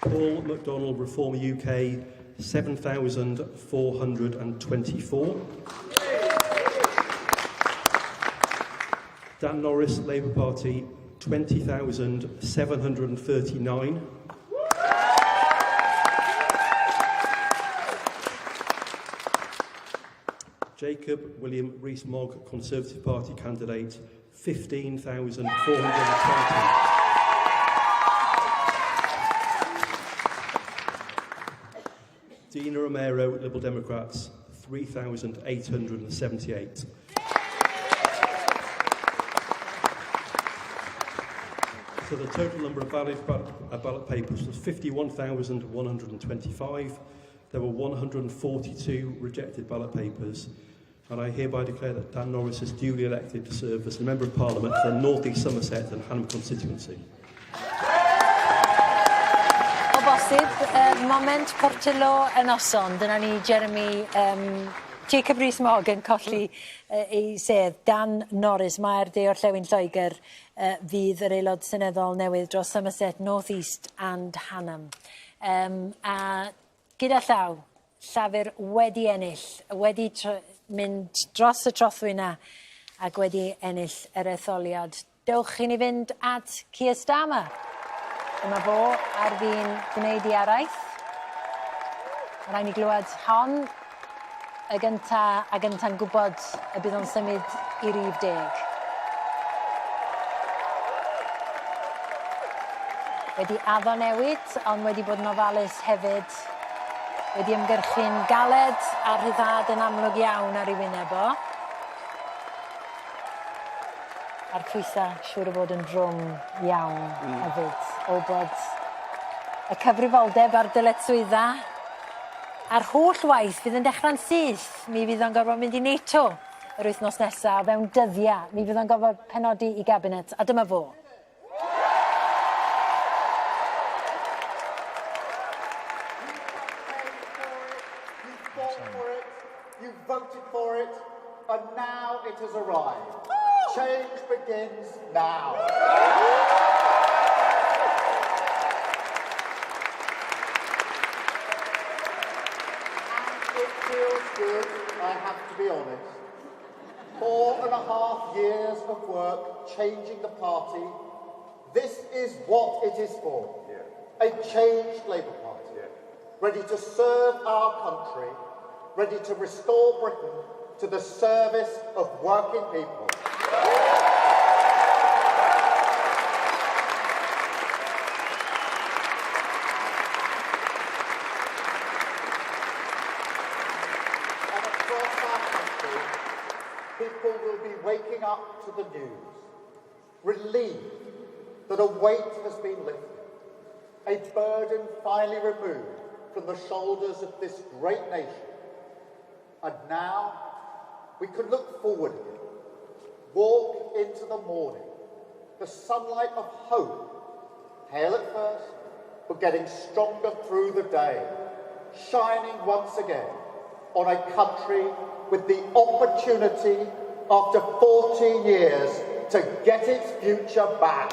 Paul MacDonald, Reform UK, 7,424. Dan Norris, Labour Party, 20,739. Jacob William Rhys Mogg, Conservative Party candidate, 15,420. Dina Romero, Liberal Democrats, 3,878. So the total number of valid ballot papers was 51,125. There were 142 rejected ballot papers. And I hereby declare that Dan Norris is duly elected to serve as the Member of Parliament for the North East Somerset and Hanham constituency. O bosib, moment Portillo yn oson. Dyna ni Jeremy Jacob Rhys Mogg yn colli ei sedd. Dan Norris, mae'r de orllewin Lloegr fydd yr aelod seneddol newydd dros Somerset, North East and Hanham. A gyda llaw, llafur wedi ennill, wedi mynd dros y trothwy na ac wedi ennill yr etholiad. Dewch i ni fynd at Sir Stama. Dyma fo ar fi'n gwneud i araith. Rhaid ni glywed hon y gynta'n gwybod y bydd o'n symud i rif 10. Wedi addo newid, ond wedi bod yn ofalus hefyd. Wedi ymgyrchu'n galed a rhyddad yn amlwg iawn ar ei wyneb o. A'r pwysau siŵr o fod yn drwm iawn hefyd. O bod y cyfrifoldeb ar dyletswydda a'r holl waith fydd yn dechrau'n syth. Mi fydd o'n gorfod mynd i NATO yr wythnos nesaf fewn dyddiau. Mi fydd o'n gorfod penodi i gabinet. A dyma fo. You voted for it, and now it has arrived. Change begins now. It feels good, I have to be honest. 4.5 years of work changing the party. This is what it is for. A changed Labour Party. Ready to serve our country. Ready to restore Britain to the service of working people. People will be waking up to the news, relieved that a weight has been lifted, a burden finally removed from the shoulders of this great nation. And now we can look forward again, walk into the morning, the sunlight of hope, pale at first, but getting stronger through the day, shining once again on a country with the opportunity after 14 years to get its future back.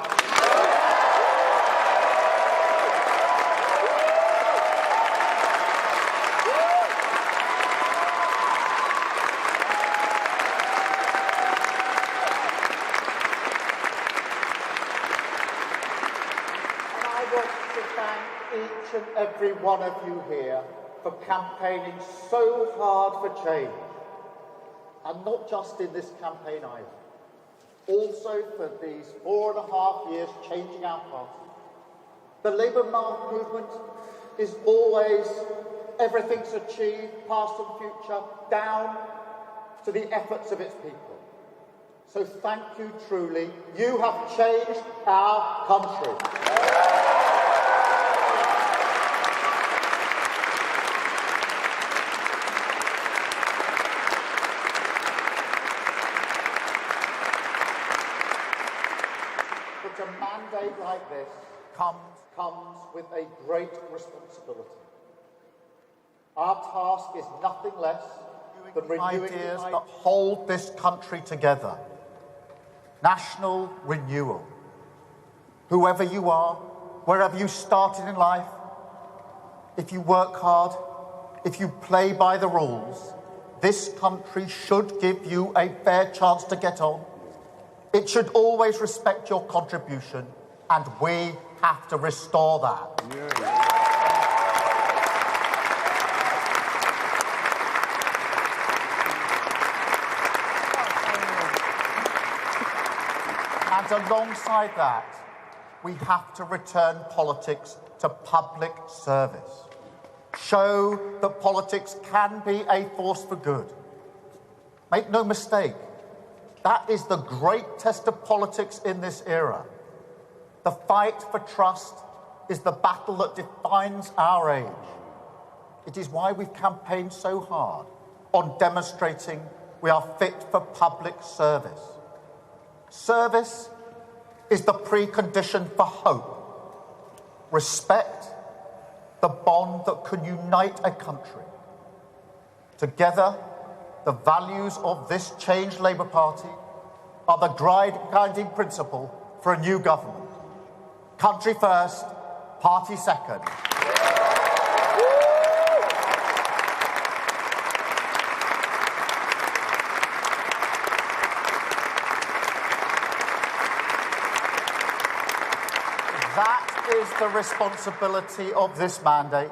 And I want to thank each and every one of you here for campaigning so hard for change. And not just in this campaign either. Also for these 4.5 years changing our party. The Labour movement is always everything's achieved, past and future, down to the efforts of its people. So thank you truly. You have changed our country. But a mandate like this comes with a great responsibility. Our task is nothing less than renewing ideas that hold this country together. National renewal. Whoever you are, wherever you started in life, if you work hard, if you play by the rules, this country should give you a fair chance to get on. It should always respect your contribution, and we have to restore that. And alongside that, we have to return politics to public service. Show that politics can be a force for good. Make no mistake, that is the great test of politics in this era. The fight for trust is the battle that defines our age. It is why we've campaigned so hard on demonstrating we are fit for public service. Service is the precondition for hope. Respect, the bond that can unite a country. Together, the values of this changed Labour Party are the guiding principle for a new government. Country first, party second. That is the responsibility of this mandate.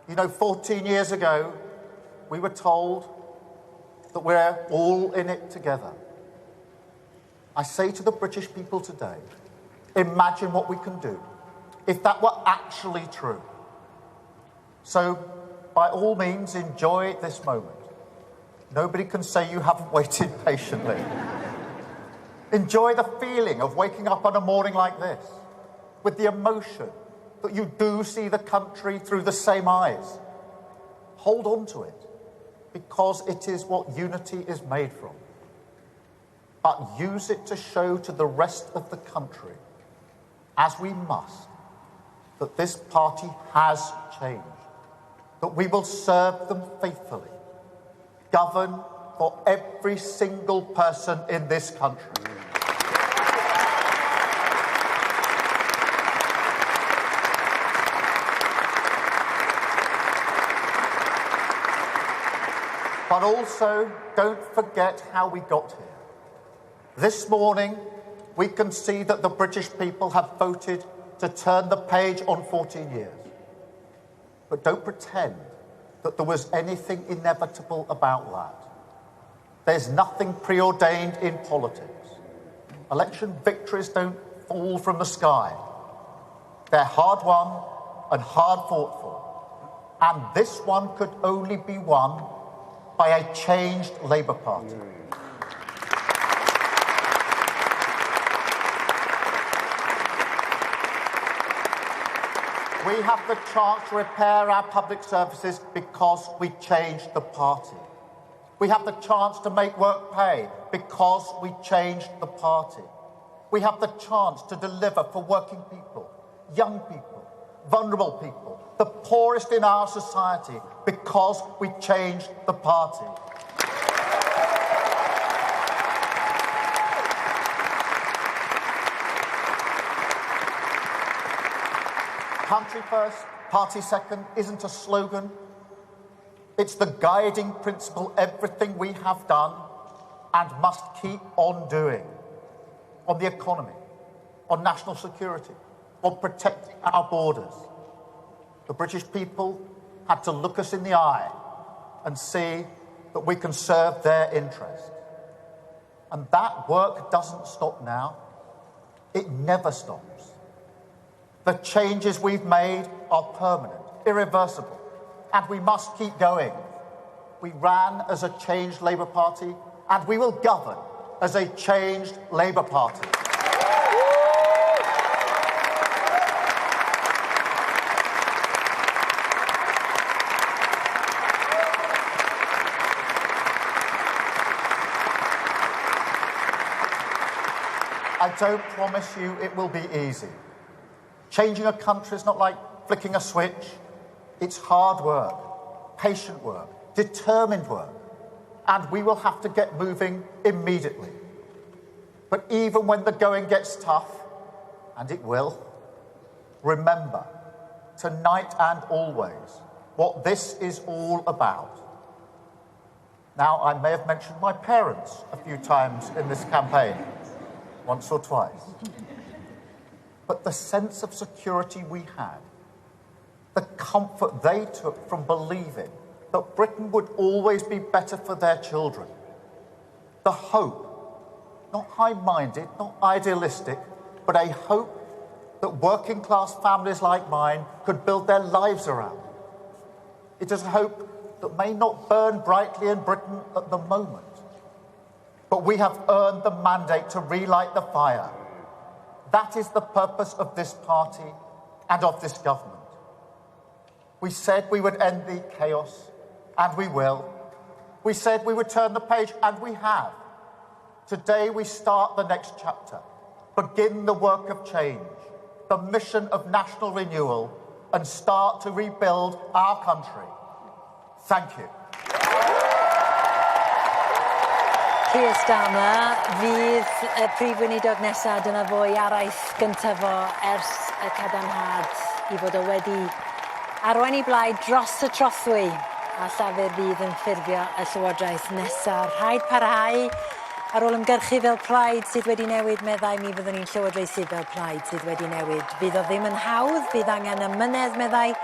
You know, 14 years ago, we were told that we're all in it together. I say to the British people today, imagine what we can do if that were actually true. So, by all means, enjoy this moment. Nobody can say you haven't waited patiently. Enjoy the feeling of waking up on a morning like this, with the emotion that you do see the country through the same eyes. Hold on to it, because it is what unity is made from. But use it to show to the rest of the country, as we must, that this party has changed, that we will serve them faithfully, govern for every single person in this country. But also, don't forget how we got here. This morning, we can see that the British people have voted to turn the page on 14 years. But don't pretend that there was anything inevitable about that. There's nothing preordained in politics. Election victories don't fall from the sky. They're hard won and hard fought for. And this one could only be won by a changed Labour Party. We have the chance to repair our public services because we changed the party. We have the chance to make work pay because we changed the party. We have the chance to deliver for working people, young people, vulnerable people, the poorest in our society, because we changed the party. Country first, party second isn't a slogan. It's the guiding principle everything we have done and must keep on doing. On the economy, on national security, on protecting our borders. The British people had to look us in the eye and see that we can serve their interests. And that work doesn't stop now. It never stops. The changes we've made are permanent, irreversible, and we must keep going. We ran as a changed Labour Party, and we will govern as a changed Labour Party. I don't promise you it will be easy. Changing a country is not like flicking a switch. It's hard work, patient work, determined work, and we will have to get moving immediately. But even when the going gets tough, and it will, remember, tonight and always, what this is all about. Now, I may have mentioned my parents a few times in this campaign, once or twice. But the sense of security we had, the comfort they took from believing that Britain would always be better for their children, the hope, not high-minded, not idealistic, but a hope that working-class families like mine could build their lives around. It is a hope that may not burn brightly in Britain at the moment, but we have earned the mandate to relight the fire. That is the purpose of this party and of this government. We said we would end the chaos, and we will. We said we would turn the page, and we have. Today we start the next chapter, begin the work of change, the mission of national renewal, and start to rebuild our country. Thank you. Keir Starmer, fydd y prif weinidog nesaf, dyna fo i araith gyntaf fo ers y cadarnhad i fod o wedi arwain i blaid dros y trothwy a llafur fydd yn ffurfio y llywodraeth nesaf. Rhaid parhau ar ôl ymgyrchu fel plaid sydd wedi newid, meddai mi fyddwn ni'n llywodraethu fel plaid sydd wedi newid. Fydd o ddim yn hawdd, bydd angen ymynedd, meddai,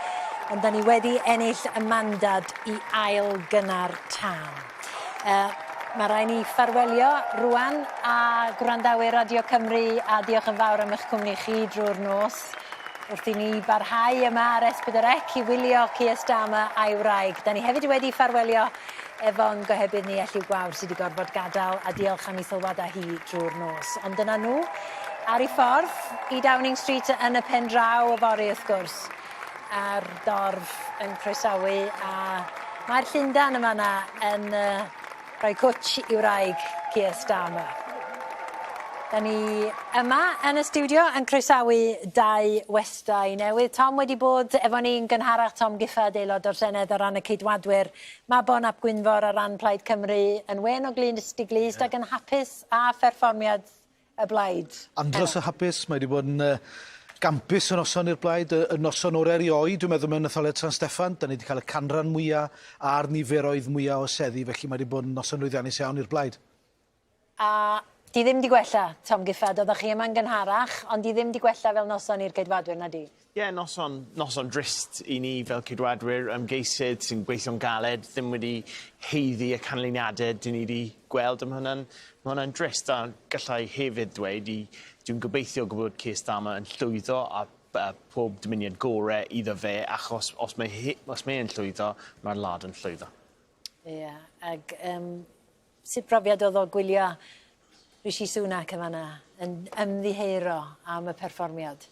ond da ni wedi ennill y mandad i ail gynnar tân. Mae rai ni ffarwelio rwan a gwrandawyr Radio Cymru a diolch yn fawr am eich cwmni chi drwy'r nos. Wrth i ni barhau yma ar S4C i wylio Keir Starmer a'i wraig. Da ni hefyd wedi ffarwelio efo'n gohebydd ni Elliw Gwawr sydd wedi gorfod gadael a diolch am ei sylwadau hi drwy'r nos. Ond dyna nhw ar ei ffordd i Downing Street yn y pen draw y fori wrth gwrs a'r dorf yn croesawu a mae'r Llundain yma yn rhoi cwtch i wraig Keir Starmer. Da ni yma yn y stiwdio yn croesawu dau westau newydd. Tom wedi bod efo ni'n gynharach, Tom Gifford, aelod o'r Senedd o ran y ceidwadwyr. Mabon ap Gwynfor o ran Plaid Cymru yn wen o glyn ysdiglist ac yn hapus a pherfformiad y blaid. Andros o hapus, mae wedi bod yn gampus y noson i'r blaid, y noson o'r erioed, dwi'n meddwl mewn Etholiad San Steffan. Da ni wedi cael y canran mwyaf a'r niferoedd mwyaf o seddi, felly mae wedi bod yn noson lwyddiannus iawn i'r blaid. A di ddim di gwella, Tom Gifford, oeddech chi yma'n gynharach, ond di ddim di gwella fel noson i'r ceidwadwyr, na di? Ie, noson drist i ni fel ceidwadwyr, ymgeisydd sy'n gweithio'n galed, ddim wedi heiddi y canlyniadau dyn ni wedi gweld am hynny'n. Mae hwnna'n drist, a gallai hefyd dweud, dwi'n gobeithio gwybod Keir Starmer yn llwyddo a pob dymuniad gorau iddo fe, achos os mae'n llwyddo, mae'r wlad yn llwyddo. Ie, ag sut profiad oedd o gwylio Rishi Sunak yn fanna, yn ymddiheuro am y perfformiad?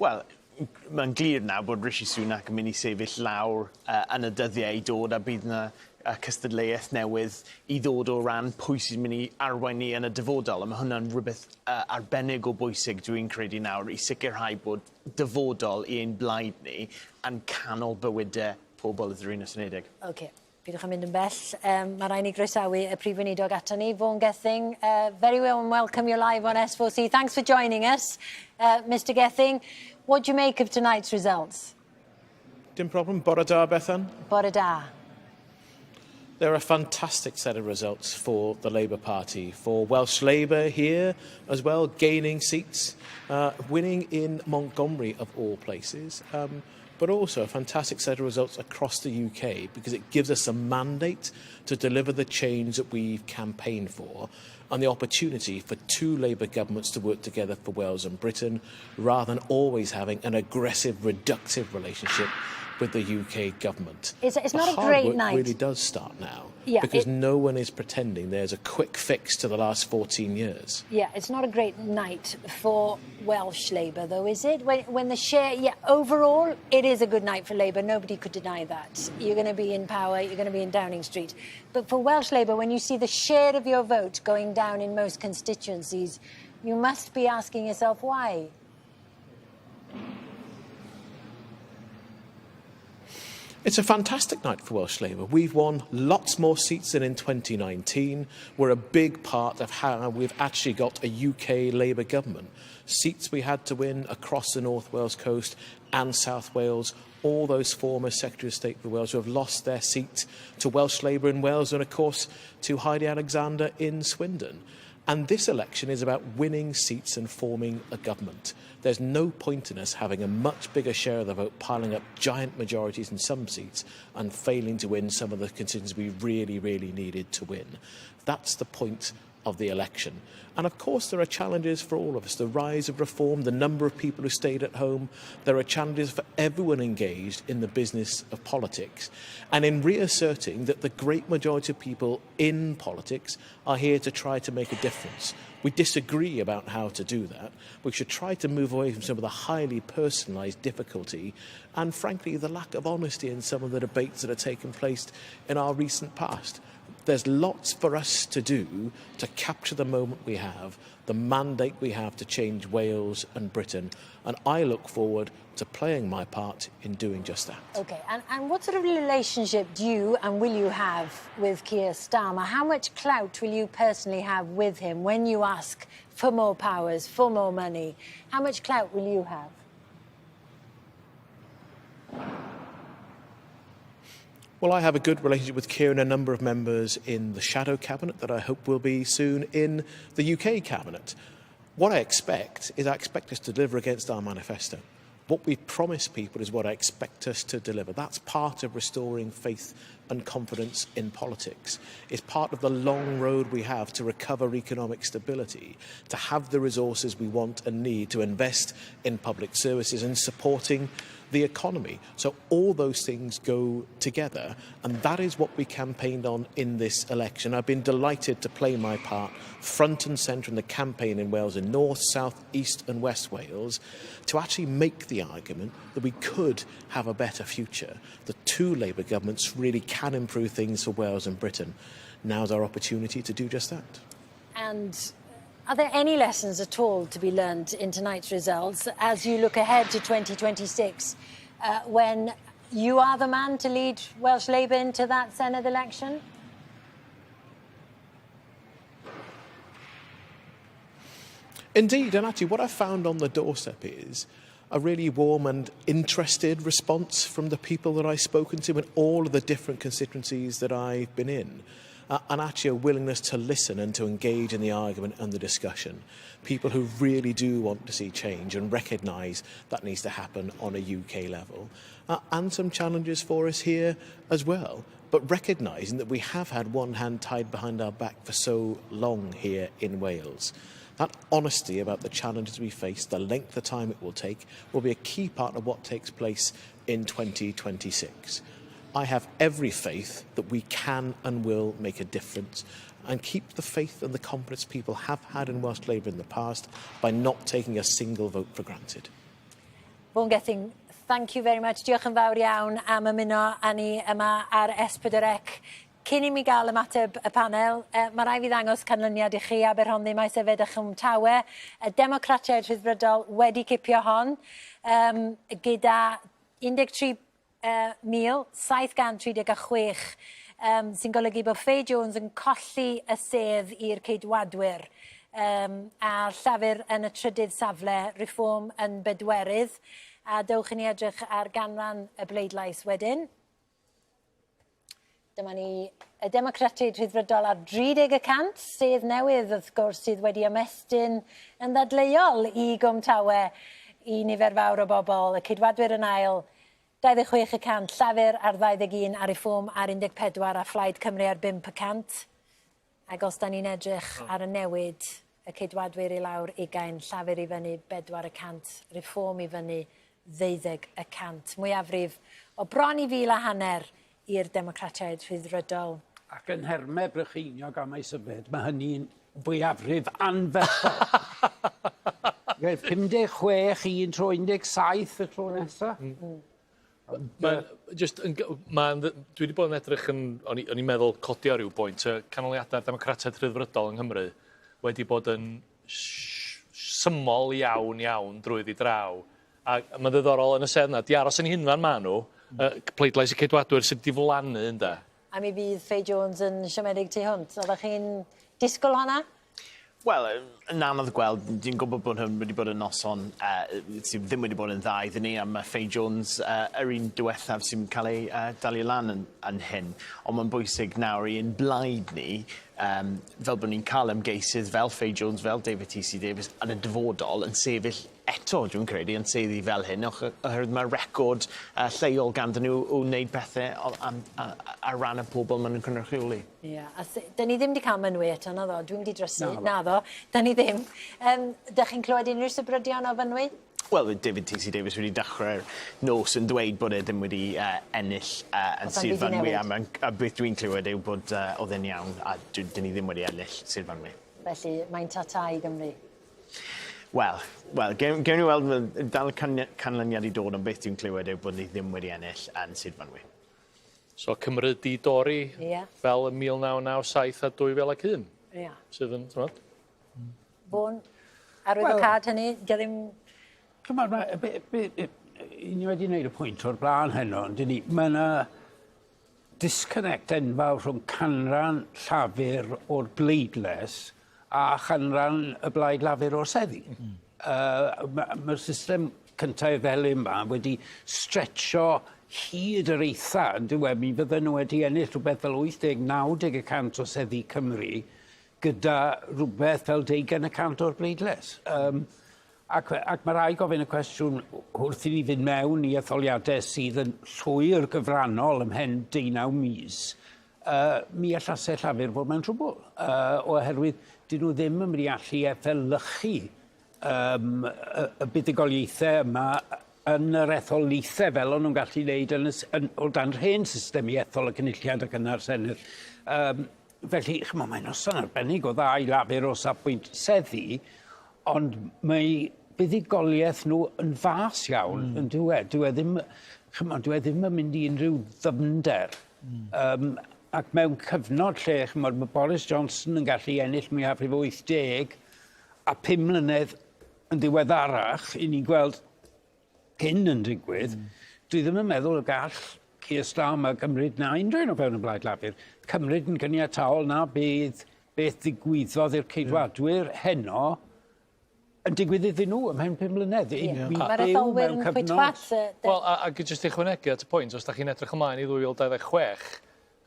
Wel, mae'n glir nawr bod Rishi Sunak yn mynd i sefyll lawr yn y dyddiau i dod a bydd yna cystadleuaeth newydd i ddod o ran pwy sy'n mynd i arwain ni yn y dyfodol. A mae hwnna'n rhywbeth arbennig o bwysig dwi'n credu nawr i sicrhau bod dyfodol i'n blaid ni yn canol bywydau pobl y Ddraenos Unedig. OK, bydwch yn mynd yn bell. Mae rai ni groesawu y prif weinidog ato ni, Vaughan Gething. Very warm welcome, you're live on S4C. Thanks for joining us, Mr Gething. What do you make of tonight's results? Dim problem. Bore da, Bethan. Bore da. They're a fantastic set of results for the Labour Party, for Welsh Labour here as well, gaining seats, winning in Montgomery of all places. but also a fantastic set of results across the UK because it gives us a mandate to deliver the change that we've campaigned for and the opportunity for two Labour governments to work together for Wales and Britain rather than always having an aggressive, reductive relationship with the UK government. It's not a great night. The hard work really does start now Yeah, because no one is pretending there's a quick fix to the last 14 years. Yeah, it's not a great night for Welsh Labour, though, is it? When the share, yeah, overall, it is a good night for Labour. Nobody could deny that. You're going to be in power, you're going to be in Downing Street. But for Welsh Labour, when you see the share of your vote going down in most constituencies, you must be asking yourself why. It's a fantastic night for Welsh Labour. We've won lots more seats than in 2019. We're a big part of how we've actually got a UK Labour government. Seats we had to win across the North Wales coast and South Wales. All those former Secretary of State for Wales who have lost their seat to Welsh Labour in Wales and, of course, to Heidi Alexander in Swindon. And this election is about winning seats and forming a government. There's no point in us having a much bigger share of the vote, piling up giant majorities in some seats and failing to win some of the constituencies we really, really needed to win. That's the point of the election. And of course there are challenges for all of us. The rise of reform, the number of people who stayed at home. There are challenges for everyone engaged in the business of politics. And in reasserting that the great majority of people in politics are here to try to make a difference. We disagree about how to do that. We should try to move away from some of the highly personalised difficulty and, frankly, the lack of honesty in some of the debates that have taken place in our recent past. There's lots for us to do to capture the moment we have, the mandate we have to change Wales and Britain, and I look forward to playing my part in doing just that. OK, and what sort of relationship do you and will you have with Keir Starmer? How much clout will you personally have with him when you ask for more powers, for more money? How much clout will you have? Well, I have a good relationship with Keir and a number of members in the Shadow Cabinet that I hope will be soon in the UK Cabinet. What I expect us to deliver against our manifesto. What we promise people is what I expect us to deliver. That's part of restoring faith and confidence in politics. It's part of the long road we have to recover economic stability, to have the resources we want and need to invest in public services and supporting the economy. So all those things go together, and that is what we campaigned on in this election. I've been delighted to play my part front and centre in the campaign in Wales, in North, South, East and West Wales, to actually make the argument that we could have a better future. The two Labour governments really can improve things for Wales and Britain. Now's our opportunity to do just that. And are there any lessons at all to be learned in tonight's results as you look ahead to 2026 when you are the man to lead Welsh Labour into that Senedd election? Indeed, and actually what I found on the doorstep is a really warm and interested response from the people that I've spoken to in all of the different constituencies that I've been in. And actually a willingness to listen and to engage in the argument and the discussion. People who really do want to see change and recognise that needs to happen on a UK level. And some challenges for us here as well. But recognising that we have had one hand tied behind our back for so long here in Wales. That honesty about the challenges we face, the length of time it will take, will be a key part of what takes place in 2026. I have every faith that we can and will make a difference and keep the faith and the confidence people have had in Welsh Labour in the past by not taking a single vote for granted. Vaughan Gething, thank you very much. Diolch yn fawr iawn am ymuno â ni yma ar S4C. Cyn i mi gael ymateb y panel, mae rai fi ddangos canlyniad i chi Aberhonddu Maes Efyd a Chwmtawe. Y Democratiaid Rhyddfrydol wedi cipio hon gyda 13,736 sy'n golygu bod Faye Jones yn colli y sedd i'r ceidwadwyr a llafur yn y trydydd safle, Reform yn bedwerydd. A dewch i ni edrych ar ganran y bleidlais wedyn. Dyma ni y Democratiaid Rhyddfrydol ar 30%, sedd newydd wrth gwrs sydd wedi ymestyn yn ddadleuol i Gwmtawe i nifer fawr o bobl. Y ceidwadwyr yn ail, 26%, llafur ar 21 ar Reform ar 14 a Phlaid Cymru ar 5%. Ac os da ni'n edrych ar y newid, y ceidwadwyr i lawr 20, llafur i fyny 4%, Reform i fyny 12%. Mwyafrif o bron i 1,500 i'r Democratiaid Rhyddfrydol. Ac yn hermau brycheiniog am ei symud, mae hynny'n fwyafrif anferthol. 56 i 17 y tro nesaf. Dwi wedi bod yn edrych o'n i'n meddwl codi ar ryw bwynt, canoliadau'r Democratiaid Rhyddfrydol yng Nghymru wedi bod yn symol iawn drwydd i draw. A mae'n ddiddorol yn y sedd yna, di aros yn hunfan ma nhw, pleidlais y ceidwadwyr sydd wedi flannu ynda. A mi fydd Faye Jones yn siomedig tu hwnt. Oeddech chi'n disgwyl honna? Wel, yn anodd gweld, dwi'n gwybod bod hwn wedi bod yn noson sydd ddim wedi bod yn dda iddyn ni, a mae Faye Jones yr un diwethaf sy'n cael ei dalu lan yn hyn. Ond mae'n bwysig nawr i ein blaid ni, fel bod ni'n cael ymgeisydd fel Faye Jones, fel David T.C. Davies, yn y dyfodol yn sefyll eto, dwi'n credu, yn seddi fel hyn, oherwydd mae record lleol ganddyn nhw o wneud pethau ar ran y pobl maen nhw'n cynrychioli. Ie, da ni ddim wedi cael mynwy eto, na ddo, dwi'n wedi drysu, na ddo, da ni ddim. Dych chi'n clywed unrhyw sybrydion o fynwy? Wel, David T.C. Davies wedi dechrau'r nos yn dweud bod e ddim wedi ennill yn Sir Fanwy, a beth dwi'n clywed yw bod oedd e'n iawn, a dyn ni ddim wedi ennill Sir Fanwy. Felly, mae'n tata i Gymru. Wel, gewn ni weld dal canlyniad i dod, ond beth dwi'n clywed yw bod ni ddim wedi ennill yn Sir Fanwy. So Cymru di dorri fel y 1997 a 2001? Ie. Sydd yn, ti'n meddwl? Vaughan, arwyddocad hynny, ddim... Ni wedi gwneud y pwynt o'r blaen heno, mae yna disconnect enfawr rhwng canran llafur o'r bleidles a chanran y blaid lafur o'r seddi. Mae'r system cyntaf fel yma wedi stretcho hyd yr eitha yn diwedd. Mi fydden nhw wedi ennill rhywbeth fel 80-90% o seddi Cymru gyda rhywbeth fel 20% o'r bleidles. Ac mae rai gofyn y cwestiwn wrth i ni fynd mewn i etholiadau sydd yn llwyr gyfrannol ymhen 19 mis. Mi allasau llafur fod mewn trwbl. Oherwydd, dyn nhw ddim yn mynd i allu efelychu y buddigoliaethau yma yn yr etholaethau fel o'n nhw'n gallu gwneud o dan rhen system i ethol y cynulliad ac yna'r Senedd. Felly, mae'n noson arbennig o dda i lafur o safbwynt seddi, ond mae buddigoliaeth nhw yn fas iawn yn diwedd. Diwedd ddim yn mynd i unrhyw ddyfnder. Ac mewn cyfnod lle, mae Boris Johnson yn gallu ennill mwyafrif 80 a 5 mlynedd yn ddiweddarach i ni'n gweld hyn yn digwydd, dwi ddim yn meddwl y gall Keir Starmer gymryd na unrhyw o fewn y blaid lafur. Cymryd yn gyniataol na beth ddigwyddodd i'r ceidwadwyr heno yn digwydd iddyn nhw ymhen 5 mlynedd. Mae'r etholwyr yn chwitwat. Wel, ac jyst i chwanegu at y pwynt, os da chi'n edrych ymlaen i 2026,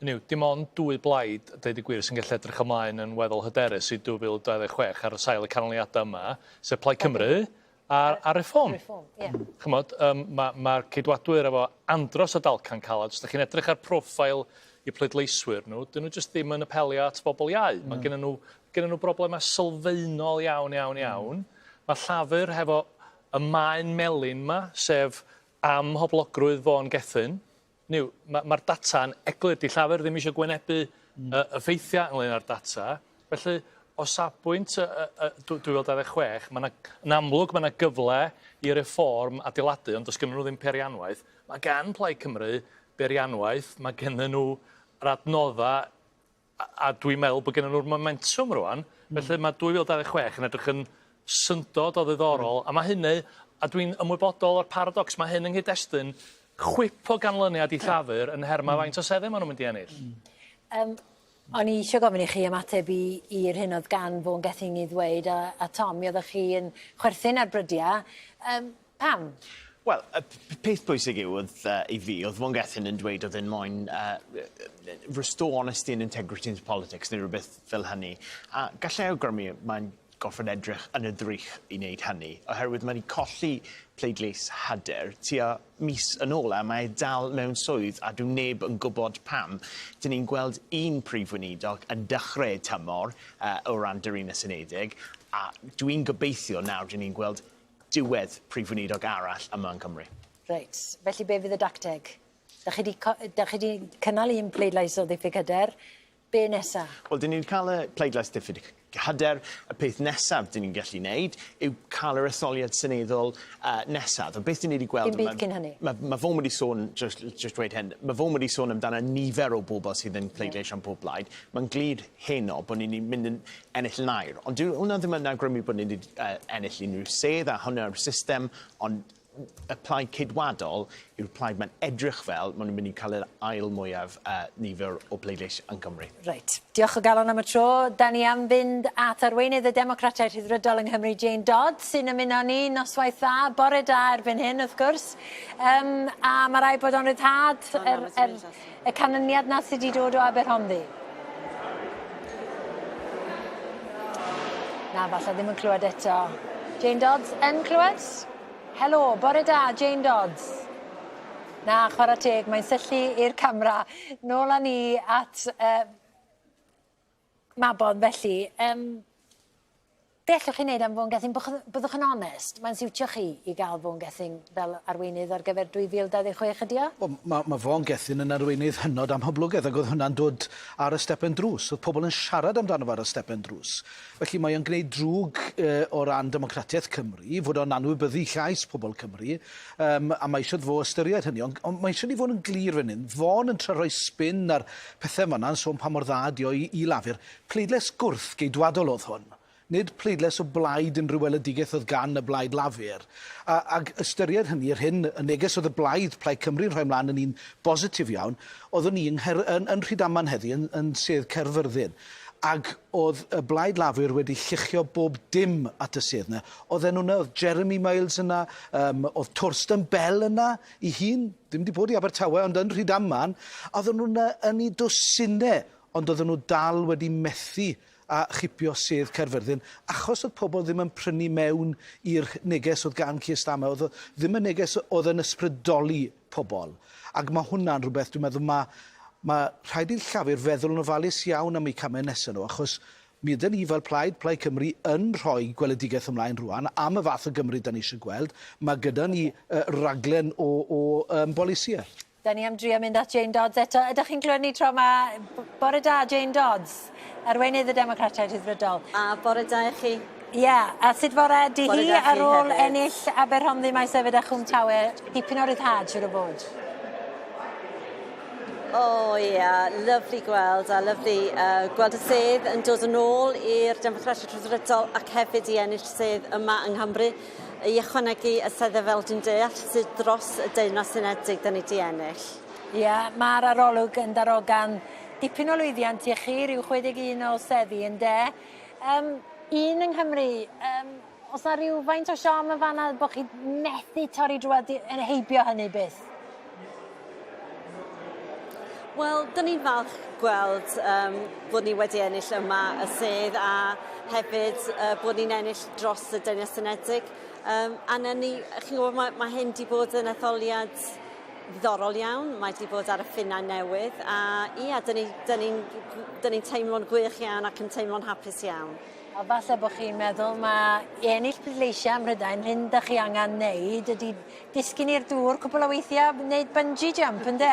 hynny yw, dim ond 2 blaid, deud y gwir, sy'n gallu edrych ymlaen yn weddol hyderus i 2026 ar y sail y canoliadau yma, sef Plaid Cymru a Reform. Chymod, mae'r ceidwadwyr efo andros o dalcan calad. Os da chi'n edrych ar profil i pleidleiswyr nhw, dyn nhw jyst ddim yn apelio at bobl iau. Mae gen nhw broblemau sylfaenol iawn. Mae llafur hefo y maen melyn yma, sef am hoblogrwydd Vaughan Gething. Mae'r data'n eglur, di llafur ddim eisiau gwynebu y ffeithiau ynglyn â'r data. Felly, o safbwynt 2026, yn amlwg mae yna gyfle i Reform adeiladu, ond does gen nhw ddim perianwaith. Mae gan Plaid Cymru perianwaith, mae gen nhw yr adnoddau, a dwi'n meddwl bod gen nhw'r momentum rwan. Felly mae 2026 yn edrych yn syndod o ddiddorol, a mae hynny, a dwi'n ymwybodol o'r paradox, mae hyn yng nghyd-destun chwip o ganlyniad i llafur yn herma faint o seddi maen nhw'n mynd i ennill. O'n i eisiau gofyn i chi ymateb i'r hyn oedd gan Vaughan Gething i ddweud, a Tom, mi oeddech chi yn chwerthin ar brydiau. Pam? Wel, y peth bwysig yw i fi, oedd Vaughan Gething yn dweud oedd yn moyn restore honesty and integrity into politics, neu rhywbeth fel hynny. A gallai awgrymu, mae'n goffod edrych yn y drych I wneud hynny, oherwydd mae wedi colli pleidleis hyder tua mis yn ôl a mae dal mewn swydd a dwi'n neb yn gwybod pam. Dyn ni'n gweld un prif weinidog yn dechrau tymor o ran Dyrunus Unedig a dwi'n gobeithio nawr dyn ni'n gweld diwedd prif weinidog arall yma yn Cymru. Reit, felly be fydd y dacteg? Da chi wedi cynnal un pleidlais o ddiffyg hyder. Be nesa? Wel, dyn ni'n cael y pleidlais diffyg hyder. Y peth nesaf dyn ni'n gallu wneud yw cael yr etholiad seneddol nesaf. Beth dyn ni wedi gweld... Dim byd cyn hynny? Mae Vaughan wedi sôn, just dweud hyn, mae Vaughan wedi sôn amdano nifer o bobl sydd yn pleidleisio am pob blaid. Mae'n glid heno bod ni'n mynd yn ennill nair. Ond hwnna ddim yn awgrymu bod ni'n ennill unrhyw sedd a hwnna'r system, ond y plaid cydwadol yw'r plaid mae'n edrych fel maen nhw'n mynd I cael yr ail mwyaf nifer o pleidleis yn Cymru. Reit, diolch o galon am y tro. Da ni am fynd at arweinydd y Democratiaid Rhyddfrydol yng Nghymru, Jane Dodd, sy'n ymuno ni noswaith dda, bore da erbyn hyn wrth gwrs. A mae rai bod o'n ryddhad y canlyniad na sydd wedi dod o Aberhonddu. Na, falle ddim yn clywed eto. Jane Dodd yn clywed? Helo, bore da, Jane Dodds. Na, chwarae teg, mae'n syllu i'r camera. Nôl â ni at Mabon, felly. Be allwch chi wneud am Vaughan Gething? Byddwch yn onest, mae'n siwtio chi I gael Vaughan Gething fel arweinydd ar gyfer 2026 ydi o? Mae Vaughan Gething yn arweinydd hynod am hyblogedd ac oedd hwnna'n dod ar y stepen drws. Oedd pobl yn siarad amdano ar y stepen drws. Felly mae o'n gwneud drwg o ran Democratiaeth Cymru, fod o'n anwybyddu llais pobl Cymru, a mae eisiau fo ystyried hynny. Ond mae eisiau ni fod yn glir fan hyn. Vaughan yn rhoi spin ar pethau fyna'n sôn pa mor dda ydi o I lafur. Pleidles gwrth geidwadol oedd hwn. Nid pleidles o blaid yn ryweledigaeth oedd gan y blaid lafur. Ac ystyried hynny yr hyn, y neges oedd y blaid Plaid Cymru'n rhoi mlaen yn un bositif iawn, oeddwn ni yn Rhydaman heddi yn sedd Caerfyrddin. Ac oedd y blaid lafur wedi lluchio bob dim at y sedd yna. Oedd enw oedd Jeremy Miles yna, oedd Torsten Bell yna I hun, ddim wedi bod I Abertawe, ond yn Rhydaman, a oedden nhw'n yn I dosinau, ond oedden nhw dal wedi methu a chipio sedd Caerfyrddin, achos oedd pobl ddim yn prynu mewn i'r neges oedd gan Keir Starmer, oedd ddim yn neges oedd yn ysbrydoli pobl. Ac mae hwnna'n rhywbeth, dwi'n meddwl, mae rhaid i'r llafur feddwl yn ofalus iawn am eu camau nesaf nhw, achos mi ydyn ni fel Plaid Cymru yn rhoi gweledigaeth ymlaen rwan, am y fath o Gymru da ni eisiau gweld, mae gyda ni raglen o bolisiau. Da ni am drio mynd at Jane Dodds eto. Ydych chi'n clywed ni tro yma? Bore da, Jane Dodds, arweinydd y Democratiaid Rhyddfrydol. Bore da I chi. Ie, a sut fore di hi ar ôl ennill Aberhonddu Maes Efydd a Chwm Tawe, dipyn o ryddhad siŵr o fod? Lyflu gweld a lyflu gweld y sedd yn dod yn ôl i'r Democratiaid Rhyddfrydol ac hefyd I ennill sedd yma yng Nghymru. I ychwanegu y seddau fel dwi'n deall sydd dros y Deyrnas Unedig da ni di ennill. Ie, mae'r arolwg yn darogan dipyn o lwyddiant I chi, rhyw 61 o seddi yn de. Un yng Nghymru, oes na rhyw faint o siom yn fanna bod chi methu torri drwad yn heibio hynny byth? Wel, da ni'n falch gweld bod ni wedi ennill yma y sedd a hefyd bod ni'n ennill dros y Deyrnas Unedig. A ni, chi'n gwybod, mae hyn wedi bod yn etholiad ddiddorol iawn, mae wedi bod ar y ffynau newydd, a da ni'n teimlo'n gwych iawn ac yn teimlo'n hapus iawn. A falle bod chi'n meddwl mae ennill pleidleisiau ym Mhrydain, hyn da chi angen wneud, ydy disgyn i'r dŵr cwbl o weithiau, wneud bungee jump, ynde?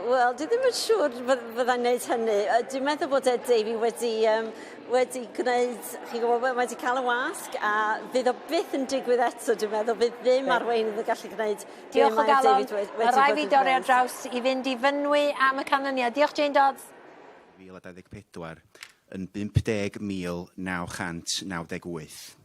Wel, dwi ddim yn siŵr fyddai'n gwneud hynny. Dwi'n meddwl bod Davy wedi gwneud, chi'n gwybod, wedi cael y wasg, a fydd o byth yn digwydd eto, dwi'n meddwl, fydd ddim arweinydd yn gallu gwneud. Diolch o galon, mae rai fi dorri ar draws I fynd I fynwy am y canlyniad. Diolch, Jane Dodds. 2024 yn 50,998.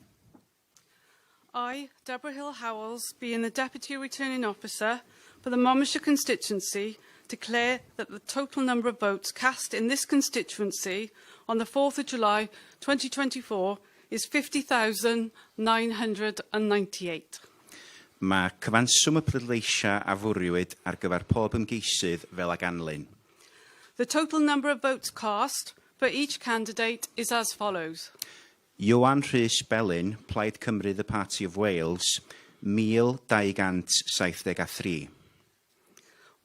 I, Deborah Hill Howells, being the Deputy Returning Officer for the Monmouthshire constituency, declare that the total number of votes cast in this constituency on the 4th of July 2024 is 50,998. Mae cyfanswm y pleidleisiau a fwriwyd ar gyfer pob ymgeisydd fel ag anlyn. The total number of votes cast for each candidate is as follows. Iwan Rhys Roberts, Plaid Cymru, the Party of Wales, 1,273.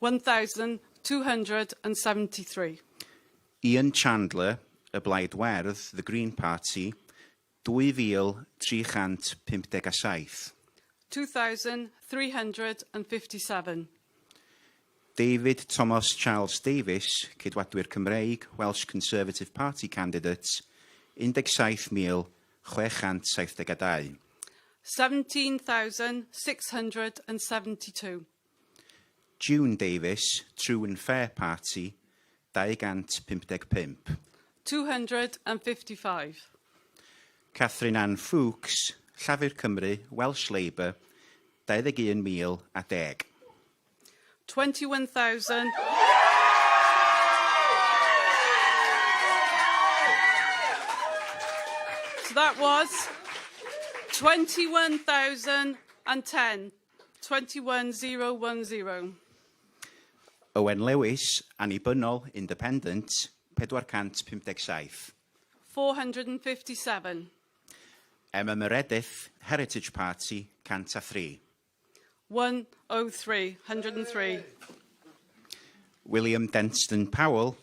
1,273. Ian Chandler, y Blaid Werdd, the Green Party, 2,357. 2,357. David Thomas Charles Davis, Cydwadwyr Cymreig, Welsh Conservative Party candidate, 17,672. 17,672. June Davis, True and Fair Party, 255. 255. Catherine Ann Fuchs, Llafur Cymru, Welsh Labour, 21,010. 21,000. So that was 21,010. 21,010. Owen Lewis, Annibynnol, Independent, 457. 457. Emma Meredith, Heritage Party, 103. 103. 103. William Denston Powell,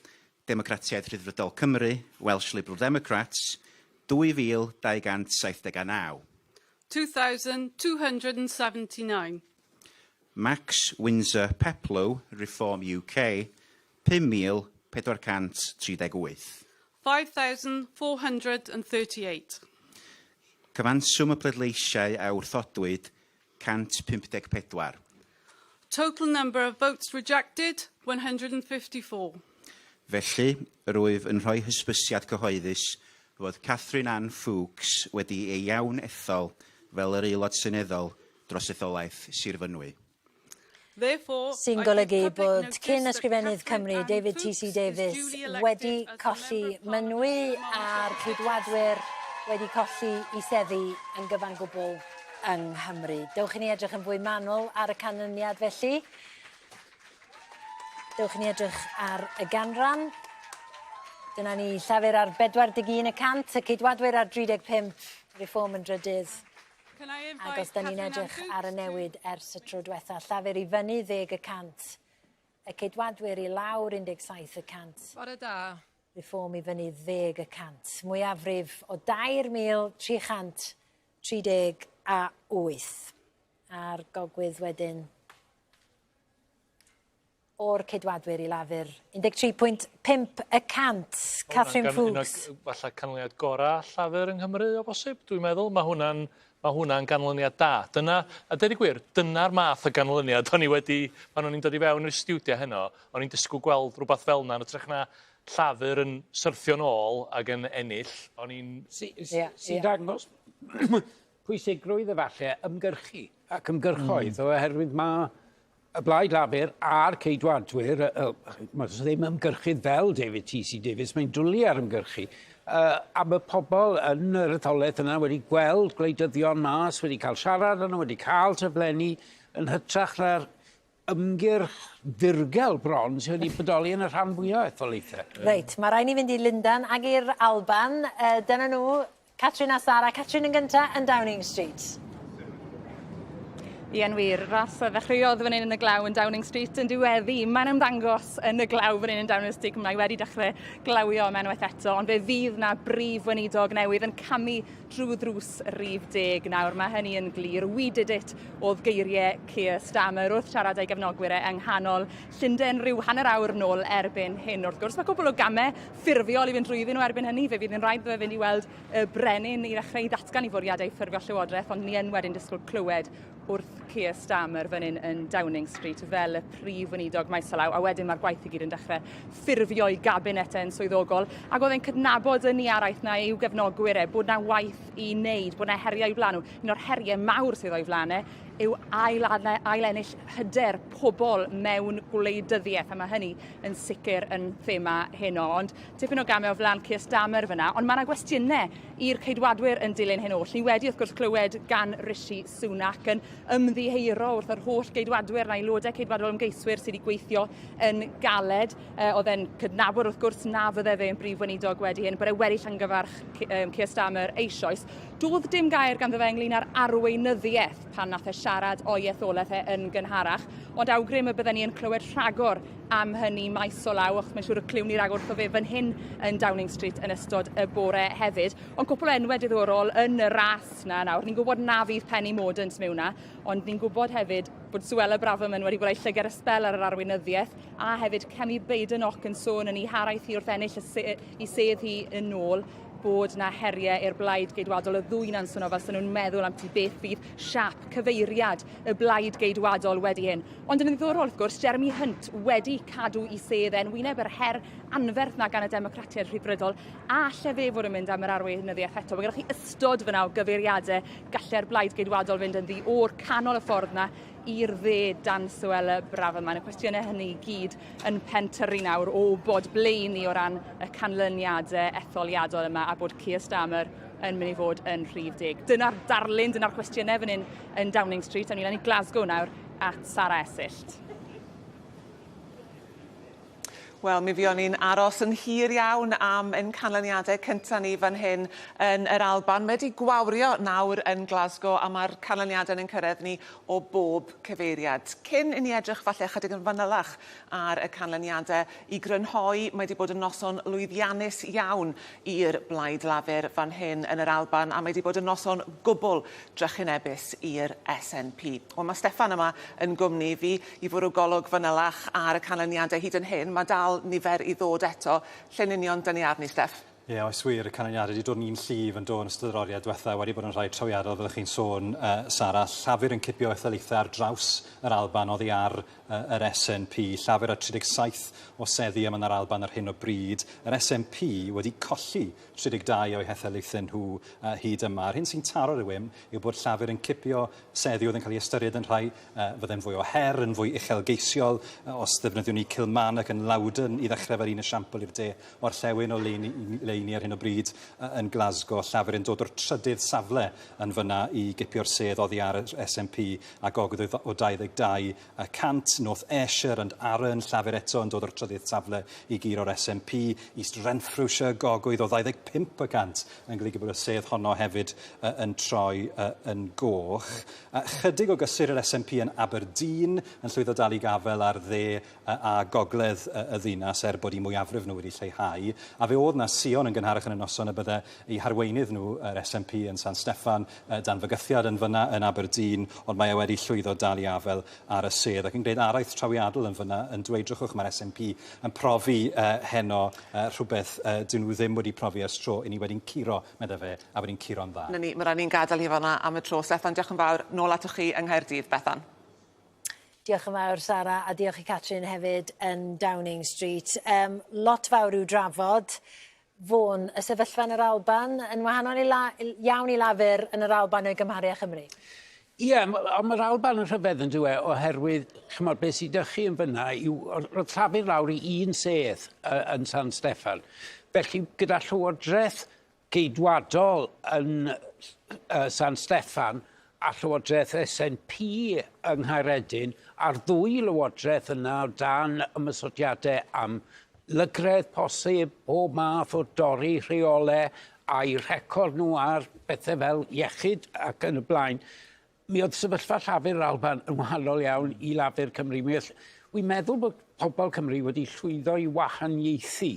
Democratiaid Rhyddfrydol Cymru, Welsh Liberal Democrats, 2,279. 2,279. Max Windsor Peplow, Reform UK, 5,438. 5,438. Cyfanswm y pleidleisiau a wrthodwyd, 154. Total number of votes rejected, 154. Felly, rwyf yn rhoi hysbysiad cyhoeddus fod Catherine Ann Fuchs wedi ei iawn ethol fel yr aelod seneddol dros etholaeth Sir Fynwy. Sy'n golygu bod cyn ysgrifennydd Cymru David T.C. Davies wedi colli mynwy a'r cydwadwyr wedi colli I seddi yn gyfan gwbl yng Nghymru. Dewch I ni edrych yn fwy manwl ar y canlyniad felly. Dewch I ni edrych ar y ganran. Dyna ni llafur ar 41%, y cydwadwyr ar 35, Reform yn drydydd. Ac os da ni'n edrych ar y newid ers y tro diwetha, llafur I fyny 10%. Y cydwadwyr I lawr 17%. Bore da. Reform I fyny 10%. Mwyafrif o 2,338. A'r gogwydd wedyn o'r cydwadwyr I lafur 13.5%. Catherine Fuchs. Falle canlyniad gorau llafur yng Nghymru o bosib, dwi'n meddwl. Mae hwnna'n ganlyniad da. A dweud I gwir, dyna'r math o ganlyniad o'n I wedi, pan o'n i'n dod I fewn i'r stiwdio heno, o'n i'n disgwyl gweld rhywbeth fel yna, yn ytrach na llafur yn syrthio nôl ac yn ennill. O'n i'n... Sy'n dangos pwysigrwydd efallai ymgyrchu ac ymgyrchoedd, oherwydd mae y blaid lafur a'r ceidwadwyr, mae'n ddim ymgyrchydd fel David T.C. Davies, mae'n dwlu ar ymgyrchu. A mae pobl yn yr etholaeth yna wedi gweld gwleidyddion mas, wedi cael siarad yna, wedi cael treflenni yn hytrach na'r ymgyrch ddirgel bron sydd wedi bodoli yn y rhan fwyaf etholaethau. Reit, mae rai ni fynd I Lundan ac i'r Alban. Dyna nhw, Catrin a Sara. Catrin yn gyntaf yn Downing Street. Ia'n wir, ras ddechreuodd fan hyn yn y glaw yn Downing Street yn diweddu. Mae'n ymddangos yn y glaw fan hyn yn Downing Street Cymraeg wedi dechrau glawio am unwaith eto, ond fe fydd na brif weinidog newydd yn camu drwy ddrws rhif 10 nawr. Mae hynny yn glir. We did it oedd geiriau Keir Starmer wrth siarad â'i gefnogwyr yng nghanol Llundain rhyw hanner awr nôl erbyn hyn. Wrth gwrs, mae cwbl o gamau ffurfiol I fynd drwyddyn nhw erbyn hynny. Fe fydd yn rhaid fynd I weld y brenin I ddechrau datgan I fwriadau ffurfio llywodraeth, ond ni yn wedyn disgwyl clywed wrth Keir Starmer fan hyn yn Downing Street fel y prif weinidog maes o law, a wedyn mae'r gwaith I gyd yn dechrau ffurfio I gabinetau'n swyddogol. Ac oedd e'n cydnabod yn iaraith na i'w gefnogwyr bod na waith I wneud, bod na heriau I flaen nhw. Un o'r heriau mawr sydd o'i flaen yw ailennill hyder pobl mewn gwleidyddiaeth, a mae hynny yn sicr yn thema heno. Ond tipyn o gamau o flan Keir Starmer fyna, ond mae yna gwestiynau i'r ceidwadwyr yn dilyn hyn oll. Ni wedi wrth gwrs clywed gan Rishi Sunak yn ymddiheuro wrth yr holl geidwadwyr na aelodau ceidwadol ymgeiswyr sydd wedi gweithio yn galed. Oedd e'n cydnabod wrth gwrs na fydde fe yn brif weinidog wedi hyn, bod e wedi llangyfarch Keir Starmer eisoes. Doedd dim gair ganddo fe ynglyn â'r arweinyddiaeth pan nath e siarad o'i etholaeth yn gynharach, ond awgrym y bydden ni yn clywed rhagor am hynny maes o law, achos mae'n siŵr y clywn ni ragor wrtho fe fan hyn yn Downing Street yn ystod y bore hefyd. Ond cwpl o enwau diddorol yn y ras na nawr. Ni'n gwybod na fydd Penny Mordaunt mewn na, ond ni'n gwybod hefyd bod Suella Braverman wedi bod ei llygad ysbel ar yr arweinyddiaeth, a hefyd Kemi Badenoch yn sôn yn ei haraeth hi wrth ennill i sedd hi yn ôl bod na heriau i'r blaid geidwadol. Y ddwy na'n sôn o fel sy'n nhw'n meddwl am ti beth fydd siap cyfeiriad y blaid geidwadol wedi hyn. Ond yn ddiddorol wrth gwrs, Jeremy Hunt wedi cadw i sedd wyneb yr her anferth na gan y Democratiaid Rhyddfrydol, a lle fe fod yn mynd am yr arweinyddiaeth eto. Mae gennych chi ystod fyna o gyfeiriadau gallai'r blaid geidwadol fynd yn ddi o'r canol y ffordd na i'r dde dan Suella Braverman. Y cwestiynau hynny i gyd yn pentyrru nawr o bod Blaenau o ran y canlyniadau etholiadol yma a bod Keir Starmer yn mynd i fod yn rhif deg. Dyna'r darlun, dyna'r cwestiynau fan hyn yn Downing Street, a ni lan i Glasgow nawr at Sara Esyllt. Wel, mi fuon ni'n aros yn hir iawn am ein canlyniadau cyntaf ni fan hyn yn yr Alban. Mae wedi gwawrio nawr yn Glasgow a mae'r canlyniadau yn cyrraedd ni o bob cyfeiriad. Cyn i ni edrych falle chydig yn fanylach ar y canlyniadau i grynhoi, mae wedi bod yn noson lwyddiannus iawn i'r blaid lafur fan hyn yn yr Alban, a mae wedi bod yn noson gwbl drychinebus i'r SNP. Wel, mae Steffan yma yn gwmni fi i fwrw golwg fanylach ar y canlyniadau hyd yn hyn. Mae dal nifer i ddod eto. Lle'n union dyn ni arni, Steff? Ie, oes wir, y canlyniadau wedi dod yn un llif yn dod yn ystod yr oriau diwethaf, wedi bod yn rhai trawiadol, fel chi'n sôn, Sara. Llafur yn cipio etholaethau ar draws yr Alban oddi ar yr SNP. Llafur a 37 o seddi yma yn yr Alban ar hyn o bryd. Yr SNP wedi colli 32 o'i hetholaethau nhw hyd yma. Yr hyn sy'n taro rhywun yw bod llafur yn cipio seddi oedd yn cael ei ystyried yn rhai fydde'n fwy o her, yn fwy uchelgeisiol, os ddefnyddiwn ni Kilmarnock yn Lawdon i ddechrau fel un esiampl i'r de o'r llewn o leini ar hyn o bryd yn Glasgow. Llafur yn dod o'r trydydd safle yn fyna i gipio'r sedd oddi ar y SNP a gogwyd o 22%. North Ayrshire and Arran, llafur eto yn dod o'r trydydd safle i gyr o'r SNP. East Renfrewshire gogwyd o 25% yn golygu bod y sedd honno hefyd yn troi yn goch. Chydig o gysur yr SNP yn Aberdeen yn llwyddo dal i gafel ar dde a gogledd y ddinas bod i mwyafrif nhw wedi lleihau. A fe oedd na Sion yn gynharach yn y noson y bydde eu harweinydd nhw, yr SNP yn San Steffan, dan fygythiad yn fyna yn Aberdeen, ond mae wedi llwyddo dal i afel ar y sedd. Ac yn gwneud araith trawiadol yn fyna yn dweud drwchwch mae'r SNP yn profi heno rhywbeth dyn nhw ddim wedi profi ers tro i ni wedi'n curo, medda fe, a wedi'n curo'n dda. Mae rhaid ni'n gadael hi fanna am y tro. Steffan, diolch yn fawr. Nôl atoch chi yng Nghaerdydd, Bethan. Diolch yn fawr, Sara, a diolch i Catrin hefyd yn Downing Street. Lot fawr i'w drafod. Vaughan, y sefyllfa yn yr Alban, yn wahanol iawn i lafur yn yr Alban o'i gymharu â Chymru? Ie, ond mae'r Alban yn rhyfedd yn dweud oherwydd, chymod, beth sydd dychu yn fyna yw roedd llafur lawr i un sedd yn San Steffan. Felly, gyda llywodraeth geidwadol yn San Steffan a llywodraeth SNP yng Nghaeredin, a'r ddwy lywodraeth yna o dan ymysodiadau am lygredd posib, bob math o dorri rheolau a'i record nhw ar bethau fel iechyd ac yn y blaen. Mi oedd sefyllfa llafur yr Alban yn wahanol iawn i lafur Cymru. Wi'n meddwl bod pobl Cymru wedi llwyddo i wahaniaethu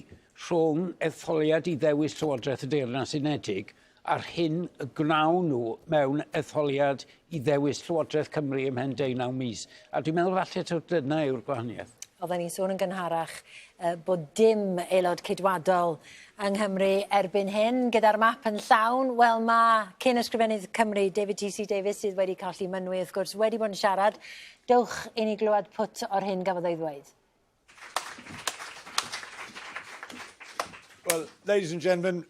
rhwng etholiad i ddewis Llywodraeth y Deyrnas Unedig a'r hyn y gnawn nhw mewn etholiad i ddewis Llywodraeth Cymru ym mhen 19 mis. A dwi'n meddwl falle dyna yw'r gwahaniaeth. Oedden ni'n sôn yn gynharach bod dim aelod ceidwadol yng Nghymru erbyn hyn gyda'r map yn llawn. Wel, mae cyn ysgrifennydd Cymru David T.C. Davies sydd wedi colli mynwy wrth gwrs wedi bod yn siarad. Dewch i ni glywed pwt o'r hyn gafodd ei ddweud. Well, ladies and gentlemen,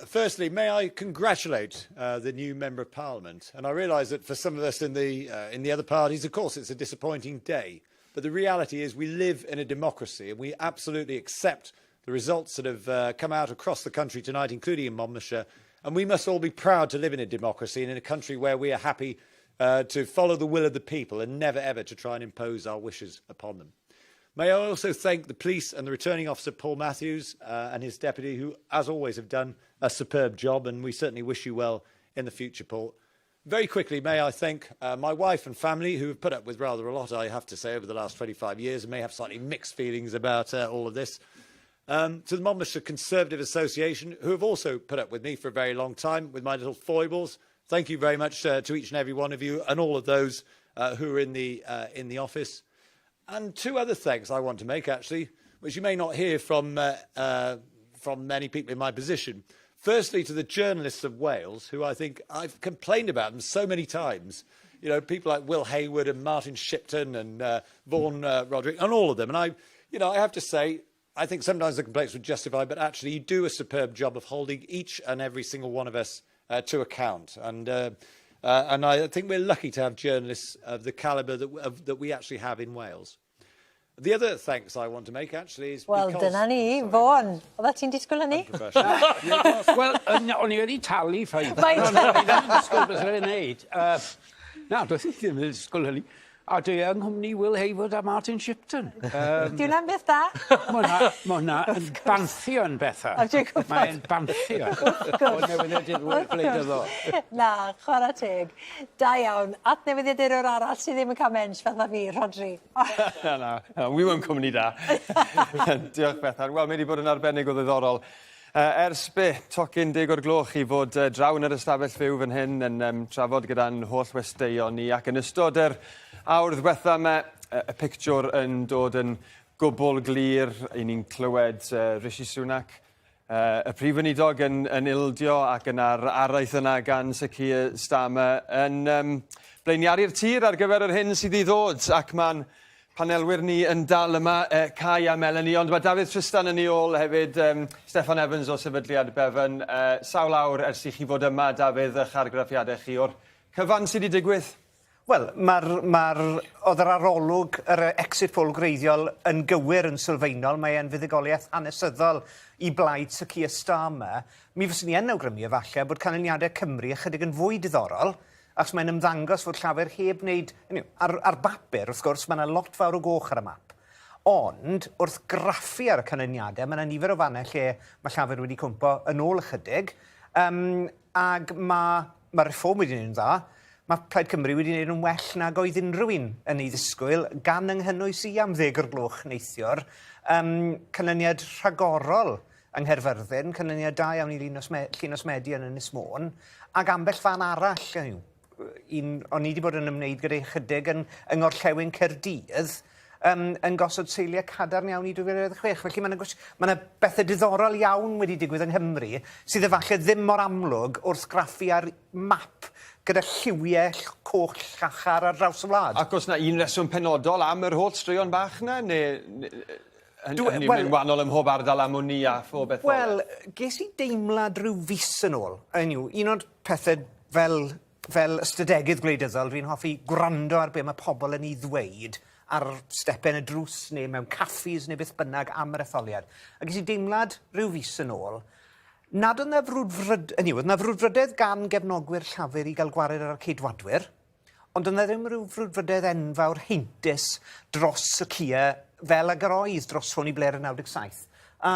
firstly, may I congratulate the new Member of Parliament. And I realise that for some of us in the other parties, of course, it's a disappointing day. But the reality is we live in a democracy and we absolutely accept the results that have come out across the country tonight, including in Monmouthshire. And we must all be proud to live in a democracy and in a country where we are happy to follow the will of the people and never, ever to try and impose our wishes upon them. May I also thank the police and the returning officer, Paul Matthews, and his deputy, who, as always, have done a superb job, and we certainly wish you well in the future, Paul. Very quickly, may I thank my wife and family, who have put up with rather a lot, I have to say, over the last 25 years, and may have slightly mixed feelings about all of this. To the Monmouthshire Conservative Association, who have also put up with me for a very long time, with my little foibles. Thank you very much to each and every one of you, and all of those who are in the office. And two other thanks I want to make, actually, which you may not hear from many people in my position. Firstly, to the journalists of Wales, who I think I've complained about them so many times. You know, people like Will Hayward and Martin Shipton and Vaughan Roderick, and all of them. And I have to say, I think sometimes the complaints were justified, but actually you do a superb job of holding each and every single one of us to account. And I think we're lucky to have journalists of the calibre that we actually have in Wales. The other thanks I want to make, actually, is Wel, dyna ni, Vaughan. Oedda ti'n disgwyl hynny? Wel, o'n i wedi talu ffaith. O'n i ddim yn disgwyl beth yn wneud. Na, doedd i ddim yn disgwyl hynny. A dwi yng nghwmni Will Hayward a Martin Shipton. Di hwnna'n beth da? Mae hwnna yn banthio yn Bethan. Mae'n banthio. O'n newyddiadurwyr gwleidyddol. Na, chwarae teg. Da iawn. At newyddiadurwr arall sydd ddim yn cael mensch fatha fi, Rhodri. Na, wi mewn cwmni da. Diolch, Bethan. Wel, mae wedi bod yn arbennig o ddiddorol. Ers tocyn 10 o'r gloch i fod draw yn yr ystafell fyw fan hyn yn trafod gyda'n holl westeion ni, ac yn ystod yr awr ddiwetha yma, y pictiwr yn dod yn gwbl glir. I ni'n clywed Rishi Sunak, y prif weinidog yn ildio ac yn ar araith yna gan Sir Keir Starmer yn blaeniaru'r tir ar gyfer yr hyn sydd I ddod, ac mae'n panelwyr ni yn dal yma, Kai a Melanie, ond mae Dafydd Tristan yn ei ôl hefyd, Steffan Evans o Sefydliad Bethan. Sawl awr ers I chi fod yma, Dafydd, eich argraffiadau chi o'r cyfan sydd wedi digwydd? Wel, oedd yr arolwg, yr exit poll greiddiol yn gywir yn sylfaenol. Mae'n fuddugoliaeth hanesyddol I blaid Sir Keir Starmer. Mi fyswn I yn awgrymu efallai bod canlyniadau Cymru ychydig yn fwy diddorol, achos mae'n ymddangos fod llawer heb wneud, ar bapur, wrth gwrs, mae yna lot fawr o goch ar y map. Ond, wrth graffu ar y canlyniadau, mae yna nifer o fannau lle mae llawer wedi cwmpo yn ôl ychydig, ac mae Reform wedi gwneud yn dda, mae Plaid Cymru wedi gwneud yn well nag oedd unrhyw un yn ei ddisgwyl, gan ynghynnwys I am 10 o'r gloch neithiwr, canlyniad rhagorol yng Nghaerfyrddin, canlyniad da iawn I Llunos Medi yn Ynys Môn, ac ambell fan arall, o'n I wedi bod yn ymwneud gyda'i chydig yng Ngorllewin Caerdydd, yn gosod seiliau cadarn iawn I 2026. Felly mae yna bethau diddorol iawn wedi digwydd yng Nghymru, sydd efallai ddim mor amlwg wrth graffu ar map gyda lliwiau coch llachar ar draws y wlad. Ac oes yna un reswm penodol am yr holl straeon bach yna, neu hynny'n mynd wahanol ym mhob ardal am hwnni a phob beth? Wel, ges I deimlad rhyw fis yn ôl. Un o'r pethau fel ystadegydd gwleidyddol, dwi'n hoffi gwrando ar be mae pobl yn ei ddweud ar stepen y drws neu mewn caffis neu beth bynnag am yr etholiad. A ges I deimlad rhyw fis yn ôl, nad oedd yna frwdfrydedd gan gefnogwyr llafur I gael gwared ar y ceidwadwyr, ond oedd yna ddim rhyw frwdfrydedd enfawr heintus dros y Keir fel ag yr oedd dros hwn I Blair yn 97. A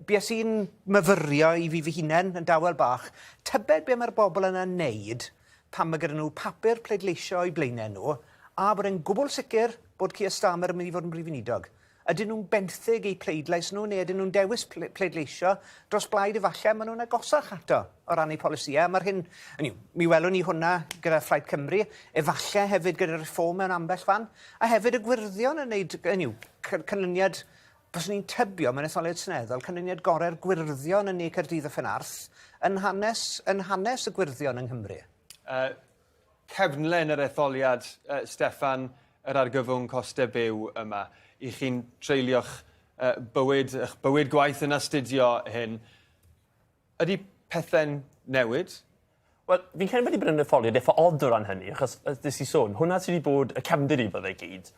bues i'n myfyrio I fi fy hunain yn dawel bach, tybed be mae'r bobl yna'n neud pan mae gyda nhw papur pleidleisio I blaenau nhw, a bod e'n gwbl sicr bod Keir Starmer yn mynd I fod yn brif weinidog. Ydyn nhw'n benthyg eu pleidlais nhw, neu ydyn nhw'n dewis pleidleisio dros blaid efallai, maen nhw'n agosach ato o ran eu polisiau. Mae'r hyn, mi welwn ni hwnna gyda Plaid Cymru, efallai hefyd gyda Reform mewn ambell fan, a hefyd y gwiryddion yn neud, canlyniad, bys ni'n tybio mewn etholiad seneddol, canlyniad gorau'r gwiryddion yn ei Caerdydd a Phenarth, yn hanes y gwiryddion yng Nghymru. Cefnlen yr etholiad, Steffan, yr argyfwng costau byw yma. I chi'n treulio'ch bywyd gwaith yn astudio hyn. Ydy pethau'n newid? Wel, fi'n credu wedi bod yn Etholiad eitha od o ran hynny, achos dys i sôn, hwnna sydd wedi bod y cefndir i byddai gyd.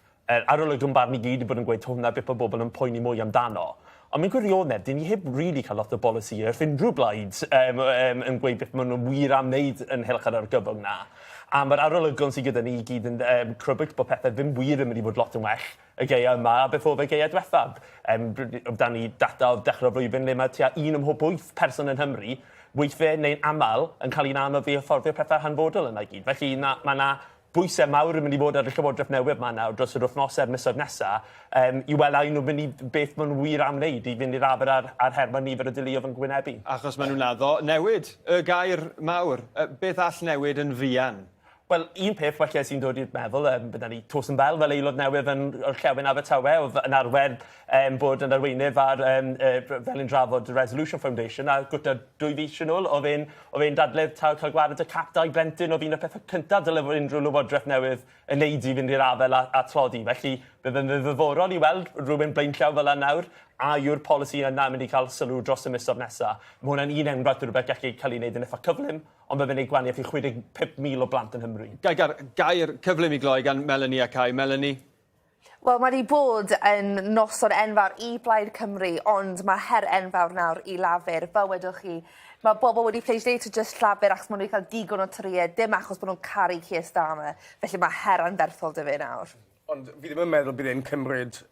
Arolygwn barn i gyd wedi bod yn gweud hwnna beth mae bobl yn poeni mwy amdano. Ond mae'n gwirionedd, dyn ni heb really cael lot o bolisi wrth unrhyw blaid yn gweud beth maen nhw'n wir am wneud yn hilch ar gyfwng na. A mae'r arolygwn sydd gyda ni i gyd yn crybwyll bod pethau ddim wir yn mynd i fod lot yn well y geia yma a beth oedd y geia diwethaf. Da ni data o dechrau'r flwyddyn le mae tua 1 ym mhob 8 person yn Nghymru weithiau neu'n aml yn cael un anodd i hyfforddio pethau hanfodol yna i gyd. Felly mae yna bwysau mawr yn mynd i fod ar y llywodraeth newydd yma nawr dros yr wythnosau'r misoedd nesaf i weld nhw'n mynd i beth maen nhw'n wir am wneud i fynd i'r afr ar herfa nifer y deuluodd yn gwynebu. Achos maen nhw'n addo newid, y gair mawr. Beth all newid yn fuan? Wel, un peth felly sy'n dod i'r meddwl, byddwn ni Tos yn Bel fel aelod newydd yn Orllewin Abertawe, oedd yn arfer bod yn arweinydd ar fel yn drafod Resolution Foundation, a gwta 2 fis yn ôl, oedd e'n dadledd taw cael gwared y cap 2 blentyn o fi'n y pethau cyntaf dylai unrhyw lywodraeth newydd yn neud i fynd i'r afel a tlodi. Felly, byddwn yn ddiddorol i weld rhywun blaenllaw fel yna nawr, a yw'r polisi yna mynd i cael sylw dros y misoedd nesaf. Mae hwnna'n un enghraifft o rhywbeth gallu cael ei wneud yn eitha cyflym, ond byddai'n ei gwaniaeth i 65,000 o blant yn Nghymru. Gair cyflym i gloi gan Melanie a Cai. Melanie? Wel, mae wedi bod yn noson enfawr i Blaid Cymru, ond mae her enfawr nawr i lafur. Fel wedwch chi, mae bobl wedi pleidleisio jyst llafur achos maen nhw wedi cael digon o triau, dim achos bod nhw'n caru Keir Starmer. Felly mae her anferthol dy fe nawr. Ond fi ddim yn meddwl bydd e'n cymryd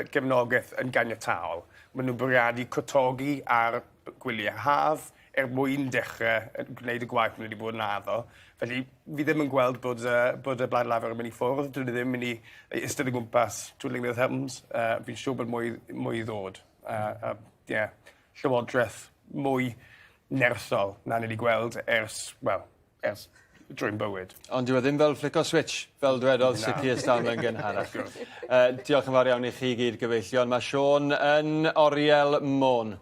gefnogaeth yn ganiataol. Maen nhw'n bwriadu cotogi ar gwyliau haf mwyn dechrau gwneud y gwaith maen nhw wedi bod yn addo. Felly fi ddim yn gweld bod y blaid lafur yn mynd i ffwrdd. Dwi ddim yn mynd i ystod y gwmpas twiddling their thumbs. Fi'n siŵr bod mwy i ddod. Llywodraeth mwy nerthol na ni wedi gweld ers drwy'n bywyd. Ond dyw e ddim fel flico switch, fel dwedodd Sir Keir Starmer yn gynharach. Diolch yn fawr iawn i chi gyd gyfeillion. Mae Siôn yn Oriel Môn.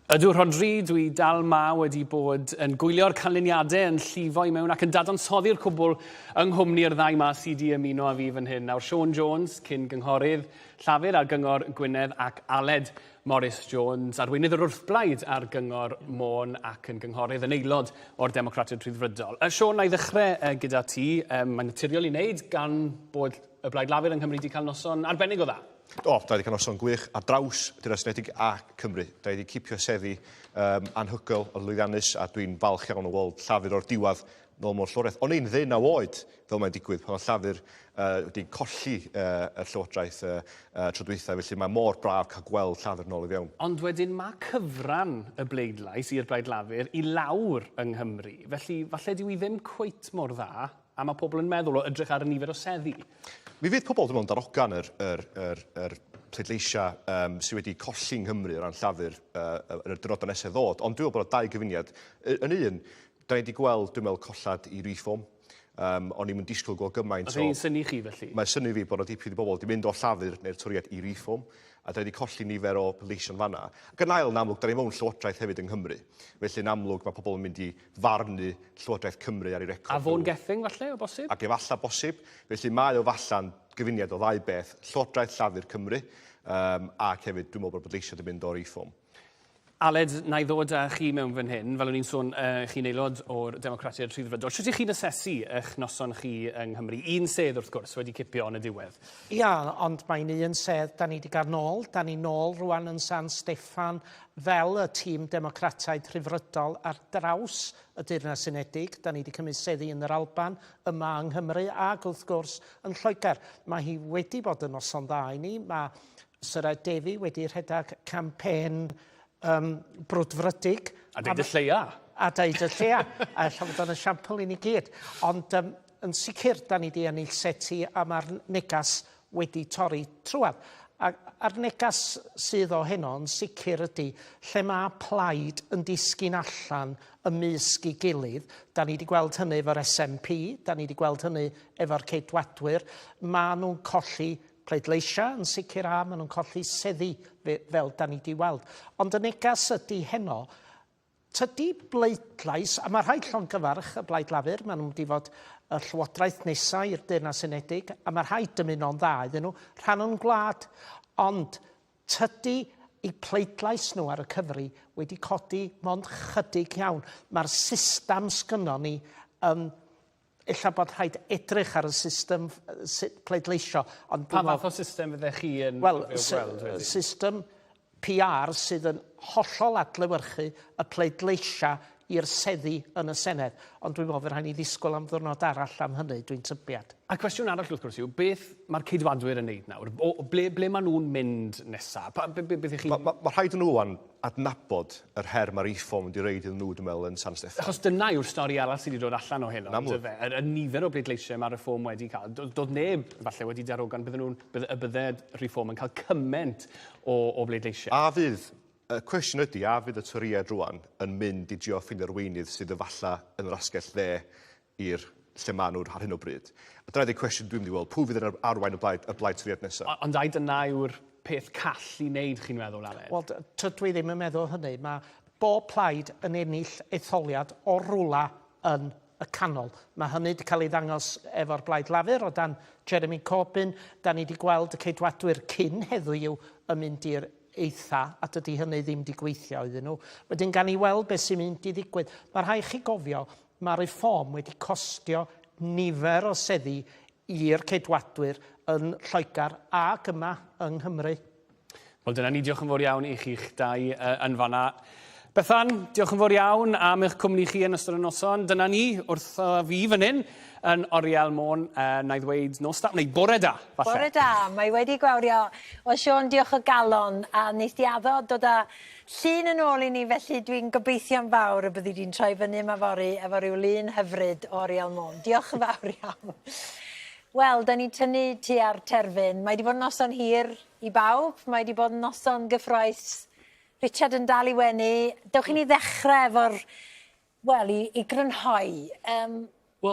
Ydw, Rhodri, dwi dal ma wedi bod yn gwylio'r canlyniadau yn llifo i mewn ac yn dadansoddi'r cwbl yng nghwmni'r ddau ma sydd wedi ymuno â fi fan hyn. Nawr, Siôn Jones, cyn gynghorydd Llafur ar gyngor Gwynedd ac Aled Morris Jones, arweinydd yr wrthblaid ar gyngor Môn ac yn gynghorydd yn aelod o'r Democratiaid Rhyddfrydol. Siôn, na i ddechrau gyda ti. Mae'n naturiol i wneud gan bod y Blaid Lafur yng Nghymru wedi cael noson arbennig o dda. Da wedi cael noson gwych ar draws Dirnas Unedig a Cymru. Da wedi cipio seddi anhygoel o lwyddiannus a dwi'n falch iawn o weld Llafur o'r diwedd nôl mor llwraeth. O'n i'n 19 oed fel mae'n digwydd pan oedd Llafur wedi colli y llywodraeth tro dwytha, felly mae mor braf cael gweld Llafur nôl i fewn. Ond wedyn mae cyfran y bleidlais i'r Blaid Lafur i lawr yng Nghymru. Felly falle dyw i ddim cweit mor dda a mae pobl yn meddwl o edrych ar y nifer o seddi. Mi fydd pobl dim ond darogan yr pleidleisiau sydd wedi colli yng Nghymru o ran Llafur yn y dynodau nesaf ddod, ond dwi'n meddwl bod 2 gyfuniad. Yn un, da ni wedi gweld, dwi'n meddwl, collad i reform. O'n i'n disgwyl gweld gymaint o... Oedd syni chi felly? Mae'n syni fi bod o dipyn o bobl wedi mynd o Llafur neu'r toriad i reform, a da ni wedi colli nifer o pleidleision fanna. Ac yn ail, yn amlwg, da ni mewn llywodraeth hefyd yng Nghymru. Felly, yn amlwg, mae pobl yn mynd i farnu Llywodraeth Cymru ar ei record. A Vaughan Gething, falle, o bosib? Ac efallai bosib. Felly, mae o fallan gyfuniad o 2 beth. Llywodraeth Llafur Cymru, ac hefyd, dwi'n meddwl bod pleidleisio wedi mynd o reform. Aled, na i ddod â chi mewn fan hyn, fel o'n i'n sôn chi'n aelod o'r Democratiaid Rhyddfrydol. Sut ych chi'n asesu eich noson chi yng Nghymru? Un sedd, wrth gwrs, wedi cipio yn y diwedd. Ia, ond mae'n un sedd da ni wedi gael nôl. Da ni nôl rwan yn San Steffan fel y tîm Democratiaid Rhyddfrydol ar draws y Deyrnas Unedig. Da ni wedi cymryd seddi yn yr Alban, yma yng Nghymru, ac wrth gwrs yn Lloegr. Mae hi wedi bod yn noson dda i ni. Mae Syr Defi wedi rhedeg campaign brwdfrydig. A deud y lleia. A deud y lleia. A llawn bod yn esiampl i ni gyd. Ond yn sicr, da ni wedi ennill seti a mae'r negas wedi torri trwad. A'r negas sydd o heno yn sicr ydy lle mae plaid yn disgyn allan ymysg i gilydd. Da ni wedi gweld hynny efo'r SNP, da ni wedi gweld hynny efo'r ceidwadwyr. Mae nhw'n colli pleidleisiau yn sicr a maen nhw'n colli seddi fel da ni wedi weld. Ond y negas ydy heno, tydi bleidlais, a mae rhaid llongyfarch y Blaid Lafur, maen nhw'n mynd i fod y llywodraeth nesaf i'r Deyrnas Unedig, a mae rhaid dymuno'n dda iddyn nhw, rhan o'n gwlad. Ond tydi eu pleidlais nhw ar y cyfri wedi codi mond chydig iawn. Mae'r system sgynnon ni illa bod rhaid edrych ar y system pleidleisio. Pa fath o system fyddech chi yn gweld? Wel, system PR sydd yn hollol adlewyrchu y pleidleisia i'r seddi yn y Senedd. Ond dwi'n meddwl fydd rhaid ni ddisgwyl am ddwrnod arall am hynny, dwi'n tybiad. A cwestiwn arall wrth gwrs yw, beth mae'r ceidwadwyr yn neud nawr? Ble maen nhw'n mynd nesaf? Beth chi... Mae rhaid yn nhw adnabod yr her mae'r IFOM wedi reid iddyn nhw, dwi'n meddwl, yn San Steffan. Achos dyna yw'r stori arall sydd wedi dod allan o hyn. Y nifer o bleidleisiau mae'r Reform wedi cael. Doedd neb, falle, wedi darogan bydde'r Reform yn cael cyment o bleidleisiau. A fydd, y cwestiwn ydy, a fydd y toriad rwan yn mynd i drio ffeindio arweinydd sydd efalla yn yr asgell dde i'r lle maen nhw ar hyn o bryd. A dyna ydy'r cwestiwn dwi'n mynd i weld, pwy fydd yn arwain y blaid toriad nesaf? Ond ai dyna yw'r peth call i wneud, chi'n meddwl, Aled? Wel, dwi ddim yn meddwl hynny. Mae bob plaid yn ennill etholiad o rwla yn y canol. Mae hynny wedi cael ei ddangos efo'r Blaid Lafur o dan Jeremy Corbyn. Da ni wedi gweld y ceidwadwyr cyn heddiw yn mynd i'r eitha, a dydy hynny ddim wedi gweithio iddyn nhw. Wedyn gan i weld beth sy'n mynd i ddigwydd. Mae rhaid chi gofio, mae Reform wedi costio nifer o seddi i'r ceidwadwyr yn Lloegr ac yma yng Nghymru. Wel, dyna ni, diolch yn fawr iawn i chi'ch dau yn fanna. Bethan, diolch yn fawr iawn am eich cwmni chi yn ystod y noson. Dyna ni, wrth fi fan hyn, yn Oriel Môn, na i ddweud nos da, neu bore da, falle. Bore da, mae wedi gwawrio. O Sion, diolch o galon, a wneith di addo dod â llun yn ôl i ni, felly dwi'n gobeithio'n fawr y byddi di'n troi fyny yma fori efo rhyw lun hyfryd o Oriel Môn. Diolch yn fawr iawn. Wel, da ni tynnu tu ar terfyn. Mae wedi bod yn noson hir i bawb, mae wedi bod yn noson gyffroes. Richard yn dal i wenu. Dewch i ni ddechrau efo'r, wel, i grynhoi.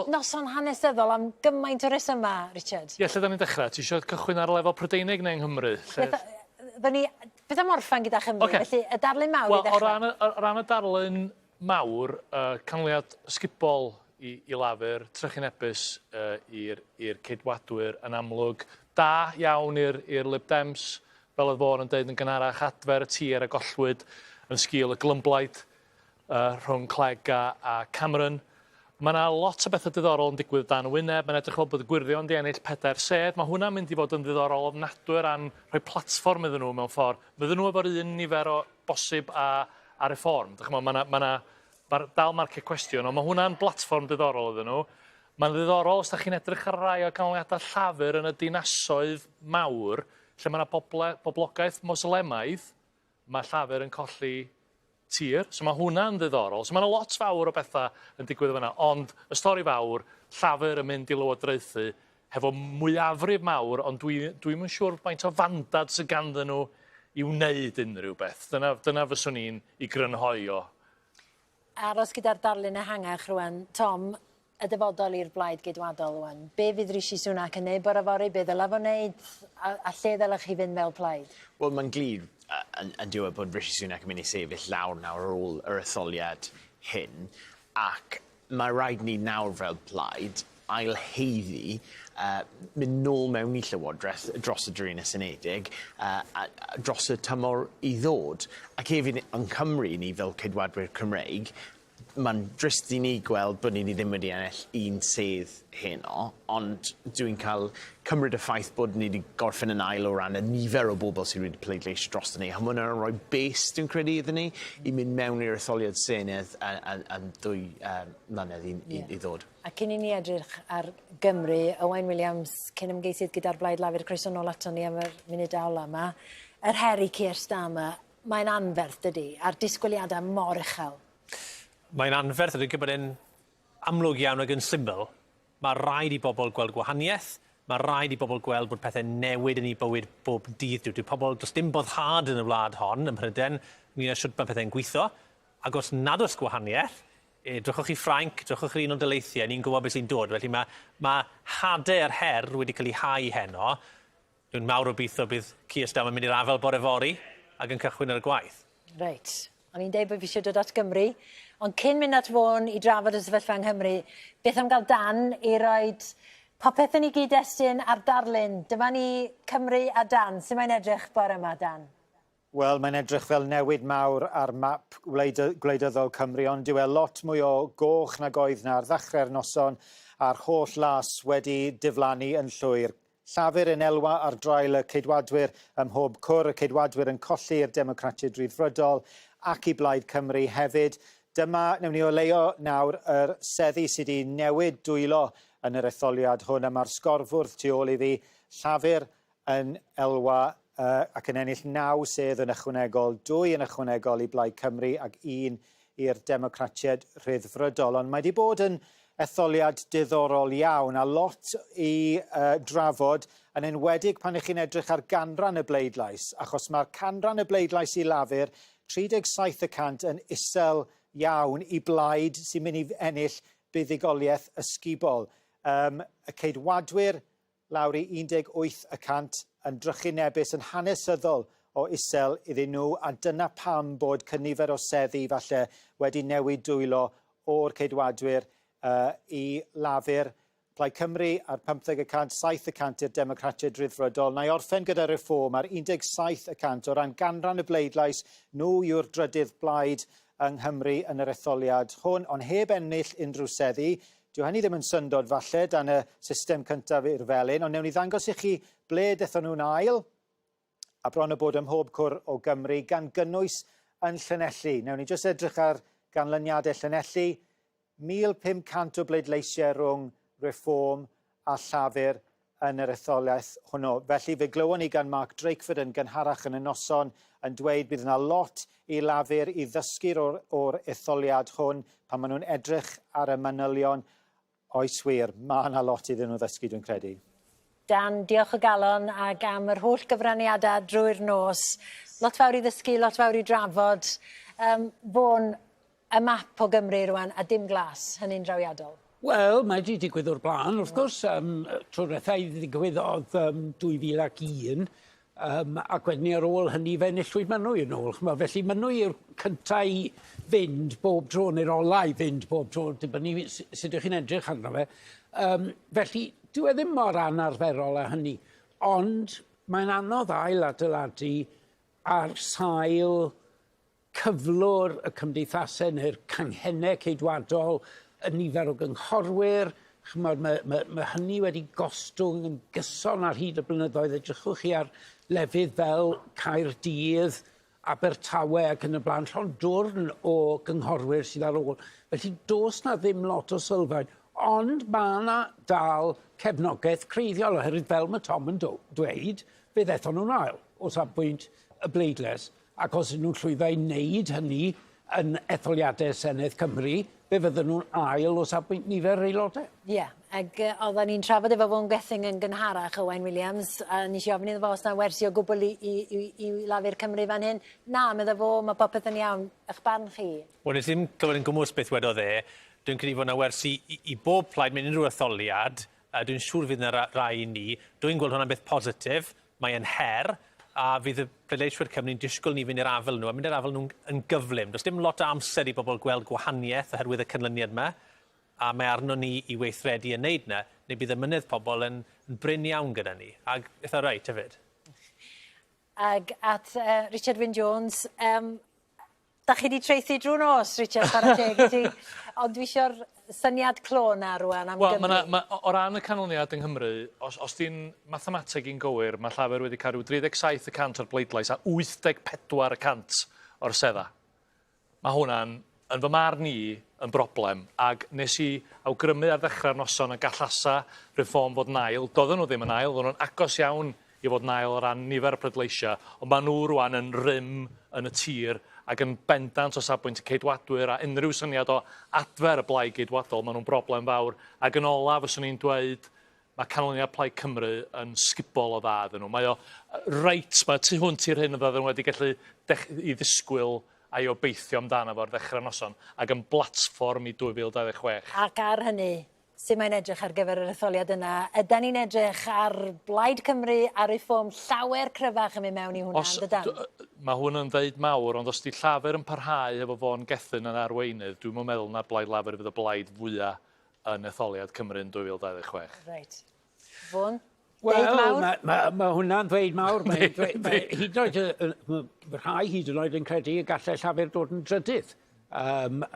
Noson hanesyddol am gymaint o resyma, Richard. Ie, lle da ni'n dechrau? Ti eisiau cychwyn ar y lefel Prydeinig neu yng Nghymru? Beth am orffan gyda Chymru, felly y darlun mawr i ddechrau. O ran y darlun mawr, canlyniad ysgubol i Lafur, trychinebus i'r ceidwadwyr yn amlwg. Da iawn i'r Lib Dems, fel oedd Vaughan yn dweud yn gynharach, adfer y tir a gollwyd yn sgil y glymblaid rhwng Clegg a Cameron. Mae yna lot o bethau diddorol yn digwydd dan y wyneb. Mae'n edrych fel bod y gwirion di ennill 4 sedd. Mae hwnna'n mynd i fod yn ddiddorol ofnadwy ran rhoi platfform iddyn nhw mewn ffordd. Fydden nhw efo'r un nifer o bosib a Reform. Mae dal marcio cwestiwn, ond mae hwnna'n platfform diddorol iddyn nhw. Mae'n ddiddorol os da chi'n edrych ar rai o ganlyniadau llafur yn y dinasoedd mawr, lle mae yna boblogaeth Moslemaidd, mae llafur yn colli tir, so mae hwnna'n ddiddorol. So mae yna lot fawr o bethau yn digwydd yna, ond y stori fawr, llafur yn mynd i lywodraethu hefo mwyafrif mawr, ond dwi'n yn siŵr faint o fandad sydd ganddyn nhw i wneud unrhyw beth. Dyna fyswn i'n i grynhoi o. Aros gyda'r darlun ehangach rwan. Tom, y dyfodol i'r blaid geidwadol rwan. Be fydd Rishi Sunak yn neud bore fory? Be ddylai fo wneud? A lle ddylech chi fynd fel plaid? Wel, mae'n glir yn diwedd bod Rishi Sunak yn mynd i sefyll lawr nawr ar ôl yr etholiad hyn, ac mae rhaid ni nawr fel plaid ailheiddi mynd nôl mewn i llywodraeth dros y Deyrnas Unedig dros y tymor i ddod. Ac hefyd yn Cymru ni fel ceidwadwyr Cymreig, mae'n drist i ni gweld bod ni ddim wedi ennill un sedd heno, ond dwi'n cael cymryd y ffaith bod ni wedi gorffen yn ail o ran y nifer o bobl sydd wedi pleidleisio dros ni. Hwn yn rhoi bes, dwi'n credu, iddyn ni, i mynd mewn i'r etholiad Senedd yn 2 mlynedd i ddod. A cyn i ni edrych ar Gymru, Owain Williams, cyn ymgeisydd gyda'r Blaid Lafur, croeso nôl ato ni am yr munudau ola yma. Yr her i Keir Starmer, mae'n anferth dydy, a'r disgwyliadau mor uchel. Mae'n anferth, dwi'n gwybod yn amlwg iawn ac yn syml. Mae rhaid i bobl gweld gwahaniaeth, mae rhaid i bobl gweld bod pethau newid yn ei bywyd bob dydd. Dwi'n pobl, does dim boddhad yn y wlad hon, ym Mhryden, ni'n siwt mae pethau'n gweithio. Ac os nad oes gwahaniaeth, drychwch chi Ffrainc, drychwch chi un o Daleithiau, ni'n gwybod beth sy'n dod. Felly mae hadau'r her wedi cael ei hau heno. Dwi'n mawr obeithio bydd Keir Starmer yn mynd i'r afel bore fory ac yn cychwyn ar y gwaith. Reit. O'n i'n deud bod fi eisiau dod at Gymru, ond cyn mynd at Vaughan i drafod y sefyllfa yng Nghymru, beth am gael Dan i roi popeth yn ei gyd-destun ar darlun. Dyma ni Cymru a Dan. Sut mae'n edrych bore yma, Dan? Wel, mae'n edrych fel newid mawr ar map gwleidyddol Cymru, ond dyw e lot mwy o goch nag oedd na ar ddechrau'r noson a'r holl las wedi diflannu yn llwyr. Llafur yn elwa ar draul y ceidwadwyr ym mhob cwr, y ceidwadwyr yn colli'r Democratiaid Ryddfrydol ac i Blaid Cymru hefyd. Dyma, newn ni oleuo nawr, yr seddi sydd wedi newid dwylo yn yr etholiad hwn, a mae'r sgorfwrdd tu ôl i fi. Llafur yn elwa ac yn ennill 9 sedd yn ychwanegol, 2 yn ychwanegol i Blaid Cymru ac 1 i'r Democratiaid Ryddfrydol. Ond mae wedi bod yn etholiad diddorol iawn a lot i drafod, yn enwedig pan ych chi'n edrych ar ganran y bleidlais, achos mae'r canran y bleidlais i Lafur 37% yn isel iawn i Blaid sy'n mynd i ennill buddigoliaeth ysgubol. Y ceidwadwyr lawr i 18% yn drychu nebys yn hanesyddol o isel iddyn nhw, a dyna pam bod cynifer o seddi falle wedi newid dwylo o'r ceidwadwyr i Lafur. Plaid Cymru ar 15%, 7% i'r Democratiaid Ryddfrydol. Na i orffen gyda Reform ar 17% o ran ganran y bleidlais, nhw yw'r drydydd blaid yng Nghymru yn yr etholiad hwn, ond heb ennill unrhyw seddi. Dyw hynny ddim yn syndod falle dan y system cyntaf i'r felyn, ond newn ni ddangos i chi ble dethon nhw'n ail, a bron o bod ym mhob cwr o Gymru, gan gynnwys yn Llanelli. Newn ni jyst edrych ar ganlyniadau Llanelli, 1,500 o bleidleisiau rhwng Reform a Llafur yn yr etholiaeth hwnnw. Felly fe glywon ni gan Mark Drakeford yn gynharach yn y noson yn dweud bydd yna lot i Lafur i ddysgu'r o'r etholiad hwn pan maen nhw'n edrych ar y manylion. Oes wir, mae yna lot iddyn nhw ddysgu, dwi'n credu. Dan, diolch o galon ac am yr holl gyfraniadau drwy'r nos. Lot fawr i ddysgu, lot fawr i drafod. Vaughan, y map o Gymru rwan a dim glas, hynny'n drawiadol. Wel, mae wedi digwydd o'r blaen. Wrth gwrs, tro'r ethau ddigwyddodd 2001, ac wedyn ar ôl hynny fe enillwyd Mynwy yn ôl. Felly Mynwy yw'r cyntaf i fynd bob tro, neu'r olau i fynd bob tro, dibynnu sut ydych chi'n edrych arno fe. Felly, dyw e ddim mor anarferol â hynny, ond mae'n anodd ail adeiladu ar sail cyflwr y cymdeithasau neu'r canghennau ceidwadol, y nifer o gynghorwyr. Mae hynny wedi gostwng yn gyson ar hyd y blynyddoedd. Edrychwch chi ar lefydd fel Caerdydd, Abertawe ac yn y blaen, Rhondwrn o gynghorwyr sydd ar ôl. Felly does na ddim lot o sylfaen, ond mae yna dal cefnogaeth creiddiol, oherwydd fel mae Tom yn dweud, fe ddethon nhw'n ail o safbwynt y bleidles, ac os ydyn nhw'n llwyddo i wneud hynny yn etholiadau Senedd Cymru, fe fydden nhw'n ail o safbwynt nifer aelodau. Ie, ac oedden ni'n trafod efo Vaughan Gething yn gynharach Owain Williams, a nes i ofyn iddo fo os na wersi o gwbl i Lafur Cymru fan hyn. Na, medda fo, mae popeth yn iawn. Eich barn chi? Wel, nes i'n gyfer yn gwmwys beth wedodd e. Dwi'n credu fod yna wersi i bob plaid mewn unrhyw etholiad. Dwi'n siŵr fydd yna rai i ni. Dwi'n gweld hwnna'n beth positif. Mae'n her. A fydd y pleidleiswyr Cymru'n disgwyl ni fynd i'r afel nhw, a mynd i'r afel nhw'n yn gyflym. Does dim lot o amser i bobl gweld gwahaniaeth oherwydd y cynlyniad yma, a mae arno ni i weithredu yn neud yna, neu bydd y mynydd pobl yn bryn iawn gyda ni, ac eitha reit hefyd. Ag at Richard Wyn-Jones, da chi wedi treithi drwy nos, Richard, para teg i ti, ond dwi eisiau'r syniad clo na rwan am Gymru. O ran y canlyniad yng Nghymru, os di'n mathemateg i'n gywir, mae Llafur wedi cael 37% o'r bleidlais a 84% o'r sedda. Mae hwnna'n, yn fy marn ni, yn broblem, ac nes i awgrymu ar ddechrau'r noson y gallasa Reform fod yn ail. Doedden nhw ddim yn ail, doedden nhw'n agos iawn i fod yn ail o ran nifer y pleidleisiau, ond maen nhw rwan yn rym yn y tir ac yn bendant o safbwynt y ceidwadwyr a unrhyw syniad o adfer y blaid ceidwadol, maen nhw'n broblem fawr. Ac yn ola, fyswn ni'n dweud, mae canlyniad Plaid Cymru yn sgubol o dda iddyn nhw. Mae o reit, mae tu hwnt i'r hyn oedden nhw wedi gallu i ddisgwyl a'i obeithio amdano fo'r ddechrau noson, ac yn blatfform i 2026. Ac ar hynny, Sut mae'n edrych ar gyfer yr etholiad yna? Ydan ni'n edrych ar Blaid Cymru a reform llawer cryfach yn mynd mewn i hwnna, yndydyn? Mae hwn yn ddeud mawr, ond os di llawer yn parhau efo Vaughan Gething yn arweinydd, dwi'n meddwl na'r blaid lafur fydd y blaid fwyaf yn etholiad Cymru yn 2026. Reit. Vaughan? Wel, mae hwnna'n dweud mawr. Rhai hyd yn oed yn credu y gallai llafur dod yn drydydd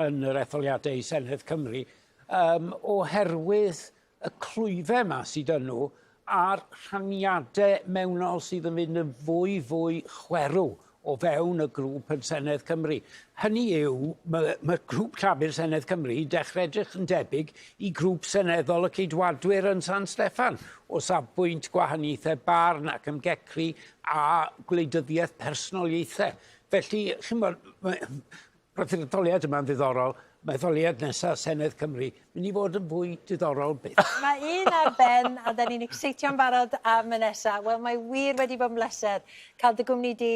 yn yr etholiadau Senedd Cymru. Oherwydd y clwyfau yma sydd yn nhw a'r rhaniadau mewnol sydd yn mynd yn fwy chwerw o fewn y grŵp yn Senedd Cymru. Hynny yw, mae grŵp llafur Senedd Cymru dechrau edrych yn debyg i grŵp seneddol y ceidwadwyr yn San Steffan, o safbwynt gwahaniaethau barn ac ymgecri a gwleidyddiaeth personoliaethau. Felly, roedd yr etholiad yma'n ddiddorol. Mae etholiad nesaf Senedd Cymru mynd i fod yn fwy diddorol byth. Mae un ar ben, a da ni'n exeitio'n barod am y nesaf. Wel, mae wir wedi bod yn bleser cael dy gwmni di,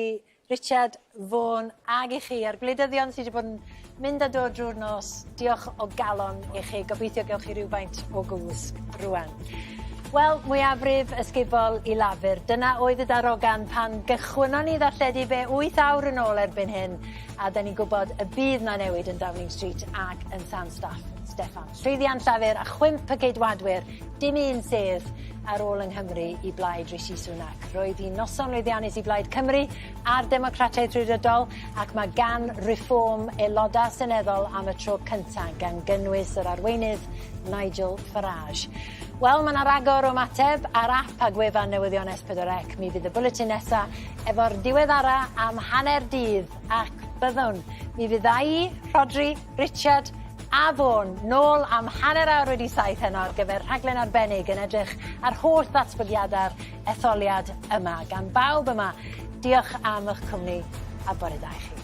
Richard, Vaughan ag i chi a'r gwleidyddion sydd wedi bod yn mynd a dod drwy'r nos. Diolch o galon i chi. Gobeithio gewch chi rhywfaint o gwsg rwan. Wel, mwyafrif ysgubol i lafur. Dyna oedd y darogan pan gychwynon ni ddarlledu be 8 awr yn ôl erbyn hyn. A da ni'n gwybod y bydd na newid yn Downing Street ac yn San Steffan. Llwyddiant llafur a chwimp y ceidwadwyr, dim un sedd ar ôl yng Nghymru i blaid Rishi Sunak. Roedd hi'n noson lwyddiannus i blaid Cymru a'r Democrataidd Rhyddidol ac mae gan reform aelodau seneddol am y tro cyntaf gan gynnwys yr arweinydd Nigel Farage. Wel, mae yna ragor o mateb ar ap a gwefan Newyddion S4C. Mi fydd y bwletin nesaf efo'r diweddara am hanner dydd ac byddwn. Mi fydda i, Rhodri, Richard a Vaughan nôl am hanner awr wedi 7 heno ar gyfer rhaglen arbennig yn edrych ar holl ddatblygiadau'r etholiad yma. Gan bawb yma, diolch am eich cwmni a bore da i chi.